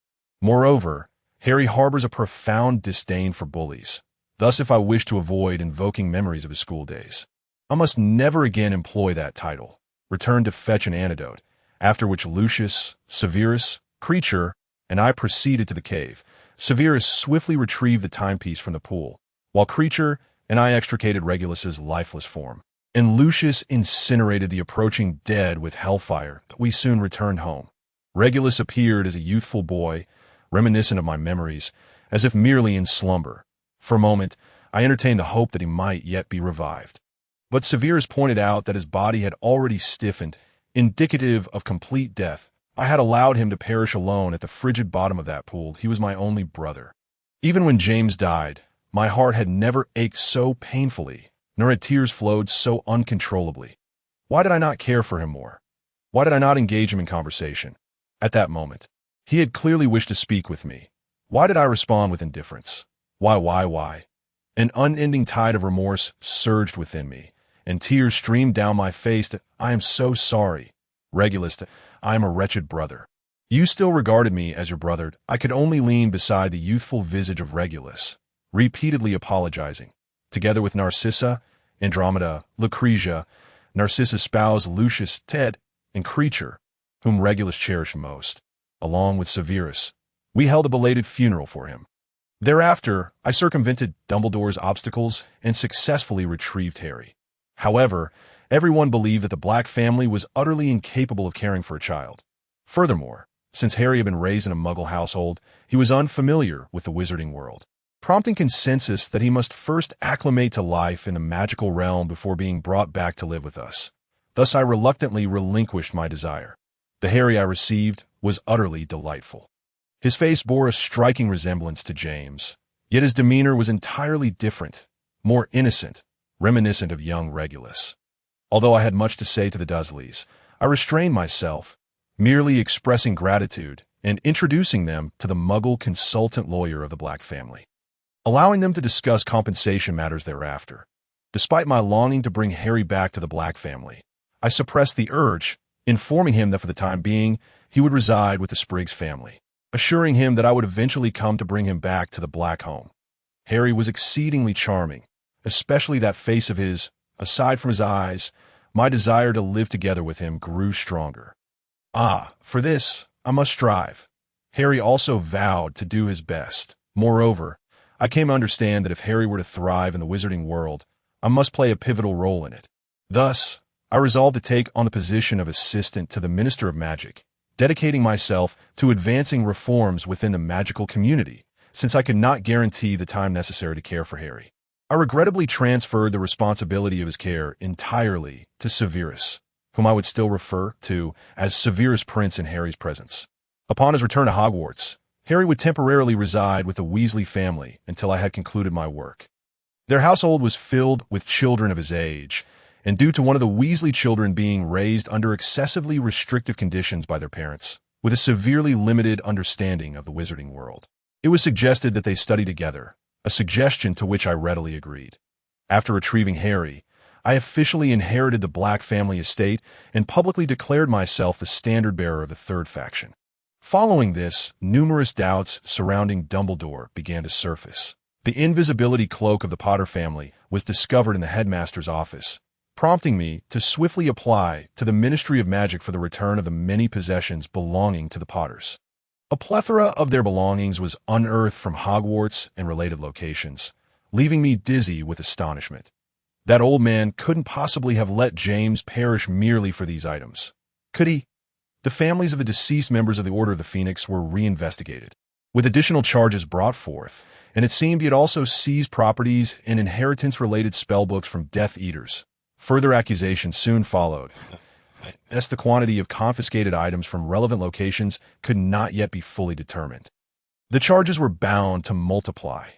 S1: Moreover, Harry harbors a profound disdain for bullies. Thus, if I wish to avoid invoking memories of his school days, I must never again employ that title. Return to fetch an antidote, after which Lucius, Severus, Creature, and I proceeded to the cave. Severus swiftly retrieved the timepiece from the pool, while Creature and I extricated Regulus's lifeless form, and Lucius incinerated the approaching dead with hellfire. We soon returned home. Regulus appeared as a youthful boy, reminiscent of my memories, as if merely in slumber. For a moment, I entertained the hope that he might yet be revived. But Severus pointed out that his body had already stiffened, indicative of complete death. I had allowed him to perish alone at the frigid bottom of that pool. He was my only brother. Even when James died, my heart had never ached so painfully, nor had tears flowed so uncontrollably. Why did I not care for him more? Why did I not engage him in conversation? At that moment, he had clearly wished to speak with me. Why did I respond with indifference? Why? An unending tide of remorse surged within me, and tears streamed down my face. I am so sorry. Regulus, I am a wretched brother. You still regarded me as your brother. I could only lean beside the youthful visage of Regulus, repeatedly apologizing. Together with Narcissa, Andromeda, Lucrezia, Narcissa's spouse Lucius, Ted, and Creature, whom Regulus cherished most, along with Severus, we held a belated funeral for him. Thereafter, I circumvented Dumbledore's obstacles and successfully retrieved Harry. However, everyone believed that the Black family was utterly incapable of caring for a child. Furthermore, since Harry had been raised in a Muggle household, he was unfamiliar with the wizarding world, prompting consensus that he must first acclimate to life in the magical realm before being brought back to live with us. Thus, I reluctantly relinquished my desire. The Harry I received was utterly delightful. His face bore a striking resemblance to James, yet his demeanor was entirely different, more innocent, reminiscent of young Regulus. Although I had much to say to the Dursleys, I restrained myself, merely expressing gratitude and introducing them to the Muggle consultant lawyer of the Black family, allowing them to discuss compensation matters thereafter. Despite my longing to bring Harry back to the Black family, I suppressed the urge, informing him that for the time being, he would reside with the Spriggs family, assuring him that I would eventually come to bring him back to the Black home. Harry was exceedingly charming, especially that face of his. Aside from his eyes, my desire to live together with him grew stronger. For this, I must strive. Harry also vowed to do his best. Moreover, I came to understand that if Harry were to thrive in the wizarding world, I must play a pivotal role in it. Thus, I resolved to take on the position of assistant to the Minister of Magic, dedicating myself to advancing reforms within the magical community, since I could not guarantee the time necessary to care for Harry. I regrettably transferred the responsibility of his care entirely to Severus, whom I would still refer to as Severus Prince in Harry's presence. Upon his return to Hogwarts, Harry would temporarily reside with the Weasley family until I had concluded my work. Their household was filled with children of his age, and due to one of the Weasley children being raised under excessively restrictive conditions by their parents, with a severely limited understanding of the wizarding world, it was suggested that they study together, a suggestion to which I readily agreed. After retrieving Harry, I officially inherited the Black family estate and publicly declared myself the standard-bearer of the third faction. Following this, numerous doubts surrounding Dumbledore began to surface. The invisibility cloak of the Potter family was discovered in the headmaster's office, prompting me to swiftly apply to the Ministry of Magic for the return of the many possessions belonging to the Potters. A plethora of their belongings was unearthed from Hogwarts and related locations, leaving me dizzy with astonishment. That old man couldn't possibly have let James perish merely for these items. Could he? The families of the deceased members of the Order of the Phoenix were reinvestigated, with additional charges brought forth, and it seemed he had also seized properties and inheritance-related spellbooks from Death Eaters. Further accusations soon followed, as the quantity of confiscated items from relevant locations could not yet be fully determined. The charges were bound to multiply.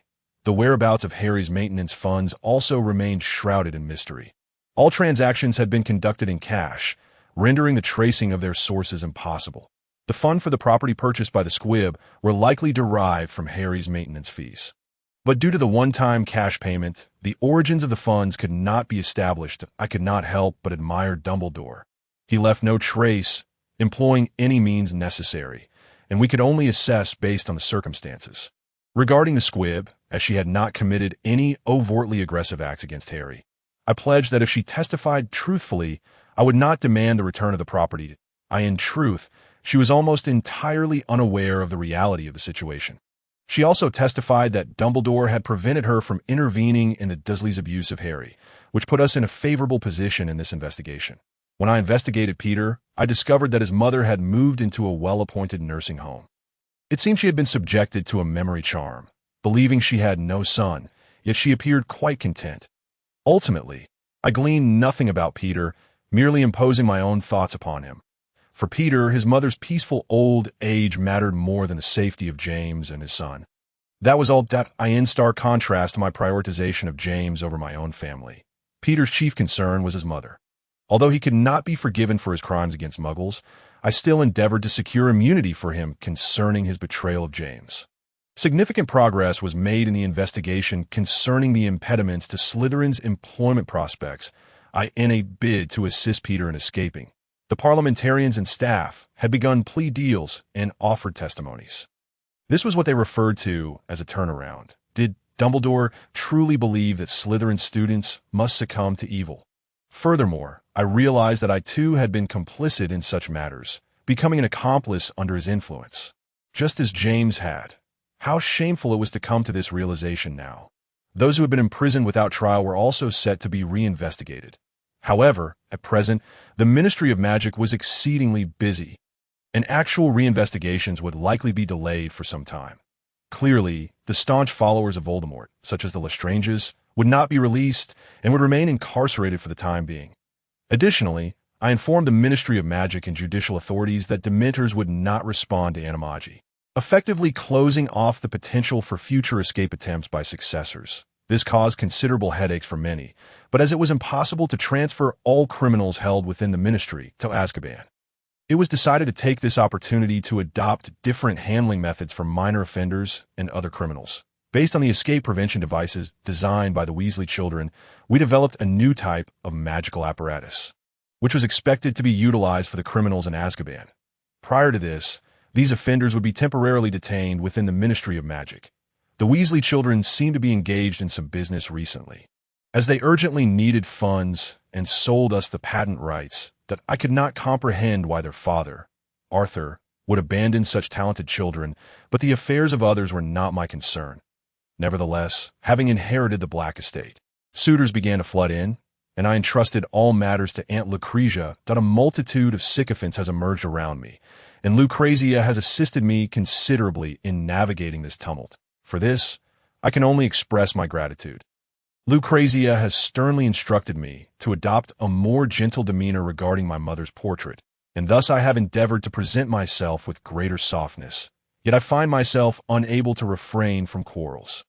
S1: The whereabouts of Harry's maintenance funds also remained shrouded in mystery. All transactions had been conducted in cash, rendering the tracing of their sources impossible. The fund for the property purchased by the Squib were likely derived from Harry's maintenance fees. But due to the one-time cash payment, the origins of the funds could not be established. I could not help but admire Dumbledore. He left no trace, employing any means necessary, and we could only assess based on the circumstances. Regarding the Squib, as she had not committed any overtly aggressive acts against Harry, I pledged that if she testified truthfully, I would not demand the return of the property. In truth, she was almost entirely unaware of the reality of the situation. She also testified that Dumbledore had prevented her from intervening in the Dursleys' abuse of Harry, which put us in a favorable position in this investigation. When I investigated Peter, I discovered that his mother had moved into a well-appointed nursing home. It seemed she had been subjected to a memory charm, believing she had no son, yet she appeared quite content. Ultimately, I gleaned nothing about Peter, merely imposing my own thoughts upon him. For Peter, his mother's peaceful old age mattered more than the safety of James and his son. That was all that in stark contrast to my prioritization of James over my own family. Peter's chief concern was his mother. Although he could not be forgiven for his crimes against Muggles, I still endeavored to secure immunity for him concerning his betrayal of James. Significant progress was made in the investigation concerning the impediments to Slytherin's employment prospects, in a bid to assist Peter in escaping. The parliamentarians and staff had begun plea deals and offered testimonies. This was what they referred to as a turnaround. Did Dumbledore truly believe that Slytherin students must succumb to evil? Furthermore, I realized that I too had been complicit in such matters, becoming an accomplice under his influence, just as James had. How shameful it was to come to this realization now. Those who had been imprisoned without trial were also set to be reinvestigated. However, at present, the Ministry of Magic was exceedingly busy, and actual reinvestigations would likely be delayed for some time. Clearly, the staunch followers of Voldemort, such as the Lestranges, would not be released and would remain incarcerated for the time being. Additionally, I informed the Ministry of Magic and judicial authorities that Dementors would not respond to Animagi, effectively closing off the potential for future escape attempts by successors. This caused considerable headaches for many, but as it was impossible to transfer all criminals held within the ministry to Azkaban, it was decided to take this opportunity to adopt different handling methods for minor offenders and other criminals. Based on the escape prevention devices designed by the Weasley children, we developed a new type of magical apparatus, which was expected to be utilized for the criminals in Azkaban. Prior to this, these offenders would be temporarily detained within the Ministry of Magic. The Weasley children seemed to be engaged in some business recently, as they urgently needed funds and sold us the patent rights that I could not comprehend why their father, Arthur, would abandon such talented children, but the affairs of others were not my concern. Nevertheless, having inherited the Black estate, suitors began to flood in, and I entrusted all matters to Aunt Lucrezia that a multitude of sycophants has emerged around me, and Lucrezia has assisted me considerably in navigating this tumult. For this, I can only express my gratitude. Lucrezia has sternly instructed me to adopt a more gentle demeanor regarding my mother's portrait, and thus I have endeavored to present myself with greater softness, yet I find myself unable to refrain from quarrels.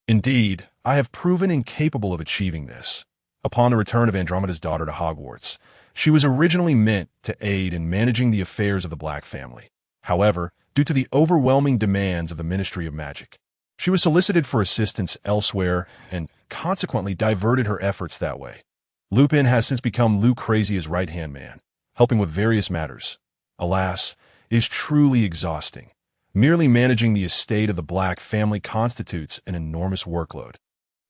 S1: Indeed, I have proven incapable of achieving this. Upon the return of Andromeda's daughter to Hogwarts, she was originally meant to aid in managing the affairs of the Black family. However, due to the overwhelming demands of the Ministry of Magic, she was solicited for assistance elsewhere and consequently diverted her efforts that way. Lupin has since become Lucrezia's right-hand man, helping with various matters. Alas, it is truly exhausting. Merely managing the estate of the Black family constitutes an enormous workload.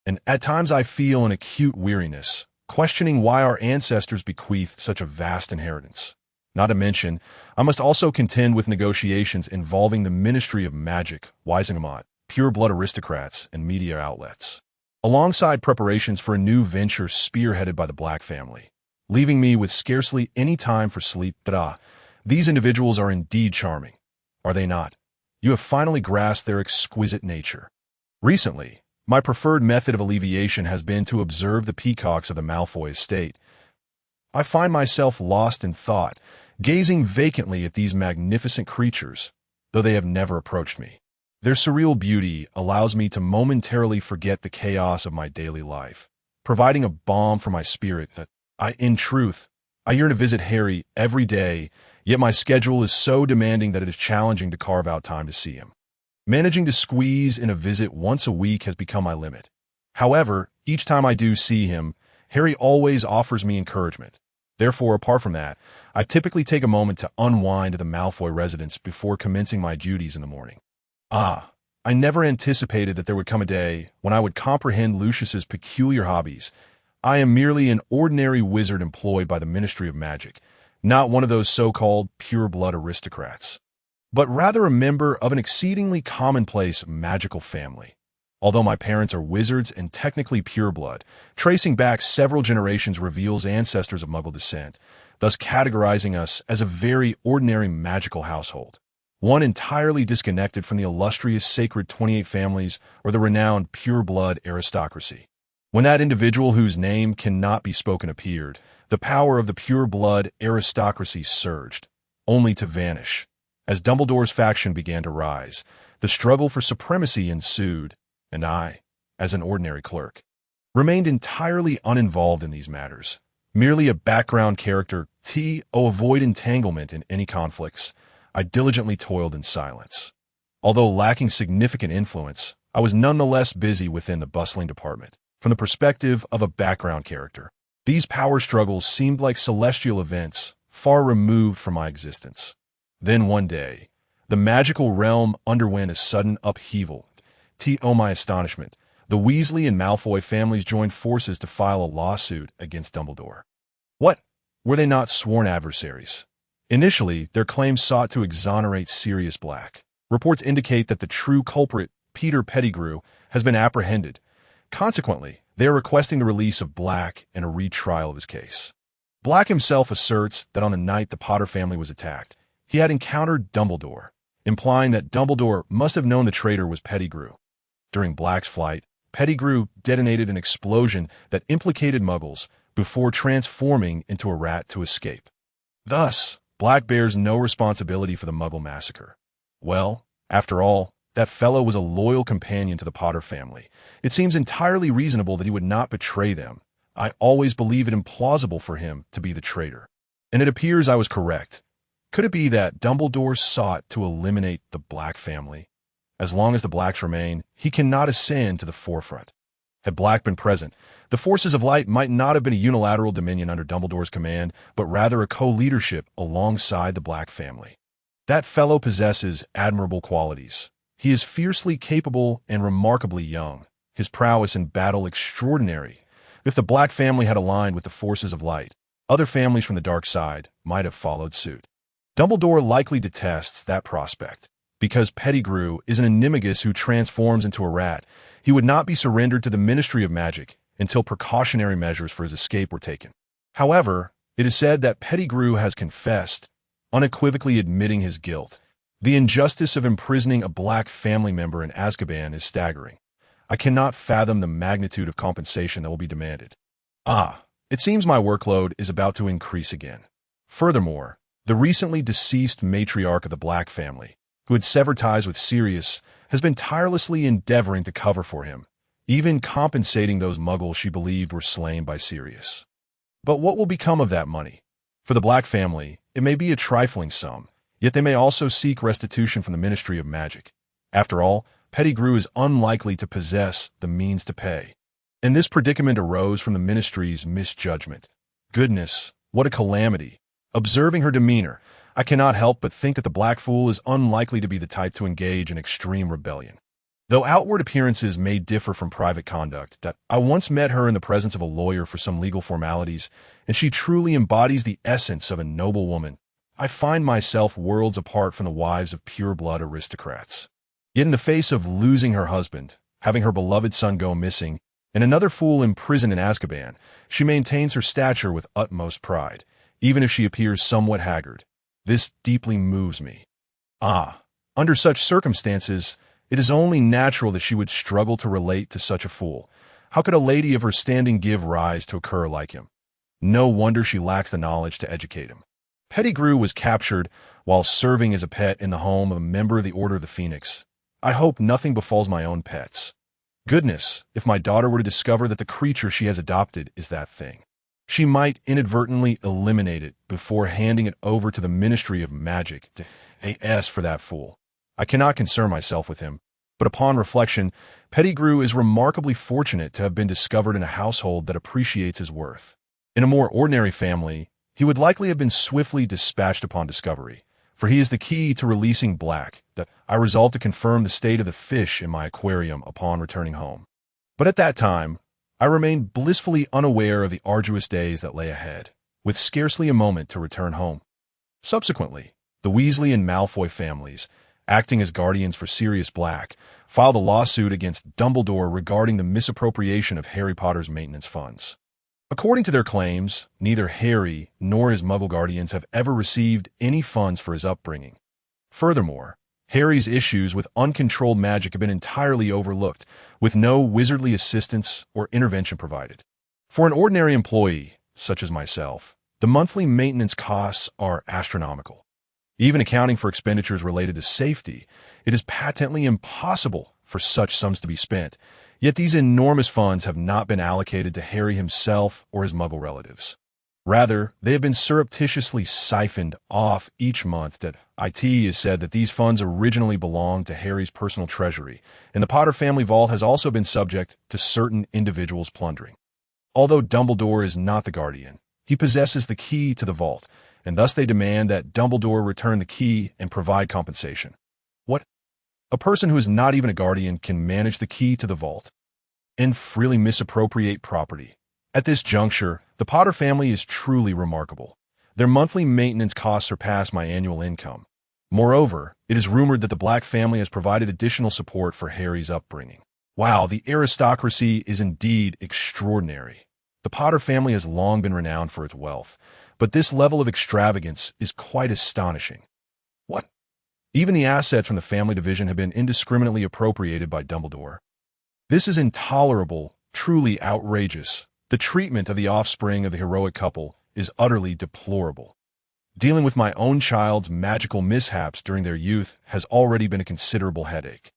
S1: And at times I feel an acute weariness, questioning why our ancestors bequeathed such a vast inheritance. Not to mention, I must also contend with negotiations involving the Ministry of Magic, Wisingamot, pure-blood aristocrats, and media outlets, alongside preparations for a new venture spearheaded by the Black family, leaving me with scarcely any time for sleep. These individuals are indeed charming, are they not? You have finally grasped their exquisite nature. Recently, my preferred method of alleviation has been to observe the peacocks of the Malfoy estate. I find myself lost in thought, gazing vacantly at these magnificent creatures, though they have never approached me. Their surreal beauty allows me to momentarily forget the chaos of my daily life, providing a balm for my spirit. In truth, I yearn to visit Harry every day, yet my schedule is so demanding that it is challenging to carve out time to see him. Managing to squeeze in a visit once a week has become my limit. However, each time I do see him, Harry always offers me encouragement. Therefore, apart from that, I typically take a moment to unwind at the Malfoy residence before commencing my duties in the morning. I never anticipated that there would come a day when I would comprehend Lucius's peculiar hobbies. I am merely an ordinary wizard employed by the Ministry of Magic, not one of those so-called pure-blood aristocrats, but rather a member of an exceedingly commonplace magical family. Although my parents are wizards and technically pure-blood, tracing back several generations reveals ancestors of Muggle descent, thus categorizing us as a very ordinary magical household, one entirely disconnected from the illustrious sacred 28 families or the renowned pure-blood aristocracy. When that individual whose name cannot be spoken appeared, the power of the pure-blood aristocracy surged, only to vanish. As Dumbledore's faction began to rise, the struggle for supremacy ensued, and I, as an ordinary clerk, remained entirely uninvolved in these matters, merely a background character to avoid entanglement in any conflicts. I diligently toiled in silence. Although lacking significant influence, I was nonetheless busy within the bustling department. From the perspective of a background character, these power struggles seemed like celestial events, far removed from my existence. Then one day, the magical realm underwent a sudden upheaval. To my astonishment, the Weasley and Malfoy families joined forces to file a lawsuit against Dumbledore. What? Were they not sworn adversaries? Initially, their claims sought to exonerate Sirius Black. Reports indicate that the true culprit, Peter Pettigrew, has been apprehended. Consequently, they are requesting the release of Black and a retrial of his case. Black himself asserts that on the night the Potter family was attacked, he had encountered Dumbledore, implying that Dumbledore must have known the traitor was Pettigrew. During Black's flight, Pettigrew detonated an explosion that implicated Muggles before transforming into a rat to escape. Thus, Black bears no responsibility for the Muggle massacre. Well, after all, that fellow was a loyal companion to the Potter family. It seems entirely reasonable that he would not betray them. I always believe it implausible for him to be the traitor. And it appears I was correct. Could it be that Dumbledore sought to eliminate the Black family? As long as the Blacks remain, he cannot ascend to the forefront. Had Black been present, the forces of light might not have been a unilateral dominion under Dumbledore's command, but rather a co-leadership alongside the Black family. That fellow possesses admirable qualities. He is fiercely capable and remarkably young, his prowess in battle extraordinary. If the Black family had aligned with the forces of light, other families from the dark side might have followed suit. Dumbledore likely detests that prospect. Because Pettigrew is an animagus who transforms into a rat, he would not be surrendered to the Ministry of Magic until precautionary measures for his escape were taken. However, it is said that Pettigrew has confessed, unequivocally admitting his guilt. The injustice of imprisoning a Black family member in Azkaban is staggering. I cannot fathom the magnitude of compensation that will be demanded. It seems my workload is about to increase again. Furthermore, the recently deceased matriarch of the Black family, who had severed ties with Sirius, has been tirelessly endeavoring to cover for him, even compensating those muggles she believed were slain by Sirius. But what will become of that money? For the Black family, it may be a trifling sum, yet they may also seek restitution from the Ministry of Magic. After all, Pettigrew is unlikely to possess the means to pay. And this predicament arose from the Ministry's misjudgment. Goodness, what a calamity! Observing her demeanor, I cannot help but think that the Black Fool is unlikely to be the type to engage in extreme rebellion. Though outward appearances may differ from private conduct, that I once met her in the presence of a lawyer for some legal formalities, and she truly embodies the essence of a noble woman. I find myself worlds apart from the wives of pure-blood aristocrats. Yet in the face of losing her husband, having her beloved son go missing, and another fool imprisoned in Azkaban, she maintains her stature with utmost pride, even if she appears somewhat haggard. This deeply moves me. Under such circumstances, it is only natural that she would struggle to relate to such a fool. How could a lady of her standing give rise to a cur like him? No wonder she lacks the knowledge to educate him. Pettigrew was captured while serving as a pet in the home of a member of the Order of the Phoenix. I hope nothing befalls my own pets. Goodness, if my daughter were to discover that the creature she has adopted is that thing. She might inadvertently eliminate it before handing it over to the Ministry of Magic to AS for that fool. I cannot concern myself with him, but upon reflection, Pettigrew is remarkably fortunate to have been discovered in a household that appreciates his worth. In a more ordinary family, he would likely have been swiftly dispatched upon discovery, for he is the key to releasing Black. That I resolved to confirm the state of the fish in my aquarium upon returning home. But at that time, I remained blissfully unaware of the arduous days that lay ahead, with scarcely a moment to return home. Subsequently, the Weasley and Malfoy families, acting as guardians for Sirius Black, filed a lawsuit against Dumbledore regarding the misappropriation of Harry Potter's maintenance funds. According to their claims, neither Harry nor his Muggle guardians have ever received any funds for his upbringing. Furthermore, Harry's issues with uncontrolled magic have been entirely overlooked, with no wizardly assistance or intervention provided. For an ordinary employee, such as myself, the monthly maintenance costs are astronomical. Even accounting for expenditures related to safety, it is patently impossible for such sums to be spent, yet these enormous funds have not been allocated to Harry himself or his Muggle relatives. Rather, they have been surreptitiously siphoned off each month. It is said that these funds originally belonged to Harry's personal treasury, and the Potter family vault has also been subject to certain individuals' plundering. Although Dumbledore is not the guardian, he possesses the key to the vault, and thus they demand that Dumbledore return the key and provide compensation. What? A person who is not even a guardian can manage the key to the vault and freely misappropriate property. At this juncture, the Potter family is truly remarkable. Their monthly maintenance costs surpass my annual income. Moreover, it is rumored that the Black family has provided additional support for Harry's upbringing. Wow, the aristocracy is indeed extraordinary. The Potter family has long been renowned for its wealth, but this level of extravagance is quite astonishing. What? Even the assets from the family division have been indiscriminately appropriated by Dumbledore. This is intolerable, truly outrageous. The treatment of the offspring of the heroic couple is utterly deplorable. Dealing with my own child's magical mishaps during their youth has already been a considerable headache.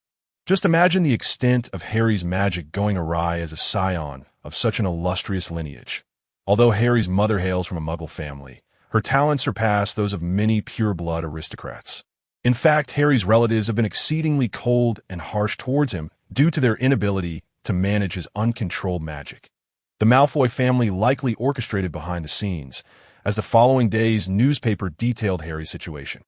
S1: Just imagine the extent of Harry's magic going awry as a scion of such an illustrious lineage. Although Harry's mother hails from a Muggle family, her talents surpass those of many pure-blood aristocrats. In fact, Harry's relatives have been exceedingly cold and harsh towards him due to their inability to manage his uncontrolled magic. The Malfoy family likely orchestrated behind the scenes, as the following day's newspaper detailed Harry's situation.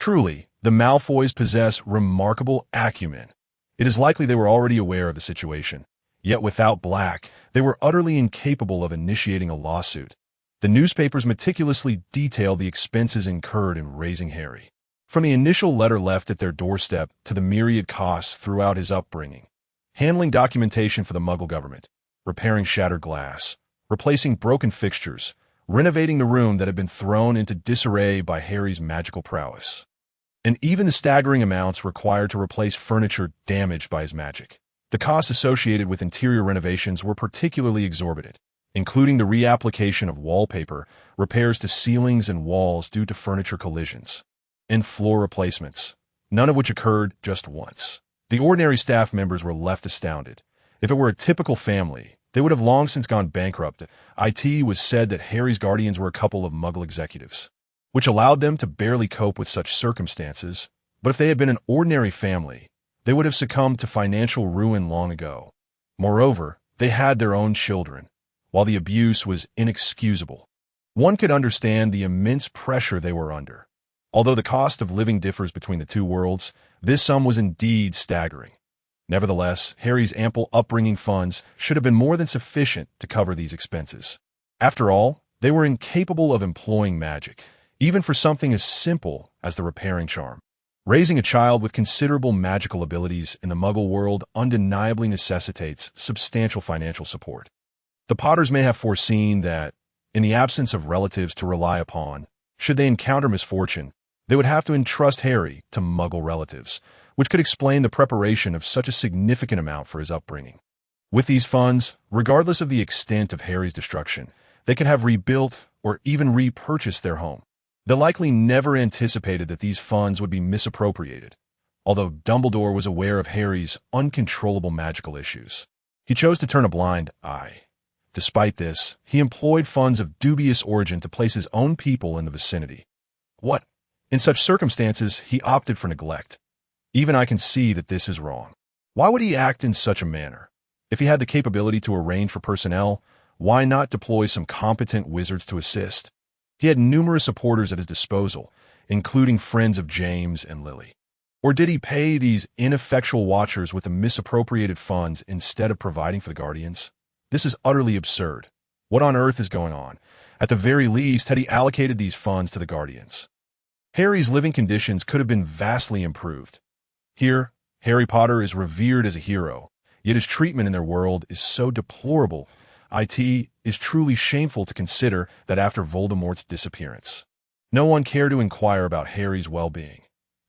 S1: Truly, the Malfoys possess remarkable acumen. It is likely they were already aware of the situation. Yet without Black, they were utterly incapable of initiating a lawsuit. The newspapers meticulously detailed the expenses incurred in raising Harry. From the initial letter left at their doorstep to the myriad costs throughout his upbringing. Handling documentation for the Muggle government, repairing shattered glass, replacing broken fixtures, renovating the room that had been thrown into disarray by Harry's magical prowess. And even the staggering amounts required to replace furniture damaged by his magic. The costs associated with interior renovations were particularly exorbitant, including the reapplication of wallpaper, repairs to ceilings and walls due to furniture collisions, and floor replacements, none of which occurred just once. The ordinary staff members were left astounded. If it were a typical family, they would have long since gone bankrupt. It was said that Harry's guardians were a couple of Muggle executives, which allowed them to barely cope with such circumstances, but if they had been an ordinary family, they would have succumbed to financial ruin long ago. Moreover, they had their own children, while the abuse was inexcusable. One could understand the immense pressure they were under. Although the cost of living differs between the two worlds, this sum was indeed staggering. Nevertheless, Harry's ample upbringing funds should have been more than sufficient to cover these expenses. After all, they were incapable of employing magic, even for something as simple as the repairing charm. Raising a child with considerable magical abilities in the Muggle world undeniably necessitates substantial financial support. The Potters may have foreseen that, in the absence of relatives to rely upon, should they encounter misfortune, they would have to entrust Harry to Muggle relatives, which could explain the preparation of such a significant amount for his upbringing. With these funds, regardless of the extent of Harry's destruction, they could have rebuilt or even repurchased their home. They likely never anticipated that these funds would be misappropriated, although Dumbledore was aware of Harry's uncontrollable magical issues. He chose to turn a blind eye. Despite this, he employed funds of dubious origin to place his own people in the vicinity. What? In such circumstances, he opted for neglect. Even I can see that this is wrong. Why would he act in such a manner? If he had the capability to arrange for personnel, why not deploy some competent wizards to assist? He had numerous supporters at his disposal, including friends of James and Lily. Or did he pay these ineffectual watchers with the misappropriated funds instead of providing for the guardians? This is utterly absurd. What on earth is going on? At the very least, had he allocated these funds to the guardians? Harry's living conditions could have been vastly improved. Here, Harry Potter is revered as a hero, yet his treatment in their world is so deplorable. It is truly shameful to consider that after Voldemort's disappearance, no one cared to inquire about Harry's well-being.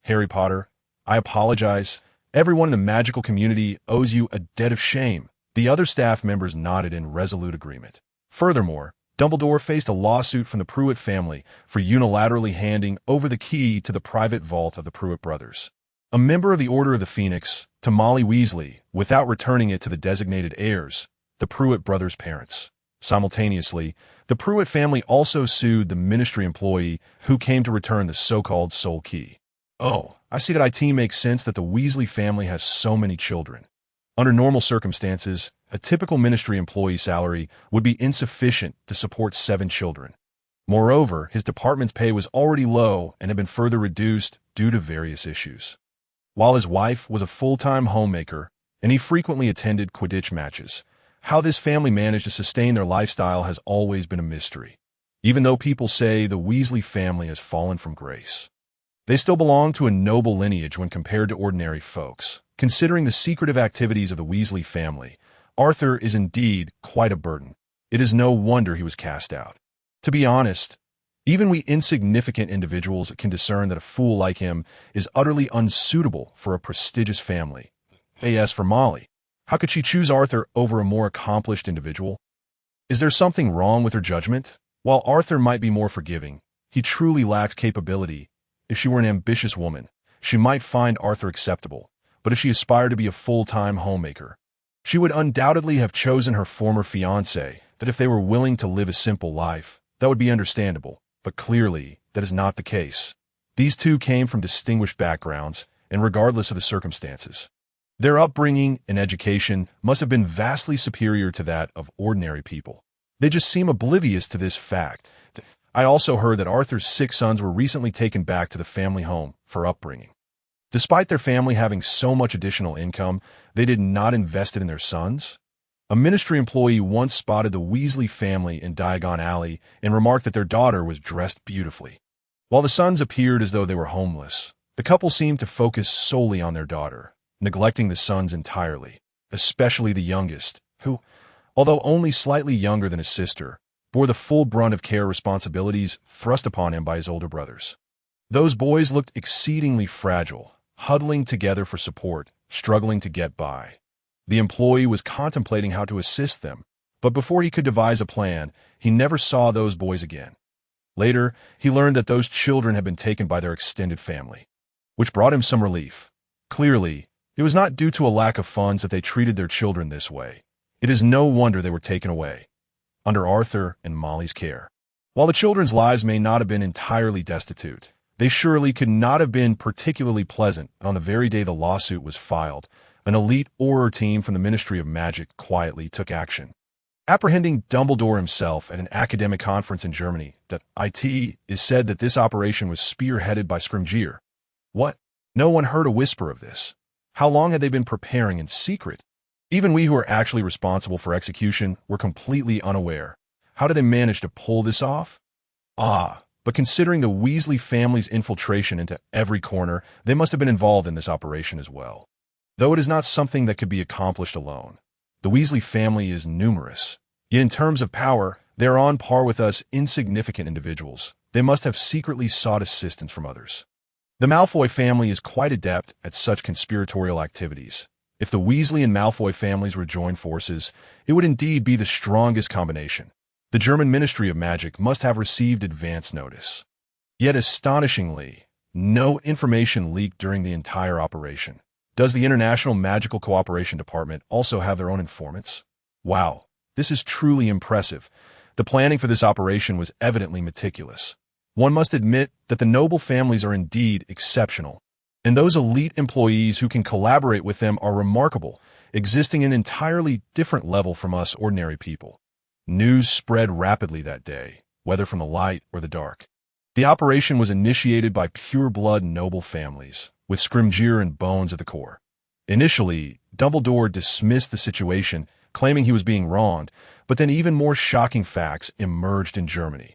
S1: Harry Potter, I apologize. Everyone in the magical community owes you a debt of shame. The other staff members nodded in resolute agreement. Furthermore, Dumbledore faced a lawsuit from the Pruitt family for unilaterally handing over the key to the private vault of the Pruitt brothers, a member of the Order of the Phoenix, to Molly Weasley, without returning it to the designated heirs, the Pruitt brothers' parents. Simultaneously, the Pruitt family also sued the ministry employee who came to return the so-called soul key. Oh, I see that it makes sense that the Weasley family has so many children. Under normal circumstances, a typical ministry employee salary would be insufficient to support 7 children. Moreover, his department's pay was already low and had been further reduced due to various issues. While his wife was a full-time homemaker and he frequently attended Quidditch matches, how this family managed to sustain their lifestyle has always been a mystery. Even though people say the Weasley family has fallen from grace, they still belong to a noble lineage when compared to ordinary folks. Considering the secretive activities of the Weasley family, Arthur is indeed quite a burden. It is no wonder he was cast out. To be honest, even we insignificant individuals can discern that a fool like him is utterly unsuitable for a prestigious family. As for Molly, how could she choose Arthur over a more accomplished individual? Is there something wrong with her judgment? While Arthur might be more forgiving, he truly lacks capability. If she were an ambitious woman, she might find Arthur acceptable, but if she aspired to be a full-time homemaker, she would undoubtedly have chosen her former fiancé. That if they were willing to live a simple life, that would be understandable, but clearly that is not the case. These two came from distinguished backgrounds, and regardless of the circumstances, their upbringing and education must have been vastly superior to that of ordinary people. They just seem oblivious to this fact. I also heard that Arthur's 6 sons were recently taken back to the family home for upbringing. Despite their family having so much additional income, they did not invest it in their sons. A ministry employee once spotted the Weasley family in Diagon Alley and remarked that their daughter was dressed beautifully. While the sons appeared as though they were homeless, the couple seemed to focus solely on their daughter, neglecting the sons entirely, especially the youngest, who, although only slightly younger than his sister, bore the full brunt of care responsibilities thrust upon him by his older brothers. Those boys looked exceedingly fragile, huddling together for support, struggling to get by. The employee was contemplating how to assist them, but before he could devise a plan, he never saw those boys again. Later, he learned that those children had been taken by their extended family, which brought him some relief. Clearly, it was not due to a lack of funds that they treated their children this way. It is no wonder they were taken away, under Arthur and Molly's care. While the children's lives may not have been entirely destitute, they surely could not have been particularly pleasant, and on the very day the lawsuit was filed, an elite Auror team from the Ministry of Magic quietly took action. Apprehending Dumbledore himself at an academic conference in Germany, it is said that this operation was spearheaded by Scrimgeour. What? No one heard a whisper of this. How long had they been preparing in secret? Even we who are actually responsible for execution were completely unaware. How did they manage to pull this off? But considering the Weasley family's infiltration into every corner, they must have been involved in this operation as well. Though it is not something that could be accomplished alone. The Weasley family is numerous, yet in terms of power, they are on par with us insignificant individuals. They must have secretly sought assistance from others. The Malfoy family is quite adept at such conspiratorial activities. If the Weasley and Malfoy families were joined forces, it would indeed be the strongest combination. The German Ministry of Magic must have received advance notice. Yet astonishingly, no information leaked during the entire operation. Does the International Magical Cooperation Department also have their own informants? Wow, this is truly impressive. The planning for this operation was evidently meticulous. One must admit that the noble families are indeed exceptional, and those elite employees who can collaborate with them are remarkable, existing at an entirely different level from us ordinary people. News spread rapidly that day, whether from the light or the dark. The operation was initiated by pure-blood noble families, with Scrimgeour and Bones at the core. Initially, Dumbledore dismissed the situation, claiming he was being wronged, but then even more shocking facts emerged in Germany,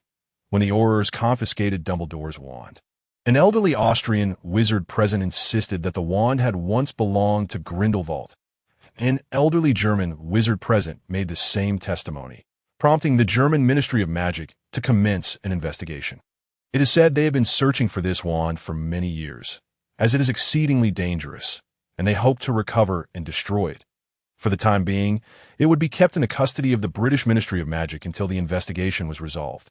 S1: when the Aurors confiscated Dumbledore's wand. An elderly Austrian wizard present insisted that the wand had once belonged to Grindelwald. An elderly German wizard present made the same testimony, prompting the German Ministry of Magic to commence an investigation. It is said they have been searching for this wand for many years, as it is exceedingly dangerous, and they hope to recover and destroy it. For the time being, it would be kept in the custody of the British Ministry of Magic until the investigation was resolved.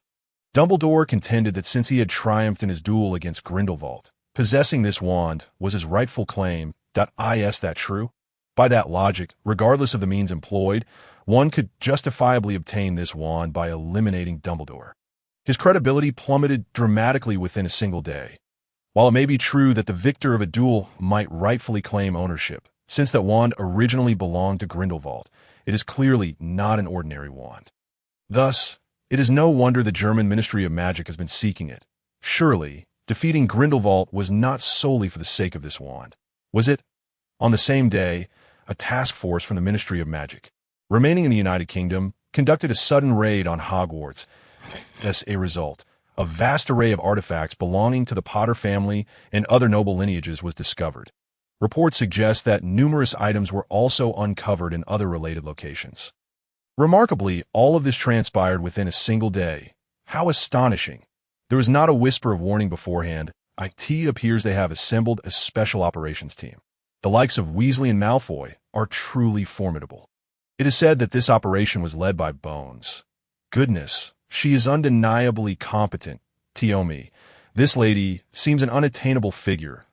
S1: Dumbledore contended that since he had triumphed in his duel against Grindelwald, possessing this wand was his rightful claim. Is that true? By that logic, regardless of the means employed, one could justifiably obtain this wand by eliminating Dumbledore. His credibility plummeted dramatically within a single day. While it may be true that the victor of a duel might rightfully claim ownership, since that wand originally belonged to Grindelwald, it is clearly not an ordinary wand. Thus, it is no wonder the German Ministry of Magic has been seeking it. Surely, defeating Grindelwald was not solely for the sake of this wand, was it? On the same day, a task force from the Ministry of Magic, remaining in the United Kingdom, conducted a sudden raid on Hogwarts. As a result, a vast array of artifacts belonging to the Potter family and other noble lineages was discovered. Reports suggest that numerous items were also uncovered in other related locations. Remarkably, all of this transpired within a single day. How astonishing! There was not a whisper of warning beforehand. It appears they have assembled a special operations team. The likes of Weasley and Malfoy are truly formidable. It is said that this operation was led by Bones. Goodness, she is undeniably competent. Tiomi, this lady seems an unattainable figure.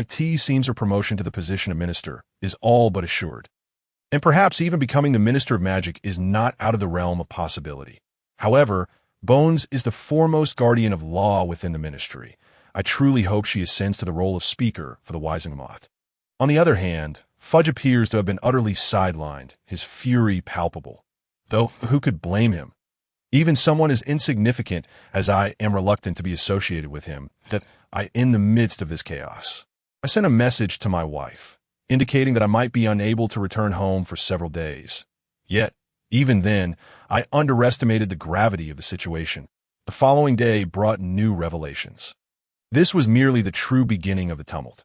S1: Seems her promotion to the position of minister is all but assured. And perhaps even becoming the Minister of Magic is not out of the realm of possibility. However, Bones is the foremost guardian of law within the ministry. I truly hope she ascends to the role of speaker for the Wisengamot. On the other hand, Fudge appears to have been utterly sidelined, his fury palpable. Though, who could blame him? Even someone as insignificant as I am reluctant to be associated with him, that in the midst of this chaos. I sent a message to my wife, indicating that I might be unable to return home for several days. Yet, even then, I underestimated the gravity of the situation. The following day brought new revelations. This was merely the true beginning of the tumult.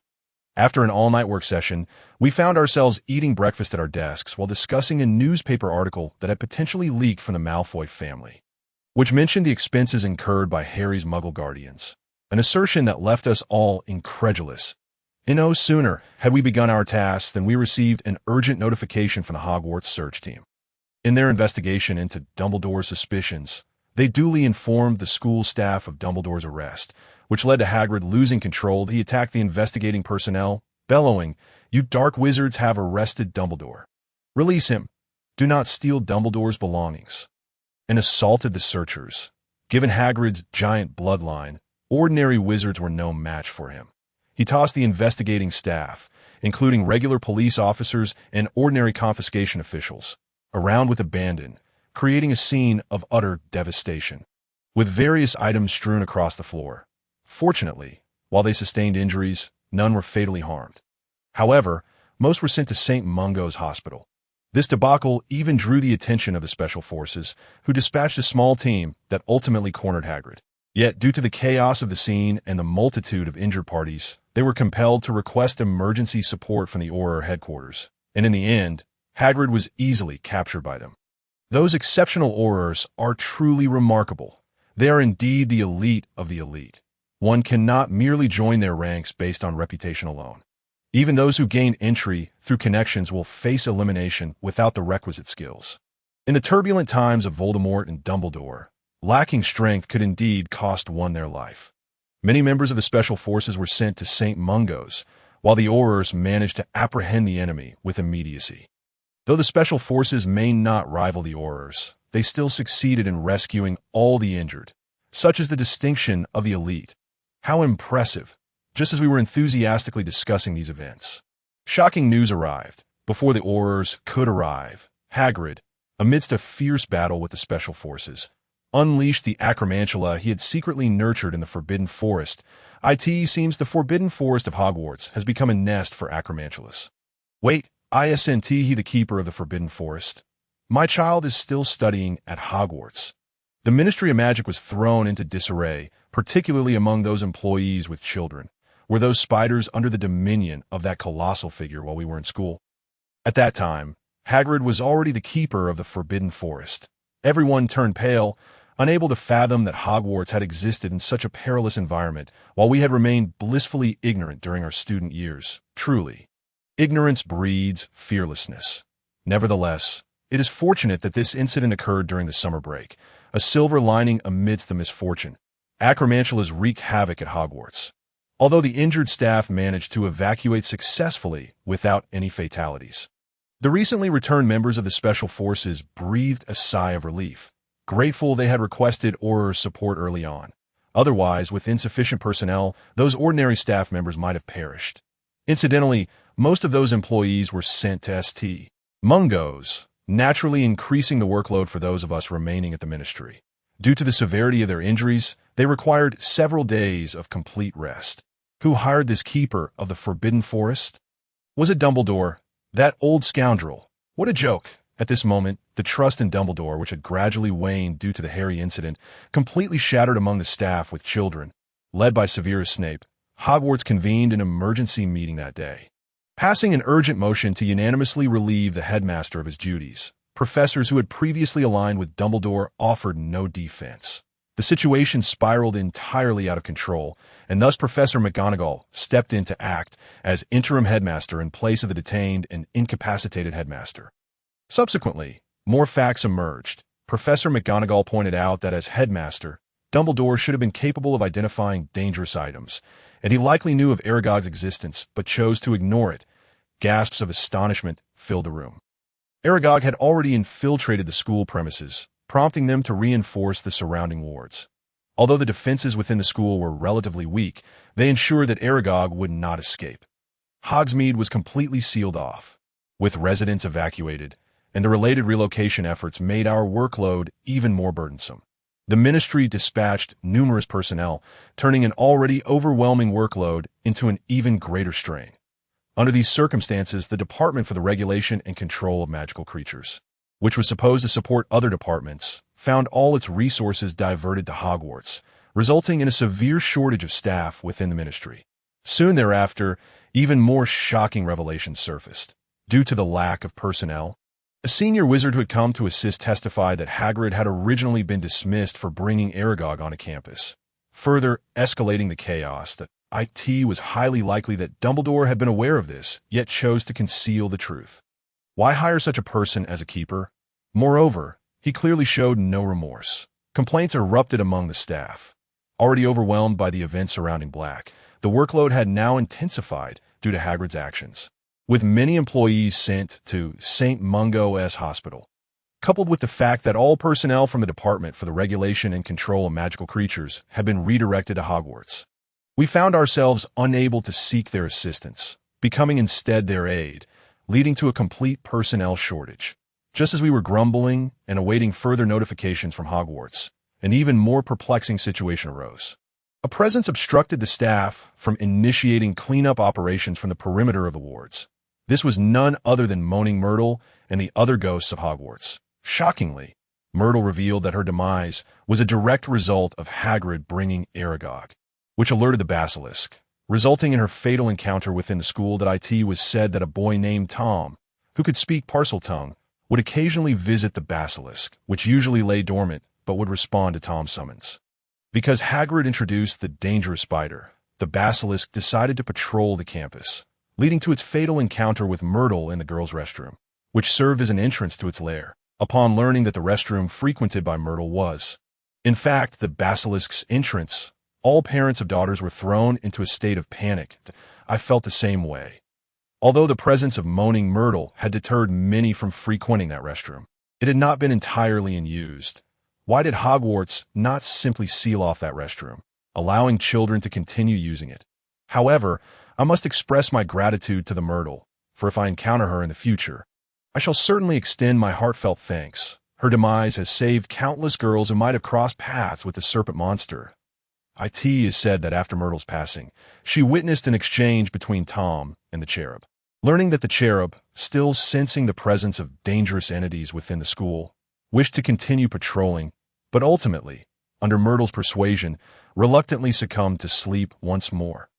S1: After an all-night work session, we found ourselves eating breakfast at our desks while discussing a newspaper article that had potentially leaked from the Malfoy family, which mentioned the expenses incurred by Harry's Muggle guardians, an assertion that left us all incredulous. No sooner had we begun our tasks than we received an urgent notification from the Hogwarts search team. In their investigation into Dumbledore's suspicions, they duly informed the school staff of Dumbledore's arrest, which led to Hagrid losing control. He attacked the investigating personnel, bellowing, "You dark wizards have arrested Dumbledore. Release him. Do not steal Dumbledore's belongings," and assaulted the searchers. Given Hagrid's giant bloodline, ordinary wizards were no match for him. He tossed the investigating staff, including regular police officers and ordinary confiscation officials, around with abandon, creating a scene of utter devastation, with various items strewn across the floor. Fortunately, while they sustained injuries, none were fatally harmed. However, most were sent to St. Mungo's Hospital. This debacle even drew the attention of the Special Forces, who dispatched a small team that ultimately cornered Hagrid. Yet, due to the chaos of the scene and the multitude of injured parties, they were compelled to request emergency support from the Auror headquarters, and in the end, Hagrid was easily captured by them. Those exceptional Aurors are truly remarkable. They are indeed the elite of the elite. One cannot merely join their ranks based on reputation alone. Even those who gain entry through connections will face elimination without the requisite skills. In the turbulent times of Voldemort and Dumbledore, lacking strength could indeed cost one their life. Many members of the Special Forces were sent to St. Mungo's, while the Aurors managed to apprehend the enemy with immediacy. Though the Special Forces may not rival the Aurors, they still succeeded in rescuing all the injured. Such is the distinction of the elite. How impressive! Just as we were enthusiastically discussing these events, shocking news arrived. Before the Aurors could arrive, Hagrid, amidst a fierce battle with the Special Forces, unleashed the acromantula he had secretly nurtured in the Forbidden Forest. It seems the Forbidden Forest of Hogwarts has become a nest for acromantulas. Wait, isn't he the keeper of the Forbidden Forest? My child is still studying at Hogwarts. The Ministry of Magic was thrown into disarray, particularly among those employees with children. Were those spiders under the dominion of that colossal figure while we were in school? At that time, Hagrid was already the keeper of the Forbidden Forest. Everyone turned pale, unable to fathom that Hogwarts had existed in such a perilous environment, while we had remained blissfully ignorant during our student years. Truly, ignorance breeds fearlessness. Nevertheless, it is fortunate that this incident occurred during the summer break, a silver lining amidst the misfortune. Acromantulas wreaked havoc at Hogwarts, although the injured staff managed to evacuate successfully without any fatalities. The recently returned members of the Special Forces breathed a sigh of relief, grateful they had requested Auror support early on. Otherwise, with insufficient personnel, those ordinary staff members might have perished. Incidentally, most of those employees were sent to St. Mungo's, naturally increasing the workload for those of us remaining at the ministry. Due to the severity of their injuries, they required several days of complete rest. Who hired this keeper of the Forbidden Forest? Was it Dumbledore? That old scoundrel. What a joke. At this moment, the trust in Dumbledore, which had gradually waned due to the Harry incident, completely shattered among the staff with children. Led by Severus Snape, Hogwarts convened an emergency meeting that day, passing an urgent motion to unanimously relieve the headmaster of his duties. Professors who had previously aligned with Dumbledore offered no defense. The situation spiraled entirely out of control, and thus Professor McGonagall stepped in to act as interim headmaster in place of the detained and incapacitated headmaster. Subsequently, more facts emerged. Professor McGonagall pointed out that as headmaster, Dumbledore should have been capable of identifying dangerous items, and he likely knew of Aragog's existence but chose to ignore it. Gasps of astonishment filled the room. Aragog had already infiltrated the school premises, prompting them to reinforce the surrounding wards. Although the defenses within the school were relatively weak, they ensured that Aragog would not escape. Hogsmeade was completely sealed off. With residents evacuated, and the related relocation efforts made our workload even more burdensome. The ministry dispatched numerous personnel, turning an already overwhelming workload into an even greater strain. Under these circumstances, the Department for the Regulation and Control of Magical Creatures, which was supposed to support other departments, found all its resources diverted to Hogwarts, resulting in a severe shortage of staff within the ministry. Soon thereafter, even more shocking revelations surfaced. Due to the lack of personnel, a senior wizard who had come to assist testified that Hagrid had originally been dismissed for bringing Aragog onto campus, further escalating the chaos. That it was highly likely that Dumbledore had been aware of this, yet chose to conceal the truth. Why hire such a person as a keeper? Moreover, he clearly showed no remorse. Complaints erupted among the staff. Already overwhelmed by the events surrounding Black, the workload had now intensified due to Hagrid's actions, with many employees sent to St. Mungo's Hospital. Coupled with the fact that all personnel from the Department for the Regulation and Control of Magical Creatures had been redirected to Hogwarts, we found ourselves unable to seek their assistance, becoming instead their aid, leading to a complete personnel shortage. Just as we were grumbling and awaiting further notifications from Hogwarts, an even more perplexing situation arose. A presence obstructed the staff from initiating cleanup operations from the perimeter of the wards. This was none other than Moaning Myrtle and the other ghosts of Hogwarts. Shockingly, Myrtle revealed that her demise was a direct result of Hagrid bringing Aragog, which alerted the basilisk, resulting in her fatal encounter within the school. That it was said that a boy named Tom, who could speak Parseltongue, would occasionally visit the basilisk, which usually lay dormant but would respond to Tom's summons. Because Hagrid introduced the dangerous spider, the basilisk decided to patrol the campus, leading to its fatal encounter with Myrtle in the girls' restroom, which served as an entrance to its lair, upon learning that the restroom frequented by Myrtle was, in fact, the basilisk's entrance. All parents of daughters were thrown into a state of panic. I felt the same way. Although the presence of Moaning Myrtle had deterred many from frequenting that restroom, it had not been entirely unused. Why did Hogwarts not simply seal off that restroom, allowing children to continue using it? However, I must express my gratitude to the Myrtle, for if I encounter her in the future, I shall certainly extend my heartfelt thanks. Her demise has saved countless girls who might have crossed paths with the serpent monster. It is said that after Myrtle's passing, she witnessed an exchange between Tom and the cherub. Learning that the cherub, still sensing the presence of dangerous entities within the school, wished to continue patrolling, but ultimately, under Myrtle's persuasion, reluctantly succumbed to sleep once more.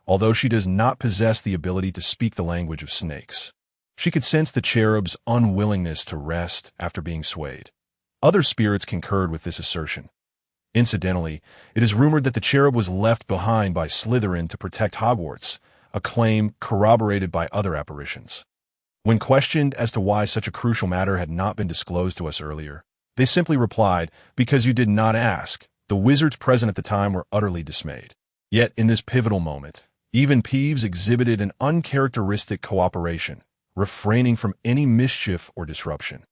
S1: Although she does not possess the ability to speak the language of snakes, she could sense the cherub's unwillingness to rest after being swayed. Other spirits concurred with this assertion. Incidentally, it is rumored that the cherub was left behind by Slytherin to protect Hogwarts, a claim corroborated by other apparitions. When questioned as to why such a crucial matter had not been disclosed to us earlier, they simply replied, "Because you did not ask." The wizards present at the time were utterly dismayed. Yet, in this pivotal moment, even Peeves exhibited an uncharacteristic cooperation, refraining from any mischief or disruption.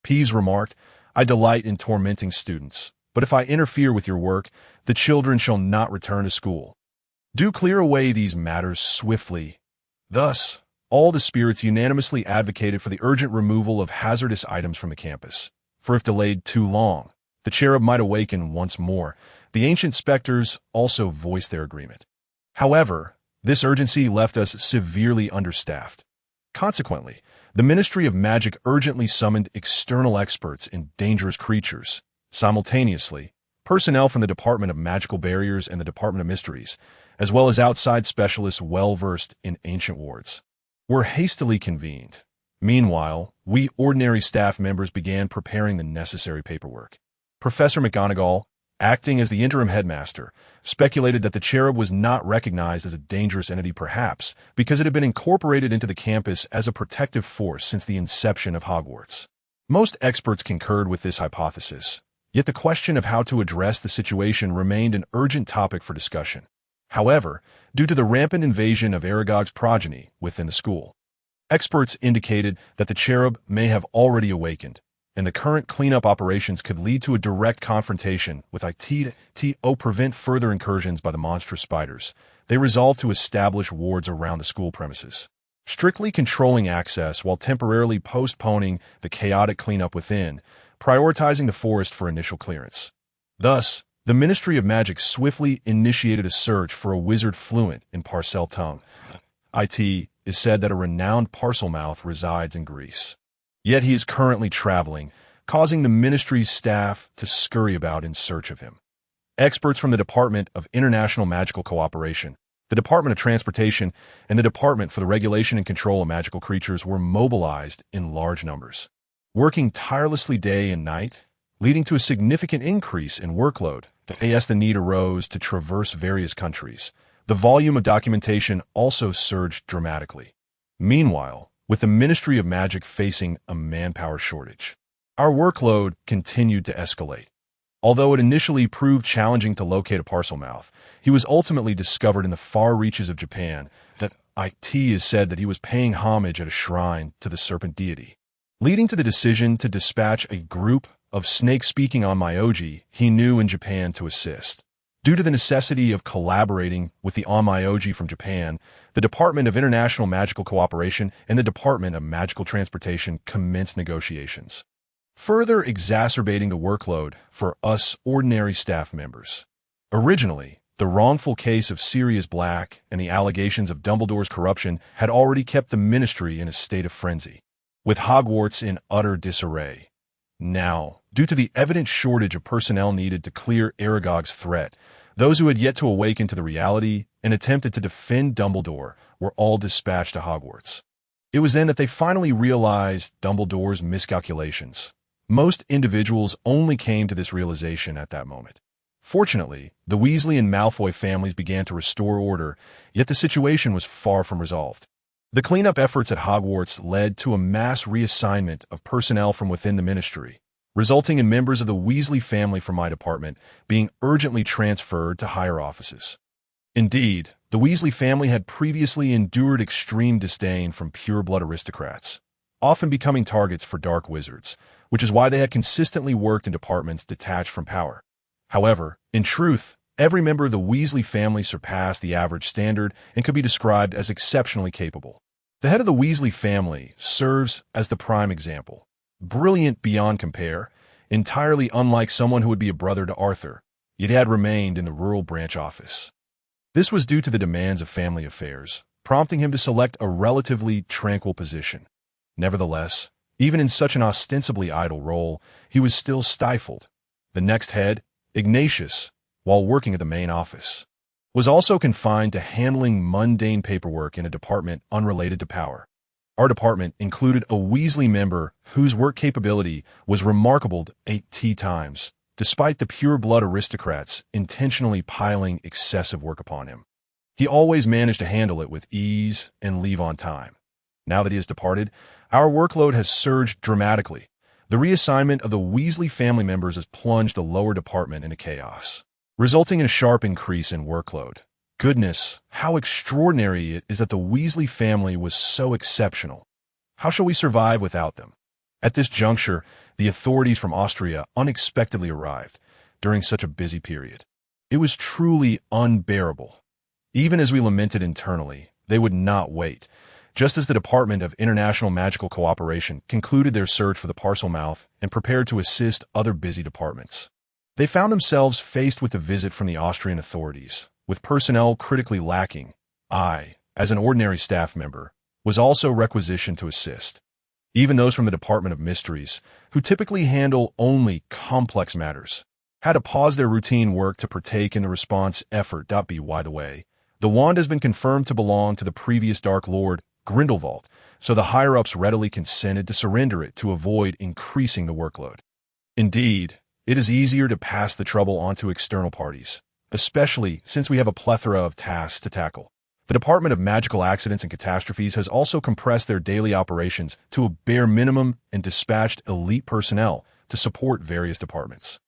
S1: Peeves remarked, "I delight in tormenting students, but if I interfere with your work, the children shall not return to school. Do clear away these matters swiftly." Thus, all the spirits unanimously advocated for the urgent removal of hazardous items from the campus, for if delayed too long, the cherub might awaken once more. The ancient specters also voiced their agreement. However, this urgency left us severely understaffed. Consequently, the Ministry of Magic urgently summoned external experts in dangerous creatures. Simultaneously, personnel from the Department of Magical Barriers and the Department of Mysteries, as well as outside specialists well-versed in ancient wards, were hastily convened. Meanwhile, we ordinary staff members began preparing the necessary paperwork. Professor McGonagall, acting as the interim headmaster, speculated that the cherub was not recognized as a dangerous entity, perhaps because it had been incorporated into the campus as a protective force since the inception of Hogwarts. Most experts concurred with this hypothesis, yet the question of how to address the situation remained an urgent topic for discussion. However, due to the rampant invasion of Aragog's progeny within the school, experts indicated that the cherub may have already awakened, and the current cleanup operations could lead to a direct confrontation with it to prevent further incursions by the monstrous spiders. They resolved to establish wards around the school premises. strictly controlling access while temporarily postponing the chaotic cleanup within, prioritizing the forest for initial clearance. Thus, the Ministry of Magic swiftly initiated a search for a wizard fluent in Parcel tongue. It is said that a renowned Parselmouth resides in Greece. Yet he is currently traveling, causing the ministry's staff to scurry about in search of him. Experts from the Department of International Magical Cooperation, the Department of Transportation, and the Department for the Regulation and Control of Magical Creatures were mobilized in large numbers, working tirelessly day and night, leading to a significant increase in workload. As the need arose to traverse various countries, the volume of documentation also surged dramatically. Meanwhile, with the Ministry of Magic facing a manpower shortage, our workload continued to escalate. Although it initially proved challenging to locate a Parselmouth, he was ultimately discovered in the far reaches of Japan. That it is said that he was paying homage at a shrine to the serpent deity, leading to the decision to dispatch a group of snake-speaking onmyoji he knew in Japan to assist. Due to the necessity of collaborating with the onmyoji from Japan, the Department of International Magical Cooperation and the Department of Magical Transportation commenced negotiations, further exacerbating the workload for us ordinary staff members. Originally, the wrongful case of Sirius Black and the allegations of Dumbledore's corruption had already kept the ministry in a state of frenzy, with Hogwarts in utter disarray. Now, due to the evident shortage of personnel needed to clear Aragog's threat, those who had yet to awaken to the reality and attempted to defend Dumbledore were all dispatched to Hogwarts. It was then that they finally realized Dumbledore's miscalculations. Most individuals only came to this realization at that moment. Fortunately, the Weasley and Malfoy families began to restore order, yet the situation was far from resolved. The cleanup efforts at Hogwarts led to a mass reassignment of personnel from within the ministry, resulting in members of the Weasley family from my department being urgently transferred to higher offices. Indeed, the Weasley family had previously endured extreme disdain from pure-blood aristocrats, often becoming targets for dark wizards, which is why they had consistently worked in departments detached from power. However, in truth, every member of the Weasley family surpassed the average standard and could be described as exceptionally capable. The head of the Weasley family serves as the prime example. Brilliant beyond compare, entirely unlike someone who would be a brother to Arthur, yet had remained in the rural branch office. This was due to the demands of family affairs, prompting him to select a relatively tranquil position. Nevertheless, even in such an ostensibly idle role, he was still stifled. The next head, Ignatius, while working at the main office, was also confined to handling mundane paperwork in a department unrelated to power. Our department included a Weasley member whose work capability was remarkable 8 times, despite the pure-blood aristocrats intentionally piling excessive work upon him. He always managed to handle it with ease and leave on time. Now that he has departed, our workload has surged dramatically. The reassignment of the Weasley family members has plunged the lower department into chaos, resulting in a sharp increase in workload. Goodness, how extraordinary it is that the Weasley family was so exceptional. How shall we survive without them? At this juncture, the authorities from Austria unexpectedly arrived during such a busy period. It was truly unbearable. Even as we lamented internally, they would not wait. Just as the Department of International Magical Cooperation concluded their search for the Parselmouth and prepared to assist other busy departments, they found themselves faced with a visit from the Austrian authorities, with personnel critically lacking. I, as an ordinary staff member, was also requisitioned to assist. Even those from the Department of Mysteries, who typically handle only complex matters, had to pause their routine work to partake in the response effort. By the way, the wand has been confirmed to belong to the previous Dark Lord, Grindelwald, so the higher-ups readily consented to surrender it to avoid increasing the workload. Indeed, it is easier to pass the trouble on to external parties, especially since we have a plethora of tasks to tackle. The Department of Magical Accidents and Catastrophes has also compressed their daily operations to a bare minimum and dispatched elite personnel to support various departments.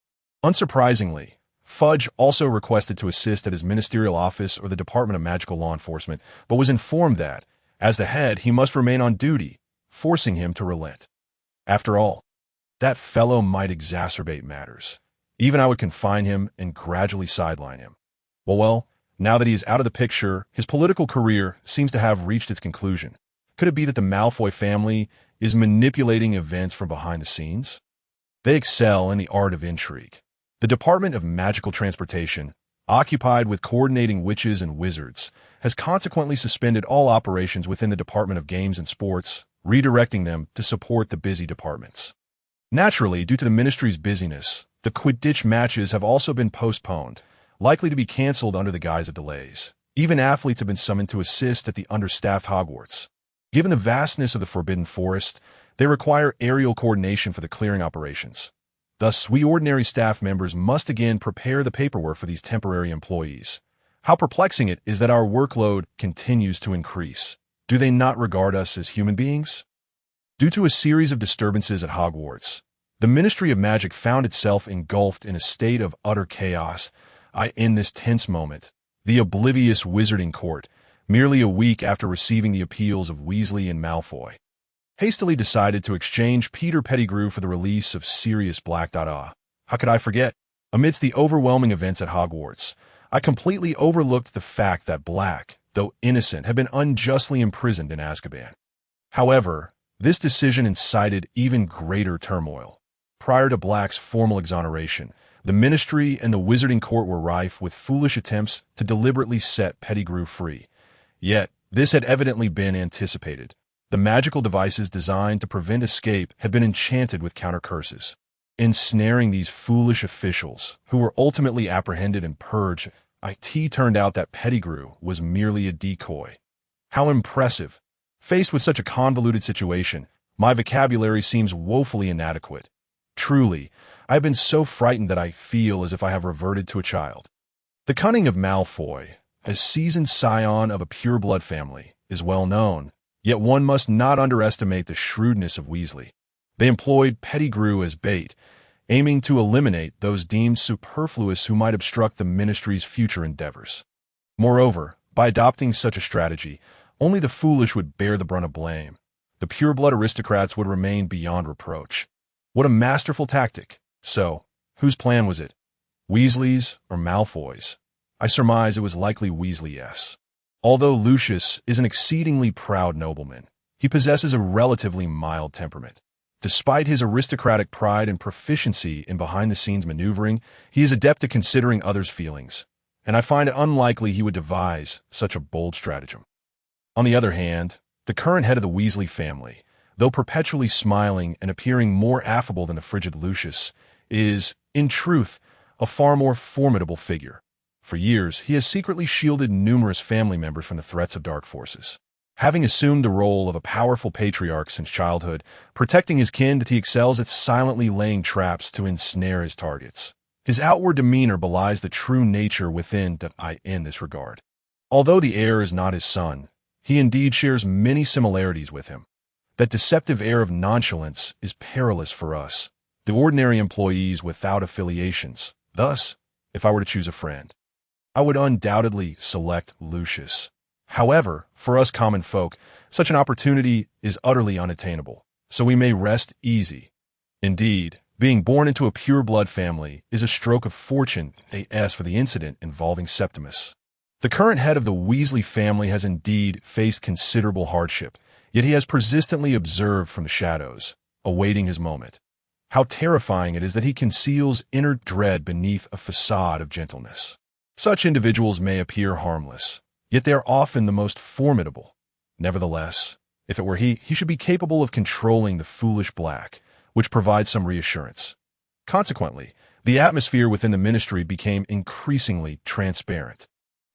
S1: Unsurprisingly, Fudge also requested to assist at his ministerial office or the Department of Magical Law Enforcement, but was informed that, as the head, he must remain on duty, forcing him to relent. After all, that fellow might exacerbate matters. Even I would confine him and gradually sideline him. Well, now that he is out of the picture, his political career seems to have reached its conclusion. Could it be that the Malfoy family is manipulating events from behind the scenes? They excel in the art of intrigue. The Department of Magical Transportation, occupied with coordinating witches and wizards, has consequently suspended all operations within the Department of Games and Sports, redirecting them to support the busy departments. Naturally, due to the Ministry's busyness, the Quidditch matches have also been postponed, likely to be cancelled under the guise of delays. Even athletes have been summoned to assist at the understaffed Hogwarts. Given the vastness of the Forbidden Forest, they require aerial coordination for the clearing operations. Thus, we ordinary staff members must again prepare the paperwork for these temporary employees. How perplexing it is that our workload continues to increase. Do they not regard us as human beings? Due to a series of disturbances at Hogwarts, the Ministry of Magic found itself engulfed in a state of utter chaos. In this tense moment, the oblivious Wizarding Court, merely a week after receiving the appeals of Weasley and Malfoy, hastily decided to exchange Peter Pettigrew for the release of Sirius Black. How could I forget? Amidst the overwhelming events at Hogwarts, I completely overlooked the fact that Black, though innocent, had been unjustly imprisoned in Azkaban. However, this decision incited even greater turmoil. Prior to Black's formal exoneration, the Ministry and the Wizarding Court were rife with foolish attempts to deliberately set Pettigrew free. Yet, this had evidently been anticipated. The magical devices designed to prevent escape had been enchanted with counter-curses, ensnaring these foolish officials, who were ultimately apprehended and purged. It turned out that Pettigrew was merely a decoy. How impressive! Faced with such a convoluted situation, my vocabulary seems woefully inadequate. Truly, I have been so frightened that I feel as if I have reverted to a child. The cunning of Malfoy, as seasoned scion of a pure-blood family, is well known, yet one must not underestimate the shrewdness of Weasley. They employed Pettigrew as bait, aiming to eliminate those deemed superfluous who might obstruct the Ministry's future endeavors. Moreover, by adopting such a strategy, only the foolish would bear the brunt of blame. The pure-blood aristocrats would remain beyond reproach. What a masterful tactic! So, whose plan was it? Weasley's or Malfoy's? I surmise it was likely Weasley-yes. Although Lucius is an exceedingly proud nobleman, he possesses a relatively mild temperament. Despite his aristocratic pride and proficiency in behind-the-scenes maneuvering, he is adept at considering others' feelings, and I find it unlikely he would devise such a bold stratagem. On the other hand, the current head of the Weasley family, though perpetually smiling and appearing more affable than the frigid Lucius, is, in truth, a far more formidable figure. For years, he has secretly shielded numerous family members from the threats of dark forces. Having assumed the role of a powerful patriarch since childhood, protecting his kin, he excels at silently laying traps to ensnare his targets. His outward demeanor belies the true nature within in this regard. Although the heir is not his son, he indeed shares many similarities with him. That deceptive air of nonchalance is perilous for us, the ordinary employees without affiliations. Thus, if I were to choose a friend, I would undoubtedly select Lucius. However, for us common folk, such an opportunity is utterly unattainable, so we may rest easy. Indeed, being born into a pure-blood family is a stroke of fortune, as for the incident involving Septimus. The current head of the Weasley family has indeed faced considerable hardship, yet he has persistently observed from the shadows, awaiting his moment. How terrifying it is that he conceals inner dread beneath a facade of gentleness. Such individuals may appear harmless, yet they are often the most formidable. Nevertheless, if it were he should be capable of controlling the foolish Black, which provides some reassurance. Consequently, the atmosphere within the Ministry became increasingly transparent.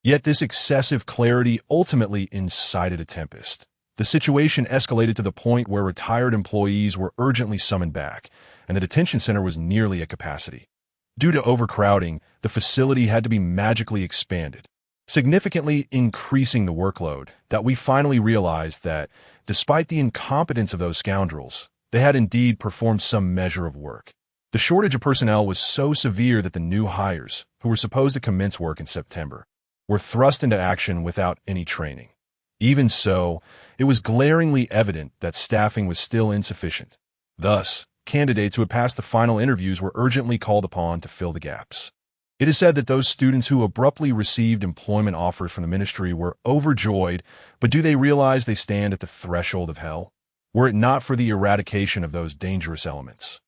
S1: Yet this excessive clarity ultimately incited a tempest. The situation escalated to the point where retired employees were urgently summoned back, and the detention center was nearly at capacity. Due to overcrowding, the facility had to be magically expanded, significantly increasing the workload. That we finally realized that, despite the incompetence of those scoundrels, they had indeed performed some measure of work. The shortage of personnel was so severe that the new hires, who were supposed to commence work in September, were thrust into action without any training. Even so, it was glaringly evident that staffing was still insufficient. Thus, candidates who had passed the final interviews were urgently called upon to fill the gaps. It is said that those students who abruptly received employment offers from the ministry were overjoyed, but do they realize they stand at the threshold of hell? Were it not for the eradication of those dangerous elements,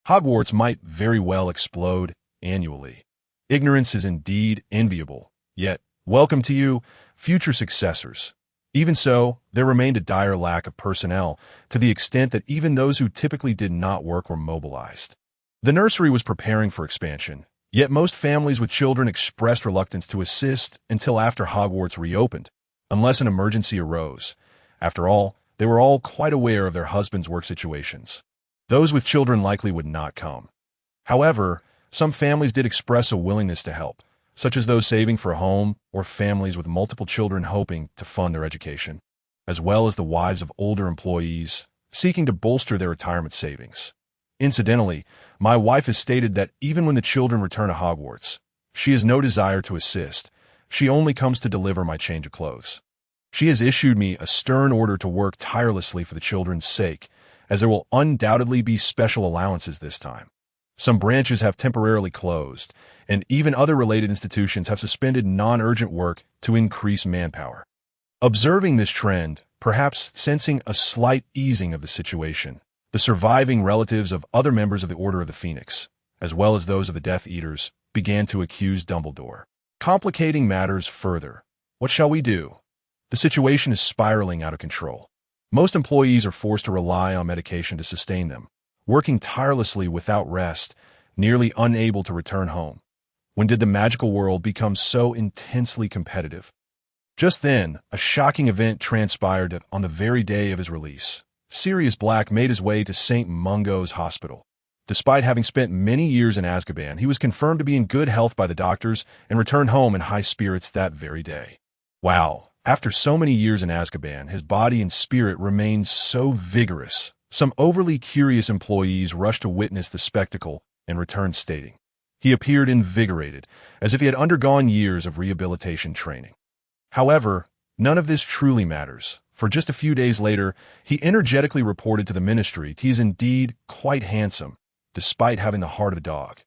S1: Hogwarts might very well explode annually. Ignorance is indeed enviable, yet welcome to you, future successors. Even so, there remained a dire lack of personnel, to the extent that even those who typically did not work were mobilized. The nursery was preparing for expansion, yet most families with children expressed reluctance to assist until after Hogwarts reopened, unless an emergency arose. After all, they were all quite aware of their husbands' work situations. Those with children likely would not come. However, some families did express a willingness to help, such as those saving for a home or families with multiple children hoping to fund their education, as well as the wives of older employees seeking to bolster their retirement savings. Incidentally, my wife has stated that even when the children return to Hogwarts, she has no desire to assist. She only comes to deliver my change of clothes. She has issued me a stern order to work tirelessly for the children's sake, as there will undoubtedly be special allowances this time. Some branches have temporarily closed, and even other related institutions have suspended non-urgent work to increase manpower. Observing this trend, perhaps sensing a slight easing of the situation, the surviving relatives of other members of the Order of the Phoenix, as well as those of the Death Eaters, began to accuse Dumbledore. Complicating matters further, what shall we do? The situation is spiraling out of control. Most employees are forced to rely on medication to sustain them, working tirelessly without rest, nearly unable to return home. When did the magical world become so intensely competitive? Just then, a shocking event transpired on the very day of his release. Sirius Black made his way to St. Mungo's Hospital. Despite having spent many years in Azkaban, he was confirmed to be in good health by the doctors and returned home in high spirits that very day. Wow, after so many years in Azkaban, his body and spirit remained so vigorous. Some overly curious employees rushed to witness the spectacle and returned stating, he appeared invigorated, as if he had undergone years of rehabilitation training. However, none of this truly matters. For just a few days later, he energetically reported to the ministry he is indeed quite handsome, despite having the heart of a dog.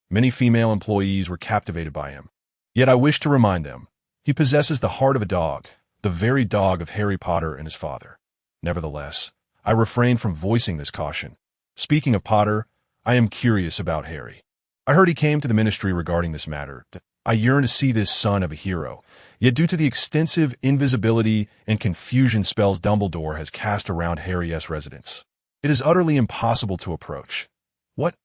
S1: Many female employees were captivated by him. Yet I wish to remind them, he possesses the heart of a dog, the very dog of Harry Potter and his father. Nevertheless, I refrain from voicing this caution. Speaking of Potter, I am curious about Harry. I heard he came to the ministry regarding this matter. I yearn to see this son of a hero, yet due to the extensive invisibility and confusion spells Dumbledore has cast around Harry's residence, it is utterly impossible to approach. What?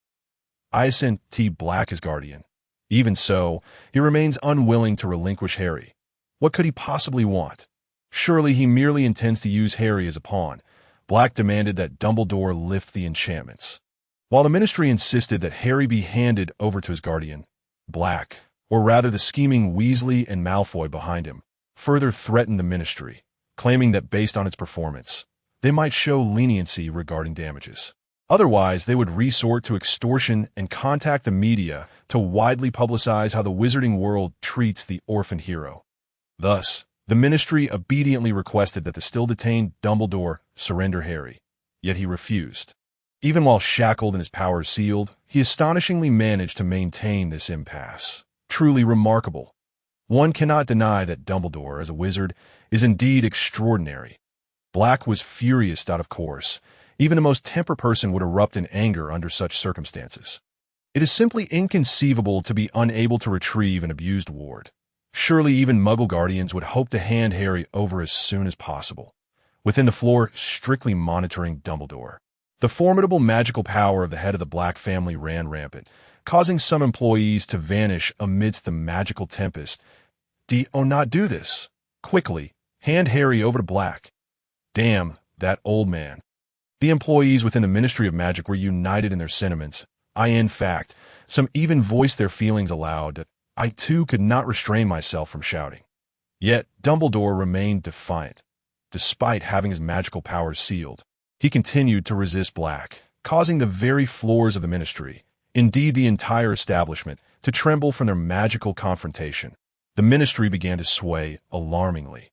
S1: Hyacinth T. Black is guardian. Even so, he remains unwilling to relinquish Harry. What could he possibly want? Surely he merely intends to use Harry as a pawn. Black demanded that Dumbledore lift the enchantments. While the ministry insisted that Harry be handed over to his guardian, Black, or rather the scheming Weasley and Malfoy behind him, further threatened the ministry, claiming that based on its performance, they might show leniency regarding damages. Otherwise, they would resort to extortion and contact the media to widely publicize how the wizarding world treats the orphan hero. Thus, the ministry obediently requested that the still detained Dumbledore surrender Harry, yet he refused. Even while shackled and his powers sealed, he astonishingly managed to maintain this impasse. Truly remarkable. One cannot deny that Dumbledore, as a wizard, is indeed extraordinary. Black was furious out of course. Even the most tempered person would erupt in anger under such circumstances. It is simply inconceivable to be unable to retrieve an abused ward. Surely even Muggle guardians would hope to hand Harry over as soon as possible, within the floor strictly monitoring Dumbledore. The formidable magical power of the head of the Black family ran rampant, causing some employees to vanish amidst the magical tempest. Not do this. Quickly, hand Harry over to Black. Damn, that old man. The employees within the Ministry of Magic were united in their sentiments. In fact, some even voiced their feelings aloud. I too could not restrain myself from shouting. Yet Dumbledore remained defiant. Despite having his magical powers sealed, he continued to resist Black, causing the very floors of the ministry, indeed the entire establishment, to tremble from their magical confrontation. The ministry began to sway alarmingly.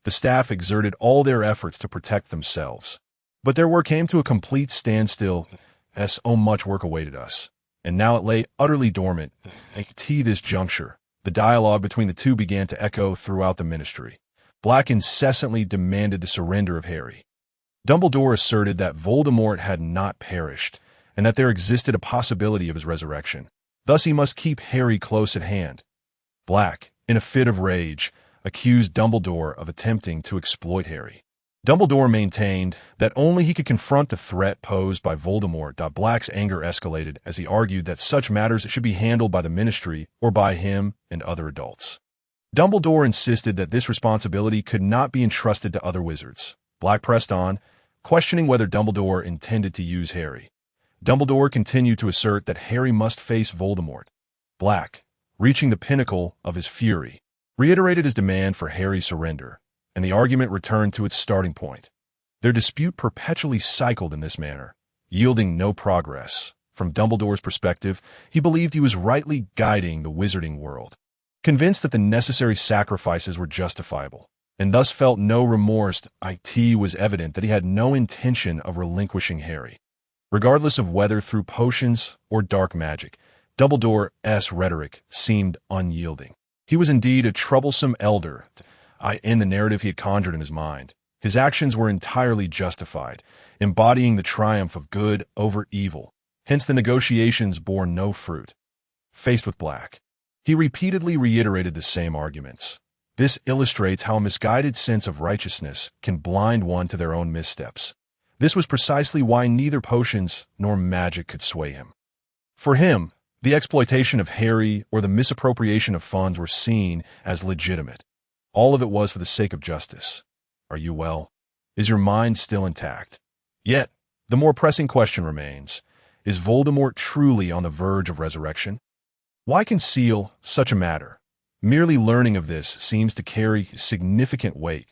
S1: The staff exerted all their efforts to protect themselves. But their work came to a complete standstill, as so much work awaited us. and now it lay utterly dormant. At this juncture, the dialogue between the two began to echo throughout the ministry. Black incessantly demanded the surrender of Harry. Dumbledore asserted that Voldemort had not perished, and that there existed a possibility of his resurrection. Thus he must keep Harry close at hand. Black, in a fit of rage, accused Dumbledore of attempting to exploit Harry. Dumbledore maintained that only he could confront the threat posed by Voldemort. Black's anger escalated as he argued that such matters should be handled by the Ministry or by him and other adults. Dumbledore insisted that this responsibility could not be entrusted to other wizards. Black pressed on, questioning whether Dumbledore intended to use Harry. Dumbledore continued to assert that Harry must face Voldemort. Black, reaching the pinnacle of his fury, reiterated his demand for Harry's surrender, and the argument returned to its starting point. Their dispute perpetually cycled in this manner, yielding no progress. From Dumbledore's perspective, he believed he was rightly guiding the wizarding world, convinced that the necessary sacrifices were justifiable, and thus felt no remorse. It was evident that he had no intention of relinquishing Harry. Regardless of whether through potions or dark magic, Dumbledore's rhetoric seemed unyielding. He was indeed a troublesome elder, in the narrative he had conjured in his mind. His actions were entirely justified, embodying the triumph of good over evil. Hence the negotiations bore no fruit. Faced with Black, he repeatedly reiterated the same arguments. This illustrates how a misguided sense of righteousness can blind one to their own missteps. This was precisely why neither potions nor magic could sway him. For him, the exploitation of Harry or the misappropriation of funds were seen as legitimate. All of it was for the sake of justice. Are you well? Is your mind still intact? Yet, the more pressing question remains, is Voldemort truly on the verge of resurrection? Why conceal such a matter? Merely learning of this seems to carry significant weight.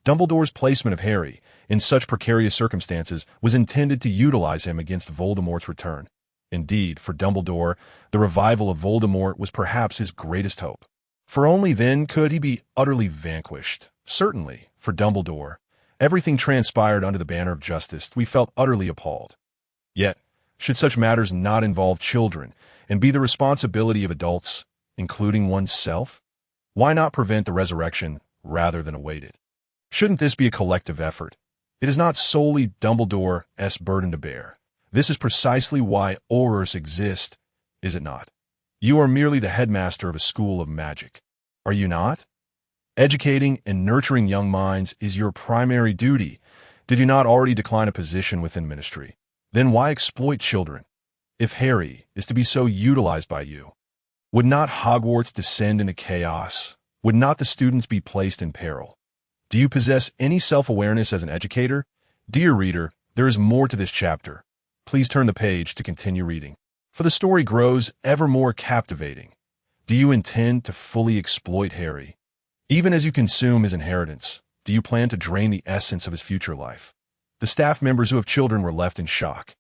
S1: Dumbledore's placement of Harry in such precarious circumstances was intended to utilize him against Voldemort's return. Indeed, for Dumbledore, the revival of Voldemort was perhaps his greatest hope. For only then could he be utterly vanquished. Certainly, for Dumbledore, everything transpired under the banner of justice. We felt utterly appalled. Yet, should such matters not involve children and be the responsibility of adults, including oneself? Why not prevent the resurrection rather than await it? Shouldn't this be a collective effort? It is not solely Dumbledore's burden to bear. This is precisely why Aurors exist, is it not? You are merely the headmaster of a school of magic. Are you not? Educating and nurturing young minds is your primary duty. Did you not already decline a position within ministry? Then why exploit children? If Harry is to be so utilized by you, would not Hogwarts descend into chaos? Would not the students be placed in peril? Do you possess any self-awareness as an educator? Dear reader, there is more to this chapter. Please turn the page to continue reading, for the story grows ever more captivating. Do you intend to fully exploit Harry? Even as you consume his inheritance, do you plan to drain the essence of his future life? The staff members who have children were left in shock,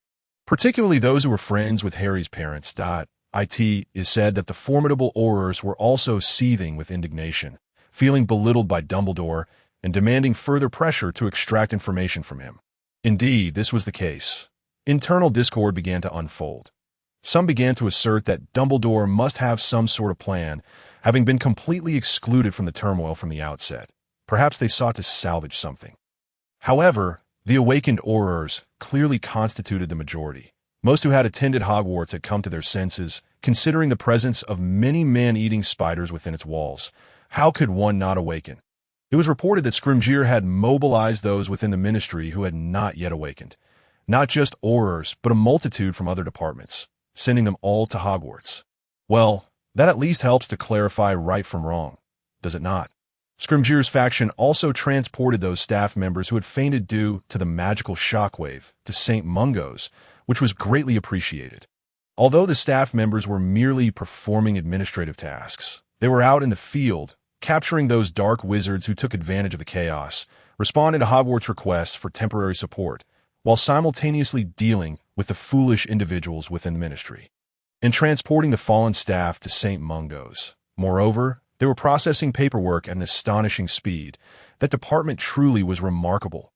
S1: particularly those who were friends with Harry's parents. It is said that the formidable Aurors were also seething with indignation, feeling belittled by Dumbledore and demanding further pressure to extract information from him. Indeed, this was the case. Internal discord began to unfold. Some began to assert that Dumbledore must have some sort of plan, having been completely excluded from the turmoil from the outset. Perhaps they sought to salvage something. However, the awakened Aurors clearly constituted the majority. Most who had attended Hogwarts had come to their senses, considering the presence of many man-eating spiders within its walls. How could one not awaken? It was reported that Scrimgeour had mobilized those within the ministry who had not yet awakened. Not just Aurors, but a multitude from other departments, sending them all to Hogwarts. Well, that at least helps to clarify right from wrong, does it not? Scrimgeour's faction also transported those staff members who had fainted due to the magical shockwave to St. Mungo's, which was greatly appreciated. Although the staff members were merely performing administrative tasks, they were out in the field, capturing those dark wizards who took advantage of the chaos, responding to Hogwarts' requests for temporary support, while simultaneously dealing with the foolish individuals within the ministry, and transporting the fallen staff to St. Mungo's. Moreover, they were processing paperwork at an astonishing speed. That department truly was remarkable.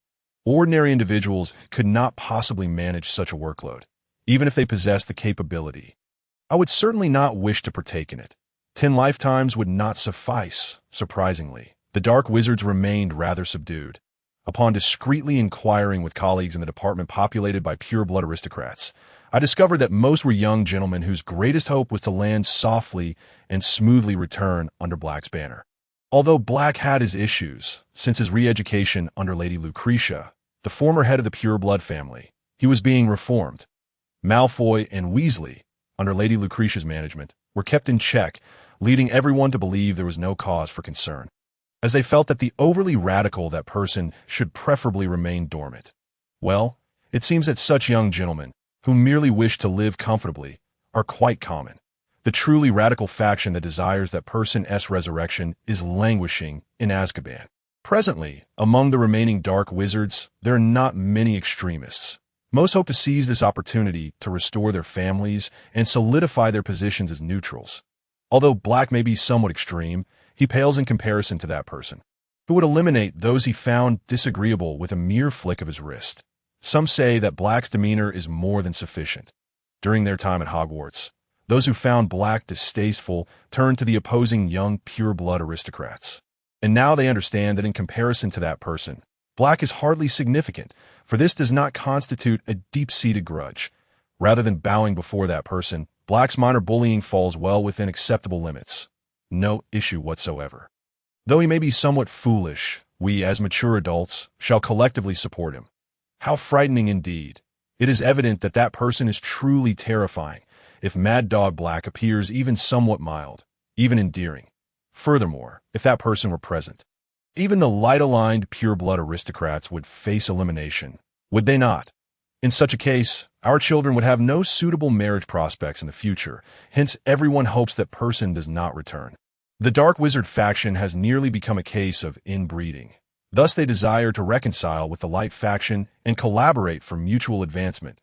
S1: Ordinary individuals could not possibly manage such a workload. even if they possessed the capability. I would certainly not wish to partake in it. 10 lifetimes would not suffice, surprisingly. The dark wizards remained rather subdued. Upon discreetly inquiring with colleagues in the department populated by pure-blood aristocrats, I discovered that most were young gentlemen whose greatest hope was to land softly and smoothly return under Black's banner. Although Black had his issues, since his re-education under Lady Lucretia, the former head of the pure-blood family, he was being reformed. Malfoy and Weasley, under Lady Lucretia's management, were kept in check, leading everyone to believe there was no cause for concern, as they felt that the overly radical that person should preferably remain dormant. Well, it seems that such young gentlemen, who merely wish to live comfortably, are quite common. The truly radical faction that desires that person's resurrection is languishing in Azkaban. Presently, among the remaining dark wizards, there are not many extremists. Most hope to seize this opportunity to restore their families and solidify their positions as neutrals. Although Black may be somewhat extreme, he pales in comparison to that person, who would eliminate those he found disagreeable with a mere flick of his wrist. Some say that Black's demeanor is more than sufficient. During their time at Hogwarts, those who found Black distasteful turned to the opposing young pure-blood aristocrats. And now they understand that in comparison to that person, Black is hardly significant, for this does not constitute a deep-seated grudge. Rather than bowing before that person, Black's minor bullying falls well within acceptable limits. No issue whatsoever. Though he may be somewhat foolish, we, as mature adults, shall collectively support him. How frightening indeed. It is evident that that person is truly terrifying, if Mad Dog Black appears even somewhat mild, even endearing. Furthermore, if that person were present, even the light-aligned pure-blood aristocrats would face elimination, would they not? In such a case, our children would have no suitable marriage prospects in the future, hence everyone hopes that person does not return. The Dark Wizard faction has nearly become a case of inbreeding. Thus they desire to reconcile with the Light faction and collaborate for mutual advancement.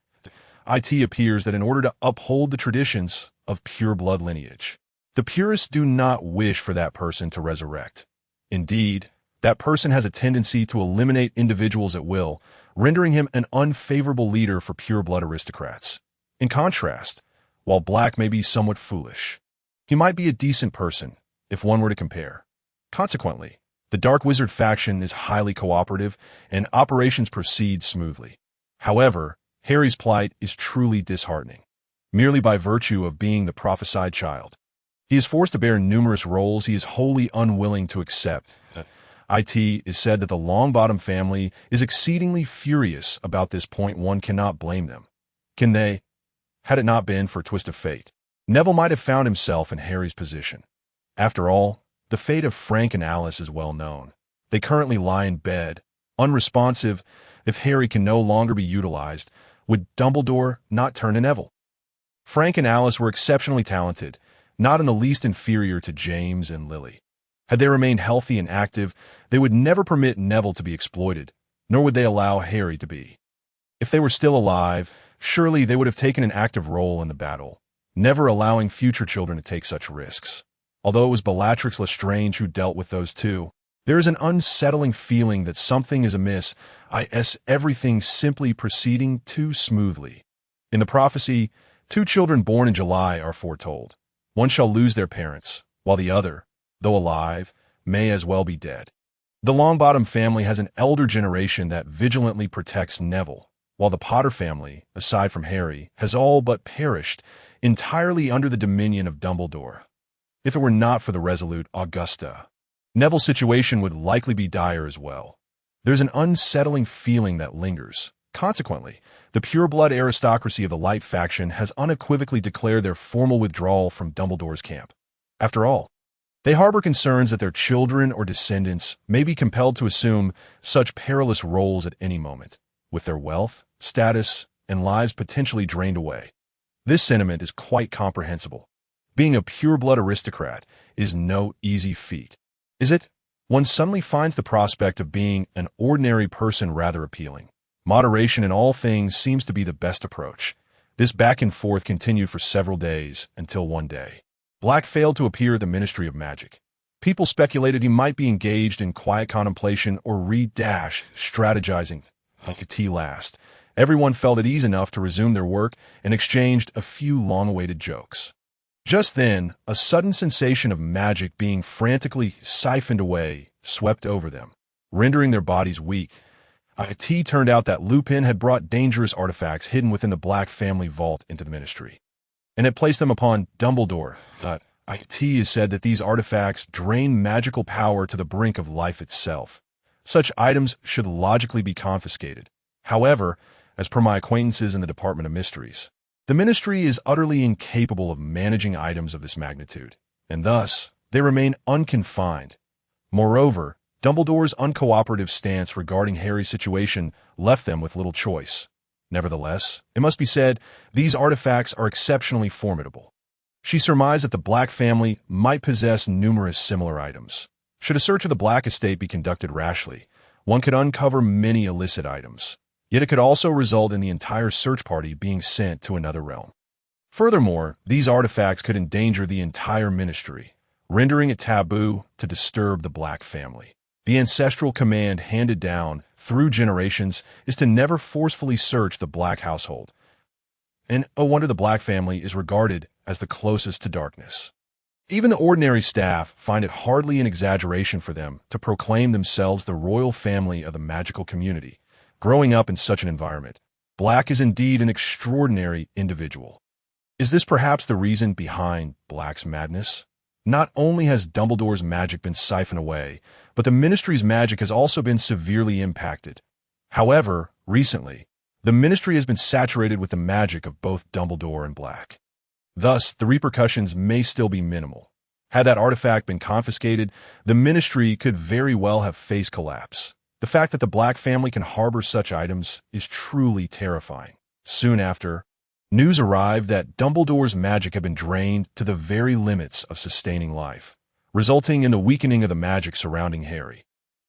S1: It appears that in order to uphold the traditions of pure-blood lineage, the purists do not wish for that person to resurrect. Indeed, that person has a tendency to eliminate individuals at will, rendering him an unfavorable leader for pure-blood aristocrats. In contrast, while Black may be somewhat foolish, he might be a decent person, if one were to compare. Consequently, the Dark Wizard faction is highly cooperative, and operations proceed smoothly. However, Harry's plight is truly disheartening, merely by virtue of being the prophesied child. He is forced to bear numerous roles he is wholly unwilling to accept. It is said that the Longbottom family is exceedingly furious about this point. One cannot blame them. Can they? Had it not been for a twist of fate, Neville might have found himself in Harry's position. After all, the fate of Frank and Alice is well known. They currently lie in bed, unresponsive. If Harry can no longer be utilized, would Dumbledore not turn to Neville? Frank and Alice were exceptionally talented, not in the least inferior to James and Lily. Had they remained healthy and active, they would never permit Neville to be exploited, nor would they allow Harry to be. If they were still alive, surely they would have taken an active role in the battle, never allowing future children to take such risks. Although it was Bellatrix Lestrange who dealt with those two, there is an unsettling feeling that something is amiss, everything simply proceeding too smoothly. In the prophecy, 2 children born in July are foretold. One shall lose their parents, while the other, though alive, may as well be dead. The Longbottom family has an elder generation that vigilantly protects Neville, while the Potter family, aside from Harry, has all but perished, entirely under the dominion of Dumbledore. If it were not for the resolute Augusta, Neville's situation would likely be dire as well. There's an unsettling feeling that lingers. Consequently, the pure-blood aristocracy of the Light faction has unequivocally declared their formal withdrawal from Dumbledore's camp. After all, they harbor concerns that their children or descendants may be compelled to assume such perilous roles at any moment, with their wealth, status, and lives potentially drained away. This sentiment is quite comprehensible. Being a pure-blood aristocrat is no easy feat, is it? One suddenly finds the prospect of being an ordinary person rather appealing. Moderation in all things seems to be the best approach. This back and forth continued for several days, until one day, Black failed to appear at the Ministry of Magic. People speculated he might be engaged in quiet contemplation or strategizing like a tea last, Everyone felt at ease enough to resume their work and exchanged a few long-awaited jokes. Just then, a sudden sensation of magic being frantically siphoned away swept over them, rendering their bodies weak. It turned out that Lupin had brought dangerous artifacts hidden within the Black family vault into the Ministry, and had placed them upon Dumbledore. It is said that these artifacts drain magical power to the brink of life itself. Such items should logically be confiscated. However, as per my acquaintances in the Department of Mysteries, the Ministry is utterly incapable of managing items of this magnitude, and thus they remain unconfined. Moreover, Dumbledore's uncooperative stance regarding Harry's situation left them with little choice. Nevertheless, it must be said, these artifacts are exceptionally formidable. She surmised that the Black family might possess numerous similar items. Should a search of the Black estate be conducted rashly, one could uncover many illicit items. Yet it could also result in the entire search party being sent to another realm. Furthermore, these artifacts could endanger the entire Ministry, rendering it taboo to disturb the Black family. The ancestral command handed down through generations is to never forcefully search the Black household. And no wonder the Black family is regarded as the closest to darkness. Even the ordinary staff find it hardly an exaggeration for them to proclaim themselves the royal family of the magical community. Growing up in such an environment, Black is indeed an extraordinary individual. Is this perhaps the reason behind Black's madness? Not only has Dumbledore's magic been siphoned away, but the Ministry's magic has also been severely impacted. However, recently, the Ministry has been saturated with the magic of both Dumbledore and Black. Thus, the repercussions may still be minimal. Had that artifact been confiscated, the Ministry could very well have faced collapse. The fact that the Black family can harbor such items is truly terrifying. Soon after, news arrived that Dumbledore's magic had been drained to the very limits of sustaining life, resulting in the weakening of the magic surrounding Harry.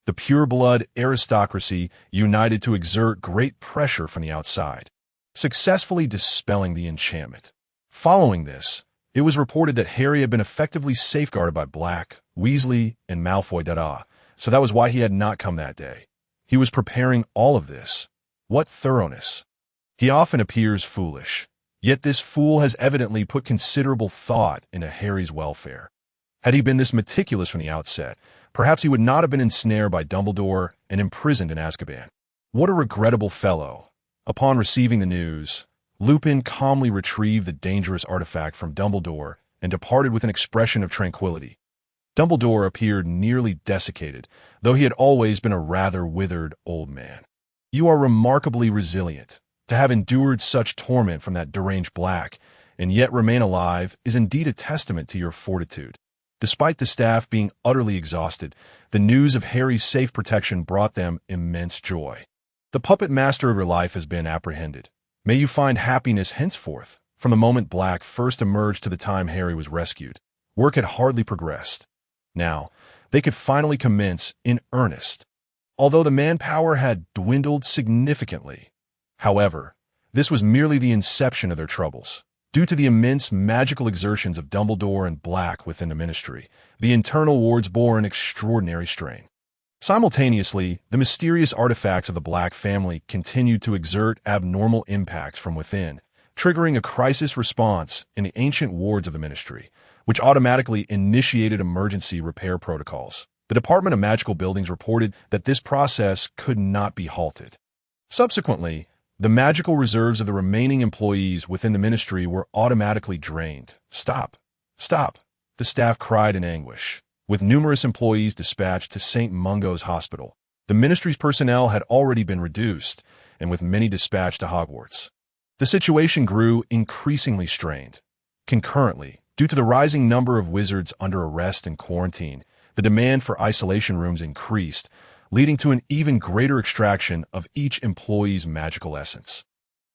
S1: The pure-blood aristocracy united to exert great pressure from the outside, successfully dispelling the enchantment. Following this, it was reported that Harry had been effectively safeguarded by Black, Weasley, and Malfoy. So that was why he had not come that day. He was preparing all of this. What thoroughness! He often appears foolish, yet this fool has evidently put considerable thought into Harry's welfare. Had he been this meticulous from the outset, perhaps he would not have been ensnared by Dumbledore and imprisoned in Azkaban. What a regrettable fellow! Upon receiving the news, Lupin calmly retrieved the dangerous artifact from Dumbledore and departed with an expression of tranquility. Dumbledore appeared nearly desiccated, though he had always been a rather withered old man. You are remarkably resilient. To have endured such torment from that deranged Black, and yet remain alive, is indeed a testament to your fortitude. Despite the staff being utterly exhausted, the news of Harry's safe protection brought them immense joy. The puppet master of your life has been apprehended. May you find happiness henceforth. From the moment Black first emerged to the time Harry was rescued, work had hardly progressed. Now, they could finally commence in earnest, although the manpower had dwindled significantly. However, this was merely the inception of their troubles. Due to the immense magical exertions of Dumbledore and Black within the Ministry, the internal wards bore an extraordinary strain. Simultaneously, the mysterious artifacts of the Black family continued to exert abnormal impacts from within, triggering a crisis response in the ancient wards of the Ministry, which automatically initiated emergency repair protocols. The Department of Magical Buildings reported that this process could not be halted. Subsequently, the magical reserves of the remaining employees within the Ministry were automatically drained. Stop! Stop! The staff cried in anguish. With numerous employees dispatched to St. Mungo's Hospital, the Ministry's personnel had already been reduced, and with many dispatched to Hogwarts. The situation grew increasingly strained. Concurrently, due to the rising number of wizards under arrest and quarantine, the demand for isolation rooms increased, leading to an even greater extraction of each employee's magical essence.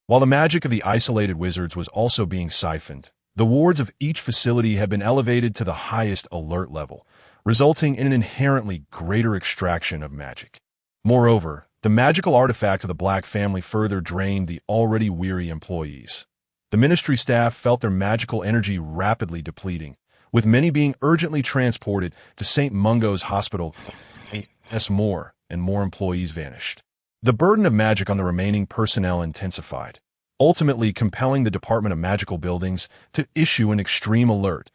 S1: While the magic of the isolated wizards was also being siphoned, the wards of each facility had been elevated to the highest alert level, resulting in an inherently greater extraction of magic. Moreover, the magical artifact of the Black family further drained the already weary employees. The Ministry staff felt their magical energy rapidly depleting, with many being urgently transported to St. Mungo's Hospital. As more and more employees vanished. The burden of magic on the remaining personnel intensified, ultimately compelling the Department of Magical Buildings to issue an extreme alert,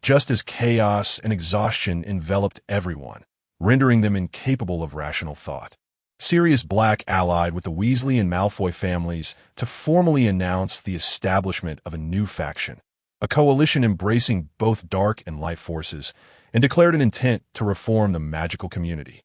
S1: just as chaos and exhaustion enveloped everyone, rendering them incapable of rational thought. Sirius Black allied with the Weasley and Malfoy families to formally announce the establishment of a new faction, a coalition embracing both dark and light forces, and declared an intent to reform the magical community.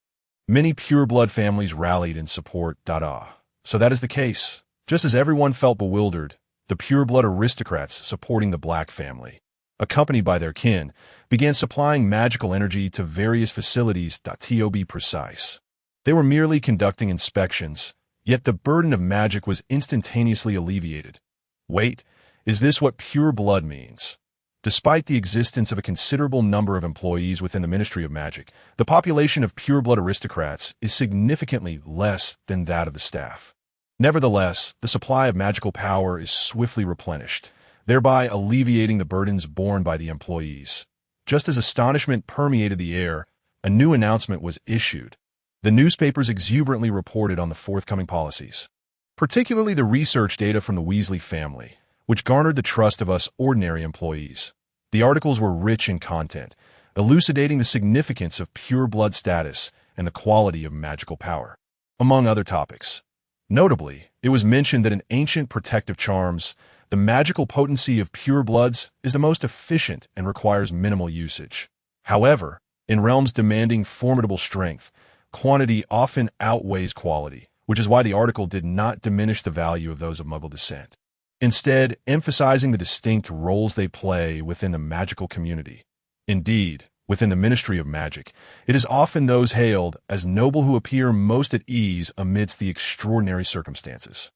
S1: Many pureblood families rallied in support. So that is the case. Just as everyone felt bewildered, the pureblood aristocrats supporting the Black family, accompanied by their kin, began supplying magical energy to various facilities. To be precise, they were merely conducting inspections, yet the burden of magic was instantaneously alleviated. Wait, is this what pure blood means? Despite the existence of a considerable number of employees within the Ministry of Magic, the population of pureblood aristocrats is significantly less than that of the staff. Nevertheless, the supply of magical power is swiftly replenished, thereby alleviating the burdens borne by the employees. Just as astonishment permeated the air, a new announcement was issued. The newspapers exuberantly reported on the forthcoming policies, particularly the research data from the Weasley family, which garnered the trust of us ordinary employees. The articles were rich in content, elucidating the significance of pure blood status and the quality of magical power, among other topics. Notably, it was mentioned that in ancient protective charms, the magical potency of pure bloods is the most efficient and requires minimal usage. However, in realms demanding formidable strength, quantity often outweighs quality, which is why the article did not diminish the value of those of Muggle descent, instead emphasizing the distinct roles they play within the magical community. Indeed, within the Ministry of Magic, it is often those hailed as noble who appear most at ease amidst the extraordinary circumstances.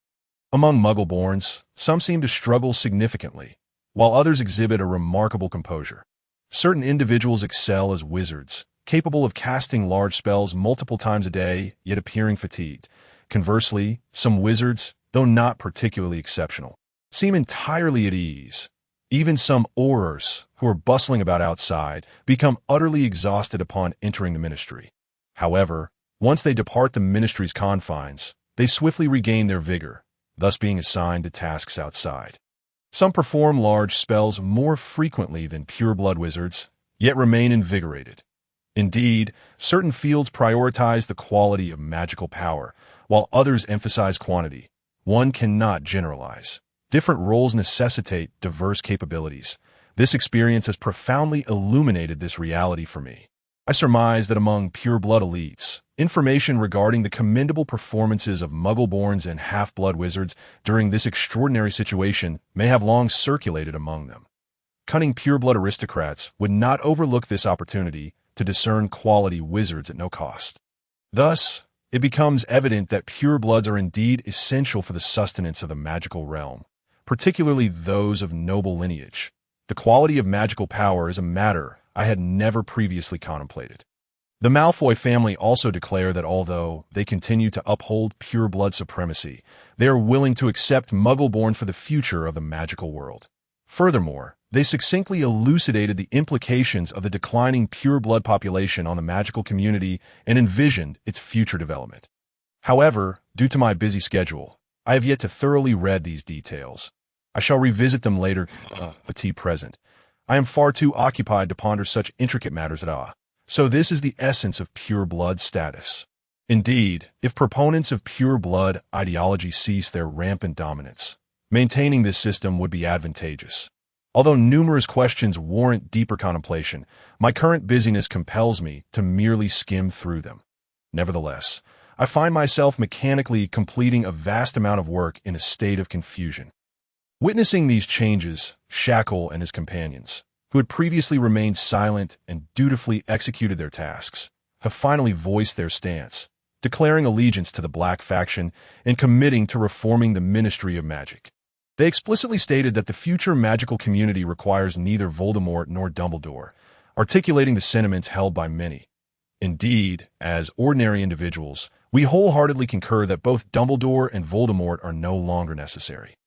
S1: Among Muggle-borns, some seem to struggle significantly, while others exhibit a remarkable composure. Certain individuals excel as wizards, capable of casting large spells multiple times a day, yet appearing fatigued. Conversely, some wizards, though not particularly exceptional, seem entirely at ease. Even some aurors, who are bustling about outside, become utterly exhausted upon entering the ministry. However, once they depart the ministry's confines, they swiftly regain their vigor, thus being assigned to tasks outside. Some perform large spells more frequently than pure-blood wizards, yet remain invigorated. Indeed, certain fields prioritize the quality of magical power, while others emphasize quantity. One cannot generalize. Different roles necessitate diverse capabilities. This experience has profoundly illuminated this reality for me. I surmise that among pure-blood elites, information regarding the commendable performances of Muggle-borns and half-blood wizards during this extraordinary situation may have long circulated among them. Cunning pure-blood aristocrats would not overlook this opportunity to discern quality wizards at no cost. Thus, it becomes evident that pure-bloods are indeed essential for the sustenance of the magical realm, particularly those of noble lineage. The quality of magical power is a matter I had never previously contemplated. The Malfoy family also declare that although they continue to uphold pure-blood supremacy, they are willing to accept Muggle-born for the future of the magical world. Furthermore, they succinctly elucidated the implications of the declining pure-blood population on the magical community and envisioned its future development. However, due to my busy schedule, I have yet to thoroughly read these details. I shall revisit them later, at present. I am far too occupied to ponder such intricate matters at all. So this is the essence of pure blood status. Indeed, if proponents of pure blood ideology cease their rampant dominance, maintaining this system would be advantageous. Although numerous questions warrant deeper contemplation, my current busyness compels me to merely skim through them. Nevertheless, I find myself mechanically completing a vast amount of work in a state of confusion. Witnessing these changes, Shackle and his companions, who had previously remained silent and dutifully executed their tasks, have finally voiced their stance, declaring allegiance to the Black faction and committing to reforming the Ministry of Magic. They explicitly stated that the future magical community requires neither Voldemort nor Dumbledore, articulating the sentiments held by many. Indeed, as ordinary individuals, we wholeheartedly concur that both Dumbledore and Voldemort are no longer necessary.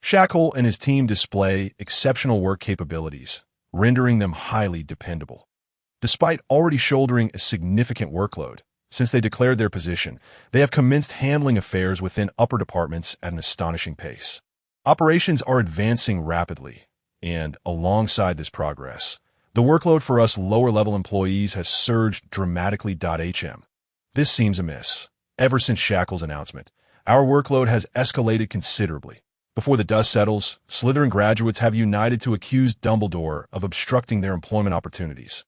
S1: Shackle and his team display exceptional work capabilities, rendering them highly dependable. Despite already shouldering a significant workload, Since they declared their position, they have commenced handling affairs within upper departments at an astonishing pace. Operations are advancing rapidly, and alongside this progress, the workload for us lower-level employees has surged dramatically. This seems amiss. Ever since Shackle's announcement, our workload has escalated considerably. Before the dust settles, Slytherin graduates have united to accuse Dumbledore of obstructing their employment opportunities,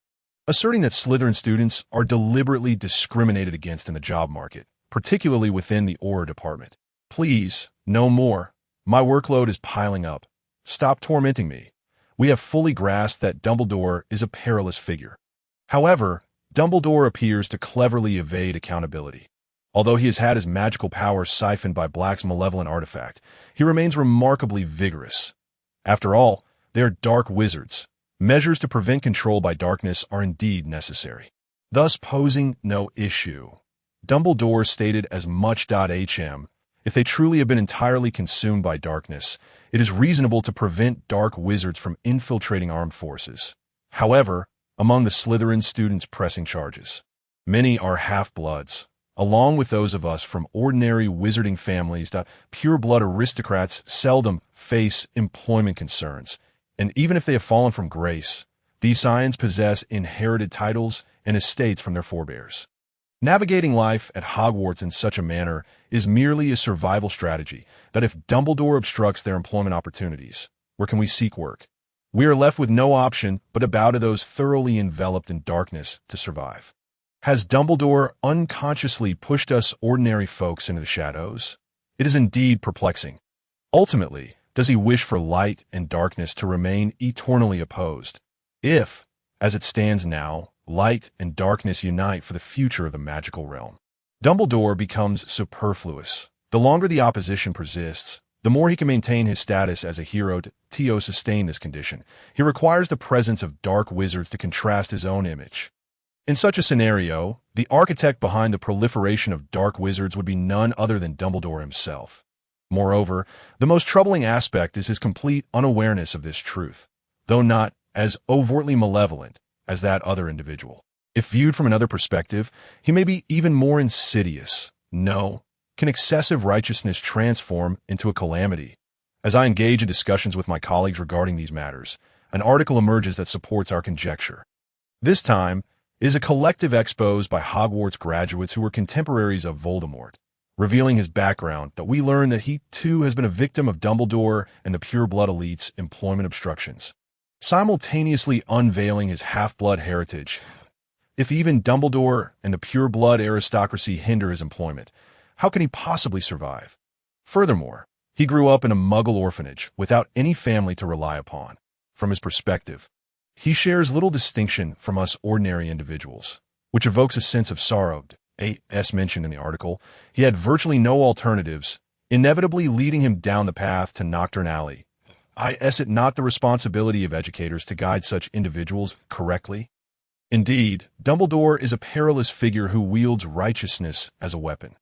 S1: asserting that Slytherin students are deliberately discriminated against in the job market, particularly within the Aura department. Please, no more. My workload is piling up. Stop tormenting me. We have fully grasped that Dumbledore is a perilous figure. However, Dumbledore appears to cleverly evade accountability. Although he has had his magical powers siphoned by Black's malevolent artifact, he remains remarkably vigorous. After all, they are dark wizards. Measures to prevent control by darkness are indeed necessary, thus posing no issue. Dumbledore stated as much. If they truly have been entirely consumed by darkness, it is reasonable to prevent dark wizards from infiltrating armed forces. However, among the Slytherin students pressing charges, many are half-bloods, along with those of us from ordinary wizarding families. Pure-blood aristocrats seldom face employment concerns, and even if they have fallen from grace, these scions possess inherited titles and estates from their forebears. Navigating life at Hogwarts in such a manner is merely a survival strategy that if Dumbledore obstructs their employment opportunities, where can we seek work? We are left with no option but to bow to those thoroughly enveloped in darkness to survive. Has Dumbledore unconsciously pushed us ordinary folks into the shadows? It is indeed perplexing. Ultimately, does he wish for light and darkness to remain eternally opposed? If, as it stands now, light and darkness unite for the future of the magical realm, Dumbledore becomes superfluous. The longer the opposition persists, the more he can maintain his status as a hero. To sustain this condition, he requires the presence of dark wizards to contrast his own image. In such a scenario, the architect behind the proliferation of dark wizards would be none other than Dumbledore himself. Moreover, the most troubling aspect is his complete unawareness of this truth, though not as overtly malevolent as that other individual. If viewed from another perspective, he may be even more insidious. No, can excessive righteousness transform into a calamity? As I engage in discussions with my colleagues regarding these matters, an article emerges that supports our conjecture. This time is a collective expose by Hogwarts graduates who were contemporaries of Voldemort, revealing his background. That we learn that he too has been a victim of Dumbledore and the pure-blood elite's employment obstructions, simultaneously unveiling his half-blood heritage. If even Dumbledore and the pure-blood aristocracy hinder his employment, how can he possibly survive? Furthermore, he grew up in a Muggle orphanage without any family to rely upon. From his perspective, he shares little distinction from us ordinary individuals, which evokes a sense of sorrow. As mentioned in the article, he had virtually no alternatives, inevitably leading him down the path to Nocturne Alley. Is it not the responsibility of educators to guide such individuals correctly? Indeed, Dumbledore is a perilous figure who wields righteousness as a weapon.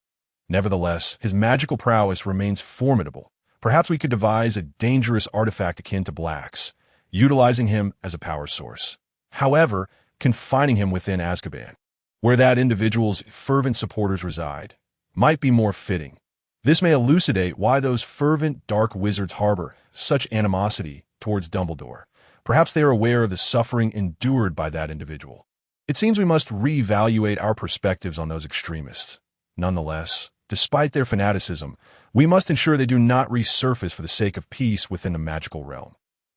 S1: Nevertheless, his magical prowess remains formidable. Perhaps we could devise a dangerous artifact akin to Black's, utilizing him as a power source. However, confining him within Azkaban, where that individual's fervent supporters reside, might be more fitting. This may elucidate why those fervent dark wizards harbor such animosity towards Dumbledore. Perhaps they are aware of the suffering endured by that individual. It seems we must reevaluate our perspectives on those extremists. Nonetheless, despite their fanaticism, we must ensure they do not resurface for the sake of peace within the magical realm.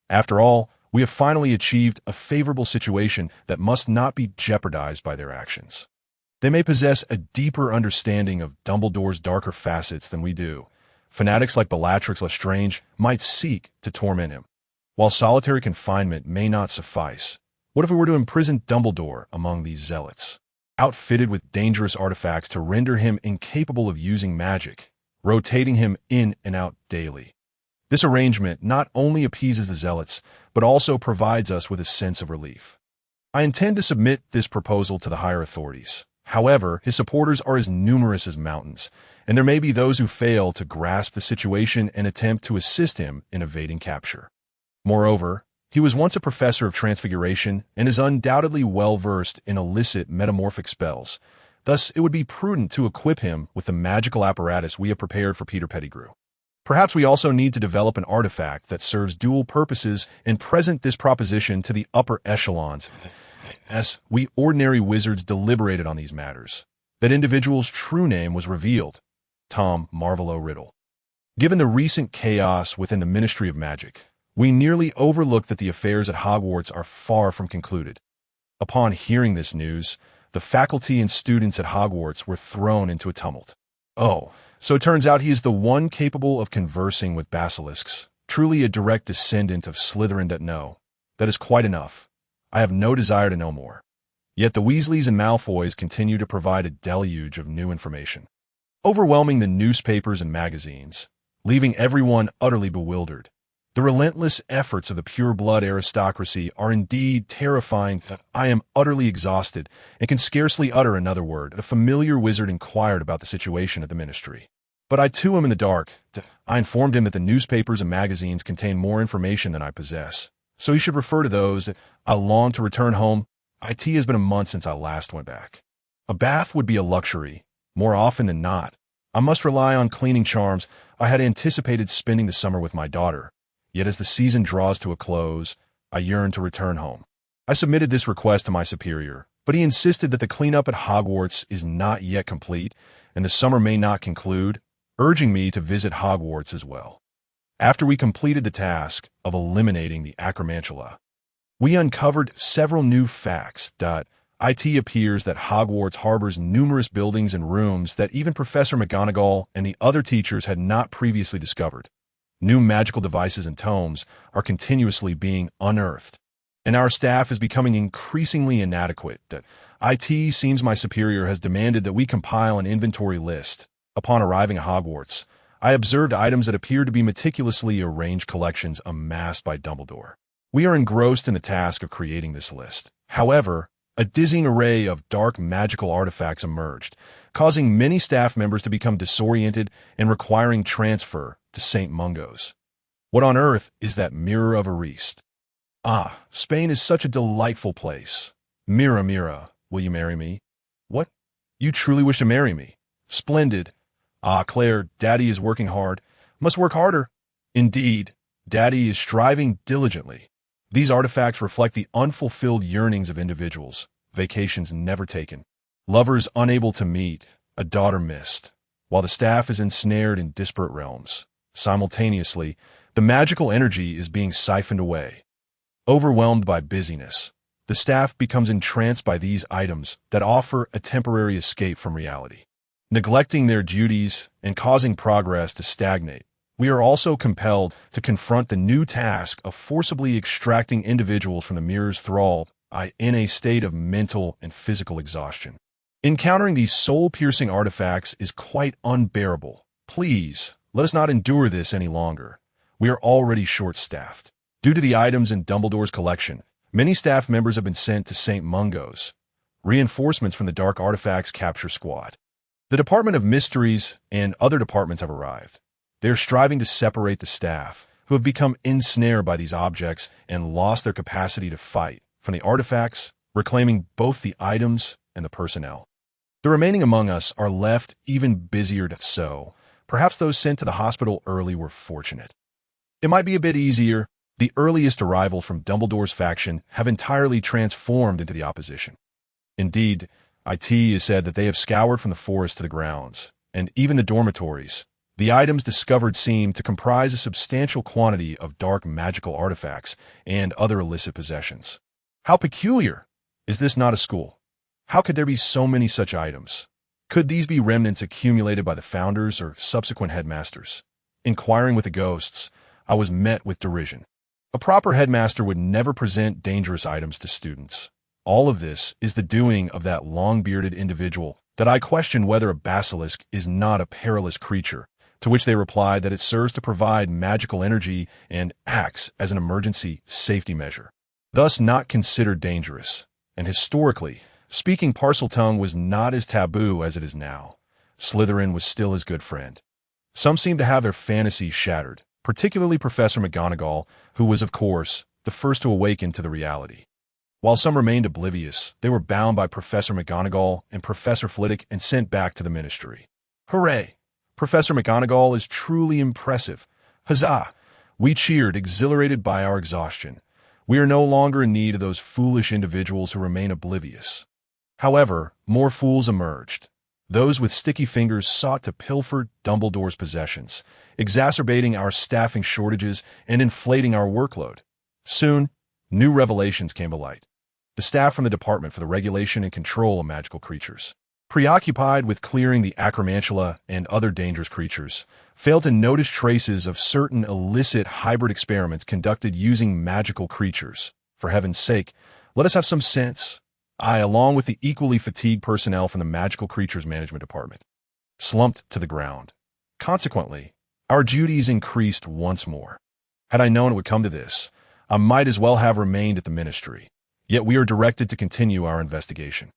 S1: After all, we have finally achieved a favorable situation that must not be jeopardized by their actions. They may possess a deeper understanding of Dumbledore's darker facets than we do. Fanatics like Bellatrix Lestrange might seek to torment him. While solitary confinement may not suffice, what if we were to imprison Dumbledore among these zealots, outfitted with dangerous artifacts to render him incapable of using magic, rotating him in and out daily? This arrangement not only appeases the zealots, but also provides us with a sense of relief. I intend to submit this proposal to the higher authorities. However, his supporters are as numerous as mountains, and there may be those who fail to grasp the situation and attempt to assist him in evading capture. Moreover, he was once a professor of transfiguration and is undoubtedly well-versed in illicit metamorphic spells. Thus, it would be prudent to equip him with the magical apparatus we have prepared for Peter Pettigrew. Perhaps we also need to develop an artifact that serves dual purposes and present this proposition to the upper echelons. As we ordinary wizards deliberated on these matters, that individual's true name was revealed, Tom Marvolo Riddle. Given the recent chaos within the Ministry of Magic, we nearly overlooked that the affairs at Hogwarts are far from concluded. Upon hearing this news, the faculty and students at Hogwarts were thrown into a tumult. Oh, so it turns out he is the one capable of conversing with basilisks, truly a direct descendant of Slytherin. No, that is quite enough. I have no desire to know more. Yet the Weasleys and Malfoys continue to provide a deluge of new information, overwhelming the newspapers and magazines, leaving everyone utterly bewildered. The relentless efforts of the pure-blood aristocracy are indeed terrifying. I am utterly exhausted and can scarcely utter another word. A familiar wizard inquired about the situation at the ministry. But I too am in the dark. I informed him that the newspapers and magazines contain more information than I possess, so he should refer to those. I long to return home. It has been a month since I last went back. A bath would be a luxury. More often than not, I must rely on cleaning charms. I had anticipated spending the summer with my daughter. Yet as the season draws to a close, I yearn to return home. I submitted this request to my superior, but he insisted that the cleanup at Hogwarts is not yet complete, and the summer may not conclude, urging me to visit Hogwarts as well. After we completed the task of eliminating the acromantula, we uncovered several new facts. It appears that Hogwarts harbors numerous buildings and rooms that even Professor McGonagall and the other teachers had not previously discovered. New magical devices and tomes are continuously being unearthed, and our staff is becoming increasingly inadequate. It seems my superior has demanded that we compile an inventory list. Upon arriving at Hogwarts, I observed items that appear to be meticulously arranged collections amassed by Dumbledore. We are engrossed in the task of creating this list. However, a dizzying array of dark magical artifacts emerged, causing many staff members to become disoriented and requiring transfer to St. Mungo's. What on earth is that Mirror of Ariste? Ah, Spain is such a delightful place. Mira, Mira, will you marry me? What? You truly wish to marry me? Splendid. Ah, Claire, Daddy is working hard. Must work harder. Indeed, Daddy is striving diligently. These artifacts reflect the unfulfilled yearnings of individuals, vacations never taken, lovers unable to meet, a daughter missed, while the staff is ensnared in disparate realms. Simultaneously, the magical energy is being siphoned away. Overwhelmed by busyness, the staff becomes entranced by these items that offer a temporary escape from reality. Neglecting their duties and causing progress to stagnate, we are also compelled to confront the new task of forcibly extracting individuals from the mirror's thrall, in a state of mental and physical exhaustion. Encountering these soul-piercing artifacts is quite unbearable. Please, let us not endure this any longer. We are already short-staffed. Due to the items in Dumbledore's collection, many staff members have been sent to St. Mungo's, reinforcements from the Dark Artifacts Capture Squad. The Department of Mysteries and other departments have arrived. They are striving to separate the staff, who have become ensnared by these objects and lost their capacity to fight, from the artifacts, reclaiming both the items and the personnel. The remaining among us are left even busier, so perhaps those sent to the hospital early were fortunate. It might be a bit easier. The earliest arrivals from Dumbledore's faction have entirely transformed into the opposition. Indeed, IT has said that they have scoured from the forest to the grounds, and even the dormitories. The items discovered seem to comprise a substantial quantity of dark magical artifacts and other illicit possessions. How peculiar! Is this not a school? How could there be so many such items? Could these be remnants accumulated by the founders or subsequent headmasters? Inquiring with the ghosts, I was met with derision. A proper headmaster would never present dangerous items to students. All of this is the doing of that long-bearded individual that I question whether a basilisk is not a perilous creature, to which they replied that it serves to provide magical energy and acts as an emergency safety measure, thus not considered dangerous. And historically, speaking Parseltongue was not as taboo as it is now. Slytherin was still his good friend. Some seem to have their fantasies shattered, particularly Professor McGonagall, who was, of course, the first to awaken to the reality. While some remained oblivious, they were bound by Professor McGonagall and Professor Flitwick and sent back to the ministry. Hooray! Professor McGonagall is truly impressive. Huzzah! We cheered, exhilarated by our exhaustion. We are no longer in need of those foolish individuals who remain oblivious. However, more fools emerged. Those with sticky fingers sought to pilfer Dumbledore's possessions, exacerbating our staffing shortages and inflating our workload. Soon, new revelations came to light. The staff from the Department for the Regulation and Control of Magical Creatures, preoccupied with clearing the acromantula and other dangerous creatures, failed to notice traces of certain illicit hybrid experiments conducted using magical creatures. For heaven's sake, let us have some sense. I, along with the equally fatigued personnel from the Magical Creatures Management Department, slumped to the ground. Consequently, our duties increased once more. Had I known it would come to this, I might as well have remained at the ministry. Yet we are directed to continue our investigation.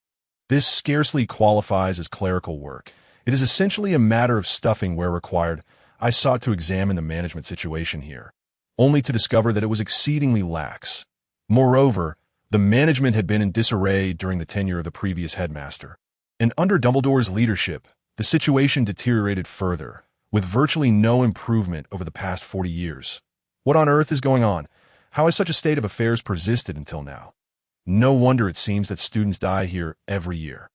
S1: This scarcely qualifies as clerical work. It is essentially a matter of stuffing where required. I sought to examine the management situation here, only to discover that it was exceedingly lax. Moreover, the management had been in disarray during the tenure of the previous headmaster. And under Dumbledore's leadership, the situation deteriorated further, with virtually no improvement over the past 40 years. What on earth is going on? How has such a state of affairs persisted until now? No wonder it seems that students die here every year.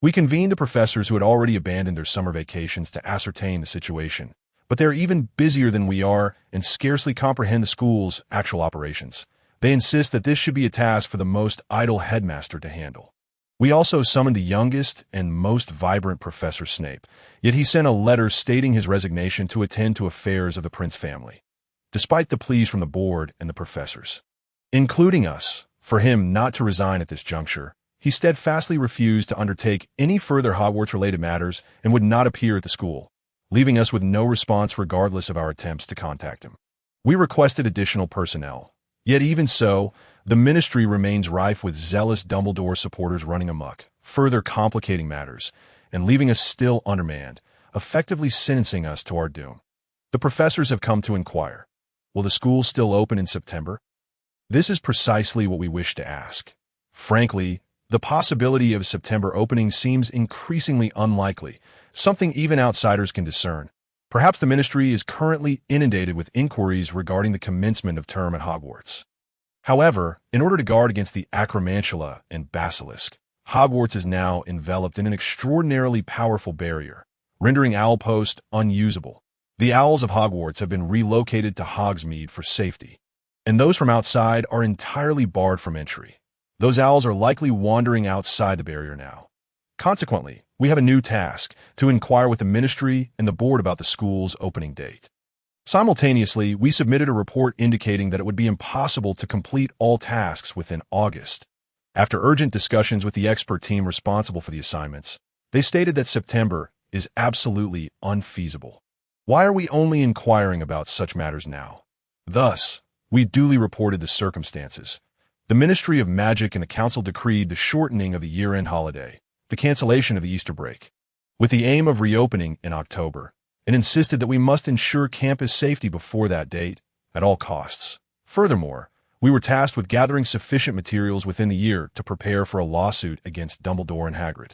S1: We convened the professors who had already abandoned their summer vacations to ascertain the situation, but they are even busier than we are and scarcely comprehend the school's actual operations. They insist that this should be a task for the most idle headmaster to handle. We also summoned the youngest and most vibrant Professor Snape, yet he sent a letter stating his resignation to attend to affairs of the Prince family, despite the pleas from the board and the professors, including us, for him not to resign at this juncture. He steadfastly refused to undertake any further Hogwarts-related matters and would not appear at the school, leaving us with no response regardless of our attempts to contact him. We requested additional personnel, yet even so, the ministry remains rife with zealous Dumbledore supporters running amok, further complicating matters and leaving us still undermanned, effectively sentencing us to our doom. The professors have come to inquire, will the school still open in September? This is precisely what we wish to ask. Frankly, the possibility of a September opening seems increasingly unlikely, something even outsiders can discern. Perhaps the ministry is currently inundated with inquiries regarding the commencement of term at Hogwarts. However, in order to guard against the acromantula and basilisk, Hogwarts is now enveloped in an extraordinarily powerful barrier, rendering Owl Post unusable. The owls of Hogwarts have been relocated to Hogsmeade for safety, and those from outside are entirely barred from entry. Those owls are likely wandering outside the barrier now. Consequently, we have a new task, to inquire with the ministry and the board about the school's opening date. Simultaneously, we submitted a report indicating that it would be impossible to complete all tasks within August. After urgent discussions with the expert team responsible for the assignments, they stated that September is absolutely unfeasible. Why are we only inquiring about such matters now? Thus, we duly reported the circumstances. The Ministry of Magic and the Council decreed the shortening of the year-end holiday, the cancellation of the Easter break, with the aim of reopening in October, and insisted that we must ensure campus safety before that date, at all costs. Furthermore, we were tasked with gathering sufficient materials within the year to prepare for a lawsuit against Dumbledore and Hagrid.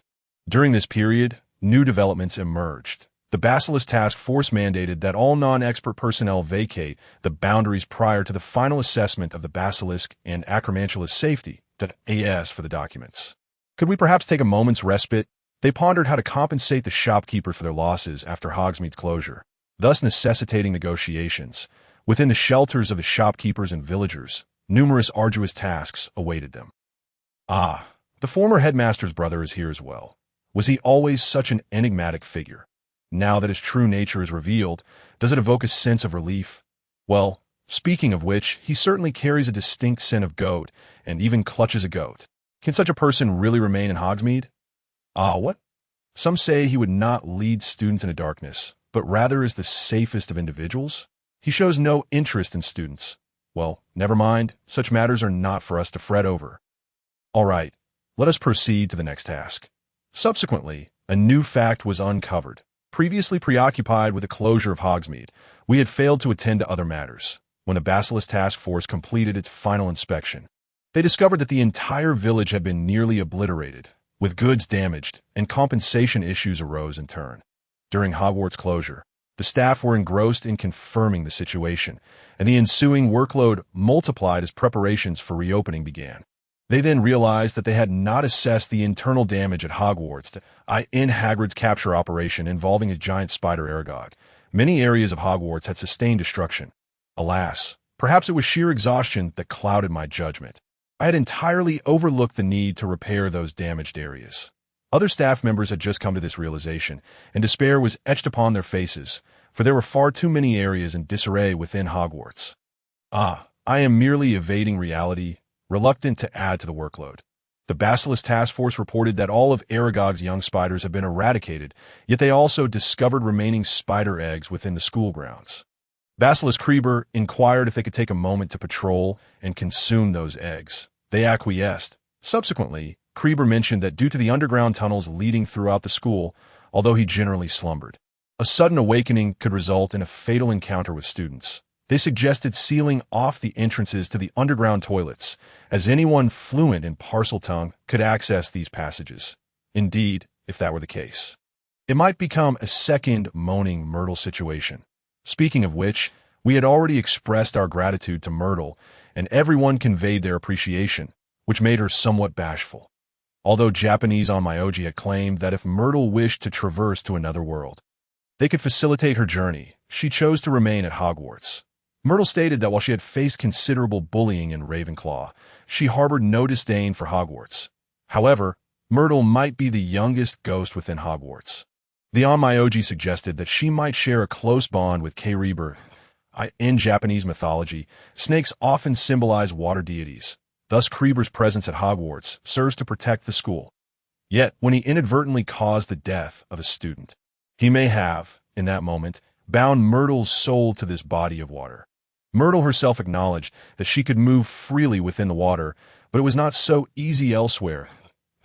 S1: During this period, new developments emerged. The Basilisk Task Force mandated that all non-expert personnel vacate the boundaries prior to the final assessment of the Basilisk and Acromantula's safety, AS for the documents. Could we perhaps take a moment's respite? They pondered how to compensate the shopkeepers for their losses after Hogsmeade's closure, thus necessitating negotiations. Within the shelters of the shopkeepers and villagers, numerous arduous tasks awaited them. Ah, the former headmaster's brother is here as well. Was he always such an enigmatic figure? Now that his true nature is revealed, does it evoke a sense of relief? Well, speaking of which, he certainly carries a distinct scent of goat, and even clutches a goat. Can such a person really remain in Hogsmeade? Ah, what? Some say he would not lead students into darkness, but rather is the safest of individuals? He shows no interest in students. Well, never mind, such matters are not for us to fret over. All right, let us proceed to the next task. Subsequently, a new fact was uncovered. Previously preoccupied with the closure of Hogsmeade, we had failed to attend to other matters. When the Basilisk Task Force completed its final inspection, They discovered that the entire village had been nearly obliterated, with goods damaged, and compensation issues arose in turn. During Hogwarts closure, the staff were engrossed in confirming the situation, and the ensuing workload multiplied as preparations for reopening began. They then realized that they had not assessed the internal damage at Hogwarts in Hagrid's capture operation involving a giant spider Aragog. Many areas of Hogwarts had sustained destruction. Alas, perhaps it was sheer exhaustion that clouded my judgment. I had entirely overlooked the need to repair those damaged areas. Other staff members had just come to this realization, and despair was etched upon their faces, for there were far too many areas in disarray within Hogwarts. I am merely evading reality, reluctant to add to the workload. The Basilisk Task Force reported that all of Aragog's young spiders have been eradicated, yet they also discovered remaining spider eggs within the school grounds. Basilisk Kreber inquired if they could take a moment to patrol and consume those eggs. They acquiesced. Subsequently, Kreber mentioned that due to the underground tunnels leading throughout the school, although he generally slumbered, a sudden awakening could result in a fatal encounter with students. They suggested sealing off the entrances to the underground toilets, as anyone fluent in Parseltongue could access these passages. Indeed, if that were the case, it might become a second Moaning Myrtle situation. Speaking of which, we had already expressed our gratitude to Myrtle, and everyone conveyed their appreciation, which made her somewhat bashful. Although Japanese Onmyoji had claimed that if Myrtle wished to traverse to another world, they could facilitate her journey, she chose to remain at Hogwarts. Myrtle stated that while she had faced considerable bullying in Ravenclaw, she harbored no disdain for Hogwarts. However, Myrtle might be the youngest ghost within Hogwarts. The Onmyoji suggested that she might share a close bond with Kreber. In Japanese mythology, snakes often symbolize water deities. Thus, Kreber's presence at Hogwarts serves to protect the school. Yet, when he inadvertently caused the death of a student, he may have, in that moment, bound Myrtle's soul to this body of water. Myrtle herself acknowledged that she could move freely within the water, but it was not so easy elsewhere,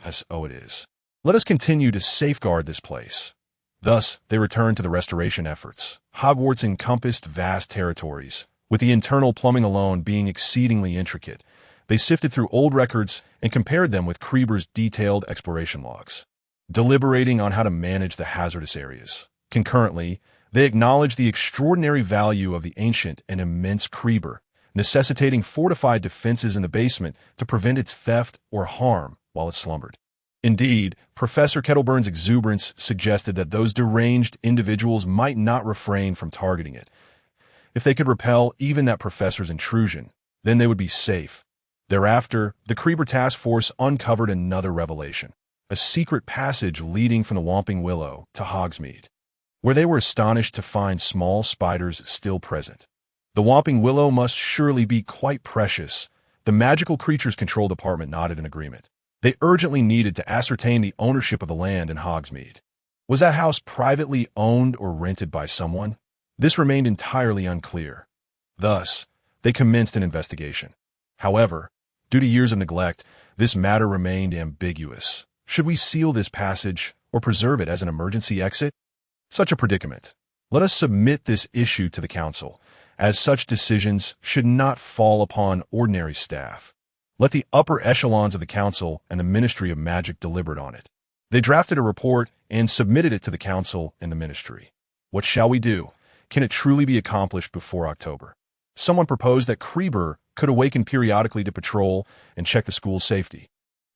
S1: as it is. Let us continue to safeguard this place. Thus, they returned to the restoration efforts. Hogwarts encompassed vast territories, with the internal plumbing alone being exceedingly intricate. They sifted through old records and compared them with Kreber's detailed exploration logs, deliberating on how to manage the hazardous areas. Concurrently, they acknowledged the extraordinary value of the ancient and immense Kreber, necessitating fortified defenses in the basement to prevent its theft or harm while it slumbered. Indeed, Professor Kettleburn's exuberance suggested that those deranged individuals might not refrain from targeting it. If they could repel even that professor's intrusion, then they would be safe. Thereafter, the Kreber Task Force uncovered another revelation, a secret passage leading from the Whomping Willow to Hogsmeade, where they were astonished to find small spiders still present. The Whomping Willow must surely be quite precious. The Magical Creatures Control Department nodded in agreement. They urgently needed to ascertain the ownership of the land in Hogsmeade. Was that house privately owned or rented by someone? This remained entirely unclear. Thus, they commenced an investigation. However, due to years of neglect, this matter remained ambiguous. Should we seal this passage or preserve it as an emergency exit? Such a predicament. Let us submit this issue to the Council, as such decisions should not fall upon ordinary staff. Let the upper echelons of the Council and the Ministry of Magic deliberate on it. They drafted a report and submitted it to the Council and the Ministry. What shall we do? Can it truly be accomplished before October? Someone proposed that Kreber could awaken periodically to patrol and check the school's safety.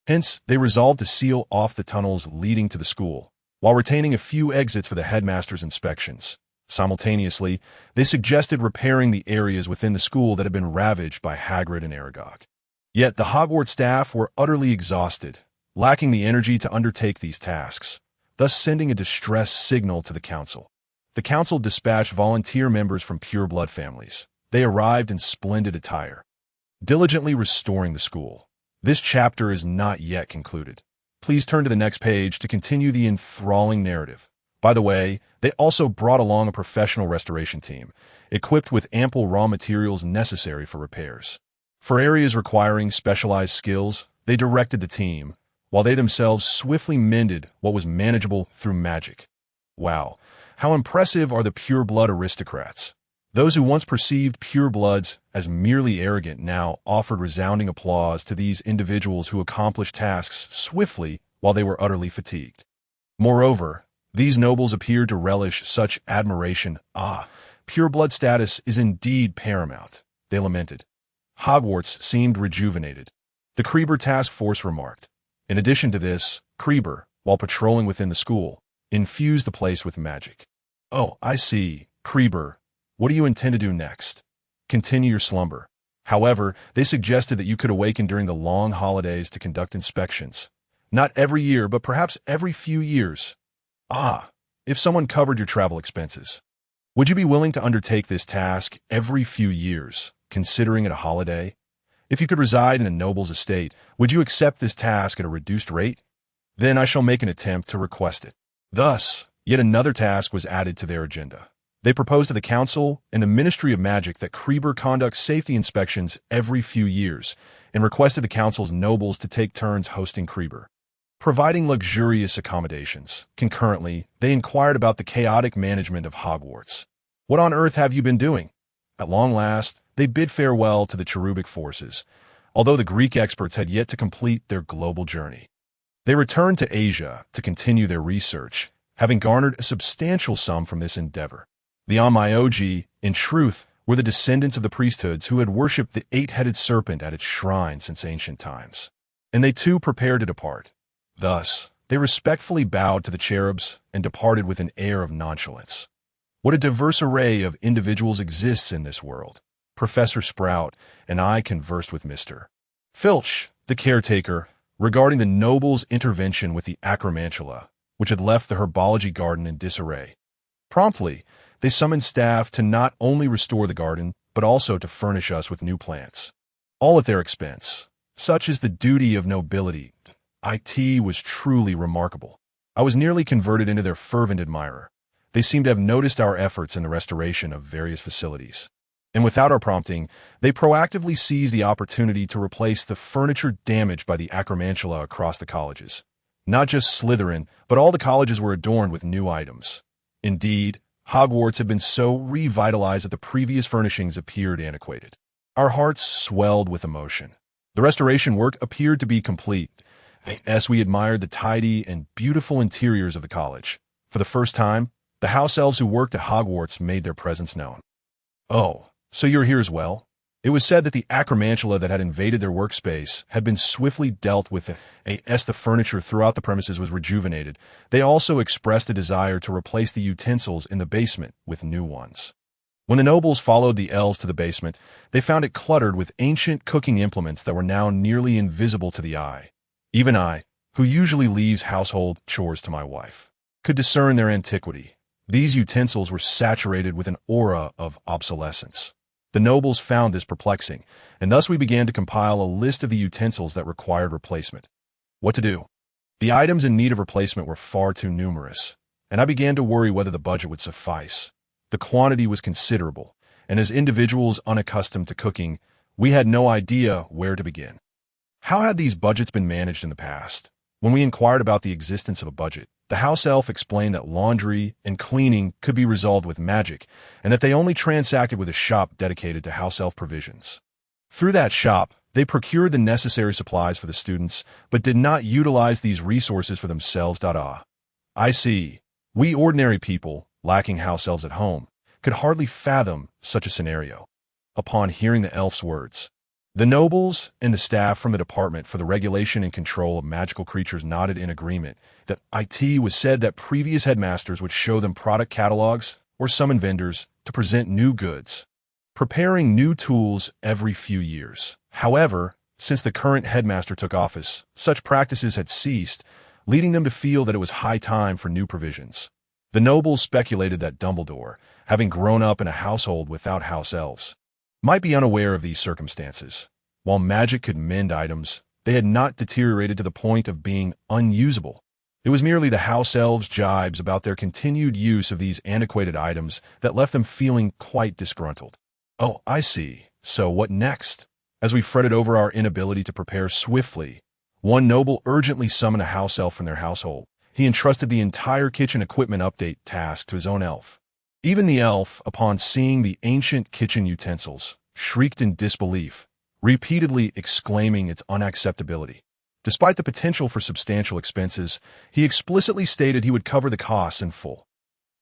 S1: Hence, they resolved to seal off the tunnels leading to the school, while retaining a few exits for the headmaster's inspections. Simultaneously, they suggested repairing the areas within the school that had been ravaged by Hagrid and Aragog. Yet the Hogwarts staff were utterly exhausted, lacking the energy to undertake these tasks, thus sending a distress signal to the Council. The Council dispatched volunteer members from pure-blood families. They arrived in splendid attire, diligently restoring the school. This chapter is not yet concluded. Please turn to the next page to continue the enthralling narrative. By the way, they also brought along a professional restoration team, equipped with ample raw materials necessary for repairs. For areas requiring specialized skills, they directed the team, while they themselves swiftly mended what was manageable through magic. Wow, how impressive are the pure-blood aristocrats! Those who once perceived purebloods as merely arrogant now offered resounding applause to these individuals who accomplished tasks swiftly while they were utterly fatigued. Moreover, these nobles appeared to relish such admiration. Pureblood status is indeed paramount, they lamented. Hogwarts seemed rejuvenated. The Kreber task force remarked. In addition to this, Kreber, while patrolling within the school, infused the place with magic. Oh, I see, Kreber. What do you intend to do next? Continue your slumber. However, they suggested that you could awaken during the long holidays to conduct inspections. Not every year, but perhaps every few years. If someone covered your travel expenses. Would you be willing to undertake this task every few years, considering it a holiday? If you could reside in a noble's estate, would you accept this task at a reduced rate? Then I shall make an attempt to request it. Thus, yet another task was added to their agenda. They proposed to the Council and the Ministry of Magic that Kreber conduct safety inspections every few years, and requested the Council's nobles to take turns hosting Kreber, providing luxurious accommodations. Concurrently, they inquired about the chaotic management of Hogwarts. What on earth have you been doing? At long last, they bid farewell to the cherubic forces, although the Greek experts had yet to complete their global journey. They returned to Asia to continue their research, having garnered a substantial sum from this endeavor. The Onmyoji, in truth, were the descendants of the priesthoods who had worshipped the eight-headed serpent at its shrine since ancient times. And they too prepared to depart. Thus, they respectfully bowed to the cherubs and departed with an air of nonchalance. What a diverse array of individuals exists in this world. Professor Sprout and I conversed with Mr. Filch, the caretaker, regarding the noble's intervention with the acromantula, which had left the herbology garden in disarray. Promptly, they summoned staff to not only restore the garden, but also to furnish us with new plants. All at their expense. Such is the duty of nobility. IT was truly remarkable. I was nearly converted into their fervent admirer. They seemed to have noticed our efforts in the restoration of various facilities. And without our prompting, they proactively seized the opportunity to replace the furniture damaged by the acromantula across the colleges. Not just Slytherin, but all the colleges were adorned with new items. Indeed, Hogwarts had been so revitalized that the previous furnishings appeared antiquated. Our hearts swelled with emotion. The restoration work appeared to be complete, as we admired the tidy and beautiful interiors of the college. For the first time, the house elves who worked at Hogwarts made their presence known. Oh, so you're here as well? It was said that the acromantula that had invaded their workspace had been swiftly dealt with as the furniture throughout the premises was rejuvenated. They also expressed a desire to replace the utensils in the basement with new ones. When the nobles followed the elves to the basement, they found it cluttered with ancient cooking implements that were now nearly invisible to the eye. Even I, who usually leaves household chores to my wife, could discern their antiquity. These utensils were saturated with an aura of obsolescence. The nobles found this perplexing, and thus we began to compile a list of the utensils that required replacement. What to do? The items in need of replacement were far too numerous, and I began to worry whether the budget would suffice. The quantity was considerable, and as individuals unaccustomed to cooking, we had no idea where to begin. How had these budgets been managed in the past? When we inquired about the existence of a budget, the house elf explained that laundry and cleaning could be resolved with magic, and that they only transacted with a shop dedicated to house elf provisions. Through that shop, they procured the necessary supplies for the students, but did not utilize these resources for themselves. I see. We ordinary people, lacking house elves at home, could hardly fathom such a scenario. Upon hearing the elf's words, the nobles and the staff from the Department for the Regulation and Control of Magical Creatures nodded in agreement that it was said that previous headmasters would show them product catalogs or summon vendors to present new goods, preparing new tools every few years. However, since the current headmaster took office, such practices had ceased, leading them to feel that it was high time for new provisions. The nobles speculated that Dumbledore, having grown up in a household without house elves, might be unaware of these circumstances. While magic could mend items, they had not deteriorated to the point of being unusable. It was merely the house elves' jibes about their continued use of these antiquated items that left them feeling quite disgruntled. Oh, I see. So what next? As we fretted over our inability to prepare swiftly, one noble urgently summoned a house elf from their household. He entrusted the entire kitchen equipment update task to his own elf. Even the elf, upon seeing the ancient kitchen utensils, shrieked in disbelief, repeatedly exclaiming its unacceptability. Despite the potential for substantial expenses, he explicitly stated he would cover the costs in full.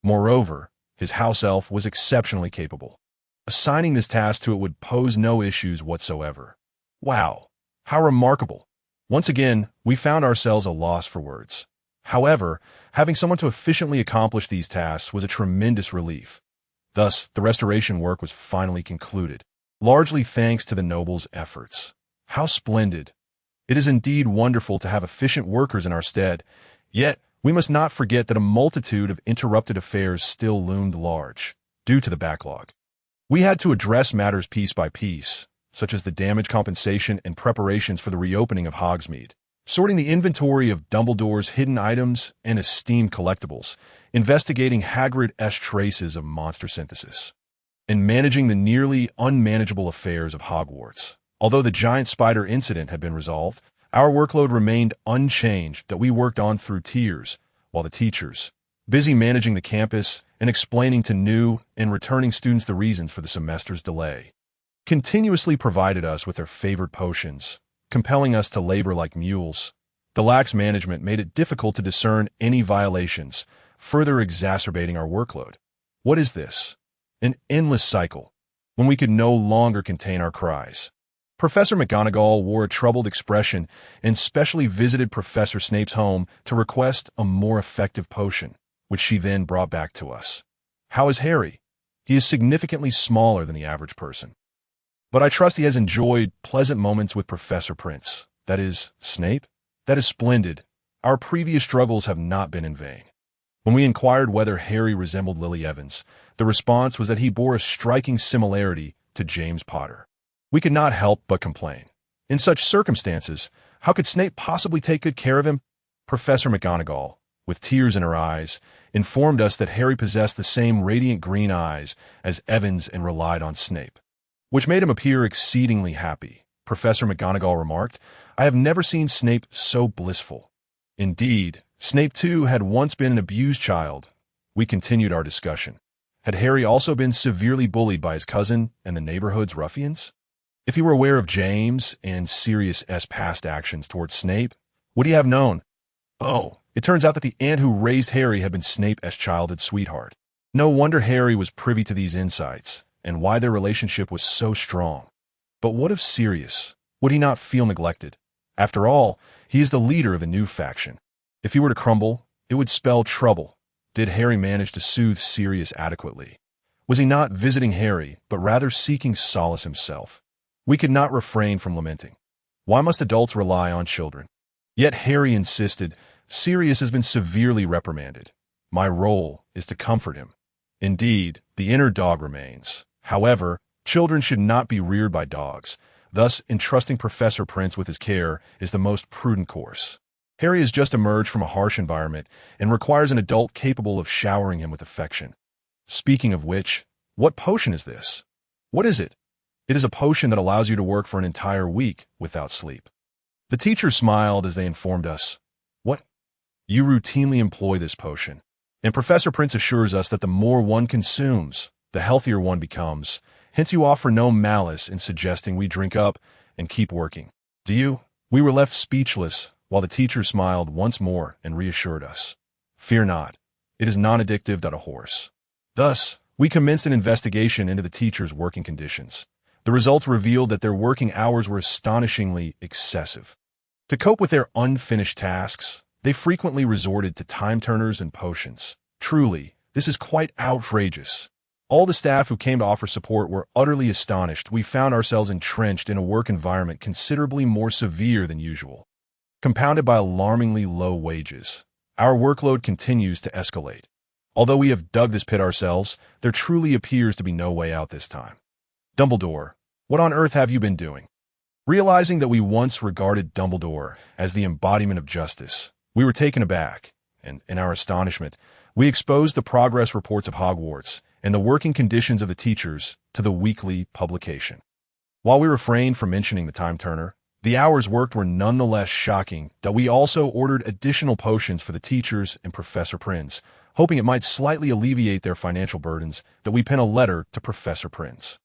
S1: Moreover, his house elf was exceptionally capable. Assigning this task to it would pose no issues whatsoever. Wow, how remarkable! Once again, we found ourselves a loss for words. However, having someone to efficiently accomplish these tasks was a tremendous relief. Thus, the restoration work was finally concluded, largely thanks to the noble's efforts. How splendid! It is indeed wonderful to have efficient workers in our stead, yet we must not forget that a multitude of interrupted affairs still loomed large, due to the backlog. We had to address matters piece by piece, such as the damage compensation and preparations for the reopening of Hogsmeade, sorting the inventory of Dumbledore's hidden items and esteemed collectibles, investigating Hagrid-esque traces of monster synthesis, and managing the nearly unmanageable affairs of Hogwarts. Although the giant spider incident had been resolved, our workload remained unchanged that we worked on through tears, while the teachers, busy managing the campus and explaining to new and returning students the reasons for the semester's delay, continuously provided us with their favorite potions, compelling us to labor like mules. The lax management made it difficult to discern any violations, further exacerbating our workload. What is this? An endless cycle, when we could no longer contain our cries. Professor McGonagall wore a troubled expression and specially visited Professor Snape's home to request a more effective potion, which she then brought back to us. How is Harry? He is significantly smaller than the average person. But I trust he has enjoyed pleasant moments with Professor Prince. That is, Snape? That is splendid. Our previous struggles have not been in vain. When we inquired whether Harry resembled Lily Evans, the response was that he bore a striking similarity to James Potter. We could not help but complain. In such circumstances, how could Snape possibly take good care of him? Professor McGonagall, with tears in her eyes, informed us that Harry possessed the same radiant green eyes as Evans and relied on Snape, which made him appear exceedingly happy. Professor McGonagall remarked, "I have never seen Snape so blissful." Indeed, Snape too had once been an abused child. We continued our discussion. Had Harry also been severely bullied by his cousin and the neighborhood's ruffians? If he were aware of James and Sirius's past actions towards Snape, would he have known? Oh, it turns out that the aunt who raised Harry had been Snape's childhood sweetheart. No wonder Harry was privy to these insights, and why their relationship was so strong. But what of Sirius? Would he not feel neglected? After all, he is the leader of a new faction. If he were to crumble, it would spell trouble. Did Harry manage to soothe Sirius adequately? Was he not visiting Harry, but rather seeking solace himself? We could not refrain from lamenting. Why must adults rely on children? Yet Harry insisted, Sirius has been severely reprimanded. My role is to comfort him. Indeed, the inner dog remains. However, children should not be reared by dogs. Thus, entrusting Professor Prince with his care is the most prudent course. Harry has just emerged from a harsh environment and requires an adult capable of showering him with affection. Speaking of which, what potion is this? What is it? It is a potion that allows you to work for an entire week without sleep. The teacher smiled as they informed us. What? You routinely employ this potion. And Professor Prince assures us that the more one consumes, the healthier one becomes. Hence you offer no malice in suggesting we drink up and keep working. Do you? We were left speechless, while the teacher smiled once more and reassured us. Fear not. It is non-addictive to a horse. Thus, we commenced an investigation into the teacher's working conditions. The results revealed that their working hours were astonishingly excessive. To cope with their unfinished tasks, they frequently resorted to time-turners and potions. Truly, this is quite outrageous. All the staff who came to offer support were utterly astonished. We found ourselves entrenched in a work environment considerably more severe than usual. Compounded by alarmingly low wages, our workload continues to escalate. Although we have dug this pit ourselves, there truly appears to be no way out this time. Dumbledore, what on earth have you been doing? Realizing that we once regarded Dumbledore as the embodiment of justice, we were taken aback, and in our astonishment, we exposed the progress reports of Hogwarts and the working conditions of the teachers to the weekly publication. While we refrained from mentioning the time-turner, The hours worked were nonetheless shocking that we also ordered additional potions for the teachers and Professor Prince, hoping it might slightly alleviate their financial burdens, that we pen a letter to Professor Prince,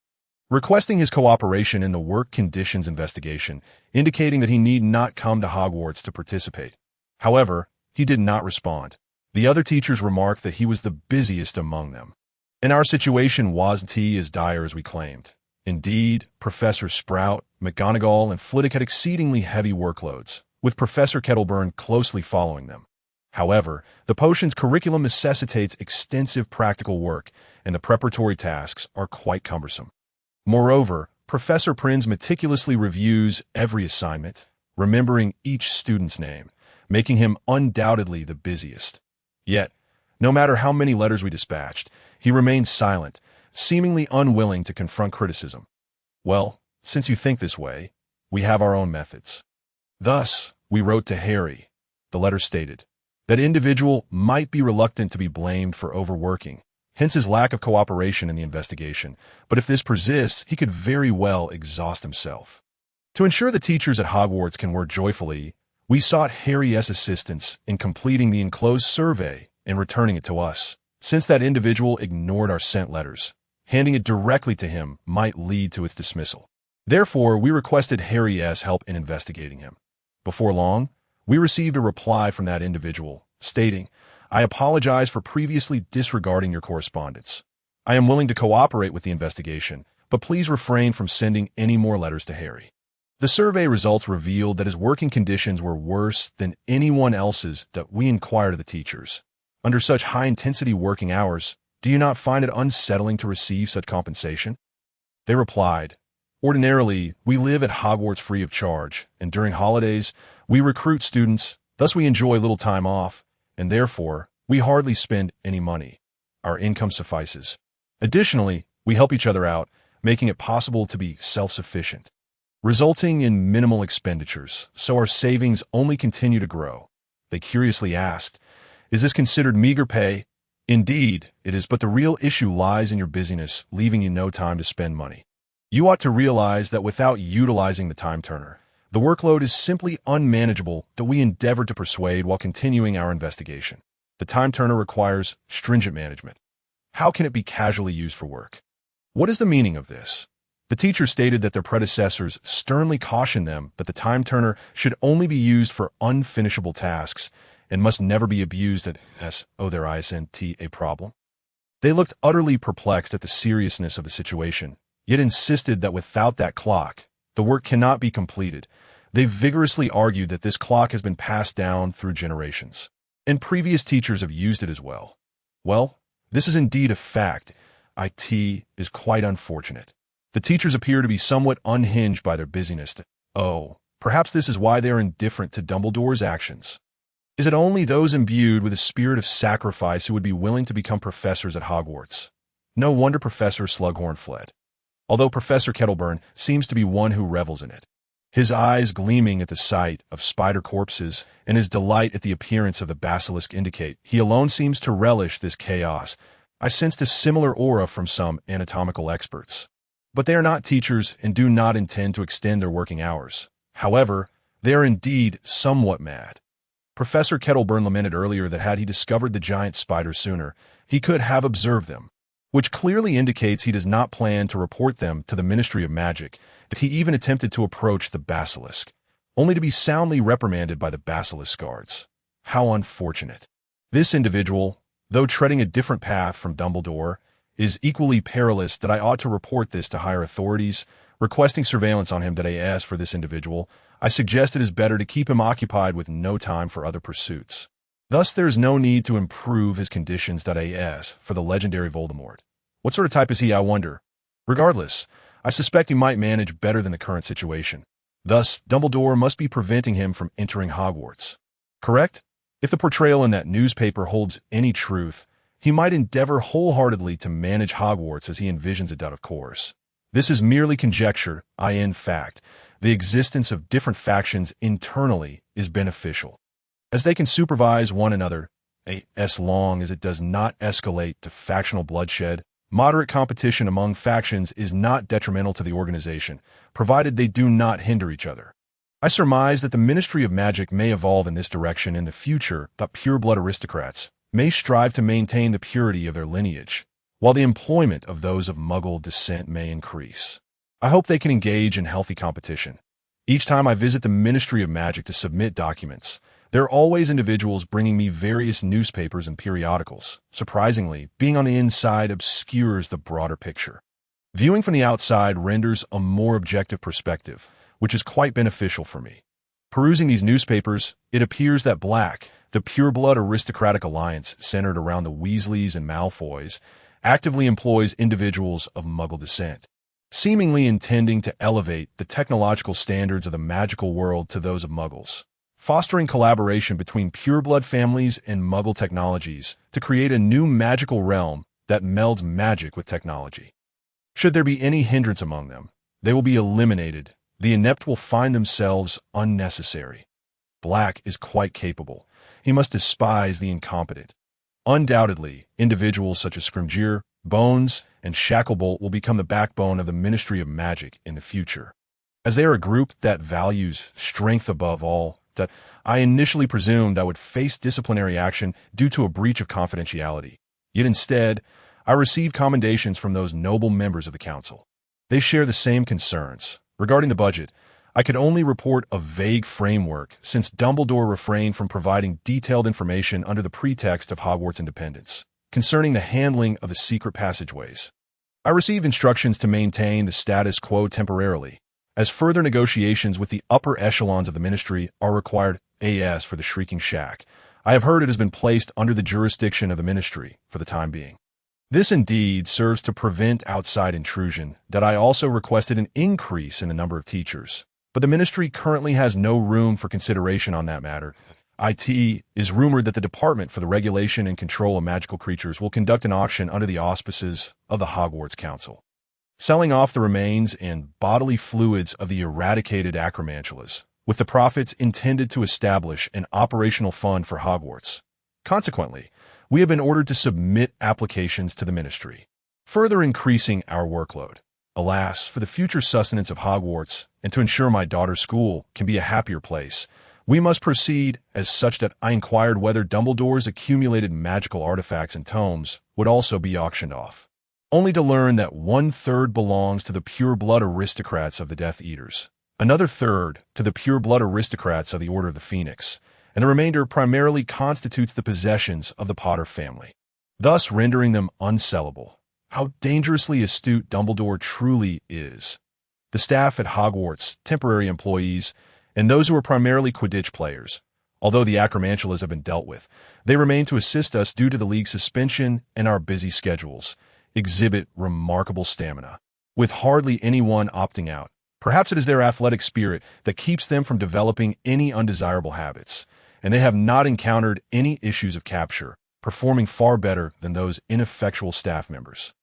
S1: requesting his cooperation in the work conditions investigation, indicating that he need not come to Hogwarts to participate. However, he did not respond. The other teachers remarked that he was the busiest among them. And our situation wasn't as dire as we claimed. Indeed, Professor Sprout, McGonagall, and Flitwick had exceedingly heavy workloads, with Professor Kettleburn closely following them. However, the potions curriculum necessitates extensive practical work, and the preparatory tasks are quite cumbersome. Moreover, Professor Prinz meticulously reviews every assignment, remembering each student's name, making him undoubtedly the busiest. Yet, no matter how many letters we dispatched, he remained silent, seemingly unwilling to confront criticism. Well, since you think this way, we have our own methods. Thus, we wrote to Harry. The letter stated, that individual might be reluctant to be blamed for overworking, hence his lack of cooperation in the investigation, but if this persists, he could very well exhaust himself. To ensure the teachers at Hogwarts can work joyfully, we sought Harry's assistance in completing the enclosed survey and returning it to us. Since that individual ignored our sent letters, handing it directly to him might lead to its dismissal. Therefore, we requested Harry's help in investigating him. Before long, we received a reply from that individual, stating, I apologize for previously disregarding your correspondence. I am willing to cooperate with the investigation, but please refrain from sending any more letters to Harry. The survey results revealed that his working conditions were worse than anyone else's that we inquired of the teachers. Under such high-intensity working hours, do you not find it unsettling to receive such compensation? They replied, ordinarily, we live at Hogwarts free of charge, and during holidays, we recruit students, thus we enjoy little time off, and therefore, we hardly spend any money. Our income suffices. Additionally, we help each other out, making it possible to be self-sufficient, resulting in minimal expenditures, so our savings only continue to grow. They curiously asked, is this considered meager pay? Indeed, it is, but the real issue lies in your busyness, leaving you no time to spend money. You ought to realize that without utilizing the time turner, the workload is simply unmanageable that we endeavor to persuade while continuing our investigation. The time turner requires stringent management. How can it be casually used for work? What is the meaning of this? The teacher stated that their predecessors sternly cautioned them that the time turner should only be used for unfinishable tasks and must never be abused as there isn't a problem. They looked utterly perplexed at the seriousness of the situation, yet insisted that without that clock, the work cannot be completed. They vigorously argued that this clock has been passed down through generations, and previous teachers have used it as well. Well, this is indeed a fact. It is quite unfortunate. The teachers appear to be somewhat unhinged by their busyness. Perhaps this is why they are indifferent to Dumbledore's actions. Is it only those imbued with a spirit of sacrifice who would be willing to become professors at Hogwarts? No wonder Professor Slughorn fled, although Professor Kettleburn seems to be one who revels in it. His eyes gleaming at the sight of spider corpses and his delight at the appearance of the basilisk indicate he alone seems to relish this chaos. I sensed a similar aura from some anatomical experts. But they are not teachers and do not intend to extend their working hours. However, they are indeed somewhat mad. Professor Kettleburn lamented earlier that had he discovered the giant spiders sooner, he could have observed them, which clearly indicates he does not plan to report them to the Ministry of Magic, that he even attempted to approach the basilisk, only to be soundly reprimanded by the basilisk guards. How unfortunate. This individual, though treading a different path from Dumbledore, is equally perilous that I ought to report this to higher authorities, requesting surveillance on him that I asked for this individual. I suggest it is better to keep him occupied with no time for other pursuits. Thus, there is no need to improve his conditions that I asked for the legendary Voldemort. What sort of type is he, I wonder? Regardless, I suspect he might manage better than the current situation. Thus, Dumbledore must be preventing him from entering Hogwarts. Correct? If the portrayal in that newspaper holds any truth, he might endeavor wholeheartedly to manage Hogwarts as he envisions it, of course. This is merely conjecture. In fact, the existence of different factions internally is beneficial, as they can supervise one another, as long as it does not escalate to factional bloodshed. Moderate competition among factions is not detrimental to the organization, provided they do not hinder each other. I surmise that the Ministry of Magic may evolve in this direction in the future, that pure-blood aristocrats may strive to maintain the purity of their lineage, while the employment of those of Muggle descent may increase. I hope they can engage in healthy competition. Each time I visit the Ministry of Magic to submit documents, there are always individuals bringing me various newspapers and periodicals. Surprisingly, being on the inside obscures the broader picture. Viewing from the outside renders a more objective perspective, which is quite beneficial for me. Perusing these newspapers, it appears that Black, the pure-blood aristocratic alliance centered around the Weasleys and Malfoys, actively employs individuals of Muggle descent, seemingly intending to elevate the technological standards of the magical world to those of Muggles, fostering collaboration between pure-blood families and Muggle technologies to create a new magical realm that melds magic with technology. Should there be any hindrance among them, they will be eliminated. The inept will find themselves unnecessary. Black is quite capable. He must despise the incompetent. Undoubtedly, individuals such as Scrimgeour, Bones, and Shacklebolt will become the backbone of the Ministry of Magic in the future. As they are a group that values strength above all, that I initially presumed I would face disciplinary action due to a breach of confidentiality. Yet instead, I received commendations from those noble members of the council. They share the same concerns. Regarding the budget, I could only report a vague framework since Dumbledore refrained from providing detailed information under the pretext of Hogwarts independence concerning the handling of the secret passageways. I received instructions to maintain the status quo temporarily, as further negotiations with the upper echelons of the ministry are required. As for the Shrieking Shack, I have heard it has been placed under the jurisdiction of the ministry for the time being. This indeed serves to prevent outside intrusion, that I also requested an increase in the number of teachers, but the ministry currently has no room for consideration on that matter. It is rumored that the Department for the Regulation and Control of Magical Creatures will conduct an auction under the auspices of the Hogwarts Council, selling off the remains and bodily fluids of the eradicated acromantulas, with the profits intended to establish an operational fund for Hogwarts. Consequently, we have been ordered to submit applications to the ministry, further increasing our workload. Alas, for the future sustenance of Hogwarts, and to ensure my daughter's school can be a happier place, we must proceed as such that I inquired whether Dumbledore's accumulated magical artifacts and tomes would also be auctioned off, only to learn that 1/3 belongs to the pure-blood aristocrats of the Death Eaters, another third to the pure-blood aristocrats of the Order of the Phoenix, and the remainder primarily constitutes the possessions of the Potter family, thus rendering them unsellable. How dangerously astute Dumbledore truly is. The staff at Hogwarts, temporary employees, and those who are primarily Quidditch players, although the acromantulas have been dealt with, they remain to assist us due to the league's suspension and our busy schedules, exhibit remarkable stamina, with hardly anyone opting out. Perhaps it is their athletic spirit that keeps them from developing any undesirable habits, and they have not encountered any issues of capture, performing far better than those ineffectual staff members.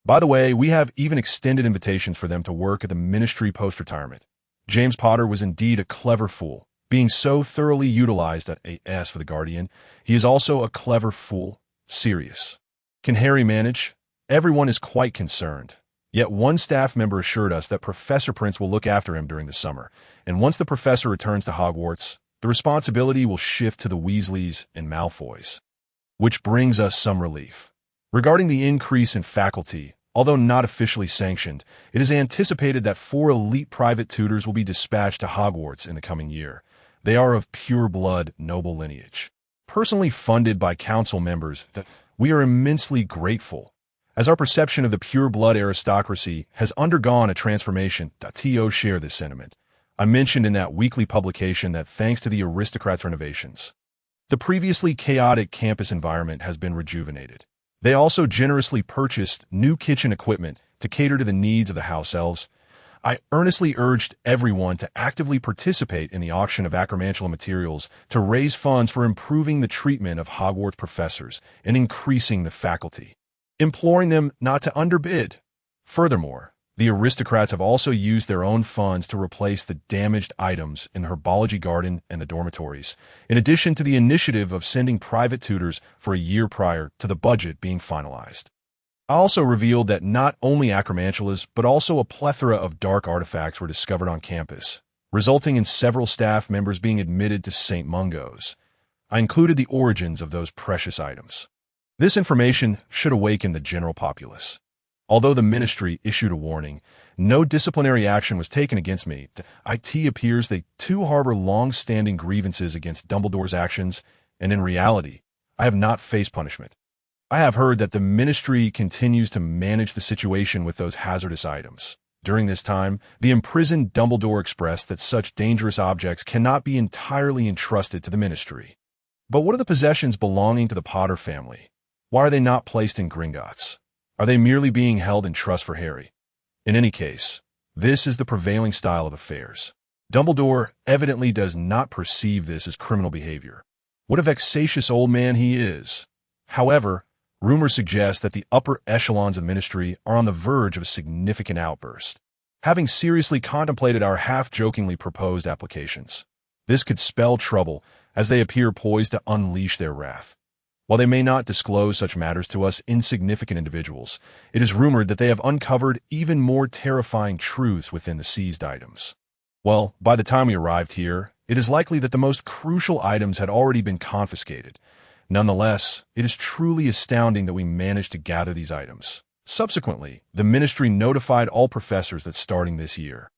S1: By the way, we have even extended invitations for them to work at the ministry post-retirement. James Potter was indeed a clever fool, being so thoroughly utilized at AS for the Guardian. He is also a clever fool. Sirius. Can Harry manage? Everyone is quite concerned. Yet one staff member assured us that Professor Prince will look after him during the summer, and once the professor returns to Hogwarts, the responsibility will shift to the Weasleys and Malfoys. Which brings us some relief. Regarding the increase in faculty, although not officially sanctioned, it is anticipated that 4 elite private tutors will be dispatched to Hogwarts in the coming year. They are of pure-blood noble lineage, personally funded by council members. That we are immensely grateful, as our perception of the pure-blood aristocracy has undergone a transformation. To share this sentiment. I mentioned in that weekly publication that thanks to the aristocrats' renovations, the previously chaotic campus environment has been rejuvenated. They also generously purchased new kitchen equipment to cater to the needs of the house elves. I earnestly urged everyone to actively participate in the auction of acromantula materials to raise funds for improving the treatment of Hogwarts professors and increasing the faculty, imploring them not to underbid. Furthermore, the aristocrats have also used their own funds to replace the damaged items in the herbology garden and the dormitories, in addition to the initiative of sending private tutors for a year prior to the budget being finalized. I also revealed that not only acromantulas, but also a plethora of dark artifacts were discovered on campus, resulting in several staff members being admitted to St. Mungo's. I included the origins of those precious items. This information should awaken the general populace. Although the ministry issued a warning, no disciplinary action was taken against me. It appears they too harbor long-standing grievances against Dumbledore's actions, and in reality, I have not faced punishment. I have heard that the ministry continues to manage the situation with those hazardous items. During this time, the imprisoned Dumbledore expressed that such dangerous objects cannot be entirely entrusted to the ministry. But what are the possessions belonging to the Potter family? Why are they not placed in Gringotts? Are they merely being held in trust for Harry? In any case, this is the prevailing style of affairs. Dumbledore evidently does not perceive this as criminal behavior. What a vexatious old man he is. However, rumors suggest that the upper echelons of ministry are on the verge of a significant outburst, having seriously contemplated our half-jokingly proposed applications. This could spell trouble, as they appear poised to unleash their wrath. While they may not disclose such matters to us insignificant individuals, it is rumored that they have uncovered even more terrifying truths within the seized items. Well, by the time we arrived here, it is likely that the most crucial items had already been confiscated. Nonetheless, it is truly astounding that we managed to gather these items. Subsequently, the ministry notified all professors that starting this year,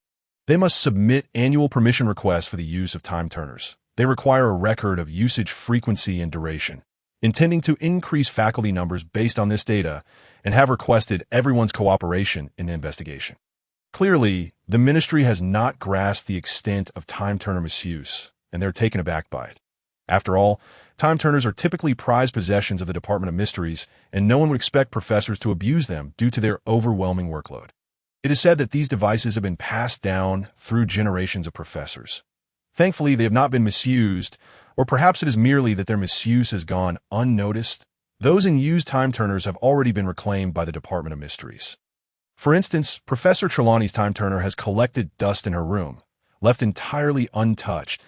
S1: they must submit annual permission requests for the use of time turners. They require a record of usage frequency and duration, intending to increase faculty numbers based on this data, and have requested everyone's cooperation in the investigation. Clearly, the ministry has not grasped the extent of time turner misuse, and they're taken aback by it. After all, time turners are typically prized possessions of the Department of Mysteries, and no one would expect professors to abuse them due to their overwhelming workload. It is said that these devices have been passed down through generations of professors. Thankfully, they have not been misused, or perhaps it is merely that their misuse has gone unnoticed. Those in used time turners have already been reclaimed by the Department of Mysteries. For instance, Professor Trelawney's time turner has collected dust in her room, left entirely untouched.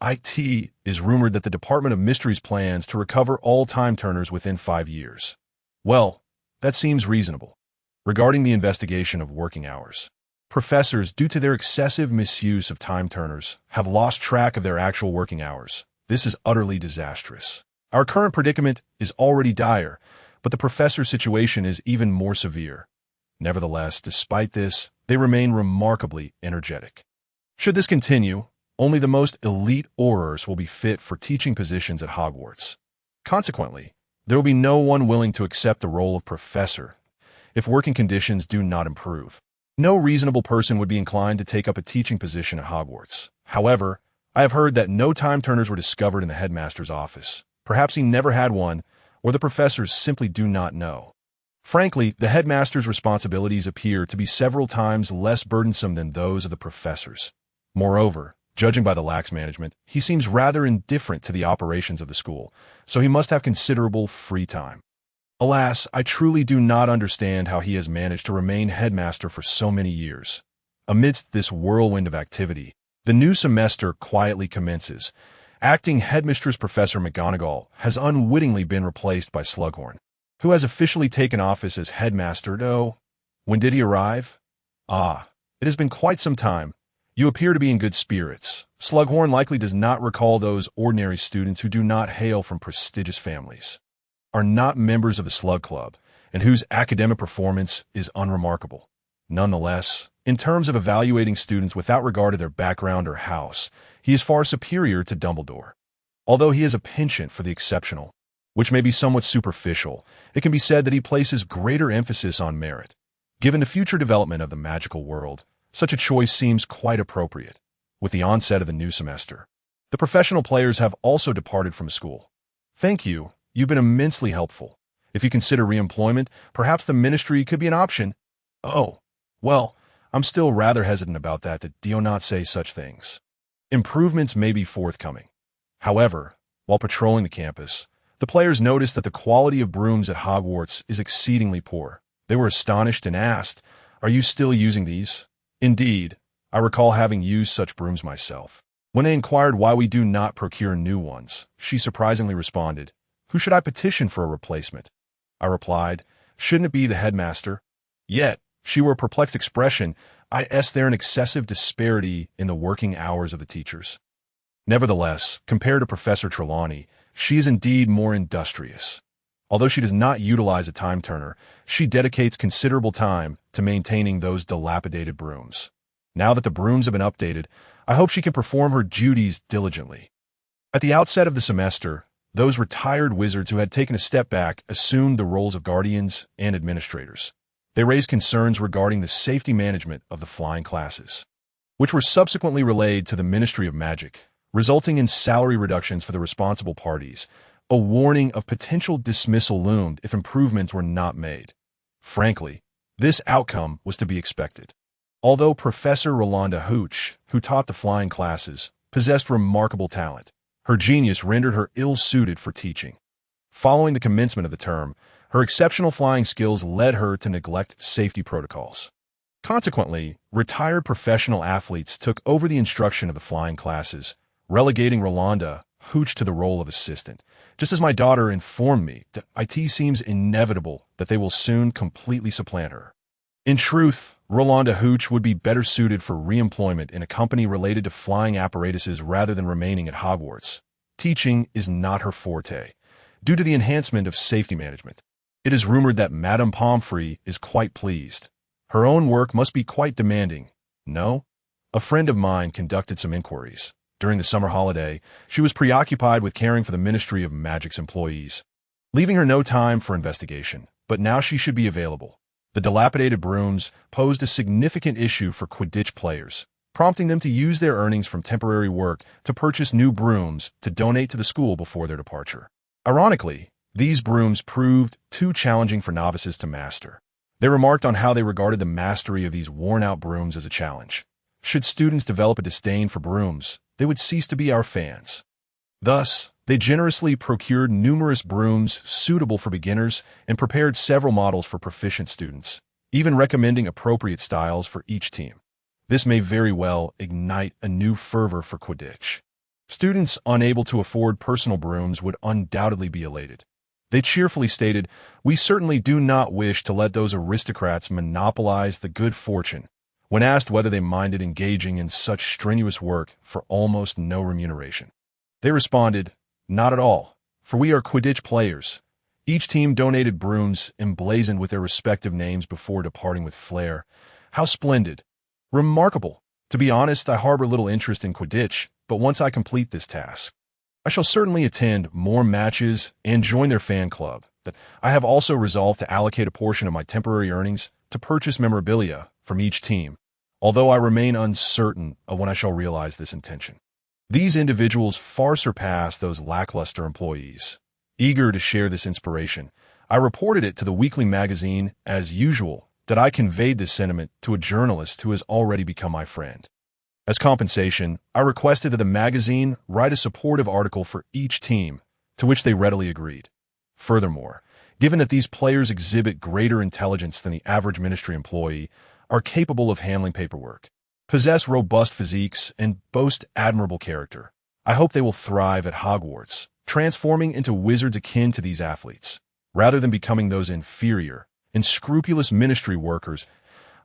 S1: It is rumored that the Department of Mysteries plans to recover all time turners within 5 years. Well, that seems reasonable. Regarding the investigation of working hours, professors, due to their excessive misuse of time turners, have lost track of their actual working hours. This is utterly disastrous. Our current predicament is already dire, but the professor's situation is even more severe. Nevertheless, despite this, they remain remarkably energetic. Should this continue, only the most elite Aurors will be fit for teaching positions at Hogwarts. Consequently, there will be no one willing to accept the role of professor if working conditions do not improve. No reasonable person would be inclined to take up a teaching position at Hogwarts. However, I have heard that no time turners were discovered in the headmaster's office. Perhaps he never had one, or the professors simply do not know. Frankly, the headmaster's responsibilities appear to be several times less burdensome than those of the professors. Moreover, judging by the lax management, he seems rather indifferent to the operations of the school, so he must have considerable free time. Alas, I truly do not understand how he has managed to remain headmaster for so many years. Amidst this whirlwind of activity, the new semester quietly commences. Acting headmistress Professor McGonagall has unwittingly been replaced by Slughorn, who has officially taken office as headmaster. Oh, when did he arrive? It has been quite some time. You appear to be in good spirits. Slughorn likely does not recall those ordinary students who do not hail from prestigious families, are not members of the Slug Club, and whose academic performance is unremarkable. Nonetheless, in terms of evaluating students without regard to their background or house, he is far superior to Dumbledore. Although he has a penchant for the exceptional, which may be somewhat superficial, it can be said that he places greater emphasis on merit. Given the future development of the magical world, such a choice seems quite appropriate. With the onset of the new semester, the professional players have also departed from school. Thank you. You've been immensely helpful. If you consider reemployment, perhaps the ministry could be an option. Oh, well, I'm still rather hesitant about that. Do not say such things. Improvements may be forthcoming. However, while patrolling the campus, the players noticed that the quality of brooms at Hogwarts is exceedingly poor. They were astonished and asked, "Are you still using these?" Indeed, I recall having used such brooms myself. When they inquired why we do not procure new ones, she surprisingly responded, "Who should I petition for a replacement?" I replied, "Shouldn't it be the headmaster?" Yet, she wore a perplexed expression. there an excessive disparity in the working hours of the teachers. Nevertheless, compared to Professor Trelawney, she is indeed more industrious. Although she does not utilize a time turner, she dedicates considerable time to maintaining those dilapidated brooms. Now that the brooms have been updated, I hope she can perform her duties diligently. At the outset of the semester, those retired wizards who had taken a step back assumed the roles of guardians and administrators. They raised concerns regarding the safety management of the flying classes, which were subsequently relayed to the Ministry of Magic, resulting in salary reductions for the responsible parties. A warning of potential dismissal loomed if improvements were not made. Frankly, this outcome was to be expected. Although Professor Rolanda Hooch, who taught the flying classes, possessed remarkable talent, her genius rendered her ill-suited for teaching. Following the commencement of the term, her exceptional flying skills led her to neglect safety protocols. Consequently, retired professional athletes took over the instruction of the flying classes, relegating Rolanda Hooch to the role of assistant. Just as my daughter informed me, it seems inevitable that they will soon completely supplant her. In truth, Rolanda Hooch would be better suited for re-employment in a company related to flying apparatuses rather than remaining at Hogwarts. Teaching is not her forte, due to the enhancement of safety management. It is rumored that Madame Pomfrey is quite pleased. Her own work must be quite demanding. No? A friend of mine conducted some inquiries. During the summer holiday, she was preoccupied with caring for the Ministry of Magic's employees, leaving her no time for investigation, but now she should be available. The dilapidated brooms posed a significant issue for Quidditch players, prompting them to use their earnings from temporary work to purchase new brooms to donate to the school before their departure. Ironically, these brooms proved too challenging for novices to master. They remarked on how they regarded the mastery of these worn-out brooms as a challenge. Should students develop a disdain for brooms, they would cease to be our fans. Thus, they generously procured numerous brooms suitable for beginners and prepared several models for proficient students, even recommending appropriate styles for each team. This may very well ignite a new fervor for Quidditch. Students unable to afford personal brooms would undoubtedly be elated. They cheerfully stated, "We certainly do not wish to let those aristocrats monopolize the good fortune," when asked whether they minded engaging in such strenuous work for almost no remuneration. They responded, "Not at all, for we are Quidditch players." Each team donated brooms emblazoned with their respective names before departing with flair. How splendid! Remarkable! To be honest, I harbor little interest in Quidditch, but once I complete this task, I shall certainly attend more matches and join their fan club. I have also resolved to allocate a portion of my temporary earnings to purchase memorabilia from each team, although I remain uncertain of when I shall realize this intention. These individuals far surpass those lackluster employees. Eager to share this inspiration, I reported it to the weekly magazine as usual that I conveyed this sentiment to a journalist who has already become my friend. As compensation, I requested that the magazine write a supportive article for each team, to which they readily agreed. Furthermore, given that these players exhibit greater intelligence than the average ministry employee, are capable of handling paperwork, possess robust physiques, and boast admirable character, I hope they will thrive at Hogwarts, transforming into wizards akin to these athletes, rather than becoming those inferior, unscrupulous ministry workers.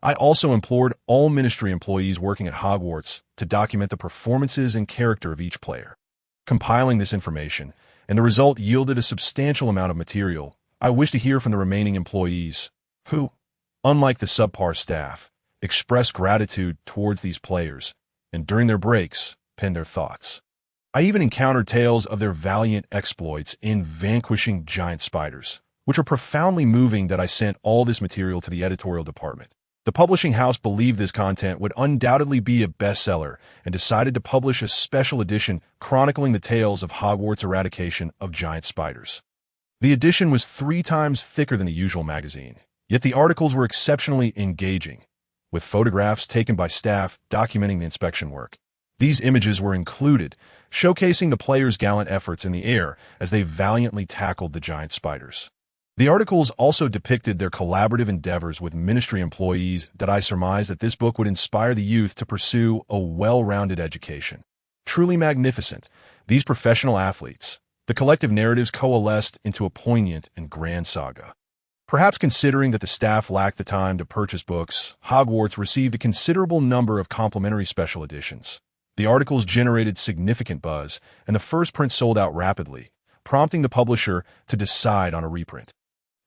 S1: I also implored all ministry employees working at Hogwarts to document the performances and character of each player. Compiling this information, and the result yielded a substantial amount of material. I wish to hear from the remaining employees, who, unlike the subpar staff, express gratitude towards these players, and during their breaks, pen their thoughts. I even encountered tales of their valiant exploits in vanquishing giant spiders, which are profoundly moving that I sent all this material to the editorial department. The publishing house believed this content would undoubtedly be a bestseller and decided to publish a special edition chronicling the tales of Hogwarts' eradication of giant spiders. The edition was 3 times thicker than the usual magazine, yet the articles were exceptionally engaging, with photographs taken by staff documenting the inspection work. These images were included, showcasing the players' gallant efforts in the air as they valiantly tackled the giant spiders. The articles also depicted their collaborative endeavors with ministry employees that I surmised that this book would inspire the youth to pursue a well-rounded education. Truly magnificent, these professional athletes, the collective narratives coalesced into a poignant and grand saga. Perhaps considering that the staff lacked the time to purchase books, Hogwarts received a considerable number of complimentary special editions. The articles generated significant buzz, and the first print sold out rapidly, prompting the publisher to decide on a reprint.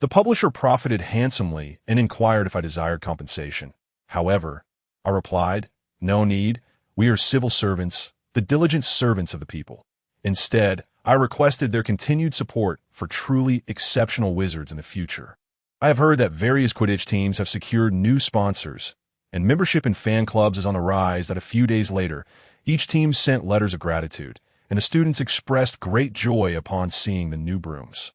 S1: The publisher profited handsomely and inquired if I desired compensation. However, I replied, "No need. We are civil servants, the diligent servants of the people." Instead, I requested their continued support for truly exceptional wizards in the future. I have heard that various Quidditch teams have secured new sponsors, and membership in fan clubs is on the rise that a few days later, each team sent letters of gratitude, and the students expressed great joy upon seeing the new brooms.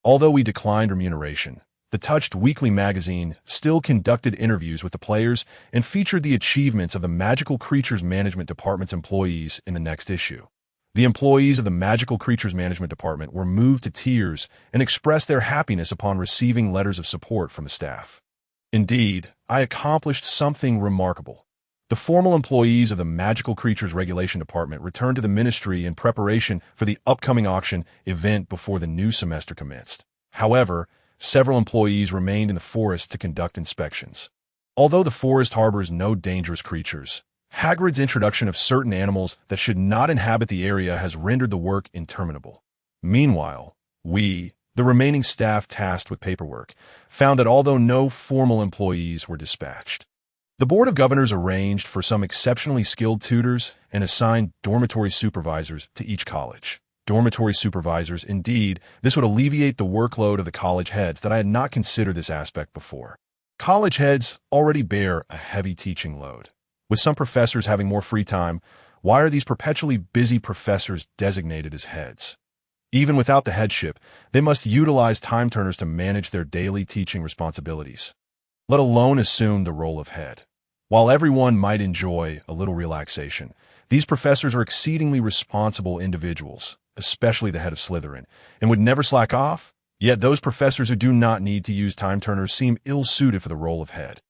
S1: Although we declined remuneration, the Touched Weekly magazine still conducted interviews with the players and featured the achievements of the Magical Creatures Management Department's employees in the next issue. The employees of the Magical Creatures Management Department were moved to tears and expressed their happiness upon receiving letters of support from the staff. Indeed, I accomplished something remarkable. The formal employees of the Magical Creatures Regulation Department returned to the ministry in preparation for the upcoming auction event before the new semester commenced. However, several employees remained in the forest to conduct inspections. Although the forest harbors no dangerous creatures, Hagrid's introduction of certain animals that should not inhabit the area has rendered the work interminable. Meanwhile, we, the remaining staff tasked with paperwork, found that although no formal employees were dispatched, the Board of Governors arranged for some exceptionally skilled tutors and assigned dormitory supervisors to each college. Dormitory supervisors, indeed, this would alleviate the workload of the college heads that I had not considered this aspect before. College heads already bear a heavy teaching load. With some professors having more free time, why are these perpetually busy professors designated as heads? Even without the headship, they must utilize time turners to manage their daily teaching responsibilities, let alone assume the role of head. While everyone might enjoy a little relaxation, these professors are exceedingly responsible individuals, especially the head of Slytherin, and would never slack off. Yet those professors who do not need to use time turners seem ill-suited for the role of head.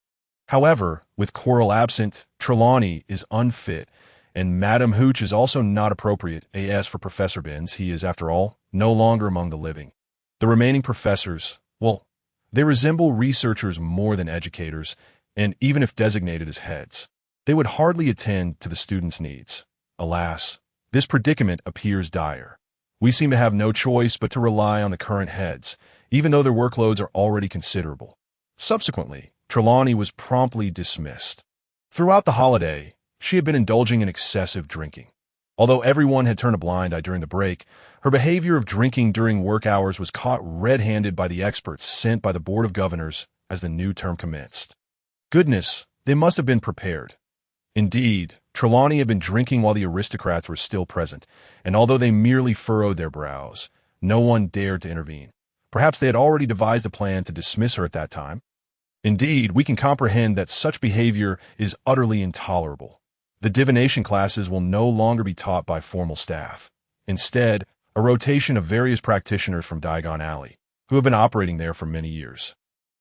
S1: However, with Quirrell absent, Trelawney is unfit, and Madam Hooch is also not appropriate. As for Professor Binns, he is, after all, no longer among the living. The remaining professors, well, they resemble researchers more than educators, and even if designated as heads, they would hardly attend to the students' needs. Alas, this predicament appears dire. We seem to have no choice but to rely on the current heads, even though their workloads are already considerable. Subsequently, Trelawney was promptly dismissed. Throughout the holiday, she had been indulging in excessive drinking. Although everyone had turned a blind eye during the break, her behavior of drinking during work hours was caught red-handed by the experts sent by the Board of Governors as the new term commenced. Goodness, they must have been prepared. Indeed, Trelawney had been drinking while the aristocrats were still present, and although they merely furrowed their brows, no one dared to intervene. Perhaps they had already devised a plan to dismiss her at that time. Indeed, we can comprehend that such behavior is utterly intolerable. The divination classes will no longer be taught by formal staff. Instead, a rotation of various practitioners from Diagon Alley, who have been operating there for many years,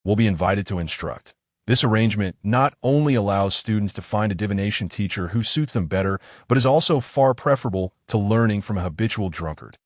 S1: will be invited to instruct. This arrangement not only allows students to find a divination teacher who suits them better, but is also far preferable to learning from a habitual drunkard.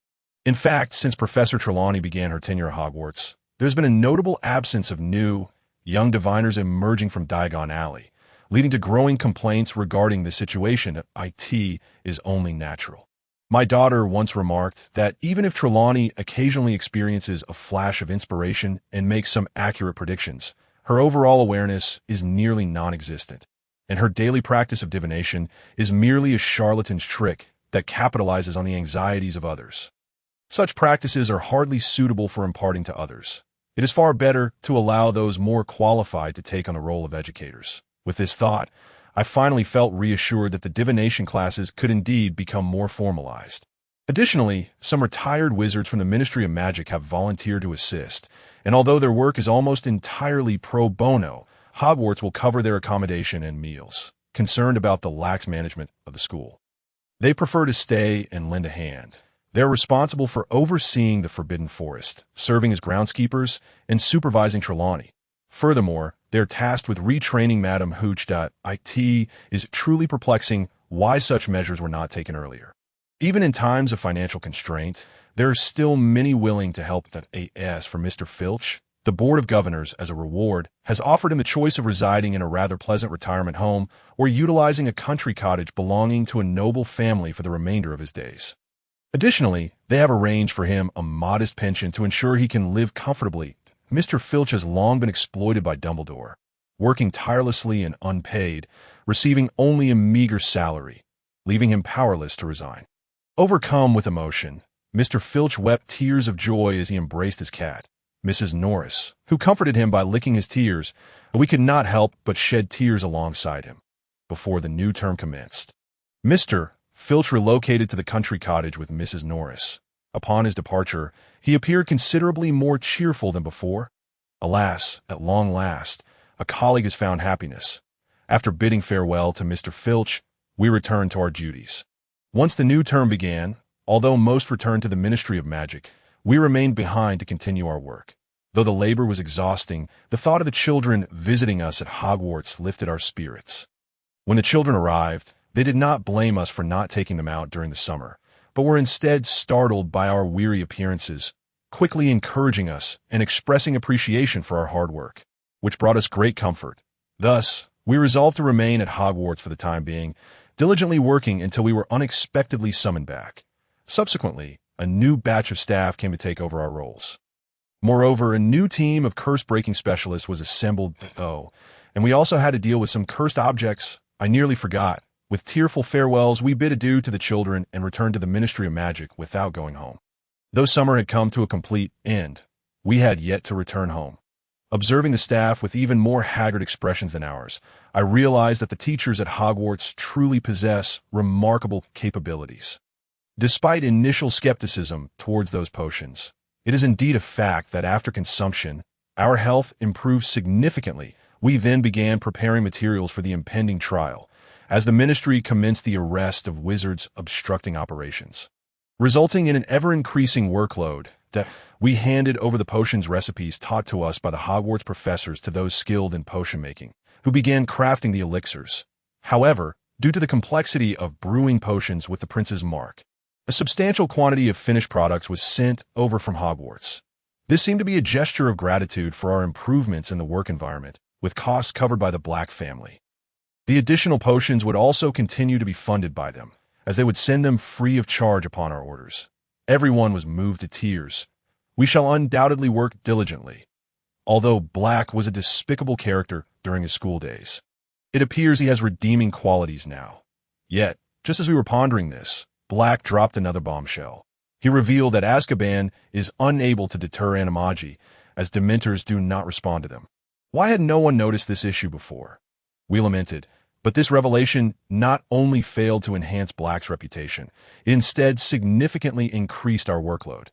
S1: In fact, since Professor Trelawney began her tenure at Hogwarts, there's been a notable absence of new, young diviners emerging from Diagon Alley, leading to growing complaints regarding the situation at IT is only natural. My daughter once remarked that even if Trelawney occasionally experiences a flash of inspiration and makes some accurate predictions, her overall awareness is nearly non-existent, and her daily practice of divination is merely a charlatan's trick that capitalizes on the anxieties of others. Such practices are hardly suitable for imparting to others. It is far better to allow those more qualified to take on the role of educators. With this thought, I finally felt reassured that the divination classes could indeed become more formalized. Additionally, some retired wizards from the Ministry of Magic have volunteered to assist, and although their work is almost entirely pro bono, Hogwarts will cover their accommodation and meals, concerned about the lax management of the school. They prefer to stay and lend a hand. They're responsible for overseeing the Forbidden Forest, serving as groundskeepers, and supervising Trelawney. Furthermore, they're tasked with retraining Madam Hooch. It is truly perplexing why such measures were not taken earlier. Even in times of financial constraint, there are still many willing to help. As for Mr. Filch, The Board of Governors, as a reward, has offered him the choice of residing in a rather pleasant retirement home or utilizing a country cottage belonging to a noble family for the remainder of his days. Additionally, they have arranged for him a modest pension to ensure he can live comfortably. Mr. Filch has long been exploited by Dumbledore, working tirelessly and unpaid, receiving only a meager salary, leaving him powerless to resign. Overcome with emotion, Mr. Filch wept tears of joy as he embraced his cat, Mrs. Norris, who comforted him by licking his tears, and we could not help but shed tears alongside him. Before the new term commenced, Mr. Filch relocated to the country cottage with Mrs. Norris. Upon his departure, he appeared considerably more cheerful than before. Alas, at long last, a colleague has found happiness. After bidding farewell to Mr. Filch, we returned to our duties. Once the new term began, although most returned to the Ministry of Magic, we remained behind to continue our work. Though the labor was exhausting, the thought of the children visiting us at Hogwarts lifted our spirits. When the children arrived, they did not blame us for not taking them out during the summer, but were instead startled by our weary appearances, quickly encouraging us and expressing appreciation for our hard work, which brought us great comfort. Thus, we resolved to remain at Hogwarts for the time being, diligently working until we were unexpectedly summoned back. Subsequently, a new batch of staff came to take over our roles. Moreover, a new team of curse-breaking specialists was assembled, and we also had to deal with some cursed objects I nearly forgot. With tearful farewells, we bid adieu to the children and returned to the Ministry of Magic without going home. Though summer had come to a complete end, we had yet to return home. Observing the staff with even more haggard expressions than ours, I realized that the teachers at Hogwarts truly possess remarkable capabilities. Despite initial skepticism towards those potions, it is indeed a fact that after consumption, our health improved significantly. We then began preparing materials for the impending trial, as the ministry commenced the arrest of wizards obstructing operations, resulting in an ever-increasing workload that we handed over the potions recipes taught to us by the Hogwarts professors to those skilled in potion making, who began crafting the elixirs. However, due to the complexity of brewing potions with the prince's mark, a substantial quantity of finished products was sent over from Hogwarts. This seemed to be a gesture of gratitude for our improvements in the work environment, with costs covered by the Black family. The additional potions would also continue to be funded by them, as they would send them free of charge upon our orders. Everyone was moved to tears. We shall undoubtedly work diligently. Although Black was a despicable character during his school days, it appears he has redeeming qualities now. Yet, just as we were pondering this, Black dropped another bombshell. He revealed that Azkaban is unable to deter animagi, as Dementors do not respond to them. Why had no one noticed this issue before? We lamented, but this revelation not only failed to enhance Black's reputation, it instead significantly increased our workload.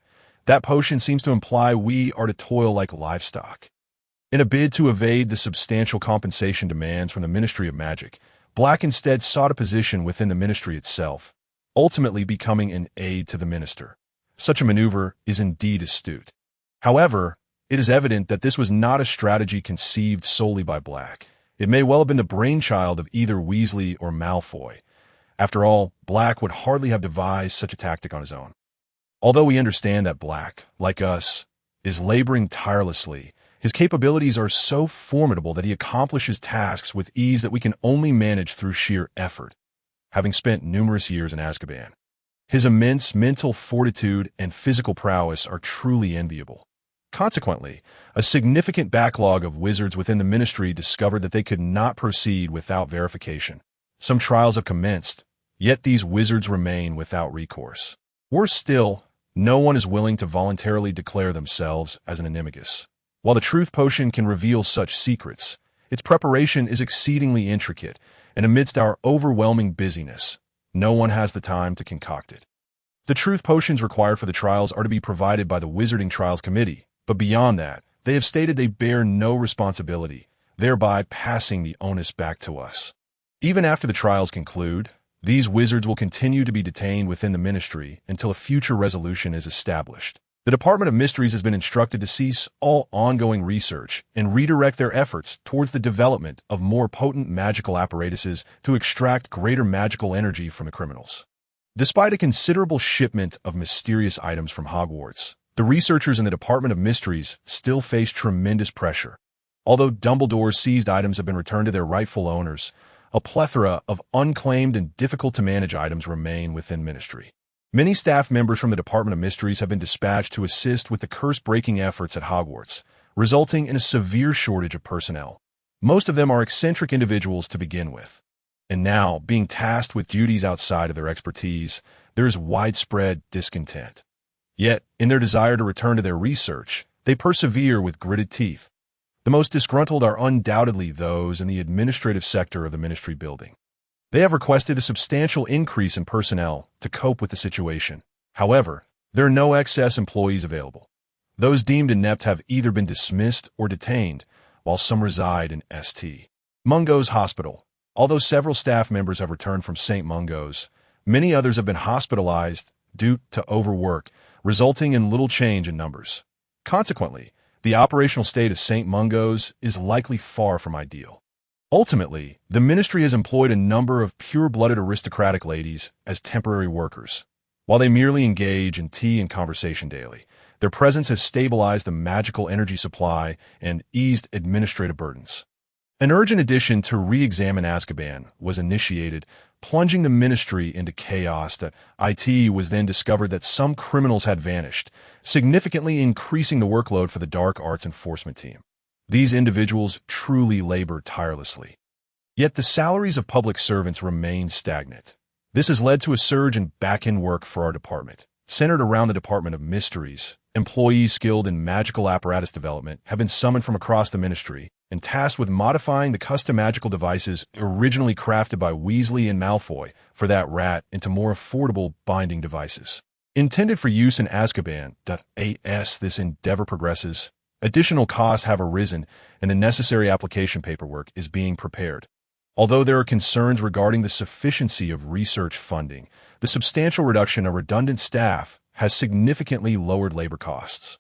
S1: That potion seems to imply we are to toil like livestock. In a bid to evade the substantial compensation demands from the Ministry of Magic, Black instead sought a position within the ministry itself, ultimately becoming an aide to the minister. Such a maneuver is indeed astute. However, it is evident that this was not a strategy conceived solely by Black. It may well have been the brainchild of either Weasley or Malfoy. After all, Black would hardly have devised such a tactic on his own. Although we understand that Black, like us, is laboring tirelessly, his capabilities are so formidable that he accomplishes tasks with ease that we can only manage through sheer effort. Having spent numerous years in Azkaban, his immense mental fortitude and physical prowess are truly enviable. Consequently, a significant backlog of wizards within the ministry discovered that they could not proceed without verification. Some trials have commenced, yet these wizards remain without recourse. Worse still, no one is willing to voluntarily declare themselves as an animagus. While the truth potion can reveal such secrets, its preparation is exceedingly intricate, and amidst our overwhelming busyness, no one has the time to concoct it. The truth potions required for the trials are to be provided by the Wizarding Trials Committee, but beyond that, they have stated they bear no responsibility, thereby passing the onus back to us. Even after the trials conclude, these wizards will continue to be detained within the ministry until a future resolution is established. The Department of Mysteries has been instructed to cease all ongoing research and redirect their efforts towards the development of more potent magical apparatuses to extract greater magical energy from the criminals. Despite a considerable shipment of mysterious items from Hogwarts, The researchers in the Department of Mysteries still face tremendous pressure. Although Dumbledore's seized items have been returned to their rightful owners, a plethora of unclaimed and difficult-to-manage items remain within Ministry. Many staff members from the Department of Mysteries have been dispatched to assist with the curse-breaking efforts at Hogwarts, resulting in a severe shortage of personnel. Most of them are eccentric individuals to begin with. And now, being tasked with duties outside of their expertise, there is widespread discontent. Yet, in their desire to return to their research, they persevere with gritted teeth. The most disgruntled are undoubtedly those in the administrative sector of the Ministry building. They have requested a substantial increase in personnel to cope with the situation. However, there are no excess employees available. Those deemed inept have either been dismissed or detained, while some reside in St. Mungo's Hospital. Although several staff members have returned from St. Mungo's, many others have been hospitalized due to overwork, resulting in little change in numbers. Consequently, the operational state of St. Mungo's is likely far from ideal. Ultimately, the Ministry has employed a number of pure-blooded aristocratic ladies as temporary workers. While they merely engage in tea and conversation daily, their presence has stabilized the magical energy supply and eased administrative burdens. An urgent addition to re-examine Azkaban was initiated, plunging the Ministry into chaos. It was then discovered that some criminals had vanished, significantly increasing the workload for the Dark Arts Enforcement Team. These individuals truly labor tirelessly. Yet the salaries of public servants remain stagnant. This has led to a surge in back-end work for our department. Centered around the Department of Mysteries, employees skilled in magical apparatus development have been summoned from across the Ministry and tasked with modifying the custom magical devices originally crafted by Weasley and Malfoy for that rat into more affordable binding devices. Intended for use in Azkaban, as this endeavor progresses, additional costs have arisen and the necessary application paperwork is being prepared. Although there are concerns regarding the sufficiency of research funding, the substantial reduction of redundant staff has significantly lowered labor costs.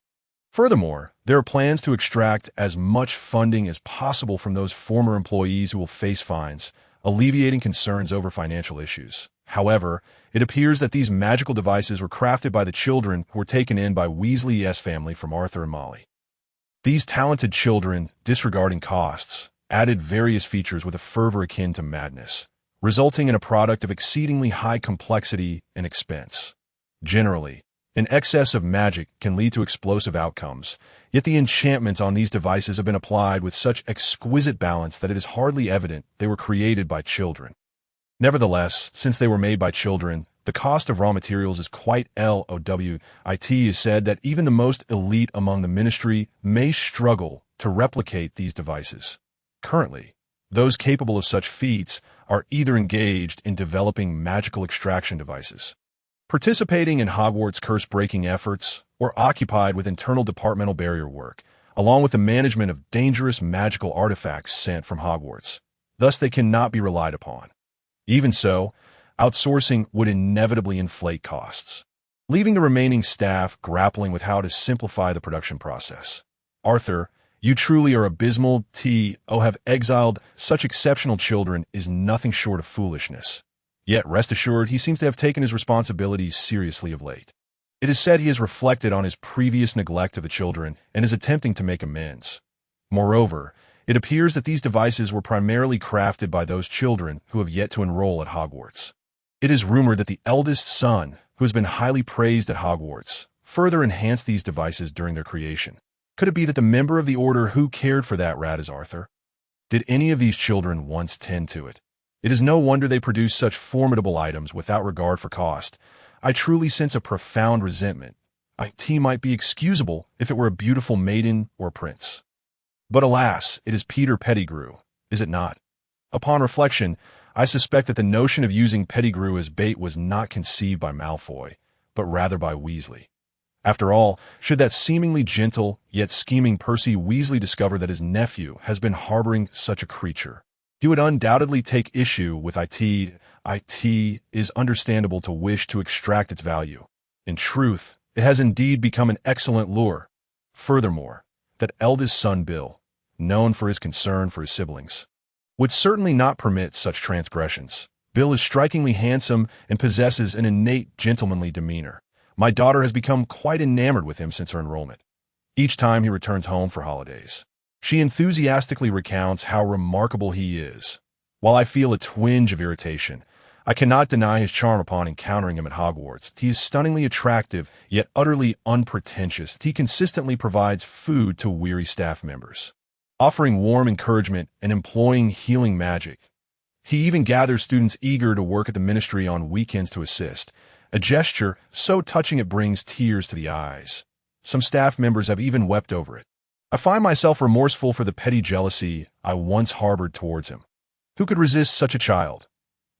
S1: Furthermore, there are plans to extract as much funding as possible from those former employees who will face fines, alleviating concerns over financial issues. However, it appears that these magical devices were crafted by the children who were taken in by Weasley's family from Arthur and Molly. These talented children, disregarding costs, added various features with a fervor akin to madness, resulting in a product of exceedingly high complexity and expense. Generally, an excess of magic can lead to explosive outcomes, yet the enchantments on these devices have been applied with such exquisite balance that it is hardly evident they were created by children. Nevertheless, since they were made by children, the cost of raw materials is quite low. It is said that even the most elite among the Ministry may struggle to replicate these devices. Currently, those capable of such feats are either engaged in developing magical extraction devices, participating in Hogwarts curse-breaking efforts, or occupied with internal departmental barrier work, along with the management of dangerous magical artifacts sent from Hogwarts. Thus, they cannot be relied upon. Even so, outsourcing would inevitably inflate costs, leaving the remaining staff grappling with how to simplify the production process. Arthur, you truly are abysmal. Have exiled such exceptional children is nothing short of foolishness. Yet, rest assured, he seems to have taken his responsibilities seriously of late. It is said he has reflected on his previous neglect of the children and is attempting to make amends. Moreover, it appears that these devices were primarily crafted by those children who have yet to enroll at Hogwarts. It is rumored that the eldest son, who has been highly praised at Hogwarts, further enhanced these devices during their creation. Could it be that the member of the Order who cared for that rat is Arthur? Did any of these children once tend to it? It is no wonder they produce such formidable items without regard for cost. I truly sense a profound resentment. It might be excusable if it were a beautiful maiden or prince. But alas, it is Peter Pettigrew, is it not? Upon reflection, I suspect that the notion of using Pettigrew as bait was not conceived by Malfoy, but rather by Weasley. After all, should that seemingly gentle yet scheming Percy Weasley discover that his nephew has been harboring such a creature, he would undoubtedly take issue with it. It is understandable to wish to extract its value. In truth, it has indeed become an excellent lure. Furthermore, that eldest son Bill, known for his concern for his siblings, would certainly not permit such transgressions. Bill is strikingly handsome and possesses an innate gentlemanly demeanor, My daughter has become quite enamored with him since her enrollment. Each time he returns home for holidays, she enthusiastically recounts how remarkable he is. While I feel a twinge of irritation, I cannot deny his charm upon encountering him at Hogwarts. He is stunningly attractive, yet utterly unpretentious. He consistently provides food to weary staff members, offering warm encouragement and employing healing magic. He even gathers students eager to work at the ministry on weekends to assist, a gesture so touching it brings tears to the eyes. Some staff members have even wept over it. I find myself remorseful for the petty jealousy I once harbored towards him. Who could resist such a child?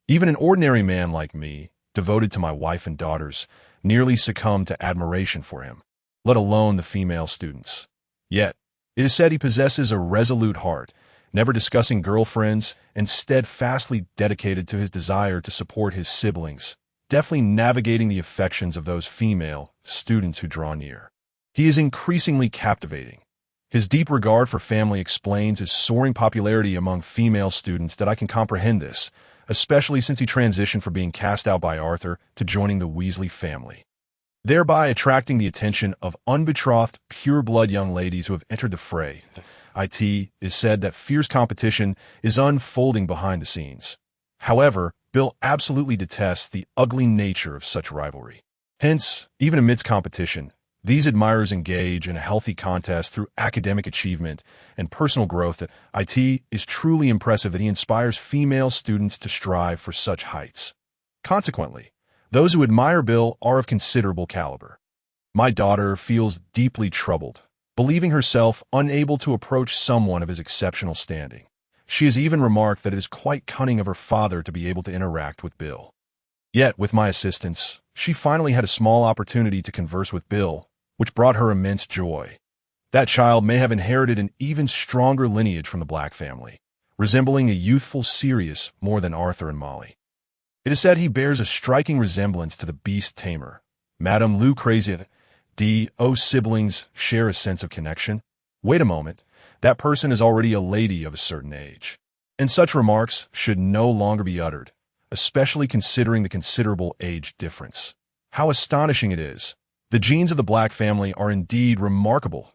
S1: Even an ordinary man like me, devoted to my wife and daughters, nearly succumbed to admiration for him, let alone the female students. Yet, it is said he possesses a resolute heart, never discussing girlfriends, and steadfastly dedicated to his desire to support his siblings, deftly navigating the affections of those female students who draw near. He is increasingly captivating. His deep regard for family explains his soaring popularity among female students. That I can comprehend this, especially since he transitioned from being cast out by Arthur to joining the Weasley family, thereby attracting the attention of unbetrothed, pure-blood young ladies who have entered the fray. It is said that fierce competition is unfolding behind the scenes. However, Bill absolutely detests the ugly nature of such rivalry. Hence, even amidst competition, these admirers engage in a healthy contest through academic achievement and personal growth. That it is truly impressive that he inspires female students to strive for such heights. Consequently, those who admire Bill are of considerable caliber. My daughter feels deeply troubled, believing herself unable to approach someone of his exceptional standing. She has even remarked that it is quite cunning of her father to be able to interact with Bill. Yet, with my assistance, she finally had a small opportunity to converse with Bill, which brought her immense joy. That child may have inherited an even stronger lineage from the Black family, resembling a youthful Sirius more than Arthur and Molly. It is said he bears a striking resemblance to the beast tamer, Madame Lucrezia. Siblings share a sense of connection. Wait a moment, that person is already a lady of a certain age. And such remarks should no longer be uttered, especially considering the considerable age difference. How astonishing it is! The genes of the Black family are indeed remarkable.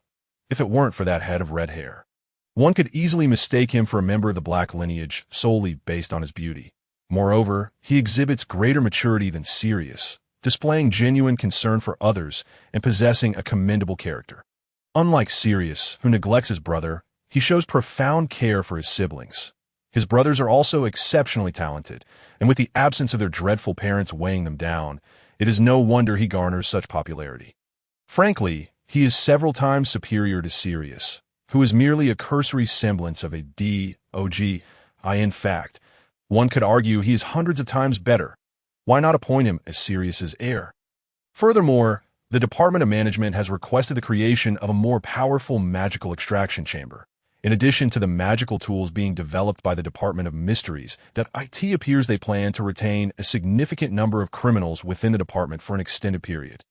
S1: If it weren't for that head of red hair, one could easily mistake him for a member of the Black lineage solely based on his beauty. Moreover, he exhibits greater maturity than Sirius, displaying genuine concern for others and possessing a commendable character. Unlike Sirius, who neglects his brother, he shows profound care for his siblings. His brothers are also exceptionally talented, and with the absence of their dreadful parents weighing them down, it is no wonder he garners such popularity. Frankly, he is several times superior to Sirius, who is merely a cursory semblance of a dog. In fact, one could argue he is hundreds of times better. Why not appoint him as Sirius's heir? Furthermore, the Department of Management has requested the creation of a more powerful magical extraction chamber. In addition to the magical tools being developed by the Department of Mysteries, that it appears they plan to retain a significant number of criminals within the department for an extended period.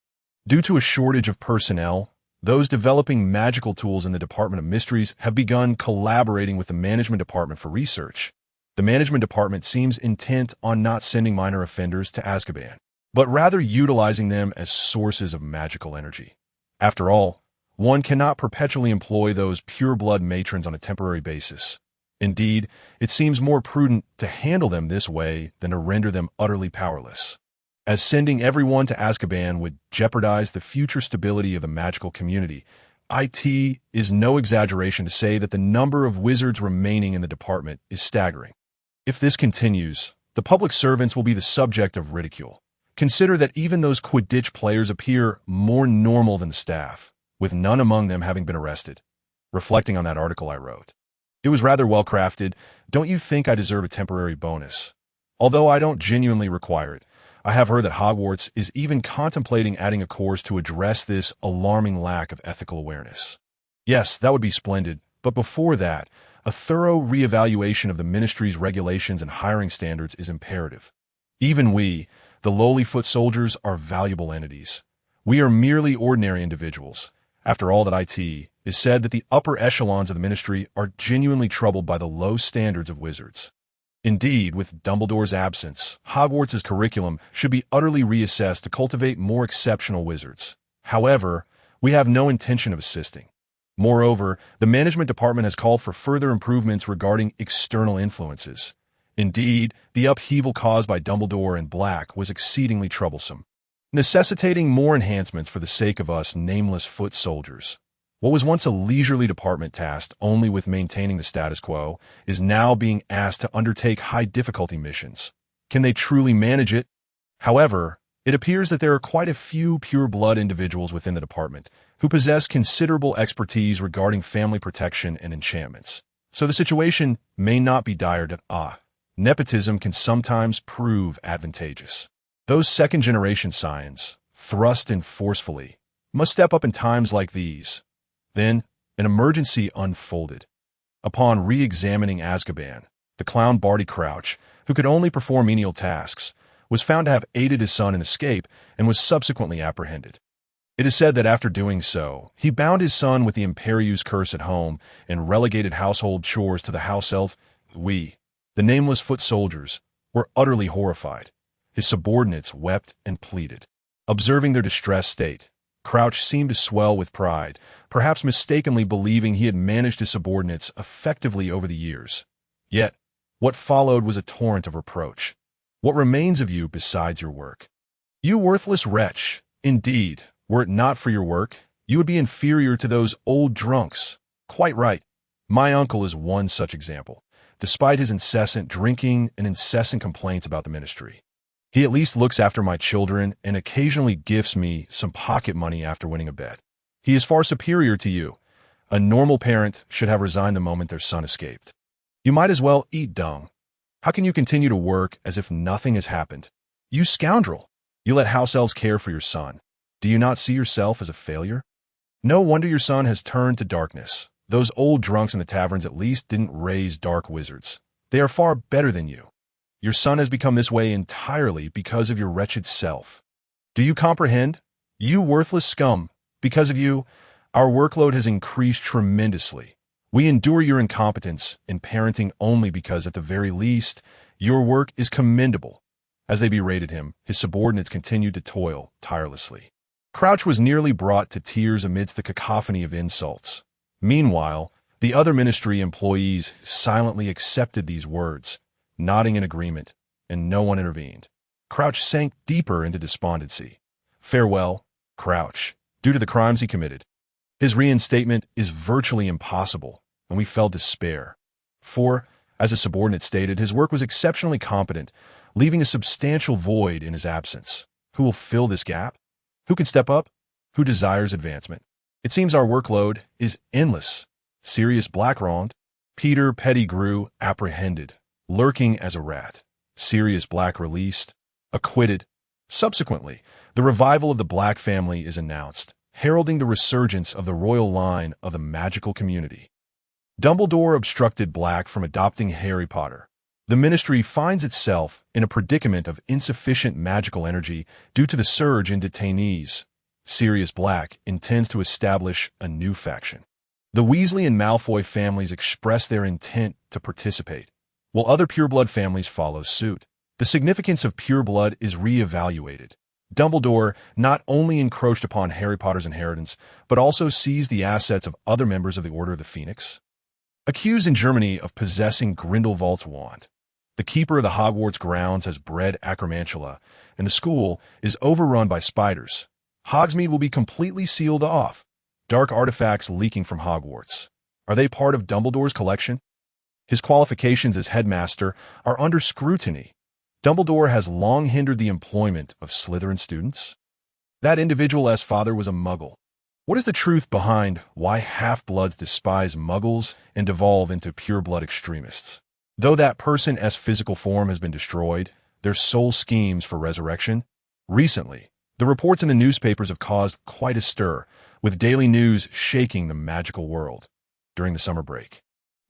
S1: Due to a shortage of personnel, those developing magical tools in the Department of Mysteries have begun collaborating with the Management Department for research. The Management Department seems intent on not sending minor offenders to Azkaban, but rather utilizing them as sources of magical energy. After all, one cannot perpetually employ those pure-blood matrons on a temporary basis. Indeed, it seems more prudent to handle them this way than to render them utterly powerless, as sending everyone to Azkaban would jeopardize the future stability of the magical community. It is no exaggeration to say that the number of wizards remaining in the department is staggering. If this continues, the public servants will be the subject of ridicule. Consider that even those Quidditch players appear more normal than the staff, with none among them having been arrested. Reflecting on that article I wrote, it was rather well crafted. Don't you think I deserve a temporary bonus? Although I don't genuinely require it, I have heard that Hogwarts is even contemplating adding a course to address this alarming lack of ethical awareness. Yes, that would be splendid, but before that, a thorough reevaluation of the ministry's regulations and hiring standards is imperative. Even we, the lowly foot soldiers, are valuable entities. We are merely ordinary individuals. After all, that is said that the upper echelons of the ministry are genuinely troubled by the low standards of wizards. Indeed, with Dumbledore's absence, Hogwarts' curriculum should be utterly reassessed to cultivate more exceptional wizards. However, we have no intention of assisting. Moreover, the management department has called for further improvements regarding external influences. Indeed, the upheaval caused by Dumbledore and Black was exceedingly troublesome, necessitating more enhancements for the sake of us nameless foot soldiers. What was once a leisurely department tasked only with maintaining the status quo is now being asked to undertake high-difficulty missions. Can they truly manage it? However, it appears that there are quite a few pure-blood individuals within the department who possess considerable expertise regarding family protection and enchantments. So the situation may not be dire. Nepotism can sometimes prove advantageous. Those second-generation scions, thrust in forcefully, must step up in times like these. Then, an emergency unfolded. Upon re-examining Azkaban, the clown Barty Crouch, who could only perform menial tasks, was found to have aided his son in escape and was subsequently apprehended. It is said that after doing so, he bound his son with the Imperius curse at home and relegated household chores to the house elf. We, the nameless foot soldiers, were utterly horrified. His subordinates wept and pleaded. Observing their distressed state, Crouch seemed to swell with pride, perhaps mistakenly believing he had managed his subordinates effectively over the years. Yet, what followed was a torrent of reproach. What remains of you besides your work? You worthless wretch! Indeed, were it not for your work, you would be inferior to those old drunks. Quite right. My uncle is one such example, despite his incessant drinking and incessant complaints about the ministry. He at least looks after my children and occasionally gifts me some pocket money after winning a bet. He is far superior to you. A normal parent should have resigned the moment their son escaped. You might as well eat dung. How can you continue to work as if nothing has happened? You scoundrel! You let house elves care for your son. Do you not see yourself as a failure? No wonder your son has turned to darkness. Those old drunks in the taverns at least didn't raise dark wizards. They are far better than you. Your son has become this way entirely because of your wretched self. Do you comprehend? You worthless scum! Because of you, our workload has increased tremendously. We endure your incompetence in parenting only because, at the very least, your work is commendable. As they berated him, his subordinates continued to toil tirelessly. Crouch was nearly brought to tears amidst the cacophony of insults. Meanwhile, the other ministry employees silently accepted these words, nodding in agreement, and no one intervened. Crouch sank deeper into despondency. Farewell, Crouch, due to the crimes he committed. His reinstatement is virtually impossible, and we felt despair. For, as a subordinate stated, his work was exceptionally competent, leaving a substantial void in his absence. Who will fill this gap? Who can step up? Who desires advancement? It seems our workload is endless. Sirius Black wronged. Peter Pettigrew apprehended, lurking as a rat. Sirius Black released, acquitted. Subsequently, the revival of the Black family is announced, heralding the resurgence of the royal line of the magical community. Dumbledore obstructed Black from adopting Harry Potter. The ministry finds itself in a predicament of insufficient magical energy due to the surge in detainees. Sirius Black intends to establish a new faction. The Weasley and Malfoy families express their intent to participate, while other pureblood families follow suit. The significance of pureblood is re-evaluated. Dumbledore not only encroached upon Harry Potter's inheritance, but also seized the assets of other members of the Order of the Phoenix. Accused in Germany of possessing Grindelwald's wand, the keeper of the Hogwarts grounds has bred acromantula, and the school is overrun by spiders. Hogsmeade will be completely sealed off. Dark artifacts leaking from Hogwarts. Are they part of Dumbledore's collection? His qualifications as headmaster are under scrutiny. Dumbledore has long hindered the employment of Slytherin students. That individual's father was a Muggle. What is the truth behind why half-bloods despise Muggles and devolve into pure-blood extremists? Though that person's physical form has been destroyed, their soul schemes for resurrection. Recently, the reports in the newspapers have caused quite a stir, with daily news shaking the magical world. During the summer break,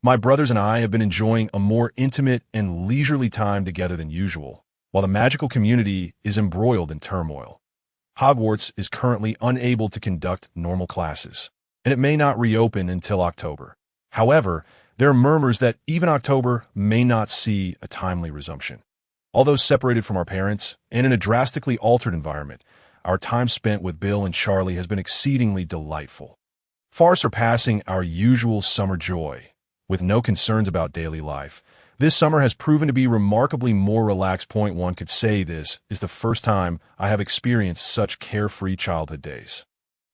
S1: my brothers and I have been enjoying a more intimate and leisurely time together than usual, while the magical community is embroiled in turmoil. Hogwarts is currently unable to conduct normal classes, and it may not reopen until October. However, there are murmurs that even October may not see a timely resumption. Although separated from our parents and in a drastically altered environment, our time spent with Bill and Charlie has been exceedingly delightful, far surpassing our usual summer joy. With no concerns about daily life, this summer has proven to be remarkably more relaxed. Point one could say this is the first time I have experienced such carefree childhood days.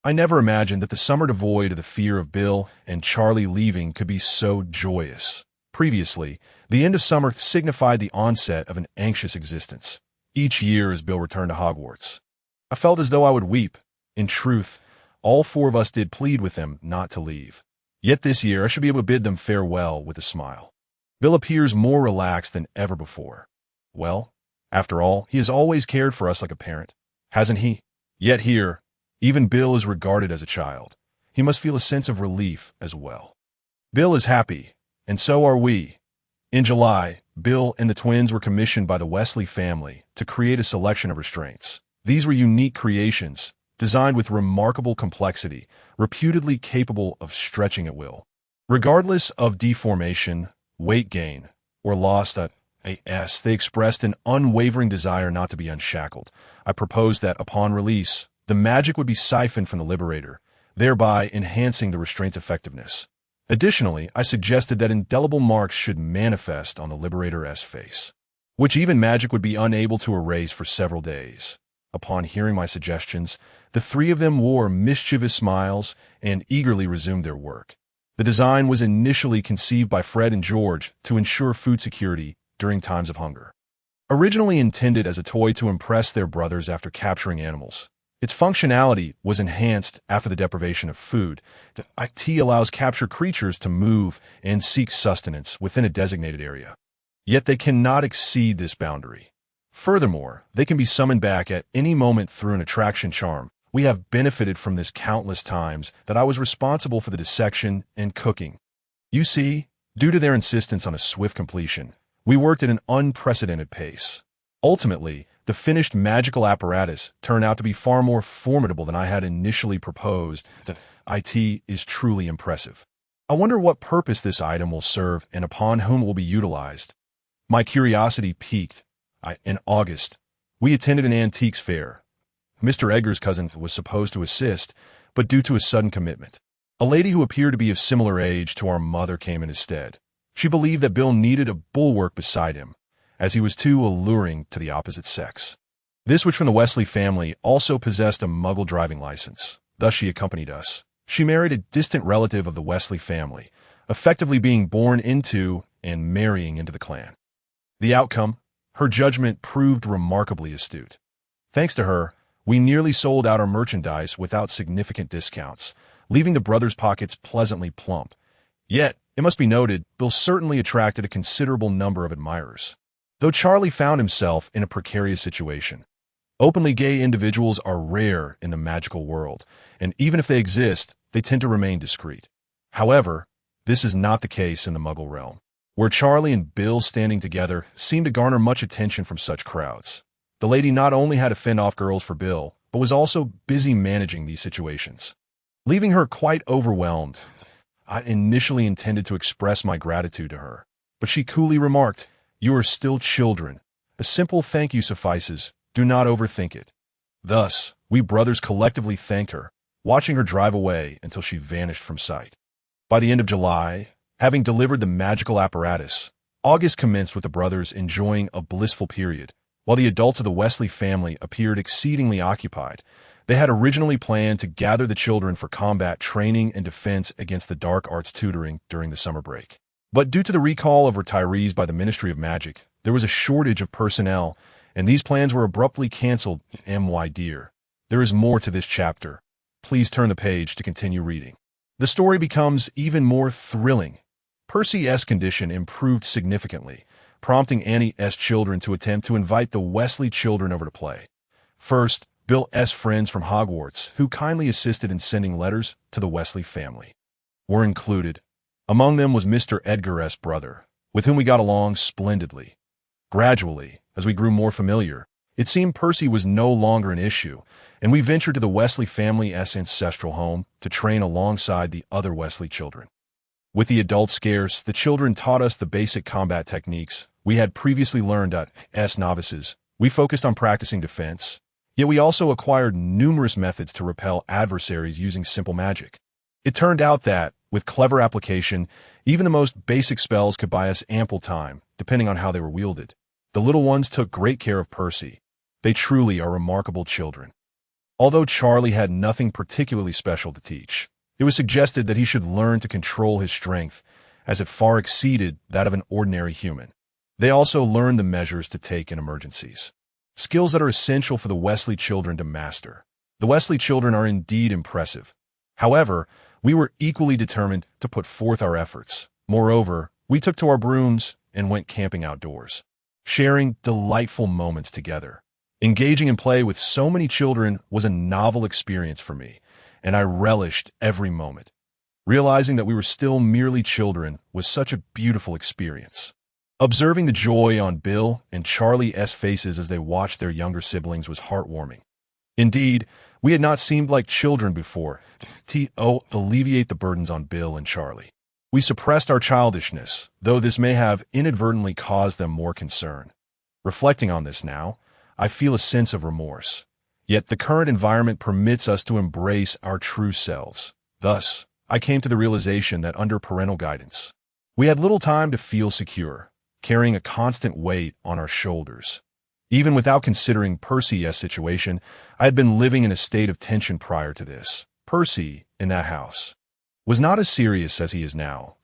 S1: I never imagined that the summer devoid of the fear of Bill and Charlie leaving could be so joyous. Previously, the end of summer signified the onset of an anxious existence. Each year as Bill returned to Hogwarts, I felt as though I would weep. In truth, all four of us did plead with them not to leave. Yet this year I should be able to bid them farewell with a smile. Bill appears more relaxed than ever before. Well, after all, he has always cared for us like a parent, hasn't he? Yet here, even Bill is regarded as a child. He must feel a sense of relief as well. Bill is happy, and so are we. In July, Bill and the twins were commissioned by the Weasley family to create a selection of restraints. These were unique creations, designed with remarkable complexity, reputedly capable of stretching at will. Regardless of deformation, weight gain, or loss, they expressed an unwavering desire not to be unshackled. I proposed that upon release, the magic would be siphoned from the Liberator, thereby enhancing the restraint's effectiveness. Additionally, I suggested that indelible marks should manifest on the Liberator's face, which even magic would be unable to erase for several days. Upon hearing my suggestions, the three of them wore mischievous smiles and eagerly resumed their work. The design was initially conceived by Fred and George to ensure food security during times of hunger. Originally intended as a toy to impress their brothers after capturing animals, its functionality was enhanced after the deprivation of food. The IT allows captured creatures to move and seek sustenance within a designated area. Yet they cannot exceed this boundary. Furthermore, they can be summoned back at any moment through an attraction charm. We have benefited from this countless times that I was responsible for the dissection and cooking. You see, due to their insistence on a swift completion, we worked at an unprecedented pace. Ultimately, the finished magical apparatus turned out to be far more formidable than I had initially proposed. The IT is truly impressive. I wonder what purpose this item will serve and upon whom it will be utilized. My curiosity piqued. In August, we attended an antiques fair. Mr. Edgar's cousin was supposed to assist, but due to a sudden commitment, a lady who appeared to be of similar age to our mother came in his stead. She believed that Bill needed a bulwark beside him, as he was too alluring to the opposite sex. This witch from the Weasley family also possessed a Muggle driving license. Thus she accompanied us. She married a distant relative of the Weasley family, effectively being born into and marrying into the clan. The outcome? Her judgment proved remarkably astute. Thanks to her, we nearly sold out our merchandise without significant discounts, leaving the brothers' pockets pleasantly plump. Yet, it must be noted, Bill certainly attracted a considerable number of admirers. Though Charlie found himself in a precarious situation. Openly gay individuals are rare in the magical world, and even if they exist, they tend to remain discreet. However, this is not the case in the Muggle realm, where Charlie and Bill standing together seemed to garner much attention from such crowds. The lady not only had to fend off girls for Bill, but was also busy managing these situations. Leaving her quite overwhelmed, I initially intended to express my gratitude to her, but she coolly remarked, "You are still children. A simple thank you suffices. Do not overthink it." Thus, we brothers collectively thanked her, watching her drive away until she vanished from sight. By the end of July, having delivered the magical apparatus, August commenced with the brothers enjoying a blissful period. While the adults of the Weasley family appeared exceedingly occupied, they had originally planned to gather the children for combat training and defense against the dark arts tutoring during the summer break. But due to the recall of retirees by the Ministry of Magic, there was a shortage of personnel, and these plans were abruptly canceled. Dear, there is more to this chapter. Please turn the page to continue reading. The story becomes even more thrilling. Percy's condition improved significantly, prompting Annie's children to attempt to invite the Weasley children over to play. First, Bill's friends from Hogwarts, who kindly assisted in sending letters to the Weasley family, were included. Among them was Mr. Edgar's brother, with whom we got along splendidly. Gradually, as we grew more familiar, it seemed Percy was no longer an issue, and we ventured to the Weasley family's ancestral home to train alongside the other Weasley children. With the adults scarce, the children taught us the basic combat techniques we had previously learned as novices. We focused on practicing defense, yet we also acquired numerous methods to repel adversaries using simple magic. It turned out that, with clever application, even the most basic spells could buy us ample time, depending on how they were wielded. The little ones took great care of Percy. They truly are remarkable children. Although Charlie had nothing particularly special to teach, it was suggested that he should learn to control his strength, as it far exceeded that of an ordinary human. They also learned the measures to take in emergencies, skills that are essential for the Weasley children to master. The Weasley children are indeed impressive. However, we were equally determined to put forth our efforts. Moreover, we took to our brooms and went camping outdoors, sharing delightful moments together. Engaging in play with so many children was a novel experience for me, and I relished every moment. Realizing that we were still merely children was such a beautiful experience. Observing the joy on Bill and Charlie's faces as they watched their younger siblings was heartwarming. Indeed, we had not seemed like children before to alleviate the burdens on Bill and Charlie. We suppressed our childishness, though this may have inadvertently caused them more concern. Reflecting on this now, I feel a sense of remorse. Yet the current environment permits us to embrace our true selves. Thus, I came to the realization that under parental guidance, we had little time to feel secure, carrying a constant weight on our shoulders. Even without considering Percy's situation, I had been living in a state of tension prior to this. Percy, in that house, was not as serious as he is now.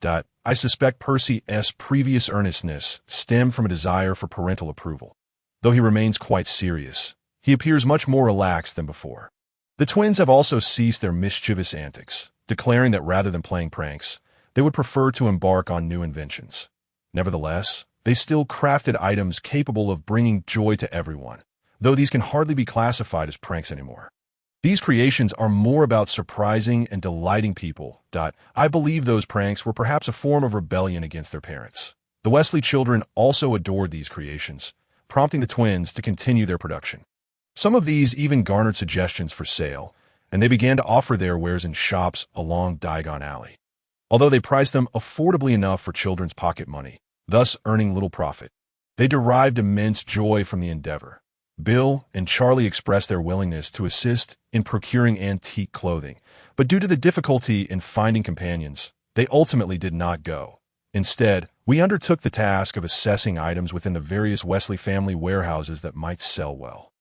S1: I suspect Percy's previous earnestness stemmed from a desire for parental approval. Though he remains quite serious, he appears much more relaxed than before. The twins have also ceased their mischievous antics, declaring that rather than playing pranks, they would prefer to embark on new inventions. Nevertheless, they still crafted items capable of bringing joy to everyone, though these can hardly be classified as pranks anymore. These creations are more about surprising and delighting people. I believe those pranks were perhaps a form of rebellion against their parents. The Weasley children also adored these creations, prompting the twins to continue their production. Some of these even garnered suggestions for sale, and they began to offer their wares in shops along Diagon Alley. Although they priced them affordably enough for children's pocket money, thus earning little profit, they derived immense joy from the endeavor. Bill and Charlie expressed their willingness to assist in procuring antique clothing, but due to the difficulty in finding companions, they ultimately did not go. Instead, we undertook the task of assessing items within the various Weasley family warehouses that might sell well.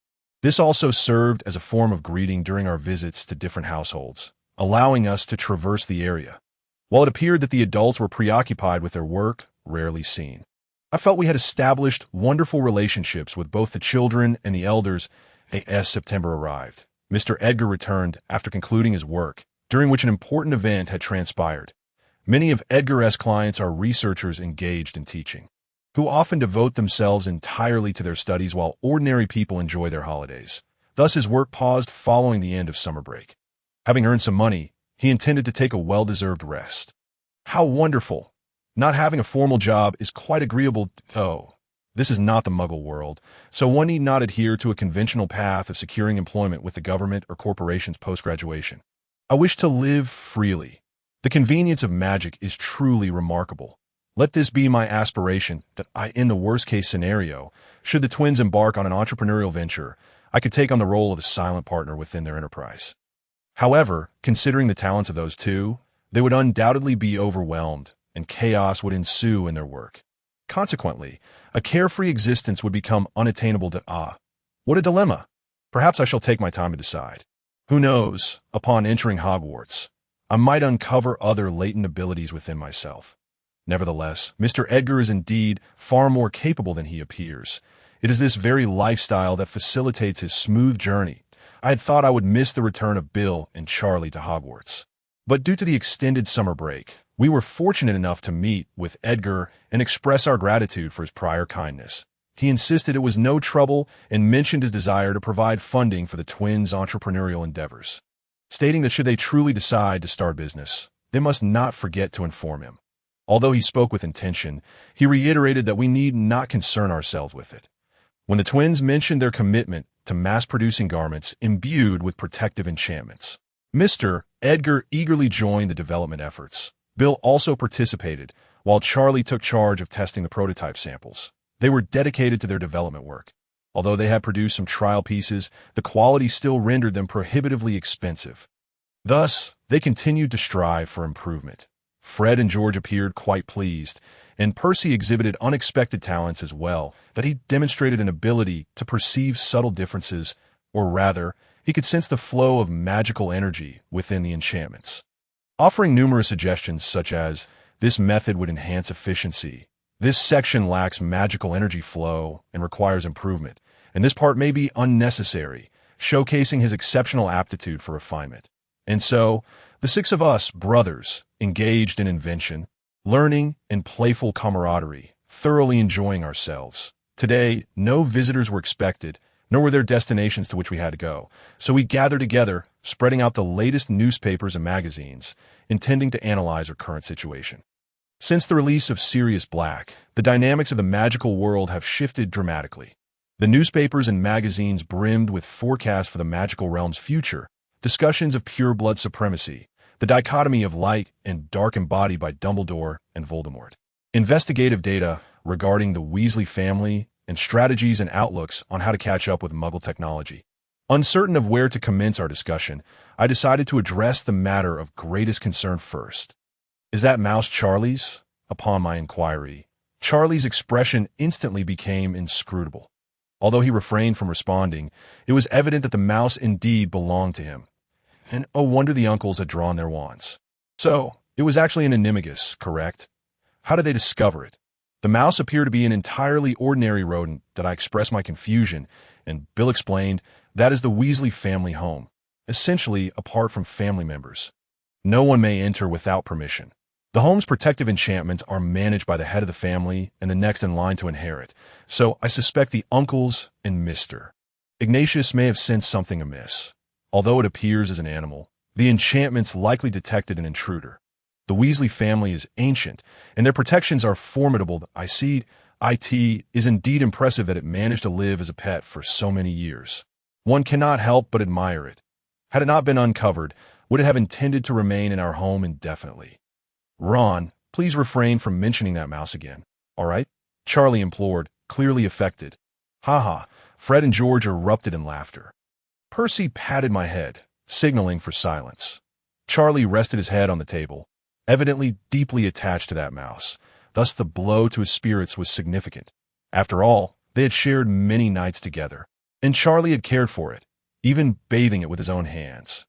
S1: This also served as a form of greeting during our visits to different households, allowing us to traverse the area. While it appeared that the adults were preoccupied with their work, rarely seen, I felt we had established wonderful relationships with both the children and the elders. As September arrived, Mr. Edgar returned after concluding his work, during which an important event had transpired. Many of Edgar's clients are researchers engaged in teaching, who often devote themselves entirely to their studies while ordinary people enjoy their holidays. Thus his work paused following the end of summer break. Having earned some money, he intended to take a well-deserved rest. How wonderful! Not having a formal job is quite agreeable. This is not the Muggle world, so one need not adhere to a conventional path of securing employment with the government or corporations post-graduation. I wish to live freely. The convenience of magic is truly remarkable. Let this be my aspiration, that in the worst-case scenario, should the twins embark on an entrepreneurial venture, I could take on the role of a silent partner within their enterprise. However, considering the talents of those two, they would undoubtedly be overwhelmed, and chaos would ensue in their work. Consequently, a carefree existence would become unattainable. What a dilemma! Perhaps I shall take my time to decide. Who knows, upon entering Hogwarts, I might uncover other latent abilities within myself. Nevertheless, Mr. Edgar is indeed far more capable than he appears. It is this very lifestyle that facilitates his smooth journey. I had thought I would miss the return of Bill and Charlie to Hogwarts. But due to the extended summer break, we were fortunate enough to meet with Edgar and express our gratitude for his prior kindness. He insisted it was no trouble and mentioned his desire to provide funding for the twins' entrepreneurial endeavors, stating that should they truly decide to start business, they must not forget to inform him. Although he spoke with intention, he reiterated that we need not concern ourselves with it. When the twins mentioned their commitment to mass-producing garments imbued with protective enchantments, Mr. Edgar eagerly joined the development efforts. Bill also participated, while Charlie took charge of testing the prototype samples. They were dedicated to their development work. Although they had produced some trial pieces, the quality still rendered them prohibitively expensive. Thus, they continued to strive for improvement. Fred and George appeared quite pleased, and Percy exhibited unexpected talents as well, that he demonstrated an ability to perceive subtle differences, or rather, he could sense the flow of magical energy within the enchantments. Offering numerous suggestions such as, this method would enhance efficiency, this section lacks magical energy flow and requires improvement, and this part may be unnecessary, showcasing his exceptional aptitude for refinement. And so, the six of us, brothers, engaged in invention, learning, and playful camaraderie, thoroughly enjoying ourselves. Today, no visitors were expected, nor were there destinations to which we had to go, so we gathered together, spreading out the latest newspapers and magazines, intending to analyze our current situation. Since the release of Sirius Black, the dynamics of the magical world have shifted dramatically. The newspapers and magazines brimmed with forecasts for the magical realm's future, discussions of pure blood supremacy, the dichotomy of light and dark embodied by Dumbledore and Voldemort, investigative data regarding the Weasley family, and strategies and outlooks on how to catch up with Muggle technology. Uncertain of where to commence our discussion, I decided to address the matter of greatest concern first. Is that mouse Charlie's? Upon my inquiry, Charlie's expression instantly became inscrutable. Although he refrained from responding, it was evident that the mouse indeed belonged to him. And oh wonder the uncles had drawn their wands. So, it was actually an animagus, correct? How did they discover it? The mouse appeared to be an entirely ordinary rodent that I expressed my confusion, and Bill explained that is the Weasley family home, essentially apart from family members. No one may enter without permission. The home's protective enchantments are managed by the head of the family and the next in line to inherit, so I suspect the uncles and Mr. Ignatius may have sensed something amiss. Although it appears as an animal, the enchantments likely detected an intruder. The Weasley family is ancient, and their protections are formidable. I see it is indeed impressive that it managed to live as a pet for so many years. One cannot help but admire it. Had it not been uncovered, would it have intended to remain in our home indefinitely? Ron, please refrain from mentioning that mouse again, all right? Charlie implored, clearly affected. Ha! Fred and George erupted in laughter. Percy patted my head, signaling for silence. Charlie rested his head on the table, evidently deeply attached to that mouse. Thus the blow to his spirits was significant. After all, they had shared many nights together, and Charlie had cared for it, even bathing it with his own hands.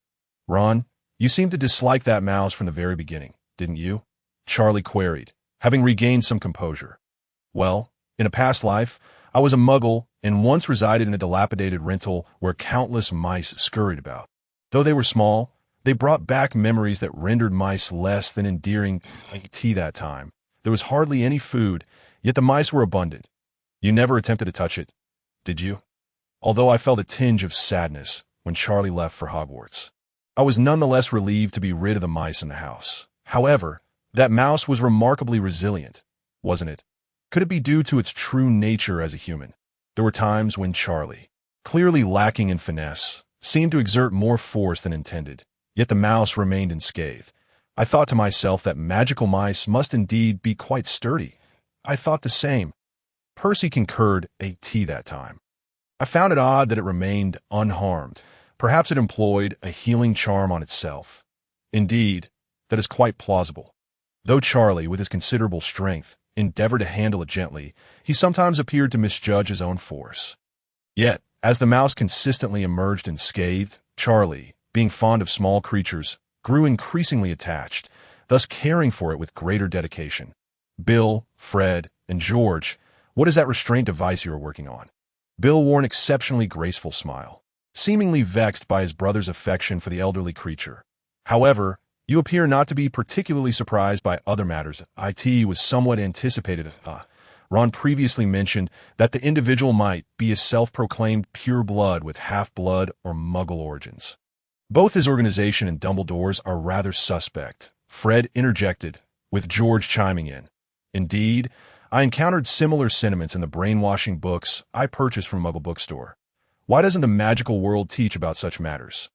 S1: Ron, you seemed to dislike that mouse from the very beginning, didn't you? Charlie queried, having regained some composure. Well, in a past life, I was a muggle and once resided in a dilapidated rental where countless mice scurried about. Though they were small, they brought back memories that rendered mice less than endearing to that time. There was hardly any food, yet the mice were abundant. You never attempted to touch it, did you? Although I felt a tinge of sadness when Charlie left for Hogwarts, I was nonetheless relieved to be rid of the mice in the house. However, that mouse was remarkably resilient, wasn't it? Could it be due to its true nature as a human? There were times when Charlie, clearly lacking in finesse, seemed to exert more force than intended, yet the mouse remained unscathed. I thought to myself that magical mice must indeed be quite sturdy. I thought the same. Percy concurred that time. I found it odd that it remained unharmed. Perhaps it employed a healing charm on itself. Indeed, that is quite plausible. Though Charlie, with his considerable strength, endeavored to handle it gently, he sometimes appeared to misjudge his own force. Yet, as the mouse consistently emerged unscathed, Charlie, being fond of small creatures, grew increasingly attached, thus caring for it with greater dedication. Bill, Fred, and George, what is that restraint device you are working on? Bill wore an exceptionally graceful smile, seemingly vexed by his brother's affection for the elderly creature. However, you appear not to be particularly surprised by other matters. It was somewhat anticipated. Ron previously mentioned that the individual might be a self-proclaimed pure blood with half-blood or muggle origins. Both his organization and Dumbledore's are rather suspect, Fred interjected, with George chiming in. Indeed, I encountered similar sentiments in the brainwashing books I purchased from Muggle Bookstore. Why doesn't the magical world teach about such matters?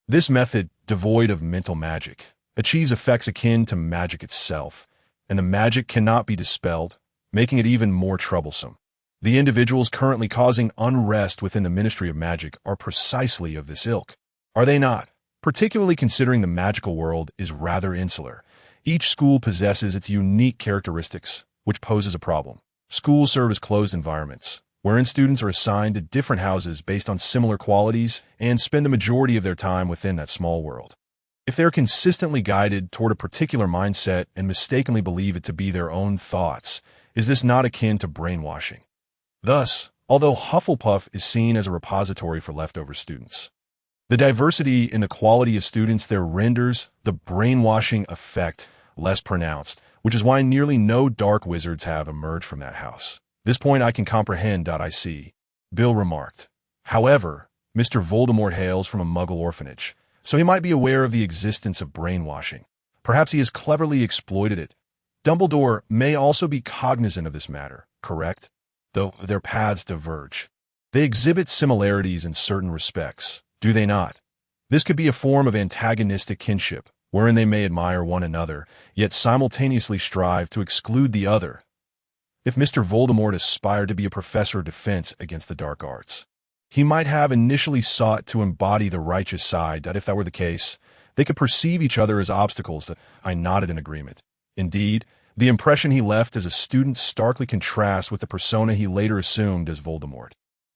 S1: This method, devoid of mental magic, achieves effects akin to magic itself, and the magic cannot be dispelled, making it even more troublesome. The individuals currently causing unrest within the Ministry of Magic are precisely of this ilk, are they not? Particularly considering the magical world is rather insular. Each school possesses its unique characteristics, which poses a problem. Schools serve as closed environments, wherein students are assigned to different houses based on similar qualities and spend the majority of their time within that small world. If they are consistently guided toward a particular mindset and mistakenly believe it to be their own thoughts, is this not akin to brainwashing? Thus, although Hufflepuff is seen as a repository for leftover students, the diversity in the quality of students there renders the brainwashing effect less pronounced, which is why nearly no dark wizards have emerged from that house. This point I can comprehend. I see, Bill remarked. However, Mr. Voldemort hails from a Muggle orphanage, so he might be aware of the existence of brainwashing. Perhaps he has cleverly exploited it. Dumbledore may also be cognizant of this matter, correct? Though their paths diverge. They exhibit similarities in certain respects, do they not? This could be a form of antagonistic kinship, wherein they may admire one another, yet simultaneously strive to exclude the other. If Mr. Voldemort aspired to be a professor of defense against the dark arts, he might have initially sought to embody the righteous side. That if that were the case, they could perceive each other as obstacles. That I nodded in agreement. Indeed, the impression he left as a student starkly contrasts with the persona he later assumed as Voldemort.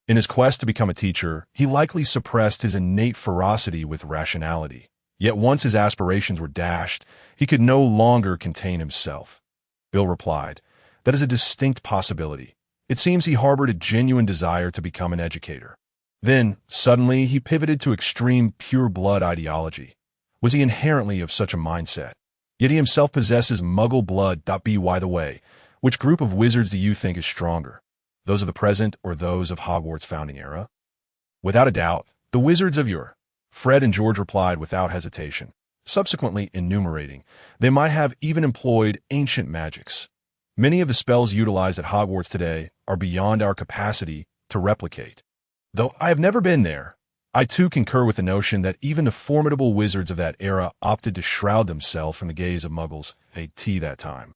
S1: In his quest to become a teacher, he likely suppressed his innate ferocity with rationality. Yet once his aspirations were dashed, he could no longer contain himself. Bill replied, "That is a distinct possibility. It seems he harbored a genuine desire to become an educator. Then, suddenly, he pivoted to extreme pure-blood ideology. Was he inherently of such a mindset? Yet he himself possesses Muggle blood. By the way, which group of wizards do you think is stronger? Those of the present or those of Hogwarts' founding era?" "Without a doubt, the wizards of yore," Fred and George replied without hesitation, subsequently enumerating. They might have even employed ancient magics. Many of the spells utilized at Hogwarts today are beyond our capacity to replicate. Though I have never been there, I too concur with the notion that even the formidable wizards of that era opted to shroud themselves from the gaze of Muggles at that time.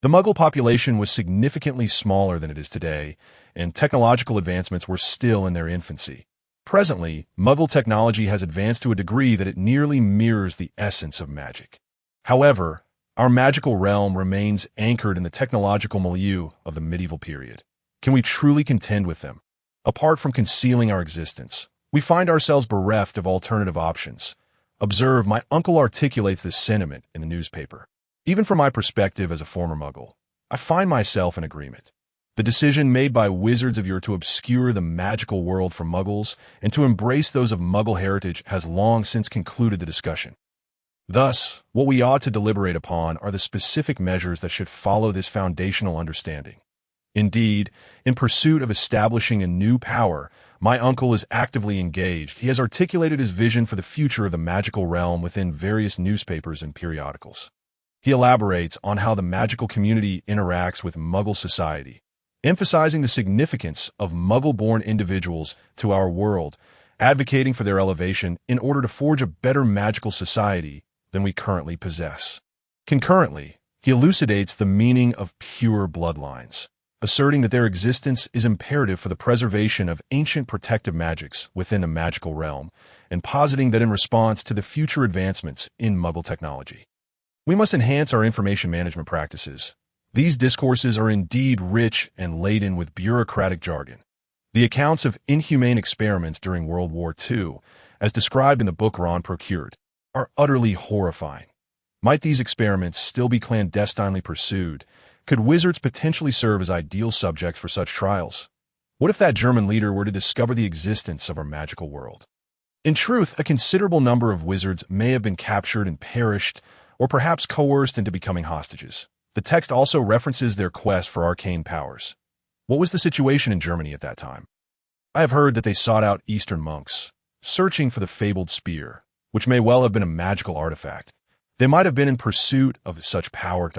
S1: The Muggle population was significantly smaller than it is today, and technological advancements were still in their infancy. Presently, Muggle technology has advanced to a degree that it nearly mirrors the essence of magic. However, our magical realm remains anchored in the technological milieu of the medieval period. Can we truly contend with them? Apart from concealing our existence, we find ourselves bereft of alternative options. Observe, my uncle articulates this sentiment in the newspaper. Even from my perspective as a former Muggle, I find myself in agreement. The decision made by wizards of yore to obscure the magical world from Muggles and to embrace those of Muggle heritage has long since concluded the discussion. Thus, what we ought to deliberate upon are the specific measures that should follow this foundational understanding. Indeed, in pursuit of establishing a new power, my uncle is actively engaged. He has articulated his vision for the future of the magical realm within various newspapers and periodicals. He elaborates on how the magical community interacts with Muggle society, emphasizing the significance of Muggle-born individuals to our world, advocating for their elevation in order to forge a better magical society than we currently possess. Concurrently, he elucidates the meaning of pure bloodlines, asserting that their existence is imperative for the preservation of ancient protective magics within the magical realm, and positing that in response to the future advancements in Muggle technology, we must enhance our information management practices. These discourses are indeed rich and laden with bureaucratic jargon. The accounts of inhumane experiments during World War II, as described in the book Ron procured, are utterly horrifying. Might these experiments still be clandestinely pursued? Could wizards potentially serve as ideal subjects for such trials? What if that German leader were to discover the existence of our magical world? In truth, a considerable number of wizards may have been captured and perished, or perhaps coerced into becoming hostages. The text also references their quest for arcane powers. What was the situation in Germany at that time? I have heard that they sought out Eastern monks, searching for the fabled spear, which may well have been a magical artifact. They might have been in pursuit of such power.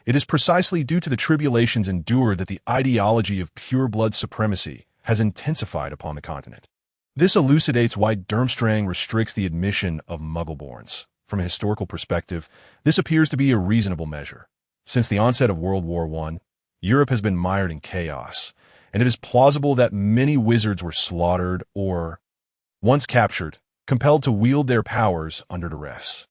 S1: It is precisely due to the tribulations endured that the ideology of pure-blood supremacy has intensified upon the continent. This elucidates why Durmstrang restricts the admission of Muggle-borns. from a historical perspective, this appears to be a reasonable measure. Since the onset of World War I, Europe has been mired in chaos, and it is plausible that many wizards were slaughtered or, once captured, compelled to wield their powers under duress.